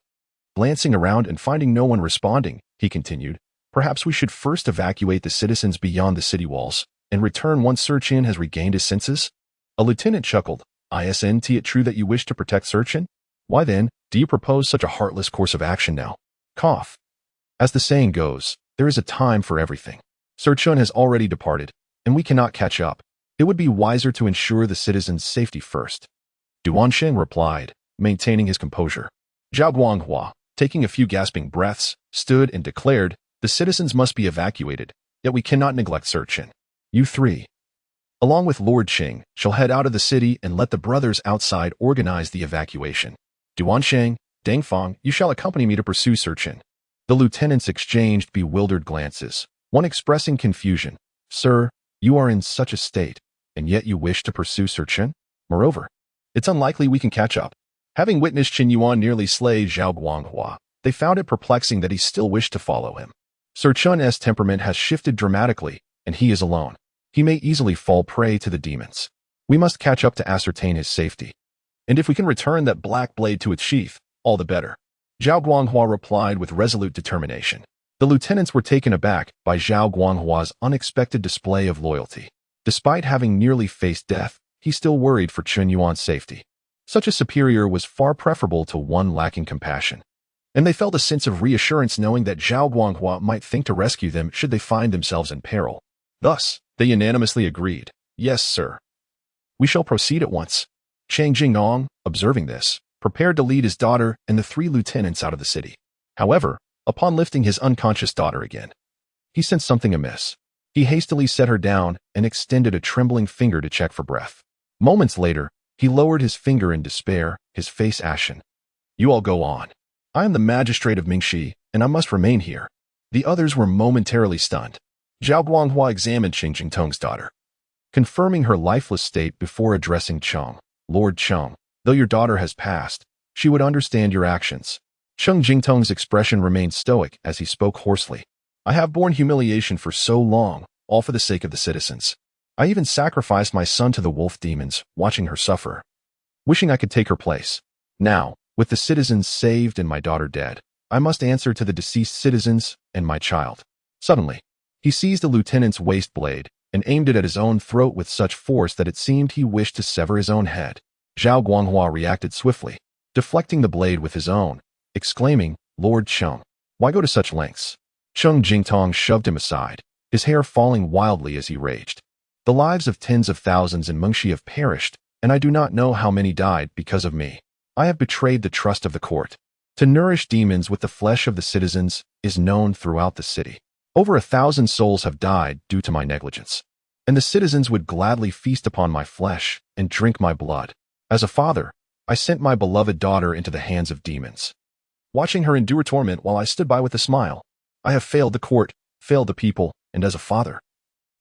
Glancing around and finding no one responding, he continued, Perhaps we should first evacuate the citizens beyond the city walls and return once Sir Chen has regained his senses? A lieutenant chuckled. Isn't it true that you wish to protect Sir Chen? Why then, do you propose such a heartless course of action now? Cough. As the saying goes, there is a time for everything. Sir Chen has already departed, and we cannot catch up. It would be wiser to ensure the citizens' safety first. Duan Sheng replied, maintaining his composure. Zhao Guanghua, taking a few gasping breaths, stood and declared, The citizens must be evacuated, yet we cannot neglect Sir Chen. You 3, along with Lord Qing, shall head out of the city and let the brothers outside organize the evacuation. Duan Sheng, Deng Fang, you shall accompany me to pursue Sir Chen. The lieutenants exchanged bewildered glances, one expressing confusion. Sir, you are in such a state, and yet you wish to pursue Sir Chen? Moreover, it's unlikely we can catch up. Having witnessed Chen Yuan nearly slay Zhao Guanghua, they found it perplexing that he still wished to follow him. Sir Chen's temperament has shifted dramatically, and he is alone. He may easily fall prey to the demons. We must catch up to ascertain his safety. And if we can return that black blade to its sheath, all the better. Zhao Guanghua replied with resolute determination. The lieutenants were taken aback by Zhao Guanghua's unexpected display of loyalty. Despite having nearly faced death, he still worried for Chen Yuan's safety. Such a superior was far preferable to one lacking compassion. And they felt a sense of reassurance knowing that Zhao Guanghua might think to rescue them should they find themselves in peril. Thus, they unanimously agreed, "Yes, sir. We shall proceed at once." Chang Jingong, observing this, prepared to lead his daughter and the 3 lieutenants out of the city. However, upon lifting his unconscious daughter again, he sensed something amiss. He hastily set her down and extended a trembling finger to check for breath. Moments later, he lowered his finger in despair, his face ashen. "You all go on. I am the magistrate of Mingxi, and I must remain here." The others were momentarily stunned. Zhao Guanghua examined Cheng Jingtong's daughter, confirming her lifeless state before addressing Cheng. "Lord Cheng, though your daughter has passed, she would understand your actions." Cheng Jingtong's expression remained stoic as he spoke hoarsely. "I have borne humiliation for so long, all for the sake of the citizens. I even sacrificed my son to the wolf demons, watching her suffer, wishing I could take her place. Now, with the citizens saved and my daughter dead, I must answer to the deceased citizens and my child." Suddenly, he seized the lieutenant's waist blade and aimed it at his own throat with such force that it seemed he wished to sever his own head. Zhao Guanghua reacted swiftly, deflecting the blade with his own, exclaiming, "Lord Cheng, why go to such lengths?" Cheng Jingtong shoved him aside, his hair falling wildly as he raged. "The lives of tens of thousands in Mengxi have perished, and I do not know how many died because of me. I have betrayed the trust of the court. To nourish demons with the flesh of the citizens is known throughout the city. Over 1,000 souls have died due to my negligence, and the citizens would gladly feast upon my flesh and drink my blood. As a father, I sent my beloved daughter into the hands of demons, watching her endure torment while I stood by with a smile. I have failed the court, failed the people, and as a father,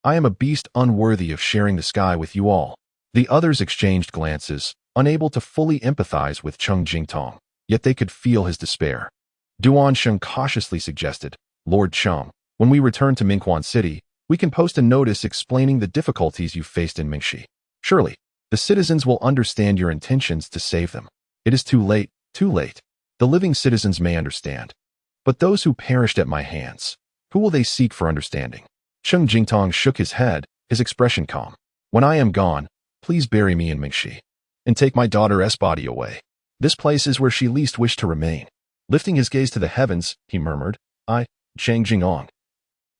I am a beast unworthy of sharing the sky with you all." The others exchanged glances, unable to fully empathize with Cheng Jingtong, yet they could feel his despair. Duan Sheng cautiously suggested, "Lord Cheng, when we return to Mingquan City, we can post a notice explaining the difficulties you faced in Mingxi. Surely, the citizens will understand your intentions to save them. It is too late, too late. The living citizens may understand. But those who perished at my hands, who will they seek for understanding?" Cheng Jingtong shook his head, his expression calm. "When I am gone, please bury me in Mingxi, and take my daughter's body away. This place is where she least wished to remain." Lifting his gaze to the heavens, he murmured, "I, Chang Jingong,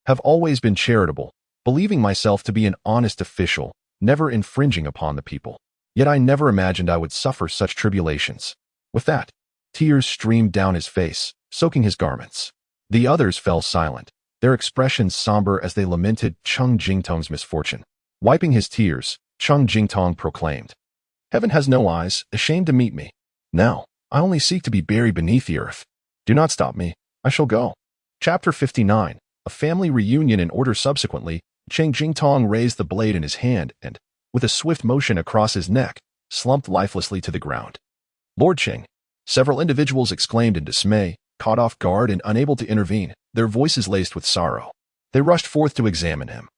have always been charitable, believing myself to be an honest official, never infringing upon the people. Yet I never imagined I would suffer such tribulations." With that, tears streamed down his face, soaking his garments. The others fell silent, their expressions somber as they lamented Cheng Jingtong's misfortune. Wiping his tears, Cheng Jingtong proclaimed, "Heaven has no eyes, ashamed to meet me. Now, I only seek to be buried beneath the earth. Do not stop me, I shall go." Chapter 59. A family reunion in order. Subsequently, Cheng Jingtong raised the blade in his hand and, with a swift motion across his neck, slumped lifelessly to the ground. "Lord Cheng!" Several individuals exclaimed in dismay, caught off guard and unable to intervene, their voices laced with sorrow. They rushed forth to examine him.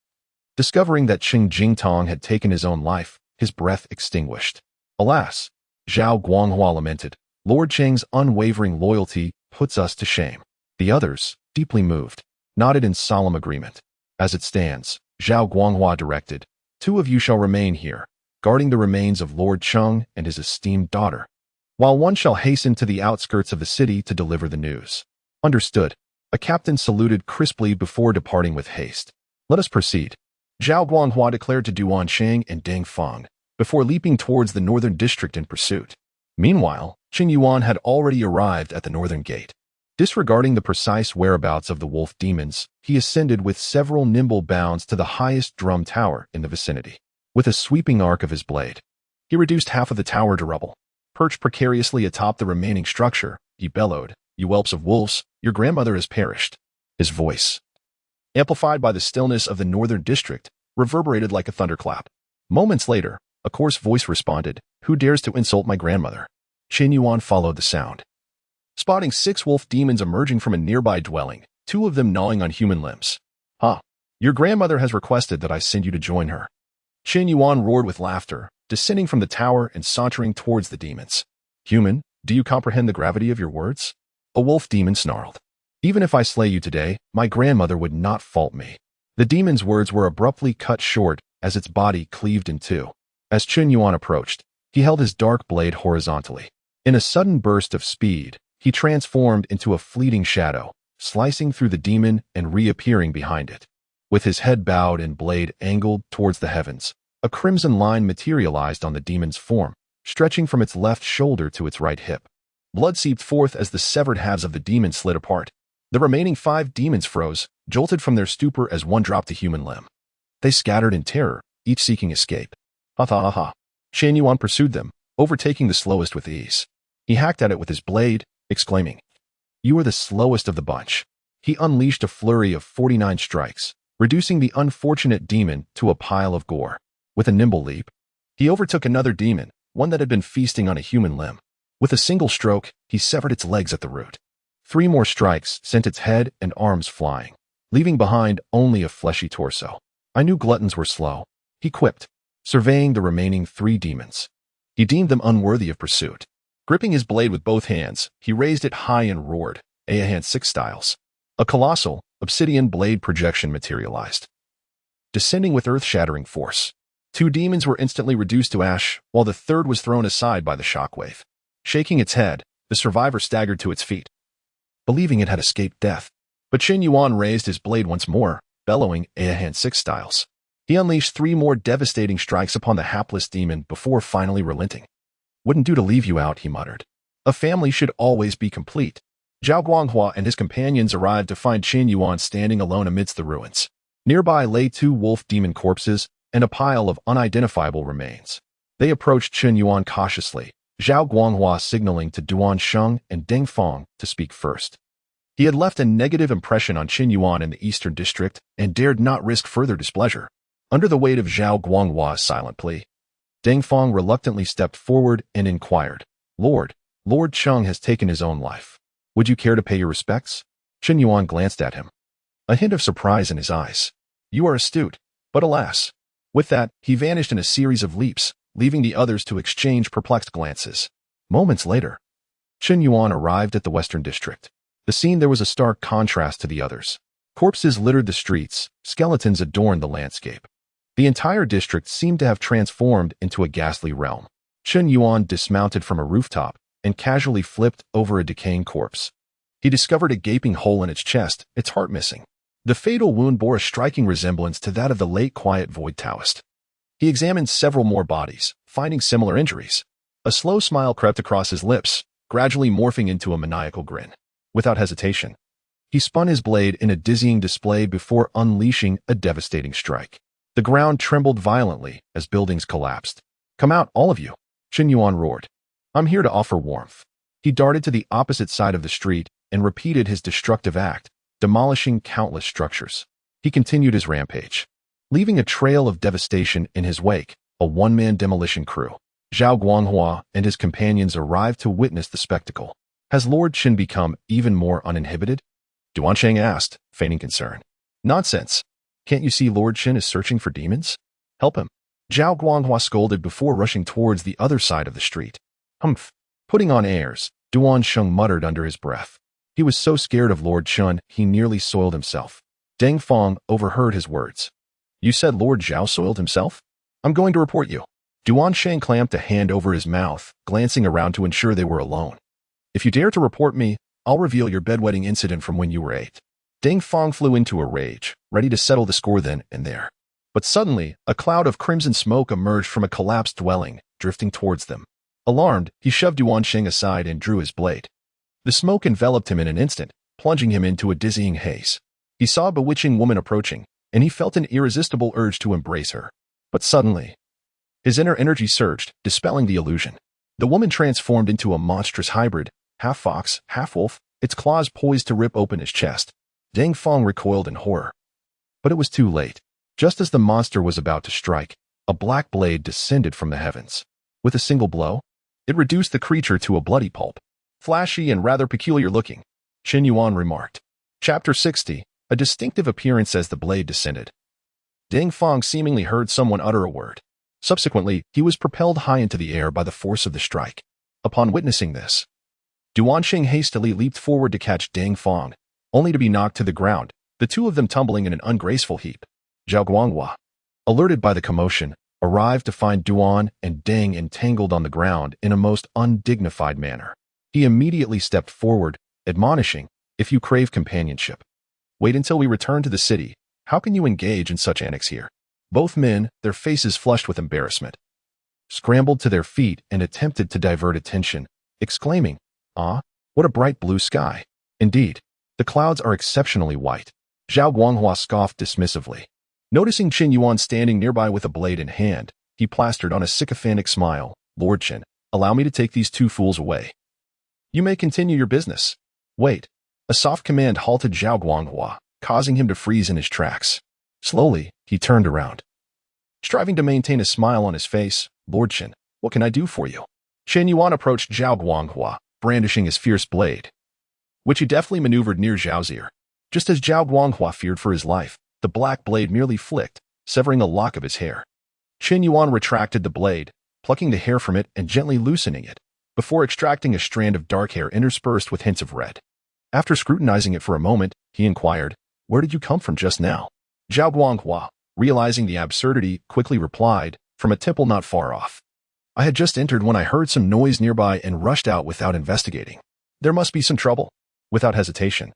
Discovering that Cheng Jingtong had taken his own life, his breath extinguished. "Alas," Zhao Guanghua lamented, "Lord Cheng's unwavering loyalty puts us to shame." The others, deeply moved, nodded in solemn agreement. "As it stands," Zhao Guanghua directed, "2 of you shall remain here, guarding the remains of Lord Cheng and his esteemed daughter, while one shall hasten to the outskirts of the city to deliver the news." "Understood." A captain saluted crisply before departing with haste. "Let us proceed," Zhao Guanghua declared to Duan Sheng and Deng Feng, before leaping towards the northern district in pursuit. Meanwhile, Chen Yuan had already arrived at the northern gate. Disregarding the precise whereabouts of the wolf demons, he ascended with several nimble bounds to the highest drum tower in the vicinity. With a sweeping arc of his blade, he reduced half of the tower to rubble. Perched precariously atop the remaining structure, he bellowed, "You whelps of wolves, your grandmother has perished." His voice, amplified by the stillness of the northern district, reverberated like a thunderclap. Moments later, a coarse voice responded, "Who dares to insult my grandmother?" Chen Yuan followed the sound, spotting 6 wolf demons emerging from a nearby dwelling, 2 of them gnawing on human limbs. "Ha! Your grandmother has requested that I send you to join her. Chen Yuan roared with laughter, descending from the tower and sauntering towards the demons. Human, do you comprehend the gravity of your words? A wolf demon snarled. Even if I slay you today, my grandmother would not fault me. The demon's words were abruptly cut short as its body cleaved in two. As Chen Yuan approached, he held his dark blade horizontally. In a sudden burst of speed, he transformed into a fleeting shadow, slicing through the demon and reappearing behind it. With his head bowed and blade angled towards the heavens, a crimson line materialized on the demon's form, stretching from its left shoulder to its right hip. Blood seeped forth as the severed halves of the demon slid apart. The remaining 5 demons froze, jolted from their stupor as one dropped a human limb. They scattered in terror, each seeking escape. Ha ha ha ha. Chen Yuan pursued them, overtaking the slowest with ease. He hacked at it with his blade, exclaiming, "You are the slowest of the bunch." He unleashed a flurry of 49 strikes, reducing the unfortunate demon to a pile of gore. With a nimble leap, he overtook another demon, one that had been feasting on a human limb. With a single stroke, he severed its legs at the root. 3 more strikes sent its head and arms flying, leaving behind only a fleshy torso. I knew gluttons were slow, he quipped, surveying the remaining 3 demons. He deemed them unworthy of pursuit. Gripping his blade with both hands, he raised it high and roared, Tianshan Six styles. A colossal, obsidian blade projection materialized, descending with earth-shattering force. 2 demons were instantly reduced to ash, while the third was thrown aside by the shockwave. Shaking its head, the survivor staggered to its feet, believing it had escaped death. But Chen Yuan raised his blade once more, bellowing Tianshan Six styles. He unleashed 3 more devastating strikes upon the hapless demon before finally relenting. "Wouldn't do to leave you out," he muttered. "A family should always be complete." Zhao Guanghua and his companions arrived to find Chen Yuan standing alone amidst the ruins. Nearby lay 2 wolf demon corpses and a pile of unidentifiable remains. They approached Chen Yuan cautiously, Zhao Guanghua signaling to Duan Sheng and Deng Feng to speak first. He had left a negative impression on Chen Yuan in the Eastern District and dared not risk further displeasure. Under the weight of Zhao Guanghua's silent plea, Deng Feng reluctantly stepped forward and inquired, Lord Cheng has taken his own life. Would you care to pay your respects?" Chen Yuan glanced at him, a hint of surprise in his eyes. "You are astute, but alas." With that, he vanished in a series of leaps, leaving the others to exchange perplexed glances. Moments later, Chen Yuan arrived at the Western District. The scene there was a stark contrast to the others. Corpses littered the streets, skeletons adorned the landscape. The entire district seemed to have transformed into a ghastly realm. Chen Yuan dismounted from a rooftop and casually flipped over a decaying corpse. He discovered a gaping hole in its chest, its heart missing. The fatal wound bore a striking resemblance to that of the late quiet Void Taoist. He examined several more bodies, finding similar injuries. A slow smile crept across his lips, gradually morphing into a maniacal grin. Without hesitation, he spun his blade in a dizzying display before unleashing a devastating strike. The ground trembled violently as buildings collapsed. "Come out, all of you," Chen Yuan roared. "I'm here to offer warmth." He darted to the opposite side of the street and repeated his destructive act, demolishing countless structures. He continued his rampage, leaving a trail of devastation in his wake, a one-man demolition crew. Zhao Guanghua and his companions arrived to witness the spectacle. "Has Lord Chen become even more uninhibited?" Duan Sheng asked, feigning concern. "Nonsense. Can't you see Lord Chen is searching for demons? Help him." Zhao Guanghua scolded before rushing towards the other side of the street. "Humph." Putting on airs, Duan Sheng muttered under his breath. He was so scared of Lord Chen, he nearly soiled himself. Deng Feng overheard his words. "You said Lord Zhao soiled himself? I'm going to report you." Duan Sheng clamped a hand over his mouth, glancing around to ensure they were alone. "If you dare to report me, I'll reveal your bedwetting incident from when you were 8. Deng Feng flew into a rage, ready to settle the score then and there. But suddenly, a cloud of crimson smoke emerged from a collapsed dwelling, drifting towards them. Alarmed, he shoved Duan Sheng aside and drew his blade. The smoke enveloped him in an instant, plunging him into a dizzying haze. He saw a bewitching woman approaching, and he felt an irresistible urge to embrace her. But suddenly, his inner energy surged, dispelling the illusion. The woman transformed into a monstrous hybrid, half fox, half wolf, its claws poised to rip open his chest. Deng Feng recoiled in horror. But it was too late. Just as the monster was about to strike, a black blade descended from the heavens. With a single blow, it reduced the creature to a bloody pulp. "Flashy and rather peculiar looking," Chen Yuan remarked. Chapter 60, a distinctive appearance as the blade descended. Ding Feng seemingly heard someone utter a word. Subsequently, he was propelled high into the air by the force of the strike. Upon witnessing this, Duanxing hastily leaped forward to catch Ding Feng, only to be knocked to the ground, the two of them tumbling in an ungraceful heap. Zhao Guanghua, alerted by the commotion, arrived to find Duan and Ding entangled on the ground in a most undignified manner. He immediately stepped forward, admonishing, "If you crave companionship, wait until we return to the city. How can you engage in such antics here?" Both men, their faces flushed with embarrassment, scrambled to their feet and attempted to divert attention, exclaiming, "Ah, what a bright blue sky. Indeed, the clouds are exceptionally white." Zhao Guanghua scoffed dismissively. Noticing Chen Yuan standing nearby with a blade in hand, he plastered on a sycophantic smile, "Lord Chen, allow me to take these two fools away. You may continue your business." "Wait." A soft command halted Zhao Guanghua, causing him to freeze in his tracks. Slowly, he turned around, striving to maintain a smile on his face. "Lord Chen, what can I do for you?" Chen Yuan approached Zhao Guanghua, brandishing his fierce blade, which he deftly maneuvered near Zhao's ear. Just as Zhao Guanghua feared for his life, the black blade merely flicked, severing a lock of his hair. Chen Yuan retracted the blade, plucking the hair from it and gently loosening it, before extracting a strand of dark hair interspersed with hints of red. After scrutinizing it for a moment, he inquired, "Where did you come from just now?" Zhao Guanghua, realizing the absurdity, quickly replied, "From a temple not far off. I had just entered when I heard some noise nearby and rushed out without investigating. There must be some trouble." Without hesitation,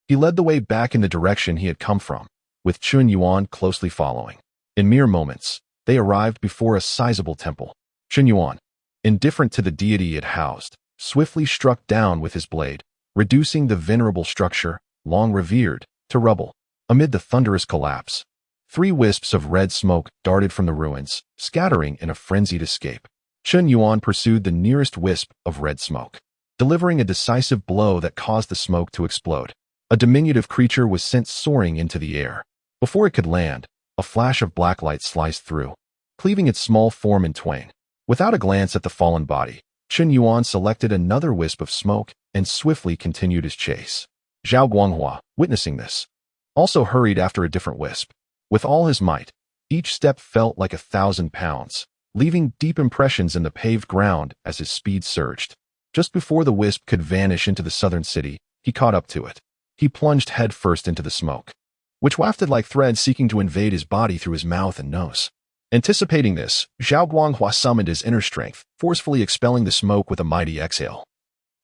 he led the way back in the direction he had come from, with Chen Yuan closely following. In mere moments, they arrived before a sizable temple. Chen Yuan, indifferent to the deity it housed, swiftly struck down with his blade, reducing the venerable structure, long revered, to rubble. Amid the thunderous collapse, 3 wisps of red smoke darted from the ruins, scattering in a frenzied escape. Chen Yuan pursued the nearest wisp of red smoke, delivering a decisive blow that caused the smoke to explode. A diminutive creature was sent soaring into the air. Before it could land, a flash of black light sliced through, cleaving its small form in twain. Without a glance at the fallen body, Chen Yuan selected another wisp of smoke and swiftly continued his chase. Zhao Guanghua, witnessing this, also hurried after a different wisp. With all his might, each step felt like 1,000 pounds, leaving deep impressions in the paved ground as his speed surged. Just before the wisp could vanish into the southern city, he caught up to it. He plunged headfirst into the smoke, which wafted like threads seeking to invade his body through his mouth and nose. Anticipating this, Zhao Guanghua summoned his inner strength, forcefully expelling the smoke with a mighty exhale,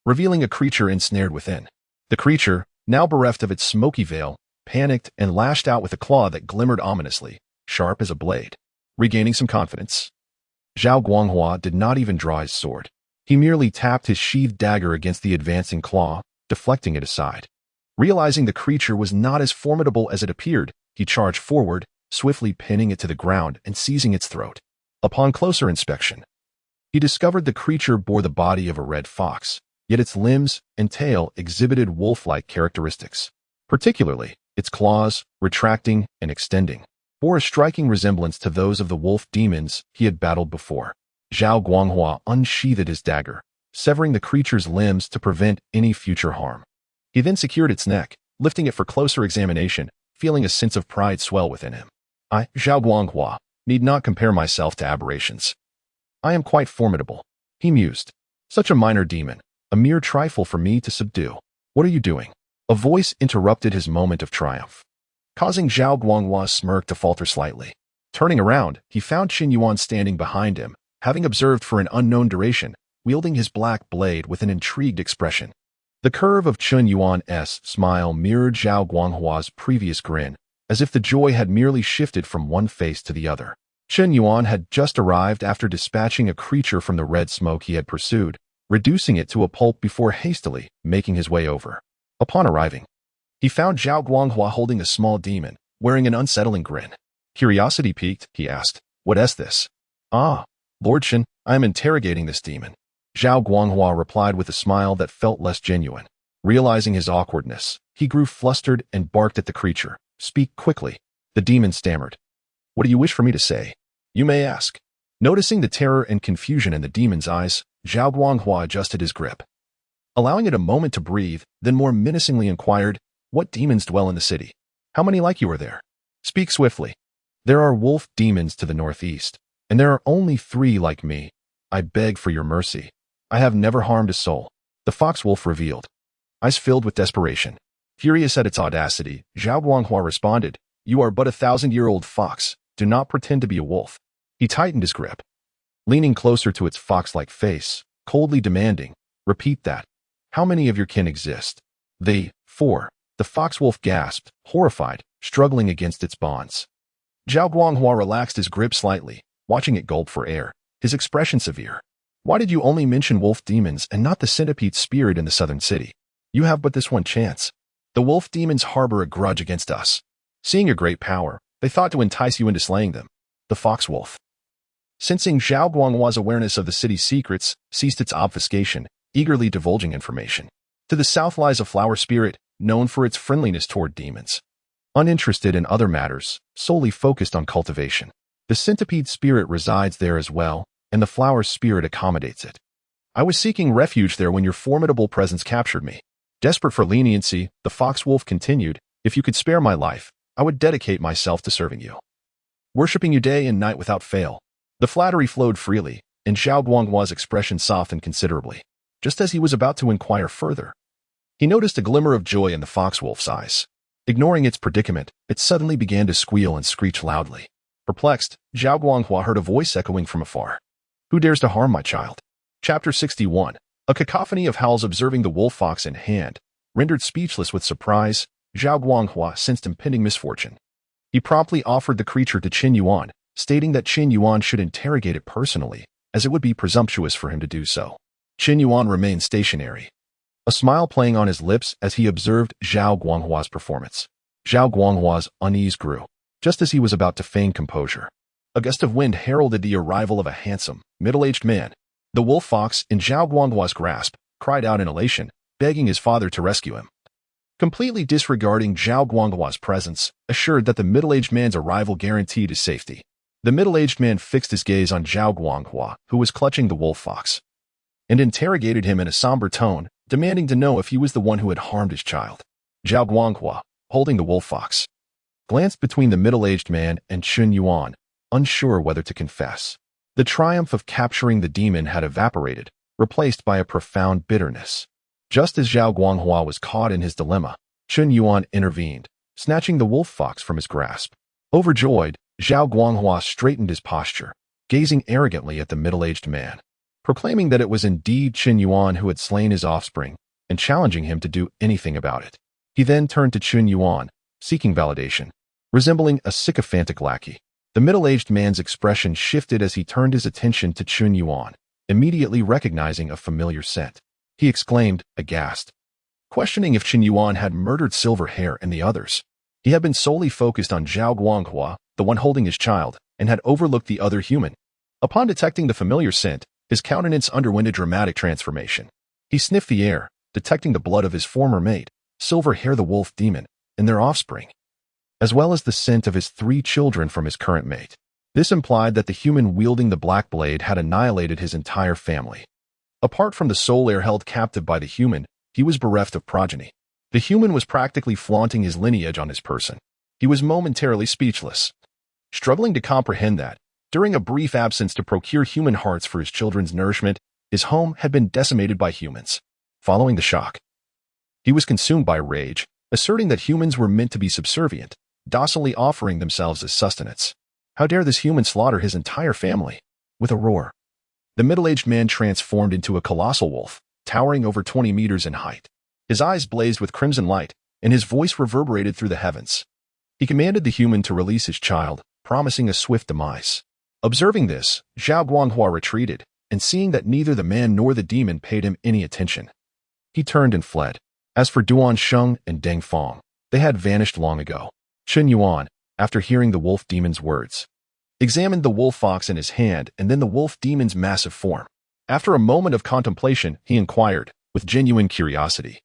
revealing a creature ensnared within. The creature, now bereft of its smoky veil, panicked and lashed out with a claw that glimmered ominously, sharp as a blade. Regaining some confidence, Zhao Guanghua did not even draw his sword. He merely tapped his sheathed dagger against the advancing claw, deflecting it aside. Realizing the creature was not as formidable as it appeared, he charged forward, swiftly pinning it to the ground and seizing its throat. Upon closer inspection, he discovered the creature bore the body of a red fox, yet its limbs and tail exhibited wolf-like characteristics. Particularly, its claws, retracting and extending, bore a striking resemblance to those of the wolf demons he had battled before. Zhao Guanghua unsheathed his dagger, severing the creature's limbs to prevent any future harm. He then secured its neck, lifting it for closer examination, feeling a sense of pride swell within him. "I, Zhao Guanghua, need not compare myself to aberrations. I am quite formidable," he mused. "Such a minor demon, a mere trifle for me to subdue. What are you doing?" A voice interrupted his moment of triumph, causing Zhao Guanghua's smirk to falter slightly. Turning around, he found Chen Yuan standing behind him, having observed for an unknown duration, wielding his black blade with an intrigued expression. The curve of Chen Yuan's smile mirrored Zhao Guanghua's previous grin, as if the joy had merely shifted from one face to the other. Chen Yuan had just arrived after dispatching a creature from the red smoke he had pursued, reducing it to a pulp before hastily making his way over. Upon arriving, he found Zhao Guanghua holding a small demon, wearing an unsettling grin. Curiosity piqued, he asked, "What is this?" "Ah, Lord Chen, I am interrogating this demon." Zhao Guanghua replied with a smile that felt less genuine. Realizing his awkwardness, he grew flustered and barked at the creature. "Speak quickly." The demon stammered. "What do you wish for me to say? You may ask." Noticing the terror and confusion in the demon's eyes, Zhao Guanghua adjusted his grip, allowing it a moment to breathe, then more menacingly inquired, "What demons dwell in the city?" How many like you are there? Speak swiftly. There are wolf demons to the northeast, and there are only 3 like me. I beg for your mercy. I have never harmed a soul. The fox wolf revealed. Eyes filled with desperation. Furious at its audacity, Zhao Guanghua responded, "You are but a 1,000-year-old fox. Do not pretend to be a wolf." He tightened his grip, leaning closer to its fox-like face, coldly demanding, "Repeat that. How many of your kin exist?" "They, 4. The fox wolf gasped, horrified, struggling against its bonds. Zhao Guanghua relaxed his grip slightly, watching it gulp for air, his expression severe. "Why did you only mention wolf demons and not the centipede spirit in the southern city? You have but this one chance. The wolf demons harbor a grudge against us. Seeing your great power, they thought to entice you into slaying them." The fox wolf, sensing Zhao Guanghua's awareness of the city's secrets, ceased its obfuscation, eagerly divulging information. To the south lies a flower spirit, known for its friendliness toward demons. Uninterested in other matters, solely focused on cultivation. The centipede spirit resides there as well, and the flower spirit accommodates it. I was seeking refuge there when your formidable presence captured me. Desperate for leniency, the fox wolf continued, "If you could spare my life, I would dedicate myself to serving you, worshipping you day and night without fail." The flattery flowed freely, and Zhao Guanghua's expression softened considerably. Just as he was about to inquire further, he noticed a glimmer of joy in the fox wolf's eyes. Ignoring its predicament, it suddenly began to squeal and screech loudly. Perplexed, Zhao Guanghua heard a voice echoing from afar. "Who dares to harm my child?" Chapter 61. A cacophony of howls observing the wolf fox in hand. Rendered speechless with surprise, Zhao Guanghua sensed impending misfortune. He promptly offered the creature to Chen Yuan, stating that Chen Yuan should interrogate it personally, as it would be presumptuous for him to do so. Chen Yuan remained stationary, a smile playing on his lips as he observed Zhao Guanghua's performance. Zhao Guanghua's unease grew, just as he was about to feign composure. A gust of wind heralded the arrival of a handsome, middle-aged man. The wolf fox, in Zhao Guanghua's grasp, cried out in elation, begging his father to rescue him. Completely disregarding Zhao Guanghua's presence, assured that the middle-aged man's arrival guaranteed his safety. The middle-aged man fixed his gaze on Zhao Guanghua, who was clutching the wolf fox, and interrogated him in a somber tone, demanding to know if he was the one who had harmed his child. Zhao Guanghua, holding the wolf fox, glanced between the middle-aged man and Chen Yuan, unsure whether to confess. The triumph of capturing the demon had evaporated, replaced by a profound bitterness. Just as Zhao Guanghua was caught in his dilemma, Chen Yuan intervened, snatching the wolf fox from his grasp. Overjoyed, Zhao Guanghua straightened his posture, gazing arrogantly at the middle-aged man, proclaiming that it was indeed Chen Yuan who had slain his offspring, and challenging him to do anything about it. He then turned to Chen Yuan, seeking validation, resembling a sycophantic lackey. The middle-aged man's expression shifted as he turned his attention to Chen Yuan, immediately recognizing a familiar scent. He exclaimed, aghast, questioning if Chen Yuan had murdered Silver Hair and the others. He had been solely focused on Zhao Guanghua, the one holding his child, and had overlooked the other human. Upon detecting the familiar scent, his countenance underwent a dramatic transformation. He sniffed the air, detecting the blood of his former mate, Silver Hair the wolf demon, and their offspring, as well as the scent of his 3 children from his current mate. This implied that the human wielding the black blade had annihilated his entire family. Apart from the soul heir held captive by the human, he was bereft of progeny. The human was practically flaunting his lineage on his person. He was momentarily speechless, struggling to comprehend that, during a brief absence to procure human hearts for his children's nourishment, his home had been decimated by humans. Following the shock, he was consumed by rage, asserting that humans were meant to be subservient, docilely offering themselves as sustenance. How dare this human slaughter his entire family? With a roar, the middle-aged man transformed into a colossal wolf, towering over 20 meters in height. His eyes blazed with crimson light, and his voice reverberated through the heavens. He commanded the human to release his child, promising a swift demise. Observing this, Zhao Guanghua retreated, and seeing that neither the man nor the demon paid him any attention, he turned and fled. As for Duan Sheng and Deng Fong, they had vanished long ago. Chen Yuan, after hearing the wolf demon's words, examined the wolf fox in his hand and then the wolf demon's massive form. After a moment of contemplation, he inquired, with genuine curiosity,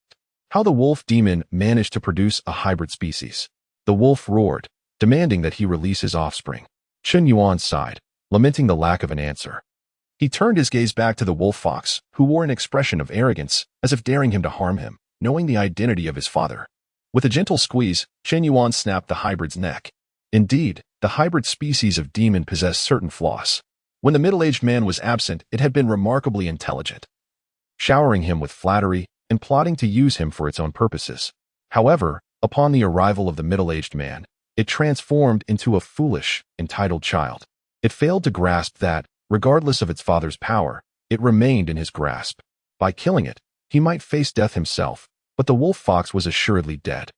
how the wolf demon managed to produce a hybrid species. The wolf roared, demanding that he release his offspring. Chen Yuan sighed, lamenting the lack of an answer. He turned his gaze back to the wolf fox, who wore an expression of arrogance, as if daring him to harm him, knowing the identity of his father. With a gentle squeeze, Chen Yuan snapped the hybrid's neck. Indeed, the hybrid species of demon possessed certain flaws. When the middle-aged man was absent, it had been remarkably intelligent, showering him with flattery and plotting to use him for its own purposes. However, upon the arrival of the middle-aged man, it transformed into a foolish, entitled child. It failed to grasp that, regardless of its father's power, it remained in his grasp. By killing it, he might face death himself, but the wolf fox was assuredly dead.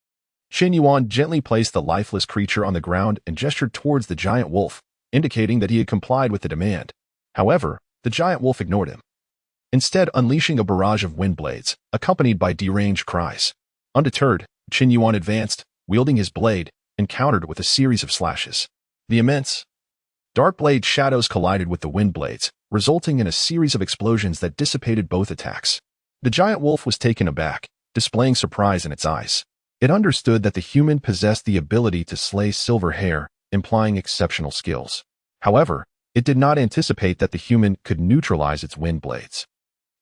Chen Yuan gently placed the lifeless creature on the ground and gestured towards the giant wolf, indicating that he had complied with the demand. However, the giant wolf ignored him, instead unleashing a barrage of wind blades, accompanied by deranged cries. Undeterred, Chen Yuan advanced, wielding his blade, and countered with a series of slashes. The immense, dark blade shadows collided with the wind blades, resulting in a series of explosions that dissipated both attacks. The giant wolf was taken aback, displaying surprise in its eyes. It understood that the human possessed the ability to slay silver hair, implying exceptional skills. However, it did not anticipate that the human could neutralize its wind blades.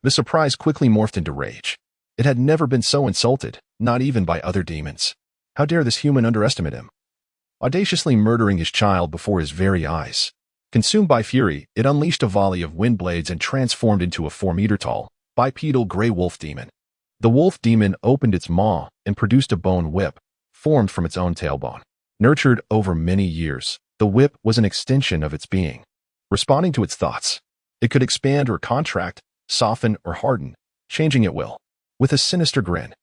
The surprise quickly morphed into rage. It had never been so insulted, not even by other demons. How dare this human underestimate him? Audaciously murdering his child before his very eyes. Consumed by fury, it unleashed a volley of wind blades and transformed into a 4-meter-tall, bipedal gray wolf demon. The wolf demon opened its maw and produced a bone whip, formed from its own tailbone. Nurtured over many years, the whip was an extension of its being. Responding to its thoughts, it could expand or contract, soften or harden, changing at will. With a sinister grin,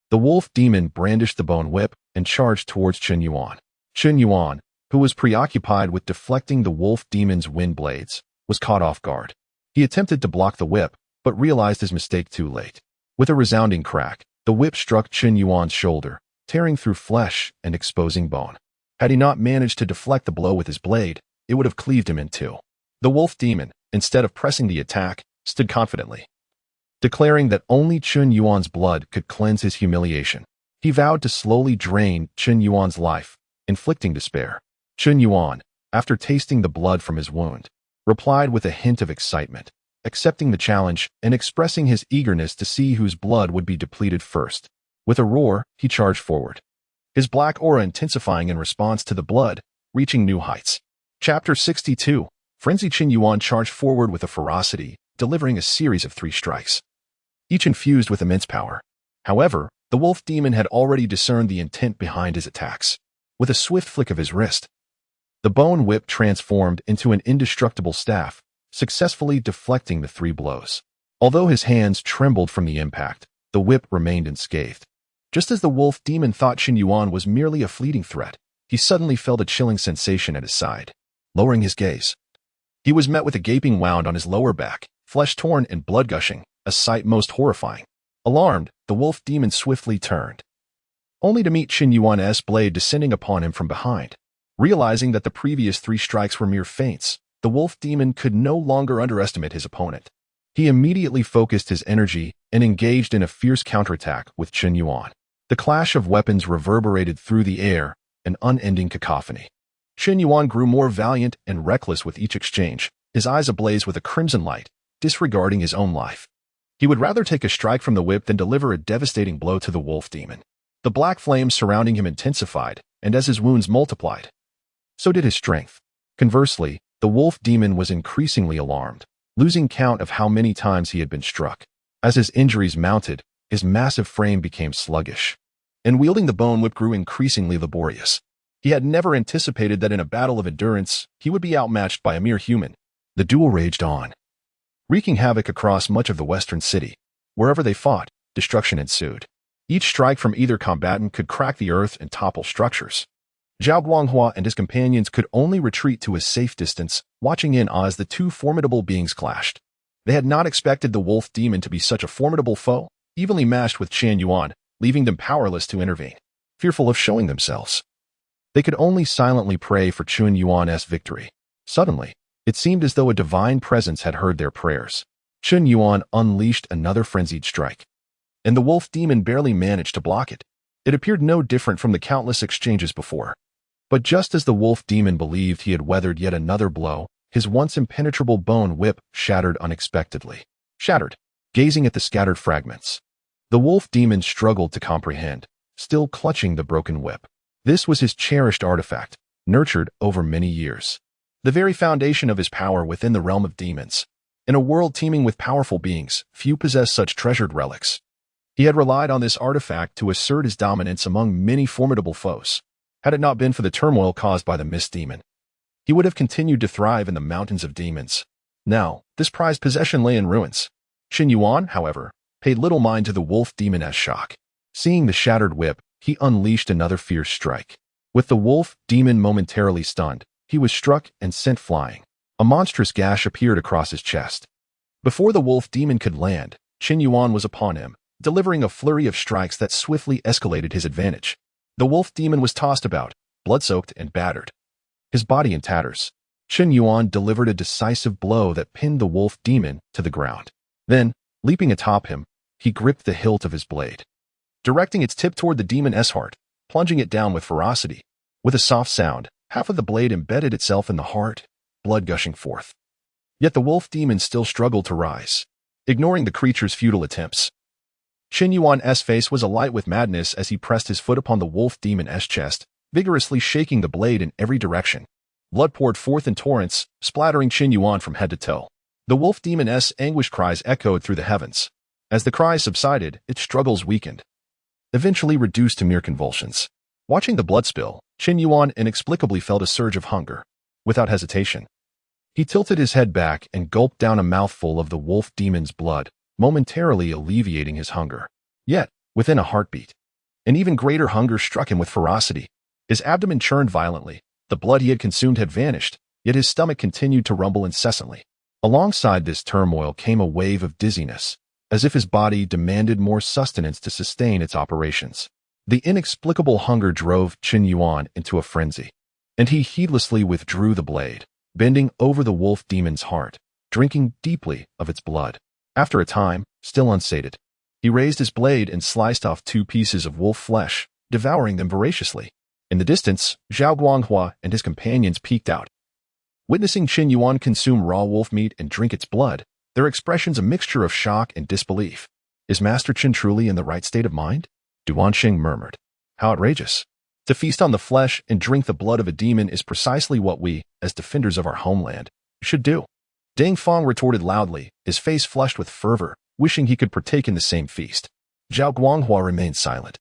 the wolf demon brandished the bone whip and charged towards Chen Yuan. Chen Yuan, who was preoccupied with deflecting the wolf demon's wind blades, was caught off guard. He attempted to block the whip, but realized his mistake too late. With a resounding crack, the whip struck Chen Yuan's shoulder, tearing through flesh and exposing bone. Had he not managed to deflect the blow with his blade, it would have cleaved him in two. The wolf demon, instead of pressing the attack, stood confidently, declaring that only Chen Yuan's blood could cleanse his humiliation. He vowed to slowly drain Chen Yuan's life, inflicting despair. Chen Yuan, after tasting the blood from his wound, replied with a hint of excitement, accepting the challenge and expressing his eagerness to see whose blood would be depleted first. With a roar, he charged forward, his black aura intensifying in response to the blood, reaching new heights. Chapter 62. Frenzied Chen Yuan charged forward with a ferocity, delivering a series of 3 strikes, each infused with immense power. However, the wolf demon had already discerned the intent behind his attacks. With a swift flick of his wrist, the bone whip transformed into an indestructible staff, successfully deflecting the 3 blows. Although his hands trembled from the impact, the whip remained unscathed. Just as the wolf demon thought Chen Yuan was merely a fleeting threat, he suddenly felt a chilling sensation at his side. Lowering his gaze, he was met with a gaping wound on his lower back, flesh torn and blood gushing, a sight most horrifying. Alarmed, the wolf demon swiftly turned, only to meet Chen Yuan's blade descending upon him from behind. Realizing that the previous 3 strikes were mere feints, the wolf demon could no longer underestimate his opponent. He immediately focused his energy and engaged in a fierce counterattack with Chen Yuan. The clash of weapons reverberated through the air, an unending cacophony. Chen Yuan grew more valiant and reckless with each exchange, his eyes ablaze with a crimson light, disregarding his own life. He would rather take a strike from the whip than deliver a devastating blow to the wolf demon. The black flames surrounding him intensified, and as his wounds multiplied, so did his strength. Conversely, the wolf demon was increasingly alarmed, losing count of how many times he had been struck. As his injuries mounted, his massive frame became sluggish, and wielding the bone whip grew increasingly laborious. He had never anticipated that in a battle of endurance, he would be outmatched by a mere human. The duel raged on, wreaking havoc across much of the western city. Wherever they fought, destruction ensued. Each strike from either combatant could crack the earth and topple structures. Zhao Guanghua and his companions could only retreat to a safe distance, watching in awe as the 2 formidable beings clashed. They had not expected the wolf demon to be such a formidable foe, evenly matched with Chen Yuan, leaving them powerless to intervene. Fearful of showing themselves, they could only silently pray for Chen Yuan's victory. Suddenly, it seemed as though a divine presence had heard their prayers. Chen Yuan unleashed another frenzied strike, and the wolf demon barely managed to block it. It appeared no different from the countless exchanges before. But just as the wolf demon believed he had weathered yet another blow, his once impenetrable bone whip shattered unexpectedly. Shattered. Gazing at the scattered fragments, the wolf demon struggled to comprehend, still clutching the broken whip. This was his cherished artifact, nurtured over many years. The very foundation of his power within the realm of demons. In a world teeming with powerful beings, few possess such treasured relics. He had relied on this artifact to assert his dominance among many formidable foes. Had it not been for the turmoil caused by the Mist Demon, he would have continued to thrive in the mountains of demons. Now, this prized possession lay in ruins. Chen Yuan, however, paid little mind to the wolf demon's shock. Seeing the shattered whip, he unleashed another fierce strike. With the wolf demon momentarily stunned, he was struck and sent flying. A monstrous gash appeared across his chest. Before the wolf demon could land, Chen Yuan was upon him, delivering a flurry of strikes that swiftly escalated his advantage. The wolf demon was tossed about, blood-soaked and battered, his body in tatters. Chen Yuan delivered a decisive blow that pinned the wolf demon to the ground. Then, leaping atop him, he gripped the hilt of his blade, directing its tip toward the demon's heart, plunging it down with ferocity. With a soft sound, half of the blade embedded itself in the heart, blood gushing forth. Yet the wolf demon still struggled to rise, ignoring the creature's futile attempts. Chen Yuan's face was alight with madness as he pressed his foot upon the wolf demon's chest, vigorously shaking the blade in every direction. Blood poured forth in torrents, splattering Chen Yuan from head to toe. The wolf demon's anguish cries echoed through the heavens. As the cries subsided, its struggles weakened, eventually reduced to mere convulsions. Watching the blood spill, Chen Yuan inexplicably felt a surge of hunger. Without hesitation, he tilted his head back and gulped down a mouthful of the wolf demon's blood, momentarily alleviating his hunger. Yet, within a heartbeat, an even greater hunger struck him with ferocity. His abdomen churned violently. The blood he had consumed had vanished, yet his stomach continued to rumble incessantly. Alongside this turmoil came a wave of dizziness, as if his body demanded more sustenance to sustain its operations. The inexplicable hunger drove Chen Yuan into a frenzy, and he heedlessly withdrew the blade, bending over the wolf demon's heart, drinking deeply of its blood. After a time, still unsated, he raised his blade and sliced off 2 pieces of wolf flesh, devouring them voraciously. In the distance, Zhao Guanghua and his companions peeked out. Witnessing Chen Yuan consume raw wolf meat and drink its blood, their expressions a mixture of shock and disbelief. Is Master Chen truly in the right state of mind? Duanxing murmured. How outrageous. To feast on the flesh and drink the blood of a demon is precisely what we, as defenders of our homeland, should do. Deng Feng retorted loudly, his face flushed with fervor, wishing he could partake in the same feast. Zhao Guanghua remained silent,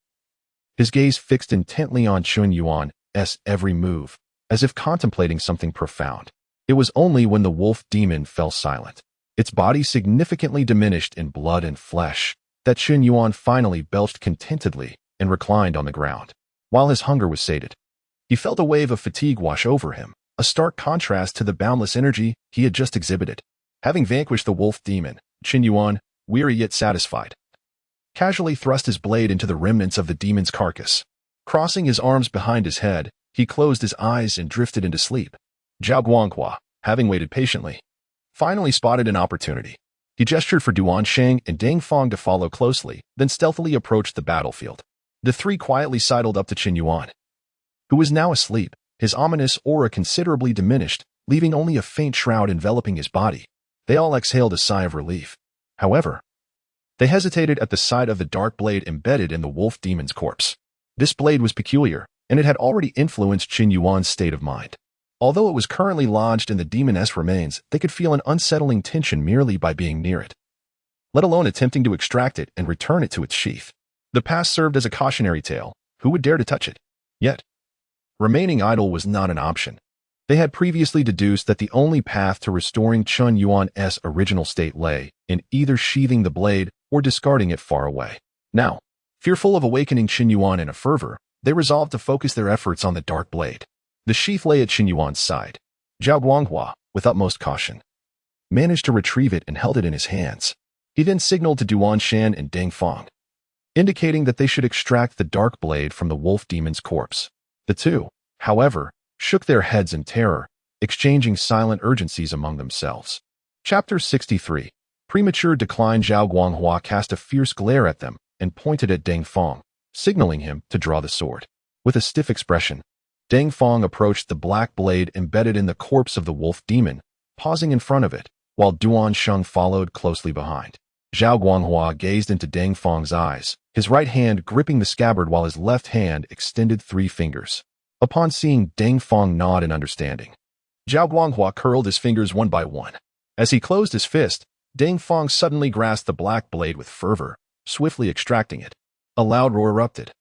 his gaze fixed intently on Chen Yuan's every move, as if contemplating something profound. It was only when the wolf demon fell silent, its body significantly diminished in blood and flesh, that Chen Yuan finally belched contentedly and reclined on the ground. While his hunger was sated, he felt a wave of fatigue wash over him, a stark contrast to the boundless energy he had just exhibited. Having vanquished the wolf demon, Chen Yuan, weary yet satisfied, casually thrust his blade into the remnants of the demon's carcass. Crossing his arms behind his head, he closed his eyes and drifted into sleep. Zhao Guanghua, having waited patiently, finally spotted an opportunity. He gestured for Duansheng and Deng Feng to follow closely, then stealthily approached the battlefield. The 3 quietly sidled up to Chen Yuan, who was now asleep, his ominous aura considerably diminished, leaving only a faint shroud enveloping his body. They all exhaled a sigh of relief. However, they hesitated at the sight of the dark blade embedded in the wolf demon's corpse. This blade was peculiar, and it had already influenced Chen Yuan's state of mind. Although it was currently lodged in the demon's remains, they could feel an unsettling tension merely by being near it, let alone attempting to extract it and return it to its sheath. The past served as a cautionary tale. Who would dare to touch it? Yet, remaining idle was not an option. They had previously deduced that the only path to restoring Chen Yuan's original state lay in either sheathing the blade or discarding it far away. Now, fearful of awakening Chen Yuan in a fervor, they resolved to focus their efforts on the dark blade. The sheath lay at Chen Yuan's side. Zhao Guanghua, with utmost caution, managed to retrieve it and held it in his hands. He then signaled to Duanshan and Deng Feng, indicating that they should extract the dark blade from the wolf demon's corpse. The 2, however, shook their heads in terror, exchanging silent urgencies among themselves. Chapter 63. Premature decline. Zhao Guanghua cast a fierce glare at them and pointed at Deng Feng, signaling him to draw the sword. With a stiff expression, Deng Feng approached the black blade embedded in the corpse of the wolf demon, pausing in front of it, while Duansheng followed closely behind. Zhao Guanghua gazed into Deng Feng's eyes, his right hand gripping the scabbard while his left hand extended 3 fingers. Upon seeing Deng Feng nod in understanding, Zhao Guanghua curled his fingers one by one. As he closed his fist, Deng Feng suddenly grasped the black blade with fervor, swiftly extracting it. A loud roar erupted.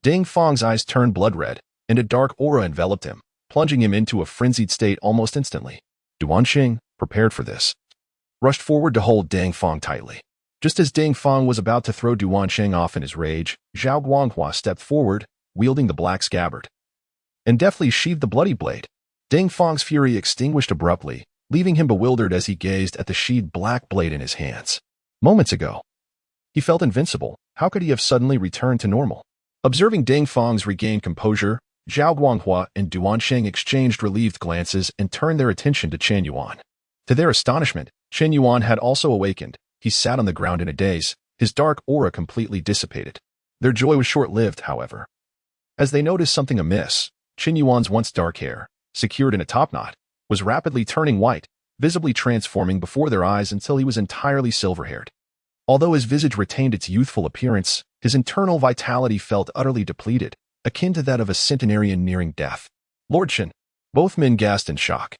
Deng Feng's eyes turned blood red, and a dark aura enveloped him, plunging him into a frenzied state almost instantly. Duanqing, prepared for this, rushed forward to hold Deng Feng tightly. Just as Deng Feng was about to throw Duanqing off in his rage, Zhao Guanghua stepped forward, wielding the black scabbard, and deftly sheathed the bloody blade. Deng Feng's fury extinguished abruptly, leaving him bewildered as he gazed at the sheathed black blade in his hands. Moments ago, he felt invincible. How could he have suddenly returned to normal? Observing Deng Feng's regained composure, Zhao Guanghua and Duanqing exchanged relieved glances and turned their attention to Chen Yuan. To their astonishment, Chen Yuan had also awakened. He sat on the ground in a daze, his dark aura completely dissipated. Their joy was short-lived, however. As they noticed something amiss, Chen Yuan's once dark hair, secured in a topknot, was rapidly turning white, visibly transforming before their eyes until he was entirely silver-haired. Although his visage retained its youthful appearance, his internal vitality felt utterly depleted, akin to that of a centenarian nearing death. Lord Chen. Both men gasped in shock,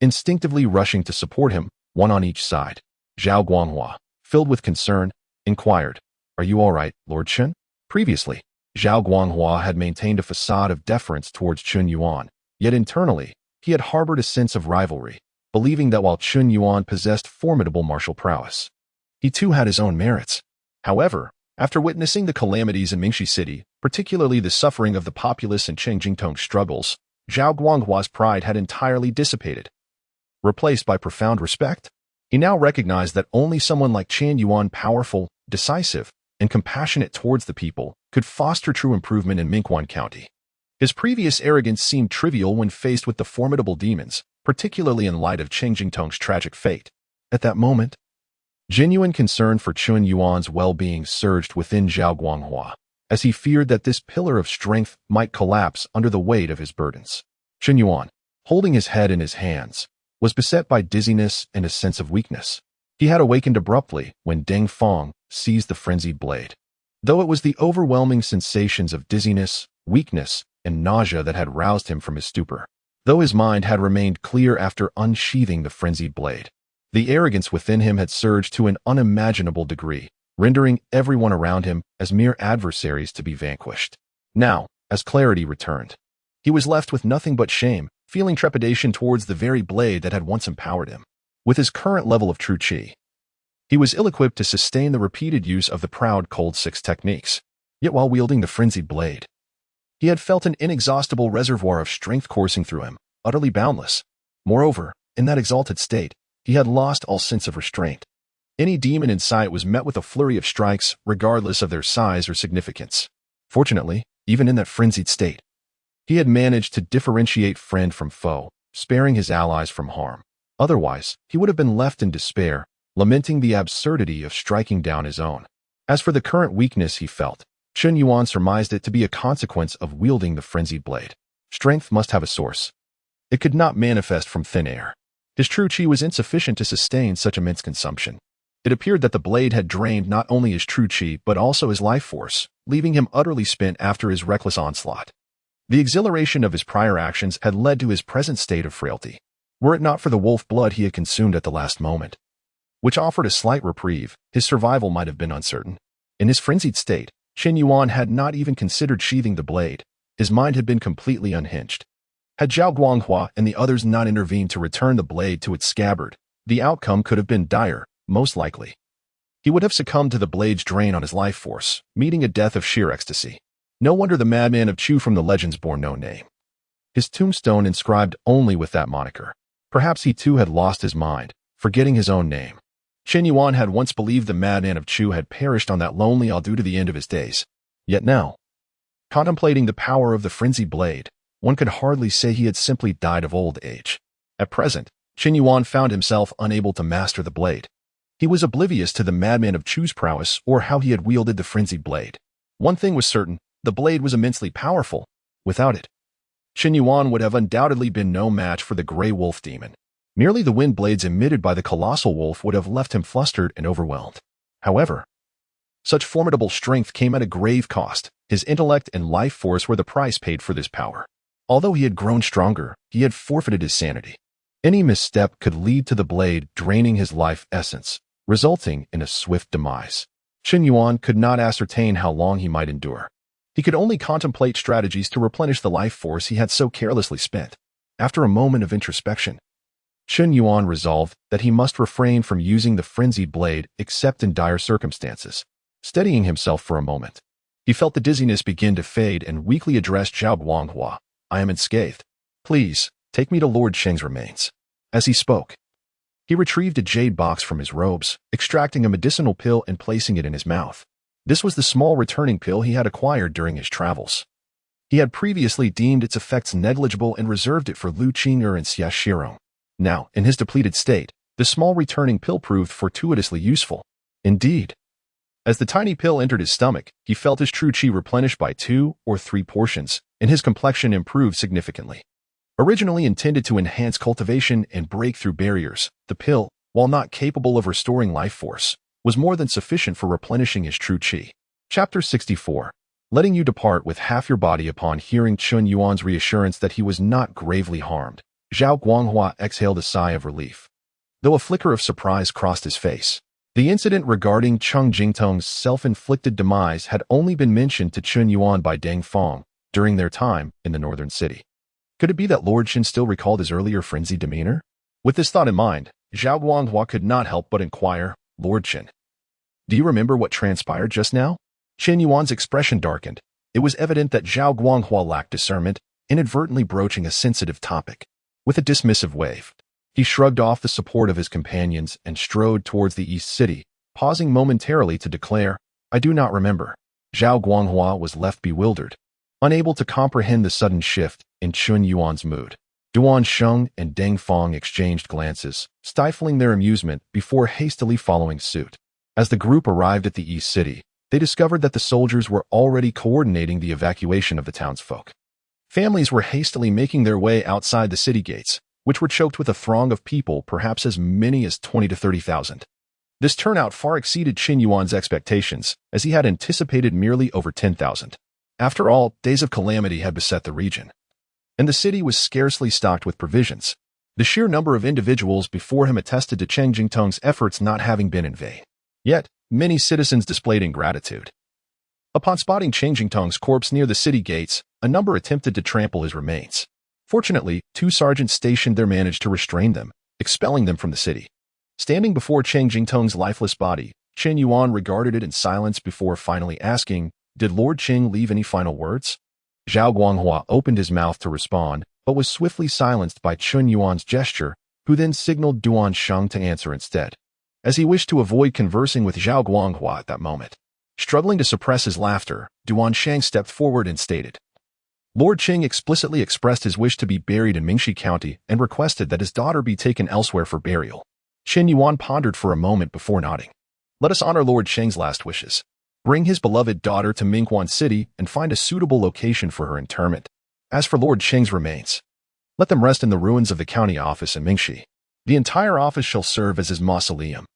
instinctively rushing to support him, one on each side. Zhao Guanghua, filled with concern, inquired, "Are you all right, Lord Chen?" Previously, Zhao Guanghua had maintained a facade of deference towards Chen Yuan, yet internally, he had harbored a sense of rivalry, believing that while Chen Yuan possessed formidable martial prowess, he too had his own merits. However, after witnessing the calamities in Mingxi City, particularly the suffering of the populace in Chengjingtong's struggles, Zhao Guanghua's pride had entirely dissipated. Replaced by profound respect, he now recognized that only someone like Chen Yuan, powerful, decisive, and compassionate towards the people, could foster true improvement in Mingguan County. His previous arrogance seemed trivial when faced with the formidable demons, particularly in light of Chengjingtong's tragic fate. At that moment, genuine concern for Chen Yuan's well-being surged within Zhao Guanghua, as he feared that this pillar of strength might collapse under the weight of his burdens. Chen Yuan, holding his head in his hands, was beset by dizziness and a sense of weakness. He had awakened abruptly when Deng Feng seized the frenzied blade. Though it was the overwhelming sensations of dizziness, weakness, and nausea that had roused him from his stupor, though his mind had remained clear after unsheathing the frenzied blade, the arrogance within him had surged to an unimaginable degree, rendering everyone around him as mere adversaries to be vanquished. Now, as clarity returned, he was left with nothing but shame, feeling trepidation towards the very blade that had once empowered him. With his current level of true qi, he was ill-equipped to sustain the repeated use of the proud Cold Six techniques. Yet while wielding the frenzied blade, he had felt an inexhaustible reservoir of strength coursing through him, utterly boundless. Moreover, in that exalted state, he had lost all sense of restraint. Any demon in sight was met with a flurry of strikes, regardless of their size or significance. Fortunately, even in that frenzied state, he had managed to differentiate friend from foe, sparing his allies from harm. Otherwise, he would have been left in despair, lamenting the absurdity of striking down his own. As for the current weakness he felt, Chen Yuan surmised it to be a consequence of wielding the frenzied blade. Strength must have a source. It could not manifest from thin air. His true qi was insufficient to sustain such immense consumption. It appeared that the blade had drained not only his true qi but also his life force, leaving him utterly spent after his reckless onslaught. The exhilaration of his prior actions had led to his present state of frailty. Were it not for the wolf blood he had consumed at the last moment, which offered a slight reprieve, his survival might have been uncertain. In his frenzied state, Chen Yuan had not even considered sheathing the blade. His mind had been completely unhinged. Had Zhao Guanghua and the others not intervened to return the blade to its scabbard, the outcome could have been dire, most likely. He would have succumbed to the blade's drain on his life force, meeting a death of sheer ecstasy. No wonder the madman of Chu from the legends bore no name. His tombstone inscribed only with that moniker. Perhaps he too had lost his mind, forgetting his own name. Chen Yuan had once believed the madman of Chu had perished on that lonely isle due to the end of his days. Yet now, contemplating the power of the frenzied blade, one could hardly say he had simply died of old age. At present, Chen Yuan found himself unable to master the blade. He was oblivious to the madman of Chu's prowess or how he had wielded the frenzied blade. One thing was certain, the blade was immensely powerful. Without it, Chen Yuan would have undoubtedly been no match for the gray wolf demon. Merely the wind blades emitted by the colossal wolf would have left him flustered and overwhelmed. However, such formidable strength came at a grave cost. His intellect and life force were the price paid for this power. Although he had grown stronger, he had forfeited his sanity. Any misstep could lead to the blade draining his life essence, resulting in a swift demise. Chen Yuan could not ascertain how long he might endure. He could only contemplate strategies to replenish the life force he had so carelessly spent. After a moment of introspection, Chen Yuan resolved that he must refrain from using the frenzied blade except in dire circumstances. Steadying himself for a moment, he felt the dizziness begin to fade and weakly addressed Zhao Guanghua. I am unscathed. Please, take me to Lord Cheng's remains. As he spoke, he retrieved a jade box from his robes, extracting a medicinal pill and placing it in his mouth. This was the small returning pill he had acquired during his travels. He had previously deemed its effects negligible and reserved it for Lu Qing'er and Xia Shirong. Now, in his depleted state, the small returning pill proved fortuitously useful. Indeed, as the tiny pill entered his stomach, he felt his true qi replenished by 2 or 3 portions, and his complexion improved significantly. Originally intended to enhance cultivation and break through barriers, the pill, while not capable of restoring life force, was more than sufficient for replenishing his true qi. Chapter 64. Letting you depart with half your body. Upon hearing Chen Yuan's reassurance that he was not gravely harmed, Zhao Guanghua exhaled a sigh of relief. Though a flicker of surprise crossed his face, the incident regarding Cheng Jingtong's self-inflicted demise had only been mentioned to Chen Yuan by Deng Feng during their time in the northern city. Could it be that Lord Chen still recalled his earlier frenzied demeanor? With this thought in mind, Zhao Guanghua could not help but inquire, Lord Chen, do you remember what transpired just now? Chen Yuan's expression darkened. It was evident that Zhao Guanghua lacked discernment, inadvertently broaching a sensitive topic. With a dismissive wave, he shrugged off the support of his companions and strode towards the East City, pausing momentarily to declare, I do not remember. Zhao Guanghua was left bewildered, unable to comprehend the sudden shift in Chen Yuan's mood. Duan Sheng and Deng Feng exchanged glances, stifling their amusement before hastily following suit. As the group arrived at the East City, they discovered that the soldiers were already coordinating the evacuation of the townsfolk. Families were hastily making their way outside the city gates, which were choked with a throng of people, perhaps as many as 20 to 30,000. This turnout far exceeded Chen Yuan's expectations, as he had anticipated merely over 10,000. After all, days of calamity had beset the region, and the city was scarcely stocked with provisions. The sheer number of individuals before him attested to Cheng Jingtong's efforts not having been in vain. Yet, many citizens displayed ingratitude. Upon spotting Cheng Jingtong's corpse near the city gates, a number attempted to trample his remains. Fortunately, 2 sergeants stationed there managed to restrain them, expelling them from the city. Standing before Cheng Jingtong's lifeless body, Chen Yuan regarded it in silence before finally asking, did Lord Cheng leave any final words? Zhao Guanghua opened his mouth to respond, but was swiftly silenced by Chen Yuan's gesture, who then signaled Duan Sheng to answer instead, as he wished to avoid conversing with Zhao Guanghua at that moment. Struggling to suppress his laughter, Duan Sheng stepped forward and stated, Lord Cheng explicitly expressed his wish to be buried in Mingxi County and requested that his daughter be taken elsewhere for burial. Chen Yuan pondered for a moment before nodding. Let us honor Lord Cheng's last wishes. Bring his beloved daughter to Minghuan City and find a suitable location for her interment. As for Lord Cheng's remains, let them rest in the ruins of the county office in Mingxi. The entire office shall serve as his mausoleum.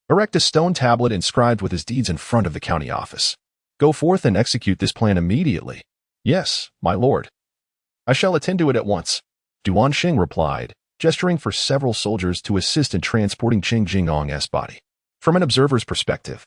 Erect a stone tablet inscribed with his deeds in front of the county office. Go forth and execute this plan immediately. Yes, my lord. I shall attend to it at once. Duan Sheng replied, gesturing for several soldiers to assist in transporting Cheng Jingdong's body. From an observer's perspective,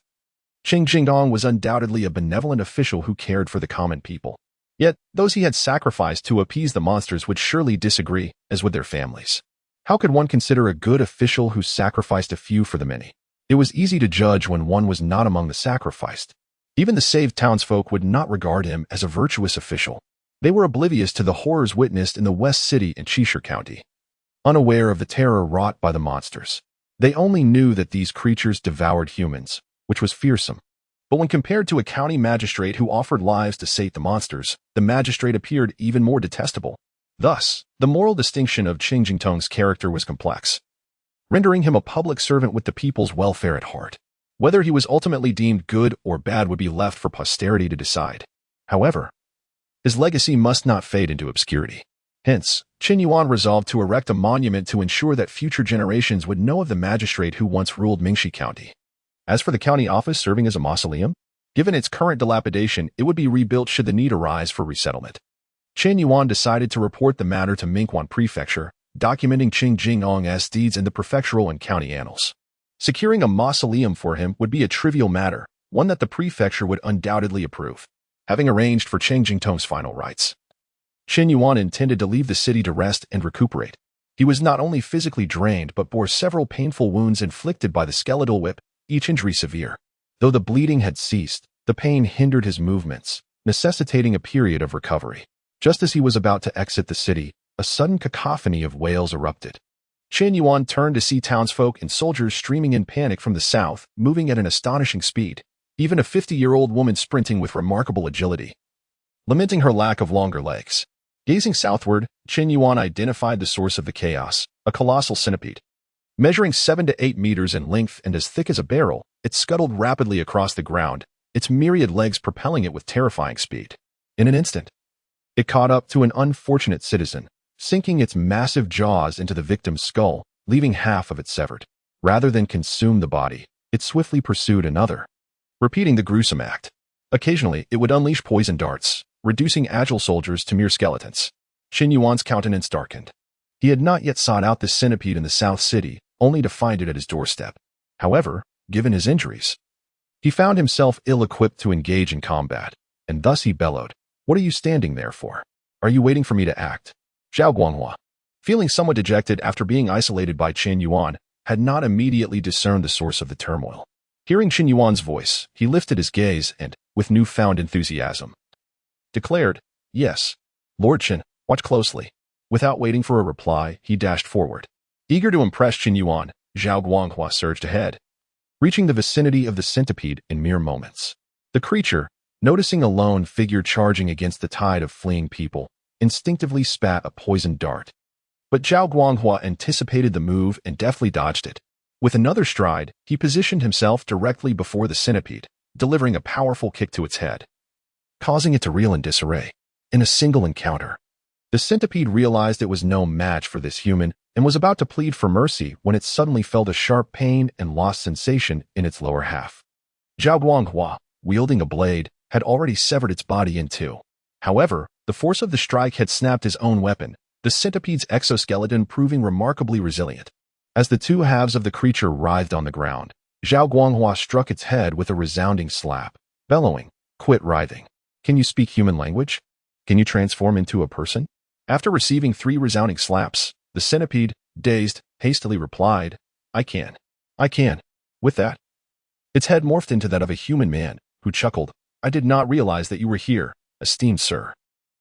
Cheng Jingdong was undoubtedly a benevolent official who cared for the common people. Yet, those he had sacrificed to appease the monsters would surely disagree, as would their families. How could one consider a good official who sacrificed a few for the many? It was easy to judge when one was not among the sacrificed. Even the saved townsfolk would not regard him as a virtuous official. They were oblivious to the horrors witnessed in the West City and Qishir County, unaware of the terror wrought by the monsters. They only knew that these creatures devoured humans, which was fearsome. But when compared to a county magistrate who offered lives to sate the monsters, the magistrate appeared even more detestable. Thus, the moral distinction of Cheng Jingtong's character was complex, rendering him a public servant with the people's welfare at heart. Whether he was ultimately deemed good or bad would be left for posterity to decide. However, his legacy must not fade into obscurity. Hence, Chen Yuan resolved to erect a monument to ensure that future generations would know of the magistrate who once ruled Mingxi County. As for the county office serving as a mausoleum, given its current dilapidation, it would be rebuilt should the need arise for resettlement. Chen Yuan decided to report the matter to Mingguan Prefecture, documenting Qing Jingong's deeds in the prefectural and county annals. Securing a mausoleum for him would be a trivial matter, one that the prefecture would undoubtedly approve. Having arranged for Cheng Jingtong's final rites, Chen Yuan intended to leave the city to rest and recuperate. He was not only physically drained but bore several painful wounds inflicted by the skeletal whip, each injury severe. Though the bleeding had ceased, the pain hindered his movements, necessitating a period of recovery. Just as he was about to exit the city, a sudden cacophony of wails erupted. Chen Yuan turned to see townsfolk and soldiers streaming in panic from the south, moving at an astonishing speed, even a 50-year-old woman sprinting with remarkable agility, lamenting her lack of longer legs. Gazing southward, Chen Yuan identified the source of the chaos, a colossal centipede. Measuring 7 to 8 meters in length and as thick as a barrel, it scuttled rapidly across the ground, its myriad legs propelling it with terrifying speed. In an instant, it caught up to an unfortunate citizen, sinking its massive jaws into the victim's skull, leaving half of it severed. Rather than consume the body, it swiftly pursued another, repeating the gruesome act. Occasionally, it would unleash poison darts, reducing agile soldiers to mere skeletons. Chen Yuan's countenance darkened. He had not yet sought out the centipede in the South City, only to find it at his doorstep. However, given his injuries, he found himself ill-equipped to engage in combat, and thus he bellowed, "What are you standing there for? Are you waiting for me to act?" Zhao Guanghua, feeling somewhat dejected after being isolated by Chen Yuan, had not immediately discerned the source of the turmoil. Hearing Chen Yuan's voice, he lifted his gaze and, with newfound enthusiasm, declared, "Yes, Lord Chen, watch closely." Without waiting for a reply, he dashed forward. Eager to impress Chen Yuan, Zhao Guanghua surged ahead, reaching the vicinity of the centipede in mere moments. The creature, noticing a lone figure charging against the tide of fleeing people, instinctively spat a poisoned dart. But Zhao Guanghua anticipated the move and deftly dodged it. With another stride, he positioned himself directly before the centipede, delivering a powerful kick to its head, causing it to reel in disarray. In a single encounter, the centipede realized it was no match for this human and was about to plead for mercy when it suddenly felt a sharp pain and lost sensation in its lower half. Zhao Guanghua, wielding a blade, had already severed its body in two. However, the force of the strike had snapped his own weapon, the centipede's exoskeleton proving remarkably resilient. As the two halves of the creature writhed on the ground, Zhao Guanghua struck its head with a resounding slap, bellowing, "Quit writhing. Can you speak human language? Can you transform into a person?" After receiving 3 resounding slaps, the centipede, dazed, hastily replied, I can. With that, its head morphed into that of a human man, who chuckled, "I did not realize that you were here, esteemed sir.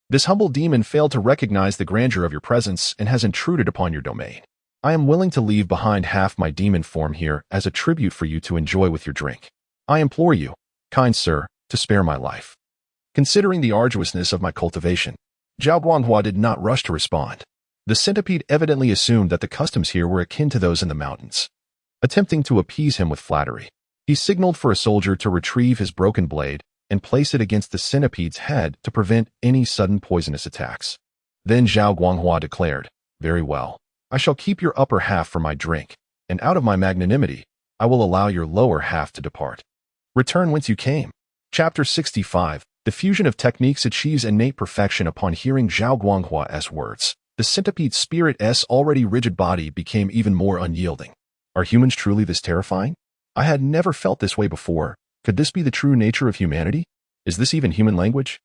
This humble demon failed to recognize the grandeur of your presence and has intruded upon your domain. I am willing to leave behind half my demon form here as a tribute for you to enjoy with your drink. I implore you, kind sir, to spare my life." Considering the arduousness of my cultivation, Zhao Guanghua did not rush to respond. The centipede evidently assumed that the customs here were akin to those in the mountains. Attempting to appease him with flattery, he signaled for a soldier to retrieve his broken blade and place it against the centipede's head to prevent any sudden poisonous attacks. Then Zhao Guanghua declared, "Very well. I shall keep your upper half for my drink, and out of my magnanimity, I will allow your lower half to depart. Return whence you came." Chapter 65. The fusion of techniques achieves innate perfection. Upon hearing Zhao Guanghua's words, the centipede's spirit's already rigid body became even more unyielding. Are humans truly this terrifying? I had never felt this way before. Could this be the true nature of humanity? Is this even human language?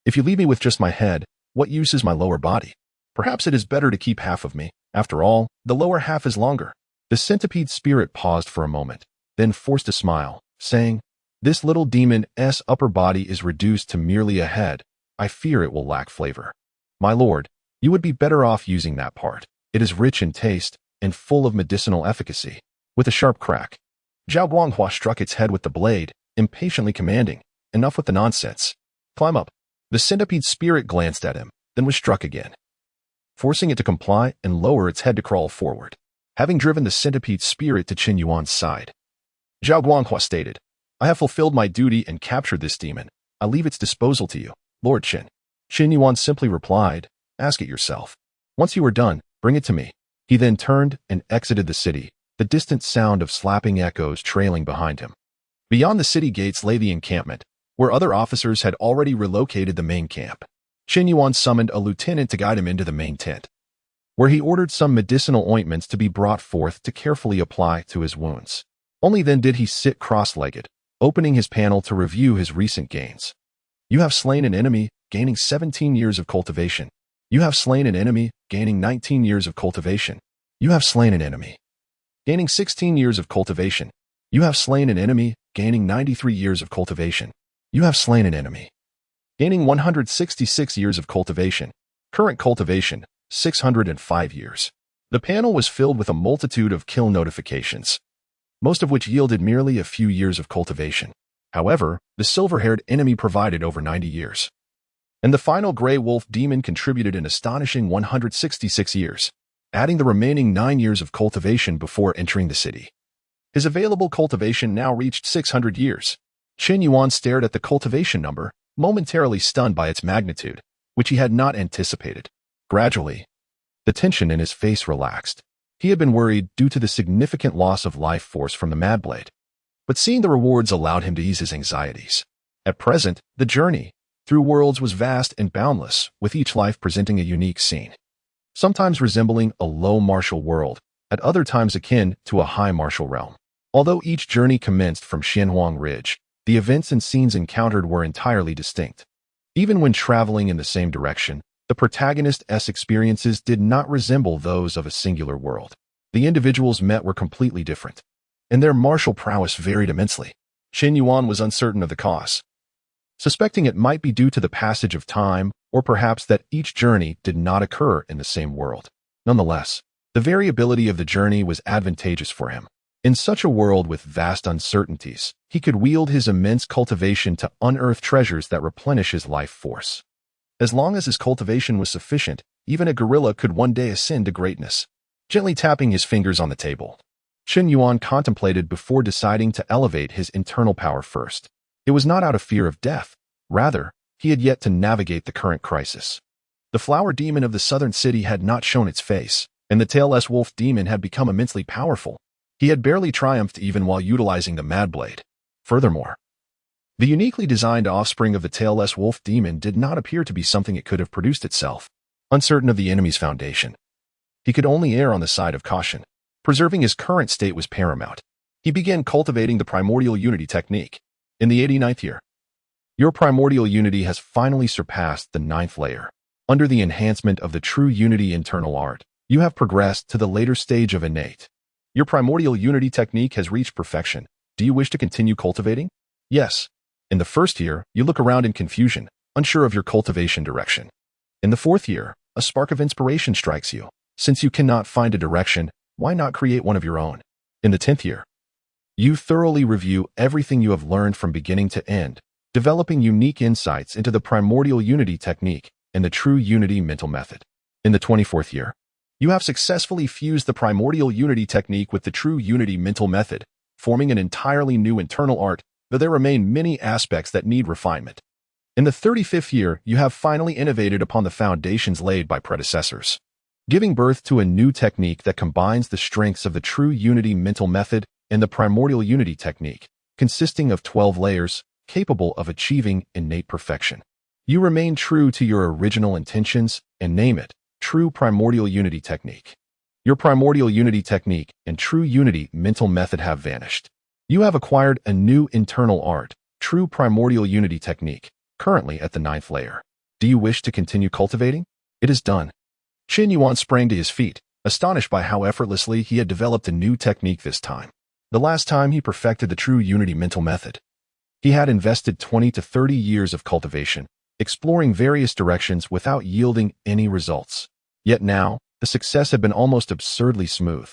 If you leave me with just my head, what use is my lower body? Perhaps it is better to keep half of me. After all, the lower half is longer. The centipede's spirit paused for a moment, then forced a smile, saying, "This little demon's upper body is reduced to merely a head. I fear it will lack flavor. My lord, you would be better off using that part. It is rich in taste and full of medicinal efficacy." With a sharp crack, Zhao Guanghua struck its head with the blade, impatiently commanding, "Enough with the nonsense. Climb up." The centipede's spirit glanced at him, then was struck again, forcing it to comply and lower its head to crawl forward. Having driven the centipede's spirit to Chen Yuan's side, Zhao Guanghua stated, "I have fulfilled my duty and captured this demon. I leave its disposal to you, Lord Chen." Chen Yuan simply replied, "Ask it yourself. Once you are done, bring it to me." He then turned and exited the city, the distant sound of slapping echoes trailing behind him. Beyond the city gates lay the encampment, where other officers had already relocated the main camp. Chen Yuan summoned a lieutenant to guide him into the main tent, where he ordered some medicinal ointments to be brought forth to carefully apply to his wounds. Only then did he sit cross-legged, opening his panel to review his recent gains. You have slain an enemy, gaining 17 years of cultivation. You have slain an enemy, gaining 19 years of cultivation. You have slain an enemy, gaining 16 years of cultivation. You have slain an enemy, gaining 93 years of cultivation. You have slain an enemy, gaining 166 years of cultivation. Current cultivation, 605 years. The panel was filled with a multitude of kill notifications, most of which yielded merely a few years of cultivation. However, the silver-haired enemy provided over 90 years. And the final gray wolf demon contributed an astonishing 166 years, adding the remaining 9 years of cultivation before entering the city. His available cultivation now reached 600 years. Chen Yuan stared at the cultivation number, momentarily stunned by its magnitude, which he had not anticipated. Gradually, the tension in his face relaxed. He had been worried due to the significant loss of life force from the Mad Blade, but seeing the rewards allowed him to ease his anxieties. At present, the journey through worlds was vast and boundless, with each life presenting a unique scene, sometimes resembling a low martial world, at other times akin to a high martial realm. Although each journey commenced from Xianhuang Ridge, the events and scenes encountered were entirely distinct. Even when traveling in the same direction, the protagonist's experiences did not resemble those of a singular world. The individuals met were completely different, and their martial prowess varied immensely. Chen Yuan was uncertain of the cause, suspecting it might be due to the passage of time, or perhaps that each journey did not occur in the same world. Nonetheless, the variability of the journey was advantageous for him. In such a world with vast uncertainties, he could wield his immense cultivation to unearth treasures that replenish his life force. As long as his cultivation was sufficient, even a gorilla could one day ascend to greatness. Gently tapping his fingers on the table, Chen Yuan contemplated before deciding to elevate his internal power first. It was not out of fear of death. Rather, he had yet to navigate the current crisis. The flower demon of the southern city had not shown its face, and the tailless wolf demon had become immensely powerful. He had barely triumphed even while utilizing the Mad Blade. Furthermore, the uniquely designed offspring of the tailless wolf demon did not appear to be something it could have produced itself. Uncertain of the enemy's foundation, he could only err on the side of caution. Preserving his current state was paramount. He began cultivating the primordial unity technique. In the 89th year, your primordial unity has finally surpassed the 9th layer. Under the enhancement of the true unity internal art, you have progressed to the later stage of innate. Your primordial unity technique has reached perfection. Do you wish to continue cultivating? Yes. In the first year, you look around in confusion, unsure of your cultivation direction. In the 4th year, a spark of inspiration strikes you. Since you cannot find a direction, why not create one of your own? In the 10th year, you thoroughly review everything you have learned from beginning to end, developing unique insights into the primordial unity technique and the true unity mental method. In the 24th year, you have successfully fused the primordial unity technique with the true unity mental method, forming an entirely new internal art, though there remain many aspects that need refinement. In the 35th year, you have finally innovated upon the foundations laid by predecessors, giving birth to a new technique that combines the strengths of the true unity mental method and the primordial unity technique, consisting of 12 layers, capable of achieving innate perfection. You remain true to your original intentions and name it True Primordial Unity Technique. Your Primordial Unity Technique and True Unity Mental Method have vanished. You have acquired a new internal art, True Primordial Unity Technique, currently at the 9th layer. Do you wish to continue cultivating? It is done. Chen Yuan sprang to his feet, astonished by how effortlessly he had developed a new technique this time. The last time he perfected the True Unity Mental Method, he had invested 20 to 30 years of cultivation, exploring various directions without yielding any results. Yet now, the success had been almost absurdly smooth,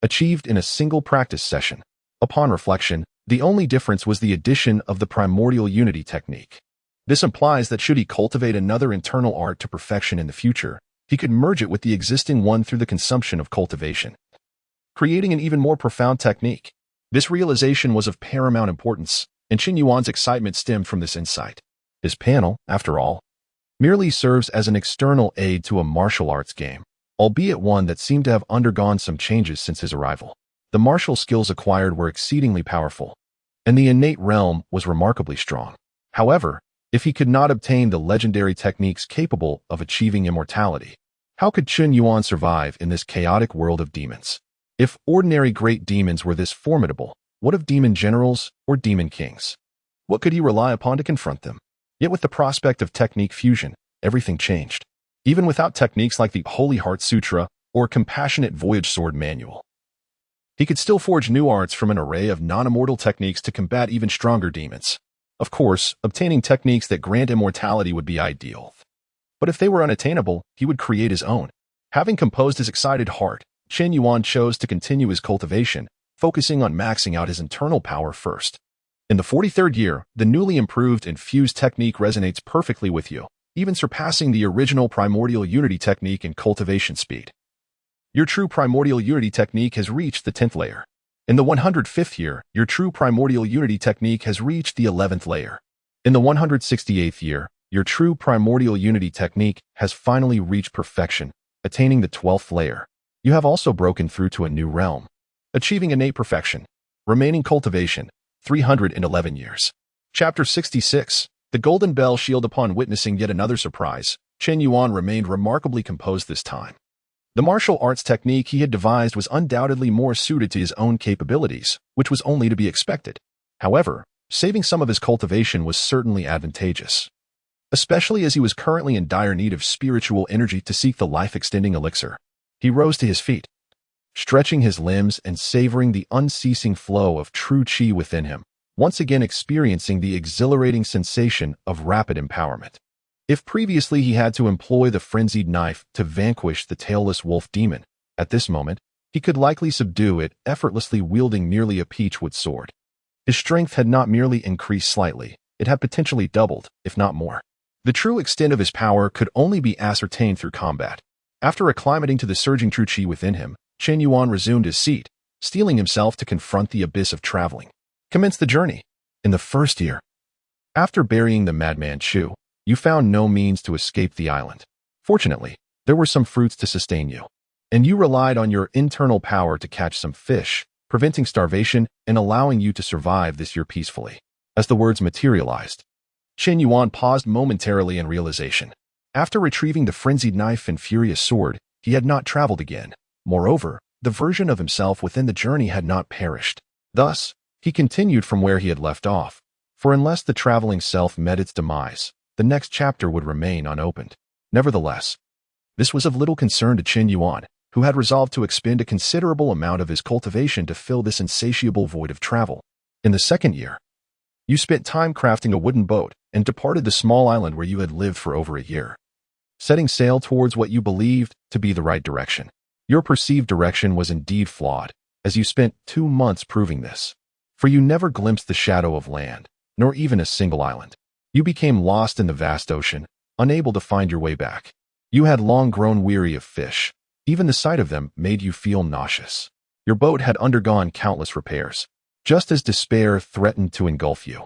achieved in a single practice session. Upon reflection, the only difference was the addition of the primordial unity technique. This implies that should he cultivate another internal art to perfection in the future, he could merge it with the existing one through the consumption of cultivation, creating an even more profound technique. This realization was of paramount importance, and Chen Yuan's excitement stemmed from this insight. His panel, after all, merely serves as an external aid to a martial arts game, albeit one that seemed to have undergone some changes since his arrival. The martial skills acquired were exceedingly powerful, and the innate realm was remarkably strong. However, if he could not obtain the legendary techniques capable of achieving immortality, how could Chen Yuan survive in this chaotic world of demons? If ordinary great demons were this formidable, what of demon generals or demon kings? What could he rely upon to confront them? Yet with the prospect of technique fusion, everything changed. Even without techniques like the Holy Heart Sutra or Compassionate Voyage Sword Manual, he could still forge new arts from an array of non-immortal techniques to combat even stronger demons. Of course, obtaining techniques that grant immortality would be ideal. But if they were unattainable, he would create his own. Having composed his excited heart, Chen Yuan chose to continue his cultivation, focusing on maxing out his internal power first. In the 43rd year, the newly improved and fused technique resonates perfectly with you, even surpassing the original primordial unity technique in cultivation speed. Your true primordial unity technique has reached the 10th layer. In the 105th year, your true primordial unity technique has reached the 11th layer. In the 168th year, your true primordial unity technique has finally reached perfection, attaining the 12th layer. You have also broken through to a new realm, achieving innate perfection. Remaining cultivation, 311 years. Chapter 66. The Golden Bell Shield. Upon witnessing yet another surprise, Chen Yuan remained remarkably composed this time. The martial arts technique he had devised was undoubtedly more suited to his own capabilities, which was only to be expected. However, saving some of his cultivation was certainly advantageous, especially as he was currently in dire need of spiritual energy to seek the life-extending elixir. He rose to his feet, stretching his limbs and savoring the unceasing flow of true qi within him, once again experiencing the exhilarating sensation of rapid empowerment. If previously he had to employ the frenzied knife to vanquish the tailless wolf demon, at this moment, he could likely subdue it effortlessly wielding merely a peachwood sword. His strength had not merely increased slightly, it had potentially doubled, if not more. The true extent of his power could only be ascertained through combat. After acclimating to the surging true qi within him, Chen Yuan resumed his seat, steeling himself to confront the abyss of traveling. Commence the journey. In the first year, after burying the madman Chu, you found no means to escape the island. Fortunately, there were some fruits to sustain you, and you relied on your internal power to catch some fish, preventing starvation and allowing you to survive this year peacefully. As the words materialized, Chen Yuan paused momentarily in realization. After retrieving the frenzied knife and furious sword, he had not traveled again. Moreover, the version of himself within the journey had not perished. Thus, he continued from where he had left off, for unless the traveling self met its demise, the next chapter would remain unopened. Nevertheless, this was of little concern to Chen Yuan, who had resolved to expend a considerable amount of his cultivation to fill this insatiable void of travel. In the second year, you spent time crafting a wooden boat and departed the small island where you had lived for over a year, setting sail towards what you believed to be the right direction. Your perceived direction was indeed flawed, as you spent 2 months proving this, for you never glimpsed the shadow of land, nor even a single island. You became lost in the vast ocean, unable to find your way back. You had long grown weary of fish. Even the sight of them made you feel nauseous. Your boat had undergone countless repairs, just as despair threatened to engulf you.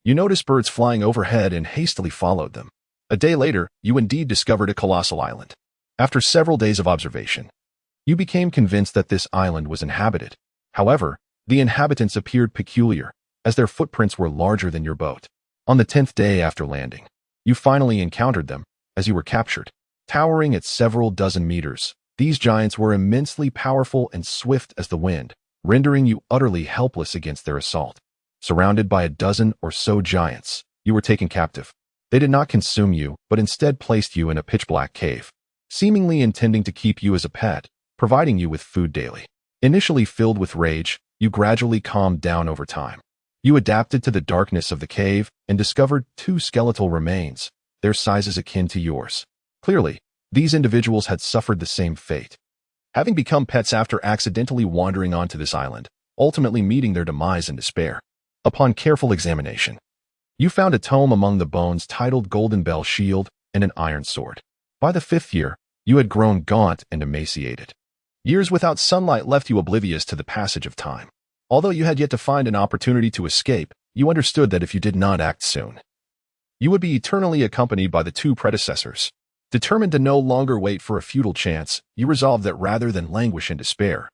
You noticed birds flying overhead and hastily followed them. A day later, you indeed discovered a colossal island. After several days of observation, you became convinced that this island was inhabited. However, the inhabitants appeared peculiar, as their footprints were larger than your boat. On the 10th day after landing, you finally encountered them, as you were captured. Towering at several dozen meters, these giants were immensely powerful and swift as the wind, rendering you utterly helpless against their assault. Surrounded by a dozen or so giants, you were taken captive. They did not consume you, but instead placed you in a pitch-black cave, seemingly intending to keep you as a pet, providing you with food daily. Initially filled with rage, you gradually calmed down over time. You adapted to the darkness of the cave and discovered 2 skeletal remains, their sizes akin to yours. Clearly, these individuals had suffered the same fate, having become pets after accidentally wandering onto this island, ultimately meeting their demise in despair. Upon careful examination, you found a tome among the bones titled Golden Bell Shield and an iron sword. By the 5th year, you had grown gaunt and emaciated. Years without sunlight left you oblivious to the passage of time. Although you had yet to find an opportunity to escape, you understood that if you did not act soon, you would be eternally accompanied by the 2 predecessors. Determined to no longer wait for a futile chance, you resolved that rather than languish in despair,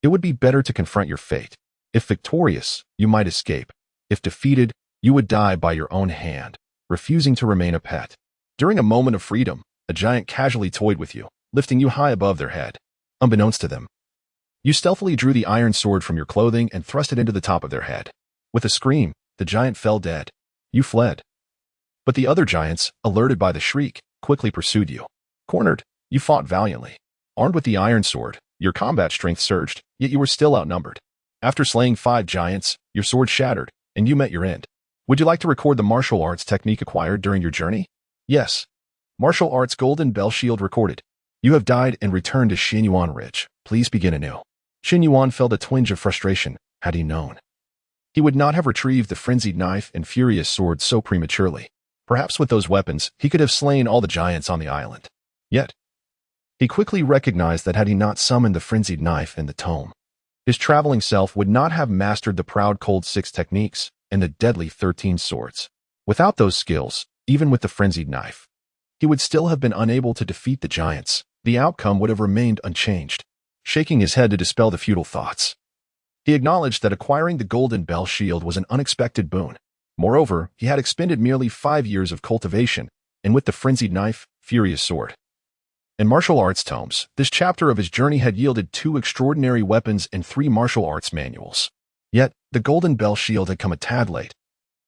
it would be better to confront your fate. If victorious, you might escape. If defeated, you would die by your own hand, refusing to remain a pet. During a moment of freedom, a giant casually toyed with you, lifting you high above their head. Unbeknownst to them, you stealthily drew the iron sword from your clothing and thrust it into the top of their head. With a scream, the giant fell dead. You fled. But the other giants, alerted by the shriek, quickly pursued you. Cornered, you fought valiantly. Armed with the iron sword, your combat strength surged, yet you were still outnumbered. After slaying 5 giants, your sword shattered, and you met your end. Would you like to record the martial arts technique acquired during your journey? Yes. Martial arts golden bell shield recorded. You have died and returned to Chen Yuan Ridge. Please begin anew. Chen Yuan felt a twinge of frustration, had he known. He would not have retrieved the frenzied knife and furious sword so prematurely. Perhaps with those weapons, he could have slain all the giants on the island. Yet, he quickly recognized that had he not summoned the frenzied knife and the tome, his traveling self would not have mastered the proud cold 6 techniques and the deadly 13 swords. Without those skills, even with the frenzied knife, he would still have been unable to defeat the giants. The outcome would have remained unchanged. Shaking his head to dispel the futile thoughts, he acknowledged that acquiring the golden bell shield was an unexpected boon. Moreover, he had expended merely 5 years of cultivation, and with the frenzied knife, furious sword, and martial arts tomes, this chapter of his journey had yielded 2 extraordinary weapons and 3 martial arts manuals. Yet, the golden bell shield had come a tad late.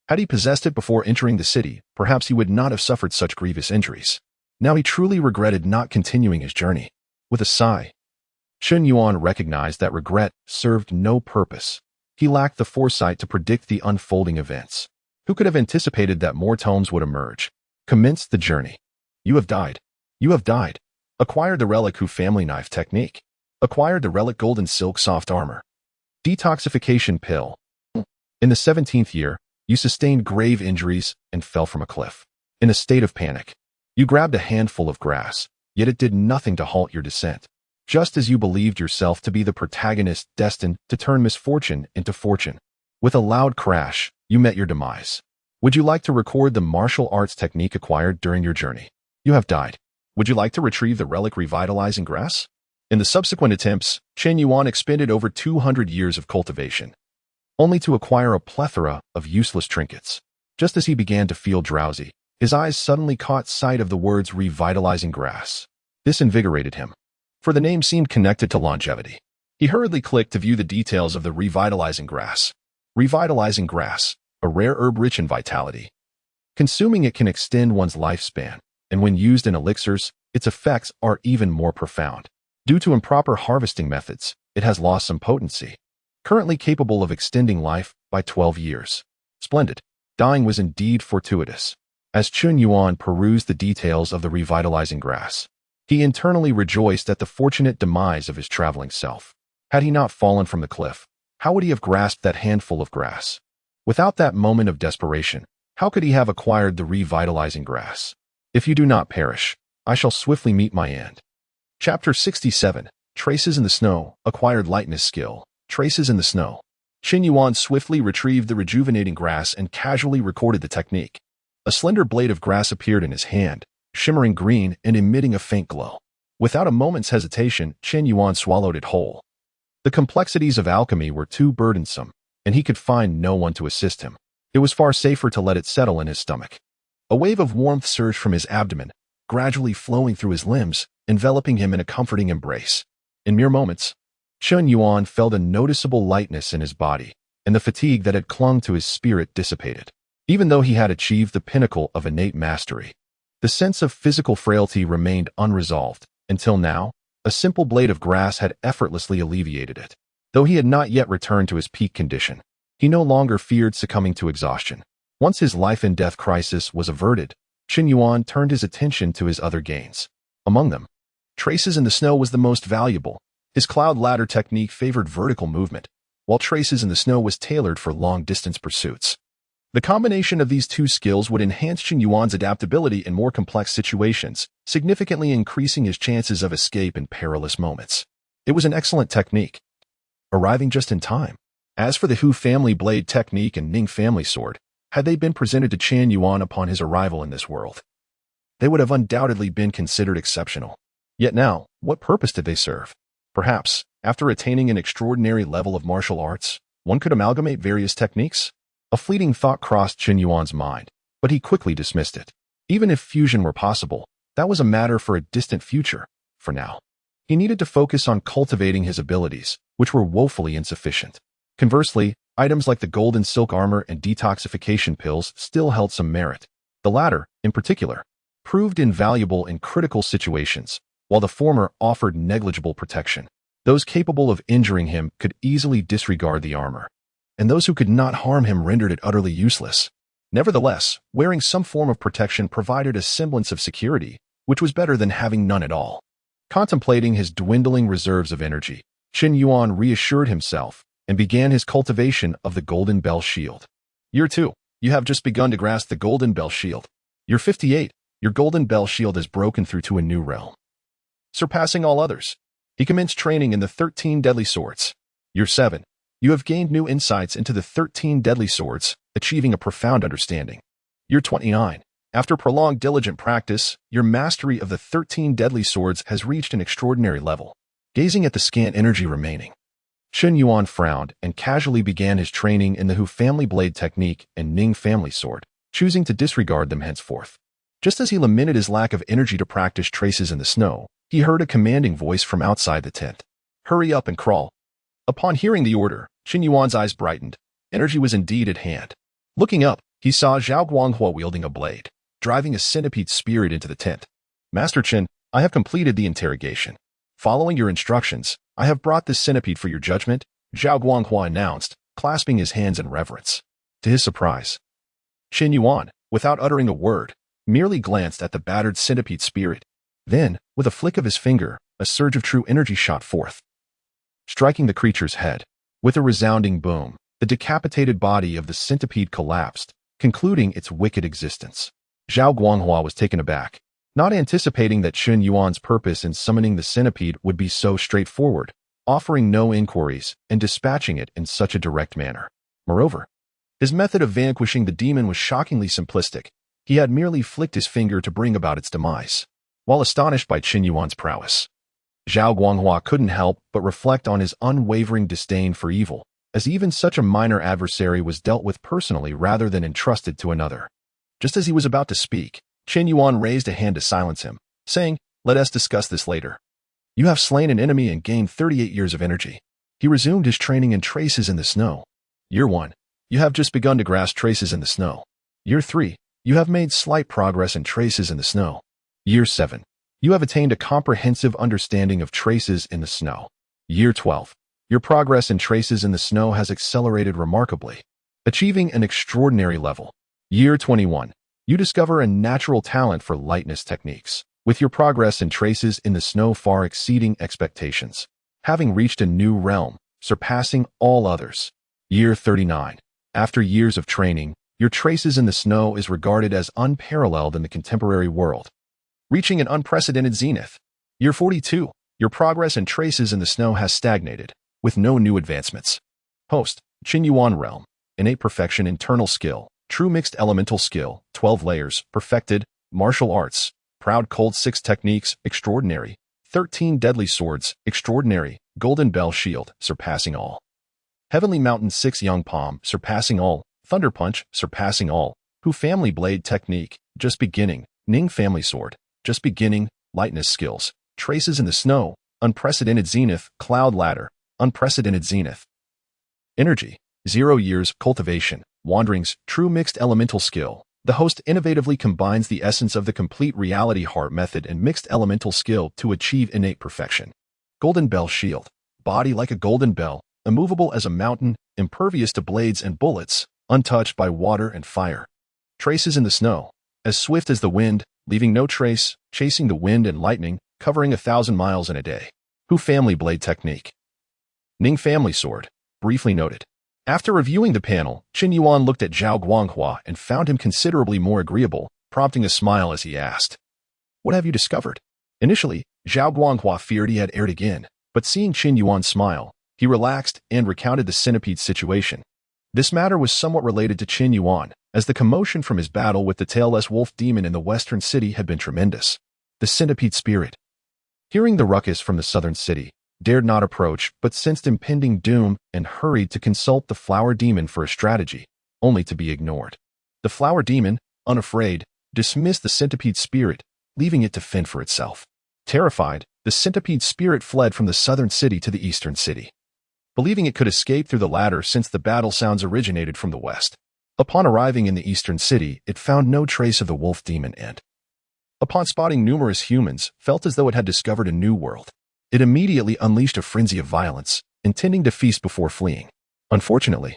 Had he possessed it before entering the city, perhaps he would not have suffered such grievous injuries. Now he truly regretted not continuing his journey. With a sigh, Chen Yuan recognized that regret served no purpose. He lacked the foresight to predict the unfolding events. Who could have anticipated that more tomes would emerge? Commenced the journey. You have died. You have died. Acquired the relic Hu family knife technique. Acquired the relic golden silk soft armor. Detoxification pill. In the 17th year, you sustained grave injuries and fell from a cliff. In a state of panic, you grabbed a handful of grass, yet it did nothing to halt your descent. Just as you believed yourself to be the protagonist destined to turn misfortune into fortune. With a loud crash, you met your demise. Would you like to record the martial arts technique acquired during your journey? You have died. Would you like to retrieve the relic revitalizing grass? In the subsequent attempts, Chen Yuan expended over 200 years of cultivation, only to acquire a plethora of useless trinkets. Just as he began to feel drowsy, his eyes suddenly caught sight of the words revitalizing grass. This invigorated him, for the name seemed connected to longevity. He hurriedly clicked to view the details of the revitalizing grass. Revitalizing grass, a rare herb rich in vitality. Consuming it can extend one's lifespan, and when used in elixirs, its effects are even more profound. Due to improper harvesting methods, it has lost some potency. Currently capable of extending life by 12 years. Splendid. Dying was indeed fortuitous. As Chen Yuan perused the details of the revitalizing grass, he internally rejoiced at the fortunate demise of his traveling self. Had he not fallen from the cliff, how would he have grasped that handful of grass? Without that moment of desperation, how could he have acquired the revitalizing grass? If you do not perish, I shall swiftly meet my end. Chapter 67, Traces in the Snow, Acquired Lightness Skill. Traces in the Snow. Chen Yuan swiftly retrieved the rejuvenating grass and casually recorded the technique. A slender blade of grass appeared in his hand, shimmering green and emitting a faint glow. Without a moment's hesitation, Chen Yuan swallowed it whole. The complexities of alchemy were too burdensome, and he could find no one to assist him. It was far safer to let it settle in his stomach. A wave of warmth surged from his abdomen, gradually flowing through his limbs, enveloping him in a comforting embrace. In mere moments, Chen Yuan felt a noticeable lightness in his body, and the fatigue that had clung to his spirit dissipated. Even though he had achieved the pinnacle of innate mastery, the sense of physical frailty remained unresolved. Until now, a simple blade of grass had effortlessly alleviated it. Though he had not yet returned to his peak condition, he no longer feared succumbing to exhaustion. Once his life-and-death crisis was averted, Chen Yuan turned his attention to his other gains. Among them, Traces in the Snow was the most valuable. His cloud ladder technique favored vertical movement, while Traces in the Snow was tailored for long-distance pursuits. The combination of these 2 skills would enhance Chen Yuan's adaptability in more complex situations, significantly increasing his chances of escape in perilous moments. It was an excellent technique, arriving just in time. As for the Hu family blade technique and Ning family sword, had they been presented to Chen Yuan upon his arrival in this world, they would have undoubtedly been considered exceptional. Yet now, what purpose did they serve? Perhaps, after attaining an extraordinary level of martial arts, one could amalgamate various techniques? A fleeting thought crossed Chen Yuan's mind, but he quickly dismissed it. Even if fusion were possible, that was a matter for a distant future. For now, he needed to focus on cultivating his abilities, which were woefully insufficient. Conversely, items like the golden silk armor and detoxification pills still held some merit. The latter, in particular, proved invaluable in critical situations, while the former offered negligible protection. Those capable of injuring him could easily disregard the armor, and those who could not harm him rendered it utterly useless. Nevertheless, wearing some form of protection provided a semblance of security, which was better than having none at all. Contemplating his dwindling reserves of energy, Chen Yuan reassured himself and began his cultivation of the Golden Bell Shield. Year 2. You have just begun to grasp the Golden Bell Shield. Year 58. Your Golden Bell Shield has broken through to a new realm, surpassing all others. He commenced training in the 13 Deadly Swords. Year 7. You have gained new insights into the 13 Deadly Swords, achieving a profound understanding. Year 29. After prolonged diligent practice, your mastery of the 13 Deadly Swords has reached an extraordinary level. Gazing at the scant energy remaining, Chen Yuan frowned and casually began his training in the Hu family blade technique and Ning family sword, choosing to disregard them henceforth. Just as he lamented his lack of energy to practice traces in the snow, he heard a commanding voice from outside the tent. Hurry up and crawl. Upon hearing the order, Chen Yuan's eyes brightened. Energy was indeed at hand. Looking up, he saw Zhao Guanghua wielding a blade, driving a centipede spirit into the tent. Master Chen, I have completed the interrogation. Following your instructions, I have brought this centipede for your judgment, Zhao Guanghua announced, clasping his hands in reverence. To his surprise, Chen Yuan, without uttering a word, merely glanced at the battered centipede spirit. Then, with a flick of his finger, a surge of true energy shot forth, striking the creature's head. With a resounding boom, the decapitated body of the centipede collapsed, concluding its wicked existence. Zhao Guanghua was taken aback, not anticipating that Chen Yuan's purpose in summoning the centipede would be so straightforward, offering no inquiries and dispatching it in such a direct manner. Moreover, his method of vanquishing the demon was shockingly simplistic. He had merely flicked his finger to bring about its demise. While astonished by Chen Yuan's prowess, Zhao Guanghua couldn't help but reflect on his unwavering disdain for evil, as even such a minor adversary was dealt with personally rather than entrusted to another. Just as he was about to speak, Chen Yuan raised a hand to silence him, saying, "Let us discuss this later. You have slain an enemy and gained 38 years of energy." He resumed his training in traces in the snow. Year 1. You have just begun to grasp traces in the snow. Year 3. You have made slight progress in traces in the snow. Year 7. You have attained a comprehensive understanding of traces in the snow. Year 12. Your progress in traces in the snow has accelerated remarkably, achieving an extraordinary level. Year 21. You discover a natural talent for lightness techniques, with your progress in traces in the snow far exceeding expectations, having reached a new realm, surpassing all others. Year 39. After years of training, your traces in the snow is regarded as unparalleled in the contemporary world, reaching an unprecedented zenith. Year 42. Your progress in traces in the snow has stagnated, with no new advancements. Host, Chen Yuan Realm, innate perfection internal skill, true mixed elemental skill, 12 layers, perfected, martial arts, proud cold 6 techniques, extraordinary, 13 deadly swords, extraordinary, golden bell shield, surpassing all. Heavenly Mountain 6 Yang Palm, surpassing all, Thunder Punch, surpassing all, Hu family blade technique, just beginning, Ning family sword, just beginning, lightness skills, traces in the snow, unprecedented zenith, cloud ladder, unprecedented zenith. Energy, 0 years, cultivation, wanderings, true mixed elemental skill. The host innovatively combines the essence of the complete reality heart method and mixed elemental skill to achieve innate perfection. Golden bell shield, body like a golden bell, immovable as a mountain, impervious to blades and bullets, untouched by water and fire. Traces in the snow, as swift as the wind, leaving no trace, chasing the wind and lightning, covering 1,000 miles in a day. Hu family blade technique. Ning family sword, briefly noted. After reviewing the panel, Chen Yuan looked at Zhao Guanghua and found him considerably more agreeable, prompting a smile as he asked, "What have you discovered?" Initially, Zhao Guanghua feared he had erred again, but seeing Chen Yuan smile, he relaxed and recounted the centipede situation. This matter was somewhat related to Chen Yuan, as the commotion from his battle with the tailless wolf demon in the western city had been tremendous. The centipede spirit, hearing the ruckus from the southern city, dared not approach but sensed impending doom and hurried to consult the flower demon for a strategy. only to be ignored. The flower demon, unafraid, dismissed the centipede spirit, leaving it to fend for itself. Terrified, the centipede spirit fled from the southern city to the eastern city, believing it could escape through the latter since the battle sounds originated from the west. Upon arriving in the eastern city, it found no trace of the wolf demon and, upon spotting numerous humans, felt as though it had discovered a new world. It immediately unleashed a frenzy of violence, intending to feast before fleeing. Unfortunately,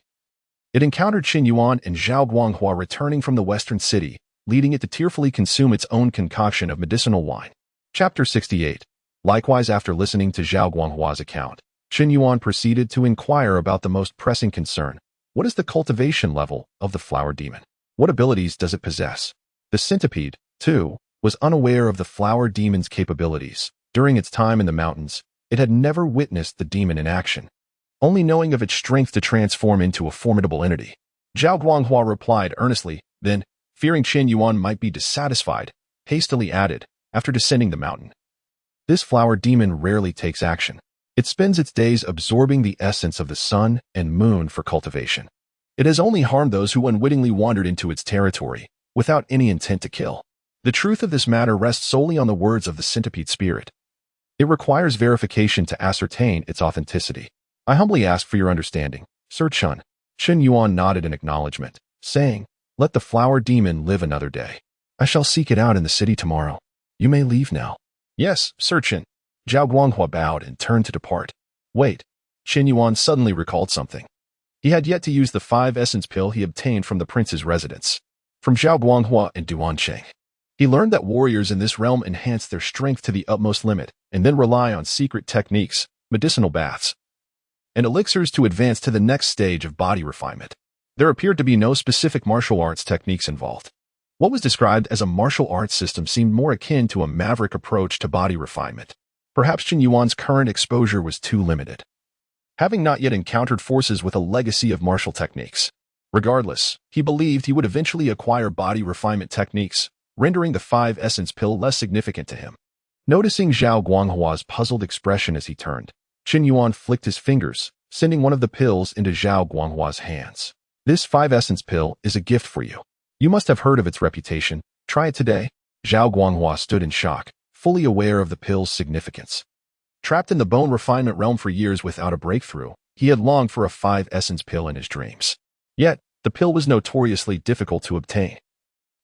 it encountered Chen Yuan and Zhao Guanghua returning from the western city, leading it to tearfully consume its own concoction of medicinal wine. Chapter 68. Likewise, after listening to Zhao Guanghua's account, Chen Yuan proceeded to inquire about the most pressing concern. What is the cultivation level of the flower demon? What abilities does it possess? The centipede, too, was unaware of the flower demon's capabilities. During its time in the mountains, it had never witnessed the demon in action, only knowing of its strength to transform into a formidable entity. Zhao Guanghua replied earnestly, then, fearing Chen Yuan might be dissatisfied, hastily added, after descending the mountain. This flower demon rarely takes action. It spends its days absorbing the essence of the sun and moon for cultivation. It has only harmed those who unwittingly wandered into its territory, without any intent to kill. The truth of this matter rests solely on the words of the centipede spirit. It requires verification to ascertain its authenticity. I humbly ask for your understanding, Sir Chen. Chen Yuan nodded in acknowledgement, saying, let the flower demon live another day. I shall seek it out in the city tomorrow. You may leave now. Yes, Sir Chen. Zhao Guanghua bowed and turned to depart. Wait. Chen Yuan suddenly recalled something. He had yet to use the 5 essence pill he obtained from the prince's residence, from Zhao Guanghua and Duan Cheng. He learned that warriors in this realm enhance their strength to the utmost limit and then rely on secret techniques, medicinal baths, and elixirs to advance to the next stage of body refinement. There appeared to be no specific martial arts techniques involved. What was described as a martial arts system seemed more akin to a maverick approach to body refinement. Perhaps Chen Yuan's current exposure was too limited, having not yet encountered forces with a legacy of martial techniques. Regardless, he believed he would eventually acquire body refinement techniques, rendering the 5 essence pill less significant to him. Noticing Zhao Guanghua's puzzled expression as he turned, Chen Yuan flicked his fingers, sending one of the pills into Zhao Guanghua's hands. This 5 essence pill is a gift for you. You must have heard of its reputation. Try it today. Zhao Guanghua stood in shock, fully aware of the pill's significance. Trapped in the bone refinement realm for years without a breakthrough, he had longed for a 5 essence pill in his dreams. Yet, the pill was notoriously difficult to obtain,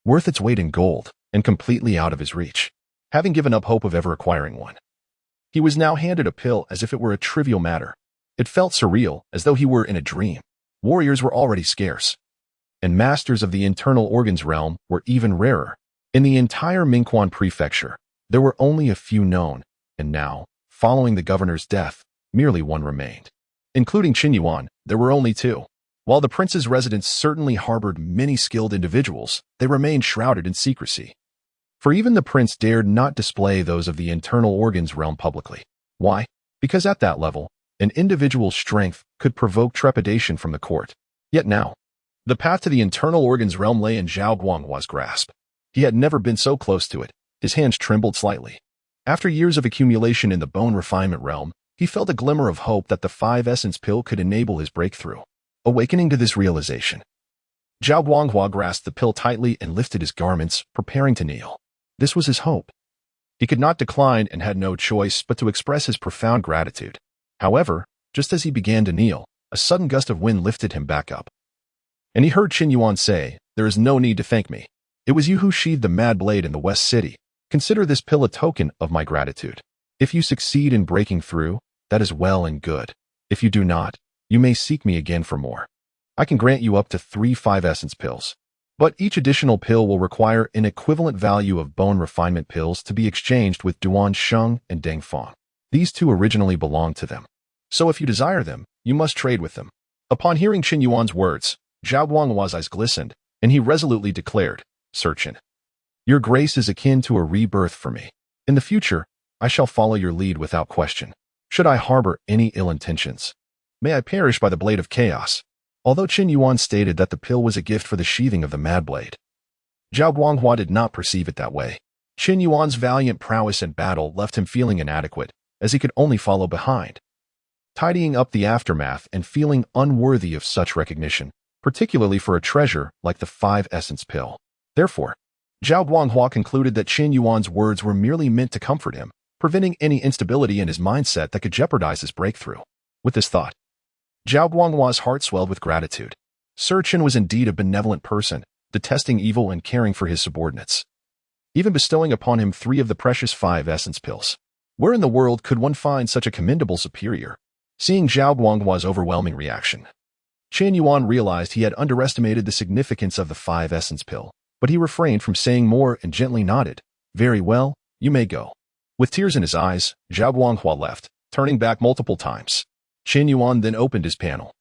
worth its weight in gold, and completely out of his reach. Having given up hope of ever acquiring one, he was now handed a pill as if it were a trivial matter. It felt surreal, as though he were in a dream. Warriors were already scarce, and masters of the internal organs realm were even rarer. In the entire Mingquan prefecture, there were only a few known, and now, following the governor's death, merely one remained. Including Chen Yuan, there were only 2. While the prince's residence certainly harbored many skilled individuals, they remained shrouded in secrecy. For even the prince dared not display those of the internal organs realm publicly. Why? Because at that level, an individual's strength could provoke trepidation from the court. Yet now, the path to the internal organs realm lay in Zhao Guanghua's grasp. He had never been so close to it. His hands trembled slightly. After years of accumulation in the bone refinement realm, he felt a glimmer of hope that the 5 essence pill could enable his breakthrough. Awakening to this realization, Zhao Guanghua grasped the pill tightly and lifted his garments, preparing to kneel. This was his hope. He could not decline and had no choice but to express his profound gratitude. However, just as he began to kneel, a sudden gust of wind lifted him back up, and he heard Chen Yuan say, "There is no need to thank me. It was you who sheathed the mad blade in the West City. Consider this pill a token of my gratitude. If you succeed in breaking through, that is well and good. If you do not, you may seek me again for more. I can grant you up to 3 5 essence pills. But each additional pill will require an equivalent value of bone refinement pills to be exchanged with Duan Sheng and Deng Fang. These 2 originally belonged to them. So if you desire them, you must trade with them." Upon hearing Chen Yuan's words, Zhao Guanghua's eyes glistened, and he resolutely declared, "Sir Chen, your grace is akin to a rebirth for me. In the future, I shall follow your lead without question. Should I harbor any ill intentions, may I perish by the blade of chaos." Although Chen Yuan stated that the pill was a gift for the sheathing of the mad blade, Zhao Guanghua did not perceive it that way. Chen Yuan's valiant prowess in battle left him feeling inadequate, as he could only follow behind, tidying up the aftermath and feeling unworthy of such recognition. particularly for a treasure like the 5-essence pill. Therefore, Zhao Guanghua concluded that Chen Yuan's words were merely meant to comfort him, preventing any instability in his mindset that could jeopardize his breakthrough. With this thought, Zhao Guanghua's heart swelled with gratitude. Sir Chen was indeed a benevolent person, detesting evil and caring for his subordinates, even bestowing upon him 3 of the precious 5-essence pills. Where in the world could one find such a commendable superior? Seeing Zhao Guanghua's overwhelming reaction, Chen Yuan realized he had underestimated the significance of the 5-essence pill, but he refrained from saying more and gently nodded. Very well, you may go. With tears in his eyes, Zhao Guanghua left, turning back multiple times. Chen Yuan then opened his panel,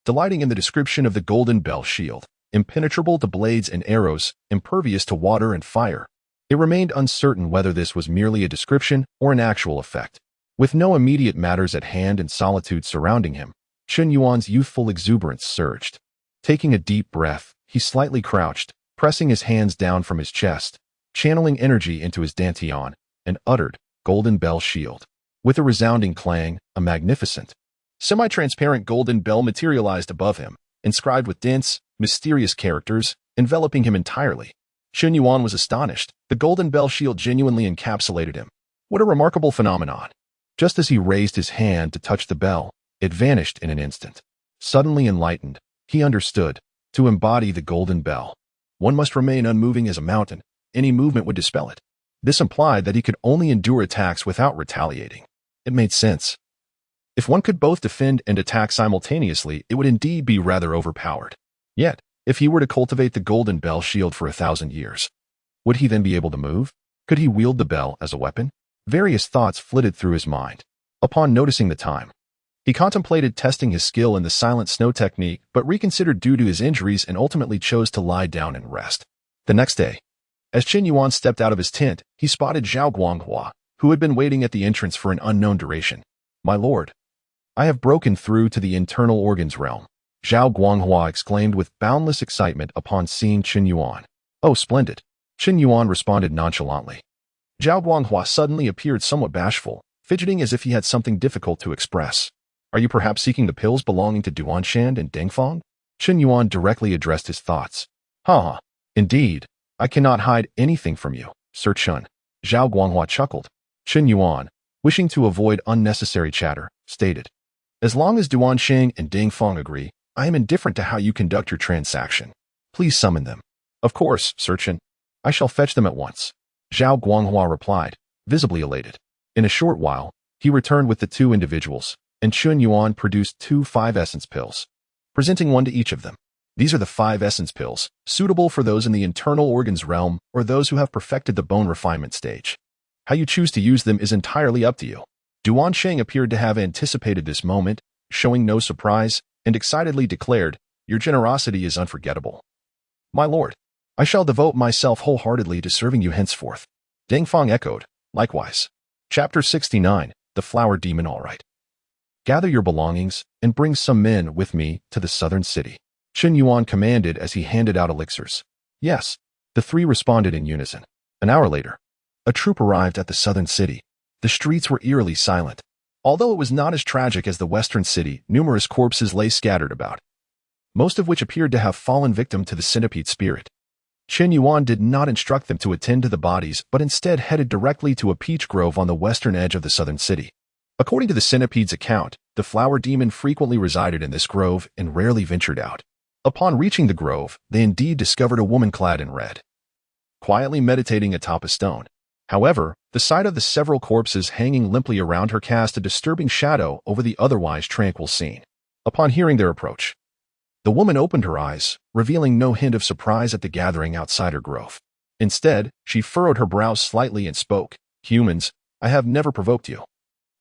delighting in the description of the golden bell shield, impenetrable to blades and arrows, impervious to water and fire. It remained uncertain whether this was merely a description or an actual effect. With no immediate matters at hand and solitude surrounding him, Chen Yuan's youthful exuberance surged. Taking a deep breath, he slightly crouched, pressing his hands down from his chest, channeling energy into his dantian, and uttered, "Golden bell shield." With a resounding clang, a magnificent, semi-transparent golden bell materialized above him, inscribed with dense, mysterious characters, enveloping him entirely. Chen Yuan was astonished. The golden bell shield genuinely encapsulated him. What a remarkable phenomenon! Just as he raised his hand to touch the bell, it vanished in an instant. Suddenly enlightened, he understood. To embody the golden bell, one must remain unmoving as a mountain. Any movement would dispel it. This implied that he could only endure attacks without retaliating. It made sense. If one could both defend and attack simultaneously, it would indeed be rather overpowered. Yet, if he were to cultivate the golden bell shield for 1,000 years, would he then be able to move? Could he wield the bell as a weapon? Various thoughts flitted through his mind. Upon noticing the time, he contemplated testing his skill in the silent snow technique, but reconsidered due to his injuries and ultimately chose to lie down and rest. The next day, as Chen Yuan stepped out of his tent, he spotted Zhao Guanghua, who had been waiting at the entrance for an unknown duration. "My lord, I have broken through to the internal organs realm," Zhao Guanghua exclaimed with boundless excitement upon seeing Chen Yuan. "Oh, splendid." Chen Yuan responded nonchalantly. Zhao Guanghua suddenly appeared somewhat bashful, fidgeting as if he had something difficult to express. "Are you perhaps seeking the pills belonging to Duanshan and Dengfang?" Chen Yuan directly addressed his thoughts. "Ha! Indeed, I cannot hide anything from you, Sir Chen." Zhao Guanghua chuckled. Chen Yuan, wishing to avoid unnecessary chatter, stated, "As long as Duanshan and Dengfang agree, I am indifferent to how you conduct your transaction. Please summon them." "Of course, Sir Chen. I shall fetch them at once," Zhao Guanghua replied, visibly elated. In a short while, he returned with the 2 individuals, and Chen Yuan produced 2 5-essence pills, presenting one to each of them. "These are the 5-essence pills, suitable for those in the internal organs realm or those who have perfected the bone refinement stage. How you choose to use them is entirely up to you." Duanshan appeared to have anticipated this moment, showing no surprise, and excitedly declared, "Your generosity is unforgettable. My lord, I shall devote myself wholeheartedly to serving you henceforth." Dengfang echoed, "Likewise." Chapter 69, The Flower Demon. "All right. Gather your belongings and bring some men with me to the southern city," Chen Yuan commanded as he handed out elixirs. "Yes," the 3 responded in unison. An hour later, a troop arrived at the southern city. The streets were eerily silent. Although it was not as tragic as the western city, numerous corpses lay scattered about, most of which appeared to have fallen victim to the centipede spirit. Chen Yuan did not instruct them to attend to the bodies, but instead headed directly to a peach grove on the western edge of the southern city. According to the centipede's account, the flower demon frequently resided in this grove and rarely ventured out. Upon reaching the grove, they indeed discovered a woman clad in red, quietly meditating atop a stone. However, the sight of the several corpses hanging limply around her cast a disturbing shadow over the otherwise tranquil scene. Upon hearing their approach, the woman opened her eyes, revealing no hint of surprise at the gathering outside her grove. Instead, she furrowed her brows slightly and spoke, "Humans, I have never provoked you.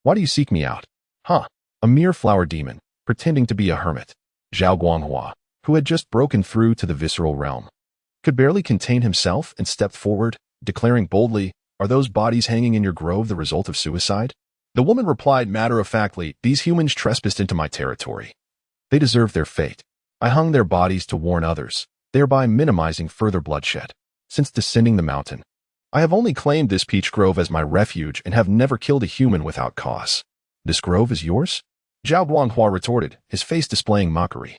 Why do you seek me out?" "Huh, a mere flower demon, pretending to be a hermit." Zhao Guanghua, who had just broken through to the visceral realm, could barely contain himself and stepped forward, declaring boldly, "Are those bodies hanging in your grove the result of suicide?" The woman replied matter-of-factly, "These humans trespassed into my territory. They deserve their fate. I hung their bodies to warn others, thereby minimizing further bloodshed. Since descending the mountain, I have only claimed this peach grove as my refuge and have never killed a human without cause." "This grove is yours?" Zhao Guanghua retorted, his face displaying mockery.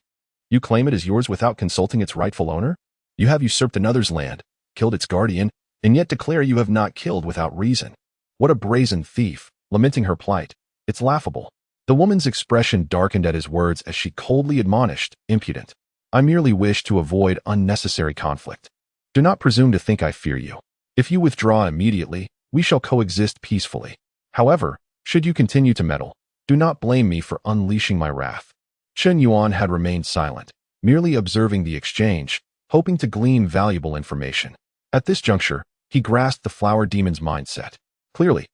You claim it as yours without consulting its rightful owner? You have usurped another's land, killed its guardian, and yet declare you have not killed without reason. What a brazen thief, lamenting her plight. It's laughable. The woman's expression darkened at his words as she coldly admonished, impudent. I merely wish to avoid unnecessary conflict. Do not presume to think I fear you. If you withdraw immediately, we shall coexist peacefully. However, should you continue to meddle, do not blame me for unleashing my wrath. Chen Yuan had remained silent, merely observing the exchange, hoping to glean valuable information. At this juncture, he grasped the flower demon's mindset. Clearly,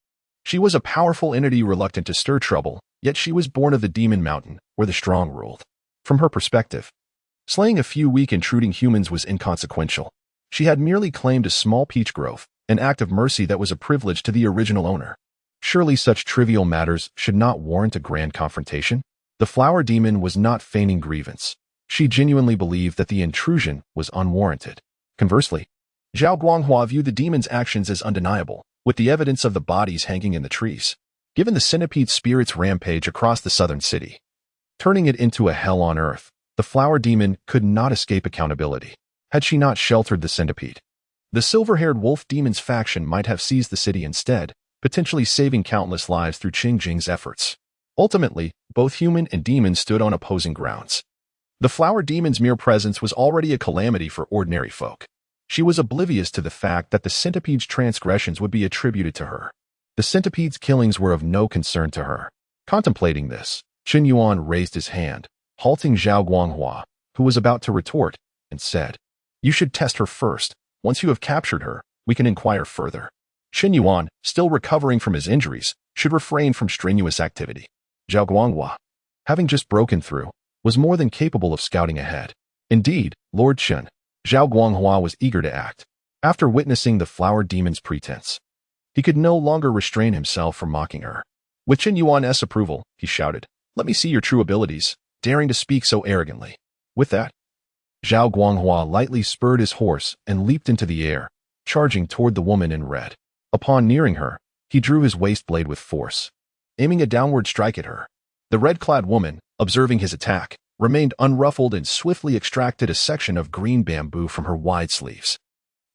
she was a powerful entity reluctant to stir trouble, yet she was born of the demon mountain, where the strong ruled. From her perspective, slaying a few weak intruding humans was inconsequential. She had merely claimed a small peach grove, an act of mercy that was a privilege to the original owner. Surely such trivial matters should not warrant a grand confrontation? The flower demon was not feigning grievance. She genuinely believed that the intrusion was unwarranted. Conversely, Zhao Guanghua viewed the demon's actions as undeniable, with the evidence of the bodies hanging in the trees. Given the centipede spirit's rampage across the southern city, turning it into a hell on earth, the flower demon could not escape accountability. Had she not sheltered the centipede, the silver-haired wolf demon's faction might have seized the city instead, potentially saving countless lives through Qingjing's efforts. Ultimately, both human and demon stood on opposing grounds. The flower demon's mere presence was already a calamity for ordinary folk. She was oblivious to the fact that the centipede's transgressions would be attributed to her. The centipede's killings were of no concern to her. Contemplating this, Chen Yuan raised his hand, halting Zhao Guanghua, who was about to retort, and said, You should test her first. Once you have captured her, we can inquire further. Chen Yuan, still recovering from his injuries, should refrain from strenuous activity. Zhao Guanghua, having just broken through, was more than capable of scouting ahead. Indeed, Lord Chen, Zhao Guanghua was eager to act. After witnessing the flower demon's pretense, he could no longer restrain himself from mocking her. With Chen Yuan's approval, he shouted, Let me see your true abilities, daring to speak so arrogantly. With that, Zhao Guanghua lightly spurred his horse and leaped into the air, charging toward the woman in red. Upon nearing her, he drew his waist blade with force, aiming a downward strike at her. The red-clad woman, observing his attack, remained unruffled and swiftly extracted a section of green bamboo from her wide sleeves.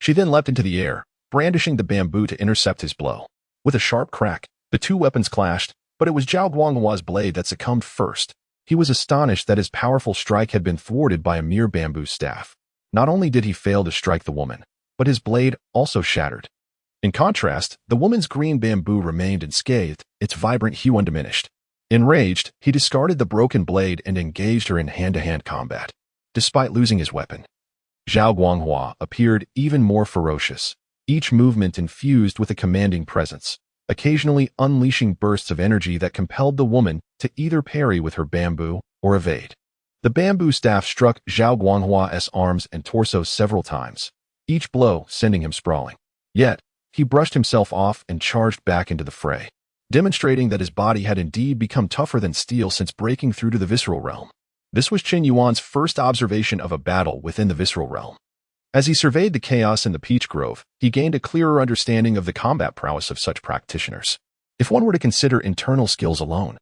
She then leapt into the air, brandishing the bamboo to intercept his blow. With a sharp crack, the two weapons clashed, but it was Zhao Guanghua's blade that succumbed first. He was astonished that his powerful strike had been thwarted by a mere bamboo staff. Not only did he fail to strike the woman, but his blade also shattered. In contrast, the woman's green bamboo remained unscathed, its vibrant hue undiminished. Enraged, he discarded the broken blade and engaged her in hand-to-hand combat. Despite losing his weapon, Zhao Guanghua appeared even more ferocious, each movement infused with a commanding presence, occasionally unleashing bursts of energy that compelled the woman to either parry with her bamboo or evade. The bamboo staff struck Zhao Guanghua's arms and torso several times, each blow sending him sprawling. Yet, he brushed himself off and charged back into the fray, demonstrating that his body had indeed become tougher than steel since breaking through to the visceral realm. This was Chen Yuan's first observation of a battle within the visceral realm. As he surveyed the chaos in the peach grove, he gained a clearer understanding of the combat prowess of such practitioners. If one were to consider internal skills alone,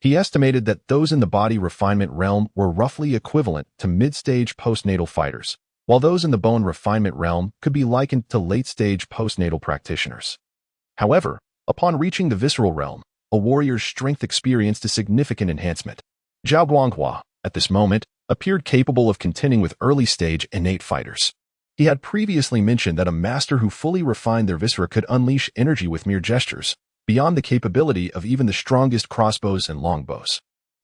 he estimated that those in the body refinement realm were roughly equivalent to mid-stage postnatal fighters, while those in the bone refinement realm could be likened to late-stage postnatal practitioners. However, upon reaching the visceral realm, a warrior's strength experienced a significant enhancement. Zhao Guanghua, at this moment, appeared capable of contending with early-stage innate fighters. He had previously mentioned that a master who fully refined their viscera could unleash energy with mere gestures, beyond the capability of even the strongest crossbows and longbows.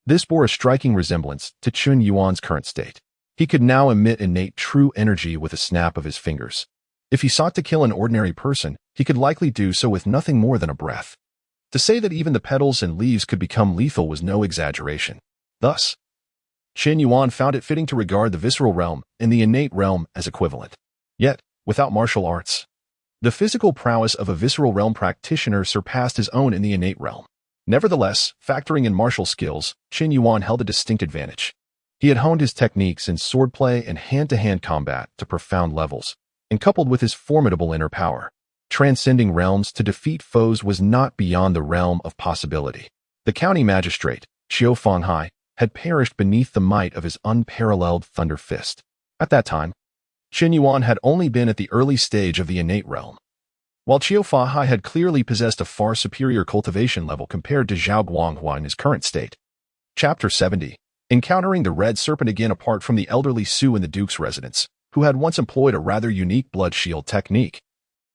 This bore a striking resemblance to Chen Yuan's current state. He could now emit innate true energy with a snap of his fingers. If he sought to kill an ordinary person, he could likely do so with nothing more than a breath. To say that even the petals and leaves could become lethal was no exaggeration. Thus, Chen Yuan found it fitting to regard the visceral realm and the innate realm as equivalent. Yet, without martial arts, the physical prowess of a visceral realm practitioner surpassed his own in the innate realm. Nevertheless, factoring in martial skills, Chen Yuan held a distinct advantage. He had honed his techniques in swordplay and hand-to-hand combat to profound levels, and coupled with his formidable inner power, transcending realms to defeat foes was not beyond the realm of possibility. The county magistrate, Xiao Fenghai, had perished beneath the might of his unparalleled thunder fist. At that time, Chen Yuan had only been at the early stage of the innate realm, while Qiu Fahai had clearly possessed a far superior cultivation level compared to Zhao Guanghua in his current state. Chapter 70. Encountering the Red Serpent again. Apart from the elderly Su in the Duke's residence, who had once employed a rather unique blood shield technique,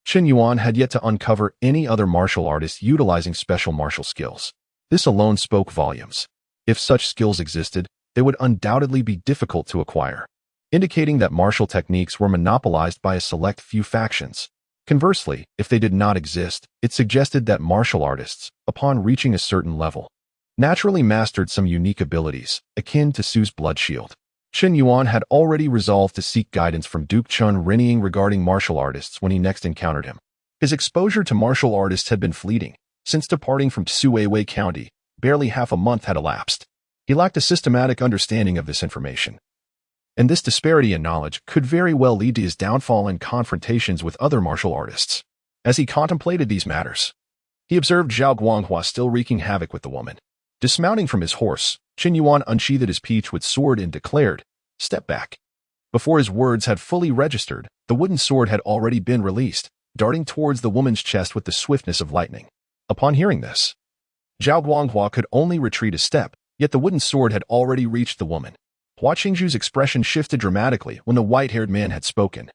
Chen Yuan had yet to uncover any other martial artist utilizing special martial skills. This alone spoke volumes. If such skills existed, they would undoubtedly be difficult to acquire, indicating that martial techniques were monopolized by a select few factions. Conversely, if they did not exist, it suggested that martial artists, upon reaching a certain level, naturally mastered some unique abilities, akin to Su's blood shield. Chen Yuan had already resolved to seek guidance from Duke Chun Renning regarding martial artists when he next encountered him. His exposure to martial artists had been fleeting. Since departing from Suwei County, barely half a month had elapsed. He lacked a systematic understanding of this information, and this disparity in knowledge could very well lead to his downfall and confrontations with other martial artists. As he contemplated these matters, he observed Zhao Guanghua still wreaking havoc with the woman. Dismounting from his horse, Chen Yuan unsheathed his peachwood sword and declared, "Step back." Before his words had fully registered, the wooden sword had already been released, darting towards the woman's chest with the swiftness of lightning. Upon hearing this, Zhao Guanghua could only retreat a step, yet the wooden sword had already reached the woman. Hua Qingzhu's expression shifted dramatically when the white-haired man had spoken.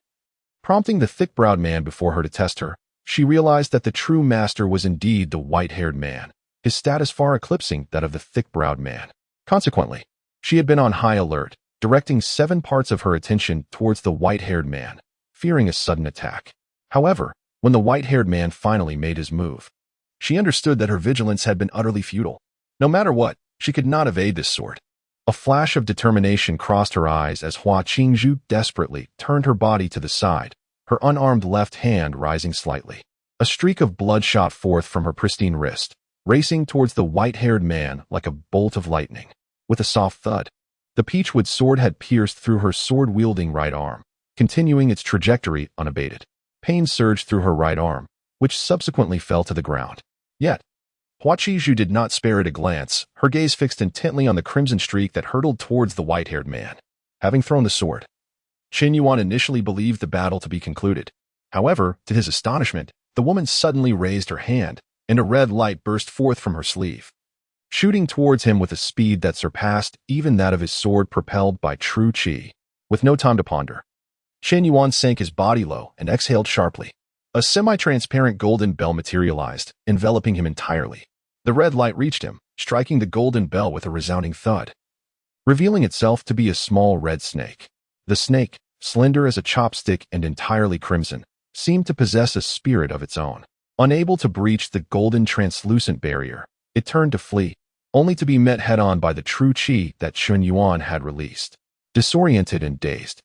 Prompting the thick-browed man before her to test her, she realized that the true master was indeed the white-haired man, his status far eclipsing that of the thick-browed man. Consequently, she had been on high alert, directing 7 parts of her attention towards the white-haired man, fearing a sudden attack. However, when the white-haired man finally made his move, she understood that her vigilance had been utterly futile. No matter what, she could not evade this sword. A flash of determination crossed her eyes as Hua Qingzhu desperately turned her body to the side, her unarmed left hand rising slightly. A streak of blood shot forth from her pristine wrist, racing towards the white-haired man like a bolt of lightning. With a soft thud, the peachwood sword had pierced through her sword-wielding right arm, continuing its trajectory unabated. Pain surged through her right arm, which subsequently fell to the ground. Yet, Hua Qingzhu did not spare it a glance, her gaze fixed intently on the crimson streak that hurtled towards the white-haired man. Having thrown the sword, Chen Yuan initially believed the battle to be concluded. However, to his astonishment, the woman suddenly raised her hand, and a red light burst forth from her sleeve, shooting towards him with a speed that surpassed even that of his sword propelled by true qi. With no time to ponder, Chen Yuan sank his body low and exhaled sharply. A semi-transparent golden bell materialized, enveloping him entirely. The red light reached him, striking the golden bell with a resounding thud, revealing itself to be a small red snake. The snake, slender as a chopstick and entirely crimson, seemed to possess a spirit of its own. Unable to breach the golden translucent barrier, it turned to flee, only to be met head-on by the true qi that Chen Yuan had released. Disoriented and dazed,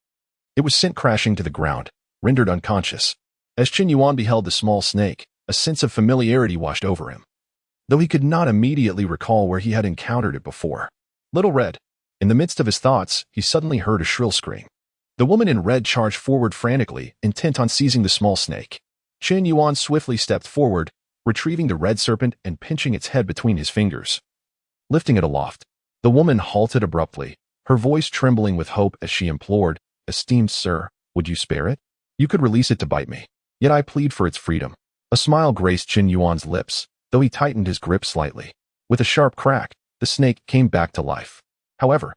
it was sent crashing to the ground, rendered unconscious. As Chen Yuan beheld the small snake, a sense of familiarity washed over him, though he could not immediately recall where he had encountered it before. Little Red. In the midst of his thoughts, he suddenly heard a shrill scream. The woman in red charged forward frantically, intent on seizing the small snake. Chen Yuan swiftly stepped forward, retrieving the red serpent and pinching its head between his fingers. Lifting it aloft, the woman halted abruptly, her voice trembling with hope as she implored, "Esteemed sir, would you spare it? You could release it to bite me. Yet I plead for its freedom." A smile graced Chen Yuan's lips, though he tightened his grip slightly. With a sharp crack, the snake came back to life. However,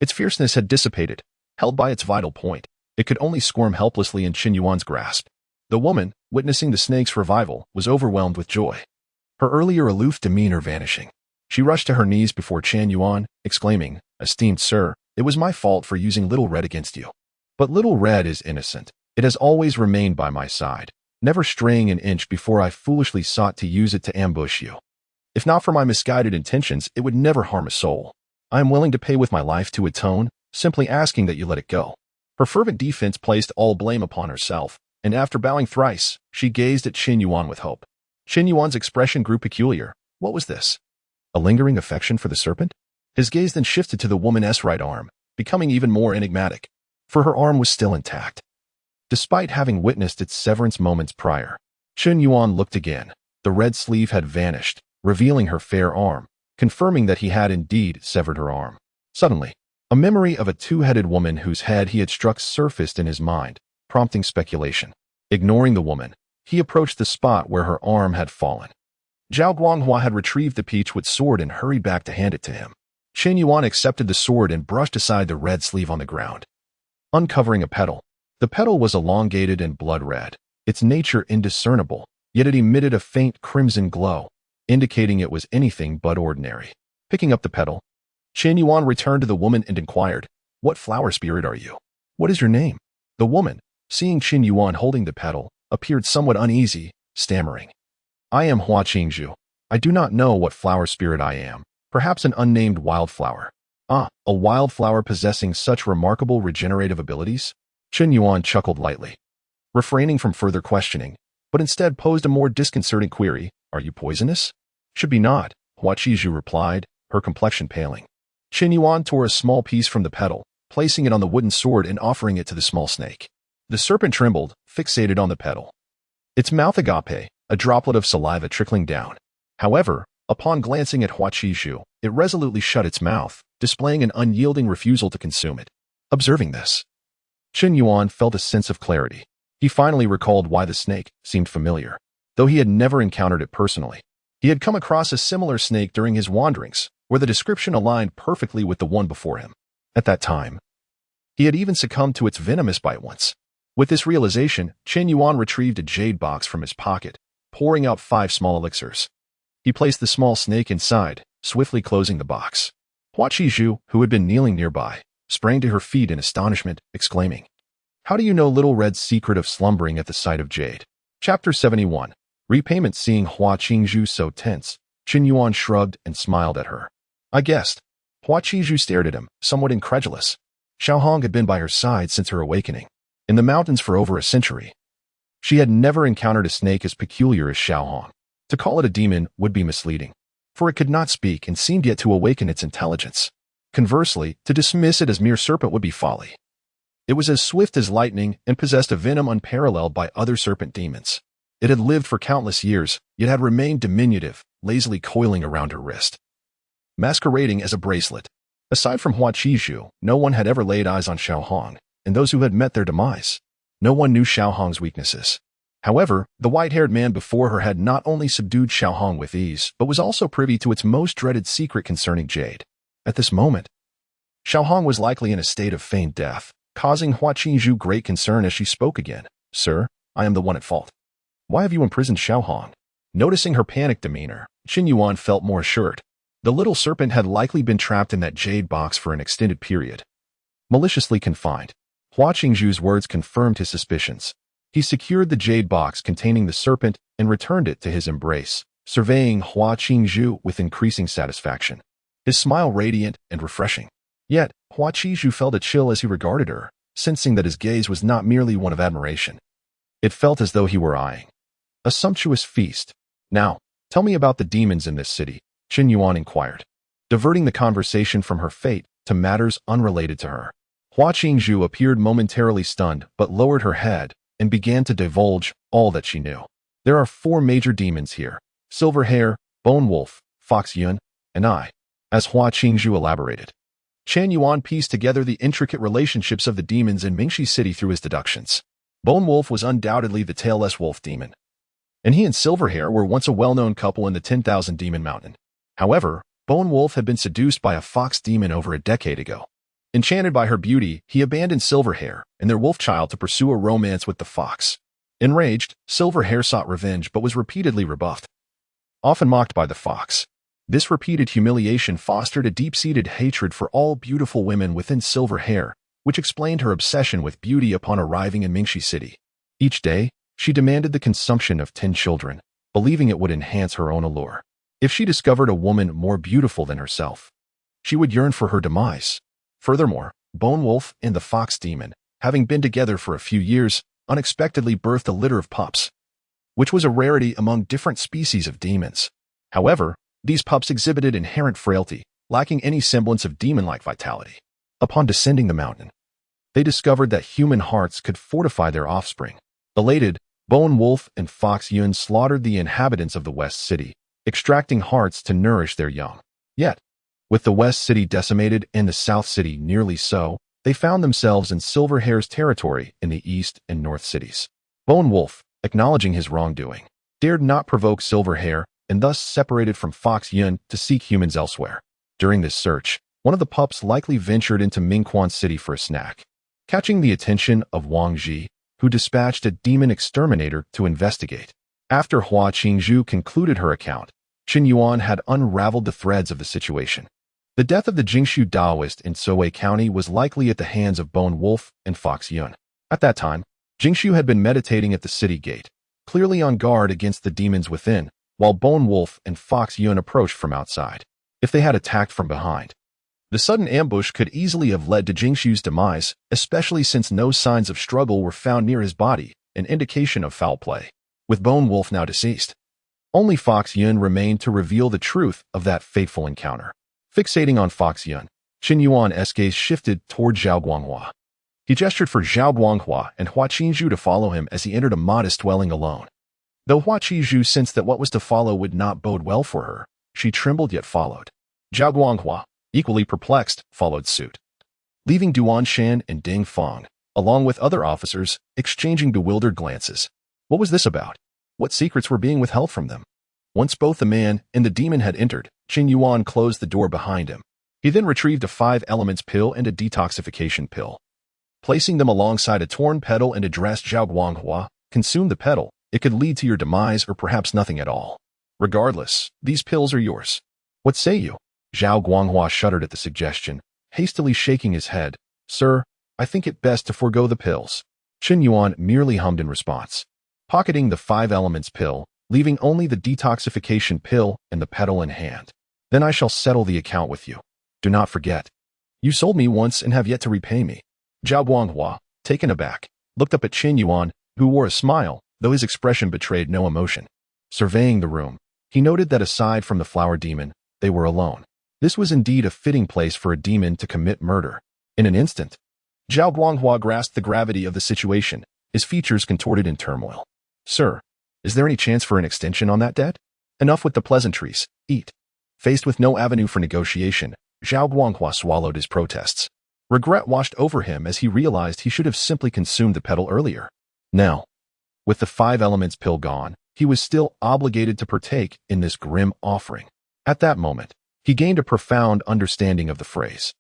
its fierceness had dissipated. Held by its vital point, it could only squirm helplessly in Chen Yuan's grasp. The woman, witnessing the snake's revival, was overwhelmed with joy, her earlier aloof demeanor vanishing. She rushed to her knees before Chen Yuan, exclaiming, "Esteemed sir, it was my fault for using Little Red against you. But Little Red is innocent. It has always remained by my side, never straying an inch before I foolishly sought to use it to ambush you. If not for my misguided intentions, it would never harm a soul. I am willing to pay with my life to atone, simply asking that you let it go." Her fervent defense placed all blame upon herself, and after bowing thrice, she gazed at Chen Yuan with hope. Chen Yuan's expression grew peculiar. What was this? A lingering affection for the serpent? His gaze then shifted to the woman's right arm, becoming even more enigmatic, for her arm was still intact, despite having witnessed its severance moments prior. Chen Yuan looked again. The red sleeve had vanished, revealing her fair arm, confirming that he had indeed severed her arm. Suddenly, a memory of a two-headed woman whose head he had struck surfaced in his mind, prompting speculation. Ignoring the woman, he approached the spot where her arm had fallen. Zhao Guanghua had retrieved the peachwood sword and hurried back to hand it to him. Chen Yuan accepted the sword and brushed aside the red sleeve on the ground, uncovering a petal. The petal was elongated and blood red, its nature indiscernible, yet it emitted a faint crimson glow, indicating it was anything but ordinary. Picking up the petal, Chen Yuan returned to the woman and inquired, "What flower spirit are you? What is your name?" The woman, seeing Chen Yuan holding the petal, appeared somewhat uneasy, stammering, "I am Hua Qingzhu. I do not know what flower spirit I am. Perhaps an unnamed wildflower." "Ah, a wildflower possessing such remarkable regenerative abilities?" Chen Yuan chuckled lightly, refraining from further questioning, but instead posed a more disconcerting query, "Are you poisonous?" "Should be not," Hua Qingzhu replied, her complexion paling. Chen Yuan tore a small piece from the petal, placing it on the wooden sword and offering it to the small snake. The serpent trembled, fixated on the petal. Its mouth agape, a droplet of saliva trickling down. However, upon glancing at Hua Qingzhu, it resolutely shut its mouth, displaying an unyielding refusal to consume it. Observing this, Chen Yuan felt a sense of clarity. He finally recalled why the snake seemed familiar, though he had never encountered it personally. He had come across a similar snake during his wanderings, where the description aligned perfectly with the one before him. At that time, he had even succumbed to its venomous bite once. With this realization, Chen Yuan retrieved a jade box from his pocket, pouring out 5 small elixirs. He placed the small snake inside, swiftly closing the box. Hua Qingzhu, who had been kneeling nearby, sprang to her feet in astonishment, exclaiming, "How do you know Little Red's secret of slumbering at the sight of jade?" Chapter 71. Repayment. Seeing Hua Qingzhu so tense, Chen Yuan shrugged and smiled at her. "I guessed." Hua Qingzhu stared at him, somewhat incredulous. Xiaohong had been by her side since her awakening, in the mountains for over a century. She had never encountered a snake as peculiar as Xiaohong. To call it a demon would be misleading, for it could not speak and seemed yet to awaken its intelligence. Conversely, to dismiss it as mere serpent would be folly. It was as swift as lightning and possessed a venom unparalleled by other serpent demons. It had lived for countless years, yet had remained diminutive, lazily coiling around her wrist, masquerading as a bracelet. Aside from Hua Qingzhu, no one had ever laid eyes on Xiaohong, and those who had met their demise. No one knew Xiaohong's weaknesses. However, the white-haired man before her had not only subdued Xiaohong with ease, but was also privy to its most dreaded secret concerning jade. At this moment, Xiaohong was likely in a state of feigned death, causing Hua Qingzhu great concern as she spoke again. "Sir, I am the one at fault. Why have you imprisoned Xiaohong?" Noticing her panicked demeanor, Chen Yuan felt more assured. The little serpent had likely been trapped in that jade box for an extended period, maliciously confined. Hua Qingzhu's words confirmed his suspicions. He secured the jade box containing the serpent and returned it to his embrace, surveying Hua Qingzhu with increasing satisfaction, his smile radiant and refreshing. Yet, Hua Qingzhu felt a chill as he regarded her, sensing that his gaze was not merely one of admiration. It felt as though he were eyeing a sumptuous feast. "Now, tell me about the demons in this city," Chen Yuan inquired, diverting the conversation from her fate to matters unrelated to her. Hua Qingzhu appeared momentarily stunned but lowered her head and began to divulge all that she knew. "There are 4 major demons here: Silver Hair, Bone Wolf, Fox Yun, and I," as Hua Qingzhu elaborated. Chen Yuan pieced together the intricate relationships of the demons in Mingxi City through his deductions. Bone Wolf was undoubtedly the tailless wolf demon, and he and Silver Hair were once a well-known couple in the 10,000 Demon Mountain. However, Bone Wolf had been seduced by a fox demon over a decade ago. Enchanted by her beauty, he abandoned Silver Hair and their wolf child to pursue a romance with the fox. Enraged, Silver Hair sought revenge but was repeatedly rebuffed, often mocked by the fox. This repeated humiliation fostered a deep-seated hatred for all beautiful women within Silver Hair, which explained her obsession with beauty upon arriving in Mingxi City. Each day, she demanded the consumption of 10 children, believing it would enhance her own allure. If she discovered a woman more beautiful than herself, she would yearn for her demise. Furthermore, Bone Wolf and the Fox Demon, having been together for a few years, unexpectedly birthed a litter of pups, which was a rarity among different species of demons. However, these pups exhibited inherent frailty, lacking any semblance of demon-like vitality. Upon descending the mountain, they discovered that human hearts could fortify their offspring. Elated, Bone Wolf and Fox Yun slaughtered the inhabitants of the West City, extracting hearts to nourish their young. Yet, With the West City decimated and the South City nearly so, they found themselves in Silver Hair's territory in the East and North cities. Bone Wolf, acknowledging his wrongdoing, dared not provoke Silver Hair and thus separated from Fox Yun to seek humans elsewhere. During this search, one of the pups likely ventured into Mingquan City for a snack, catching the attention of Wang Ji, who dispatched a demon exterminator to investigate. After Hua Qingzhu concluded her account, Chen Yuan had unraveled the threads of the situation. The death of the Jingshu Daoist in Sohui County was likely at the hands of Bone Wolf and Fox Yun. At that time, Jingshu had been meditating at the city gate, clearly on guard against the demons within, while Bone Wolf and Fox Yun approached from outside. If they had attacked from behind, the sudden ambush could easily have led to Jingshu's demise, especially since no signs of struggle were found near his body, an indication of foul play. With Bone Wolf now deceased, only Fox Yun remained to reveal the truth of that fateful encounter. Fixating on Fox Yun, Chen Yuan's gaze shifted toward Zhao Guanghua. He gestured for Zhao Guanghua and Hua Qingzhu to follow him as he entered a modest dwelling alone. Though Hua Qingzhu sensed that what was to follow would not bode well for her, she trembled yet followed. Zhao Guanghua, equally perplexed, followed suit, leaving Duan Shan and Ding Feng, along with other officers, exchanging bewildered glances. What was this about? What secrets were being withheld from them? Once both the man and the demon had entered, Chen Yuan closed the door behind him. He then retrieved a 5 elements pill and a detoxification pill. Placing them alongside a torn petal and addressed Zhao Guanghua, consume the petal. It could lead to your demise or perhaps nothing at all. Regardless, these pills are yours. What say you? Zhao Guanghua shuddered at the suggestion, hastily shaking his head. Sir, I think it best to forego the pills. Chen Yuan merely hummed in response, pocketing the 5 elements pill, leaving only the detoxification pill and the petal in hand. Then I shall settle the account with you. Do not forget. You sold me once and have yet to repay me. Zhao Guanghua, taken aback, looked up at Chen Yuan, who wore a smile, though his expression betrayed no emotion. Surveying the room, he noted that aside from the flower demon, they were alone. This was indeed a fitting place for a demon to commit murder. In an instant, Zhao Guanghua grasped the gravity of the situation, his features contorted in turmoil. Sir, is there any chance for an extension on that debt? Enough with the pleasantries, eat. Faced with no avenue for negotiation, Zhao Guanghua swallowed his protests. Regret washed over him as he realized he should have simply consumed the petal earlier. Now, with the 5 elements pill gone, he was still obligated to partake in this grim offering. At that moment, he gained a profound understanding of the phrase.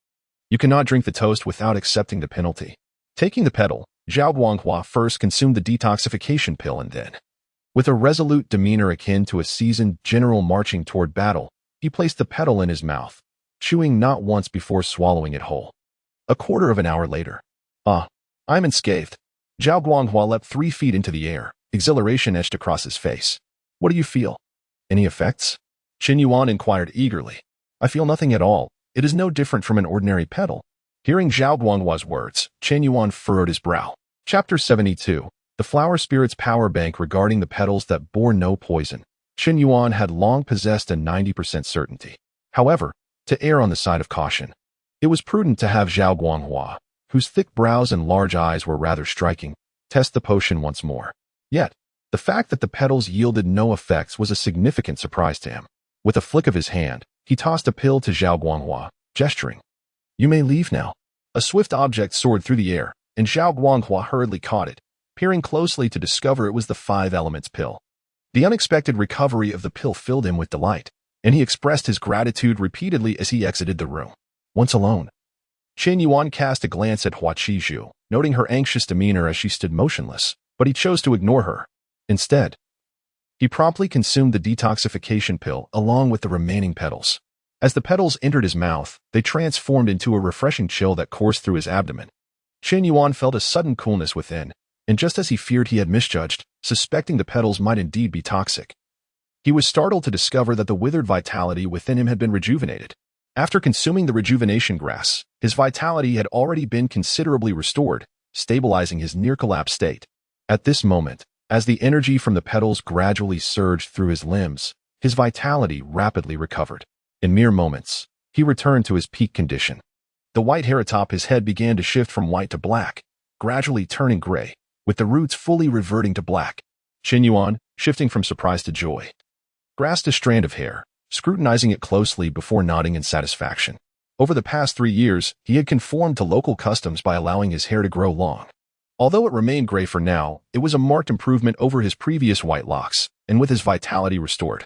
You cannot drink the toast without accepting the penalty. Taking the petal, Zhao Guanghua first consumed the detoxification pill and then, with a resolute demeanor akin to a seasoned general marching toward battle, he placed the petal in his mouth, chewing not once before swallowing it whole. A quarter of an hour later. I'm unscathed. Zhao Guanghua leapt 3 feet into the air, exhilaration etched across his face. What do you feel? Any effects? Chen Yuan inquired eagerly. I feel nothing at all. It is no different from an ordinary petal. Hearing Zhao Guanghua's words, Chen Yuan furrowed his brow. Chapter 72. The Flower Spirit's Power Bank regarding the petals that bore no poison. Chen Yuan had long possessed a 90% certainty. However, to err on the side of caution, it was prudent to have Zhao Guanghua, whose thick brows and large eyes were rather striking, test the potion once more. Yet, the fact that the petals yielded no effects was a significant surprise to him. With a flick of his hand, he tossed a pill to Zhao Guanghua, gesturing. You may leave now. A swift object soared through the air, and Zhao Guanghua hurriedly caught it, peering closely to discover it was the 5 elements pill. The unexpected recovery of the pill filled him with delight, and he expressed his gratitude repeatedly as he exited the room. Once alone, Chen Yuan cast a glance at Hua Qingzhu, noting her anxious demeanor as she stood motionless, but he chose to ignore her. Instead, he promptly consumed the detoxification pill along with the remaining petals. As the petals entered his mouth, they transformed into a refreshing chill that coursed through his abdomen. Chen Yuan felt a sudden coolness within, and just as he feared he had misjudged, suspecting the petals might indeed be toxic, he was startled to discover that the withered vitality within him had been rejuvenated. After consuming the rejuvenation grass, his vitality had already been considerably restored, stabilizing his near-collapse state. At this moment, as the energy from the petals gradually surged through his limbs, his vitality rapidly recovered. In mere moments, he returned to his peak condition. The white hair atop his head began to shift from white to black, gradually turning gray, with the roots fully reverting to black. Chen Yuan, shifting from surprise to joy, grasped a strand of hair, scrutinizing it closely before nodding in satisfaction. Over the past 3 years, he had conformed to local customs by allowing his hair to grow long. Although it remained gray for now, it was a marked improvement over his previous white locks, and with his vitality restored.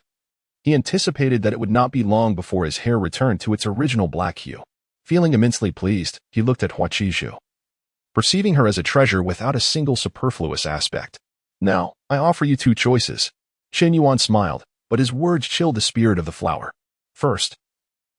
He anticipated that it would not be long before his hair returned to its original black hue. Feeling immensely pleased, he looked at Huaqizhu, perceiving her as a treasure without a single superfluous aspect. Now, I offer you 2 choices. Chen Yuan smiled, but his words chilled the spirit of the flower. First,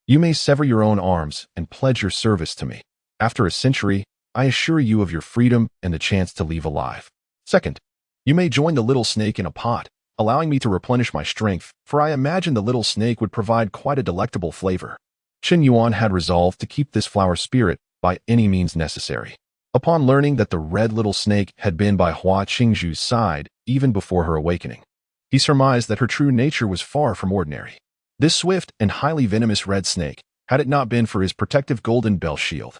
you may sever your own arms and pledge your service to me. After a century, I assure you of your freedom and the chance to leave alive. Second, you may join the little snake in a pot, allowing me to replenish my strength, for I imagine the little snake would provide quite a delectable flavor. Chen Yuan had resolved to keep this flower spirit by any means necessary. Upon learning that the red little snake had been by Huaqizhu's side even before her awakening, he surmised that her true nature was far from ordinary. This swift and highly venomous red snake, had it not been for his protective golden bell shield,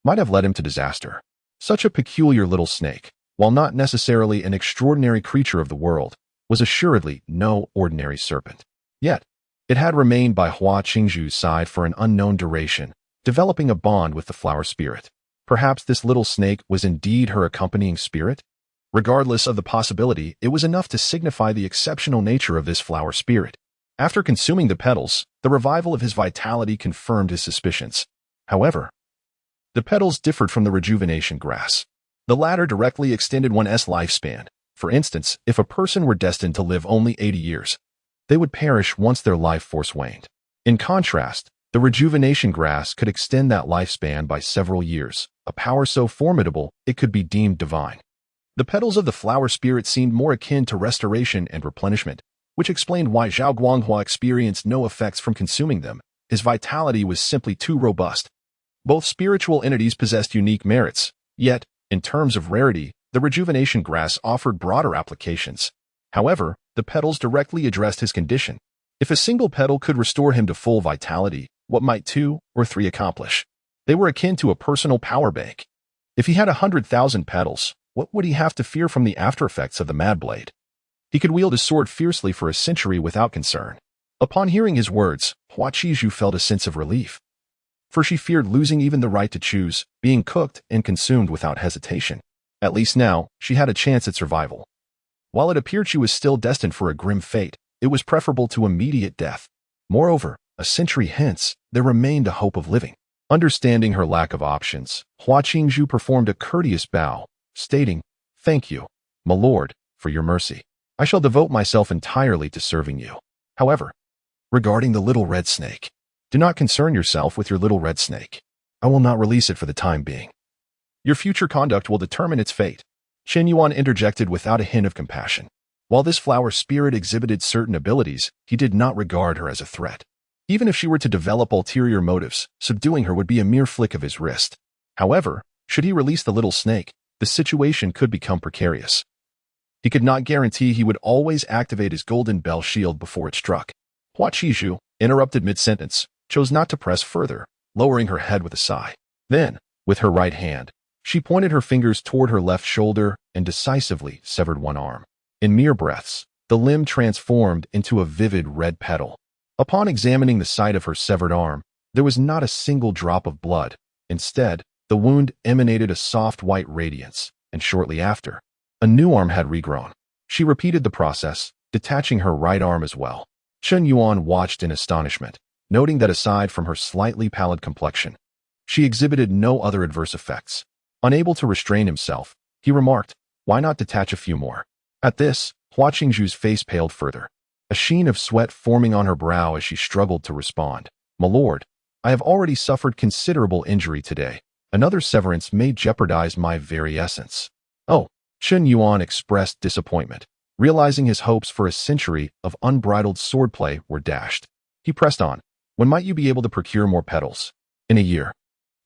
might have led him to disaster. Such a peculiar little snake, while not necessarily an extraordinary creature of the world, was assuredly no ordinary serpent. Yet, it had remained by Huaqizhu's side for an unknown duration, developing a bond with the flower spirit. Perhaps this little snake was indeed her accompanying spirit? Regardless of the possibility, it was enough to signify the exceptional nature of this flower spirit. After consuming the petals, the revival of his vitality confirmed his suspicions. However, the petals differed from the rejuvenation grass. The latter directly extended one's lifespan. For instance, if a person were destined to live only 80 years, they would perish once their life force waned. In contrast, the rejuvenation grass could extend that lifespan by several years, a power so formidable it could be deemed divine. The petals of the flower spirit seemed more akin to restoration and replenishment, which explained why Zhao Guanghua experienced no effects from consuming them. His vitality was simply too robust. Both spiritual entities possessed unique merits, yet, in terms of rarity, the rejuvenation grass offered broader applications. However, the petals directly addressed his condition. If a single petal could restore him to full vitality, what might 2 or 3 accomplish? They were akin to a personal power bank. If he had 100,000 petals, what would he have to fear from the aftereffects of the Mad Blade? He could wield his sword fiercely for a century without concern. Upon hearing his words, Huaqizhu felt a sense of relief, for she feared losing even the right to choose, being cooked and consumed without hesitation. At least now, she had a chance at survival. While it appeared she was still destined for a grim fate, it was preferable to immediate death. Moreover, a century hence, there remained a hope of living. Understanding her lack of options, Huaqizhu performed a courteous bow, stating, "Thank you, my lord, for your mercy. I shall devote myself entirely to serving you. However, regarding the little red snake, do not concern yourself with your little red snake. I will not release it for the time being. Your future conduct will determine its fate." Chen Yuan interjected without a hint of compassion. While this flower spirit exhibited certain abilities, he did not regard her as a threat. Even if she were to develop ulterior motives, subduing her would be a mere flick of his wrist. However, should he release the little snake, the situation could become precarious. He could not guarantee he would always activate his golden bell shield before it struck. Huaqizhu, interrupted mid-sentence, chose not to press further, lowering her head with a sigh. Then, with her right hand, she pointed her fingers toward her left shoulder and decisively severed one arm. In mere breaths, the limb transformed into a vivid red petal. Upon examining the site of her severed arm, there was not a single drop of blood. Instead, the wound emanated a soft white radiance, and shortly after, a new arm had regrown. She repeated the process, detaching her right arm as well. Chen Yuan watched in astonishment, noting that aside from her slightly pallid complexion, she exhibited no other adverse effects. Unable to restrain himself, he remarked, "Why not detach a few more?" At this, Huaqizhu's face paled further, a sheen of sweat forming on her brow as she struggled to respond. "My lord, I have already suffered considerable injury today. Another severance may jeopardize my very essence." "Oh," Chen Yuan expressed disappointment, realizing his hopes for a century of unbridled swordplay were dashed. He pressed on, "When might you be able to procure more petals?" "In a year."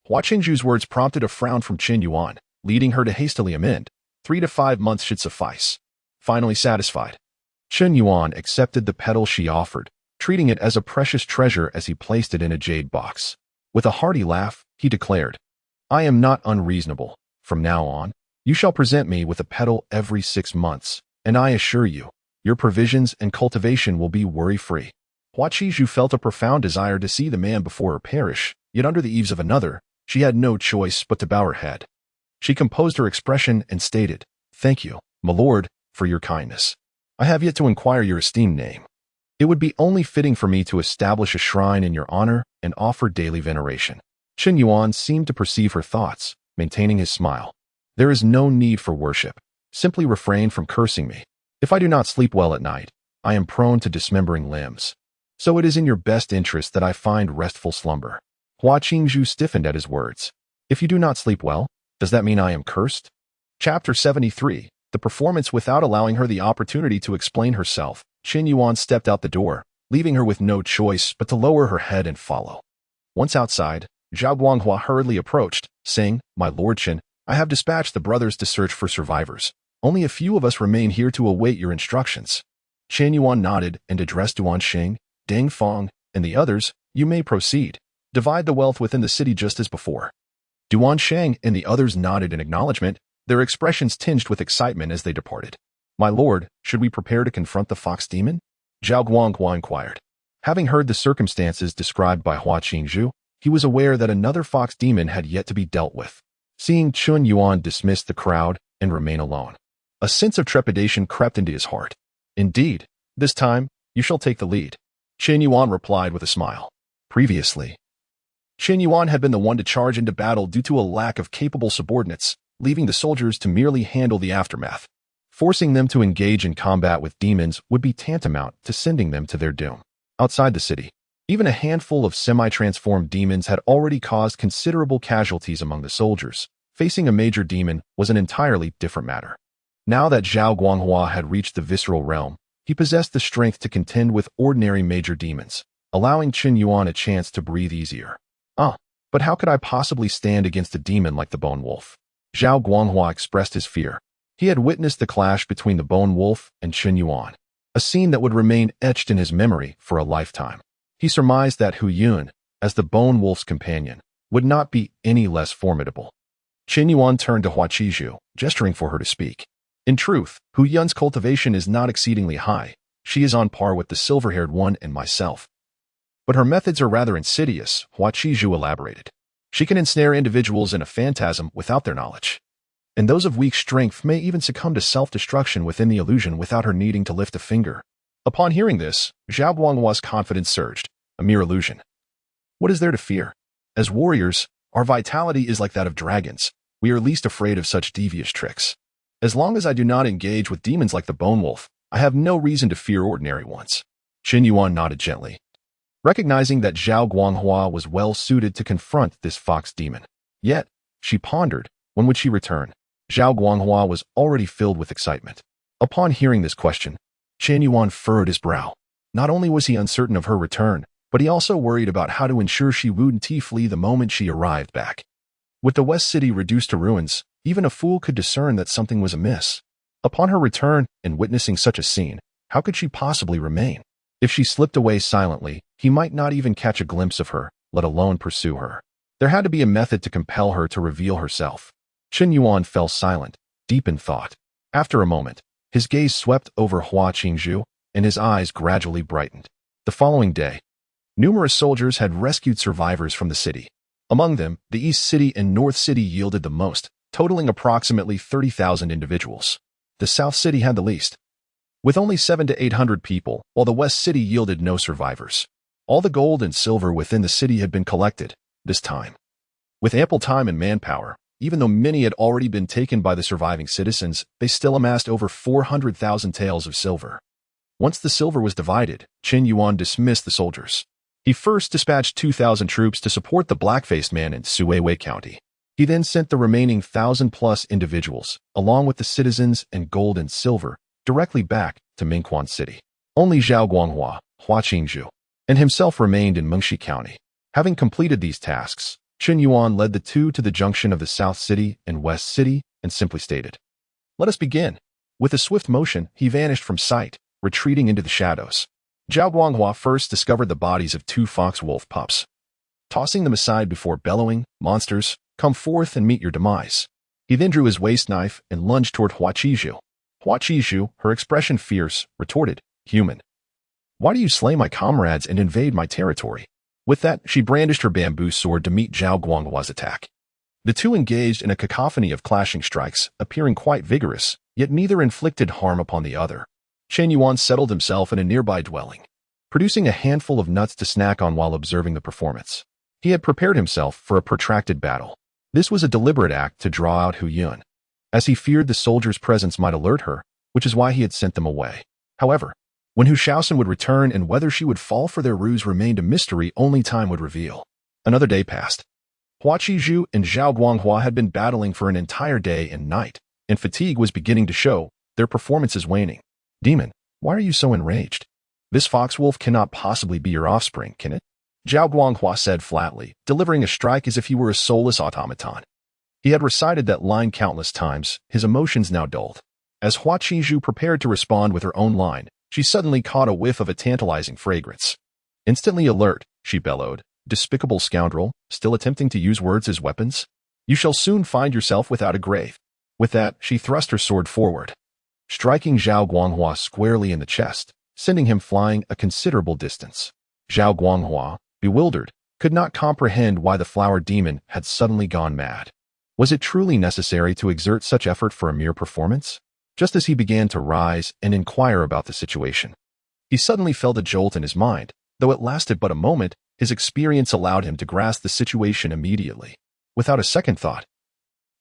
Huaqizhu's words prompted a frown from Chen Yuan, leading her to hastily amend, 3 to 5 months should suffice. Finally satisfied, Chen Yuan accepted the petal she offered, treating it as a precious treasure as he placed it in a jade box. With a hearty laugh, he declared, "I am not unreasonable. From now on, you shall present me with a petal every 6 months, and I assure you, your provisions and cultivation will be worry-free." Hua Qizhu felt a profound desire to see the man before her perish, yet under the eaves of another, she had no choice but to bow her head. She composed her expression and stated, "Thank you, my lord, for your kindness. I have yet to inquire your esteemed name. It would be only fitting for me to establish a shrine in your honor and offer daily veneration." Chen Yuan seemed to perceive her thoughts, maintaining his smile. "There is no need for worship. Simply refrain from cursing me. If I do not sleep well at night, I am prone to dismembering limbs. So it is in your best interest that I find restful slumber." Hua Qingzhu stiffened at his words. "If you do not sleep well, does that mean I am cursed?" Chapter 73. The performance. Without allowing her the opportunity to explain herself, Chen Yuan stepped out the door, leaving her with no choice but to lower her head and follow. Once outside, Zhao Guanghua hurriedly approached, saying, "My lord Chen, I have dispatched the brothers to search for survivors. Only a few of us remain here to await your instructions." Chen Yuan nodded and addressed Duan Xing, Deng Feng, and the others, "You may proceed. Divide the wealth within the city just as before." Duan Sheng and the others nodded in acknowledgement, their expressions tinged with excitement as they departed. "My lord, should we prepare to confront the fox demon?" Zhao Guanghua inquired. Having heard the circumstances described by Hua Qingzhu, he was aware that another fox demon had yet to be dealt with. Seeing Chen Yuan dismiss the crowd and remain alone, a sense of trepidation crept into his heart. "Indeed, this time, you shall take the lead," Chen Yuan replied with a smile. Previously, Chen Yuan had been the one to charge into battle due to a lack of capable subordinates, leaving the soldiers to merely handle the aftermath. Forcing them to engage in combat with demons would be tantamount to sending them to their doom. Outside the city, even a handful of semi-transformed demons had already caused considerable casualties among the soldiers. Facing a major demon was an entirely different matter. Now that Zhao Guanghua had reached the visceral realm, he possessed the strength to contend with ordinary major demons, allowing Chen Yuan a chance to breathe easier. But how could I possibly stand against a demon like the Bone Wolf? Zhao Guanghua expressed his fear. He had witnessed the clash between the Bone Wolf and Chen Yuan, a scene that would remain etched in his memory for a lifetime. He surmised that Hu Yun, as the Bone Wolf's companion, would not be any less formidable. Chen Yuan turned to Hua Qizhu, gesturing for her to speak. "In truth, Hu Yun's cultivation is not exceedingly high. She is on par with the silver-haired one and myself. But her methods are rather insidious," Hua Qizhu elaborated. "She can ensnare individuals in a phantasm without their knowledge. And those of weak strength may even succumb to self-destruction within the illusion without her needing to lift a finger." Upon hearing this, Zhao Guanghua's confidence surged. "A mere illusion. What is there to fear? As warriors, our vitality is like that of dragons. We are least afraid of such devious tricks. As long as I do not engage with demons like the Bone Wolf, I have no reason to fear ordinary ones." Chen Yuan nodded gently, recognizing that Zhao Guanghua was well suited to confront this fox demon. Yet, she pondered, when would she return? Zhao Guanghua was already filled with excitement. Upon hearing this question, Chen Yuan furrowed his brow. Not only was he uncertain of her return, but he also worried about how to ensure she wouldn't flee the moment she arrived back. With the West City reduced to ruins, even a fool could discern that something was amiss. Upon her return and witnessing such a scene, how could she possibly remain? If she slipped away silently, he might not even catch a glimpse of her, let alone pursue her. There had to be a method to compel her to reveal herself. Chen Yuan fell silent, deep in thought. After a moment, his gaze swept over Hua Qingzhu, and his eyes gradually brightened. The following day, numerous soldiers had rescued survivors from the city. Among them, the East City and North City yielded the most, totaling approximately 30,000 individuals. The South City had the least, with only 700 to 800 people, while the West City yielded no survivors. All the gold and silver within the city had been collected, this time. With ample time and manpower, even though many had already been taken by the surviving citizens, they still amassed over 400,000 taels of silver. Once the silver was divided, Chen Yuan dismissed the soldiers. He first dispatched 2,000 troops to support the black-faced man in Suiwei County. He then sent the remaining 1,000-plus individuals, along with the citizens and gold and silver, directly back to Mingquan City. Only Zhao Guanghua, Hua Qingzhu, and himself remained in Mengshi County. Having completed these tasks, Chen Yuan led the two to the junction of the South City and West City and simply stated, "Let us begin." With a swift motion, he vanished from sight, retreating into the shadows. Zhao Guanghua first discovered the bodies of two fox-wolf pups. Tossing them aside before bellowing, "Monsters, come forth and meet your demise." He then drew his waist knife and lunged toward Hua Qizhu. Hua Qizhu, her expression fierce, retorted, "Human. Why do you slay my comrades and invade my territory? With that, she brandished her bamboo sword to meet Zhao Guanghua's attack. The two engaged in a cacophony of clashing strikes, appearing quite vigorous, yet neither inflicted harm upon the other. Chen Yuan settled himself in a nearby dwelling, producing a handful of nuts to snack on while observing the performance. He had prepared himself for a protracted battle. This was a deliberate act to draw out Yuan, as he feared the soldiers' presence might alert her, which is why he had sent them away. However, when Hu Shaoxin would return and whether she would fall for their ruse remained a mystery only time would reveal. Another day passed. Hua Qizhu and Zhao Guanghua had been battling for an entire day and night, and fatigue was beginning to show, their performances waning. Demon, why are you so enraged? This foxwolf cannot possibly be your offspring, can it? Zhao Guanghua said flatly, delivering a strike as if he were a soulless automaton. He had recited that line countless times, his emotions now dulled. As Hua Qizhu prepared to respond with her own line, she suddenly caught a whiff of a tantalizing fragrance. Instantly alert, she bellowed, despicable scoundrel, still attempting to use words as weapons? You shall soon find yourself without a grave. With that, she thrust her sword forward, striking Zhao Guanghua squarely in the chest, sending him flying a considerable distance. Zhao Guanghua, bewildered, could not comprehend why the flower demon had suddenly gone mad. Was it truly necessary to exert such effort for a mere performance? Just as he began to rise and inquire about the situation, he suddenly felt a jolt in his mind. Though it lasted but a moment, his experience allowed him to grasp the situation immediately. Without a second thought,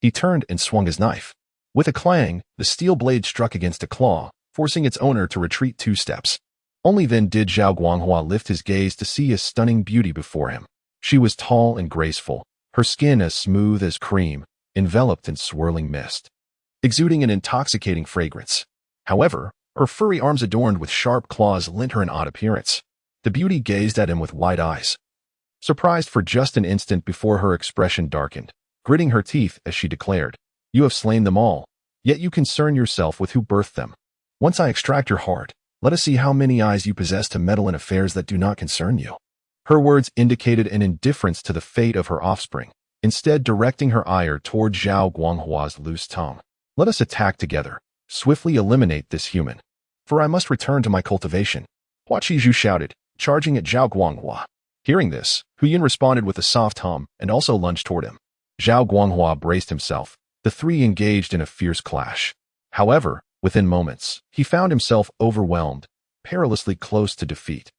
he turned and swung his knife. With a clang, the steel blade struck against a claw, forcing its owner to retreat 2 steps. Only then did Zhao Guanghua lift his gaze to see a stunning beauty before him. She was tall and graceful, her skin as smooth as cream, enveloped in swirling mist, exuding an intoxicating fragrance. However, her furry arms adorned with sharp claws lent her an odd appearance. The beauty gazed at him with wide eyes, surprised for just an instant before her expression darkened, gritting her teeth as she declared, "You have slain them all, yet you concern yourself with who birthed them. Once I extract your heart, let us see how many eyes you possess to meddle in affairs that do not concern you." Her words indicated an indifference to the fate of her offspring, instead directing her ire toward Zhao Guanghua's loose tongue. "Let us attack together, swiftly eliminate this human, for I must return to my cultivation," Hua Qizhu shouted, charging at Zhao Guanghua. Hearing this, Yuan responded with a soft hum and also lunged toward him. Zhao Guanghua braced himself. The three engaged in a fierce clash. However, within moments, he found himself overwhelmed, perilously close to defeat.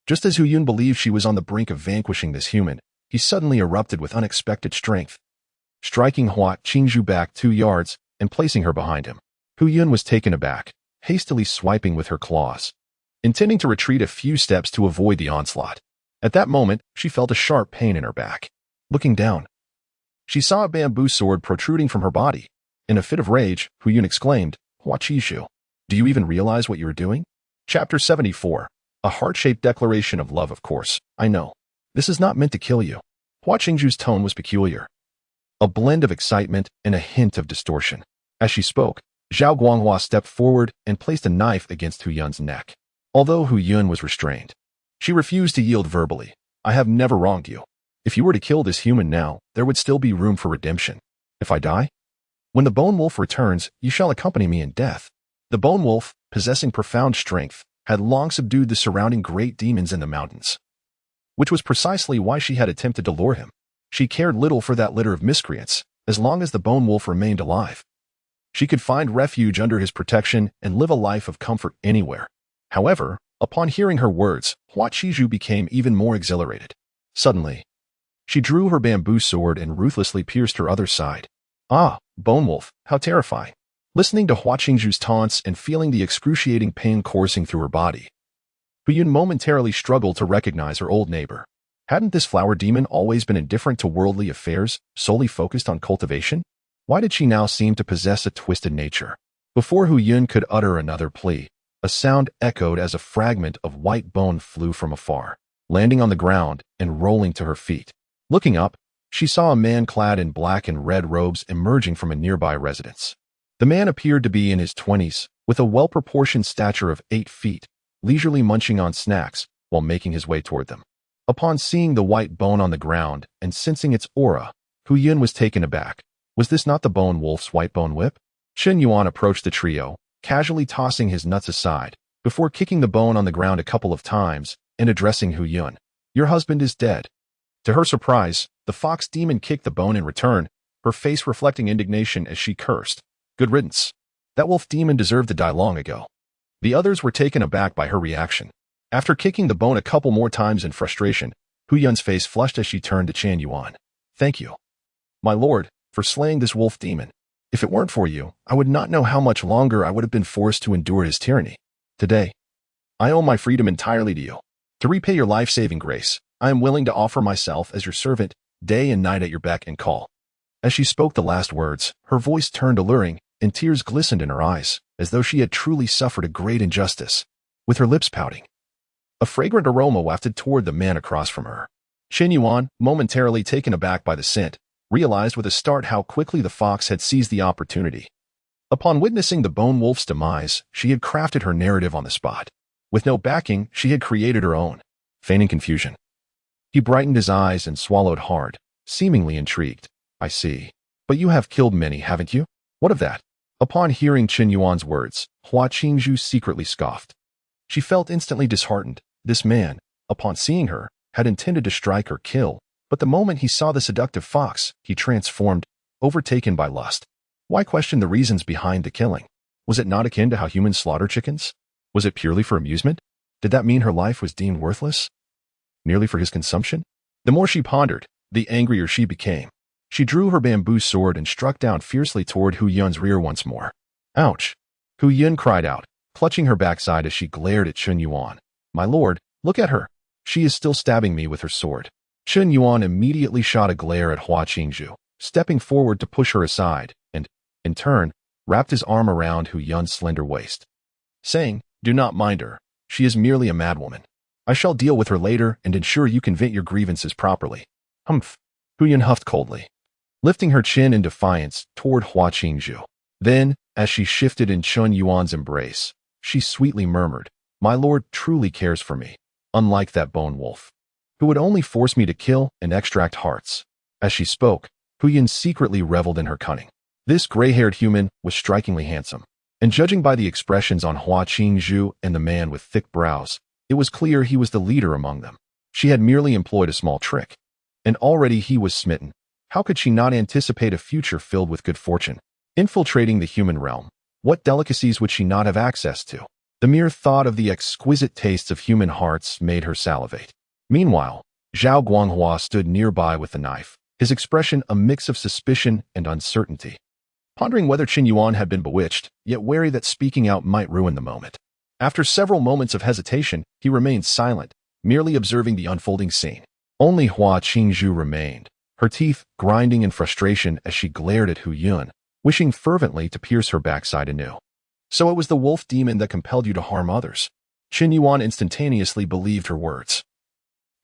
Just as Yuan believed she was on the brink of vanquishing this human, he suddenly erupted with unexpected strength, striking Hua Qizhu back 2 yards and placing her behind him. Yuan was taken aback, hastily swiping with her claws, intending to retreat a few steps to avoid the onslaught. At that moment, she felt a sharp pain in her back. Looking down, she saw a bamboo sword protruding from her body. In a fit of rage, Yuan exclaimed, "Hua Qizhu, do you even realize what you are doing?" Chapter 74. A heart-shaped declaration of love, of course, I know. This is not meant to kill you. Hua Qingzhu's tone was peculiar, a blend of excitement and a hint of distortion. As she spoke, Zhao Guanghua stepped forward and placed a knife against Yuan's neck. Although Yuan was restrained, she refused to yield verbally. "I have never wronged you. If you were to kill this human now, there would still be room for redemption. If I die, when the Bone Wolf returns, you shall accompany me in death." The Bone Wolf, possessing profound strength, had long subdued the surrounding great demons in the mountains, which was precisely why she had attempted to lure him. She cared little for that litter of miscreants, as long as the Bone Wolf remained alive. She could find refuge under his protection and live a life of comfort anywhere. However, upon hearing her words, Hua Qizhu became even more exhilarated. Suddenly, she drew her bamboo sword and ruthlessly pierced her other side. Ah, Bone Wolf, how terrifying. Listening to Hua Qingzhu's taunts and feeling the excruciating pain coursing through her body, Yuan momentarily struggled to recognize her old neighbor. Hadn't this flower demon always been indifferent to worldly affairs, solely focused on cultivation? Why did she now seem to possess a twisted nature? Before Yuan could utter another plea, a sound echoed as a fragment of white bone flew from afar, landing on the ground and rolling to her feet. Looking up, she saw a man clad in black and red robes emerging from a nearby residence. The man appeared to be in his 20s, with a well-proportioned stature of 8 feet, leisurely munching on snacks while making his way toward them. Upon seeing the white bone on the ground and sensing its aura, Yuan was taken aback. Was this not the Bone Wolf's white bone whip? Chen Yuan approached the trio, casually tossing his nuts aside, before kicking the bone on the ground a couple of times and addressing Hu Yun. Your husband is dead. To her surprise, the fox demon kicked the bone in return, her face reflecting indignation as she cursed. Good riddance. That wolf demon deserved to die long ago. The others were taken aback by her reaction. After kicking the bone a couple more times in frustration, Hu Yun's face flushed as she turned to Chen Yuan. Thank you, my lord, for slaying this wolf demon. If it weren't for you, I would not know how much longer I would have been forced to endure his tyranny. Today, I owe my freedom entirely to you. To repay your life-saving grace, I am willing to offer myself as your servant, day and night at your beck and call. As she spoke the last words, her voice turned alluring, and tears glistened in her eyes, as though she had truly suffered a great injustice. With her lips pouting, a fragrant aroma wafted toward the man across from her. Chen Yuan, momentarily taken aback by the scent, realized with a start how quickly the fox had seized the opportunity. Upon witnessing the bone wolf's demise, she had crafted her narrative on the spot. With no backing, she had created her own. Feigning confusion, he brightened his eyes and swallowed hard, seemingly intrigued. I see. But you have killed many, haven't you? What of that? Upon hearing Chen Yuan's words, Hua Qingzhu secretly scoffed. She felt instantly disheartened. This man, upon seeing her, had intended to strike or kill, but the moment he saw the seductive fox, he transformed, overtaken by lust. Why question the reasons behind the killing? Was it not akin to how humans slaughter chickens? Was it purely for amusement? Did that mean her life was deemed worthless? Merely for his consumption? The more she pondered, the angrier she became. She drew her bamboo sword and struck down fiercely toward Hu Yun's rear once more. Ouch! Hu Yun cried out, clutching her backside as she glared at Chen Yuan. My lord, look at her. She is still stabbing me with her sword. Chen Yuan immediately shot a glare at Hua Qingzhu, stepping forward to push her aside, and, in turn, wrapped his arm around Hu Yun's slender waist, saying, Do not mind her. She is merely a madwoman. I shall deal with her later and ensure you can vent your grievances properly. Humph. Hu Yun huffed coldly, lifting her chin in defiance toward Hua Qingzhu. Then, as she shifted in Chen Yuan's embrace, she sweetly murmured, My lord truly cares for me, unlike that bone wolf, who would only force me to kill and extract hearts. As she spoke, Hu Yun secretly reveled in her cunning. This gray-haired human was strikingly handsome, and judging by the expressions on Hua Qingzhu and the man with thick brows, it was clear he was the leader among them. She had merely employed a small trick, and already he was smitten. How could she not anticipate a future filled with good fortune? Infiltrating the human realm, what delicacies would she not have access to? The mere thought of the exquisite tastes of human hearts made her salivate. Meanwhile, Zhao Guanghua stood nearby with the knife, his expression a mix of suspicion and uncertainty, pondering whether Chen Yuan had been bewitched, yet wary that speaking out might ruin the moment. After several moments of hesitation, he remained silent, merely observing the unfolding scene. Only Hua Qingzhu remained, her teeth grinding in frustration as she glared at Hu Yun, wishing fervently to pierce her backside anew. So it was the wolf demon that compelled you to harm others. Chen Yuan instantaneously believed her words,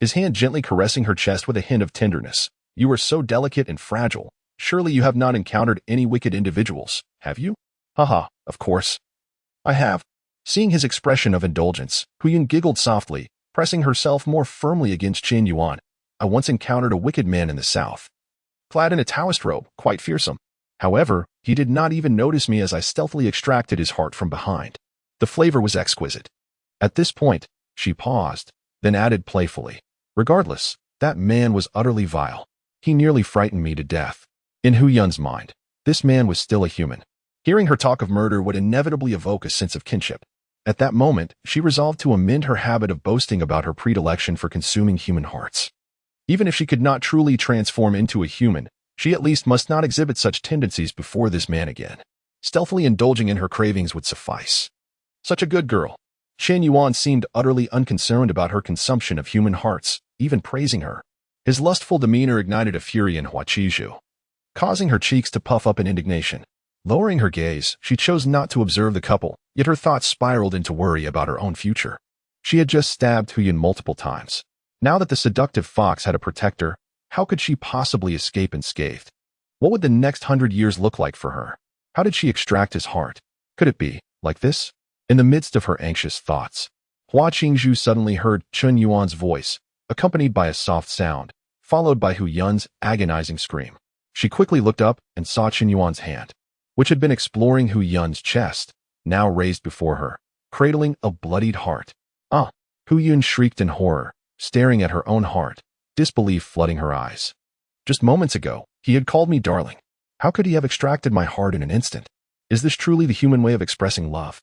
his hand gently caressing her chest with a hint of tenderness. You are so delicate and fragile. Surely you have not encountered any wicked individuals, have you? Haha, of course. I have. Seeing his expression of indulgence, Hu Yun giggled softly, pressing herself more firmly against Chen Yuan. I once encountered a wicked man in the south, clad in a Taoist robe, quite fearsome. However, he did not even notice me as I stealthily extracted his heart from behind. The flavor was exquisite. At this point, she paused, then added playfully, Regardless, that man was utterly vile. He nearly frightened me to death. In Hu Yun's mind, this man was still a human. Hearing her talk of murder would inevitably evoke a sense of kinship. At that moment, she resolved to amend her habit of boasting about her predilection for consuming human hearts. Even if she could not truly transform into a human, she at least must not exhibit such tendencies before this man again. Stealthily indulging in her cravings would suffice. Such a good girl. Chen Yuan seemed utterly unconcerned about her consumption of human hearts, even praising her. His lustful demeanor ignited a fury in Hua Qingzhu, causing her cheeks to puff up in indignation. Lowering her gaze, she chose not to observe the couple, yet her thoughts spiraled into worry about her own future. She had just stabbed Hu Yun multiple times. Now that the seductive fox had a protector, how could she possibly escape unscathed? What would the next 100 years look like for her? How did she extract his heart? Could it be like this? In the midst of her anxious thoughts, Hua Qingzhu suddenly heard Chen Yuan's voice, accompanied by a soft sound, followed by Hu Yun's agonizing scream. She quickly looked up and saw Chen Yuan's hand, which had been exploring Hu Yun's chest, now raised before her. cradling a bloodied heart. Ah! Hu Yun shrieked in horror, staring at her own heart, disbelief flooding her eyes. Just moments ago, he had called me darling. How could he have extracted my heart in an instant? Is this truly the human way of expressing love?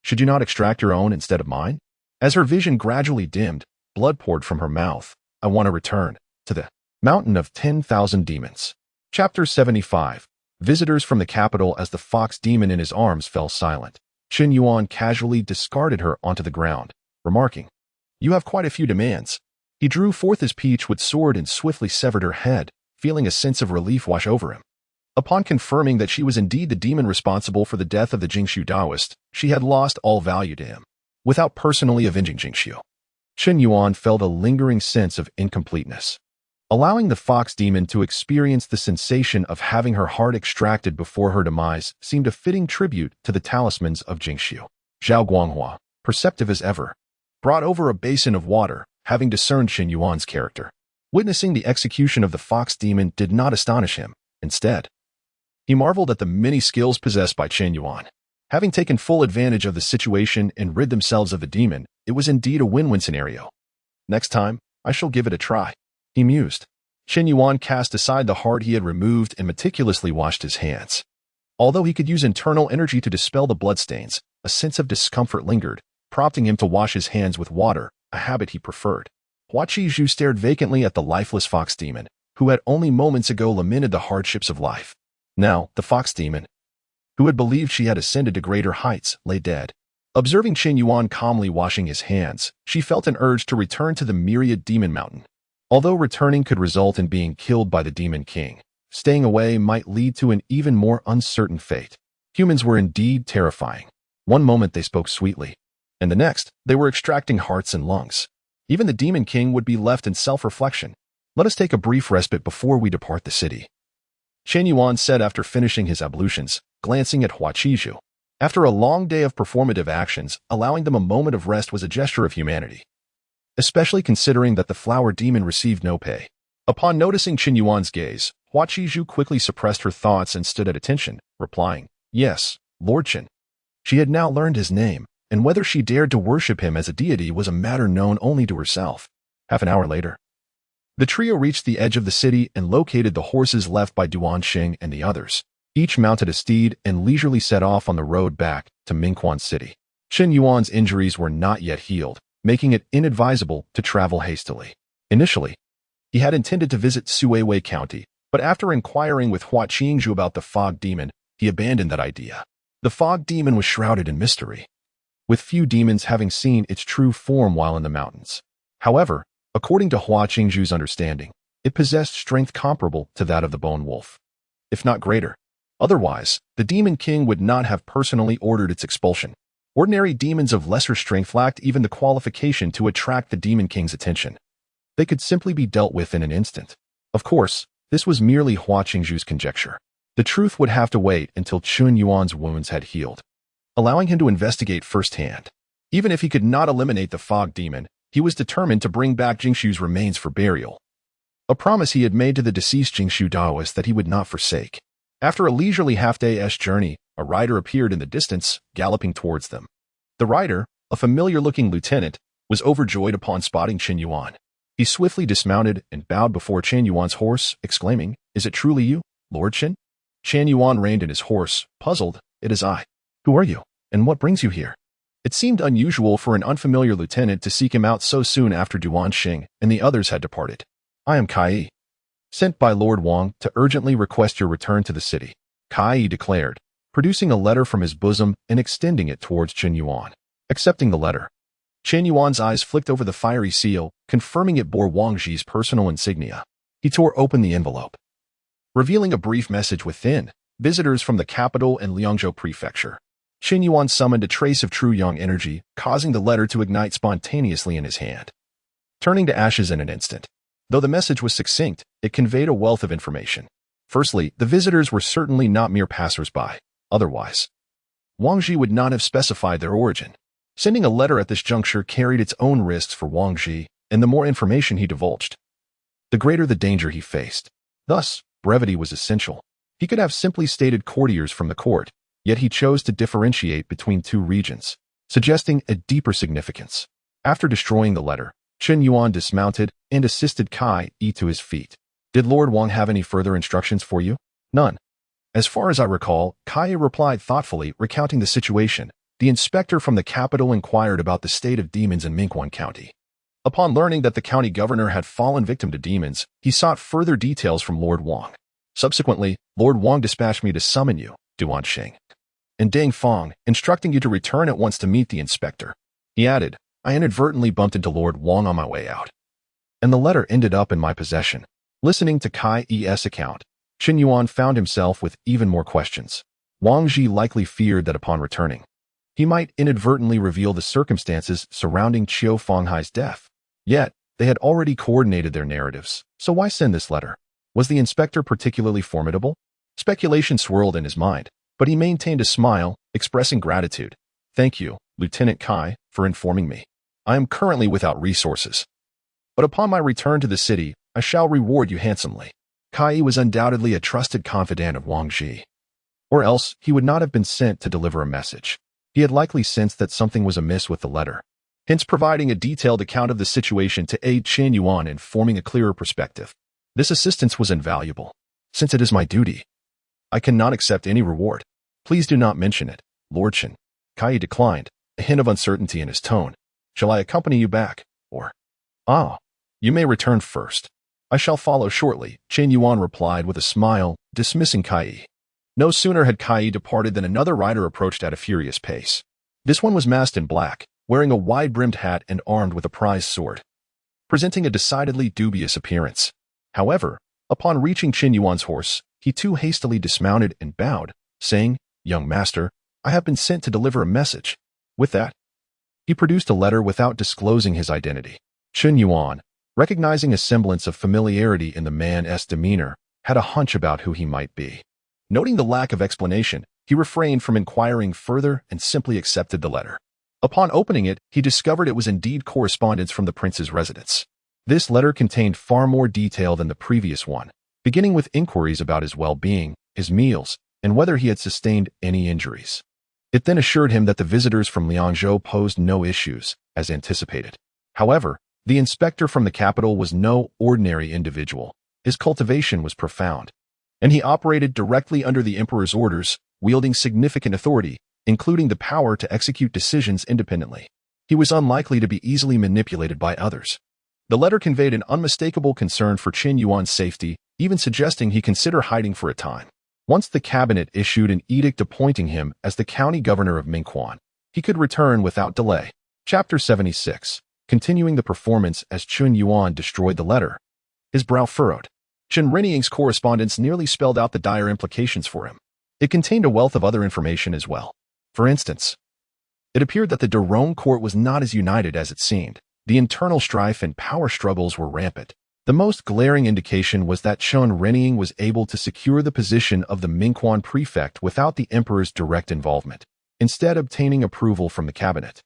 Should you not extract your own instead of mine? As her vision gradually dimmed, blood poured from her mouth. I want to return to the Mountain of 10,000 Demons. Chapter 75. Visitors from the capital. As the fox demon in his arms fell silent, Chen Yuan casually discarded her onto the ground, remarking, "You have quite a few demands." He drew forth his peach-wood sword and swiftly severed her head, feeling a sense of relief wash over him. Upon confirming that she was indeed the demon responsible for the death of the Jingshu Taoist, she had lost all value to him. Without personally avenging Jingshu, Chen Yuan felt a lingering sense of incompleteness. Allowing the fox demon to experience the sensation of having her heart extracted before her demise seemed a fitting tribute to the talismans of Jingshu. Zhao Guanghua, perceptive as ever, brought over a basin of water, having discerned Chen Yuan's character. Witnessing the execution of the fox demon did not astonish him. Instead, he marveled at the many skills possessed by Chen Yuan. Having taken full advantage of the situation and rid themselves of the demon, it was indeed a win-win scenario. Next time, I shall give it a try, he mused. Chen Yuan cast aside the heart he had removed and meticulously washed his hands. Although he could use internal energy to dispel the bloodstains, a sense of discomfort lingered, prompting him to wash his hands with water, a habit he preferred. Hua Qizhu stared vacantly at the lifeless fox demon, who had only moments ago lamented the hardships of life. Now, the fox demon, who had believed she had ascended to greater heights, lay dead. Observing Chen Yuan calmly washing his hands, she felt an urge to return to the myriad demon mountain. Although returning could result in being killed by the demon king, staying away might lead to an even more uncertain fate. Humans were indeed terrifying. One moment they spoke sweetly, and the next, they were extracting hearts and lungs. Even the demon king would be left in self-reflection. Let us take a brief respite before we depart the city, Chen Yuan said after finishing his ablutions, glancing at Hua Qizhu. After a long day of performative actions, allowing them a moment of rest was a gesture of humanity, especially considering that the flower demon received no pay. Upon noticing Chen Yuan's gaze, Hua Qizhu quickly suppressed her thoughts and stood at attention, replying, "Yes, Lord Chen." She had now learned his name, and whether she dared to worship him as a deity was a matter known only to herself. Half an hour later, the trio reached the edge of the city and located the horses left by Duan Xing and the others. Each mounted a steed and leisurely set off on the road back to Mingquan City. Chen Yuan's injuries were not yet healed, making it inadvisable to travel hastily. Initially, he had intended to visit Suiwei County, but after inquiring with Hua Qingzhu about the fog demon, he abandoned that idea. The fog demon was shrouded in mystery, with few demons having seen its true form while in the mountains. However, according to Hua Qingzhu's understanding, it possessed strength comparable to that of the bone wolf, if not greater. Otherwise, the demon king would not have personally ordered its expulsion. Ordinary demons of lesser strength lacked even the qualification to attract the demon king's attention. They could simply be dealt with in an instant. Of course, this was merely Hua Qingzhu's conjecture. The truth would have to wait until Chen Yuan's wounds had healed, allowing him to investigate firsthand. Even if he could not eliminate the fog demon, he was determined to bring back Jingshu's remains for burial, a promise he had made to the deceased Jingshu Taoist that he would not forsake. After a leisurely half-day's journey, a rider appeared in the distance, galloping towards them. The rider, a familiar-looking lieutenant, was overjoyed upon spotting Chen Yuan. He swiftly dismounted and bowed before Chen Yuan's horse, exclaiming, "Is it truly you, Lord Chen?" Chen Yuan reined in his horse, puzzled. "It is I. Who are you, and what brings you here?" It seemed unusual for an unfamiliar lieutenant to seek him out so soon after Duan Xing and the others had departed. "I am Kai, sent by Lord Wang to urgently request your return to the city," Kai declared, producing a letter from his bosom and extending it towards Chen Yuan. Accepting the letter, Chen Yuan's eyes flicked over the fiery seal, confirming it bore Wang Zhi's personal insignia. He tore open the envelope, revealing a brief message within: visitors from the capital and Liangzhou prefecture. Chen Yuan summoned a trace of true yang energy, causing the letter to ignite spontaneously in his hand, turning to ashes in an instant. Though the message was succinct, it conveyed a wealth of information. Firstly, the visitors were certainly not mere passers-by. Otherwise, Wang Zhi would not have specified their origin. Sending a letter at this juncture carried its own risks for Wang Zhi, and the more information he divulged, the greater the danger he faced. Thus, brevity was essential. He could have simply stated courtiers from the court, yet he chose to differentiate between two regions. suggesting a deeper significance. After destroying the letter, Chen Yuan dismounted and assisted Kai Yi to his feet. Did Lord Wang have any further instructions for you? None. As far as I recall, Kai Yi replied thoughtfully, recounting the situation. The inspector from the capital inquired about the state of demons in Mingguan County. Upon learning that the county governor had fallen victim to demons, he sought further details from Lord Wang. Subsequently, Lord Wang dispatched me to summon you, Duan Xing, and Deng Fong, instructing you to return at once to meet the inspector. He added, I inadvertently bumped into Lord Wang on my way out, and the letter ended up in my possession. Listening to Kai Yi's account, Chen Yuan found himself with even more questions. Wang Ji likely feared that upon returning, he might inadvertently reveal the circumstances surrounding Qiu Fanghai's death. Yet, they had already coordinated their narratives, so why send this letter? Was the inspector particularly formidable? Speculation swirled in his mind, but he maintained a smile, expressing gratitude. Thank you, Lieutenant Kai, for informing me. I am currently without resources, but upon my return to the city, I shall reward you handsomely. Kai was undoubtedly a trusted confidant of Wang Ji, or else he would not have been sent to deliver a message. He had likely sensed that something was amiss with the letter, hence providing a detailed account of the situation to aid Chen Yuan in forming a clearer perspective. This assistance was invaluable. Since it is my duty, I cannot accept any reward. Please do not mention it, Lord Chen. Kai declined, a hint of uncertainty in his tone. Shall I accompany you back, or? Ah, you may return first. I shall follow shortly, Chen Yuan replied with a smile, dismissing Kai. No sooner had Kai departed than another rider approached at a furious pace. This one was masked in black, wearing a wide-brimmed hat and armed with a prized sword, presenting a decidedly dubious appearance. However, upon reaching Chen Yuan's horse, he too hastily dismounted and bowed, saying, Young master, I have been sent to deliver a message. With that, he produced a letter without disclosing his identity. Chen Yuan, recognizing a semblance of familiarity in the man's demeanor, had a hunch about who he might be. Noting the lack of explanation, he refrained from inquiring further and simply accepted the letter. Upon opening it, he discovered it was indeed correspondence from the prince's residence. This letter contained far more detail than the previous one, beginning with inquiries about his well-being, his meals, and whether he had sustained any injuries. It then assured him that the visitors from Liangzhou posed no issues, as anticipated. However, the inspector from the capital was no ordinary individual. His cultivation was profound, and he operated directly under the emperor's orders, wielding significant authority, including the power to execute decisions independently. He was unlikely to be easily manipulated by others. The letter conveyed an unmistakable concern for Chen Yuan's safety, even suggesting he consider hiding for a time. Once the cabinet issued an edict appointing him as the county governor of Mingguan, he could return without delay. Chapter 76. Continuing the performance as Chen Yuan destroyed the letter. His brow furrowed. Chen Reniying's correspondence nearly spelled out the dire implications for him. It contained a wealth of other information as well. For instance, it appeared that the Derong court was not as united as it seemed. The internal strife and power struggles were rampant. The most glaring indication was that Chen Reniying was able to secure the position of the Mingguan prefect without the emperor's direct involvement, instead obtaining approval from the cabinet.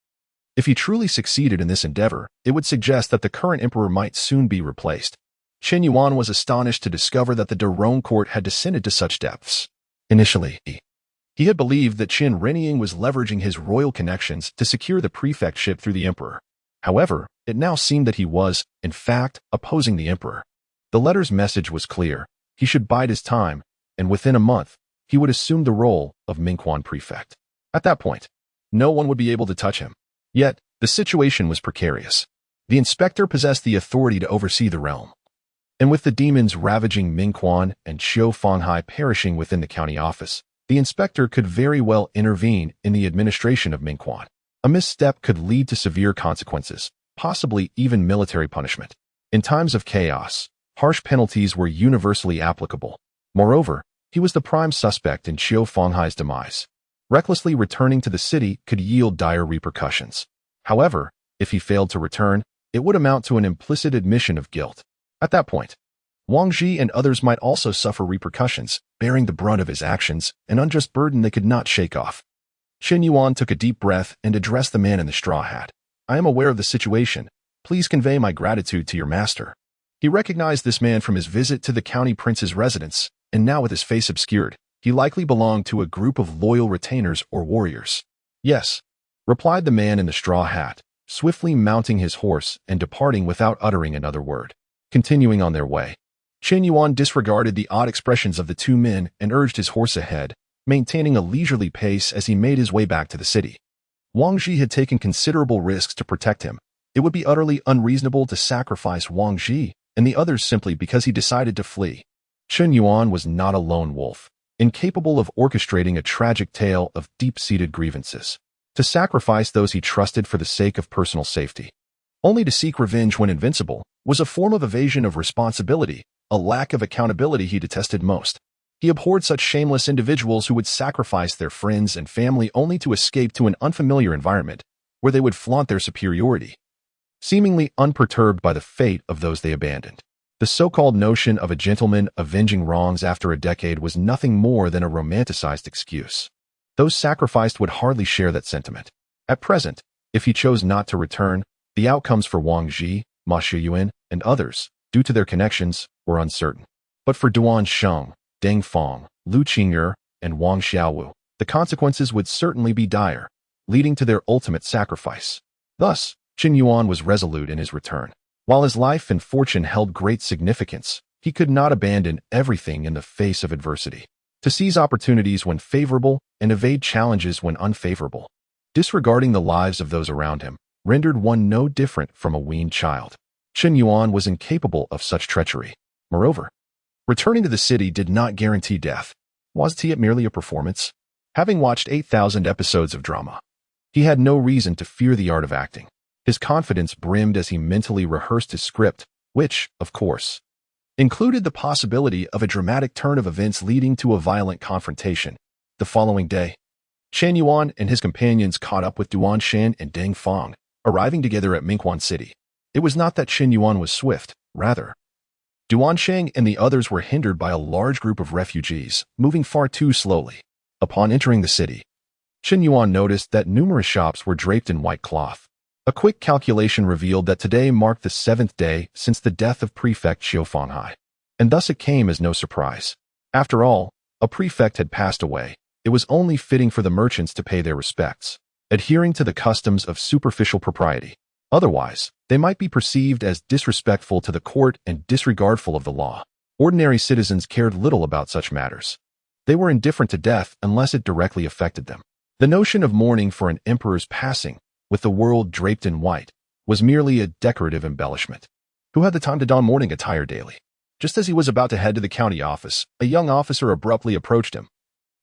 If he truly succeeded in this endeavor, it would suggest that the current emperor might soon be replaced. Chen Yuan was astonished to discover that the Derong court had descended to such depths. Initially, he had believed that Chen Reniying was leveraging his royal connections to secure the prefectship through the emperor. However, it now seemed that he was, in fact, opposing the emperor. The letter's message was clear. He should bide his time, and within a month, he would assume the role of Mingguan prefect. At that point, no one would be able to touch him. Yet, the situation was precarious. The inspector possessed the authority to oversee the realm. And with the demons ravaging Mingguan and Qiu Fanghai perishing within the county office, the inspector could very well intervene in the administration of Mingguan. A misstep could lead to severe consequences, possibly even military punishment. In times of chaos, harsh penalties were universally applicable. Moreover, he was the prime suspect in Qiu Fanghai's demise. Recklessly returning to the city could yield dire repercussions. However, if he failed to return, it would amount to an implicit admission of guilt. At that point, Wang Ji and others might also suffer repercussions, bearing the brunt of his actions, an unjust burden they could not shake off. Chen Yuan took a deep breath and addressed the man in the straw hat. I am aware of the situation. Please convey my gratitude to your master. He recognized this man from his visit to the county prince's residence, and now with his face obscured, he likely belonged to a group of loyal retainers or warriors. Yes, replied the man in the straw hat, swiftly mounting his horse and departing without uttering another word. Continuing on their way, Chen Yuan disregarded the odd expressions of the two men and urged his horse ahead, maintaining a leisurely pace as he made his way back to the city. Wang Qi had taken considerable risks to protect him. It would be utterly unreasonable to sacrifice Wang Qi and the others simply because he decided to flee. Chen Yuan was not a lone wolf, incapable of orchestrating a tragic tale of deep-seated grievances. To sacrifice those he trusted for the sake of personal safety, only to seek revenge when invincible, was a form of evasion of responsibility, a lack of accountability he detested most. He abhorred such shameless individuals who would sacrifice their friends and family only to escape to an unfamiliar environment where they would flaunt their superiority, seemingly unperturbed by the fate of those they abandoned. The so-called notion of a gentleman avenging wrongs after a decade was nothing more than a romanticized excuse. Those sacrificed would hardly share that sentiment. At present, if he chose not to return, the outcomes for Wang Qi, Ma Shiyuan, and others, due to their connections, were uncertain. But for Duan Sheng, Deng Feng, Lu Qing'er, and Wang Xiaowu, the consequences would certainly be dire, leading to their ultimate sacrifice. Thus, Chen Yuan was resolute in his return. While his life and fortune held great significance, he could not abandon everything in the face of adversity. To seize opportunities when favorable and evade challenges when unfavorable, disregarding the lives of those around him, rendered one no different from a weaned child. Chen Yuan was incapable of such treachery. Moreover, returning to the city did not guarantee death. Was it merely a performance? Having watched 8,000 episodes of drama, he had no reason to fear the art of acting. His confidence brimmed as he mentally rehearsed his script, which, of course, included the possibility of a dramatic turn of events leading to a violent confrontation. The following day, Chen Yuan and his companions caught up with Duan Shan and Deng Feng, arriving together at Mingquan City. It was not that Chen Yuan was swift, rather, Duan Sheng and the others were hindered by a large group of refugees, moving far too slowly. Upon entering the city, Chen Yuan noticed that numerous shops were draped in white cloth. A quick calculation revealed that today marked the 7th day since the death of Prefect Xiu Fanhai, and thus it came as no surprise. After all, a prefect had passed away. It was only fitting for the merchants to pay their respects, adhering to the customs of superficial propriety. Otherwise, they might be perceived as disrespectful to the court and disregardful of the law. Ordinary citizens cared little about such matters. They were indifferent to death unless it directly affected them. The notion of mourning for an emperor's passing, with the world draped in white, was merely a decorative embellishment. Who had the time to don mourning attire daily? Just as he was about to head to the county office, a young officer abruptly approached him,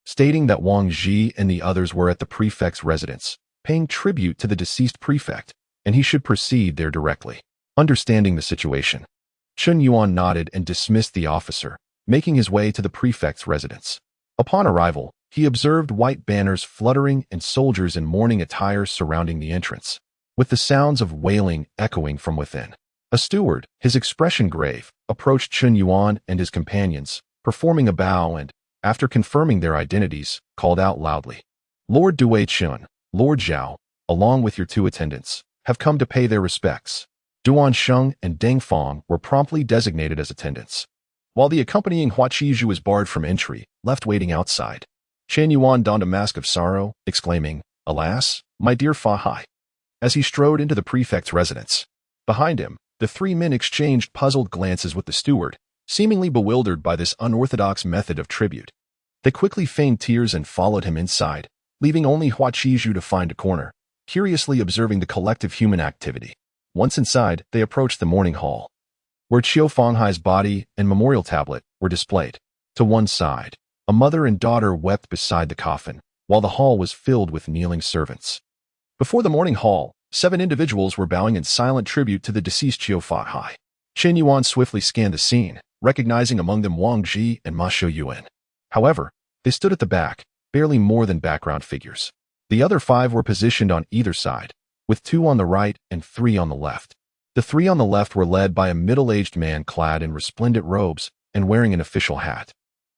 stating that Wang Qi and the others were at the prefect's residence, paying tribute to the deceased prefect, and he should proceed there directly. Understanding the situation, Chen Yuan nodded and dismissed the officer, making his way to the prefect's residence. Upon arrival, he observed white banners fluttering and soldiers in mourning attire surrounding the entrance, with the sounds of wailing echoing from within. A steward, his expression grave, approached Chen Yuan and his companions, performing a bow and, after confirming their identities, called out loudly, "Lord Dui Chun, Lord Zhao, along with your 2 attendants, have come to pay their respects." Duan Sheng and Deng Feng were promptly designated as attendants, while the accompanying Hua Qizhu was barred from entry, left waiting outside. Chen Yuan donned a mask of sorrow, exclaiming, "Alas, my dear Fa Hai," as he strode into the prefect's residence. Behind him, the 3 men exchanged puzzled glances with the steward, seemingly bewildered by this unorthodox method of tribute. They quickly feigned tears and followed him inside, leaving only Hua Qizhu to find a corner, curiously observing the collective human activity. Once inside, they approached the mourning hall, where Qiu Fanghai's body and memorial tablet were displayed. To one side, a mother and daughter wept beside the coffin, while the hall was filled with kneeling servants. Before the mourning hall, 7 individuals were bowing in silent tribute to the deceased Qiu Fanghai. Chen Yuan swiftly scanned the scene, recognizing among them Wang Qi and Ma Shiyuan. However, they stood at the back, barely more than background figures. The other 5 were positioned on either side, with 2 on the right and 3 on the left. The 3 on the left were led by a middle-aged man clad in resplendent robes and wearing an official hat,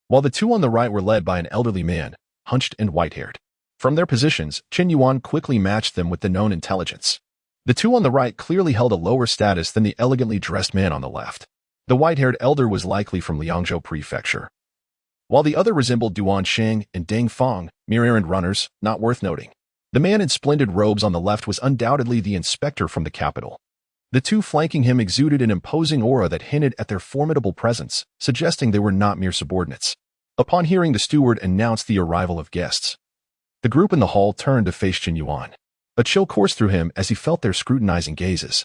while the 2 on the right were led by an elderly man, hunched and white-haired. From their positions, Chen Yuan quickly matched them with the known intelligence. The 2 on the right clearly held a lower status than the elegantly dressed man on the left. The white-haired elder was likely from Liangzhou Prefecture, while the other resembled Duan Sheng and Deng Feng, mere errand runners, not worth noting. The man in splendid robes on the left was undoubtedly the inspector from the capital. The two flanking him exuded an imposing aura that hinted at their formidable presence, suggesting they were not mere subordinates. Upon hearing the steward announce the arrival of guests, the group in the hall turned to face Chen Yuan. A chill coursed through him as he felt their scrutinizing gazes.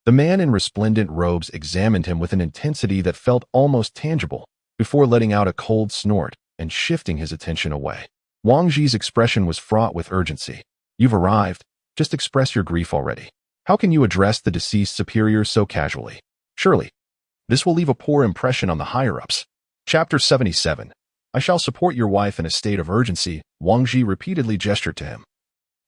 The man in resplendent robes examined him with an intensity that felt almost tangible, before letting out a cold snort and shifting his attention away. Wang Ji's expression was fraught with urgency. "You've arrived. Just express your grief already. How can you address the deceased superior so casually? Surely, this will leave a poor impression on the higher-ups." Chapter 77. "I shall support your wife in a state of urgency," Wang Ji repeatedly gestured to him,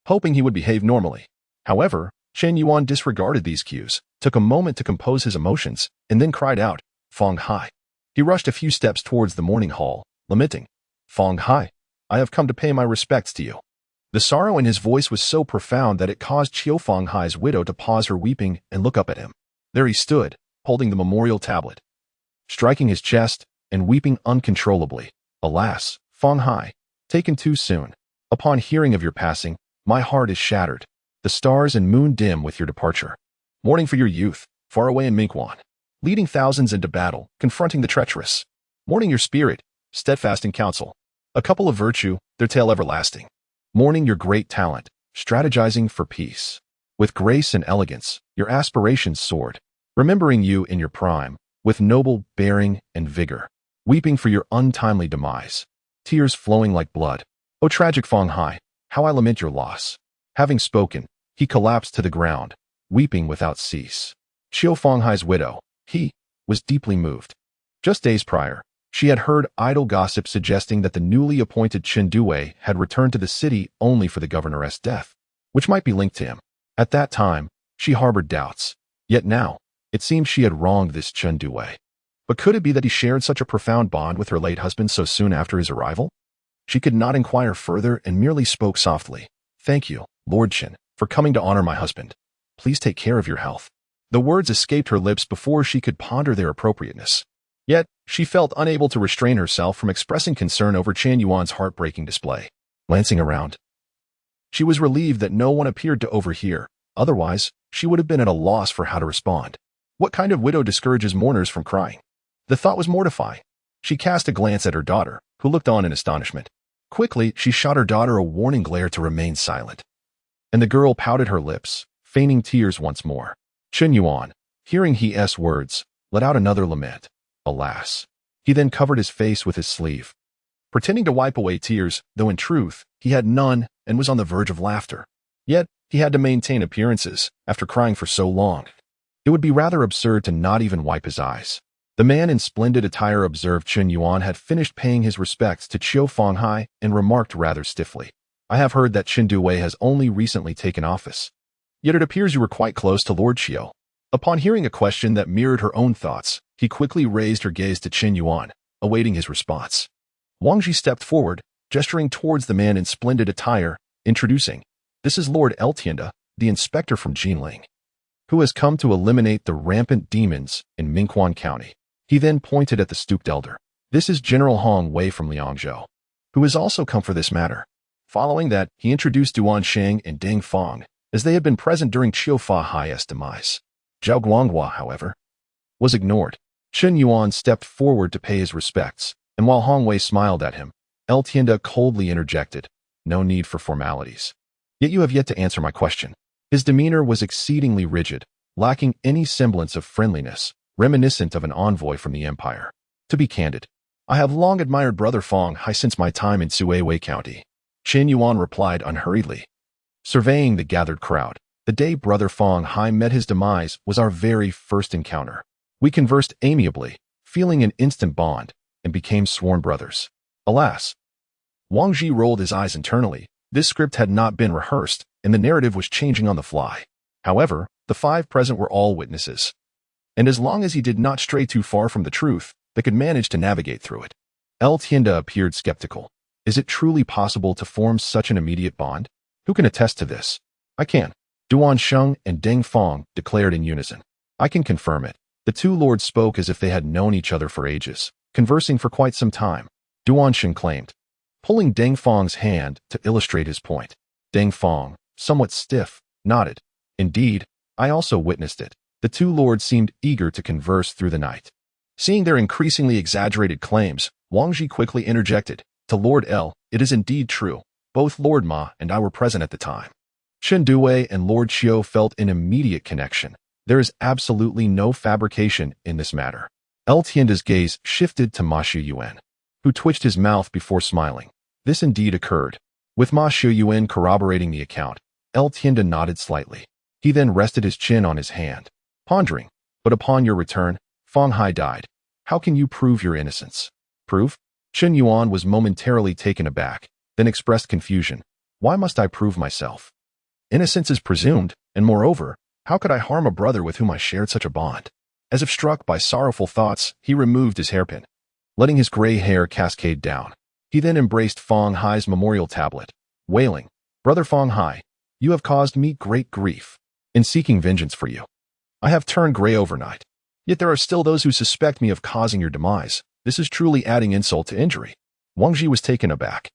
hoping he would behave normally. However, Chen Yuan disregarded these cues, took a moment to compose his emotions, and then cried out, "Feng Hai." He rushed a few steps towards the morning hall, lamenting, "Feng Hai, I have come to pay my respects to you." The sorrow in his voice was so profound that it caused Qiu Feng Hai's widow to pause her weeping and look up at him. There he stood, holding the memorial tablet, striking his chest and weeping uncontrollably. "Alas, Feng Hai, taken too soon. Upon hearing of your passing, my heart is shattered. The stars and moon dim with your departure. Mourning for your youth, far away in Mingguan, leading thousands into battle, confronting the treacherous. Mourning your spirit, steadfast in counsel, a couple of virtue, their tale everlasting. Mourning your great talent, strategizing for peace. With grace and elegance, your aspirations soared. Remembering you in your prime, with noble bearing and vigor. Weeping for your untimely demise, tears flowing like blood. O tragic Feng Hai, how I lament your loss." Having spoken, he collapsed to the ground, weeping without cease. Qiu Feng Hai's widow, he, was deeply moved. Just days prior, she had heard idle gossip suggesting that the newly appointed Chen Dui had returned to the city only for the governoress' death, which might be linked to him. At that time, she harbored doubts. Yet now, it seemed she had wronged this Chen Dui. But could it be that he shared such a profound bond with her late husband so soon after his arrival? She could not inquire further and merely spoke softly. "Thank you, Lord Chen, for coming to honor my husband. Please take care of your health." The words escaped her lips before she could ponder their appropriateness. Yet, she felt unable to restrain herself from expressing concern over Chen Yuan's heartbreaking display. Glancing around, she was relieved that no one appeared to overhear. Otherwise, she would have been at a loss for how to respond. What kind of widow discourages mourners from crying? The thought was mortifying. She cast a glance at her daughter, who looked on in astonishment. Quickly, she shot her daughter a warning glare to remain silent. And the girl pouted her lips, feigning tears once more. Chen Yuan, hearing his words, let out another lament. Alas. He then covered his face with his sleeve, pretending to wipe away tears, though in truth, he had none and was on the verge of laughter. Yet, he had to maintain appearances, after crying for so long. It would be rather absurd to not even wipe his eyes. The man in splendid attire observed Chen Yuan had finished paying his respects to Qiu Feng Hai and remarked rather stiffly, "I have heard that Chen Dui has only recently taken office. Yet it appears you were quite close to Lord Qiu." Upon hearing a question that mirrored her own thoughts, he quickly raised her gaze to Chen Yuan, awaiting his response. Wang Qi stepped forward, gesturing towards the man in splendid attire, introducing, "This is Lord Tianda, the inspector from Jinling, who has come to eliminate the rampant demons in Mingguan County." He then pointed at the stooped elder. "This is General Hong Wei from Liangzhou, who has also come for this matter." Following that, he introduced Duan Sheng and Deng Fong, as they had been present during Qiu Fa Hai's demise. Zhao Guanghua, however, was ignored. Chen Yuan stepped forward to pay his respects, and while Hong Wei smiled at him, Tianda coldly interjected, "No need for formalities. Yet you have yet to answer my question." His demeanor was exceedingly rigid, lacking any semblance of friendliness, reminiscent of an envoy from the empire. "To be candid, I have long admired Brother Feng Hai since my time in Suiwei County," Chen Yuan replied unhurriedly, surveying the gathered crowd. "The day Brother Feng Hai met his demise was our very first encounter. We conversed amiably, feeling an instant bond, and became sworn brothers. Alas." Wang Ji rolled his eyes internally. This script had not been rehearsed, and the narrative was changing on the fly. However, the five present were all witnesses. And as long as he did not stray too far from the truth, they could manage to navigate through it. Tianda appeared skeptical. "Is it truly possible to form such an immediate bond? Who can attest to this?" "I can," Duan Sheng and Deng Fong declared in unison. "I can confirm it." The two lords spoke as if they had known each other for ages, conversing for quite some time. Duan Sheng claimed, pulling Deng Fong's hand to illustrate his point. Deng Fong, somewhat stiff, nodded. Indeed, I also witnessed it. The two lords seemed eager to converse through the night. Seeing their increasingly exaggerated claims, Yuan Qi quickly interjected. To Lord L, it is indeed true. Both Lord Ma and I were present at the time. Chen Dui and Lord Xiu felt an immediate connection. There is absolutely no fabrication in this matter. El Tianda's gaze shifted to Ma Shuyuan, who twitched his mouth before smiling. This indeed occurred. With Ma Shuyuan corroborating the account, El Tianda nodded slightly. He then rested his chin on his hand, pondering. But upon your return, Fong Hai died. How can you prove your innocence? Prove? Chen Yuan was momentarily taken aback, then expressed confusion. Why must I prove myself? Innocence is presumed, and moreover, how could I harm a brother with whom I shared such a bond? As if struck by sorrowful thoughts, he removed his hairpin, letting his gray hair cascade down. He then embraced Fong Hai's memorial tablet, wailing, Brother Fong Hai, you have caused me great grief. In seeking vengeance for you, I have turned gray overnight. Yet there are still those who suspect me of causing your demise. This is truly adding insult to injury. Yuan Qi was taken aback.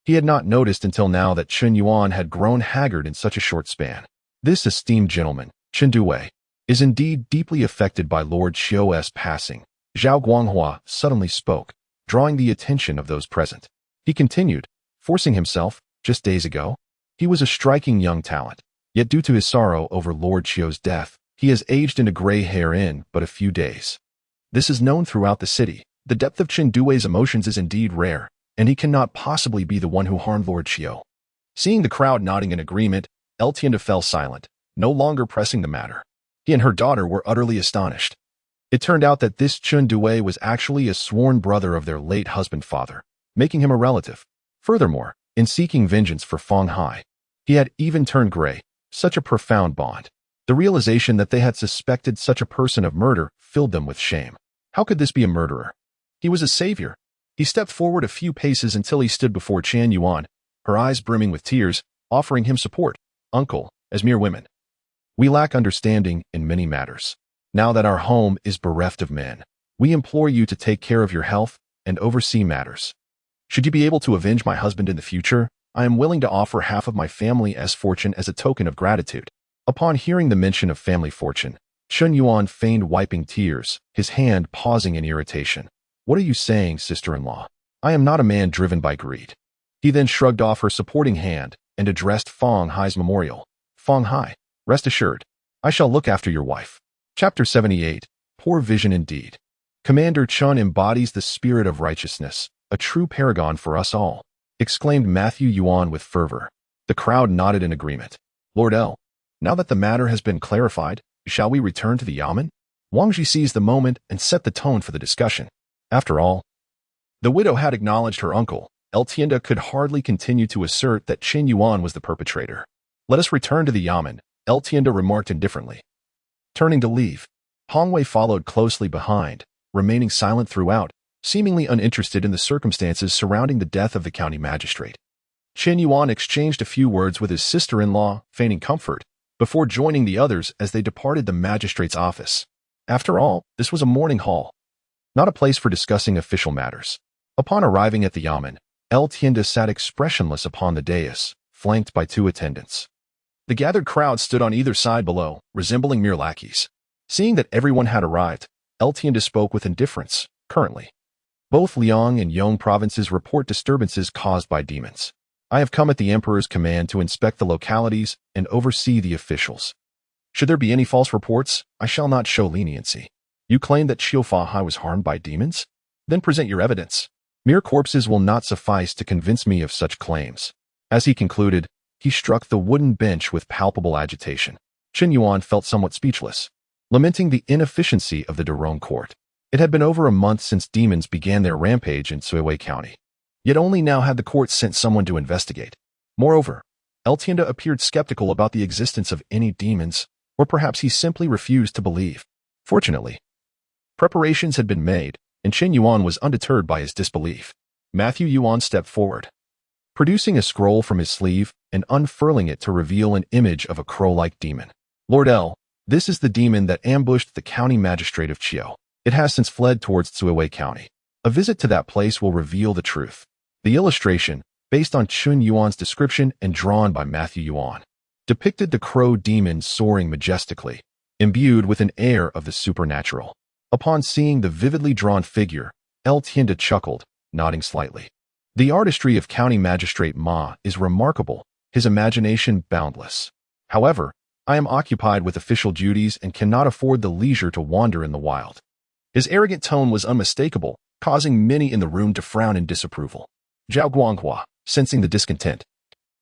He had not noticed until now that Chen Yuan had grown haggard in such a short span. This esteemed gentleman, Chen Dui, is indeed deeply affected by Lord Xiu's passing. Zhao Guanghua suddenly spoke, drawing the attention of those present. He continued, forcing himself, just days ago. He was a striking young talent, yet due to his sorrow over Lord Xiu's death, he has aged into gray hair in but a few days. This is known throughout the city. The depth of Chen Dui's emotions is indeed rare, and he cannot possibly be the one who harmed Lord Xiu. Seeing the crowd nodding in agreement, El Tianda fell silent, no longer pressing the matter. He and her daughter were utterly astonished. It turned out that this Chen Dui was actually a sworn brother of their late husband-father, making him a relative. Furthermore, in seeking vengeance for Fong Hai, he had even turned gray. Such a profound bond. The realization that they had suspected such a person of murder filled them with shame. How could this be a murderer? He was a savior. He stepped forward a few paces until he stood before Chen Yuan, her eyes brimming with tears, offering him support. Uncle, as mere women, we lack understanding in many matters. Now that our home is bereft of men, we implore you to take care of your health and oversee matters. Should you be able to avenge my husband in the future, I am willing to offer half of my family's fortune as a token of gratitude. Upon hearing the mention of family fortune, Chen Yuan feigned wiping tears, his hand pausing in irritation. What are you saying, sister-in-law? I am not a man driven by greed. He then shrugged off her supporting hand and addressed Fong Hai's memorial. Fong Hai, rest assured, I shall look after your wife. Chapter 78. Poor vision indeed. Commander Chen embodies the spirit of righteousness, a true paragon for us all, exclaimed Matthew Yuan with fervor. The crowd nodded in agreement. Lord L, now that the matter has been clarified, shall we return to the Yamen? Yuan Qi seized the moment and set the tone for the discussion. After all, the widow had acknowledged her uncle. El Tianda could hardly continue to assert that Chen Yuan was the perpetrator. Let us return to the Yamen, El Tianda remarked indifferently. Turning to leave, Hong Wei followed closely behind, remaining silent throughout, seemingly uninterested in the circumstances surrounding the death of the county magistrate. Chen Yuan exchanged a few words with his sister-in-law, feigning comfort, before joining the others as they departed the magistrate's office. After all, this was a morning hall, not a place for discussing official matters. Upon arriving at the Yamen, El Tianda sat expressionless upon the dais, flanked by two attendants. The gathered crowd stood on either side below, resembling mere lackeys. Seeing that everyone had arrived, El Tianda spoke with indifference. Currently, both Liang and Yong provinces report disturbances caused by demons. I have come at the Emperor's command to inspect the localities and oversee the officials. Should there be any false reports, I shall not show leniency. You claim that Xiu Fa was harmed by demons? Then present your evidence. Mere corpses will not suffice to convince me of such claims. As he concluded, he struck the wooden bench with palpable agitation. Chen Yuan felt somewhat speechless, lamenting the inefficiency of the Durong court. It had been over a month since demons began their rampage in Suiwei County. Yet only now had the court sent someone to investigate. Moreover, El Tianda appeared skeptical about the existence of any demons, or perhaps he simply refused to believe. Fortunately, preparations had been made, and Chen Yuan was undeterred by his disbelief. Matthew Yuan stepped forward, producing a scroll from his sleeve and unfurling it to reveal an image of a crow-like demon. Lord L, this is the demon that ambushed the county magistrate of Chiu. It has since fled towards Suiwei County. A visit to that place will reveal the truth. The illustration, based on Chen Yuan's description and drawn by Matthew Yuan, depicted the crow demon soaring majestically, imbued with an air of the supernatural. Upon seeing the vividly drawn figure, Tianda chuckled, nodding slightly. The artistry of County Magistrate Ma is remarkable, his imagination boundless. However, I am occupied with official duties and cannot afford the leisure to wander in the wild. His arrogant tone was unmistakable, causing many in the room to frown in disapproval. Zhao Guanghua, sensing the discontent,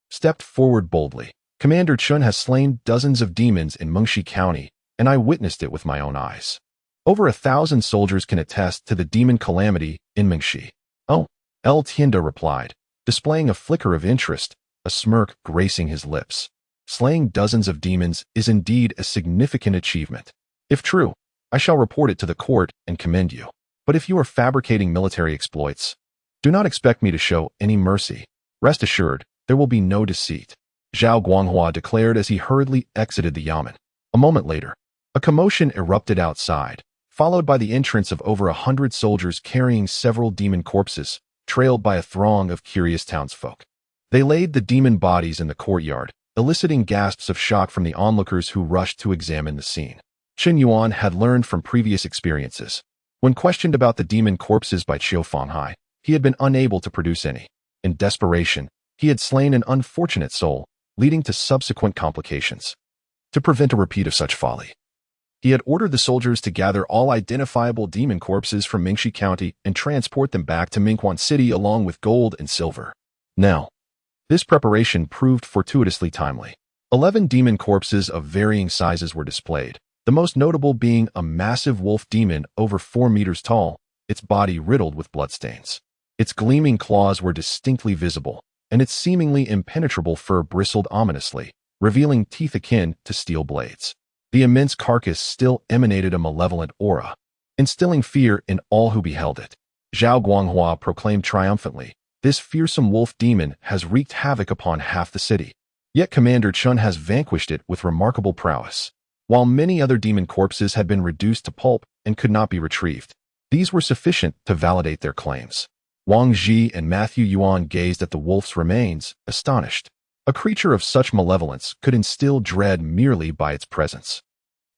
stepped forward boldly. Commander Chen has slain dozens of demons in Mingyu County, and I witnessed it with my own eyes. Over 1,000 soldiers can attest to the demon calamity in Mingyu. Oh, Tianda replied, displaying a flicker of interest, a smirk gracing his lips. Slaying dozens of demons is indeed a significant achievement. If true, I shall report it to the court and commend you. But if you are fabricating military exploits, do not expect me to show any mercy. Rest assured, there will be no deceit, Zhao Guanghua declared as he hurriedly exited the yamen. A moment later, a commotion erupted outside, followed by the entrance of over 100 soldiers carrying several demon corpses, trailed by a throng of curious townsfolk. They laid the demon bodies in the courtyard, eliciting gasps of shock from the onlookers who rushed to examine the scene. Chen Yuan had learned from previous experiences. When questioned about the demon corpses by Qiu Fanghai, he had been unable to produce any. In desperation, he had slain an unfortunate soul, leading to subsequent complications. To prevent a repeat of such folly, he had ordered the soldiers to gather all identifiable demon corpses from Mingyu County and transport them back to Mingquan City along with gold and silver. Now, this preparation proved fortuitously timely. 11 demon corpses of varying sizes were displayed, the most notable being a massive wolf demon over 4 meters tall, its body riddled with bloodstains. Its gleaming claws were distinctly visible, and its seemingly impenetrable fur bristled ominously, revealing teeth akin to steel blades. The immense carcass still emanated a malevolent aura, instilling fear in all who beheld it. Zhao Guanghua proclaimed triumphantly, "This fearsome wolf demon has wreaked havoc upon half the city. Yet Commander Chen has vanquished it with remarkable prowess." While many other demon corpses had been reduced to pulp and could not be retrieved, these were sufficient to validate their claims. Wang Ji and Matthew Yuan gazed at the wolf's remains, astonished. A creature of such malevolence could instill dread merely by its presence.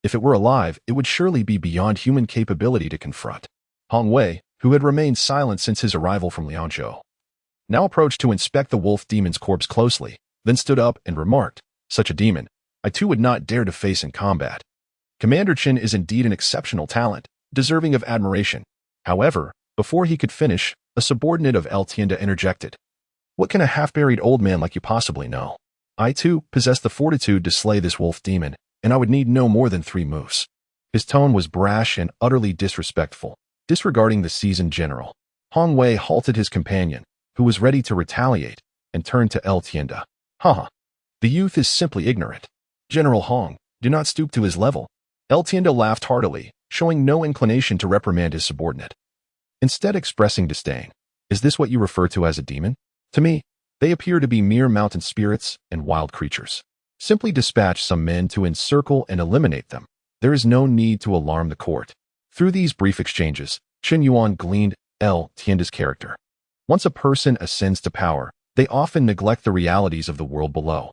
If it were alive, it would surely be beyond human capability to confront. Hong Wei, who had remained silent since his arrival from Liangzhou, now approached to inspect the wolf demon's corpse closely, then stood up and remarked, "Such a demon, I too would not dare to face in combat. Commander Chen is indeed an exceptional talent, deserving of admiration." However, before he could finish, a subordinate of Tianda interjected. "What can a half-buried old man like you possibly know? I too possess the fortitude to slay this wolf demon, and I would need no more than 3 moves." His tone was brash and utterly disrespectful, disregarding the seasoned general. Hong Wei halted his companion, who was ready to retaliate, and turned to Tianda. "Haha, the youth is simply ignorant. General Hong, do not stoop to his level." Tianda laughed heartily, showing no inclination to reprimand his subordinate. Instead expressing disdain, "Is this what you refer to as a demon? To me, they appear to be mere mountain spirits and wild creatures. Simply dispatch some men to encircle and eliminate them. There is no need to alarm the court." Through these brief exchanges, Chen Yuan gleaned Tianda's character. Once a person ascends to power, they often neglect the realities of the world below,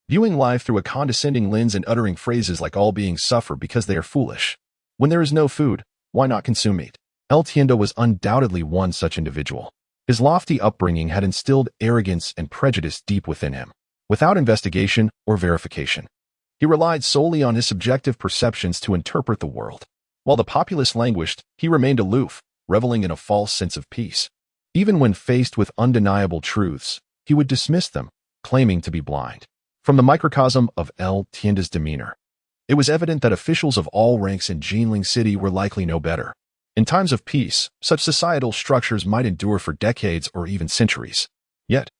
viewing life through a condescending lens and uttering phrases like all beings suffer because they are foolish. When there is no food, why not consume meat? Tianda was undoubtedly one such individual. His lofty upbringing had instilled arrogance and prejudice deep within him. Without investigation or verification, he relied solely on his subjective perceptions to interpret the world. While the populace languished, he remained aloof, reveling in a false sense of peace. Even when faced with undeniable truths, he would dismiss them, claiming to be blind. From the microcosm of Tianda's demeanor, it was evident that officials of all ranks in Jinling City were likely no better. In times of peace, such societal structures might endure for decades or even centuries. Yet,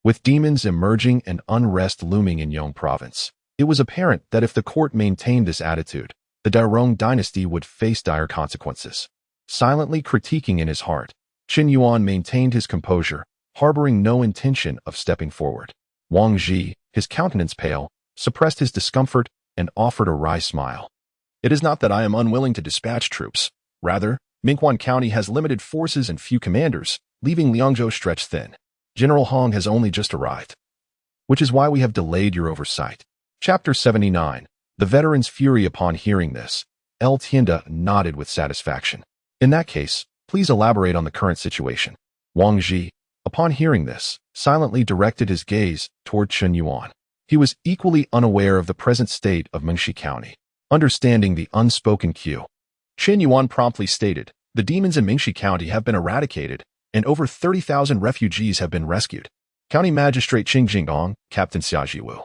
with demons emerging and unrest looming in Yong Province, it was apparent that if the court maintained this attitude, the Dairong dynasty would face dire consequences. Silently critiquing in his heart, Chen Yuan maintained his composure, harboring no intention of stepping forward. Wang Ji, his countenance pale, suppressed his discomfort and offered a wry smile. "It is not that I am unwilling to dispatch troops. Rather, Mingquan County has limited forces and few commanders, leaving Liangzhou stretched thin. General Hong has only just arrived, which is why we have delayed your oversight. Chapter 79. The veteran's fury upon hearing this. El Tienda nodded with satisfaction. In that case, please elaborate on the current situation. Wang Ji, upon hearing this, silently directed his gaze toward Chen Yuan. He was equally unaware of the present state of Mingxi County. Understanding the unspoken cue, Chen Yuan promptly stated, the demons in Mingxi County have been eradicated, and over 30,000 refugees have been rescued. County Magistrate Qing Jinggong, Captain Xia Jiwu,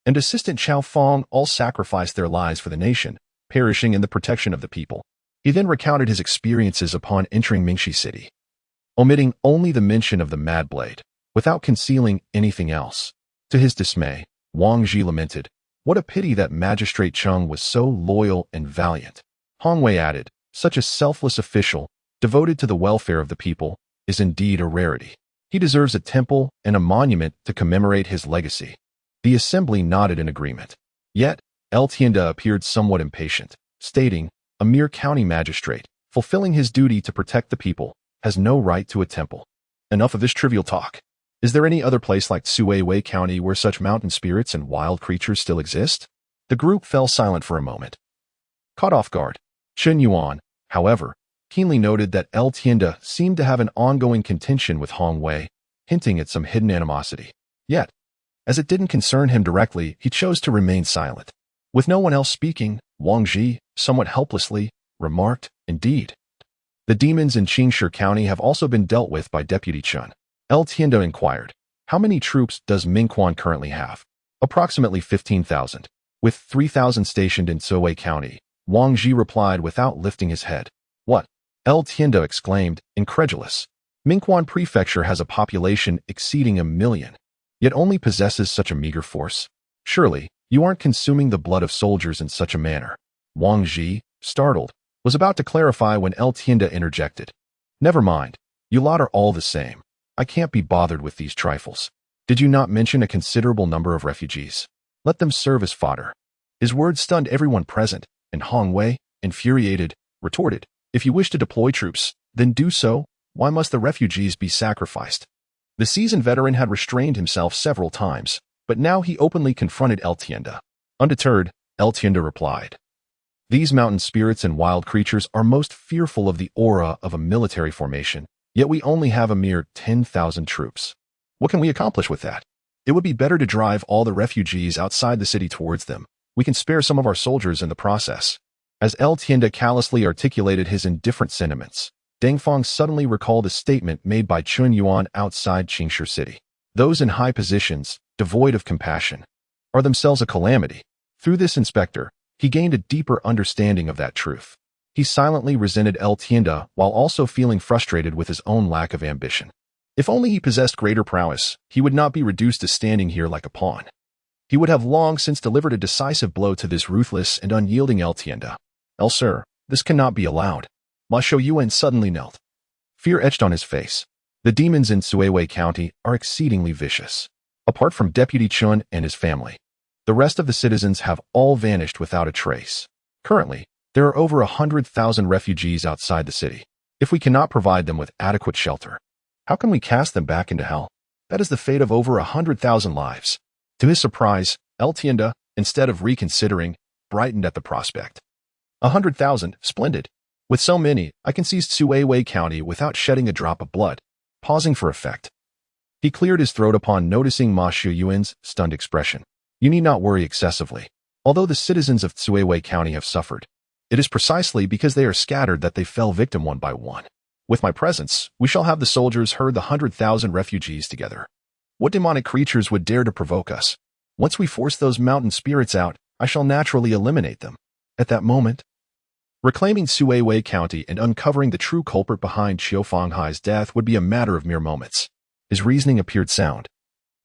and Assistant Chao Fong all sacrificed their lives for the nation, perishing in the protection of the people. He then recounted his experiences upon entering Mingxi City, omitting only the mention of the Mad Blade, without concealing anything else. To his dismay, Wang Ji lamented, what a pity that Magistrate Cheng was so loyal and valiant. Hong Wei added, such a selfless official, devoted to the welfare of the people, is indeed a rarity. He deserves a temple and a monument to commemorate his legacy. The assembly nodded in agreement. Yet, El Tienda appeared somewhat impatient, stating, a mere county magistrate, fulfilling his duty to protect the people, has no right to a temple. Enough of this trivial talk. Is there any other place like Suiwei County where such mountain spirits and wild creatures still exist? The group fell silent for a moment. Caught off guard, Chen Yuan, however, keenly noted that El Tienda seemed to have an ongoing contention with Hong Wei, hinting at some hidden animosity. Yet, as it didn't concern him directly, he chose to remain silent. With no one else speaking, Wang Ji, somewhat helplessly, remarked, indeed. The demons in Qingshi County have also been dealt with by Deputy Chen. El Tienda inquired, how many troops does Mingquan currently have? Approximately 15,000. With 3,000 stationed in Suiwei County, Wang Ji replied without lifting his head. What? El Tienda exclaimed, incredulous. Mingquan Prefecture has a population exceeding 1 million, yet only possesses such a meager force. Surely, you aren't consuming the blood of soldiers in such a manner. Wang Ji, startled, was about to clarify when El Tienda interjected. Never mind, you lot are all the same. I can't be bothered with these trifles. Did you not mention a considerable number of refugees? Let them serve as fodder. His words stunned everyone present, and Hong Wei, infuriated, retorted, if you wish to deploy troops, then do so. Why must the refugees be sacrificed? The seasoned veteran had restrained himself several times, but now he openly confronted El Tienda. Undeterred, El Tienda replied, these mountain spirits and wild creatures are most fearful of the aura of a military formation, yet we only have a mere 10,000 troops. What can we accomplish with that? It would be better to drive all the refugees outside the city towards them. We can spare some of our soldiers in the process. As El Tienda callously articulated his indifferent sentiments, Deng Feng suddenly recalled a statement made by Chen Yuan outside Qingshi City. Those in high positions, devoid of compassion, are themselves a calamity. Through this inspector, he gained a deeper understanding of that truth. He silently resented El Tienda while also feeling frustrated with his own lack of ambition. If only he possessed greater prowess, he would not be reduced to standing here like a pawn. He would have long since delivered a decisive blow to this ruthless and unyielding El Tienda. El Sir, this cannot be allowed. Ma Shou Yuan suddenly knelt. Fear etched on his face. The demons in Suiwei County are exceedingly vicious. Apart from Deputy Chun and his family, the rest of the citizens have all vanished without a trace. Currently, there are over 100,000 refugees outside the city. If we cannot provide them with adequate shelter, how can we cast them back into hell? That is the fate of over 100,000 lives. To his surprise, El Tienda, instead of reconsidering, brightened at the prospect. 100,000, splendid. With so many, I can seize Suiwei County without shedding a drop of blood. Pausing for effect, he cleared his throat upon noticing Ma Shou Yuan's stunned expression. You need not worry excessively. Although the citizens of Suiwei County have suffered, it is precisely because they are scattered that they fell victim one by one. With my presence, we shall have the soldiers herd the 100,000 refugees together. What demonic creatures would dare to provoke us? Once we force those mountain spirits out, I shall naturally eliminate them. At that moment, reclaiming Suiwei County and uncovering the true culprit behind Qiu Fanghai's death would be a matter of mere moments. His reasoning appeared sound,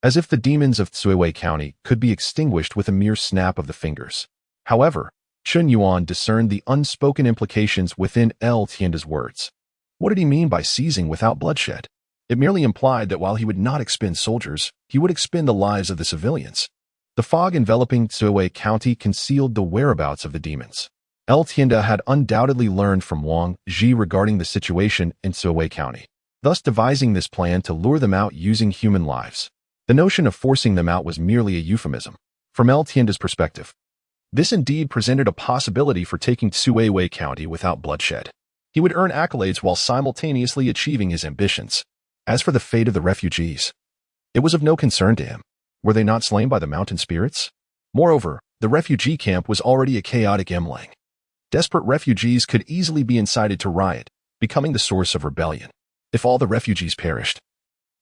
as if the demons of Suiwei County could be extinguished with a mere snap of the fingers. However, Chen Yuan discerned the unspoken implications within El Tienda's words. What did he mean by seizing without bloodshed? It merely implied that while he would not expend soldiers, he would expend the lives of the civilians. The fog enveloping Suiwei County concealed the whereabouts of the demons. El Tienda had undoubtedly learned from Wang Ji regarding the situation in Suiwei County. thus devising this plan to lure them out using human lives. The notion of forcing them out was merely a euphemism. From El Tienda's perspective, this indeed presented a possibility for taking Tsuweiwei County without bloodshed. He would earn accolades while simultaneously achieving his ambitions. As for the fate of the refugees, it was of no concern to him. Were they not slain by the mountain spirits? Moreover, the refugee camp was already a chaotic emlang. Desperate refugees could easily be incited to riot, becoming the source of rebellion. If all the refugees perished,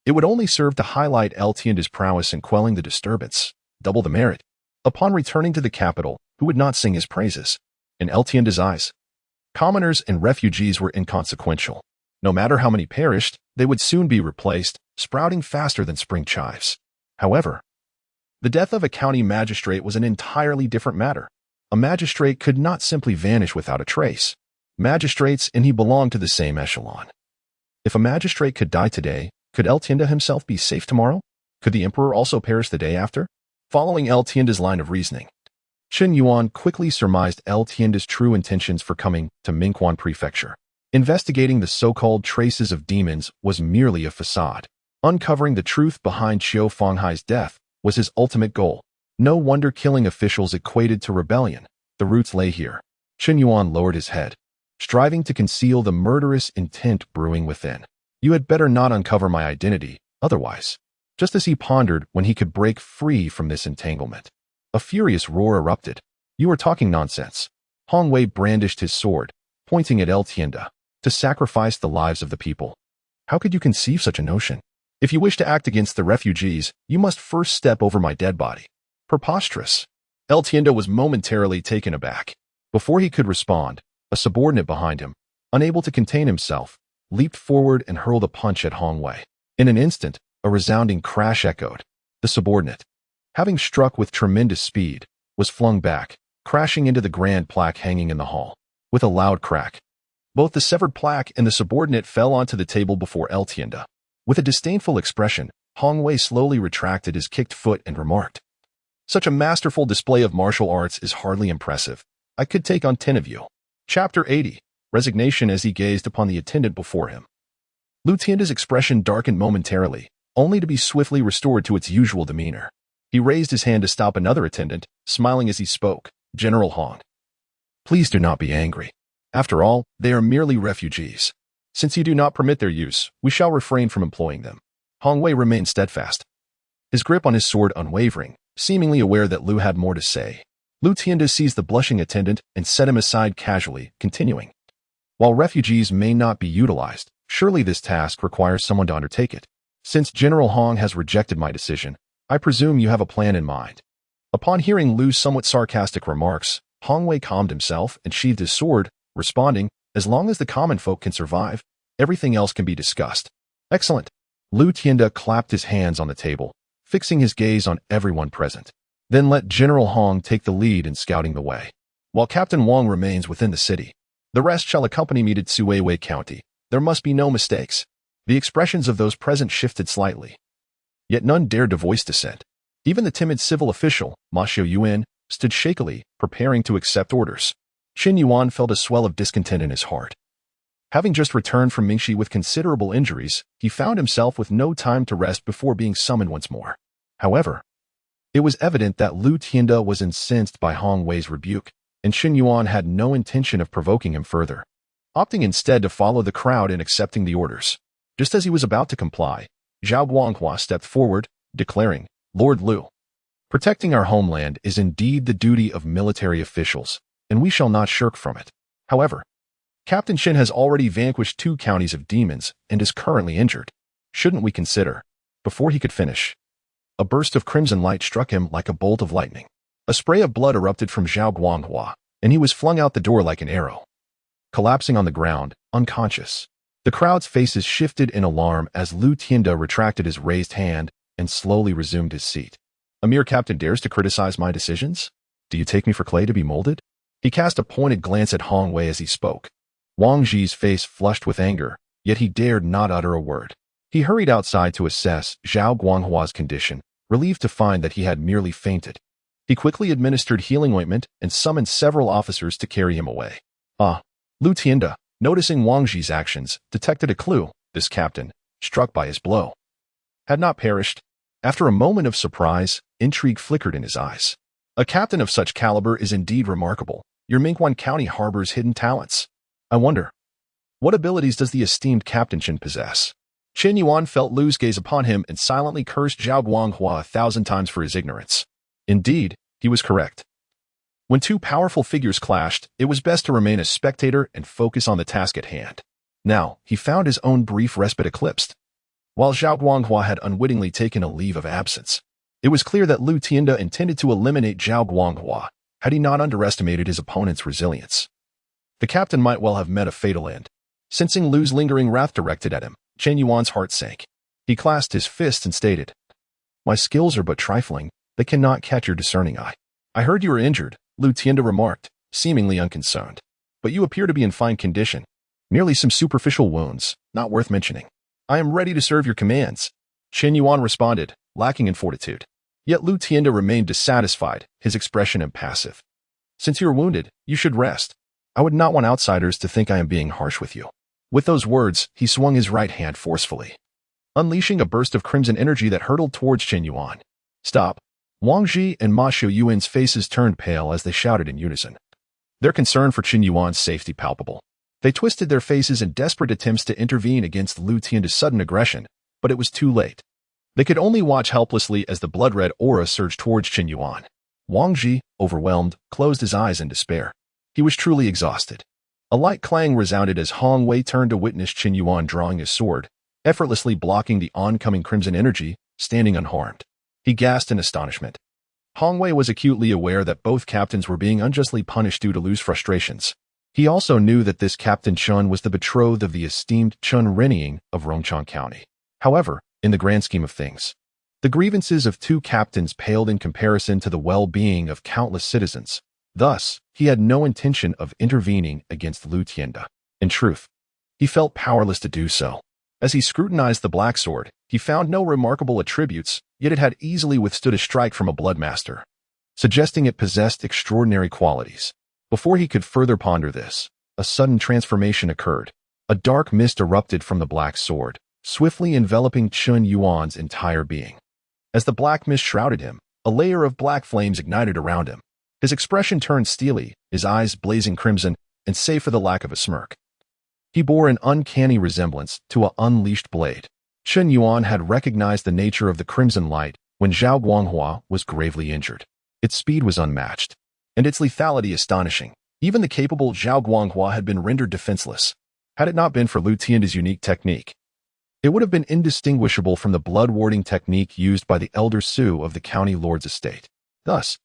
it would only serve to highlight El Tienda's prowess in quelling the disturbance, double the merit. Upon returning to the capital, who would not sing his praises? In El Tienda's eyes, commoners and refugees were inconsequential. No matter how many perished, they would soon be replaced, sprouting faster than spring chives. However, the death of a county magistrate was an entirely different matter. A magistrate could not simply vanish without a trace. Magistrates and he belonged to the same echelon. If a magistrate could die today, could El Tienda himself be safe tomorrow? Could the emperor also perish the day after? Following El Tienda's line of reasoning, Chen Yuan quickly surmised El Tienda's true intentions for coming to Mingquan Prefecture. Investigating the so-called traces of demons was merely a facade. Uncovering the truth behind Qiu Fenghai's death was his ultimate goal. No wonder killing officials equated to rebellion. The roots lay here. Chen Yuan lowered his head, striving to conceal the murderous intent brewing within. You had better not uncover my identity, otherwise. Just as he pondered when he could break free from this entanglement, a furious roar erupted. You are talking nonsense. Hong Wei brandished his sword, pointing at El Tienda, to sacrifice the lives of the people. How could you conceive such a notion? If you wish to act against the refugees, you must first step over my dead body. Preposterous. El Tienda was momentarily taken aback. Before he could respond, a subordinate behind him, unable to contain himself, leaped forward and hurled a punch at Hong Wei. In an instant, a resounding crash echoed. The subordinate, having struck with tremendous speed, was flung back, crashing into the grand plaque hanging in the hall. With a loud crack, both the severed plaque and the subordinate fell onto the table before El Tienda. With a disdainful expression, Hong Wei slowly retracted his kicked foot and remarked, "Such a masterful display of martial arts is hardly impressive. I could take on 10 of you." Chapter 80. Resignation as he gazed upon the attendant before him. Lu Tienda's expression darkened momentarily, only to be swiftly restored to its usual demeanor. He raised his hand to stop another attendant, smiling as he spoke. "General Hong, please do not be angry. After all, they are merely refugees. Since you do not permit their use, we shall refrain from employing them." Hong Wei remained steadfast, his grip on his sword unwavering, seemingly aware that Lu had more to say. Lu Tienda seized the blushing attendant and set him aside casually, continuing, "While refugees may not be utilized, surely this task requires someone to undertake it. Since General Hong has rejected my decision, I presume you have a plan in mind." Upon hearing Lu's somewhat sarcastic remarks, Hong Wei calmed himself and sheathed his sword, responding, "As long as the common folk can survive, everything else can be discussed." "Excellent." Lu Tienda clapped his hands on the table, fixing his gaze on everyone present. "Then let General Hong take the lead in scouting the way, while Captain Wang remains within the city. The rest shall accompany me to Tsuweiwei County. There must be no mistakes." The expressions of those present shifted slightly, yet none dared to voice dissent. Even the timid civil official, Ma Xiuyuan, stood shakily, preparing to accept orders. Chen Yuan felt a swell of discontent in his heart. Having just returned from Mingxi with considerable injuries, he found himself with no time to rest before being summoned once more. However, it was evident that Lu Tienda was incensed by Hong Wei's rebuke, and Chen Yuan had no intention of provoking him further, opting instead to follow the crowd in accepting the orders. Just as he was about to comply, Zhao Guanghua stepped forward, declaring, "Lord Lu, protecting our homeland is indeed the duty of military officials, and we shall not shirk from it. However, Captain Chen has already vanquished 2 counties of demons and is currently injured. Shouldn't we consider?" Before he could finish, a burst of crimson light struck him like a bolt of lightning. A spray of blood erupted from Zhao Guanghua, and he was flung out the door like an arrow, collapsing on the ground, unconscious. The crowd's faces shifted in alarm as Lu Tienda retracted his raised hand and slowly resumed his seat. "A mere captain dares to criticize my decisions? Do you take me for clay to be molded?" He cast a pointed glance at Hong Wei as he spoke. Wang Zhi's face flushed with anger, yet he dared not utter a word. He hurried outside to assess Zhao Guanghua's condition, relieved to find that he had merely fainted. He quickly administered healing ointment and summoned several officers to carry him away. Lu Tienda, noticing Wang Zhi's actions, detected a clue. this captain, struck by his blow, had not perished. After a moment of surprise, intrigue flickered in his eyes. A captain of such caliber is indeed remarkable. Your Mingguan County harbors hidden talents. I wonder, what abilities does the esteemed Captain Chen possess? Chen Yuan felt Lu's gaze upon him and silently cursed Zhao Guanghua 1,000 times for his ignorance. Indeed, he was correct. When two powerful figures clashed, it was best to remain a spectator and focus on the task at hand. Now, he found his own brief respite eclipsed. While Zhao Guanghua had unwittingly taken a leave of absence, it was clear that Lu Tianda intended to eliminate Zhao Guanghua had he not underestimated his opponent's resilience. The captain might well have met a fatal end. Sensing Lu's lingering wrath directed at him, Chen Yuan's heart sank. He clasped his fist and stated, "My skills are but trifling, they cannot catch your discerning eye." "I heard you were injured," Lu Tianda remarked, seemingly unconcerned. "But you appear to be in fine condition. Merely some superficial wounds, not worth mentioning." "I am ready to serve your commands," Chen Yuan responded, lacking in fortitude. Yet Lu Tianda remained dissatisfied, his expression impassive. "Since you are wounded, you should rest. I would not want outsiders to think I am being harsh with you." With those words, he swung his right hand forcefully, unleashing a burst of crimson energy that hurtled towards Chen Yuan. "Stop!" Wang Qi and Ma Xiuyuan's faces turned pale as they shouted in unison, their concern for Chen Yuan's safety palpable. They twisted their faces in desperate attempts to intervene against Lu Tianda's sudden aggression, but it was too late. They could only watch helplessly as the blood-red aura surged towards Chen Yuan. Wang Qi, overwhelmed, closed his eyes in despair. He was truly exhausted. A light clang resounded as Hong Wei turned to witness Chen Yuan drawing his sword, effortlessly blocking the oncoming crimson energy, standing unharmed. He gasped in astonishment. Hong Wei was acutely aware that both captains were being unjustly punished due to Lu's frustrations. He also knew that this Captain Chen was the betrothed of the esteemed Chen Renying of Rongchang County. However, in the grand scheme of things, the grievances of two captains paled in comparison to the well-being of countless citizens. Thus, he had no intention of intervening against Lu Tianda. In truth, he felt powerless to do so. As he scrutinized the black sword, he found no remarkable attributes, yet it had easily withstood a strike from a bloodmaster, suggesting it possessed extraordinary qualities. Before he could further ponder this, a sudden transformation occurred. A dark mist erupted from the black sword, swiftly enveloping Chen Yuan's entire being. As the black mist shrouded him, a layer of black flames ignited around him. His expression turned steely, his eyes blazing crimson, and save for the lack of a smirk, he bore an uncanny resemblance to an unleashed blade. Chen Yuan had recognized the nature of the crimson light when Zhao Guanghua was gravely injured. Its speed was unmatched, and its lethality astonishing. Even the capable Zhao Guanghua had been rendered defenseless. Had it not been for Lu Tianda's unique technique, it would have been indistinguishable from the blood-warding technique used by the elder Su of the county lord's estate. Thus,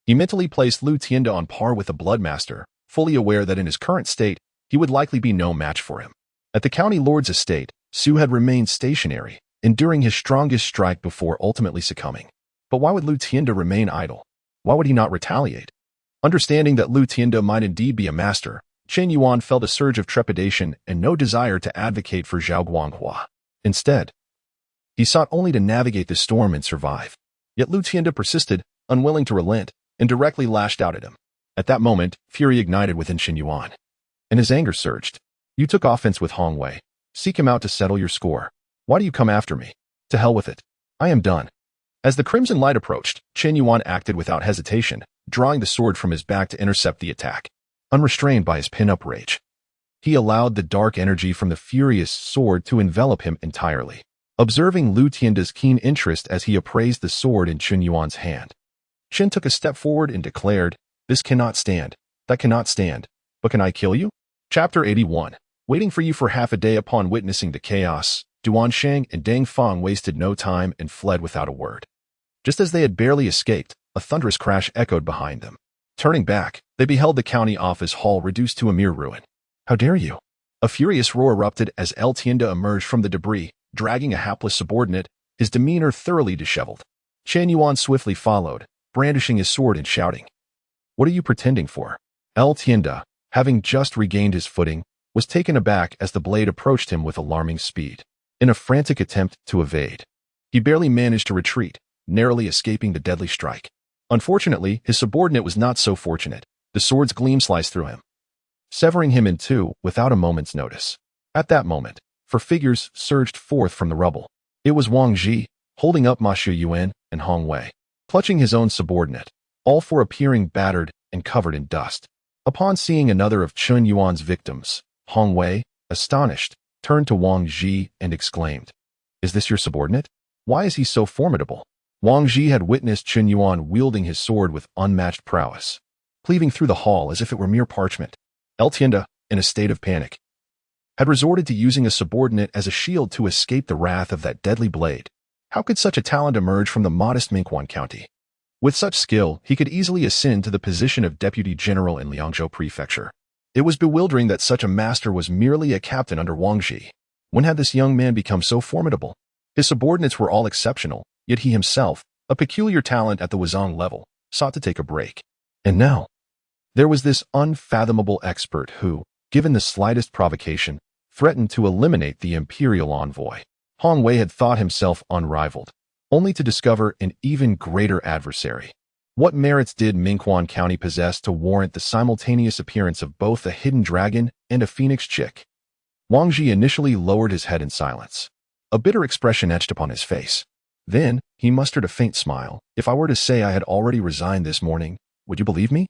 he mentally placed Lu Tianda on par with the bloodmaster, fully aware that in his current state, he would likely be no match for him. At the county lord's estate, Su had remained stationary, enduring his strongest strike before ultimately succumbing. But why would Lu Tianda remain idle? Why would he not retaliate? Understanding that Lu Tianda might indeed be a master, Chen Yuan felt a surge of trepidation and no desire to advocate for Zhao Guanghua. Instead, he sought only to navigate the storm and survive. Yet Lu Tianda persisted, unwilling to relent, and directly lashed out at him. At that moment, fury ignited within Chen Yuan, and his anger surged. "You took offense with Hong Wei. Seek him out to settle your score. Why do you come after me? To hell with it. I am done." As the crimson light approached, Chen Yuan acted without hesitation, drawing the sword from his back to intercept the attack. Unrestrained by his pin-up rage, he allowed the dark energy from the furious sword to envelop him entirely. Observing Lu Tianda's keen interest as he appraised the sword in Chen Yuan's hand, Chen took a step forward and declared, "This cannot stand. That cannot stand. But can I kill you?" Chapter 81. Waiting for you for half a day. Upon witnessing the chaos, Duan Sheng and Deng Feng wasted no time and fled without a word. Just as they had barely escaped, a thunderous crash echoed behind them. Turning back, they beheld the county office hall reduced to a mere ruin. "How dare you!" A furious roar erupted as El Tienda emerged from the debris, dragging a hapless subordinate, his demeanor thoroughly disheveled. Chen Yuan swiftly followed, brandishing his sword and shouting, "What are you pretending for?" El Tienda, having just regained his footing, was taken aback as the blade approached him with alarming speed. In a frantic attempt to evade, he barely managed to retreat, narrowly escaping the deadly strike. Unfortunately, his subordinate was not so fortunate. The sword's gleam sliced through him, severing him in two without a moment's notice. At that moment, for figures surged forth from the rubble. It was Yuan Qi, holding up Ma Yuan and Hong Wei, clutching his own subordinate, all four appearing battered and covered in dust. Upon seeing another of Chen Yuan's victims, Hong Wei, astonished, turned to Yuan Qi and exclaimed, "Is this your subordinate? Why is he so formidable?" Yuan Qi had witnessed Chen Yuan wielding his sword with unmatched prowess, cleaving through the hall as if it were mere parchment. Tianda, in a state of panic, had resorted to using a subordinate as a shield to escape the wrath of that deadly blade. How could such a talent emerge from the modest Mingquan County? With such skill, he could easily ascend to the position of Deputy General in Liangzhou Prefecture. It was bewildering that such a master was merely a captain under Yuan Qi. When had this young man become so formidable? His subordinates were all exceptional, yet he himself, a peculiar talent at the Wuxiang level, sought to take a break. And now, there was this unfathomable expert who, given the slightest provocation, threatened to eliminate the imperial envoy. Hong Wei had thought himself unrivaled, only to discover an even greater adversary. What merits did Mingquan County possess to warrant the simultaneous appearance of both a hidden dragon and a phoenix chick? Yuan Qi initially lowered his head in silence. A bitter expression etched upon his face. Then, he mustered a faint smile. "If I were to say I had already resigned this morning, would you believe me?"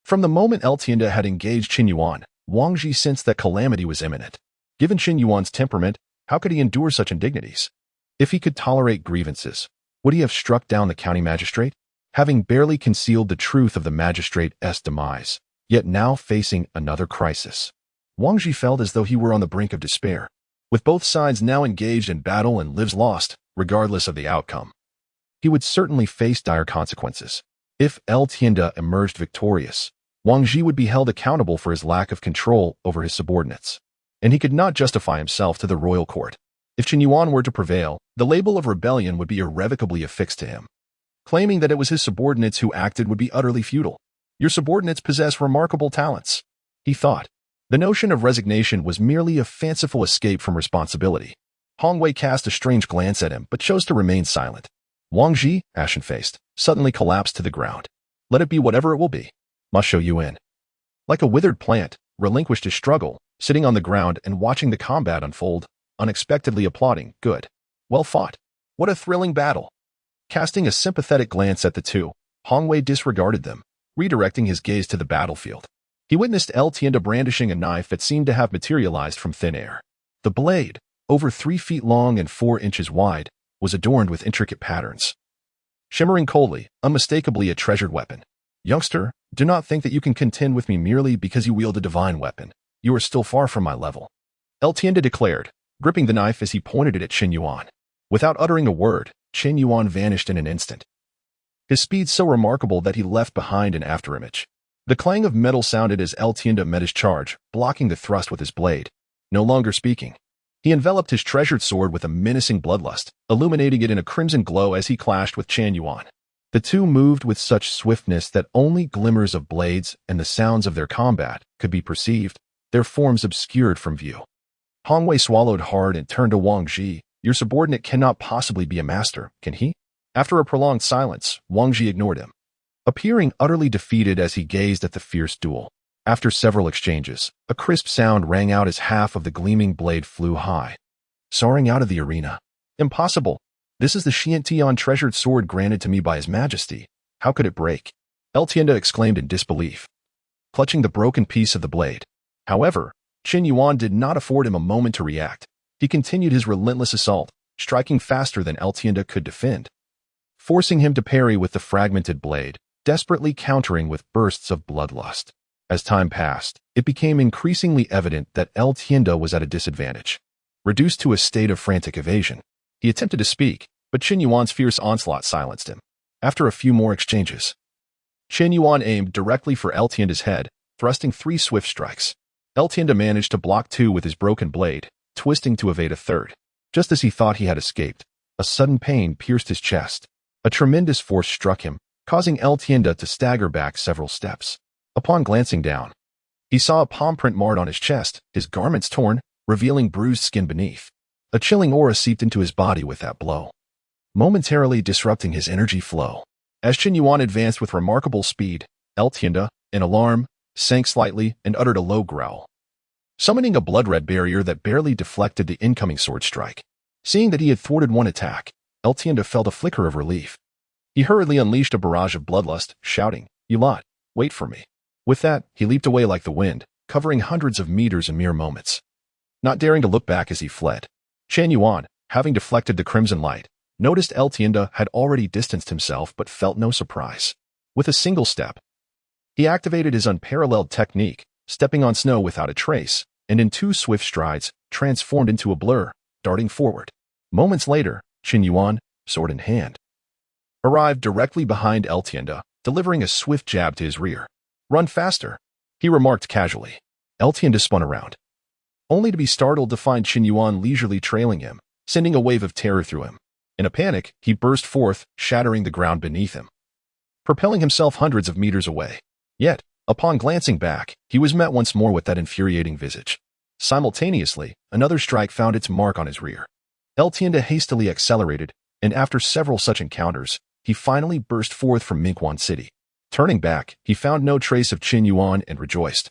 From the moment Tianda had engaged Chen Yuan, Yuan Qi sensed that calamity was imminent. Given Chen Yuan's temperament, how could he endure such indignities? If he could tolerate grievances, would he have struck down the county magistrate? Having barely concealed the truth of the magistrate's demise, yet now facing another crisis, Yuan Qi felt as though he were on the brink of despair. With both sides now engaged in battle and lives lost, regardless of the outcome, he would certainly face dire consequences. If Tianda emerged victorious, Yuan Qi would be held accountable for his lack of control over his subordinates, and he could not justify himself to the royal court. If Chen Yuan were to prevail, the label of rebellion would be irrevocably affixed to him. Claiming that it was his subordinates who acted would be utterly futile. Your subordinates possess remarkable talents, he thought. The notion of resignation was merely a fanciful escape from responsibility. Hong Wei cast a strange glance at him, but chose to remain silent. Yuan Qi, ashen-faced, suddenly collapsed to the ground. Let it be whatever it will be. Must show you in. Like a withered plant, relinquished his struggle, sitting on the ground and watching the combat unfold, unexpectedly applauding. Good. Well fought. What a thrilling battle. Casting a sympathetic glance at the two, Hong Wei disregarded them, redirecting his gaze to the battlefield. He witnessed Tianda brandishing a knife that seemed to have materialized from thin air. The blade, over 3 feet long and 4 inches wide, was adorned with intricate patterns. Shimmering coldly, unmistakably a treasured weapon. Youngster, do not think that you can contend with me merely because you wield a divine weapon. You are still far from my level. Tianda declared, gripping the knife as he pointed it at Chen Yuan. Without uttering a word, Chen Yuan vanished in an instant. His speed so remarkable that he left behind an afterimage. The clang of metal sounded as Tianda met his charge, blocking the thrust with his blade. No longer speaking, he enveloped his treasured sword with a menacing bloodlust, illuminating it in a crimson glow as he clashed with Chen Yuan. The two moved with such swiftness that only glimmers of blades and the sounds of their combat could be perceived, their forms obscured from view. Hong Wei swallowed hard and turned to Yuan Qi. Your subordinate cannot possibly be a master, can he? After a prolonged silence, Yuan Qi ignored him, appearing utterly defeated as he gazed at the fierce duel. After several exchanges, a crisp sound rang out as half of the gleaming blade flew high, soaring out of the arena. Impossible! This is the Tian treasured sword granted to me by His Majesty. How could it break? Tianda exclaimed in disbelief, clutching the broken piece of the blade. However, Chen Yuan did not afford him a moment to react. He continued his relentless assault, striking faster than Tianda could defend, forcing him to parry with the fragmented blade, desperately countering with bursts of bloodlust. As time passed, it became increasingly evident that Tianda was at a disadvantage. Reduced to a state of frantic evasion, he attempted to speak, but Chen Yuan's fierce onslaught silenced him. After a few more exchanges, Chen Yuan aimed directly for Tianda's head, thrusting 3 swift strikes. Tianda managed to block 2 with his broken blade, twisting to evade a third. Just as he thought he had escaped, a sudden pain pierced his chest. A tremendous force struck him, causing Tianda to stagger back several steps. Upon glancing down, he saw a palm print marred on his chest, his garments torn, revealing bruised skin beneath. A chilling aura seeped into his body with that blow, momentarily disrupting his energy flow. As Chen Yuan advanced with remarkable speed, Tianda, in alarm, sank slightly and uttered a low growl. summoning a blood-red barrier that barely deflected the incoming sword strike. Seeing that he had thwarted one attack, Tianda felt a flicker of relief. He hurriedly unleashed a barrage of bloodlust, shouting, "You lot, wait for me." With that, he leaped away like the wind, covering hundreds of meters in mere moments. Not daring to look back as he fled, Chen Yuan, having deflected the crimson light, noticed Tianda had already distanced himself but felt no surprise. With a single step, he activated his unparalleled technique, stepping on snow without a trace, and in 2 swift strides, transformed into a blur, darting forward. Moments later, Chen Yuan, sword in hand, arrived directly behind Tianda, delivering a swift jab to his rear. "Run faster," he remarked casually. Tianda spun around, only to be startled to find Chen Yuan leisurely trailing him, sending a wave of terror through him. In a panic, he burst forth, shattering the ground beneath him, propelling himself hundreds of meters away. Yet, upon glancing back, he was met once more with that infuriating visage. Simultaneously, another strike found its mark on his rear. Tianda hastily accelerated, and after several such encounters, he finally burst forth from Mingguan City. Turning back, he found no trace of Chen Yuan and rejoiced,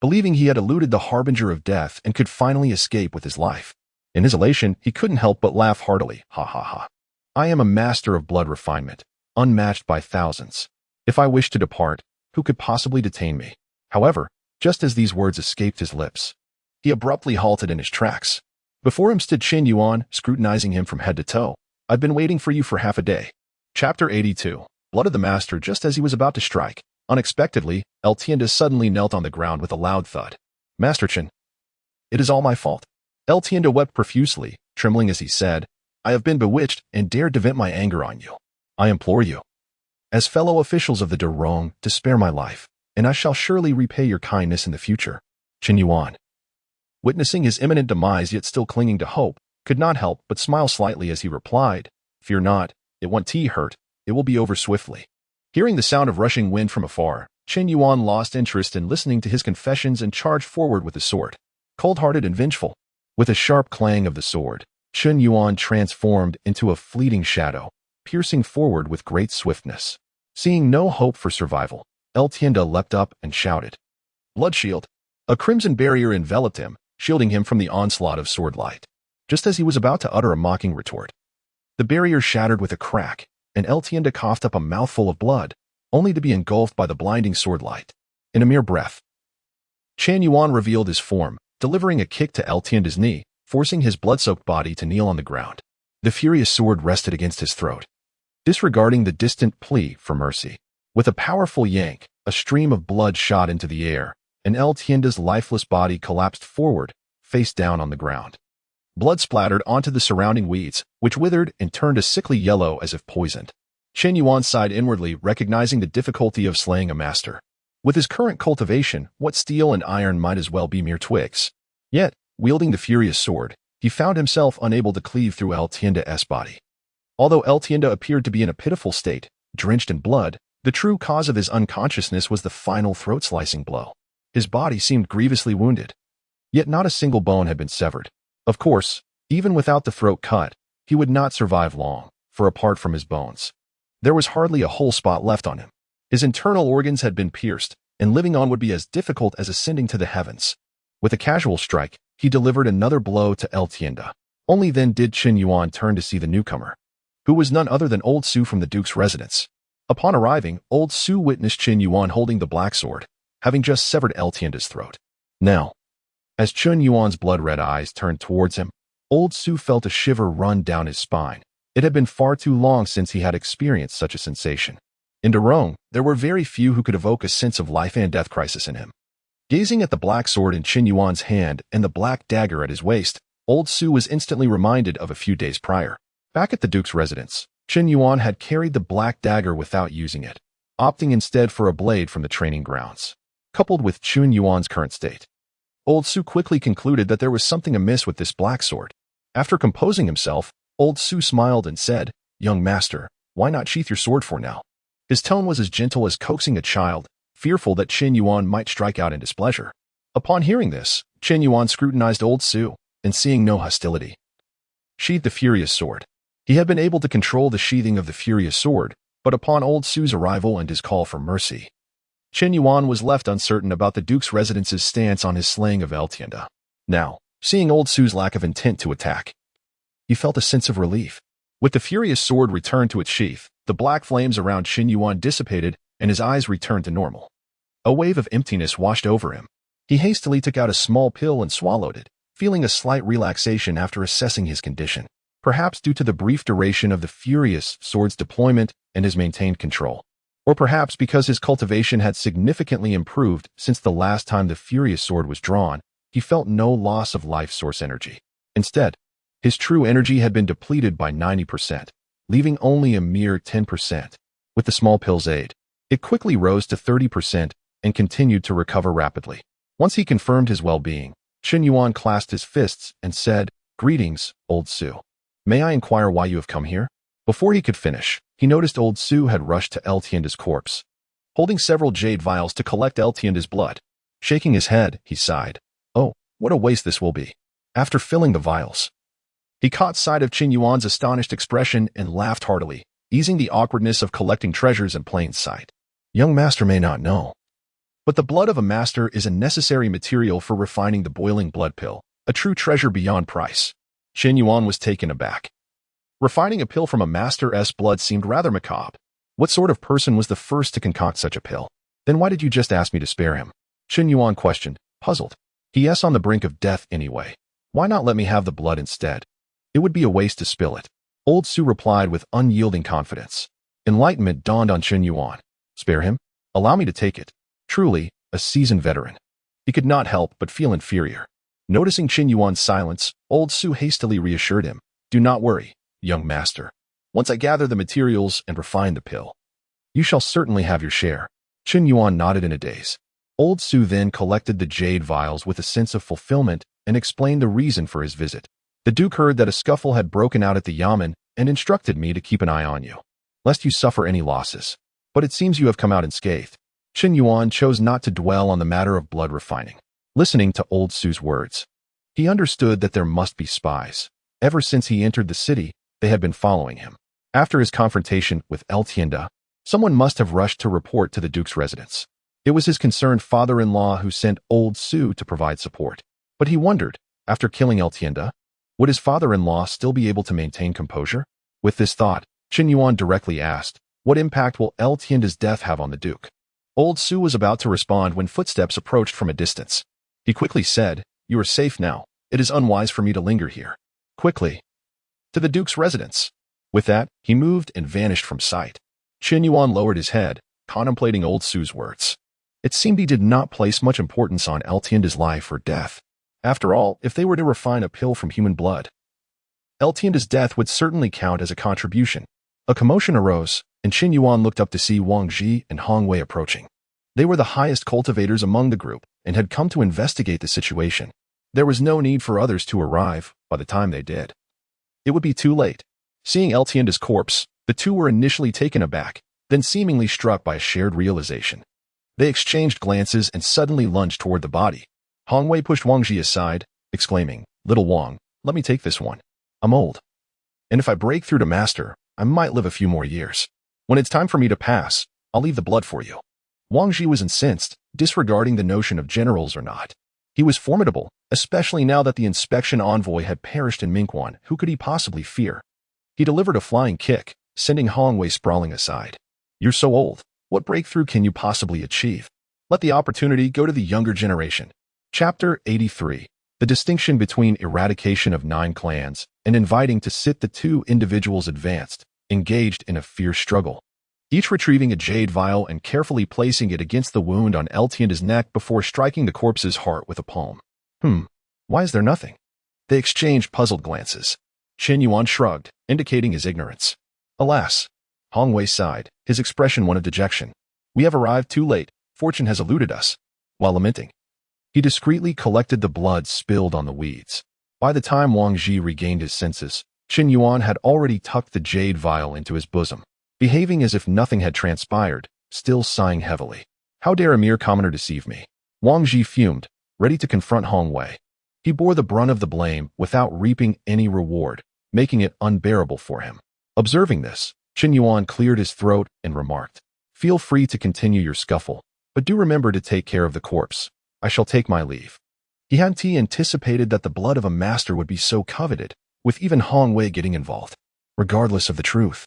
believing he had eluded the harbinger of death and could finally escape with his life. In his elation, he couldn't help but laugh heartily. "Ha ha ha. I am a master of blood refinement, unmatched by thousands. If I wish to depart, who could possibly detain me?" However, just as these words escaped his lips, he abruptly halted in his tracks. Before him stood Chen Yuan, scrutinizing him from head to toe. "I've been waiting for you for half a day." Chapter 82. Blood of the Master. Just as he was about to strike, unexpectedly, Tianda suddenly knelt on the ground with a loud thud. "Master Chen, it is all my fault." Tianda wept profusely, trembling as he said, "I have been bewitched and dared to vent my anger on you. I implore you, as fellow officials of the Durong, to spare my life, and I shall surely repay your kindness in the future." Chen Yuan, witnessing his imminent demise yet still clinging to hope, could not help but smile slightly as he replied, "Fear not, it won't hurt, it will be over swiftly." Hearing the sound of rushing wind from afar, Chen Yuan lost interest in listening to his confessions and charged forward with his sword. Cold-hearted and vengeful, with a sharp clang of the sword, Chen Yuan transformed into a fleeting shadow, piercing forward with great swiftness. Seeing no hope for survival, Tianda leapt up and shouted, "Blood shield!" A crimson barrier enveloped him, shielding him from the onslaught of sword light. Just as he was about to utter a mocking retort, the barrier shattered with a crack, and Tianda coughed up a mouthful of blood, only to be engulfed by the blinding sword light. In a mere breath, Chen Yuan revealed his form, delivering a kick to Tianda's knee, forcing his blood-soaked body to kneel on the ground. The furious sword rested against his throat, disregarding the distant plea for mercy. With a powerful yank, a stream of blood shot into the air, and Tianda's lifeless body collapsed forward, face down on the ground. Blood splattered onto the surrounding weeds, which withered and turned a sickly yellow as if poisoned. Chen Yuan sighed inwardly, recognizing the difficulty of slaying a master. With his current cultivation, what steel and iron might as well be mere twigs. Yet, wielding the furious sword, he found himself unable to cleave through Tianda's body. Although Tianda appeared to be in a pitiful state, drenched in blood, the true cause of his unconsciousness was the final throat-slicing blow. His body seemed grievously wounded, yet not a single bone had been severed. Of course, even without the throat cut, he would not survive long, for apart from his bones, there was hardly a whole spot left on him. His internal organs had been pierced, and living on would be as difficult as ascending to the heavens. With a casual strike, he delivered another blow to Tianda. Only then did Chen Yuan turn to see the newcomer, who was none other than Old Su from the Duke's residence. Upon arriving, Old Su witnessed Chen Yuan holding the black sword, having just severed Tianda's throat. Now, as Chen Yuan's blood-red eyes turned towards him, Old Su felt a shiver run down his spine. It had been far too long since he had experienced such a sensation. In Durong, there were very few who could evoke a sense of life and death crisis in him. Gazing at the black sword in Chen Yuan's hand and the black dagger at his waist, Old Su was instantly reminded of a few days prior. Back at the Duke's residence, Chen Yuan had carried the black dagger without using it, opting instead for a blade from the training grounds. Coupled with Chen Yuan's current state, Old Su quickly concluded that there was something amiss with this black sword. After composing himself, Old Su smiled and said, "Young master, why not sheath your sword for now?" His tone was as gentle as coaxing a child, fearful that Chen Yuan might strike out in displeasure. Upon hearing this, Chen Yuan scrutinized Old Su, and seeing no hostility, sheathed the furious sword. He had been able to control the sheathing of the furious sword, but upon Old Su's arrival and his call for mercy, Chen Yuan was left uncertain about the Duke's residence's stance on his slaying of Tianda. Now, seeing Old Su's lack of intent to attack, he felt a sense of relief. With the furious sword returned to its sheath, the black flames around Chen Yuan dissipated and his eyes returned to normal. A wave of emptiness washed over him. He hastily took out a small pill and swallowed it, feeling a slight relaxation after assessing his condition, perhaps due to the brief duration of the furious sword's deployment and his maintained control. Or perhaps because his cultivation had significantly improved since the last time the furious sword was drawn, he felt no loss of life source energy. Instead, his true energy had been depleted by 90%, leaving only a mere 10%. With the small pill's aid, it quickly rose to 30% and continued to recover rapidly. Once he confirmed his well-being, Chen Yuan clasped his fists and said, "Greetings, Old Su. May I inquire why you have come here?" Before he could finish, he noticed Old Su had rushed to Tianda's corpse, holding several jade vials to collect Tianda's blood. Shaking his head, he sighed. "Oh, what a waste this will be." After filling the vials, he caught sight of Chen Yuan's astonished expression and laughed heartily, easing the awkwardness of collecting treasures in plain sight. Young master may not know, but the blood of a master is a necessary material for refining the boiling blood pill, a true treasure beyond price. Chen Yuan was taken aback. Refining a pill from a master's blood seemed rather macabre. What sort of person was the first to concoct such a pill? Then why did you just ask me to spare him? Chen Yuan questioned, puzzled. He is on the brink of death anyway. Why not let me have the blood instead? It would be a waste to spill it. Old Su replied with unyielding confidence. Enlightenment dawned on Chen Yuan. Spare him? Allow me to take it. Truly, a seasoned veteran. He could not help but feel inferior. Noticing Chen Yuan's silence, Old Su hastily reassured him. Do not worry, young master. Once I gather the materials and refine the pill, you shall certainly have your share. Chen Yuan nodded in a daze. Old Su then collected the jade vials with a sense of fulfillment and explained the reason for his visit. The Duke heard that a scuffle had broken out at the Yamen and instructed me to keep an eye on you, lest you suffer any losses. But it seems you have come out unscathed. Chen Yuan chose not to dwell on the matter of blood refining. Listening to Old Su's words, he understood that there must be spies. Ever since he entered the city, they had been following him. After his confrontation with Tianda, someone must have rushed to report to the Duke's residence. It was his concerned father-in-law who sent Old Su to provide support. But he wondered, after killing Tianda, would his father-in-law still be able to maintain composure? With this thought, Chen Yuan directly asked, what impact will Tianda's death have on the Duke? Old Su was about to respond when footsteps approached from a distance. He quickly said, you are safe now. It is unwise for me to linger here. Quickly, to the Duke's residence. With that, he moved and vanished from sight. Chen Yuan lowered his head, contemplating Old Su's words. It seemed he did not place much importance on Tianda's life or death. After all, if they were to refine a pill from human blood, Tianda's death would certainly count as a contribution. A commotion arose, and Chen Yuan looked up to see Yuan Qi and Hong Wei approaching. They were the highest cultivators among the group and had come to investigate the situation. There was no need for others to arrive by the time they did. It would be too late. Seeing Tianda's corpse, the two were initially taken aback, then seemingly struck by a shared realization. They exchanged glances and suddenly lunged toward the body. Hong Wei pushed Yuan Qi aside, exclaiming, Little Wang, let me take this one. I'm old. And if I break through to master, I might live a few more years. When it's time for me to pass, I'll leave the blood for you. Yuan Qi was incensed, disregarding the notion of generals or not. He was formidable, especially now that the inspection envoy had perished in Mingquan. Who could he possibly fear? He delivered a flying kick, sending Hong Wei sprawling aside. You're so old. What breakthrough can you possibly achieve? Let the opportunity go to the younger generation. Chapter 83. The distinction between eradication of 9 clans and inviting to sit. The two individuals advanced, engaged in a fierce struggle, each retrieving a jade vial and carefully placing it against the wound on Tianda's neck before striking the corpse's heart with a palm. Why is there nothing? They exchanged puzzled glances. Chen Yuan shrugged, indicating his ignorance. Alas. Hong Wei sighed, his expression one of dejection. We have arrived too late. Fortune has eluded us. While lamenting, he discreetly collected the blood spilled on the weeds. By the time Yuan Qi regained his senses, Chen Yuan had already tucked the jade vial into his bosom, behaving as if nothing had transpired, still sighing heavily. How dare a mere commoner deceive me? Yuan Qi fumed, ready to confront Hong Wei. He bore the brunt of the blame without reaping any reward, making it unbearable for him. Observing this, Chen Yuan cleared his throat and remarked, Feel free to continue your scuffle, But do remember to take care of the corpse. I shall take my leave. Yuan Qi anticipated that the blood of a master would be so coveted, with even Hong Wei getting involved, regardless of the truth.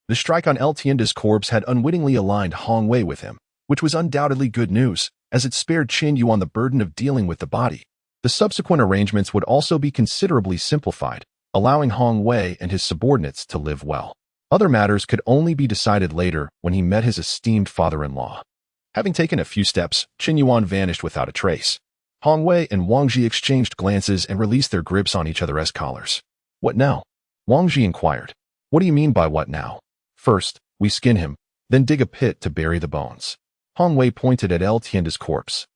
The strike on El Tienda's corpse had unwittingly aligned Hong Wei with him, which was undoubtedly good news, as it spared Chen Yuan the burden of dealing with the body. The subsequent arrangements would also be considerably simplified, allowing Hong Wei and his subordinates to live well. Other matters could only be decided later when he met his esteemed father-in-law. Having taken a few steps, Chen Yuan vanished without a trace. Hong Wei and Wang Ji exchanged glances and released their grips on each other's collars. What now? Wang Ji inquired. What do you mean by what now? First, we skin him, then dig a pit to bury the bones. Hong Wei pointed at El Tienda's corpse.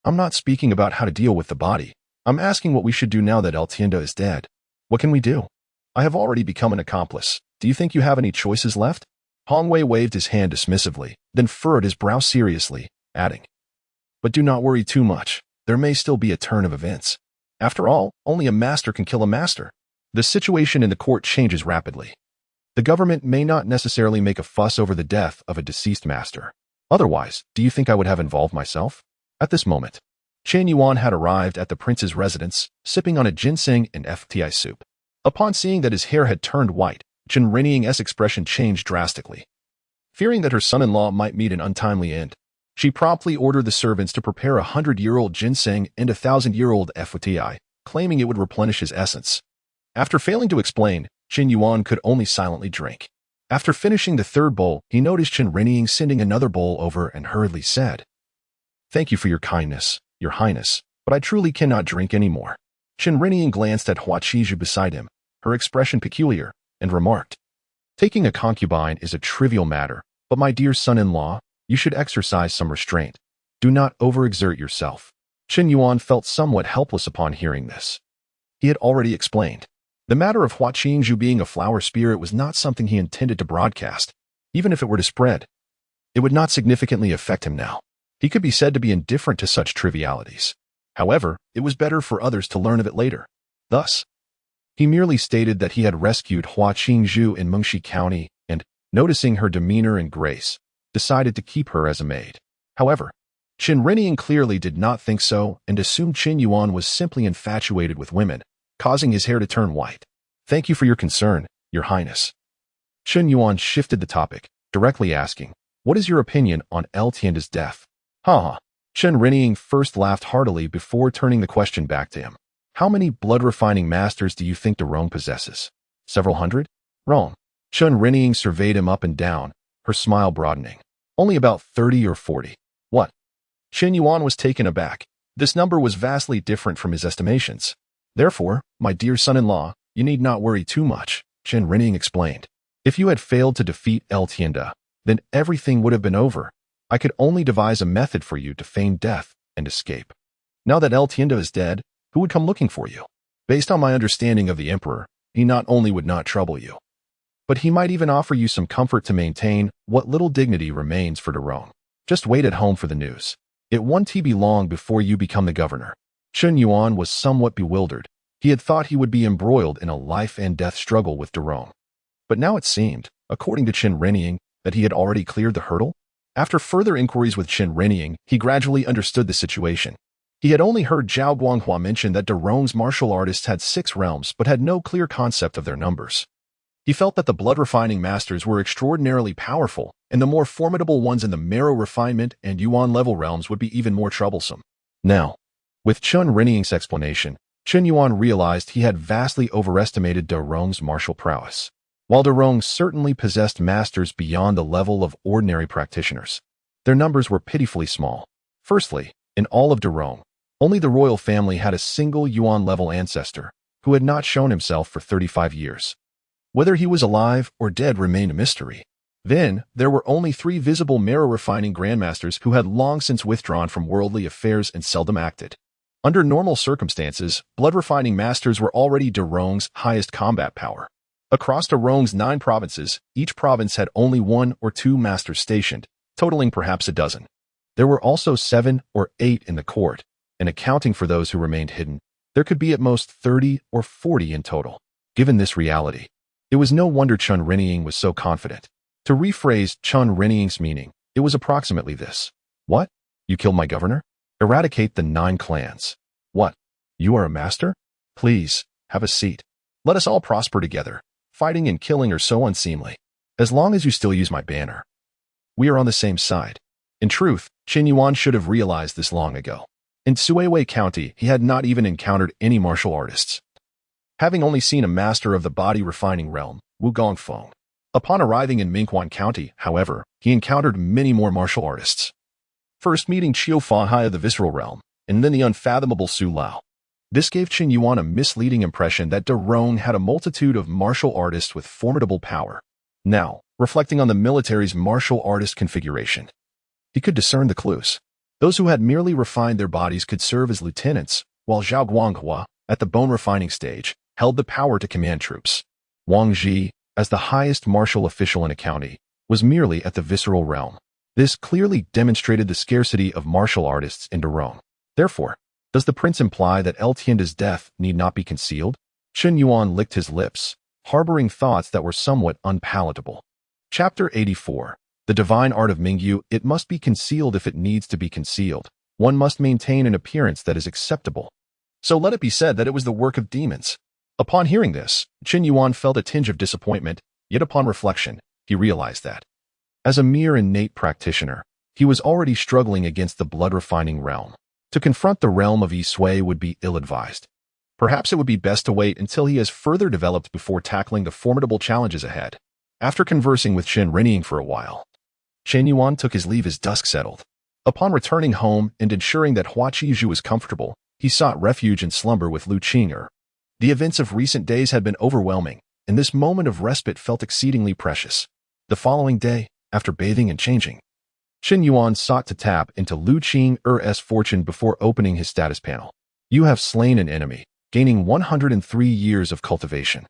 I'm not speaking about how to deal with the body. I'm asking what we should do now that El Tienda is dead. What can we do? I have already become an accomplice. Do you think you have any choices left? Hong Wei waved his hand dismissively, then furrowed his brow seriously, adding, But do not worry too much. There may still be a turn of events. After all, only a master can kill a master. The situation in the court changes rapidly. The government may not necessarily make a fuss over the death of a deceased master. Otherwise, do you think I would have involved myself? At this moment, Chen Yuan had arrived at the prince's residence, sipping on a ginseng and FTI soup. Upon seeing that his hair had turned white, Chen Reniying's expression changed drastically. Fearing that her son-in-law might meet an untimely end, she promptly ordered the servants to prepare 100-year-old ginseng and 1,000-year-old FTI, claiming it would replenish his essence. After failing to explain, Chen Yuan could only silently drink. After finishing the third bowl, he noticed Chen Reniying sending another bowl over and hurriedly said, Thank you for your kindness, Your Highness, but I truly cannot drink any more. Chen Reniying glanced at Hua Qizhu beside him, her expression peculiar, and remarked, Taking a concubine is a trivial matter, but my dear son-in-law, you should exercise some restraint. Do not overexert yourself. Chen Yuan felt somewhat helpless upon hearing this. He had already explained. The matter of Hua Qingzhu being a flower spirit was not something he intended to broadcast. Even if it were to spread, it would not significantly affect him now. He could be said to be indifferent to such trivialities. However, it was better for others to learn of it later. Thus, he merely stated that he had rescued Hua Qingzhu in Mengxi County and, noticing her demeanor and grace, decided to keep her as a maid. However, Chen Reniying clearly did not think so and assumed Chen Yuan was simply infatuated with women, causing his hair to turn white. Thank you for your concern, Your Highness. Chen Yuan shifted the topic, directly asking, What is your opinion on El Tienda's death? Ha. Chen Reniying first laughed heartily before turning the question back to him. How many blood-refining masters do you think de Rong possesses? Several hundred? Wrong. Chen Reniying surveyed him up and down, her smile broadening. Only about 30 or 40. What? Chen Yuan was taken aback. This number was vastly different from his estimations. Therefore, my dear son-in-law, you need not worry too much, Chen Reniying explained. If you had failed to defeat El Tienda, then everything would have been over. I could only devise a method for you to feign death and escape. Now that El Tienda is dead, who would come looking for you? Based on my understanding of the emperor, he not only would not trouble you, but he might even offer you some comfort to maintain what little dignity remains for de Rong. Just wait at home for the news. It won't be long before you become the governor. Chen Yuan was somewhat bewildered. He had thought he would be embroiled in a life-and-death struggle with de Rong. But now it seemed, according to Chen Reniying, that he had already cleared the hurdle. After further inquiries with Chen Reniying, he gradually understood the situation. He had only heard Zhao Guanghua mention that de Rong's martial artists had 6 realms but had no clear concept of their numbers. He felt that the blood-refining masters were extraordinarily powerful, and the more formidable ones in the marrow refinement and Yuan-level realms would be even more troublesome. Now, with Chen Reniying's explanation, Chen Yuan realized he had vastly overestimated de Rong's martial prowess. While de Rong certainly possessed masters beyond the level of ordinary practitioners, their numbers were pitifully small. Firstly, in all of de Rong, only the royal family had a single Yuan-level ancestor, who had not shown himself for 35 years. Whether he was alive or dead remained a mystery. Then, there were only 3 visible marrow-refining grandmasters who had long since withdrawn from worldly affairs and seldom acted. Under normal circumstances, blood-refining masters were already de Rong's highest combat power. Across de Rong's 9 provinces, each province had only 1 or 2 masters stationed, totaling perhaps a dozen. There were also 7 or 8 in the court, and accounting for those who remained hidden, there could be at most 30 or 40 in total. Given this reality, it was no wonder Chen Reniying was so confident. To rephrase Chen Reniying's meaning, it was approximately this. What? You killed my governor? Eradicate the 9 clans. What? You are a master? Please, have a seat. Let us all prosper together. Fighting and killing are so unseemly. As long as you still use my banner, we are on the same side. In truth, Chen Yuan should have realized this long ago. In Suiwei County, he had not even encountered any martial artists, having only seen a master of the body refining realm, Wu Gongfeng. Upon arriving in Minghuan County, however, he encountered many more martial artists. First meeting Qiu Fanhai of the visceral realm, and then the unfathomable Su Lao. This gave Chen Yuan a misleading impression that Darong had a multitude of martial artists with formidable power. Now, reflecting on the military's martial artist configuration, he could discern the clues. Those who had merely refined their bodies could serve as lieutenants, while Zhao Guanghua, at the bone refining stage, held the power to command troops. Wang Ji, as the highest martial official in a county, was merely at the visceral realm. This clearly demonstrated the scarcity of martial artists in Darong. Therefore, does the prince imply that El Tienda's death need not be concealed? Chen Yuan licked his lips, harboring thoughts that were somewhat unpalatable. Chapter 84. The divine art of Mingyu. It must be concealed if it needs to be concealed. One must maintain an appearance that is acceptable. So let it be said that it was the work of demons. Upon hearing this, Chen Yuan felt a tinge of disappointment, yet upon reflection, he realized that, as a mere innate practitioner, he was already struggling against the blood-refining realm. To confront the realm of Yi Sui would be ill-advised. Perhaps it would be best to wait until he has further developed before tackling the formidable challenges ahead. After conversing with Chen Renying for a while, Chen Yuan took his leave as dusk settled. Upon returning home and ensuring that Hua Qizhu was comfortable, he sought refuge in slumber with Lu Qing'er. The events of recent days had been overwhelming, and this moment of respite felt exceedingly precious. The following day, after bathing and changing, Chen Yuan sought to tap into Lu Qing'er's fortune before opening his status panel. You have slain an enemy, gaining 103 years of cultivation.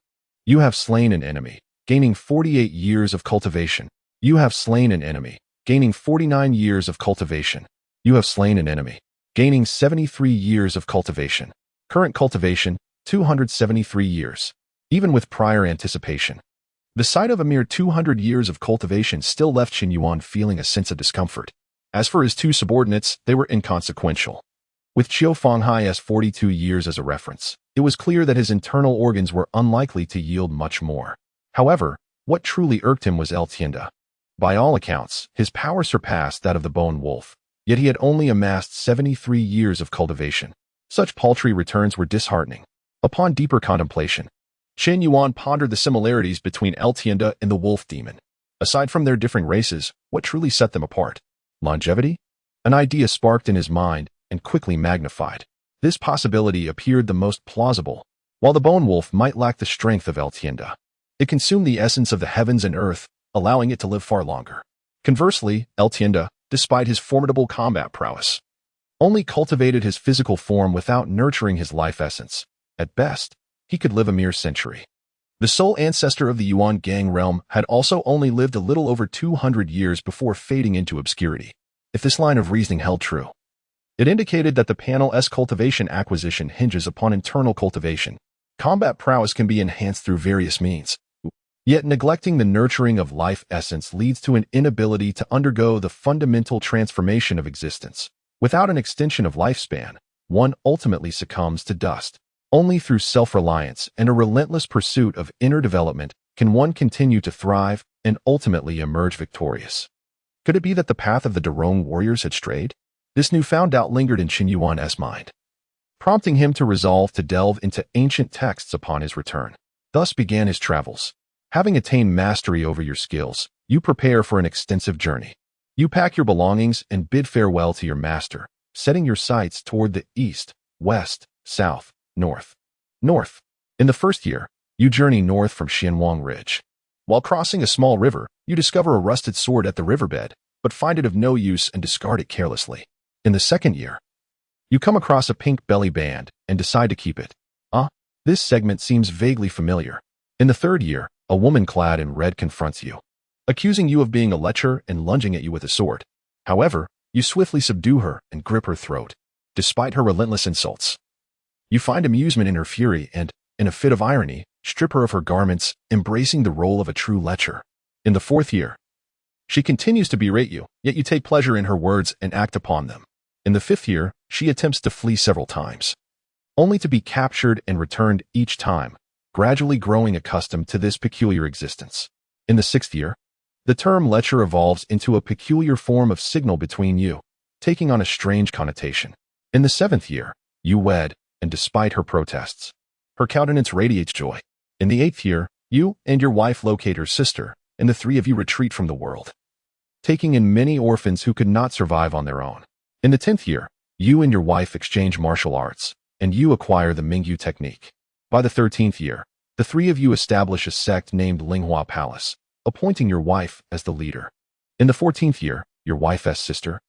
You have slain an enemy, gaining 48 years of cultivation. You have slain an enemy, gaining 49 years of cultivation. You have slain an enemy, gaining 73 years of cultivation. Current cultivation, 273 years. Even with prior anticipation, the sight of a mere 200 years of cultivation still left Chen Yuan feeling a sense of discomfort. As for his 2 subordinates, they were inconsequential. With Qiu Fanghai's 42 years as a reference, it was clear that his internal organs were unlikely to yield much more. However, what truly irked him was El Tienda. By all accounts, his power surpassed that of the Bone Wolf, yet he had only amassed 73 years of cultivation. Such paltry returns were disheartening. Upon deeper contemplation, Chen Yuan pondered the similarities between El Tienda and the wolf demon. Aside from their differing races, what truly set them apart? Longevity? An idea sparked in his mind and quickly magnified. This possibility appeared the most plausible. While the bone wolf might lack the strength of El Tienda, it consumed the essence of the heavens and earth, allowing it to live far longer. Conversely, El Tienda, despite his formidable combat prowess, only cultivated his physical form without nurturing his life essence. At best, he could live a mere century. The sole ancestor of the Yuan gang realm had also only lived a little over 200 years before fading into obscurity. If this line of reasoning held true, it indicated that the panel's cultivation acquisition hinges upon internal cultivation. Combat prowess can be enhanced through various means. Yet neglecting the nurturing of life essence leads to an inability to undergo the fundamental transformation of existence. Without an extension of lifespan, one ultimately succumbs to dust. Only through self-reliance and a relentless pursuit of inner development can one continue to thrive and ultimately emerge victorious. Could it be that the path of the Darong warriors had strayed? This newfound doubt lingered in Chen Yuan's mind, prompting him to resolve to delve into ancient texts upon his return. Thus began his travels. Having attained mastery over your skills, you prepare for an extensive journey. You pack your belongings and bid farewell to your master, setting your sights toward the east, west, south, north. North. In the first year, you journey north from Xianwang Ridge. While crossing a small river, you discover a rusted sword at the riverbed, but find it of no use and discard it carelessly. In the second year, you come across a pink belly band and decide to keep it. This segment seems vaguely familiar. In the third year, a woman clad in red confronts you, accusing you of being a lecher and lunging at you with a sword. However, you swiftly subdue her and grip her throat, despite her relentless insults. You find amusement in her fury and, in a fit of irony, strip her of her garments, embracing the role of a true lecher. In the fourth year, She continues to berate you, yet you take pleasure in her words and act upon them. In the 5th year, she attempts to flee several times, only to be captured and returned each time, gradually growing accustomed to this peculiar existence. In the 6th year, the term lecher evolves into a peculiar form of signal between you, taking on a strange connotation. In the 7th year, you wed, and despite her protests, her countenance radiates joy. In the 8th year, you and your wife locate her sister, and the 3 of you retreat from the world, taking in many orphans who could not survive on their own. In the 10th year, you and your wife exchange martial arts, and you acquire the Mingyu technique. By the 13th year, the 3 of you establish a sect named Linghua Palace, appointing your wife as the leader. In the 14th year, your wife's sister,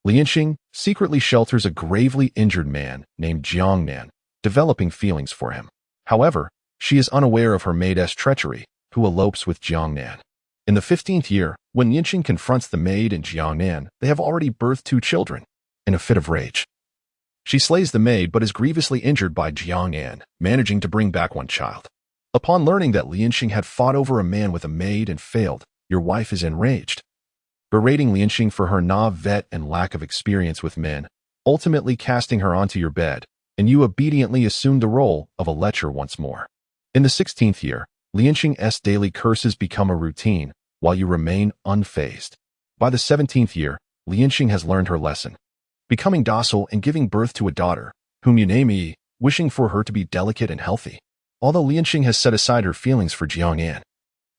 Lianxing, secretly shelters a gravely injured man named Jiangnan, developing feelings for him. However, she is unaware of her maid's treachery, who elopes with Jiangnan. In the 15th year, when Lianxing confronts the maid and Jiangnan, they have already birthed 2 children. In a fit of rage, she slays the maid but is grievously injured by Jiangnan, managing to bring back 1 child. Upon learning that Lianxing had fought over a man with a maid and failed, your wife is enraged, berating Lianxing for her na-vet and lack of experience with men, ultimately casting her onto your bed, and you obediently assume the role of a lecher once more. In the 16th year, Lianxing's daily curses become a routine, while you remain unfazed. By the 17th year, Lianxing has learned her lesson, becoming docile and giving birth to a daughter, whom you name Yi, wishing for her to be delicate and healthy. Although Lianxing has set aside her feelings for Jiangnan,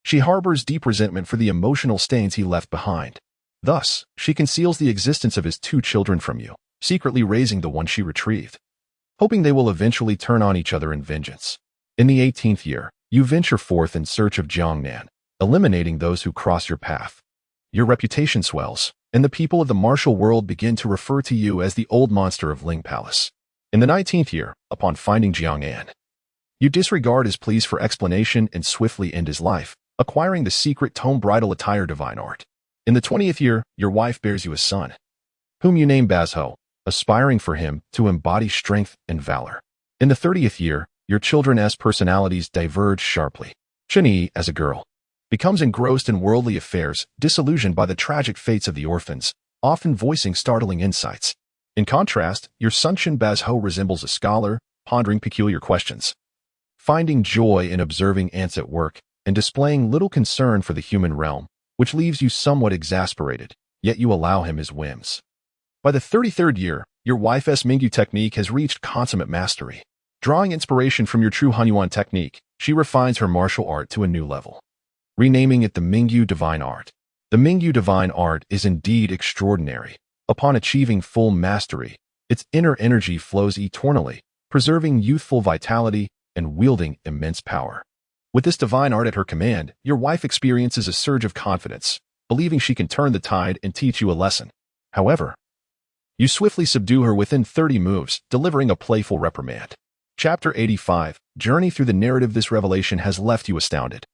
she harbors deep resentment for the emotional stains he left behind. Thus, she conceals the existence of his 2 children from you, secretly raising the one she retrieved, hoping they will eventually turn on each other in vengeance. In the 18th year, you venture forth in search of Jiangnan, eliminating those who cross your path. Your reputation swells, and the people of the martial world begin to refer to you as the old monster of Ling Palace. In the 19th year, upon finding Jiangnan, you disregard his pleas for explanation and swiftly end his life, acquiring the secret tome bridal attire divine art. In the 20th year, your wife bears you a son, whom you name Bazho, aspiring for him to embody strength and valor. In the 30th year, your children's personalities diverge sharply. Chen Yi, as a girl, becomes engrossed in worldly affairs, disillusioned by the tragic fates of the orphans, often voicing startling insights. In contrast, your son Chen Bazho resembles a scholar, pondering peculiar questions, finding joy in observing ants at work, and displaying little concern for the human realm, which leaves you somewhat exasperated, yet you allow him his whims. By the 33rd year, your wife's Mingyu technique has reached consummate mastery. Drawing inspiration from your true Chen Yuan technique, she refines her martial art to a new level, renaming it the Mingyu Divine Art. The Mingyu Divine Art is indeed extraordinary. Upon achieving full mastery, its inner energy flows eternally, preserving youthful vitality and wielding immense power. With this divine art at her command, your wife experiences a surge of confidence, believing she can turn the tide and teach you a lesson. However, you swiftly subdue her within 30 moves, delivering a playful reprimand. Chapter 85, Journey through the narrative. This revelation has left you astounded.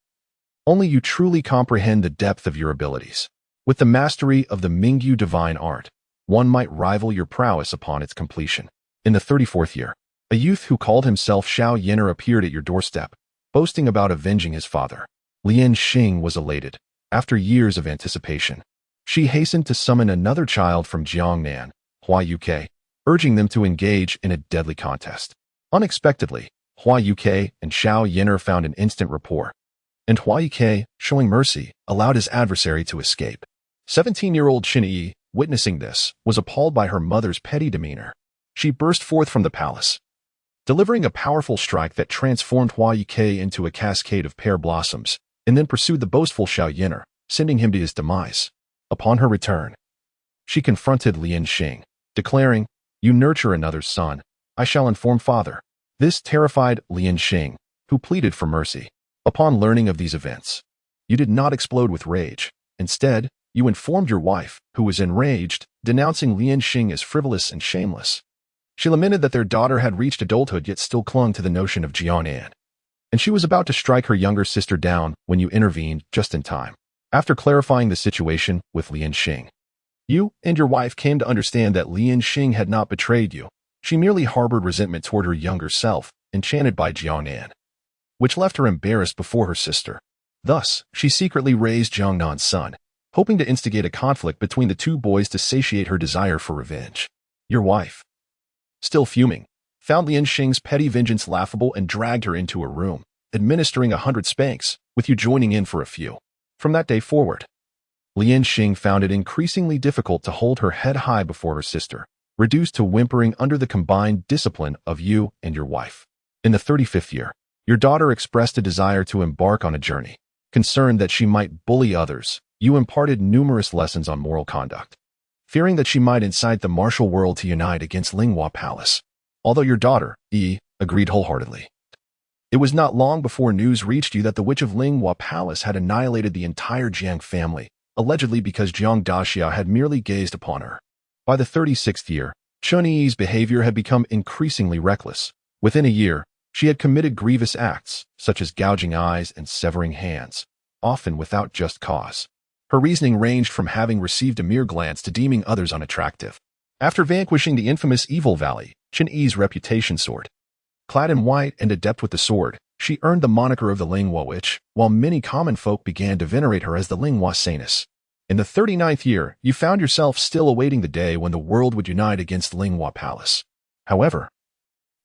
Only you truly comprehend the depth of your abilities. With the mastery of the Mingyu Divine Art, one might rival your prowess upon its completion. In the 34th year, a youth who called himself Xiao Yener appeared at your doorstep, boasting about avenging his father. Lianxing was elated. After years of anticipation, she hastened to summon another child from Jiangnan, Hua Yuke, urging them to engage in a deadly contest. Unexpectedly, Hua Yuke and Xiao Yener found an instant rapport, and Hua Yuke, showing mercy, allowed his adversary to escape. 17-year-old Chen Yi, witnessing this, was appalled by her mother's petty demeanor. She burst forth from the palace, delivering a powerful strike that transformed Hua Yuke into a cascade of pear blossoms, and then pursued the boastful Xiao Yener, sending him to his demise. Upon her return, she confronted Lianxing, declaring, "You nurture another son. I shall inform father." This terrified Lianxing, who pleaded for mercy. Upon learning of these events, you did not explode with rage. Instead, you informed your wife, who was enraged, denouncing Lianxing as frivolous and shameless. She lamented that their daughter had reached adulthood yet still clung to the notion of Jiangnan, and she was about to strike her younger sister down when you intervened just in time. After clarifying the situation with Lianxing, you and your wife came to understand that Lianxing had not betrayed you. She merely harbored resentment toward her younger self, enchanted by Jiangnan, which left her embarrassed before her sister. Thus, she secretly raised Jiangnan's son, hoping to instigate a conflict between the two boys to satiate her desire for revenge. Your wife, still fuming, found Lian Xing's petty vengeance laughable and dragged her into her room, administering 100 spanks, with you joining in for a few. From that day forward, Lian Xing found it increasingly difficult to hold her head high before her sister, reduced to whimpering under the combined discipline of you and your wife. In the 35th year, your daughter expressed a desire to embark on a journey. Concerned that she might bully others, you imparted numerous lessons on moral conduct, fearing that she might incite the martial world to unite against Linghua Palace. Although your daughter, Yi, agreed wholeheartedly. It was not long before news reached you that the witch of Linghua Palace had annihilated the entire Jiang family, allegedly because Jiang Daxia had merely gazed upon her. By the 36th year, Chen Yi's behavior had become increasingly reckless. Within a year, she had committed grievous acts, such as gouging eyes and severing hands, often without just cause. Her reasoning ranged from having received a mere glance to deeming others unattractive. After vanquishing the infamous Evil Valley, Chen Yi's reputation soared. Clad in white and adept with the sword, she earned the moniker of the Linghua Witch, while many common folk began to venerate her as the Linghua Saintess. In the 39th year, you found yourself still awaiting the day when the world would unite against Linghua Palace. However,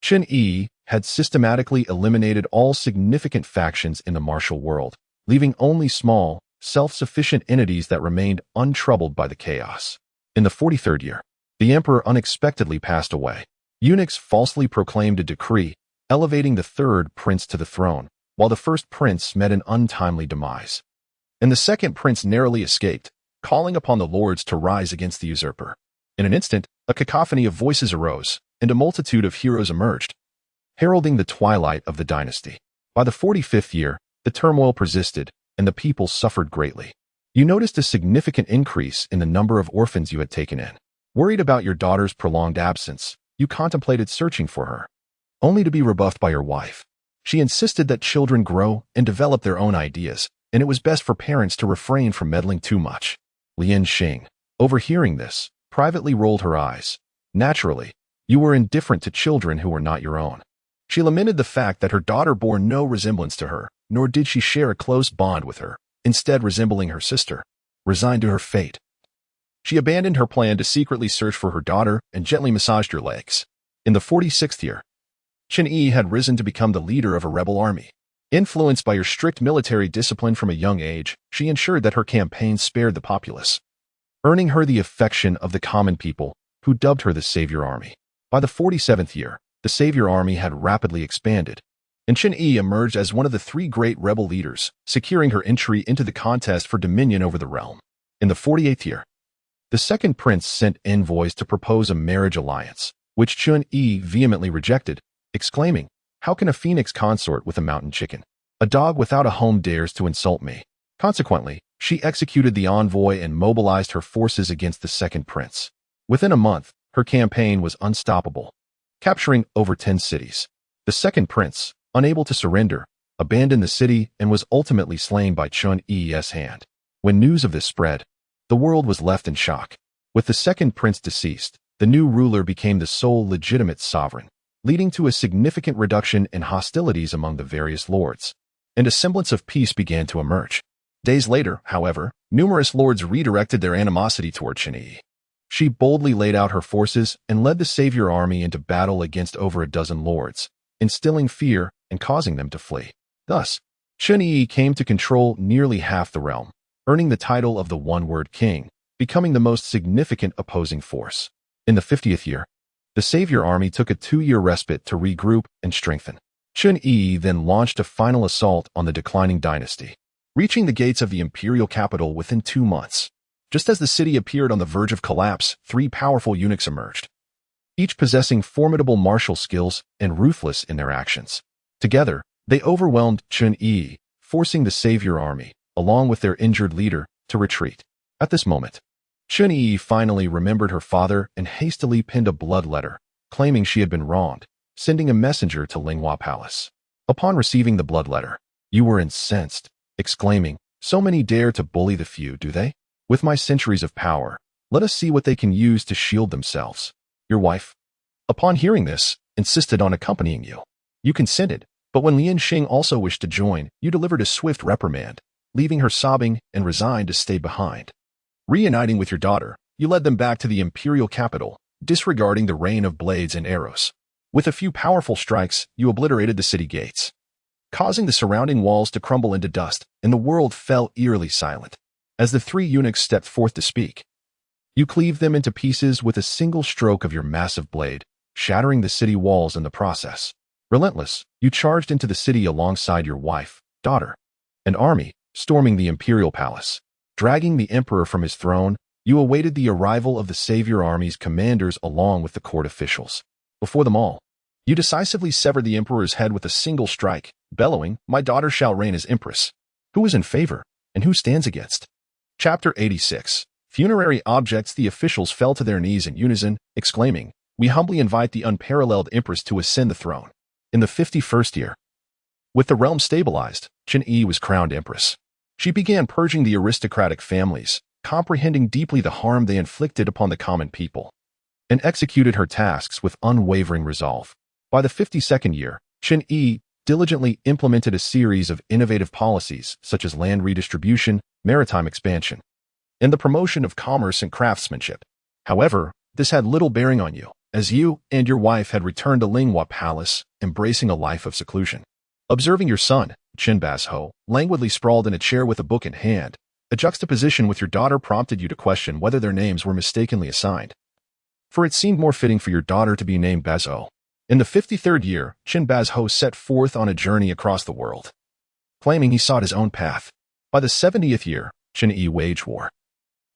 Chen Yi had systematically eliminated all significant factions in the martial world, leaving only small, self-sufficient entities that remained untroubled by the chaos. In the 43rd year, the emperor unexpectedly passed away. Eunuchs falsely proclaimed a decree, elevating the third prince to the throne, while the first prince met an untimely demise. And the second prince narrowly escaped, calling upon the lords to rise against the usurper. In an instant, a cacophony of voices arose, and a multitude of heroes emerged, heralding the twilight of the dynasty. By the 45th year, the turmoil persisted, and the people suffered greatly. You noticed a significant increase in the number of orphans you had taken in. Worried about your daughter's prolonged absence, you contemplated searching for her, only to be rebuffed by your wife. She insisted that children grow and develop their own ideas, and it was best for parents to refrain from meddling too much. Lian Xing, overhearing this, privately rolled her eyes. Naturally, you were indifferent to children who were not your own. She lamented the fact that her daughter bore no resemblance to her, nor did she share a close bond with her, instead resembling her sister. Resigned to her fate, she abandoned her plan to secretly search for her daughter and gently massaged her legs. In the 46th year, Chen Yi had risen to become the leader of a rebel army. Influenced by her strict military discipline from a young age, she ensured that her campaigns spared the populace, earning her the affection of the common people, who dubbed her the Savior Army. By the 47th year, the Savior Army had rapidly expanded, and Chen Yi emerged as one of the three great rebel leaders, securing her entry into the contest for dominion over the realm. In the 48th year, the second prince sent envoys to propose a marriage alliance, which Chen Yi vehemently rejected, exclaiming, "How can a phoenix consort with a mountain chicken? A dog without a home dares to insult me." Consequently, she executed the envoy and mobilized her forces against the second prince. Within a month, her campaign was unstoppable, capturing over 10 cities. The second prince, unable to surrender, abandoned the city and was ultimately slain by Chen Yi's hand. When news of this spread, the world was left in shock. With the second prince deceased, the new ruler became the sole legitimate sovereign, leading to a significant reduction in hostilities among the various lords, and a semblance of peace began to emerge. Days later, however, numerous lords redirected their animosity toward Chen Yi. She boldly laid out her forces and led the Savior Army into battle against over a dozen lords, instilling fear and causing them to flee. Thus, Chen Yi came to control nearly half the realm, earning the title of the One-Word King, becoming the most significant opposing force. In the 50th year, the Savior Army took a 2-year respite to regroup and strengthen. Chen Yi then launched a final assault on the declining dynasty, reaching the gates of the imperial capital within 2 months. Just as the city appeared on the verge of collapse, 3 powerful eunuchs emerged, each possessing formidable martial skills and ruthless in their actions. Together, they overwhelmed Chen Yi, forcing the Savior Army, along with their injured leader, to retreat. At this moment, Chen Yi finally remembered her father and hastily penned a blood letter, claiming she had been wronged, sending a messenger to Linghua Palace. Upon receiving the blood letter, you were incensed, exclaiming, "So many dare to bully the few, do they? With my centuries of power, let us see what they can use to shield themselves." Your wife, upon hearing this, insisted on accompanying you. You consented, but when Lian Xing also wished to join, you delivered a swift reprimand, leaving her sobbing and resigned to stay behind. Reuniting with your daughter, you led them back to the imperial capital, disregarding the rain of blades and arrows. With a few powerful strikes, you obliterated the city gates, causing the surrounding walls to crumble into dust, and the world fell eerily silent. As the three eunuchs stepped forth to speak, you cleaved them into pieces with a single stroke of your massive blade, shattering the city walls in the process. Relentless, you charged into the city alongside your wife, daughter, and army, storming the imperial palace. Dragging the emperor from his throne, you awaited the arrival of the savior army's commanders along with the court officials. Before them all, you decisively severed the emperor's head with a single strike, bellowing, "My daughter shall reign as empress." Who is in favor, and who stands against? Chapter 86. Funerary objects. The officials fell to their knees in unison, exclaiming, "We humbly invite the unparalleled empress to ascend the throne." In the 51st year, with the realm stabilized, Chen Yuan was crowned empress. She began purging the aristocratic families, comprehending deeply the harm they inflicted upon the common people, and executed her tasks with unwavering resolve. By the 52nd year, Chen Yuan diligently implemented a series of innovative policies such as land redistribution, maritime expansion, and the promotion of commerce and craftsmanship. However, this had little bearing on you, as you and your wife had returned to Linghua Palace, embracing a life of seclusion. Observing your son, Chen Bazhou, languidly sprawled in a chair with a book in hand, a juxtaposition with your daughter prompted you to question whether their names were mistakenly assigned. For it seemed more fitting for your daughter to be named Bazhou. In the 53rd year, Chen Bazhou set forth on a journey across the world, claiming he sought his own path. By the 70th year, Chen Yuan waged war,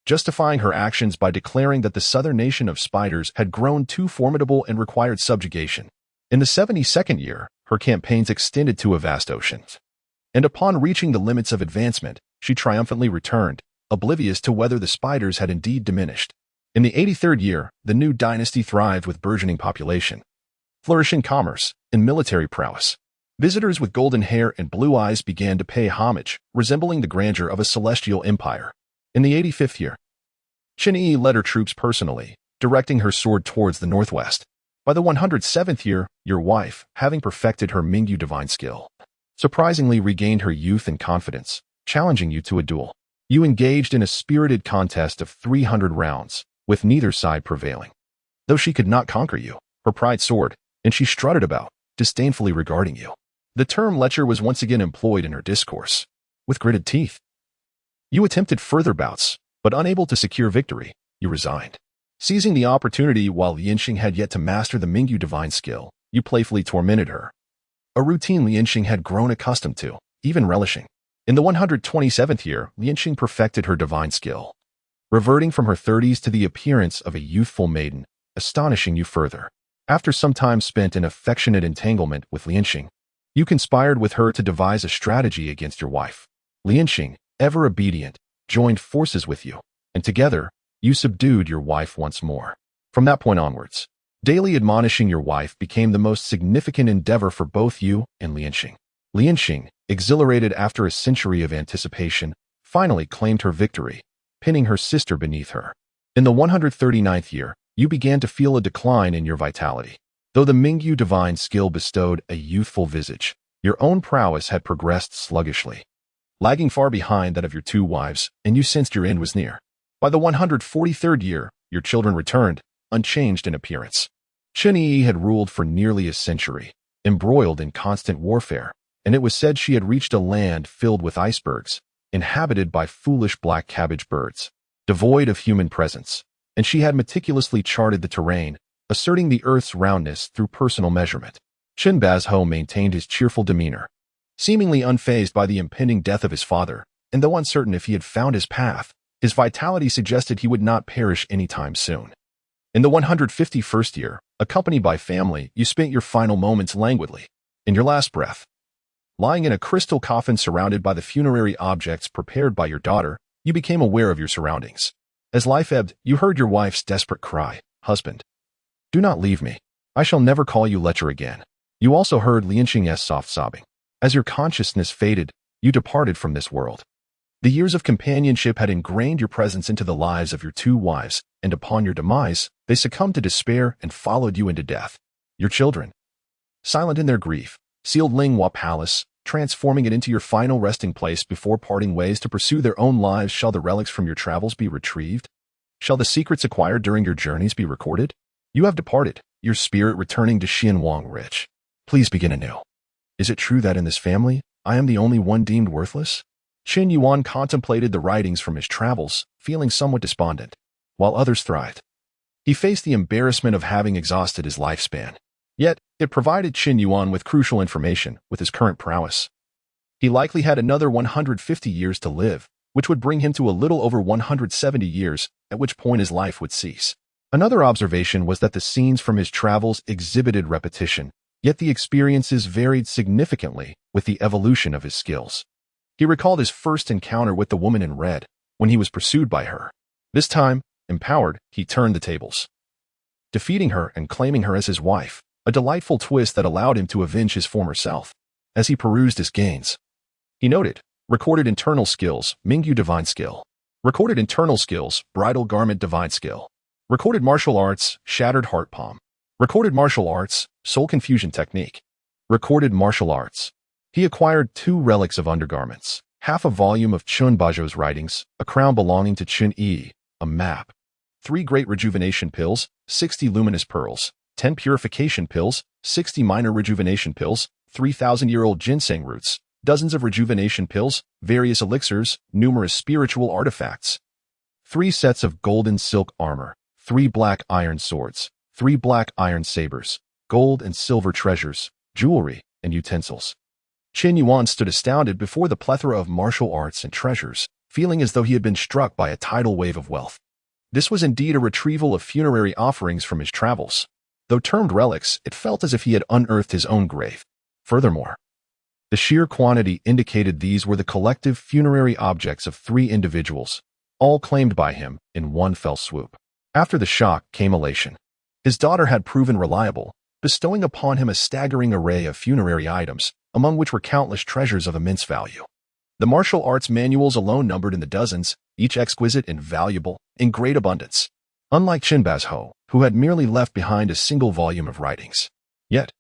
justifying her actions by declaring that the southern nation of spiders had grown too formidable and required subjugation. In the 72nd year, her campaigns extended to a vast ocean, and upon reaching the limits of advancement, she triumphantly returned, oblivious to whether the spiders had indeed diminished. In the 83rd year, the new dynasty thrived with burgeoning population, flourishing commerce, and military prowess. Visitors with golden hair and blue eyes began to pay homage, resembling the grandeur of a celestial empire. In the 85th year, Chen Yuan led her troops personally, directing her sword towards the northwest. By the 107th year, your wife, having perfected her Mingyu divine skill, surprisingly regained her youth and confidence, challenging you to a duel. You engaged in a spirited contest of 300 rounds, with neither side prevailing. Though she could not conquer you, her pride soared, and she strutted about, disdainfully regarding you. The term lecher was once again employed in her discourse. With gritted teeth, you attempted further bouts, but unable to secure victory, you resigned. Seizing the opportunity while Lianxing had yet to master the Mingyu divine skill, you playfully tormented her, a routine Lianxing had grown accustomed to, even relishing. In the 127th year, Lianxing perfected her divine skill, reverting from her 30s to the appearance of a youthful maiden, astonishing you further. After some time spent in affectionate entanglement with Lianxing, you conspired with her to devise a strategy against your wife. Lianxing, ever obedient, joined forces with you, and together, you subdued your wife once more. From that point onwards, daily admonishing your wife became the most significant endeavor for both you and Lianxing. Lianxing, exhilarated after a century of anticipation, finally claimed her victory, pinning her sister beneath her. In the 139th year, you began to feel a decline in your vitality. Though the Mingyu divine skill bestowed a youthful visage, your own prowess had progressed sluggishly, lagging far behind that of your two wives, and you sensed your end was near. By the 143rd year, your children returned, unchanged in appearance. Chen Yuan had ruled for nearly a century, embroiled in constant warfare, and it was said she had reached a land filled with icebergs, inhabited by foolish black cabbage birds, devoid of human presence, and she had meticulously charted the terrain, asserting the Earth's roundness through personal measurement. Chen Bazhou maintained his cheerful demeanor, seemingly unfazed by the impending death of his father, and though uncertain if he had found his path, his vitality suggested he would not perish anytime soon. In the 151st year, accompanied by family, you spent your final moments languidly, in your last breath. Lying in a crystal coffin surrounded by the funerary objects prepared by your daughter, you became aware of your surroundings. As life ebbed, you heard your wife's desperate cry, "Husband, do not leave me. I shall never call you lecher again." You also heard Lianxing's soft sobbing. As your consciousness faded, you departed from this world. The years of companionship had ingrained your presence into the lives of your two wives, and upon your demise, they succumbed to despair and followed you into death. Your children, silent in their grief, sealed Linghua Palace, transforming it into your final resting place before parting ways to pursue their own lives. Shall the relics from your travels be retrieved? Shall the secrets acquired during your journeys be recorded? You have departed, your spirit returning to Xianwang rich. Please begin anew. Is it true that in this family, I am the only one deemed worthless? Chen Yuan contemplated the writings from his travels, feeling somewhat despondent, while others thrived. He faced the embarrassment of having exhausted his lifespan. Yet, it provided Chen Yuan with crucial information with his current prowess. He likely had another 150 years to live, which would bring him to a little over 170 years, at which point his life would cease. Another observation was that the scenes from his travels exhibited repetition, yet the experiences varied significantly with the evolution of his skills. He recalled his first encounter with the woman in red, when he was pursued by her. This time, empowered, he turned the tables, defeating her and claiming her as his wife, a delightful twist that allowed him to avenge his former self. As he perused his gains, he noted, recorded internal skills, Mingyu Divine Skill. Recorded internal skills, Bridal Garment Divine Skill. Recorded martial arts, Shattered Heart Palm. Recorded martial arts, Soul Confusion Technique. Recorded martial arts. He acquired 2 relics of undergarments, half a volume of Chun Baizhou's writings, a crown belonging to Chen Yi, a map, 3 great rejuvenation pills, 60 luminous pearls, 10 purification pills, 60 minor rejuvenation pills, 3,000-year-old ginseng roots, dozens of rejuvenation pills, various elixirs, numerous spiritual artifacts, 3 sets of golden silk armor, 3 black iron swords, 3 black iron sabers, gold and silver treasures, jewelry, and utensils. Chen Yuan stood astounded before the plethora of martial arts and treasures, feeling as though he had been struck by a tidal wave of wealth. This was indeed a retrieval of funerary offerings from his travels. Though termed relics, it felt as if he had unearthed his own grave. Furthermore, the sheer quantity indicated these were the collective funerary objects of 3 individuals, all claimed by him in one fell swoop. After the shock came elation. His daughter had proven reliable, bestowing upon him a staggering array of funerary items, among which were countless treasures of immense value. The martial arts manuals alone numbered in the dozens, each exquisite and valuable, in great abundance. Unlike Chen Baizhou, who had merely left behind a single volume of writings. Yet,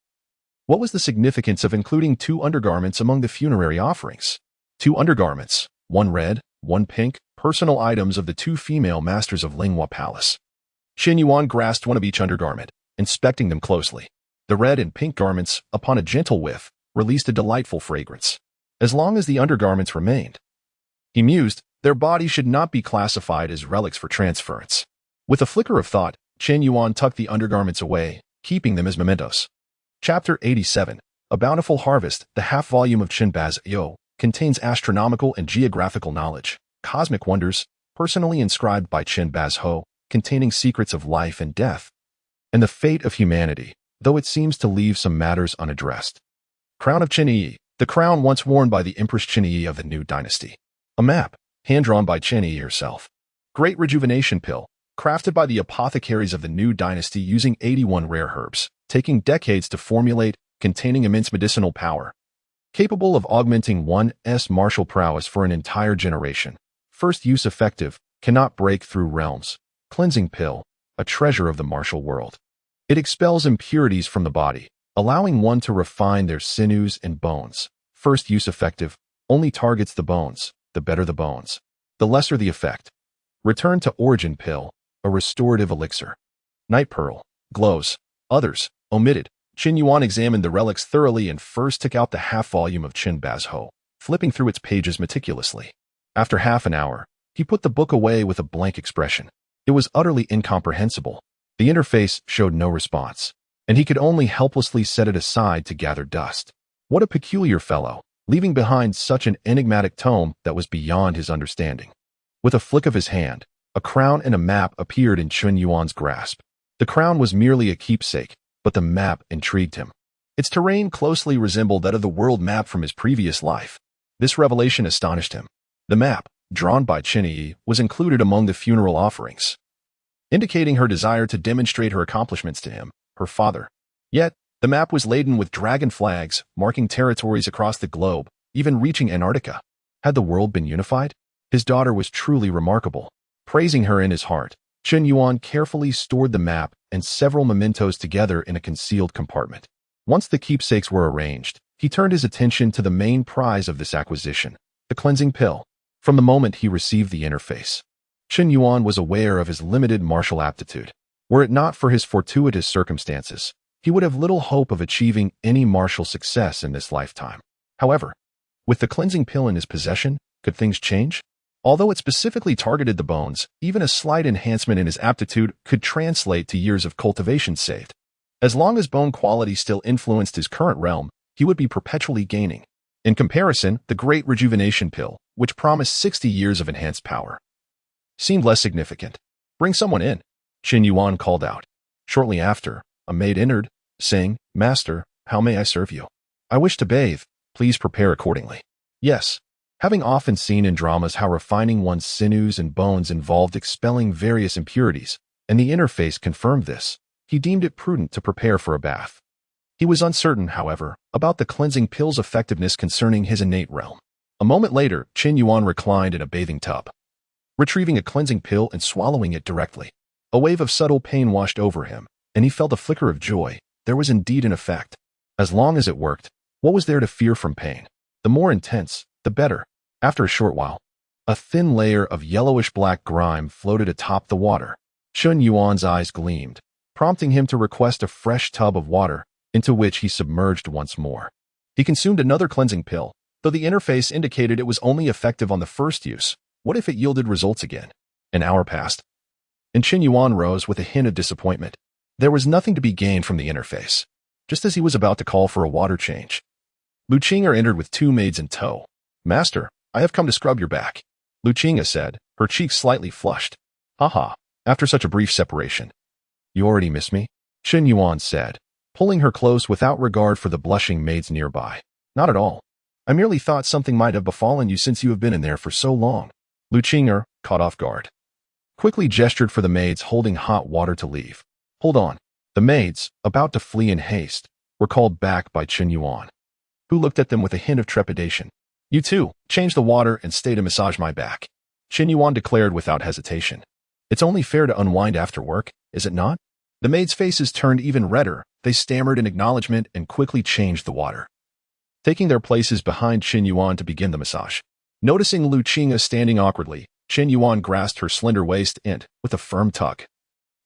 what was the significance of including 2 undergarments among the funerary offerings? 2 undergarments, 1 red, 1 pink, personal items of the 2 female masters of Linghua Palace. Chen Yuan grasped one of each undergarment, inspecting them closely. The red and pink garments, upon a gentle whiff, released a delightful fragrance. As long as the undergarments remained, he mused, their bodies should not be classified as relics for transference. With a flicker of thought, Chen Yuan tucked the undergarments away, keeping them as mementos. Chapter 87, A Bountiful Harvest, the half-volume of Chen Baizhou, contains astronomical and geographical knowledge, cosmic wonders, personally inscribed by Chen Baizhou, containing secrets of life and death, and the fate of humanity, though it seems to leave some matters unaddressed. Crown of Chen Yi, the crown once worn by the Empress Chen Yi of the new dynasty. A map, hand-drawn by Chen Yi herself. Great rejuvenation pill, crafted by the apothecaries of the new dynasty using 81 rare herbs, taking decades to formulate, containing immense medicinal power. Capable of augmenting one's martial prowess for an entire generation. First use effective, cannot break through realms. Cleansing pill, a treasure of the martial world. It expels impurities from the body, allowing one to refine their sinews and bones. First use effective, only targets the bones, the better the bones, the lesser the effect. Return to origin pill, a restorative elixir. Night pearl, glows, others, omitted. Chen Yuan examined the relics thoroughly and first took out the half-volume of Chen Baizhou, flipping through its pages meticulously. After half an hour, he put the book away with a blank expression. It was utterly incomprehensible. The interface showed no response, and he could only helplessly set it aside to gather dust. What a peculiar fellow, leaving behind such an enigmatic tome that was beyond his understanding. With a flick of his hand, a crown and a map appeared in Chen Yuan's grasp. The crown was merely a keepsake, but the map intrigued him. Its terrain closely resembled that of the world map from his previous life. This revelation astonished him. The map, drawn by Chen Yi, was included among the funeral offerings, indicating her desire to demonstrate her accomplishments to him, her father. Yet, the map was laden with dragon flags, marking territories across the globe, even reaching Antarctica. Had the world been unified? His daughter was truly remarkable. Praising her in his heart, Chen Yuan carefully stored the map and several mementos together in a concealed compartment. Once the keepsakes were arranged, He turned his attention to the main prize of this acquisition, the cleansing pill. From the moment he received the interface, Chen Yuan was aware of his limited martial aptitude. Were it not for his fortuitous circumstances, he would have little hope of achieving any martial success in this lifetime. However, with the cleansing pill in his possession, could things change? Although it specifically targeted the bones, even a slight enhancement in his aptitude could translate to years of cultivation saved. As long as bone quality still influenced his current realm, he would be perpetually gaining. In comparison, the Great Rejuvenation Pill, which promised 60 years of enhanced power, seemed less significant. "Bring someone in," Chen Yuan called out. Shortly after, a maid entered, saying, "Master, how may I serve you?" "I wish to bathe. Please prepare accordingly." Yes. Having often seen in dramas how refining one's sinews and bones involved expelling various impurities, and the interface confirmed this, he deemed it prudent to prepare for a bath. He was uncertain, however, about the cleansing pill's effectiveness concerning his innate realm. A moment later, Chen Yuan reclined in a bathing tub, retrieving a cleansing pill and swallowing it directly. A wave of subtle pain washed over him, and he felt a flicker of joy. There was indeed an effect. As long as it worked, what was there to fear from pain? The more intense, the better. After a short while, a thin layer of yellowish-black grime floated atop the water. Chen Yuan's eyes gleamed, prompting him to request a fresh tub of water, into which he submerged once more. He consumed another cleansing pill, though the interface indicated it was only effective on the first use. What if it yielded results again? An hour passed, and Chen Yuan rose with a hint of disappointment. There was nothing to be gained from the interface. Just as he was about to call for a water change, Wuxiang entered with 2 maids in tow. "Master, I have come to scrub your back," Wuxiang said, her cheeks slightly flushed. "Haha, after such a brief separation. You already miss me?" Chen Yuan said, pulling her close without regard for the blushing maids nearby. "Not at all. I merely thought something might have befallen you since you have been in there for so long." Wuxiang, caught off guard, quickly gestured for the maids holding hot water to leave. "Hold on." The maids, about to flee in haste, were called back by Chen Yuan, who looked at them with a hint of trepidation. "You too, change the water and stay to massage my back," Chen Yuan declared without hesitation. "It's only fair to unwind after work, is it not?" The maids' faces turned even redder. They stammered in acknowledgement and quickly changed the water, taking their places behind Chen Yuan to begin the massage. Noticing Wuxiang standing awkwardly, Chen Yuan grasped her slender waist and, with a firm tug,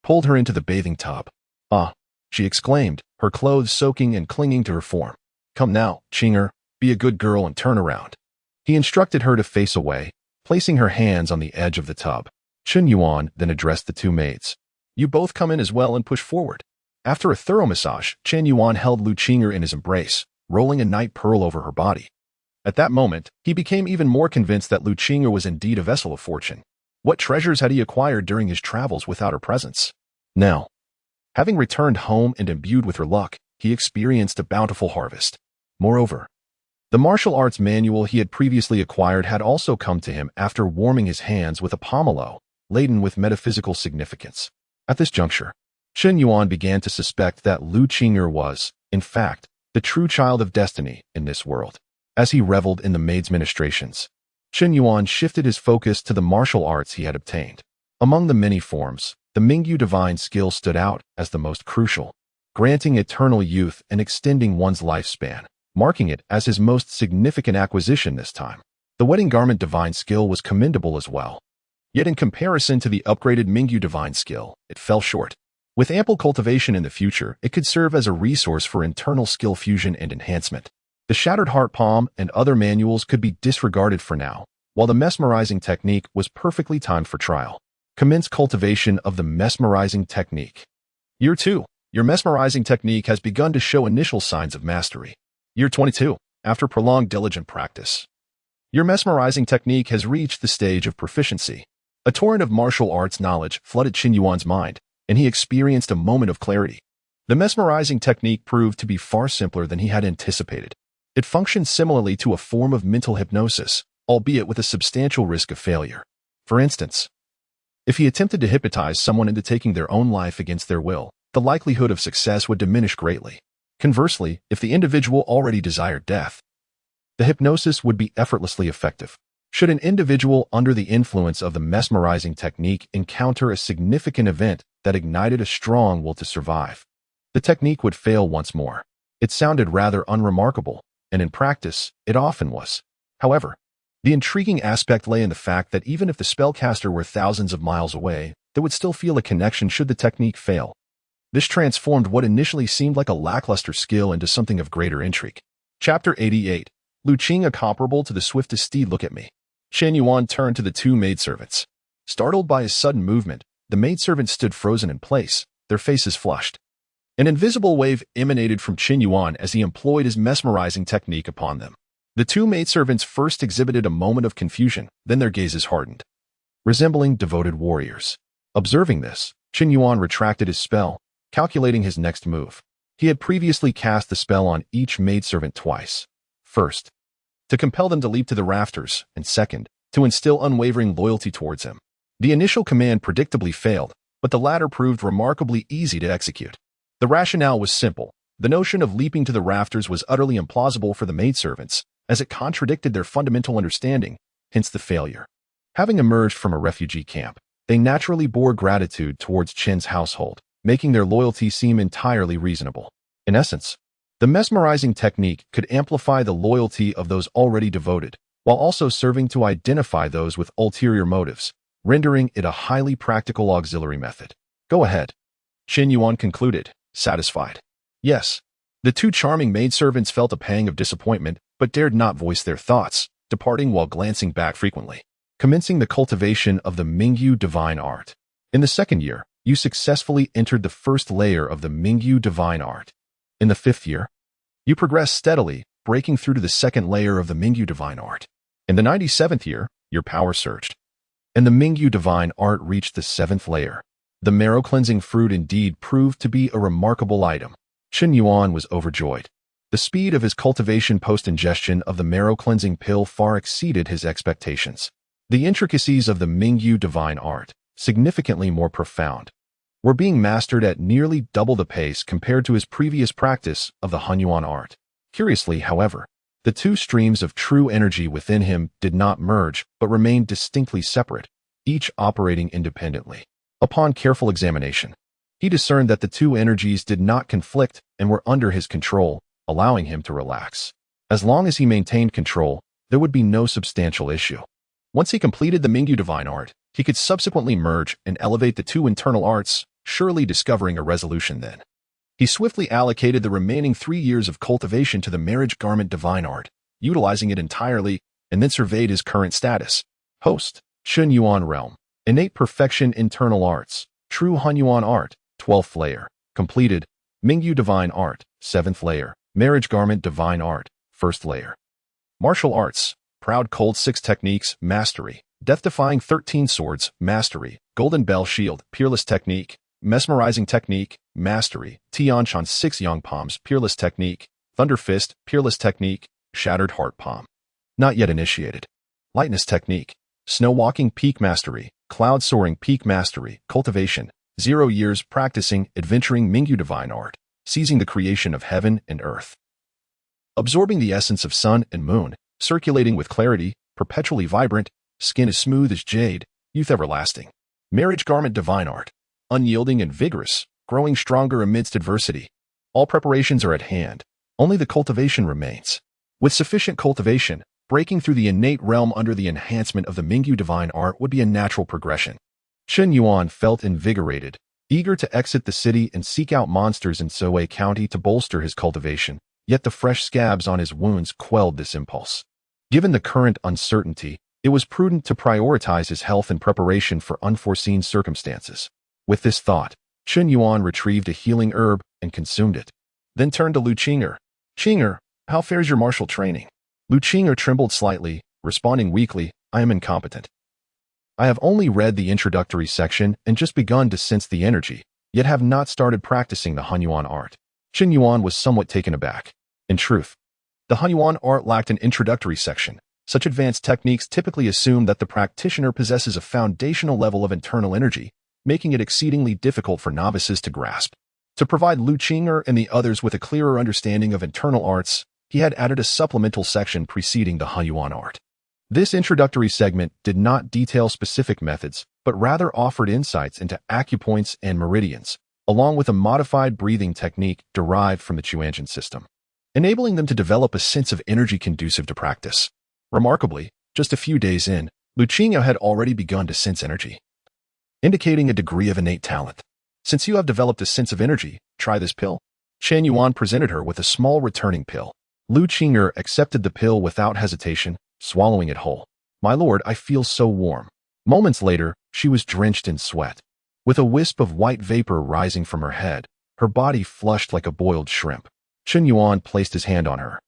pulled her into the bathing tub. "Ah," she exclaimed, her clothes soaking and clinging to her form. "Come now, Qinger, be a good girl and turn around." He instructed her to face away, placing her hands on the edge of the tub. Chen Yuan then addressed the 2 maids. "You both come in as well and push forward." After a thorough massage, Chen Yuan held Wuxiang in his embrace, rolling a night pearl over her body. At that moment, he became even more convinced that Wuxiang was indeed a vessel of fortune. What treasures had he acquired during his travels without her presence? Now, having returned home and imbued with her luck, he experienced a bountiful harvest. Moreover, the martial arts manual he had previously acquired had also come to him after warming his hands with a pomelo, laden with metaphysical significance. At this juncture, Chen Yuan began to suspect that Wuxiang was, in fact, the true child of destiny in this world. As he reveled in the maid's ministrations, Chen Yuan shifted his focus to the martial arts he had obtained. Among the many forms, the Mingyu divine skill stood out as the most crucial, granting eternal youth and extending one's lifespan, marking it as his most significant acquisition this time. The wedding garment divine skill was commendable as well. Yet in comparison to the upgraded Mingyu divine skill, it fell short. With ample cultivation in the future, it could serve as a resource for internal skill fusion and enhancement. The Shattered Heart Palm and other manuals could be disregarded for now, while the mesmerizing technique was perfectly timed for trial. Commence cultivation of the mesmerizing technique. Year 2. Your mesmerizing technique has begun to show initial signs of mastery. Year 22. After prolonged diligent practice, your mesmerizing technique has reached the stage of proficiency. A torrent of martial arts knowledge flooded Chen Yuan's mind, and he experienced a moment of clarity. The mesmerizing technique proved to be far simpler than he had anticipated. It functioned similarly to a form of mental hypnosis, albeit with a substantial risk of failure. For instance, if he attempted to hypnotize someone into taking their own life against their will, the likelihood of success would diminish greatly. Conversely, if the individual already desired death, the hypnosis would be effortlessly effective. Should an individual under the influence of the mesmerizing technique encounter a significant event that ignited a strong will to survive, the technique would fail once more. It sounded rather unremarkable, and in practice, it often was. However, the intriguing aspect lay in the fact that even if the spellcaster were thousands of miles away, they would still feel a connection should the technique fail. This transformed what initially seemed like a lackluster skill into something of greater intrigue. Chapter 88. Wuxiang, comparable to the swiftest steed. Look at me. Chen Yuan turned to the two maidservants. Startled by his sudden movement, the maidservants stood frozen in place, their faces flushed. An invisible wave emanated from Chen Yuan as he employed his mesmerizing technique upon them. The two maidservants first exhibited a moment of confusion, then their gazes hardened, resembling devoted warriors. Observing this, Chen Yuan retracted his spell, calculating his next move. He had previously cast the spell on each maidservant twice. First, to compel them to leap to the rafters, and second, to instill unwavering loyalty towards him. The initial command predictably failed, but the latter proved remarkably easy to execute. The rationale was simple. The notion of leaping to the rafters was utterly implausible for the maidservants, as it contradicted their fundamental understanding, hence the failure. Having emerged from a refugee camp, they naturally bore gratitude towards Chen's household, making their loyalty seem entirely reasonable. In essence, the mesmerizing technique could amplify the loyalty of those already devoted, while also serving to identify those with ulterior motives, rendering it a highly practical auxiliary method. Go ahead. Chen Yuan concluded, satisfied. Yes. The two charming maidservants felt a pang of disappointment, but dared not voice their thoughts, departing while glancing back frequently. Commencing the cultivation of the Mingyu divine art. In the second year, you successfully entered the first layer of the Mingyu divine art. In the fifth year, you progressed steadily, breaking through to the second layer of the Mingyu divine art. In the 97th year, your power surged, and the Mingyu divine art reached the 7th layer. The marrow-cleansing fruit indeed proved to be a remarkable item. Chen Yuan was overjoyed. The speed of his cultivation post-ingestion of the marrow-cleansing pill far exceeded his expectations. The intricacies of the Mingyu divine art, significantly more profound, were being mastered at nearly double the pace compared to his previous practice of the Hunyuan art. Curiously, however, the two streams of true energy within him did not merge but remained distinctly separate, each operating independently. Upon careful examination, he discerned that the two energies did not conflict and were under his control, allowing him to relax. As long as he maintained control, there would be no substantial issue. Once he completed the Mingyu divine art, he could subsequently merge and elevate the two internal arts, surely discovering a resolution then. He swiftly allocated the remaining 3 years of cultivation to the marriage garment divine art, utilizing it entirely, and then surveyed his current status. Host, Chen Yuan realm. Innate perfection internal arts. True Hunyuan art, 12th layer. Completed. Mingyu divine art, 7th layer. Marriage garment divine art, 1st layer. Martial arts. Proud cold 6 techniques, mastery. Death-defying 13 swords, mastery. Golden bell shield, peerless technique. Mesmerizing technique, mastery. Tianshan 6 Yang Palms, peerless technique. Thunder fist, peerless technique. Shattered heart palm. Not yet initiated. Lightness technique. Snow walking peak mastery. Cloud soaring peak mastery. Cultivation. 0 years practicing, adventuring Mingyu divine art. Seizing the creation of heaven and earth. Absorbing the essence of sun and moon. Circulating with clarity, perpetually vibrant. Skin as smooth as jade. Youth everlasting. Marriage garment divine art. Unyielding and vigorous, growing stronger amidst adversity. All preparations are at hand. Only the cultivation remains. With sufficient cultivation, breaking through the innate realm under the enhancement of the Mingyu divine art would be a natural progression. Chen Yuan felt invigorated, eager to exit the city and seek out monsters in Soei County to bolster his cultivation, yet the fresh scabs on his wounds quelled this impulse. Given the current uncertainty, it was prudent to prioritize his health in preparation for unforeseen circumstances. With this thought, Chen Yuan retrieved a healing herb and consumed it, then turned to Wuxiang. Wuxiang, how fares your martial training? Wuxiang trembled slightly, responding weakly, I am incompetent. I have only read the introductory section and just begun to sense the energy, yet have not started practicing the Hunyuan art. Chen Yuan was somewhat taken aback. In truth, the Hunyuan art lacked an introductory section. Such advanced techniques typically assume that the practitioner possesses a foundational level of internal energy, making it exceedingly difficult for novices to grasp. To provide Wuxiang and the others with a clearer understanding of internal arts, he had added a supplemental section preceding the Hunyuan art. This introductory segment did not detail specific methods, but rather offered insights into acupoints and meridians, along with a modified breathing technique derived from the Tianshan system. enabling them to develop a sense of energy conducive to practice. Remarkably, just a few days in, Wuxiang had already begun to sense energy, indicating a degree of innate talent. Since you have developed a sense of energy, try this pill. Chen Yuan presented her with a small returning pill. Wuxiang accepted the pill without hesitation, swallowing it whole. My lord, I feel so warm. Moments later, she was drenched in sweat. With a wisp of white vapor rising from her head, her body flushed like a boiled shrimp. Chen Yuan placed his hand on her,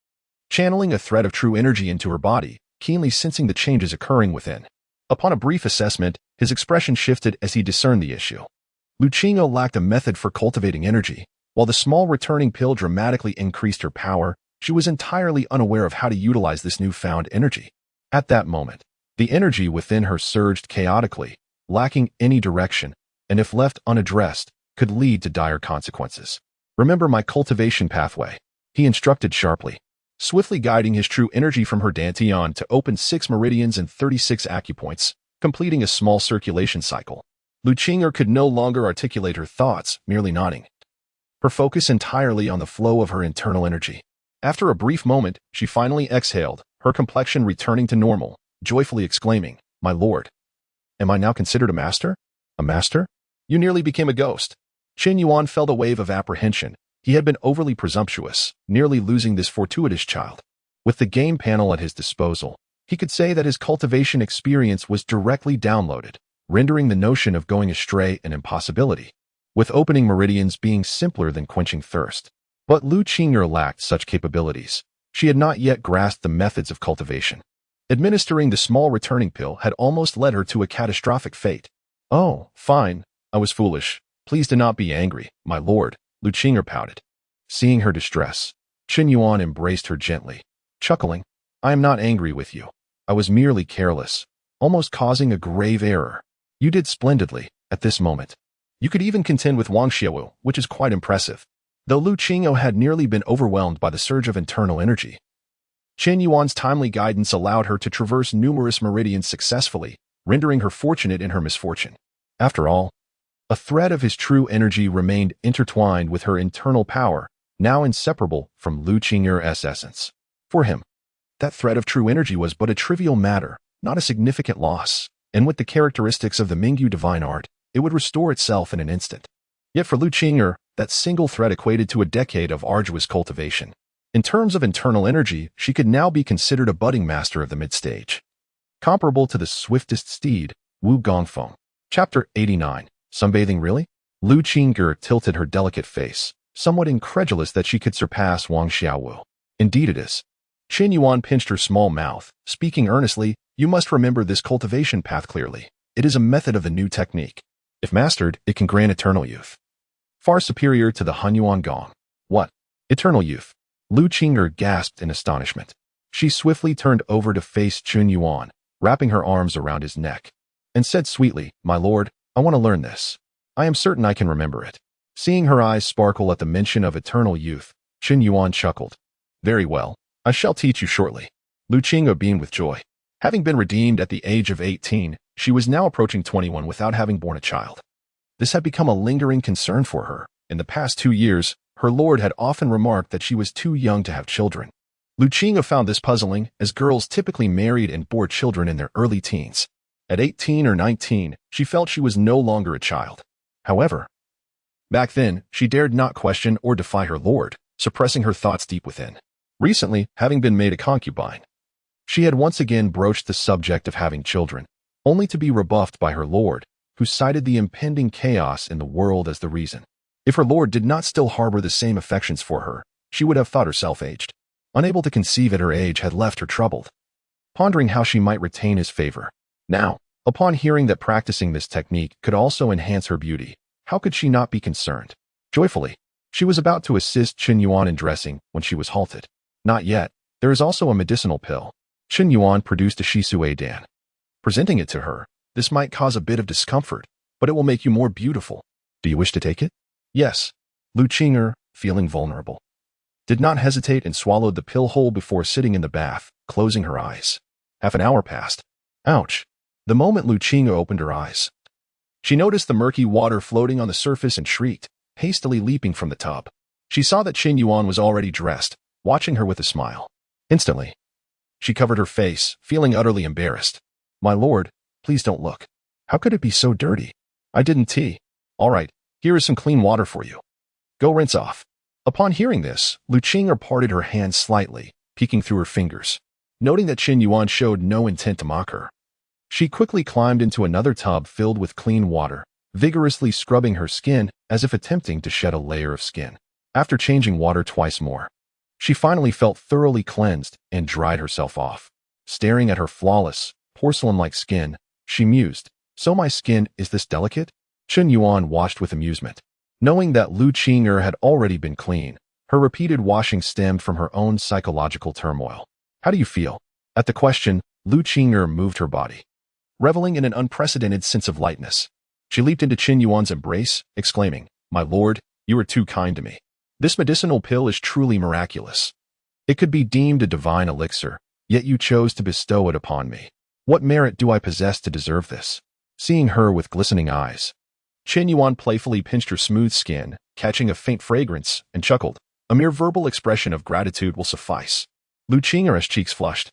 channeling a thread of true energy into her body, keenly sensing the changes occurring within. Upon a brief assessment, his expression shifted as he discerned the issue. Wuxiang lacked a method for cultivating energy. While the small returning pill dramatically increased her power, she was entirely unaware of how to utilize this newfound energy. At that moment, the energy within her surged chaotically, lacking any direction, and if left unaddressed, could lead to dire consequences. Remember my cultivation pathway, he instructed sharply, swiftly guiding his true energy from her dantian to open 6 meridians and 36 acupoints, completing a small circulation cycle. Wuxiang could no longer articulate her thoughts, merely nodding, her focus entirely on the flow of her internal energy. After a brief moment, she finally exhaled, her complexion returning to normal, joyfully exclaiming, "My lord, am I now considered a master? A master? You nearly became a ghost." Chen Yuan felt a wave of apprehension. He had been overly presumptuous, nearly losing this fortuitous child. With the game panel at his disposal, he could say that his cultivation experience was directly downloaded, rendering the notion of going astray an impossibility, with opening meridians being simpler than quenching thirst. But Wuxiang lacked such capabilities. She had not yet grasped the methods of cultivation. Administering the small returning pill had almost led her to a catastrophic fate. "Oh, fine. I was foolish. Please do not be angry, my lord," Wuxiang pouted. Seeing her distress, Chen Yuan embraced her gently, chuckling, "I am not angry with you. I was merely careless, almost causing a grave error. You did splendidly, at this moment. You could even contend with Wang Xiaowu, which is quite impressive." Though Wuxiang had nearly been overwhelmed by the surge of internal energy, Chen Yuan's timely guidance allowed her to traverse numerous meridians successfully, rendering her fortunate in her misfortune. After all, a thread of his true energy remained intertwined with her internal power, now inseparable from Wuxiang's essence. For him, that thread of true energy was but a trivial matter, not a significant loss, and with the characteristics of the Mingyu divine art, it would restore itself in an instant. Yet for Wuxiang, that single thread equated to a decade of arduous cultivation. In terms of internal energy, she could now be considered a budding master of the mid-stage, comparable to the swiftest steed, Wu Gongfeng. Chapter 89. Sunbathing really? Wuxiang tilted her delicate face, somewhat incredulous that she could surpass Wang Xiaowu. "Indeed it is." Chen Yuan pinched her small mouth, speaking earnestly, "You must remember this cultivation path clearly. It is a method of the new technique. If mastered, it can grant eternal youth, far superior to the Hunyuan Gong." "What? Eternal youth?" Wuxiang gasped in astonishment. She swiftly turned over to face Chen Yuan, wrapping her arms around his neck, and said sweetly, "My lord, I want to learn this. I am certain I can remember it." Seeing her eyes sparkle at the mention of eternal youth, Chen Yuan chuckled. "Very well, I shall teach you shortly." Wuxiang beamed with joy. Having been redeemed at the age of 18, she was now approaching 21 without having born a child. This had become a lingering concern for her. In the past 2 years, her lord had often remarked that she was too young to have children. Wuxiang found this puzzling, as girls typically married and bore children in their early teens. At 18 or 19, she felt she was no longer a child. However, back then, she dared not question or defy her lord, suppressing her thoughts deep within. Recently, having been made a concubine, she had once again broached the subject of having children, only to be rebuffed by her lord, who cited the impending chaos in the world as the reason. If her lord did not still harbor the same affections for her, she would have thought herself aged. Unable to conceive at her age had left her troubled, pondering how she might retain his favor. Now, upon hearing that practicing this technique could also enhance her beauty, how could she not be concerned? Joyfully, she was about to assist Chen Yuan in dressing when she was halted. "Not yet. There is also a medicinal pill." Chen Yuan produced a Shisui Dan. Presenting it to her, "This might cause a bit of discomfort, but it will make you more beautiful. Do you wish to take it?" "Yes." Wuxiang, feeling vulnerable, did not hesitate and swallowed the pill whole before sitting in the bath, closing her eyes. Half an hour passed. Ouch. The moment Wuxiang opened her eyes, she noticed the murky water floating on the surface and shrieked, hastily leaping from the tub. She saw that Chen Yuan was already dressed, watching her with a smile. Instantly, she covered her face, feeling utterly embarrassed. "My lord, please don't look. How could it be so dirty? I didn't tea. All right, here is some clean water for you. Go rinse off." Upon hearing this, Wuxiang parted her hands slightly, peeking through her fingers. Noting that Chen Yuan showed no intent to mock her, she quickly climbed into another tub filled with clean water, vigorously scrubbing her skin as if attempting to shed a layer of skin. After changing water twice more, she finally felt thoroughly cleansed and dried herself off. Staring at her flawless, porcelain-like skin, she mused, "So my skin is this delicate?" Chen Yuan watched with amusement. Knowing that Wuxiang had already been clean, her repeated washing stemmed from her own psychological turmoil. "How do you feel?" At the question, Wuxiang moved her body, reveling in an unprecedented sense of lightness. She leaped into Chen Yuan's embrace, exclaiming, "My lord, you are too kind to me. This medicinal pill is truly miraculous. It could be deemed a divine elixir, yet you chose to bestow it upon me. What merit do I possess to deserve this?" Seeing her with glistening eyes, Chen Yuan playfully pinched her smooth skin, catching a faint fragrance, and chuckled. "A mere verbal expression of gratitude will suffice." Wuxiang's cheeks flushed,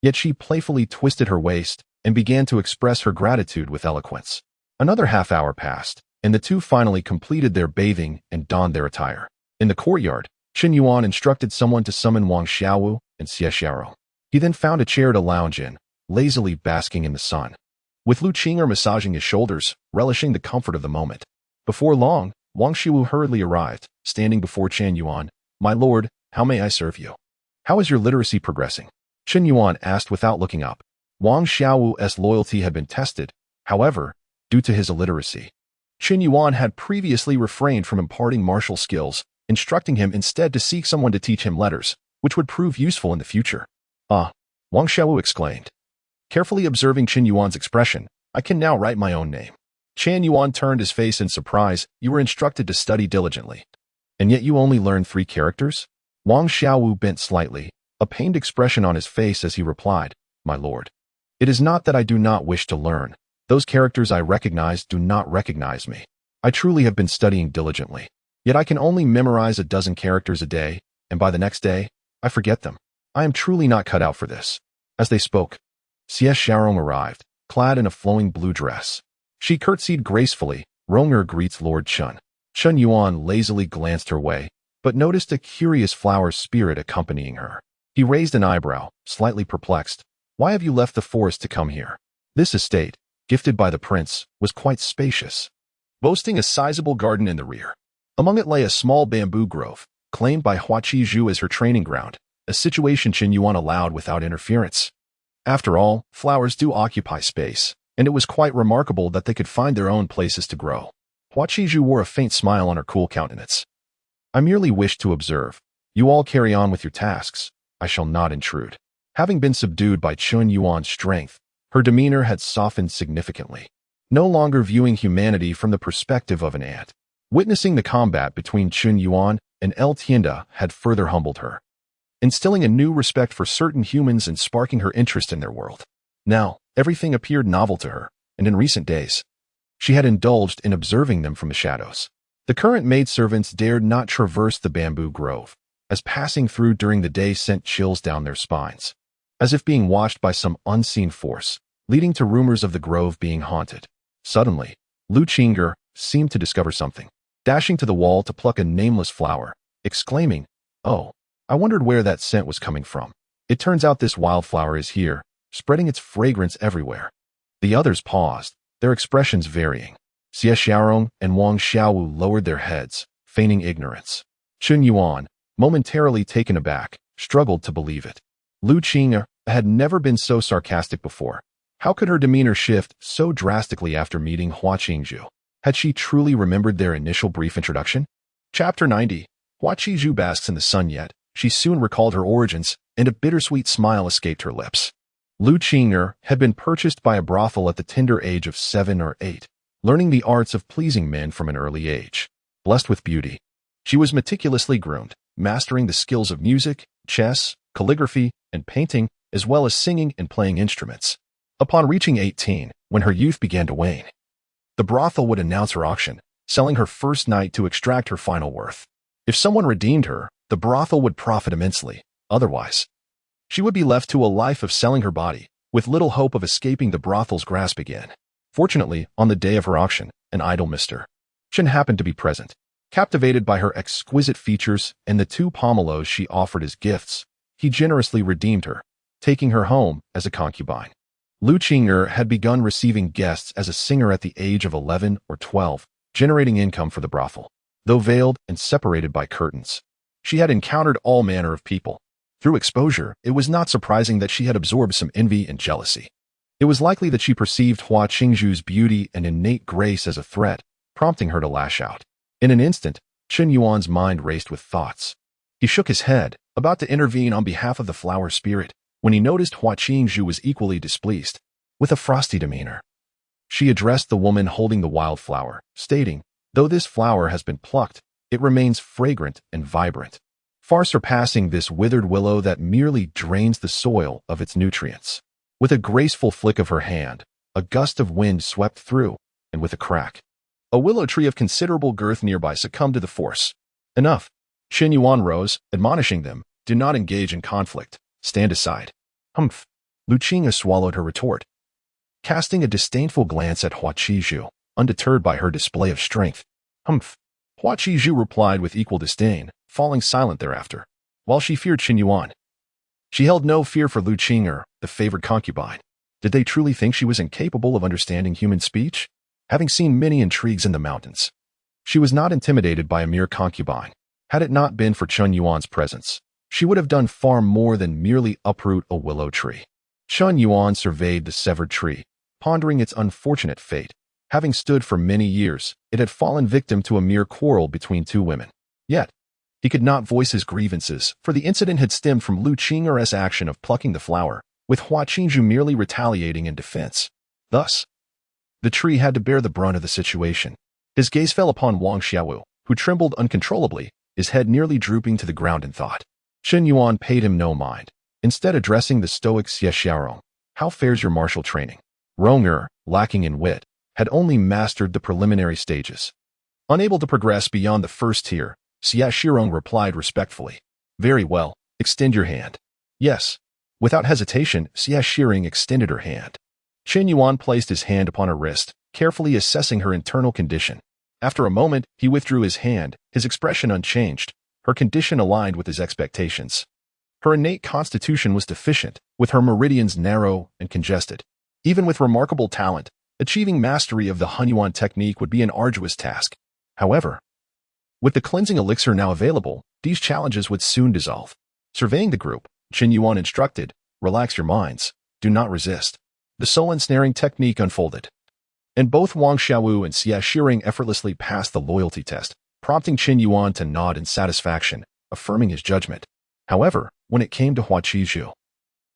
yet she playfully twisted her waist and began to express her gratitude with eloquence. Another half-hour passed, and the two finally completed their bathing and donned their attire. In the courtyard, Chen Yuan instructed someone to summon Wang Xiaowu and Xie Xiaorong. He then found a chair to lounge in, lazily basking in the sun, with Wuxiang massaging his shoulders, relishing the comfort of the moment. Before long, Wang Xiaowu hurriedly arrived, standing before Chen Yuan. "My lord, how may I serve you?" "How is your literacy progressing?" Chen Yuan asked without looking up. Wang Xiaowu's loyalty had been tested, however, due to his illiteracy. Chen Yuan had previously refrained from imparting martial skills, instructing him instead to seek someone to teach him letters, which would prove useful in the future. "Ah," Wang Xiaowu exclaimed. Carefully observing Chen Yuan's expression, "I can now write my own name." Chen Yuan turned his face in surprise. "You were instructed to study diligently, and yet you only learned 3 characters? Wang Xiaowu bent slightly, a pained expression on his face as he replied, "My lord, it is not that I do not wish to learn. Those characters I recognize do not recognize me. I truly have been studying diligently. Yet I can only memorize a dozen characters a day, and by the next day, I forget them. I am truly not cut out for this." As they spoke, Xie Xiaorong arrived, clad in a flowing blue dress. She curtsied gracefully. "Ronger greets Lord Chen." Chen Yuan lazily glanced her way, but noticed a curious flower spirit accompanying her. He raised an eyebrow, slightly perplexed. "Why have you left the forest to come here?" This estate, gifted by the prince, was quite spacious, boasting a sizable garden in the rear. Among it lay a small bamboo grove, claimed by Hua Qizhu as her training ground, a situation Chen Yuan allowed without interference. After all, flowers do occupy space, and it was quite remarkable that they could find their own places to grow. Hua Qizhu wore a faint smile on her cool countenance. "I merely wish to observe. You all carry on with your tasks. I shall not intrude." Having been subdued by Chen Yuan's strength, her demeanor had softened significantly, no longer viewing humanity from the perspective of an ant. Witnessing the combat between Chen Yuan and El Tienda had further humbled her, instilling a new respect for certain humans and sparking her interest in their world. Now, everything appeared novel to her, and in recent days, she had indulged in observing them from the shadows. The current maidservants dared not traverse the bamboo grove, as passing through during the day sent chills down their spines, as if being watched by some unseen force, leading to rumors of the grove being haunted. Suddenly, Wuxiang seemed to discover something, dashing to the wall to pluck a nameless flower, exclaiming, "Oh, I wondered where that scent was coming from. It turns out this wildflower is here, spreading its fragrance everywhere." The others paused, their expressions varying. Xie Xiaorong and Wang Xiaowu lowered their heads, feigning ignorance. Chen Yuan, momentarily taken aback, struggled to believe it. Wuxiang had never been so sarcastic before. How could her demeanor shift so drastically after meeting Hua Qizhu? Had she truly remembered their initial brief introduction? Chapter 90. Hua Qizhu basks in the sun yet. She soon recalled her origins, and a bittersweet smile escaped her lips. Wuxiang had been purchased by a brothel at the tender age of 7 or 8, learning the arts of pleasing men from an early age. Blessed with beauty, she was meticulously groomed, mastering the skills of music, chess, calligraphy, and painting, as well as singing and playing instruments. Upon reaching 18, when her youth began to wane, the brothel would announce her auction, selling her first night to extract her final worth. If someone redeemed her, the brothel would profit immensely. Otherwise, she would be left to a life of selling her body, with little hope of escaping the brothel's grasp again. Fortunately, on the day of her auction, an idle Mr. Chen happened to be present. Captivated by her exquisite features and the 2 pomelos she offered as gifts, he generously redeemed her, taking her home as a concubine. Wuxiang had begun receiving guests as a singer at the age of 11 or 12, generating income for the brothel. Though veiled and separated by curtains, she had encountered all manner of people. Through exposure, it was not surprising that she had absorbed some envy and jealousy. It was likely that she perceived Hua Qingzhu's beauty and innate grace as a threat, prompting her to lash out. In an instant, Chen Yuan's mind raced with thoughts. He shook his head, about to intervene on behalf of the flower spirit, when he noticed Hua Qingzhu was equally displeased. With a frosty demeanor, she addressed the woman holding the wildflower, stating, "Though this flower has been plucked, it remains fragrant and vibrant, far surpassing this withered willow that merely drains the soil of its nutrients." With a graceful flick of her hand, a gust of wind swept through, and with a crack, a willow tree of considerable girth nearby succumbed to the force. Enough. Chen Yuan rose, admonishing them, "Do not engage in conflict. Stand aside." Humph. Wuxiang swallowed her retort, casting a disdainful glance at Hua Qingzhu, undeterred by her display of strength. Humph. Hua Qingzhu replied with equal disdain, falling silent thereafter. While she feared Chen Yuan, she held no fear for Wuxiang, the favored concubine. Did they truly think she was incapable of understanding human speech? Having seen many intrigues in the mountains, she was not intimidated by a mere concubine. Had it not been for Chen Yuan's presence, she would have done far more than merely uproot a willow tree. Chen Yuan surveyed the severed tree, pondering its unfortunate fate. Having stood for many years, it had fallen victim to a mere quarrel between 2 women. Yet, he could not voice his grievances, for the incident had stemmed from Wuxiang's action of plucking the flower, with Hua Qingzhu merely retaliating in defense. Thus, the tree had to bear the brunt of the situation. His gaze fell upon Wang Xiaowu, who trembled uncontrollably, his head nearly drooping to the ground in thought. Chen Yuan paid him no mind, instead addressing the stoic Xie Xiaorong. "How fares your martial training?" Rong, lacking in wit, had only mastered the preliminary stages. Unable to progress beyond the first tier, Xie Xiaorong replied respectfully, "Very well, extend your hand." Yes. Without hesitation, Xie Xiaorong extended her hand. Chen Yuan placed his hand upon her wrist, carefully assessing her internal condition. After a moment, he withdrew his hand, his expression unchanged, her condition aligned with his expectations. Her innate constitution was deficient, with her meridians narrow and congested. Even with remarkable talent, achieving mastery of the Hunyuan technique would be an arduous task. However, with the cleansing elixir now available, these challenges would soon dissolve. Surveying the group, Chen Yuan instructed, "Relax your minds, do not resist." The soul ensnaring technique unfolded, and both Wang Xiaowu and Xie Xiaorong effortlessly passed the loyalty test, prompting Chen Yuan to nod in satisfaction, affirming his judgment. However, when it came to Hua Qingzhu,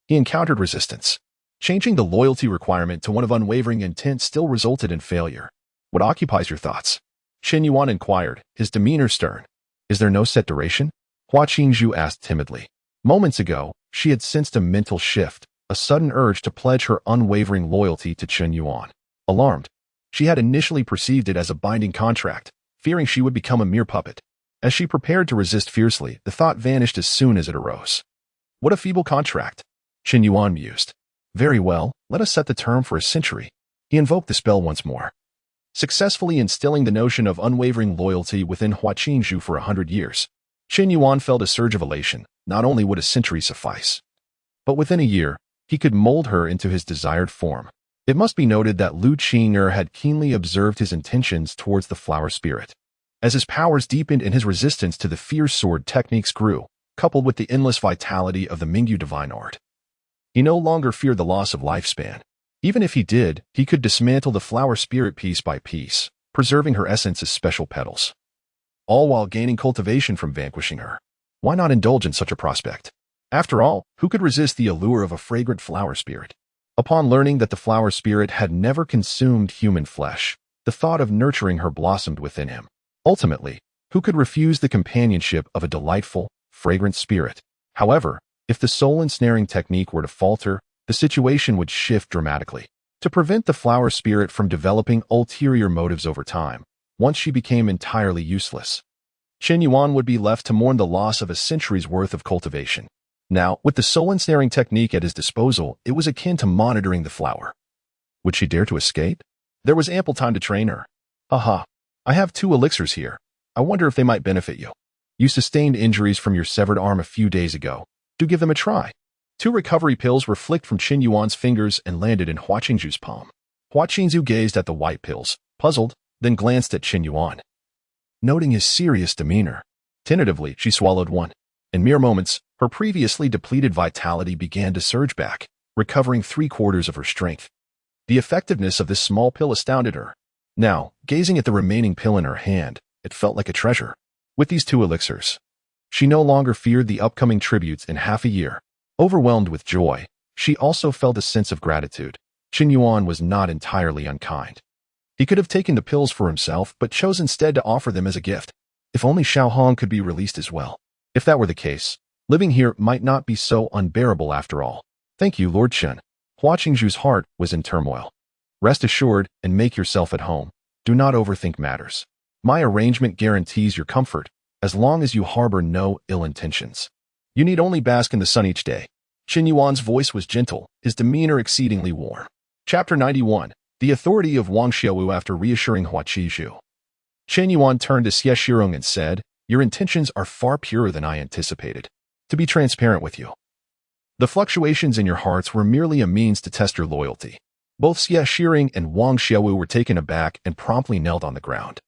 he encountered resistance. Changing the loyalty requirement to one of unwavering intent still resulted in failure. "What occupies your thoughts?" Chen Yuan inquired, his demeanor stern. "Is there no set duration?" Hua Qingzhu asked timidly. Moments ago, she had sensed a mental shift, a sudden urge to pledge her unwavering loyalty to Chen Yuan. Alarmed, she had initially perceived it as a binding contract, fearing she would become a mere puppet. As she prepared to resist fiercely, the thought vanished as soon as it arose. "What a feeble contract," Chen Yuan mused. "Very well, let us set the term for a century." He invoked the spell once more, successfully instilling the notion of unwavering loyalty within Hua Qingzhu for 100 years. Chen Yuan felt a surge of elation. Not only would a century suffice, but within a year, he could mold her into his desired form. It must be noted that Wuxiang had keenly observed his intentions towards the flower spirit. As his powers deepened and his resistance to the fierce sword techniques grew, coupled with the endless vitality of the Mingyu divine art, he no longer feared the loss of lifespan. Even if he did, he could dismantle the flower spirit piece by piece, preserving her essence as special petals, all while gaining cultivation from vanquishing her. Why not indulge in such a prospect? After all, who could resist the allure of a fragrant flower spirit? Upon learning that the flower spirit had never consumed human flesh, the thought of nurturing her blossomed within him. Ultimately, who could refuse the companionship of a delightful, fragrant spirit? However, if the soul ensnaring technique were to falter, the situation would shift dramatically. To prevent the flower spirit from developing ulterior motives over time, once she became entirely useless, Chen Yuan would be left to mourn the loss of a century's worth of cultivation. Now, with the soul-ensnaring technique at his disposal, it was akin to monitoring the flower. Would she dare to escape? There was ample time to train her. Haha, I have 2 elixirs here. I wonder if they might benefit you. You sustained injuries from your severed arm a few days ago. Do give them a try. 2 recovery pills were flicked from Chen Yuan's fingers and landed in Hua Qingzhu's palm. Hua Qingzhu gazed at the white pills, puzzled, then glanced at Chen Yuan. Noting his serious demeanor, tentatively she swallowed one. In mere moments, her previously depleted vitality began to surge back, recovering 3/4 of her strength. The effectiveness of this small pill astounded her. Now, gazing at the remaining pill in her hand, it felt like a treasure. With these 2 elixirs, she no longer feared the upcoming tributes in half a year. Overwhelmed with joy, she also felt a sense of gratitude. Chen Yuan was not entirely unkind. He could have taken the pills for himself, but chose instead to offer them as a gift. If only Xiaohong could be released as well. If that were the case, living here might not be so unbearable after all. Thank you, Lord Chen. Hua Qingzhu's heart was in turmoil. Rest assured and make yourself at home. Do not overthink matters. My arrangement guarantees your comfort, as long as you harbor no ill intentions. You need only bask in the sun each day. Chen Yuan's voice was gentle, his demeanor exceedingly warm. Chapter 91. The authority of Wang Xiaowu after reassuring Hua Qingzhu. Chen Yuan turned to Xie Shirong and said, "Your intentions are far purer than I anticipated. To be transparent with you, the fluctuations in your hearts were merely a means to test your loyalty." Both Xie Shirong and Wang Xiaowu were taken aback and promptly knelt on the ground.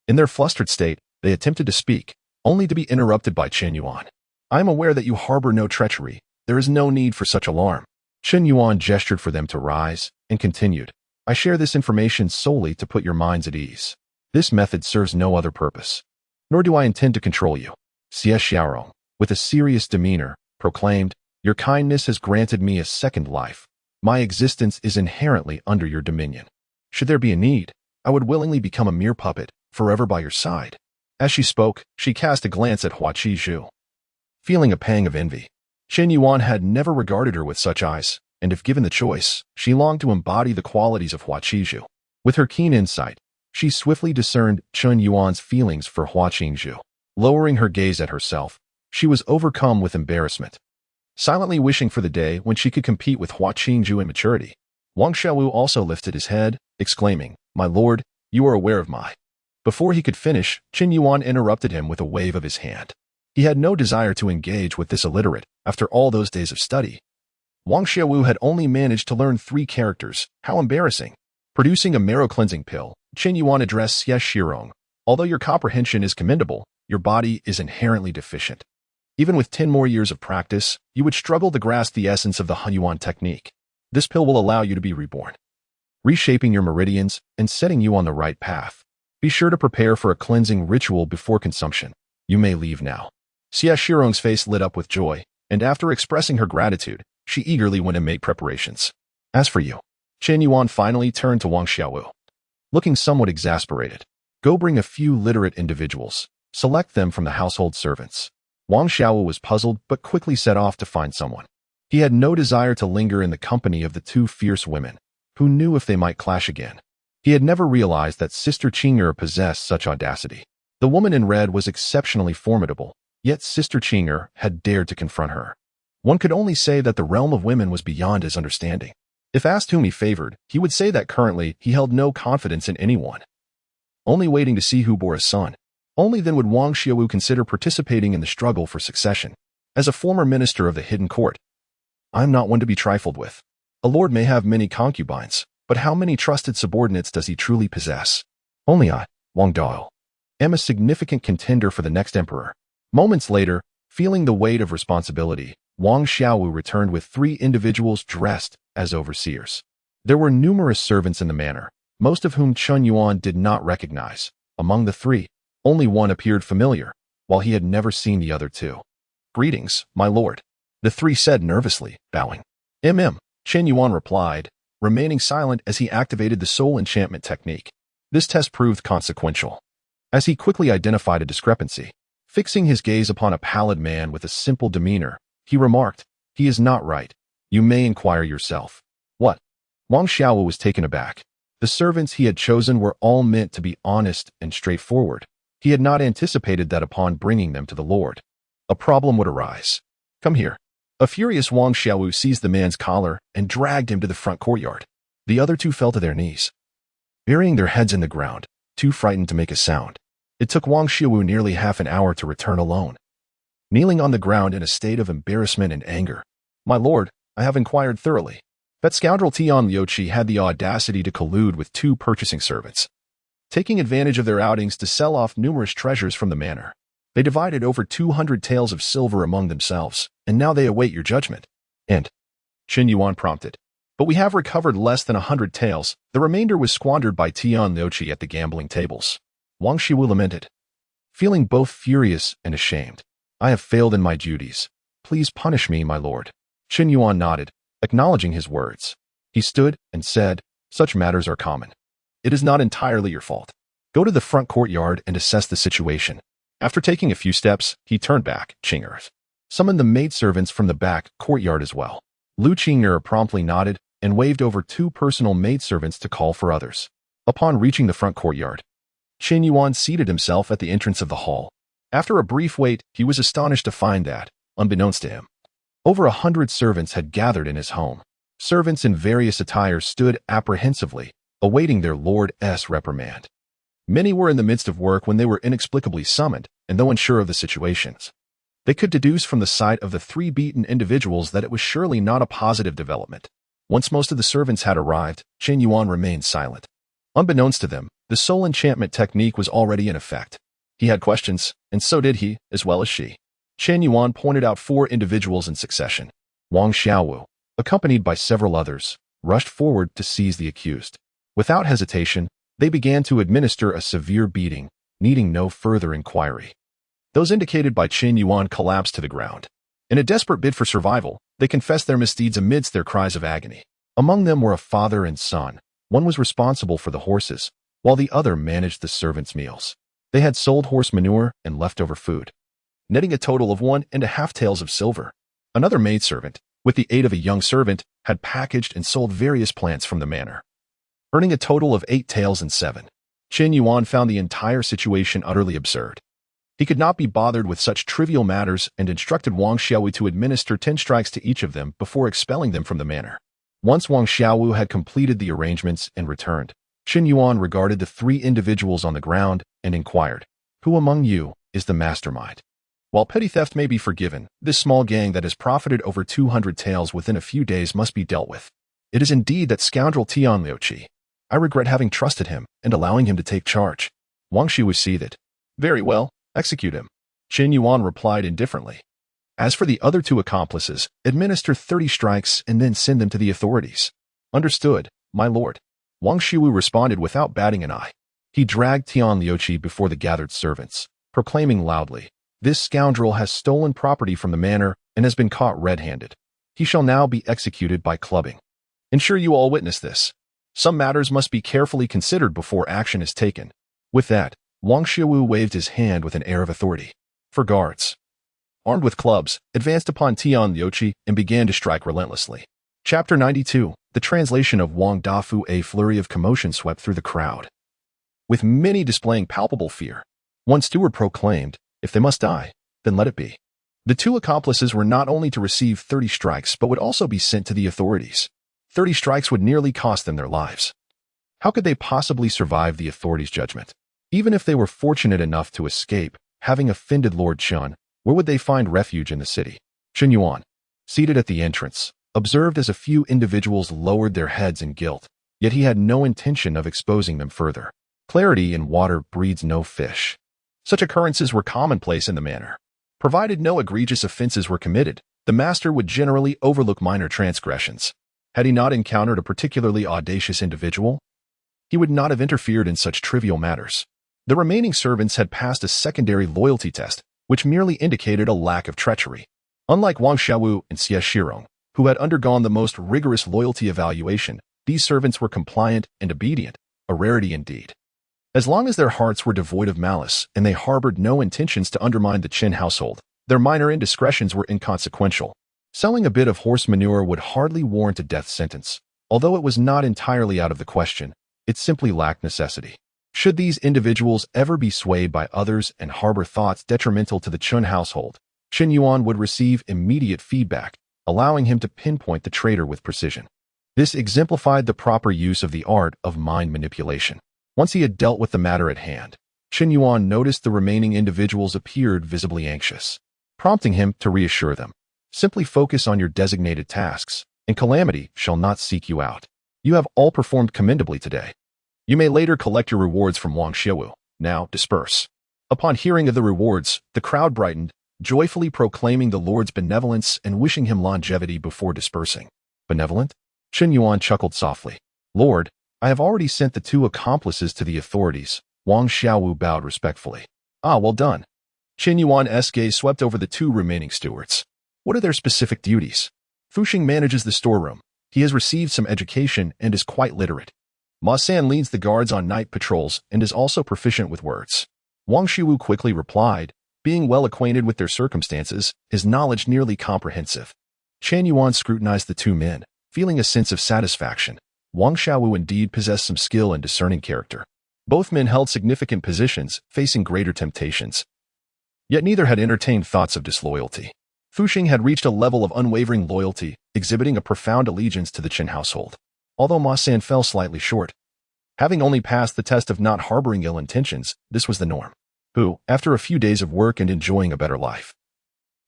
In their flustered state, they attempted to speak, only to be interrupted by Chen Yuan. "I am aware that you harbor no treachery. There is no need for such alarm." Chen Yuan gestured for them to rise and continued, "I share this information solely to put your minds at ease. This method serves no other purpose. Nor do I intend to control you." Xie Xiaorong, with a serious demeanor, proclaimed, "Your kindness has granted me a second life. My existence is inherently under your dominion. Should there be a need, I would willingly become a mere puppet, forever by your side." As she spoke, she cast a glance at Hua Qingzhu. Feeling a pang of envy, Chen Yuan had never regarded her with such eyes, and if given the choice, she longed to embody the qualities of Hua Qingzhu. With her keen insight, she swiftly discerned Chen Yuan's feelings for Hua Qingzhu. Lowering her gaze at herself, she was overcome with embarrassment, silently wishing for the day when she could compete with Hua Qingzhu in maturity. Wang Xiaowu also lifted his head, exclaiming, "My lord, you are aware of my..." Before he could finish, Chen Yuan interrupted him with a wave of his hand. He had no desire to engage with this illiterate after all those days of study. Wang Xiaowu had only managed to learn 3 characters. How embarrassing. Producing a marrow-cleansing pill, Chen Yuan addressed Xie Shirong. "Although your comprehension is commendable, your body is inherently deficient. Even with 10 more years of practice, you would struggle to grasp the essence of the Hunyuan technique. This pill will allow you to be reborn, reshaping your meridians and setting you on the right path. Be sure to prepare for a cleansing ritual before consumption. You may leave now." Xie Shirong's face lit up with joy, and after expressing her gratitude, she eagerly went and made preparations. "As for you," Chen Yuan finally turned to Wang Xiaowu. Looking somewhat exasperated, "Go bring a few literate individuals. Select them from the household servants." Wang Xiaowu was puzzled but quickly set off to find someone. He had no desire to linger in the company of the 2 fierce women, who knew if they might clash again. He had never realized that Sister Qing'er possessed such audacity. The woman in red was exceptionally formidable, yet Sister Qing'er had dared to confront her. One could only say that the realm of women was beyond his understanding. If asked whom he favored, he would say that currently he held no confidence in anyone, only waiting to see who bore a son. Only then would Wang Xiaowu consider participating in the struggle for succession. As a former minister of the hidden court, I am not one to be trifled with. A lord may have many concubines, but how many trusted subordinates does he truly possess? Only I, Wang Dao, am a significant contender for the next emperor. Moments later, feeling the weight of responsibility, Wang Xiaowu returned with 3 individuals dressed as overseers. There were numerous servants in the manor, most of whom Chen Yuan did not recognize. Among the 3, only one appeared familiar, while he had never seen the other 2. "Greetings, my lord," the 3 said nervously, bowing. Chen Yuan replied, remaining silent as he activated the soul enchantment technique. This test proved consequential, as he quickly identified a discrepancy. Fixing his gaze upon a pallid man with a simple demeanor, he remarked, "He is not right. You may inquire yourself." "What?" Wang Xiaowu was taken aback. The servants he had chosen were all meant to be honest and straightforward, He had not anticipated that upon bringing them to the Lord, a problem would arise. Come here. A furious Wang Xiaowu seized the man's collar and dragged him to the front courtyard. The other two fell to their knees, burying their heads in the ground, too frightened to make a sound. It took Wang Xiaowu nearly half an hour to return alone, kneeling on the ground in a state of embarrassment and anger. My lord, I have inquired thoroughly. That scoundrel Tianyan had the audacity to collude with two purchasing servants, taking advantage of their outings to sell off numerous treasures from the manor. They divided over 200 taels of silver among themselves, and now they await your judgment. And Chen Yuan prompted. But we have recovered less than 100 taels. The remainder was squandered by Tianyan at the gambling tables. Wang Xiaowu lamented, feeling both furious and ashamed. I have failed in my duties. Please punish me, my lord. Chen Yuan nodded, acknowledging his words. He stood and said, such matters are common. It is not entirely your fault. Go to the front courtyard and assess the situation. After taking a few steps, he turned back. Qing'er summoned the maidservants from the back courtyard as well. Lu Qing'er promptly nodded and waved over two personal maidservants to call for others. Upon reaching the front courtyard, Chen Yuan seated himself at the entrance of the hall. After a brief wait, he was astonished to find that, unbeknownst to him, over 100 servants had gathered in his home. Servants in various attires stood apprehensively, awaiting their lord's reprimand. Many were in the midst of work when they were inexplicably summoned, and though unsure of the situations, they could deduce from the sight of the three beaten individuals that it was surely not a positive development. Once most of the servants had arrived, Chen Yuan remained silent. Unbeknownst to them, the soul enchantment technique was already in effect. He had questions, and so did he, as well as she. Chen Yuan pointed out 4 individuals in succession. Wang Xiaowu, accompanied by several others, rushed forward to seize the accused. Without hesitation, they began to administer a severe beating, needing no further inquiry. Those indicated by Chen Yuan collapsed to the ground. In a desperate bid for survival, they confessed their misdeeds amidst their cries of agony. Among them were a father and son. One was responsible for the horses, while the other managed the servants' meals. They had sold horse manure and leftover food, netting a total of 1.5 taels of silver. Another maidservant, with the aid of a young servant, had packaged and sold various plants from the manor, earning a total of 8 taels and 7. Chen Yuan found the entire situation utterly absurd. He could not be bothered with such trivial matters and instructed Wang Xiaowu to administer 10 strikes to each of them before expelling them from the manor. Once Wang Xiaowu had completed the arrangements and returned, Chen Yuan regarded the 3 individuals on the ground and inquired, who among you is the mastermind? While petty theft may be forgiven, this small gang that has profited over 200 taels within a few days must be dealt with. It is indeed that scoundrel Tianyan. I regret having trusted him and allowing him to take charge. Wang Xiaowu seethed. Very well, execute him. Chen Yuan replied indifferently. As for the other 2 accomplices, administer 30 strikes and then send them to the authorities. Understood, my lord. Wang Xiaowu responded without batting an eye. He dragged Tianyan before the gathered servants, proclaiming loudly, this scoundrel has stolen property from the manor and has been caught red-handed. He shall now be executed by clubbing. Ensure you all witness this. Some matters must be carefully considered before action is taken. With that, Wang Xiaowu waved his hand with an air of authority. 4 guards, armed with clubs, advanced upon Tianyan and began to strike relentlessly. Chapter 92, the translation of Wang Dafu. A flurry of commotion swept through the crowd, with many displaying palpable fear. One steward proclaimed, if they must die, then let it be. The 2 accomplices were not only to receive 30 strikes but would also be sent to the authorities. 30 strikes would nearly cost them their lives. How could they possibly survive the authorities' judgment? Even if they were fortunate enough to escape, having offended Lord Chen, where would they find refuge in the city? Chen Yuan, seated at the entrance, observed as a few individuals lowered their heads in guilt, yet he had no intention of exposing them further. Clarity in water breeds no fish. Such occurrences were commonplace in the manor. Provided no egregious offenses were committed, the master would generally overlook minor transgressions. Had he not encountered a particularly audacious individual, he would not have interfered in such trivial matters. The remaining servants had passed a secondary loyalty test, which merely indicated a lack of treachery. Unlike Wang Xiaowu and Xie Shirong, who had undergone the most rigorous loyalty evaluation, these servants were compliant and obedient, a rarity indeed. As long as their hearts were devoid of malice and they harbored no intentions to undermine the Chen household, their minor indiscretions were inconsequential. Selling a bit of horse manure would hardly warrant a death sentence. Although it was not entirely out of the question, it simply lacked necessity. Should these individuals ever be swayed by others and harbor thoughts detrimental to the Chen household, Chen Yuan would receive immediate feedback, allowing him to pinpoint the traitor with precision. This exemplified the proper use of the art of mind manipulation. Once he had dealt with the matter at hand, Chen Yuan noticed the remaining individuals appeared visibly anxious, prompting him to reassure them. Simply focus on your designated tasks, and calamity shall not seek you out. You have all performed commendably today. You may later collect your rewards from Wang Xiaowu. Now disperse. Upon hearing of the rewards, the crowd brightened, joyfully proclaiming the Lord's benevolence and wishing him longevity before dispersing. Benevolent? Chen Yuan chuckled softly. Lord, I have already sent the 2 accomplices to the authorities. Wang Xiaowu bowed respectfully. Ah, well done. Chen Yuan's gaze swept over the 2 remaining stewards. What are their specific duties? Wuxiang manages the storeroom. He has received some education and is quite literate. Ma San leads the guards on night patrols and is also proficient with words. Wang Xiaowu quickly replied, being well acquainted with their circumstances, his knowledge nearly comprehensive. Chen Yuan scrutinized the 2 men, feeling a sense of satisfaction. Wang Xiaowu indeed possessed some skill and discerning character. Both men held significant positions, facing greater temptations. Yet neither had entertained thoughts of disloyalty. Wuxiang had reached a level of unwavering loyalty, exhibiting a profound allegiance to the Chen household. Although Ma San fell slightly short, having only passed the test of not harboring ill intentions, this was the norm. Who, after a few days of work and enjoying a better life,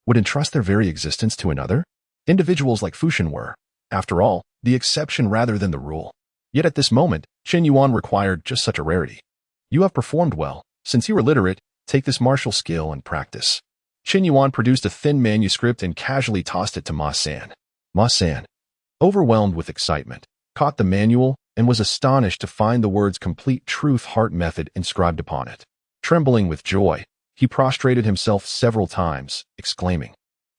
would entrust their very existence to another? Individuals like Wuxiang were, after all, the exception rather than the rule. Yet at this moment, Chen Yuan required just such a rarity. You have performed well. Since you are literate, take this martial skill and practice. Chen Yuan produced a thin manuscript and casually tossed it to Ma San. Ma San, overwhelmed with excitement, caught the manual and was astonished to find the words Complete Truth Heart Method inscribed upon it. Trembling with joy, he prostrated himself several times, exclaiming,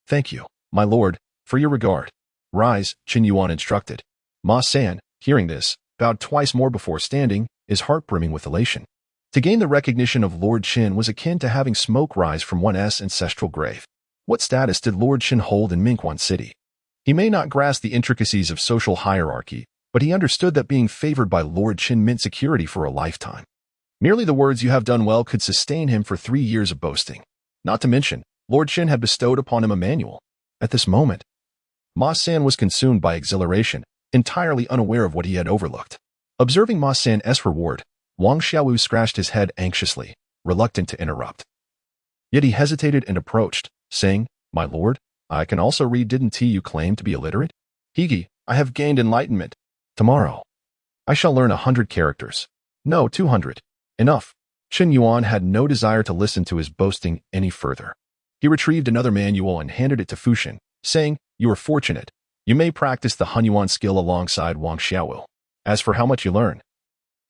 Thank you, my lord, for your regard. Rise, Chen Yuan instructed. Ma San, hearing this, bowed twice more before standing, his heart brimming with elation. To gain the recognition of Lord Chen was akin to having smoke rise from one's ancestral grave. What status did Lord Chen hold in Mingguan City? He may not grasp the intricacies of social hierarchy, but he understood that being favored by Lord Chen meant security for a lifetime. Merely the words "you have done well" could sustain him for 3 years of boasting. Not to mention, Lord Chen had bestowed upon him a manual. At this moment, Ma San was consumed by exhilaration, entirely unaware of what he had overlooked. Observing Ma San's reward, Wang Xiaowu scratched his head anxiously, reluctant to interrupt. Yet he hesitated and approached, saying, My lord, I can also read. Didn't you claim to be illiterate? Higi, I have gained enlightenment. Tomorrow, I shall learn 100 characters. No, 200. Enough. Chen Yuan had no desire to listen to his boasting any further. He retrieved another manual and handed it to Wuxiang, saying, You are fortunate. You may practice the Hunyuan skill alongside Wang Xiaowu. As for how much you learn,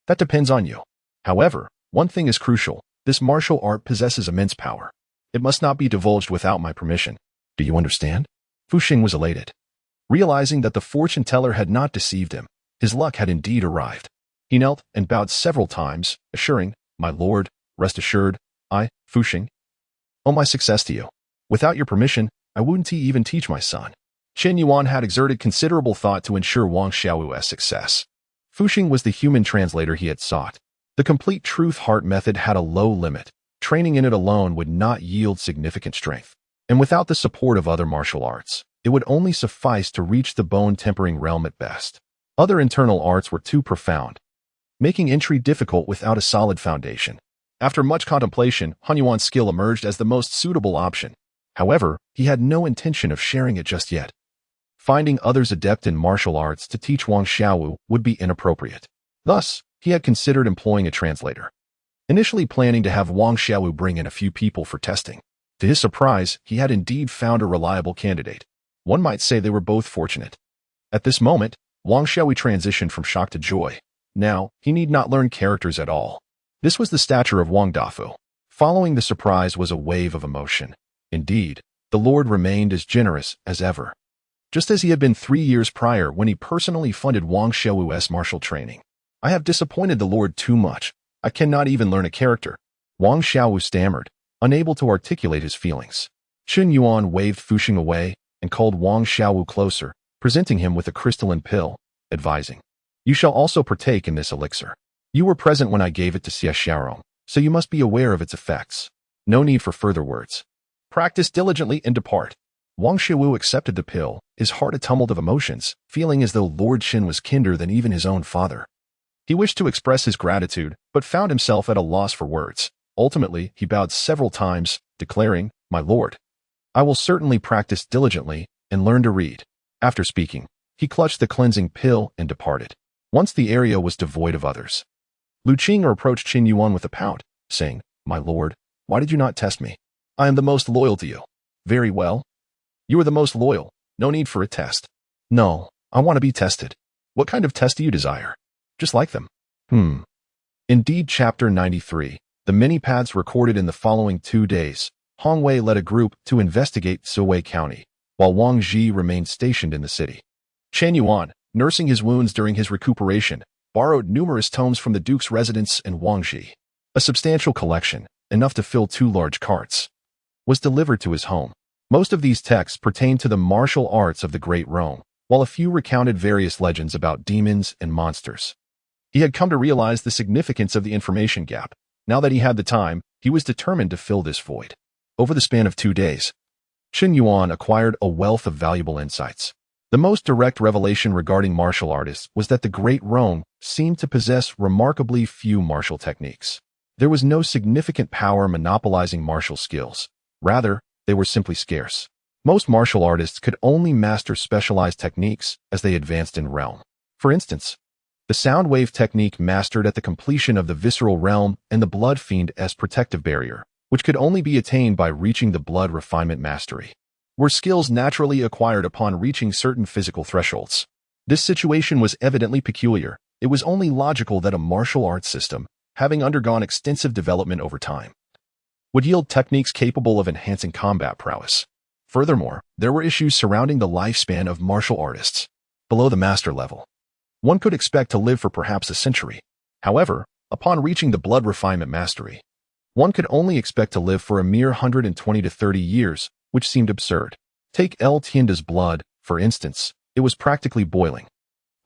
that depends on you. However, one thing is crucial. This martial art possesses immense power. It must not be divulged without my permission. Do you understand? Wuxiang was elated. Realizing that the fortune teller had not deceived him, his luck had indeed arrived. He knelt and bowed several times, assuring, My lord, rest assured, I, Wuxiang, owe my success to you. Without your permission, I wouldn't even teach my son. Chen Yuan had exerted considerable thought to ensure Wang Xiaowu's success. Wuxiang was the human translator he had sought. The Complete Truth Heart Method had a low limit. Training in it alone would not yield significant strength. And without the support of other martial arts, it would only suffice to reach the bone-tempering realm at best. Other internal arts were too profound, making entry difficult without a solid foundation. After much contemplation, Hunyuan's skill emerged as the most suitable option. However, he had no intention of sharing it just yet. Finding others adept in martial arts to teach Wang Xiaowu would be inappropriate. Thus, he had considered employing a translator, initially planning to have Wang Xiaowu bring in a few people for testing. To his surprise, he had indeed found a reliable candidate. One might say they were both fortunate. At this moment, Wang Xiaowu transitioned from shock to joy. Now, he need not learn characters at all. This was the stature of Wang Dafu. Following the surprise was a wave of emotion. Indeed, the Lord remained as generous as ever, just as he had been 3 years prior when he personally funded Wang Xiaowu's martial training. I have disappointed the Lord too much. I cannot even learn a character. Wang Xiaowu stammered, unable to articulate his feelings. Chen Yuan waved Wuxiang away and called Wang Xiaowu closer, presenting him with a crystalline pill, advising, You shall also partake in this elixir. You were present when I gave it to Xiaoxiao, so you must be aware of its effects. No need for further words. Practice diligently and depart. Wang Shiwu accepted the pill, his heart a tumult of emotions, feeling as though Lord Qin was kinder than even his own father. He wished to express his gratitude, but found himself at a loss for words. Ultimately, he bowed several times, declaring, "My lord, I will certainly practice diligently and learn to read." After speaking, he clutched the cleansing pill and departed. Once the area was devoid of others, Lu Qing approached Chen Yuan with a pout, saying, "My lord, why did you not test me? I am the most loyal to you." "Very well. You are the most loyal. No need for a test." "No, I want to be tested." "What kind of test do you desire?" "Just like them." Indeed, Chapter 93. The many paths recorded in the following 2 days. Hong Wei led a group to investigate Siwei County, while Wang Zhi remained stationed in the city. Chen Yuan, nursing his wounds during his recuperation, borrowed numerous tomes from the Duke's residence in Wangji. A substantial collection, enough to fill 2 large carts, was delivered to his home. Most of these texts pertained to the martial arts of the Great Rome, while a few recounted various legends about demons and monsters. He had come to realize the significance of the information gap. Now that he had the time, he was determined to fill this void. Over the span of 2 days, Chen Yuan acquired a wealth of valuable insights. The most direct revelation regarding martial artists was that the Great Rome seemed to possess remarkably few martial techniques. There was no significant power monopolizing martial skills. Rather, they were simply scarce. Most martial artists could only master specialized techniques as they advanced in realm. For instance, the sound wave technique mastered at the completion of the visceral realm and the blood fiend's protective barrier, which could only be attained by reaching the blood refinement mastery, were skills naturally acquired upon reaching certain physical thresholds. This situation was evidently peculiar. It was only logical that a martial arts system, having undergone extensive development over time, would yield techniques capable of enhancing combat prowess. Furthermore, there were issues surrounding the lifespan of martial artists. Below the master level, one could expect to live for perhaps a century. However, upon reaching the blood refinement mastery, one could only expect to live for a mere 120 to 30 years, which seemed absurd. Take El Tienda's blood, for instance. It was practically boiling,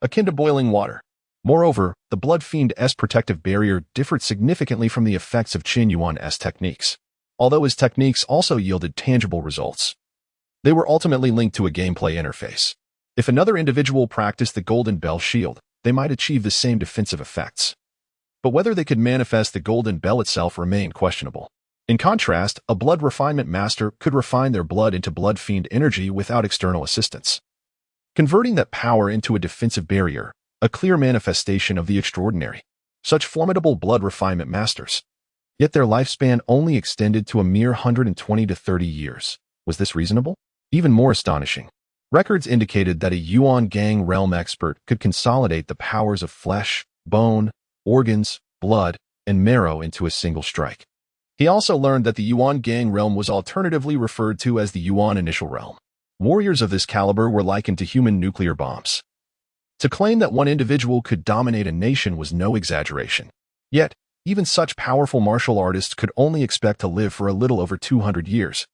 akin to boiling water. Moreover, the blood fiend's protective barrier differed significantly from the effects of Chen Yuan's techniques. Although his techniques also yielded tangible results, they were ultimately linked to a gameplay interface. If another individual practiced the Golden Bell Shield, they might achieve the same defensive effects. But whether they could manifest the Golden Bell itself remained questionable. In contrast, a blood refinement master could refine their blood into blood fiend energy without external assistance, converting that power into a defensive barrier, a clear manifestation of the extraordinary. Such formidable blood refinement masters, yet their lifespan only extended to a mere 120 to 30 years. Was this reasonable? Even more astonishing, records indicated that a Yuan Gang realm expert could consolidate the powers of flesh, bone, organs, blood, and marrow into a single strike. He also learned that the Yuan Gang realm was alternatively referred to as the Yuan Initial Realm. Warriors of this caliber were likened to human nuclear bombs. To claim that one individual could dominate a nation was no exaggeration. Yet, even such powerful martial artists could only expect to live for a little over 200 years,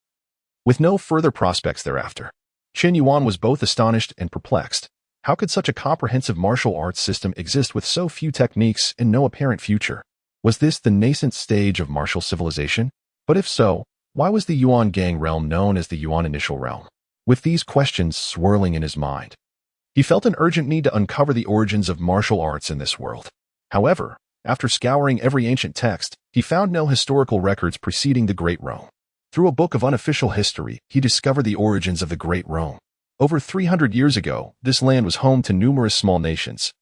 with no further prospects thereafter. Chen Yuan was both astonished and perplexed. How could such a comprehensive martial arts system exist with so few techniques and no apparent future? Was this the nascent stage of martial civilization? But if so, why was the Yuan Gang realm known as the Yuan Initial Realm? With these questions swirling in his mind, he felt an urgent need to uncover the origins of martial arts in this world. However, after scouring every ancient text, he found no historical records preceding the Great Rome. Through a book of unofficial history, he discovered the origins of the Great Rome. Over 300 years ago, this land was home to numerous small nations.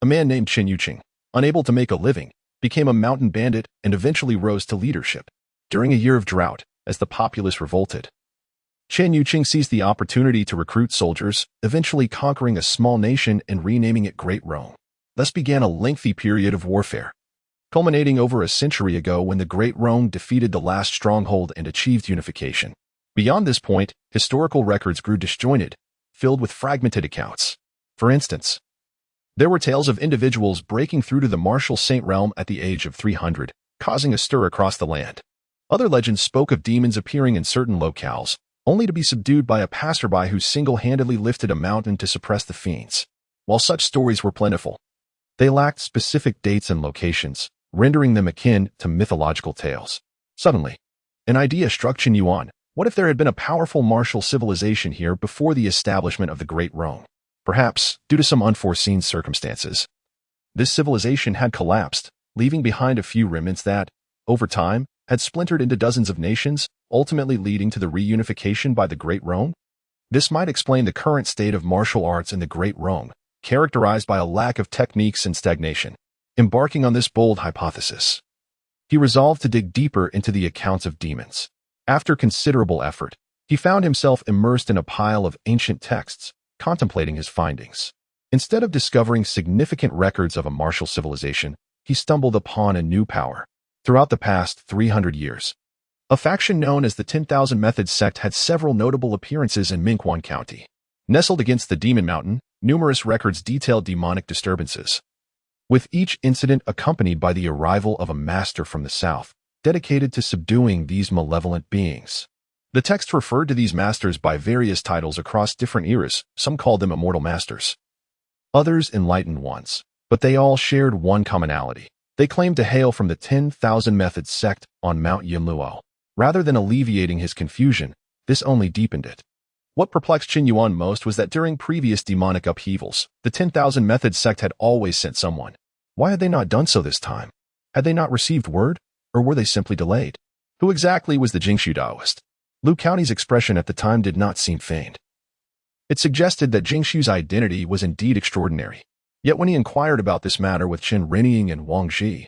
A man named Chen Yuan, unable to make a living, became a mountain bandit and eventually rose to leadership. During a year of drought, as the populace revolted, Chen Yuan seized the opportunity to recruit soldiers, eventually conquering a small nation and renaming it Great Rome. Thus began a lengthy period of warfare, culminating over a century ago when the Great Rome defeated the last stronghold and achieved unification. Beyond this point, historical records grew disjointed, filled with fragmented accounts. For instance, there were tales of individuals breaking through to the martial saint realm at the age of 300, causing a stir across the land. Other legends spoke of demons appearing in certain locales, only to be subdued by a passerby who single-handedly lifted a mountain to suppress the fiends. While such stories were plentiful, They lacked specific dates and locations, rendering them akin to mythological tales. Suddenly, an idea struck Chen Yuan. What if there had been a powerful martial civilization here before the establishment of the Great Rome? Perhaps, due to some unforeseen circumstances, this civilization had collapsed, leaving behind a few remnants that, over time, had splintered into dozens of nations, ultimately leading to the reunification by the Great Rome? This might explain the current state of martial arts in the Great Rome, characterized by a lack of techniques and stagnation. Embarking on this bold hypothesis, he resolved to dig deeper into the accounts of demons. After considerable effort, he found himself immersed in a pile of ancient texts, contemplating his findings. Instead of discovering significant records of a martial civilization, he stumbled upon a new power. Throughout the past 300 years, a faction known as the 10,000 Methods sect had several notable appearances in Mingyu County. Nestled against the Demon Mountain, numerous records detailed demonic disturbances, with each incident accompanied by the arrival of a master from the south, dedicated to subduing these malevolent beings. The text referred to these masters by various titles across different eras. Some called them immortal masters, others enlightened ones, but they all shared one commonality. They claimed to hail from the 10,000 Methods sect on Mount Yinluo. Rather than alleviating his confusion, this only deepened it. What perplexed Chen Yuan most was that during previous demonic upheavals, the 10,000 Methods sect had always sent someone. Why had they not done so this time? Had they not received word, or were they simply delayed? Who exactly was the Jingshu Taoist? Lu County's expression at the time did not seem feigned. It suggested that Jingshu's identity was indeed extraordinary. Yet when he inquired about this matter with Chen Renying and Yuan Qi,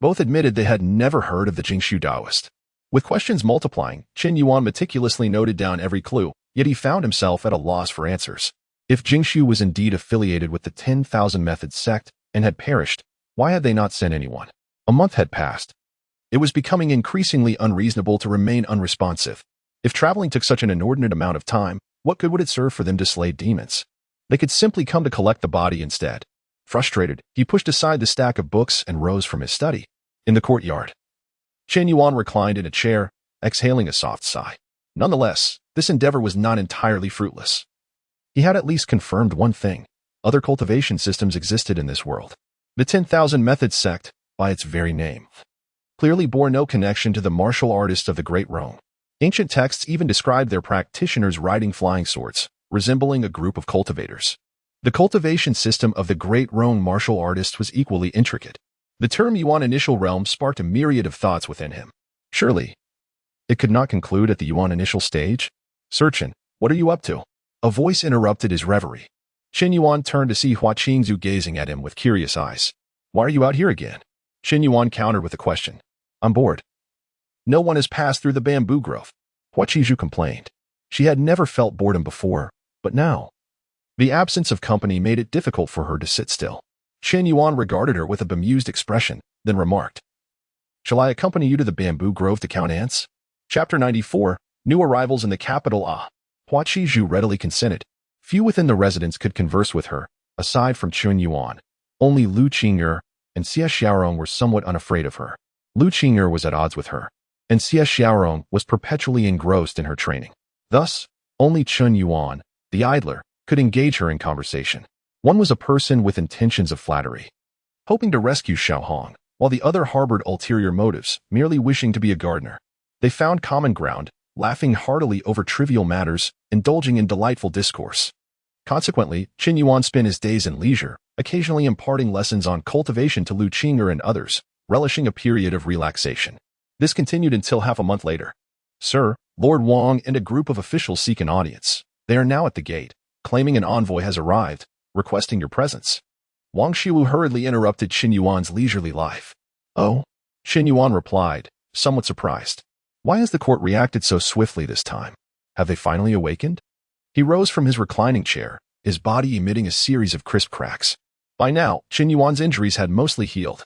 both admitted they had never heard of the Jingshu Taoist. With questions multiplying, Chen Yuan meticulously noted down every clue, yet he found himself at a loss for answers. If Jingshu was indeed affiliated with the 10,000 Methods sect and had perished, why had they not sent anyone? A month had passed. It was becoming increasingly unreasonable to remain unresponsive. If traveling took such an inordinate amount of time, what good would it serve for them to slay demons? They could simply come to collect the body instead. Frustrated, he pushed aside the stack of books and rose from his study. In the courtyard, Chen Yuan reclined in a chair, exhaling a soft sigh. Nonetheless, this endeavor was not entirely fruitless. He had at least confirmed one thing. Other cultivation systems existed in this world. The 10,000 Methods sect, by its very name, clearly bore no connection to the martial artists of the Great Rome. Ancient texts even described their practitioners riding flying swords, resembling a group of cultivators. The cultivation system of the Great Rome martial artists was equally intricate. The term Yuan Initial Realm sparked a myriad of thoughts within him. Surely, it could not conclude at the Yuan Initial stage? Sir Chen, what are you up to? A voice interrupted his reverie. Chen Yuan turned to see Hua Qingzu gazing at him with curious eyes. Why are you out here again? Chen Yuan countered with a question. I'm bored. No one has passed through the bamboo grove. Hua Qingzu complained. She had never felt boredom before, but now, the absence of company made it difficult for her to sit still. Chen Yuan regarded her with a bemused expression, then remarked, Shall I accompany you to the bamboo grove to count ants? Chapter 94, New Arrivals in the Capital. Hua Qingzu readily consented. Few within the residence could converse with her, aside from Chen Yuan. Only Lu Qing'er and Xie Xiaorong were somewhat unafraid of her. Lu Qing'er was at odds with her, and Xie Xiaorong was perpetually engrossed in her training. Thus, only Chen Yuan, the idler, could engage her in conversation. One was a person with intentions of flattery, hoping to rescue Xiaohong, while the other harbored ulterior motives, merely wishing to be a gardener. They found common ground, laughing heartily over trivial matters, indulging in delightful discourse. Consequently, Chen Yuan spent his days in leisure, occasionally imparting lessons on cultivation to Lu Qing'er and others, relishing a period of relaxation. This continued until half a month later. Sir, Lord Wang and a group of officials seek an audience. They are now at the gate, claiming an envoy has arrived, requesting your presence. Wang Shiwu hurriedly interrupted Chen Yuan's leisurely life. Oh? Chen Yuan replied, somewhat surprised. Why has the court reacted so swiftly this time? Have they finally awakened? He rose from his reclining chair, his body emitting a series of crisp cracks. By now, Chen Yuan's injuries had mostly healed,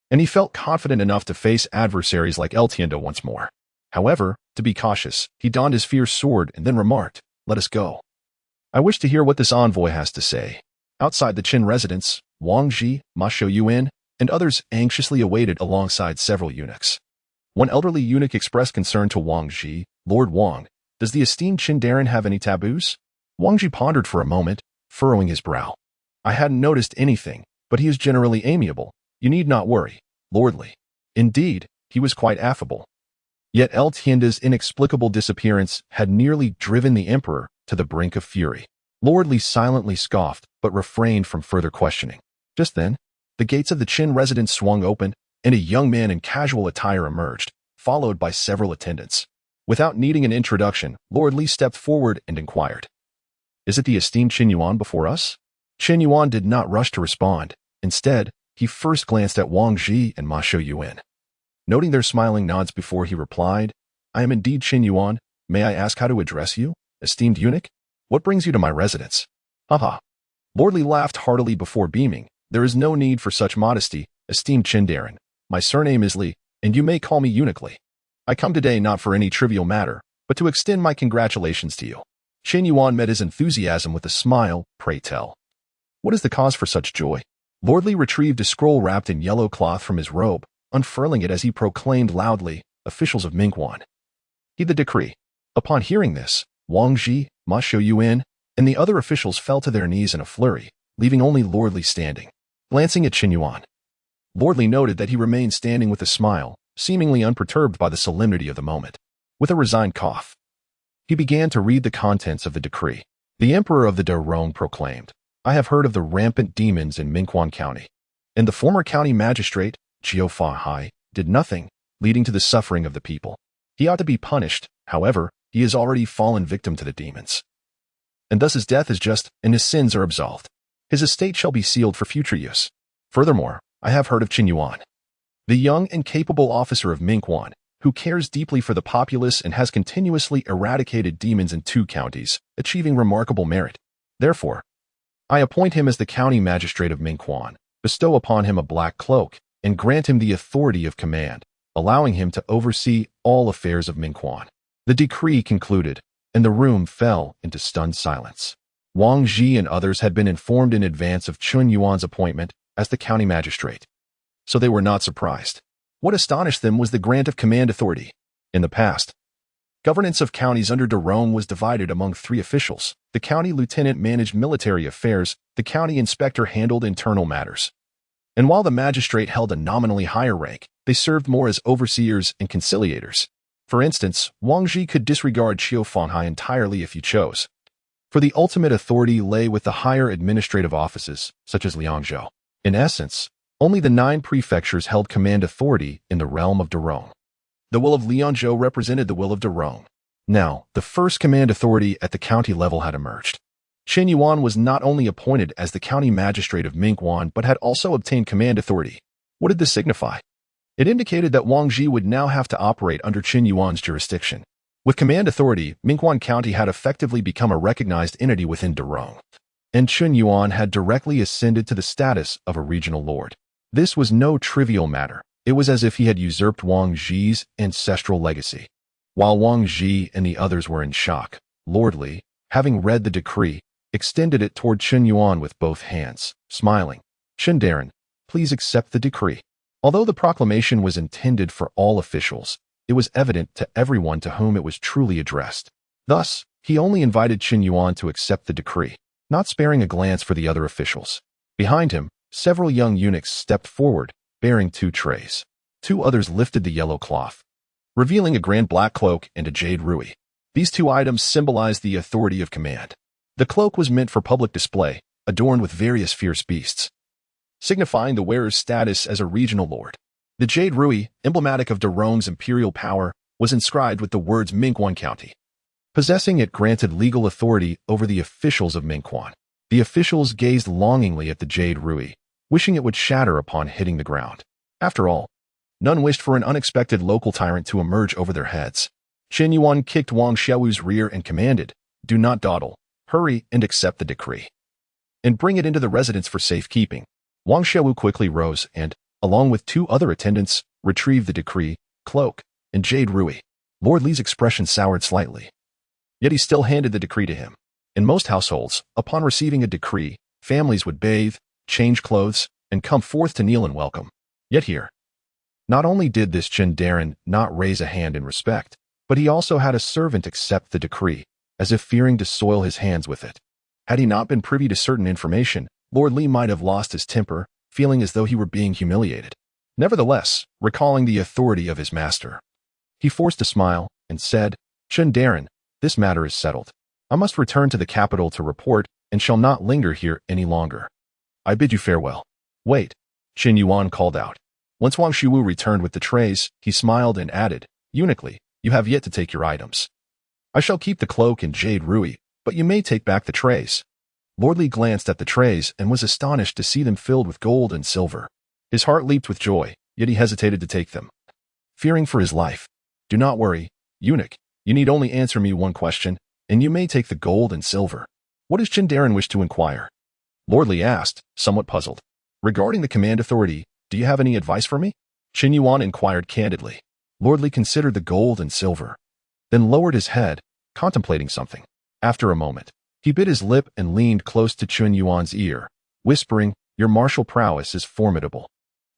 and he felt confident enough to face adversaries like El Tiendo once more. However, to be cautious, he donned his fierce sword and then remarked, Let us go. I wish to hear what this envoy has to say. Outside the Qin residence, Wang Ji, Ma Shouyuan, and others anxiously awaited alongside several eunuchs. One elderly eunuch expressed concern to Wang Ji, Lord Wang, does the esteemed Qin Darin have any taboos? Wang Ji pondered for a moment, furrowing his brow. I hadn't noticed anything, but he is generally amiable. You need not worry, Lord Li. Indeed, he was quite affable. Yet El Tienda's inexplicable disappearance had nearly driven the emperor to the brink of fury. Lord Li silently scoffed, but refrained from further questioning. Just then, the gates of the Qin residence swung open, and a young man in casual attire emerged, followed by several attendants. Without needing an introduction, Lord Li stepped forward and inquired, "Is it the esteemed Chen Yuan before us?" Chen Yuan did not rush to respond. Instead, he first glanced at Yuan Qi and Ma Yuan. Noting their smiling nods before he replied, "I am indeed Chen Yuan. May I ask how to address you, esteemed eunuch? What brings you to my residence?" "Haha." Lord Li laughed heartily before beaming. "There is no need for such modesty, esteemed Chen Darren. My surname is Li, and you may call me Eunuch Li. I come today not for any trivial matter, but to extend my congratulations to you." Chen Yuan met his enthusiasm with a smile. "Pray tell, what is the cause for such joy?" Lord Li retrieved a scroll wrapped in yellow cloth from his robe, unfurling it as he proclaimed loudly, "Officials of Mingguan, heed the decree." Upon hearing this, Yuan Qi, Ma Yuan, and the other officials fell to their knees in a flurry, leaving only Lord Li standing. Glancing at Chen Yuan, Lord Li noted that he remained standing with a smile, seemingly unperturbed by the solemnity of the moment. With a resigned cough, he began to read the contents of the decree. The Emperor of the Darong proclaimed, "I have heard of the rampant demons in Mingguan County, and the former county magistrate, Jiu Fa did nothing, leading to the suffering of the people. He ought to be punished. However, he has already fallen victim to the demons, and thus his death is just, and his sins are absolved. His estate shall be sealed for future use. Furthermore, I have heard of Chen Yuan, the young and capable officer of Mingguan, who cares deeply for the populace and has continuously eradicated demons in 2 counties, achieving remarkable merit. Therefore, I appoint him as the county magistrate of Mingguan, bestow upon him a black cloak, and grant him the authority of command, allowing him to oversee all affairs of Mingguan." The decree concluded, and the room fell into stunned silence. Yuan Qi and others had been informed in advance of Chen Yuan's appointment as the county magistrate, so they were not surprised. What astonished them was the grant of command authority. In the past, governance of counties under Darong was divided among 3 officials. The county lieutenant managed military affairs, the county inspector handled internal matters, and while the magistrate held a nominally higher rank, they served more as overseers and conciliators. For instance, Yuan Qi could disregard Qiu Fanhai entirely if he chose, for the ultimate authority lay with the higher administrative offices, such as Liangzhou. In essence, only the 9 prefectures held command authority in the realm of Darong. The will of Liangzhou represented the will of Darong. Now, the first command authority at the county level had emerged. Chen Yuan was not only appointed as the county magistrate of Mingguan, but had also obtained command authority. What did this signify? It indicated that Yuan Qi would now have to operate under Chen Yuan's jurisdiction. With command authority, Mingguan County had effectively become a recognized entity within Darong, and Chen Yuan had directly ascended to the status of a regional lord. This was no trivial matter. It was as if he had usurped Yuan Qi's ancestral legacy. While Yuan Qi and the others were in shock, Lord Li, having read the decree, extended it toward Chen Yuan with both hands, smiling. "Chen Darren, please accept the decree." Although the proclamation was intended for all officials, it was evident to everyone to whom it was truly addressed. Thus, he only invited Chen Yuan to accept the decree, not sparing a glance for the other officials. Behind him, several young eunuchs stepped forward, bearing 2 trays. 2 others lifted the yellow cloth, revealing a grand black cloak and a jade rui. These 2 items symbolized the authority of command. The cloak was meant for public display, adorned with various fierce beasts, signifying the wearer's status as a regional lord. The jade rui, emblematic of Darong's imperial power, was inscribed with the words Mingguan County. Possessing it granted legal authority over the officials of Mingguan. The officials gazed longingly at the jade rui, wishing it would shatter upon hitting the ground. After all, none wished for an unexpected local tyrant to emerge over their heads. Chen Yuan kicked Wang Xiao's rear and commanded, "Do not dawdle. Hurry and accept the decree, and bring it into the residence for safekeeping." Wang Xiao quickly rose and, along with 2 other attendants, retrieved the decree, cloak, and jade rui. Lord Li's expression soured slightly, yet he still handed the decree to him. In most households, upon receiving a decree, families would bathe, change clothes, and come forth to kneel and welcome. Yet here, not only did this Chen Darren not raise a hand in respect, but he also had a servant accept the decree, as if fearing to soil his hands with it. Had he not been privy to certain information, Lord Li might have lost his temper, feeling as though he were being humiliated. Nevertheless, recalling the authority of his master, he forced a smile and said, Chen Darren, this matter is settled. I must return to the capital to report and shall not linger here any longer. I bid you farewell. Wait, Chen Yuan called out. Once Wang Shiwu returned with the trays, he smiled and added, Eunuchly, you have yet to take your items. I shall keep the cloak and jade rui, but you may take back the trays. Lordly glanced at the trays and was astonished to see them filled with gold and silver. His heart leaped with joy, yet he hesitated to take them, fearing for his life. Do not worry, eunuch. You need only answer me one question, and you may take the gold and silver. What does Chen Darren wish to inquire? Lordly asked, somewhat puzzled. Regarding the command authority, do you have any advice for me? Chen Yuan inquired candidly. Lordly considered the gold and silver, then lowered his head, contemplating something. After a moment, he bit his lip and leaned close to Chen Yuan's ear, whispering, Your martial prowess is formidable,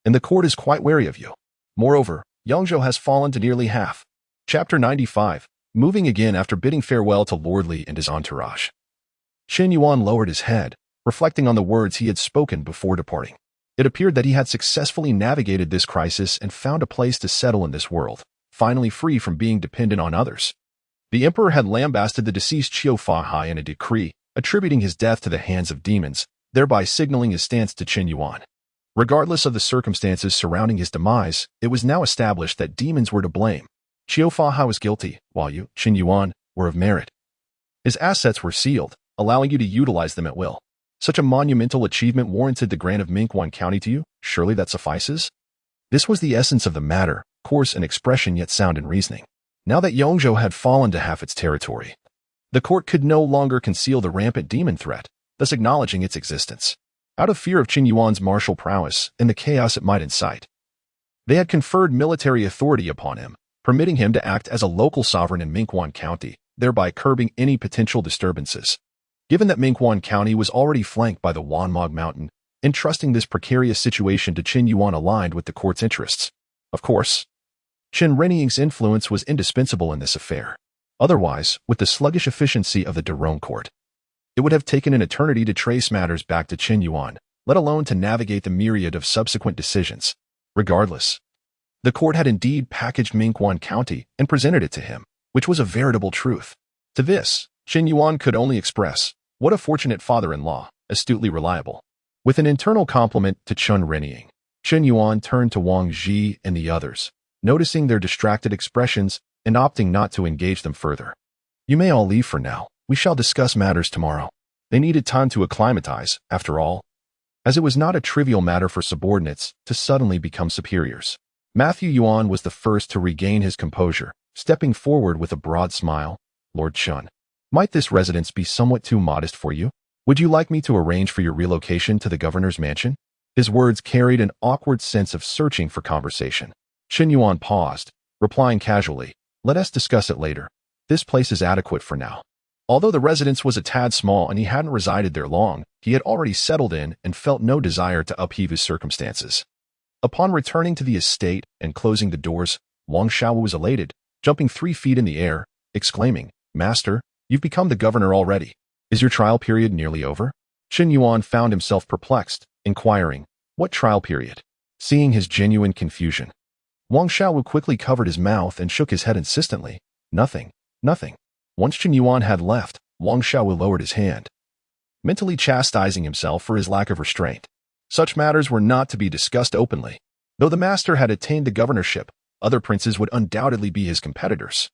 and the court is quite wary of you. Moreover, Yangzhou has fallen to nearly half. Chapter 95, moving again after bidding farewell to Lordly and his entourage. Chen Yuan lowered his head, reflecting on the words he had spoken before departing. It appeared that he had successfully navigated this crisis and found a place to settle in this world, finally free from being dependent on others. The emperor had lambasted the deceased Qiu Fahai in a decree, attributing his death to the hands of demons, thereby signaling his stance to Chen Yuan. Regardless of the circumstances surrounding his demise, it was now established that demons were to blame. Qiu Fahai was guilty, while you, Chen Yuan, were of merit. His assets were sealed, allowing you to utilize them at will. Such a monumental achievement warranted the grant of Mingguan County to you? Surely that suffices? This was the essence of the matter, coarse in expression yet sound in reasoning. Now that Yangzhou had fallen to half its territory, the court could no longer conceal the rampant demon threat, thus acknowledging its existence. Out of fear of Chen Yuan's martial prowess and the chaos it might incite, they had conferred military authority upon him, permitting him to act as a local sovereign in Mingguan County, thereby curbing any potential disturbances. Given that Mingguan County was already flanked by the Wanmog Mountain, entrusting this precarious situation to Chen Yuan aligned with the court's interests. Of course, Chen Reniying's influence was indispensable in this affair. Otherwise, with the sluggish efficiency of the Derong court, it would have taken an eternity to trace matters back to Chen Yuan, let alone to navigate the myriad of subsequent decisions. Regardless, the court had indeed packaged Mingguan County and presented it to him, which was a veritable truth. To this, Chen Yuan could only express, what a fortunate father-in-law, astutely reliable. With an internal compliment to Chen Reniying, Chen Yuan turned to Wang Ji and the others, noticing their distracted expressions and opting not to engage them further. You may all leave for now. We shall discuss matters tomorrow. They needed time to acclimatize, after all, as it was not a trivial matter for subordinates to suddenly become superiors. Matthew Yuan was the first to regain his composure, stepping forward with a broad smile. Lord Chen, might this residence be somewhat too modest for you? Would you like me to arrange for your relocation to the governor's mansion? His words carried an awkward sense of searching for conversation. Chen Yuan paused, replying casually, Let us discuss it later. This place is adequate for now. Although the residence was a tad small and he hadn't resided there long, he had already settled in and felt no desire to upheave his circumstances. Upon returning to the estate and closing the doors, Wang Xiao was elated, jumping 3 feet in the air, exclaiming, Master, you've become the governor already. Is your trial period nearly over? Chen Yuan found himself perplexed, inquiring, What trial period? Seeing his genuine confusion, Wang Xiao quickly covered his mouth and shook his head insistently. Nothing. Once Chen Yuan had left, Wang Xiao lowered his hand, mentally chastising himself for his lack of restraint. Such matters were not to be discussed openly. Though the master had attained the governorship, other princes would undoubtedly be his competitors.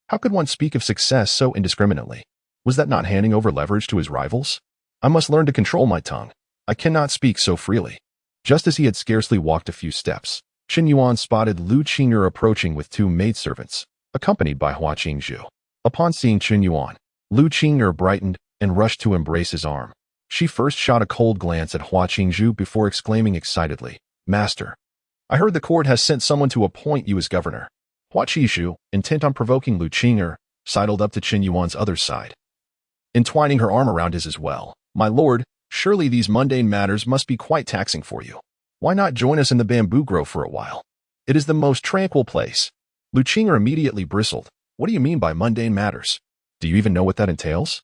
How could one speak of success so indiscriminately? Was that not handing over leverage to his rivals? I must learn to control my tongue. I cannot speak so freely. Just as he had scarcely walked a few steps, Chen Yuan spotted Lu Qing'er approaching with 2 maidservants, accompanied by Hua Qingzhu. Upon seeing Chen Yuan, Lu Qing'er brightened and rushed to embrace his arm. She first shot a cold glance at Hua Qingzhu before exclaiming excitedly, Master, I heard the court has sent someone to appoint you as governor. Hua Qingzhu, intent on provoking Lu Qing'er, sidled up to Chen Yuan's other side, entwining her arm around his as well. My lord, surely these mundane matters must be quite taxing for you. Why not join us in the bamboo grove for a while? It is the most tranquil place. Lu Qing'er immediately bristled. What do you mean by mundane matters? Do you even know what that entails?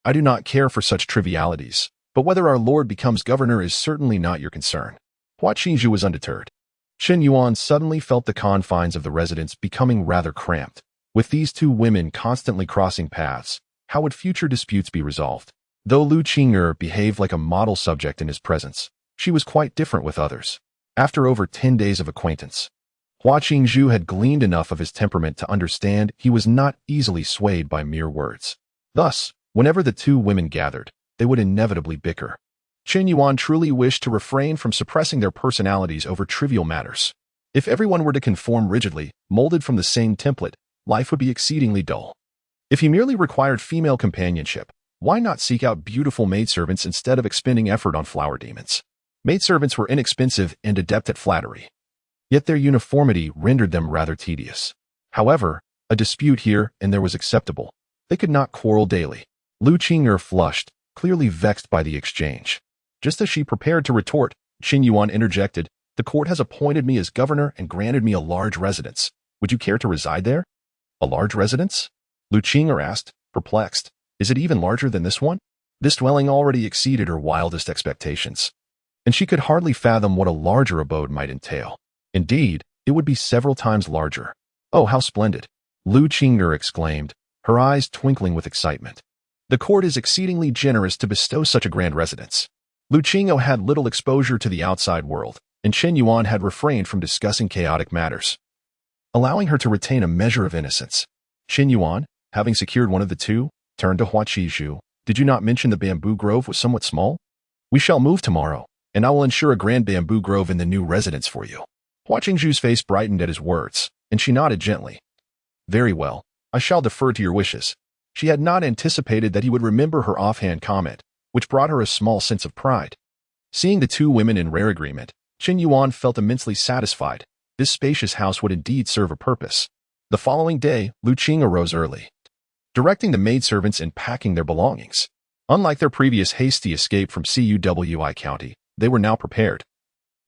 I do not care for such trivialities, but whether our lord becomes governor is certainly not your concern. Hua Qingzhu was undeterred. Chen Yuan suddenly felt the confines of the residence becoming rather cramped. With these two women constantly crossing paths, how would future disputes be resolved? Though Lu Qing'er behaved like a model subject in his presence, she was quite different with others. After over 10 days of acquaintance, Hua Qingzhu had gleaned enough of his temperament to understand he was not easily swayed by mere words. Thus, whenever the two women gathered, they would inevitably bicker. Chen Yuan truly wished to refrain from suppressing their personalities over trivial matters. If everyone were to conform rigidly, molded from the same template, life would be exceedingly dull. If he merely required female companionship, why not seek out beautiful maidservants instead of expending effort on flower demons? Maidservants were inexpensive and adept at flattery. Yet their uniformity rendered them rather tedious. However, a dispute here and there was acceptable. They could not quarrel daily. Lu Qing'er flushed, clearly vexed by the exchange. Just as she prepared to retort, Chen Yuan interjected, "The court has appointed me as governor and granted me a large residence. Would you care to reside there?" "A large residence?" Lu Qing'er asked, perplexed. "Is it even larger than this one?" This dwelling already exceeded her wildest expectations, and she could hardly fathom what a larger abode might entail. Indeed, it would be several times larger. "Oh, how splendid!" Lu Qing'er exclaimed, her eyes twinkling with excitement. "The court is exceedingly generous to bestow such a grand residence." Lu Qing'er had little exposure to the outside world, and Chen Yuan had refrained from discussing chaotic matters, allowing her to retain a measure of innocence. Chen Yuan, having secured one of the two, turned to Hua Qingzhu. "Did you not mention the bamboo grove was somewhat small? We shall move tomorrow, and I will ensure a grand bamboo grove in the new residence for you." Hua Qingzhu's face brightened at his words, and she nodded gently. "Very well, I shall defer to your wishes." She had not anticipated that he would remember her offhand comment, which brought her a small sense of pride. Seeing the two women in rare agreement, Chen Yuan felt immensely satisfied. This spacious house would indeed serve a purpose. The following day, Lu Qing arose early, directing the maidservants in packing their belongings. Unlike their previous hasty escape from Cuwi County, they were now prepared,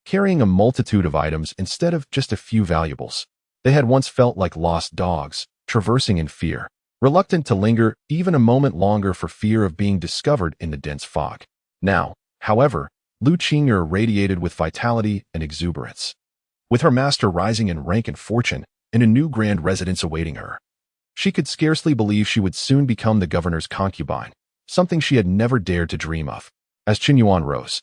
carrying a multitude of items instead of just a few valuables. They had once felt like lost dogs, traversing in fear, reluctant to linger even a moment longer for fear of being discovered in the dense fog. Now, however, Lu Qing'er radiated with vitality and exuberance. With her master rising in rank and fortune, and a new grand residence awaiting her, she could scarcely believe she would soon become the governor's concubine, something she had never dared to dream of. As Chen Yuan rose,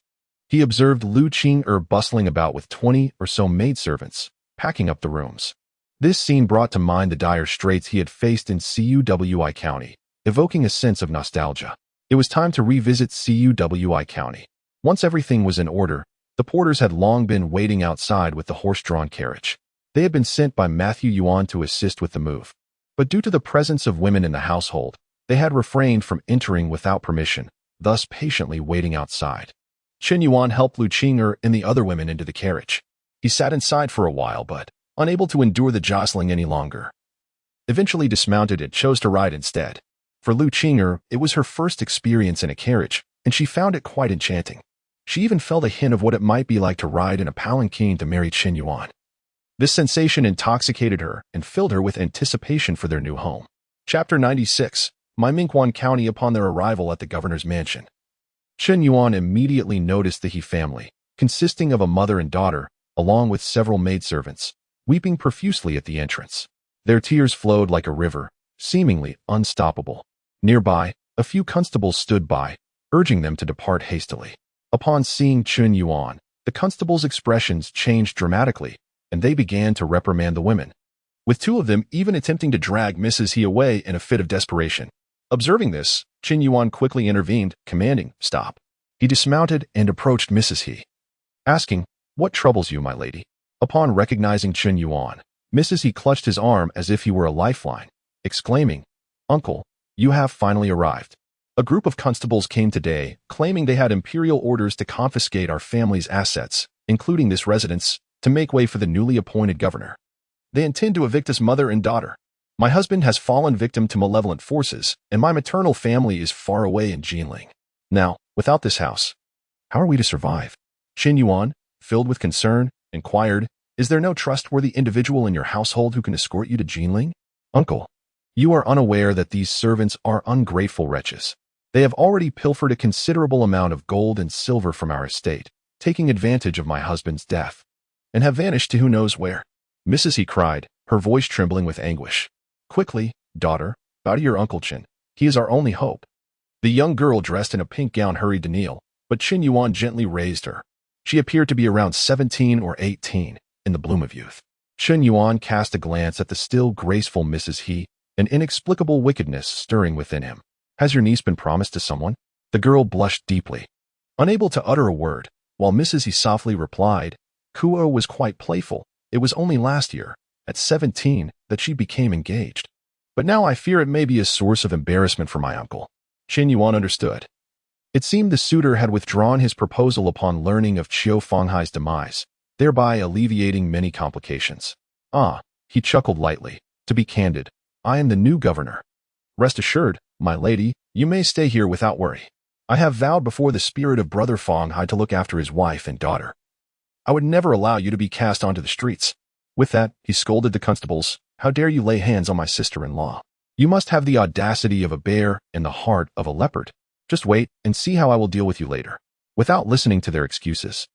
he observed Lu Qing'er bustling about with 20 or so maidservants, packing up the rooms. This scene brought to mind the dire straits he had faced in Cuwi County, evoking a sense of nostalgia. It was time to revisit Cuwi County. Once everything was in order, the porters had long been waiting outside with the horse-drawn carriage. They had been sent by Matthew Yuan to assist with the move. But due to the presence of women in the household, they had refrained from entering without permission, thus patiently waiting outside. Chen Yuan helped Lu Qing'er and the other women into the carriage. He sat inside for a while, but, unable to endure the jostling any longer, eventually dismounted and chose to ride instead. For Lu Qing'er, it was her first experience in a carriage, and she found it quite enchanting. She even felt a hint of what it might be like to ride in a palanquin to marry Chen Yuan. This sensation intoxicated her and filled her with anticipation for their new home. Chapter 96, Mingyu County upon their arrival at the governor's mansion. Chen Yuan immediately noticed the He family, consisting of a mother and daughter, along with several maidservants, weeping profusely at the entrance. Their tears flowed like a river, seemingly unstoppable. Nearby, a few constables stood by, urging them to depart hastily. Upon seeing Chen Yuan, the constables' expressions changed dramatically, and they began to reprimand the women, with two of them even attempting to drag Mrs. He away in a fit of desperation. Observing this, Chen Yuan quickly intervened, commanding, "Stop." He dismounted and approached Mrs. He, asking, "What troubles you, my lady?" Upon recognizing Chen Yuan, Mrs. He clutched his arm as if he were a lifeline, exclaiming, "Uncle, you have finally arrived. A group of constables came today, claiming they had imperial orders to confiscate our family's assets, including this residence, to make way for the newly appointed governor. They intend to evict us mother and daughter. My husband has fallen victim to malevolent forces, and my maternal family is far away in Jinling. Now, without this house, how are we to survive?" Chen Yuan, filled with concern, inquired, "Is there no trustworthy individual in your household who can escort you to Jinling?" "Uncle, you are unaware that these servants are ungrateful wretches. They have already pilfered a considerable amount of gold and silver from our estate, taking advantage of my husband's death, and have vanished to who knows where. Mrs. He cried, her voice trembling with anguish. Quickly, daughter, bow to your Uncle Chen. He is our only hope. The young girl dressed in a pink gown hurried to kneel, but Chen Yuan gently raised her. She appeared to be around 17 or 18, in the bloom of youth. Chen Yuan cast a glance at the still graceful Mrs. He, an inexplicable wickedness stirring within him. Has your niece been promised to someone? The girl blushed deeply, unable to utter a word, while Mrs. He softly replied, Kuo was quite playful. It was only last year, at 17, that she became engaged. But now I fear it may be a source of embarrassment for my uncle. Chen Yuan understood. It seemed the suitor had withdrawn his proposal upon learning of Qiu Fenghai's demise, thereby alleviating many complications. Ah, he chuckled lightly. To be candid, I am the new governor. Rest assured, my lady, you may stay here without worry. I have vowed before the spirit of Brother Fenghai to look after his wife and daughter. I would never allow you to be cast onto the streets. With that, he scolded the constables. How dare you lay hands on my sister-in-law? You must have the audacity of a bear and the heart of a leopard. Just wait and see how I will deal with you later. Without listening to their excuses,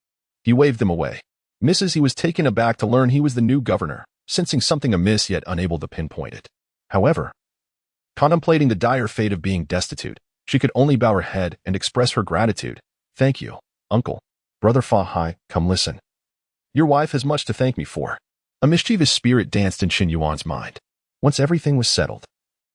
he waved them away. Mrs. He was taken aback to learn he was the new governor, sensing something amiss yet unable to pinpoint it. However, contemplating the dire fate of being destitute, she could only bow her head and express her gratitude. Thank you, uncle. Brother Fenghai, come listen. Your wife has much to thank me for. A mischievous spirit danced in Chen Yuan's mind. Once everything was settled,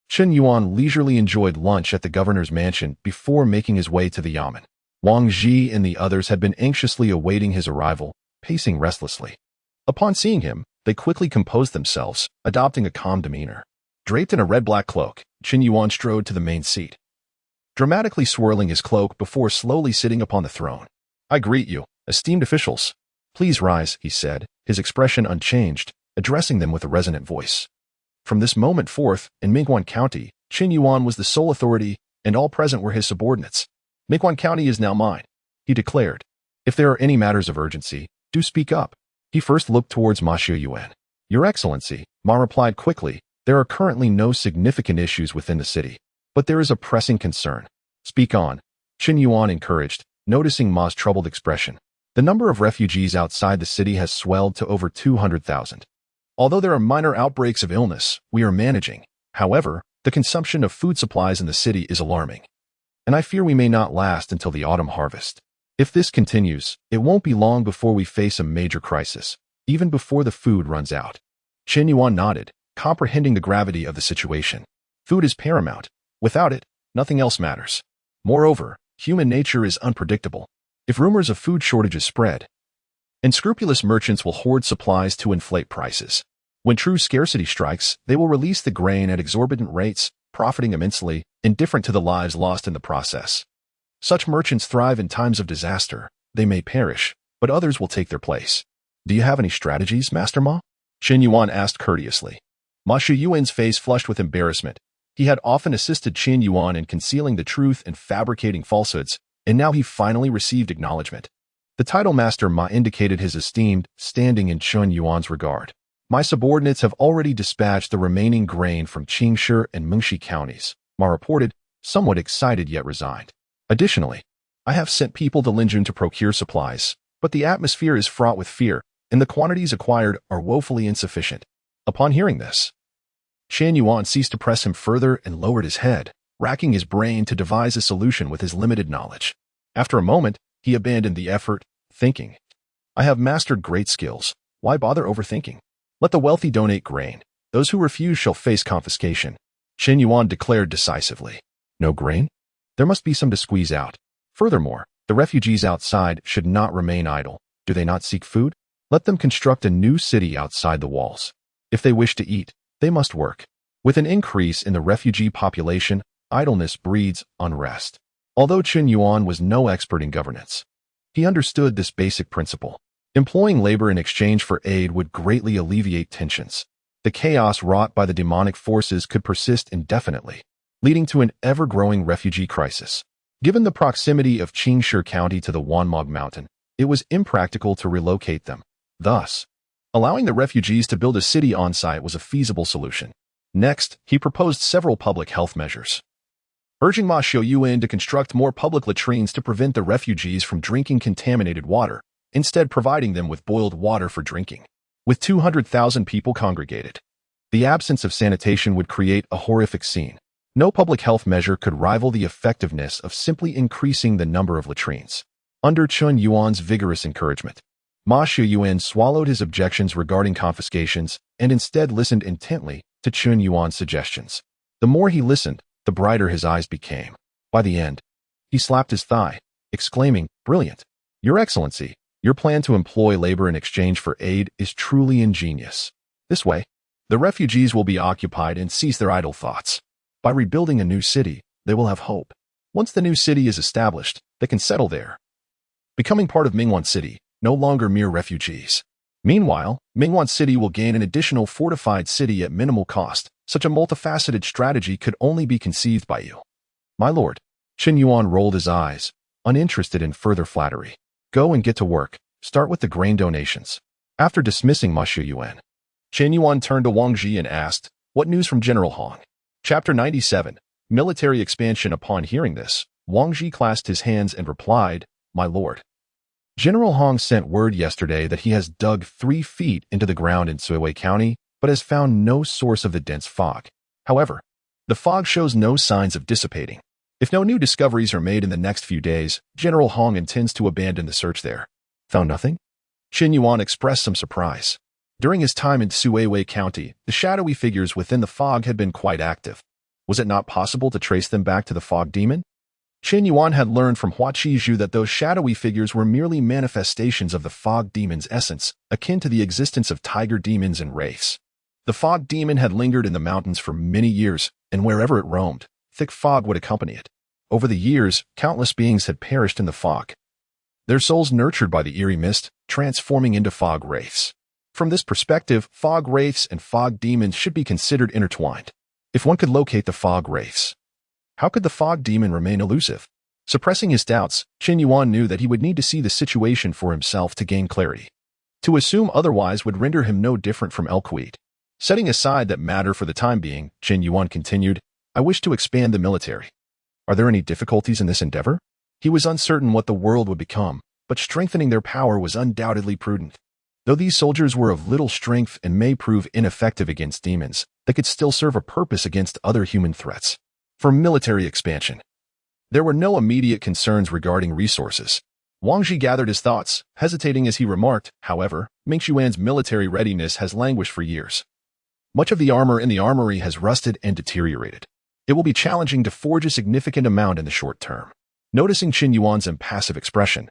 Chen Yuan leisurely enjoyed lunch at the governor's mansion before making his way to the yamen. Wang Ji and the others had been anxiously awaiting his arrival, pacing restlessly. Upon seeing him, they quickly composed themselves, adopting a calm demeanor. Draped in a red-black cloak, Chen Yuan strode to the main seat, dramatically swirling his cloak before slowly sitting upon the throne. I greet you, esteemed officials. Please rise, he said, his expression unchanged, addressing them with a resonant voice. From this moment forth, in Mingguan County, Chen Yuan was the sole authority, and all present were his subordinates. Mingguan County is now mine, he declared. If there are any matters of urgency, do speak up. He first looked towards Ma Yuan. Your Excellency, Ma replied quickly, there are currently no significant issues within the city, but there is a pressing concern. Speak on, Chen Yuan encouraged, noticing Ma's troubled expression. The number of refugees outside the city has swelled to over 200,000. Although there are minor outbreaks of illness, we are managing. However, the consumption of food supplies in the city is alarming, and I fear we may not last until the autumn harvest. If this continues, it won't be long before we face a major crisis, even before the food runs out. Chen Yuan nodded, comprehending the gravity of the situation. Food is paramount. Without it, nothing else matters. Moreover, human nature is unpredictable. If rumors of food shortages spread, unscrupulous merchants will hoard supplies to inflate prices. When true scarcity strikes, they will release the grain at exorbitant rates, profiting immensely, indifferent to the lives lost in the process. Such merchants thrive in times of disaster. They may perish, but others will take their place. Do you have any strategies, Master Ma? Chen Yuan asked courteously. Ma Yuan's face flushed with embarrassment. He had often assisted Chen Yuan in concealing the truth and fabricating falsehoods, and now he finally received acknowledgement. The title Master Ma indicated his esteemed standing in Chen Yuan's regard. My subordinates have already dispatched the remaining grain from Qingshi and Mengxi counties, Ma reported, somewhat excited yet resigned. Additionally, I have sent people to Linjun to procure supplies, but the atmosphere is fraught with fear, and the quantities acquired are woefully insufficient. Upon hearing this, Chen Yuan ceased to press him further and lowered his head, racking his brain to devise a solution with his limited knowledge. After a moment, he abandoned the effort, thinking, I have mastered great skills. Why bother overthinking? Let the wealthy donate grain. Those who refuse shall face confiscation. Chen Yuan declared decisively. No grain? There must be some to squeeze out. Furthermore, the refugees outside should not remain idle. Do they not seek food? Let them construct a new city outside the walls. If they wish to eat, they must work. With an increase in the refugee population, idleness breeds unrest. Although Chen Yuan was no expert in governance, he understood this basic principle. Employing labor in exchange for aid would greatly alleviate tensions. The chaos wrought by the demonic forces could persist indefinitely, leading to an ever-growing refugee crisis. Given the proximity of Qingshi County to the Wanmog Mountain, it was impractical to relocate them. Thus, allowing the refugees to build a city on-site was a feasible solution. Next, he proposed several public health measures. urging Ma Xiuyuan to construct more public latrines to prevent the refugees from drinking contaminated water, instead providing them with boiled water for drinking. With 200,000 people congregated, the absence of sanitation would create a horrific scene. No public health measure could rival the effectiveness of simply increasing the number of latrines. Under Chen Yuan's vigorous encouragement, Ma Xiuyuan swallowed his objections regarding confiscations and instead listened intently to Chen Yuan's suggestions. The more he listened, the brighter his eyes became. By the end, he slapped his thigh, exclaiming, "Brilliant! Your Excellency, your plan to employ labor in exchange for aid is truly ingenious. This way, the refugees will be occupied and cease their idle thoughts. By rebuilding a new city, they will have hope. Once the new city is established, they can settle there, becoming part of Mingwan City, no longer mere refugees. Meanwhile, Mingwan City will gain an additional fortified city at minimal cost. Such a multifaceted strategy could only be conceived by you." "My lord." Chen Yuan rolled his eyes, uninterested in further flattery. "Go and get to work. Start with the grain donations." After dismissing Ma Xiuyuan, Chen Yuan turned to Wang Ji and asked, "What news from General Hong?" Chapter 97. Military Expansion. Upon hearing this, Wang Ji clasped his hands and replied, "My lord, General Hong sent word yesterday that he has dug 3 feet into the ground in Suiwei County, but has found no source of the dense fog. However, the fog shows no signs of dissipating. If no new discoveries are made in the next few days, General Hong intends to abandon the search there." "Found nothing?" Chen Yuan expressed some surprise. During his time in Suiwei County, the shadowy figures within the fog had been quite active. Was it not possible to trace them back to the fog demon? Chen Yuan had learned from Hua Qizhu that those shadowy figures were merely manifestations of the fog demon's essence, akin to the existence of tiger demons and wraiths. The fog demon had lingered in the mountains for many years, and wherever it roamed, thick fog would accompany it. Over the years, countless beings had perished in the fog, their souls nurtured by the eerie mist, transforming into fog wraiths. From this perspective, fog wraiths and fog demons should be considered intertwined. If one could locate the fog wraiths, how could the fog demon remain elusive? Suppressing his doubts, Chen Yuan knew that he would need to see the situation for himself to gain clarity. To assume otherwise would render him no different from Elquid. Setting aside that matter for the time being, Chen Yuan continued, "I wish to expand the military. Are there any difficulties in this endeavor?" He was uncertain what the world would become, but strengthening their power was undoubtedly prudent. Though these soldiers were of little strength and may prove ineffective against demons, they could still serve a purpose against other human threats. For military expansion, there were no immediate concerns regarding resources. Wang Ji gathered his thoughts, hesitating as he remarked, "However, Mingxuan's military readiness has languished for years. Much of the armor in the armory has rusted and deteriorated. It will be challenging to forge a significant amount in the short term." Noticing Chen Yuan's impassive expression,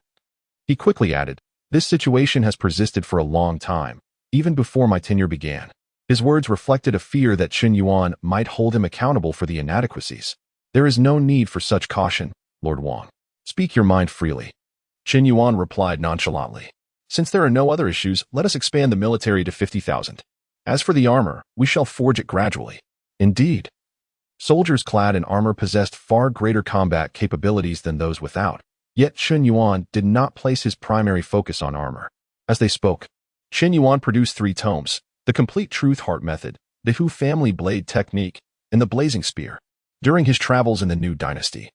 he quickly added, "This situation has persisted for a long time, even before my tenure began." His words reflected a fear that Chen Yuan might hold him accountable for the inadequacies. "There is no need for such caution, Lord Wang. Speak your mind freely." Chen Yuan replied nonchalantly, "Since there are no other issues, let us expand the military to 50,000. As for the armor, we shall forge it gradually." Indeed, soldiers clad in armor possessed far greater combat capabilities than those without. Yet Chen Yuan did not place his primary focus on armor. As they spoke, Chen Yuan produced 3 tomes: the Complete Truth Heart Method, the Hu Family Blade Technique, and the Blazing Spear. During his travels in the new dynasty,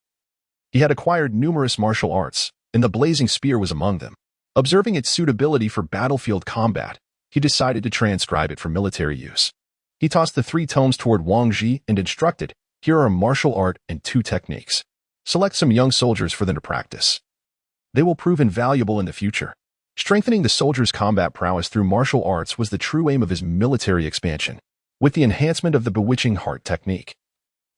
he had acquired numerous martial arts, and the Blazing Spear was among them. Observing its suitability for battlefield combat, he decided to transcribe it for military use. He tossed the 3 tomes toward Wang Ji and instructed, "Here are a martial art and 2 techniques. Select some young soldiers for them to practice. They will prove invaluable in the future." Strengthening the soldiers' combat prowess through martial arts was the true aim of his military expansion, with the enhancement of the Bewitching Heart technique.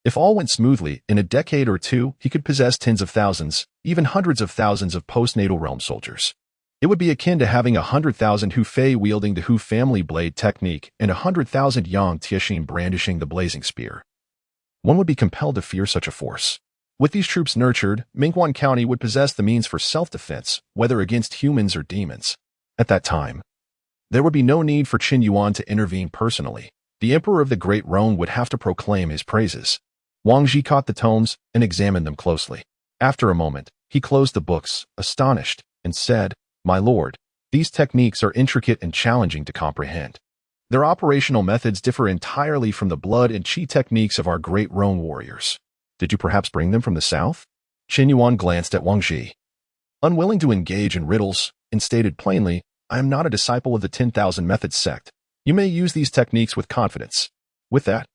If all went smoothly, in a decade or 2, he could possess tens of thousands, even hundreds of thousands of postnatal realm soldiers. It would be akin to having 100,000 Hu Fei wielding the Hu Family Blade technique and 100,000 Yang Tianshan brandishing the Blazing Spear. One would be compelled to fear such a force. With these troops nurtured, Mingguan County would possess the means for self-defense, whether against humans or demons. At that time, there would be no need for Chen Yuan to intervene personally. The Emperor of the Great Rome would have to proclaim his praises. Wang Ji caught the tomes and examined them closely. After a moment, he closed the books, astonished, and said, "My lord, these techniques are intricate and challenging to comprehend. Their operational methods differ entirely from the blood and chi techniques of our great Rome warriors. Did you perhaps bring them from the south? Chen Yuan glanced at Wang Qi. Unwilling to engage in riddles, and stated plainly, I am not a disciple of the 10,000 Methods sect. You may use these techniques with confidence. With that,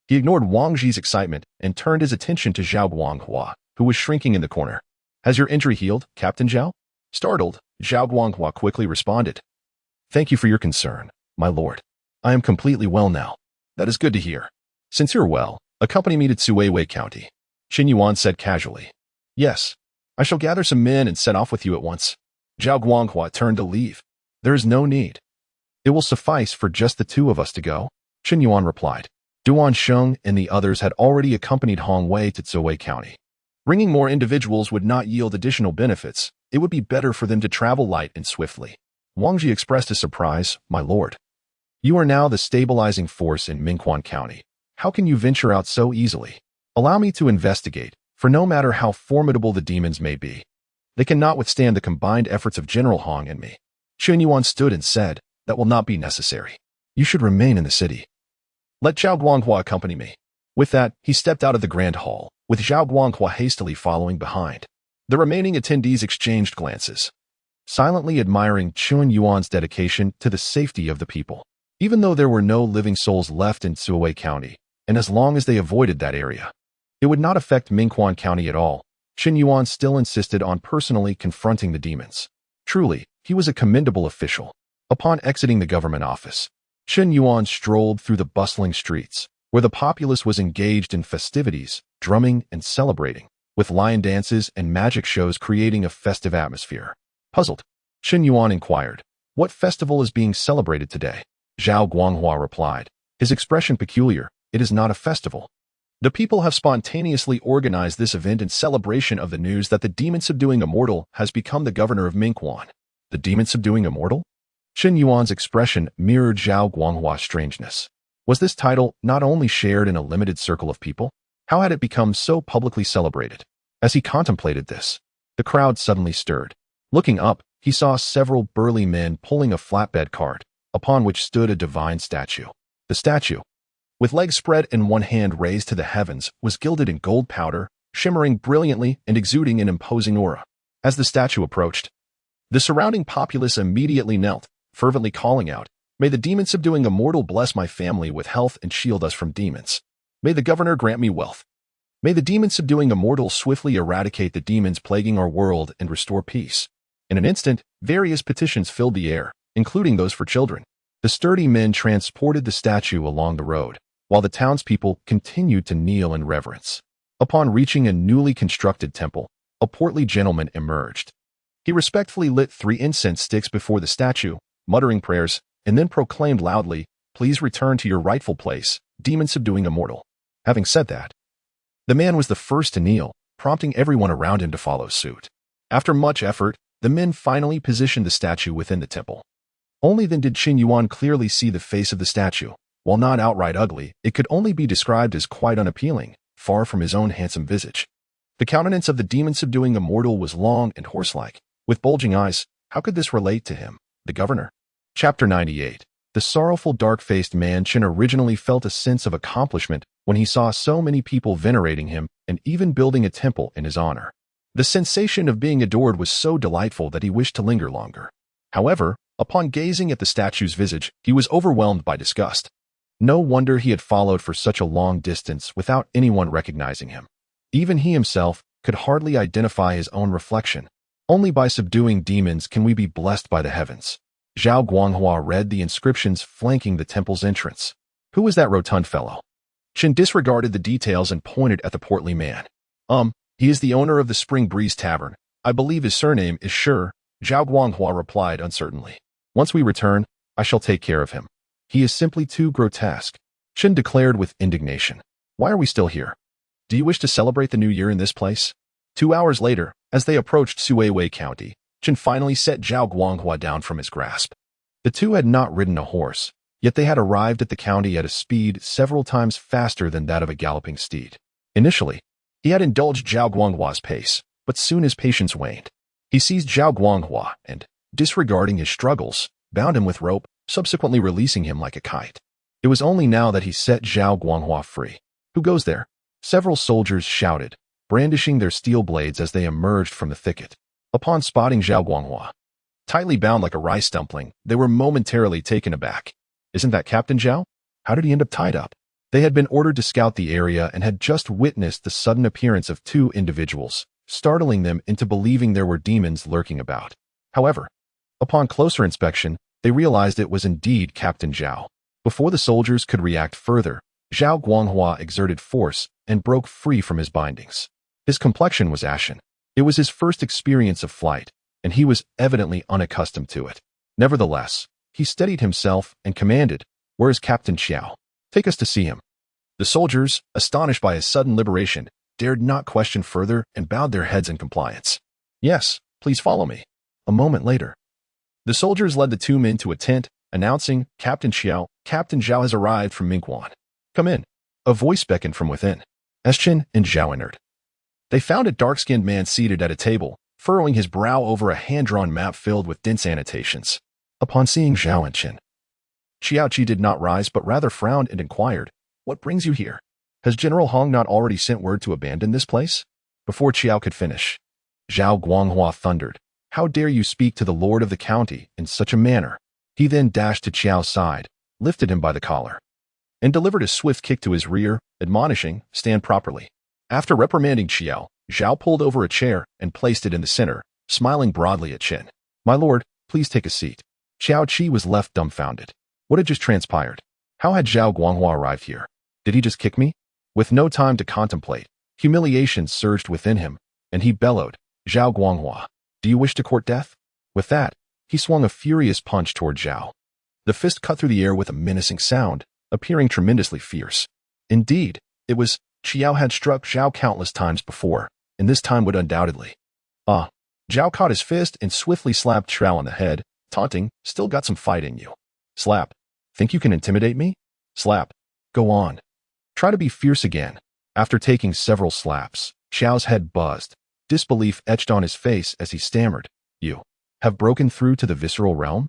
he ignored Wang Xi's excitement and turned his attention to Zhao Guanghua, who was shrinking in the corner. Has your injury healed, Captain Zhao? Startled, Zhao Guanghua quickly responded. Thank you for your concern, my lord. I am completely well now. That is good to hear. Since you're well, accompany me to Tsuweiwei County, Chen Yuan said casually. Yes, I shall gather some men and set off with you at once. Zhao Guanghua turned to leave. There is no need. It will suffice for just the two of us to go, Chen Yuan replied. Duan Sheng and the others had already accompanied Hong Wei to Tsuwei County. Bringing more individuals would not yield additional benefits. It would be better for them to travel light and swiftly. Wang Ji expressed his surprise, my lord. You are now the stabilizing force in Mingquan County. How can you venture out so easily? Allow me to investigate, for no matter how formidable the demons may be, they cannot withstand the combined efforts of General Hong and me. Chen Yuan stood and said, that will not be necessary. You should remain in the city. Let Zhao Guanghua accompany me. With that, he stepped out of the grand hall, with Zhao Guanghua hastily following behind. The remaining attendees exchanged glances, silently admiring Chen Yuan's dedication to the safety of the people. Even though there were no living souls left in Tsuwei County, and as long as they avoided that area, it would not affect Mingquan County at all. Chen Yuan still insisted on personally confronting the demons. Truly, he was a commendable official. Upon exiting the government office, Chen Yuan strolled through the bustling streets, where the populace was engaged in festivities, drumming and celebrating, with lion dances and magic shows creating a festive atmosphere. Puzzled, Chen Yuan inquired, what festival is being celebrated today? Zhao Guanghua replied, his expression peculiar, it is not a festival. The people have spontaneously organized this event in celebration of the news that the demon-subduing immortal has become the governor of Mingquan. The demon-subduing immortal? Chen Yuan's expression mirrored Zhao Guanghua's strangeness. Was this title not only shared in a limited circle of people? How had it become so publicly celebrated? As he contemplated this, the crowd suddenly stirred. Looking up, he saw several burly men pulling a flatbed cart, upon which stood a divine statue. The statue, with legs spread and one hand raised to the heavens, was gilded in gold powder, shimmering brilliantly and exuding an imposing aura. As the statue approached, the surrounding populace immediately knelt, fervently calling out, May the demon-subduing immortal bless my family with health and shield us from demons. May the governor grant me wealth. May the demon-subduing immortal swiftly eradicate the demons plaguing our world and restore peace. In an instant, various petitions filled the air, including those for children. The sturdy men transported the statue along the road, while the townspeople continued to kneel in reverence. Upon reaching a newly constructed temple, a portly gentleman emerged. He respectfully lit 3 incense sticks before the statue, muttering prayers, and then proclaimed loudly, Please return to your rightful place, demon-subduing immortal. Having said that, the man was the first to kneel, prompting everyone around him to follow suit. After much effort, the men finally positioned the statue within the temple. Only then did Chen Yuan clearly see the face of the statue. While not outright ugly, it could only be described as quite unappealing, far from his own handsome visage. The countenance of the demon-subduing immortal was long and horse-like, with bulging eyes. How could this relate to him, the governor? Chapter 98. The sorrowful dark-faced man Chen originally felt a sense of accomplishment when he saw so many people venerating him and even building a temple in his honor. The sensation of being adored was so delightful that he wished to linger longer. However, upon gazing at the statue's visage, he was overwhelmed by disgust. No wonder he had followed for such a long distance without anyone recognizing him. Even he himself could hardly identify his own reflection. Only by subduing demons can we be blessed by the heavens. Zhao Guanghua read the inscriptions flanking the temple's entrance. Who was that rotund fellow? Chen disregarded the details and pointed at the portly man. He is the owner of the Spring Breeze Tavern. I believe his surname is Shi, Zhao Guanghua replied uncertainly. Once we return, I shall take care of him. He is simply too grotesque. Chen declared with indignation. Why are we still here? Do you wish to celebrate the new year in this place? 2 hours later, as they approached Tsuweiwei County, Chen finally set Zhao Guanghua down from his grasp. The two had not ridden a horse, yet they had arrived at the county at a speed several times faster than that of a galloping steed. Initially, he had indulged Zhao Guanghua's pace, but soon his patience waned. He seized Zhao Guanghua and, disregarding his struggles, bound him with rope, subsequently releasing him like a kite. It was only now that he set Zhao Guanghua free. Who goes there? Several soldiers shouted, brandishing their steel blades as they emerged from the thicket. Upon spotting Zhao Guanghua, tightly bound like a rice dumpling, they were momentarily taken aback. Isn't that Captain Zhao? How did he end up tied up? They had been ordered to scout the area and had just witnessed the sudden appearance of two individuals, startling them into believing there were demons lurking about. However, upon closer inspection, they realized it was indeed Captain Zhao. Before the soldiers could react further, Zhao Guanghua exerted force and broke free from his bindings. His complexion was ashen. It was his first experience of flight, and he was evidently unaccustomed to it. Nevertheless, he steadied himself and commanded, "Where is Captain Xiao? Take us to see him." The soldiers, astonished by his sudden liberation, dared not question further and bowed their heads in compliance. "Yes, please follow me." A moment later, the soldiers led the two men to a tent, announcing, "Captain Xiao has arrived from Mingguan. Come in." A voice beckoned from within. As Chen and Zhao entered, they found a dark-skinned man seated at a table, furrowing his brow over a hand-drawn map filled with dense annotations. Upon seeing Zhao and Chen, Qi did not rise but rather frowned and inquired, "What brings you here? Has General Hong not already sent word to abandon this place?" Before Qiao could finish, Zhao Guanghua thundered, "How dare you speak to the lord of the county in such a manner?" He then dashed to Qiao's side, lifted him by the collar, and delivered a swift kick to his rear, admonishing, "Stand properly." After reprimanding Qiao, Zhao pulled over a chair and placed it in the center, smiling broadly at Chen. "My lord, please take a seat." Qiao Qi was left dumbfounded. What had just transpired? How had Zhao Guanghua arrived here? Did he just kick me? With no time to contemplate, humiliation surged within him, and he bellowed, "Zhao Guanghua, do you wish to court death?" With that, he swung a furious punch toward Zhao. The fist cut through the air with a menacing sound, appearing tremendously fierce. Indeed, it was Qiao had struck Zhao countless times before, and this time would undoubtedly. Zhao caught his fist and swiftly slapped Qiao on the head, taunting, "Still got some fight in you." Slap. "Think you can intimidate me?" Slap. "Go on. Try to be fierce again." After taking several slaps, Qiao's head buzzed. Disbelief etched on his face as he stammered, "You have broken through to the visceral realm?"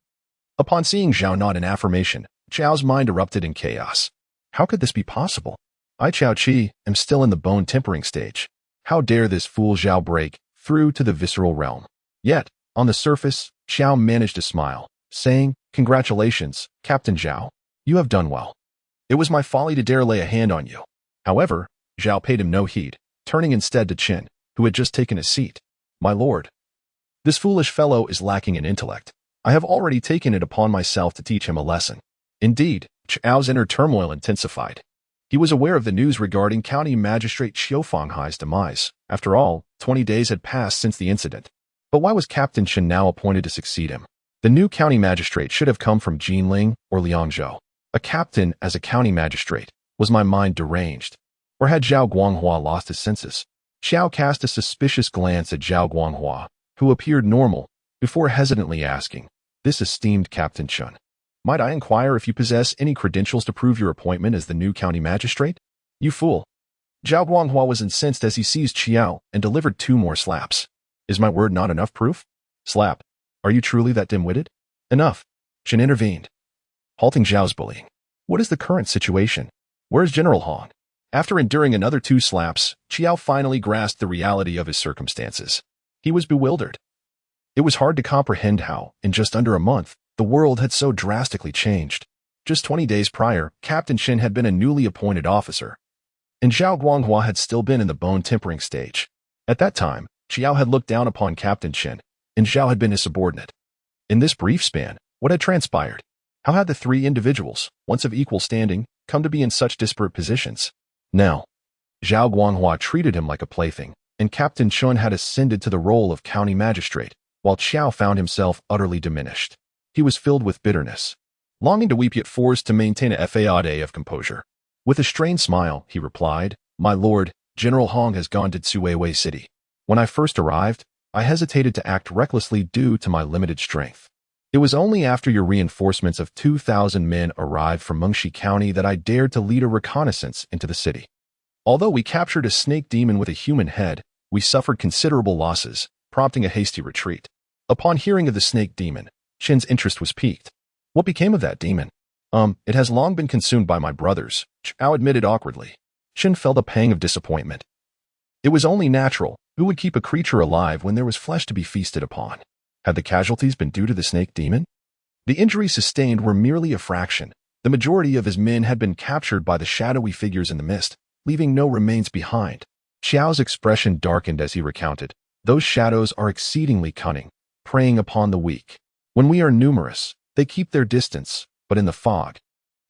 Upon seeing Zhao nod in affirmation, Qiao's mind erupted in chaos. How could this be possible? I, Qiao Qi, am still in the bone tempering stage. How dare this fool Zhao break through to the visceral realm? Yet, on the surface, Qiao managed to smile, saying, "Congratulations, Captain Zhao. You have done well. It was my folly to dare lay a hand on you." However, Zhao paid him no heed, turning instead to Chen, who had just taken a seat. "My lord, this foolish fellow is lacking in intellect. I have already taken it upon myself to teach him a lesson." Indeed, Chao's inner turmoil intensified. He was aware of the news regarding County Magistrate Qiu Fanghai's demise. After all, 20 days had passed since the incident. But why was Captain Chen now appointed to succeed him? The new county magistrate should have come from Jinling or Liangzhou. A captain as a county magistrate. Was my mind deranged? Or had Zhao Guanghua lost his senses? Xiao cast a suspicious glance at Zhao Guanghua, who appeared normal, before hesitantly asking, "This esteemed Captain Chen, might I inquire if you possess any credentials to prove your appointment as the new county magistrate?" "You fool." Zhao Guanghua was incensed as he seized Qiao and delivered 2 more slaps. "Is my word not enough proof?" Slap. "Are you truly that dim-witted?" "Enough." Chen intervened, halting Zhao's bullying. "What is the current situation? Where's General Hong?" After enduring another 2 slaps, Qiao finally grasped the reality of his circumstances. He was bewildered. It was hard to comprehend how, in just under a month, the world had so drastically changed. Just 20 days prior, Captain Chen had been a newly appointed officer, and Zhao Guanghua had still been in the bone tempering stage. At that time, Qiao had looked down upon Captain Chen, and Zhao had been his subordinate. In this brief span, what had transpired? How had the 3 individuals, once of equal standing, come to be in such disparate positions? Now, Zhao Guanghua treated him like a plaything, and Captain Chen had ascended to the role of county magistrate, while Qiao found himself utterly diminished. He was filled with bitterness, longing to weep yet forced to maintain a facade of composure. With a strained smile, he replied, "My lord, General Hong has gone to Tsuweiwei City. When I first arrived, I hesitated to act recklessly due to my limited strength. It was only after your reinforcements of 2,000 men arrived from Mengshi County that I dared to lead a reconnaissance into the city. Although we captured a snake demon with a human head, we suffered considerable losses, prompting a hasty retreat. Upon hearing of the snake demon, Chen's interest was piqued. What became of that demon? It has long been consumed by my brothers," Qiao admitted awkwardly. Chen felt a pang of disappointment. It was only natural. Who would keep a creature alive when there was flesh to be feasted upon? Had the casualties been due to the snake demon? The injuries sustained were merely a fraction. The majority of his men had been captured by the shadowy figures in the mist, leaving no remains behind. Xiao's expression darkened as he recounted. Those shadows are exceedingly cunning, preying upon the weak. When we are numerous, they keep their distance, but in the fog,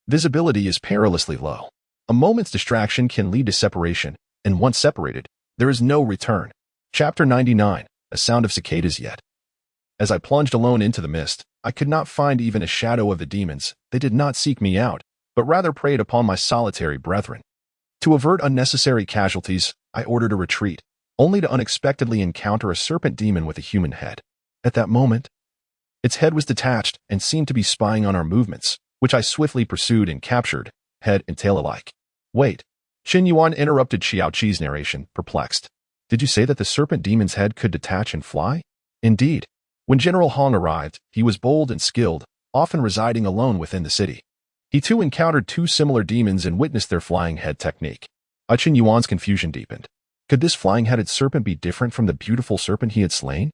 visibility is perilously low. A moment's distraction can lead to separation, and once separated, there is no return. Chapter 99, A Sound of Cicadas Yet. As I plunged alone into the mist, I could not find even a shadow of the demons. They did not seek me out, but rather preyed upon my solitary brethren. To avert unnecessary casualties, I ordered a retreat, only to unexpectedly encounter a serpent demon with a human head. At that moment, its head was detached and seemed to be spying on our movements, which I swiftly pursued and captured, head and tail alike. Wait. Chen Yuan interrupted Xiao Qi's narration, perplexed. Did you say that the serpent demon's head could detach and fly? Indeed. When General Hong arrived, he was bold and skilled, often residing alone within the city. He too encountered two similar demons and witnessed their flying head technique. Chen Yuan's confusion deepened. Could this flying-headed serpent be different from the beautiful serpent he had slain?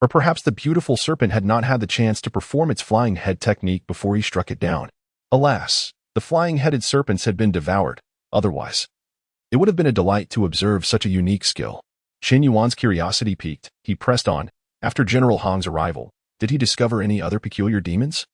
Or perhaps the beautiful serpent had not had the chance to perform its flying head technique before he struck it down. Alas, the flying-headed serpents had been devoured. Otherwise, it would have been a delight to observe such a unique skill. Chen Yuan's curiosity piqued. He pressed on. After General Hong's arrival, did he discover any other peculiar demons?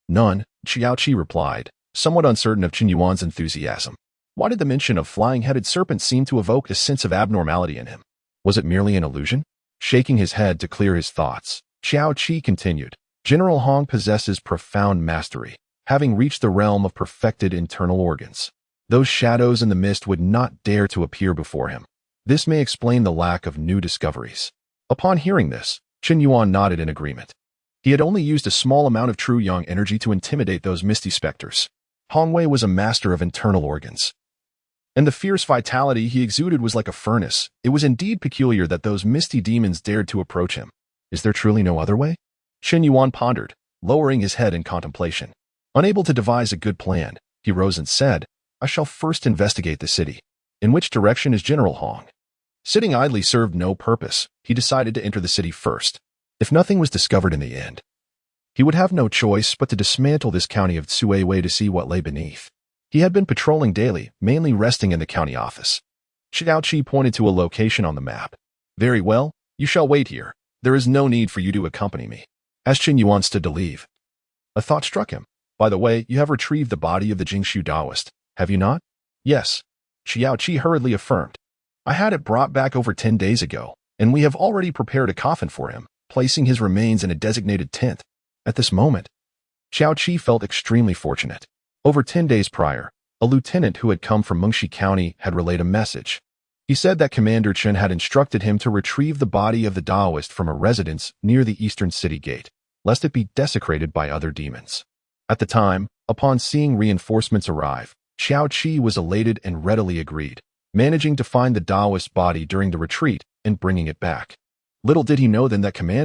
None, Xiao Qi replied, somewhat uncertain of Chen Yuan's enthusiasm. Why did the mention of flying-headed serpents seem to evoke a sense of abnormality in him? Was it merely an illusion? Shaking his head to clear his thoughts, Xiao Qi continued. General Hong possesses profound mastery, having reached the realm of perfected internal organs. Those shadows in the mist would not dare to appear before him. This may explain the lack of new discoveries. Upon hearing this, Chen Yuan nodded in agreement. He had only used a small amount of true yang energy to intimidate those misty specters. Hong Wei was a master of internal organs, and the fierce vitality he exuded was like a furnace. It was indeed peculiar that those misty demons dared to approach him. Is there truly no other way? Chen Yuan pondered, lowering his head in contemplation. Unable to devise a good plan, he rose and said, I shall first investigate the city. In which direction is General Hong? Sitting idly served no purpose. He decided to enter the city first. If nothing was discovered in the end, he would have no choice but to dismantle this county of Tsuiwei to see what lay beneath. He had been patrolling daily, mainly resting in the county office. Xiao Qi pointed to a location on the map. Very well, you shall wait here. There is no need for you to accompany me. As Chen Yuan stood to leave, a thought struck him. By the way, you have retrieved the body of the Jingshu Taoist, have you not? Yes, Xiao Qi hurriedly affirmed. I had it brought back over 10 days ago, and we have already prepared a coffin for him, placing his remains in a designated tent. At this moment, Xiao Qi felt extremely fortunate. Over 10 days prior, a lieutenant who had come from Mengshi County had relayed a message. He said that Commander Chen had instructed him to retrieve the body of the Taoist from a residence near the eastern city gate, lest it be desecrated by other demons. At the time, upon seeing reinforcements arrive, Xiao Qi was elated and readily agreed, managing to find the Taoist body during the retreat and bringing it back. Little did he know then that Commander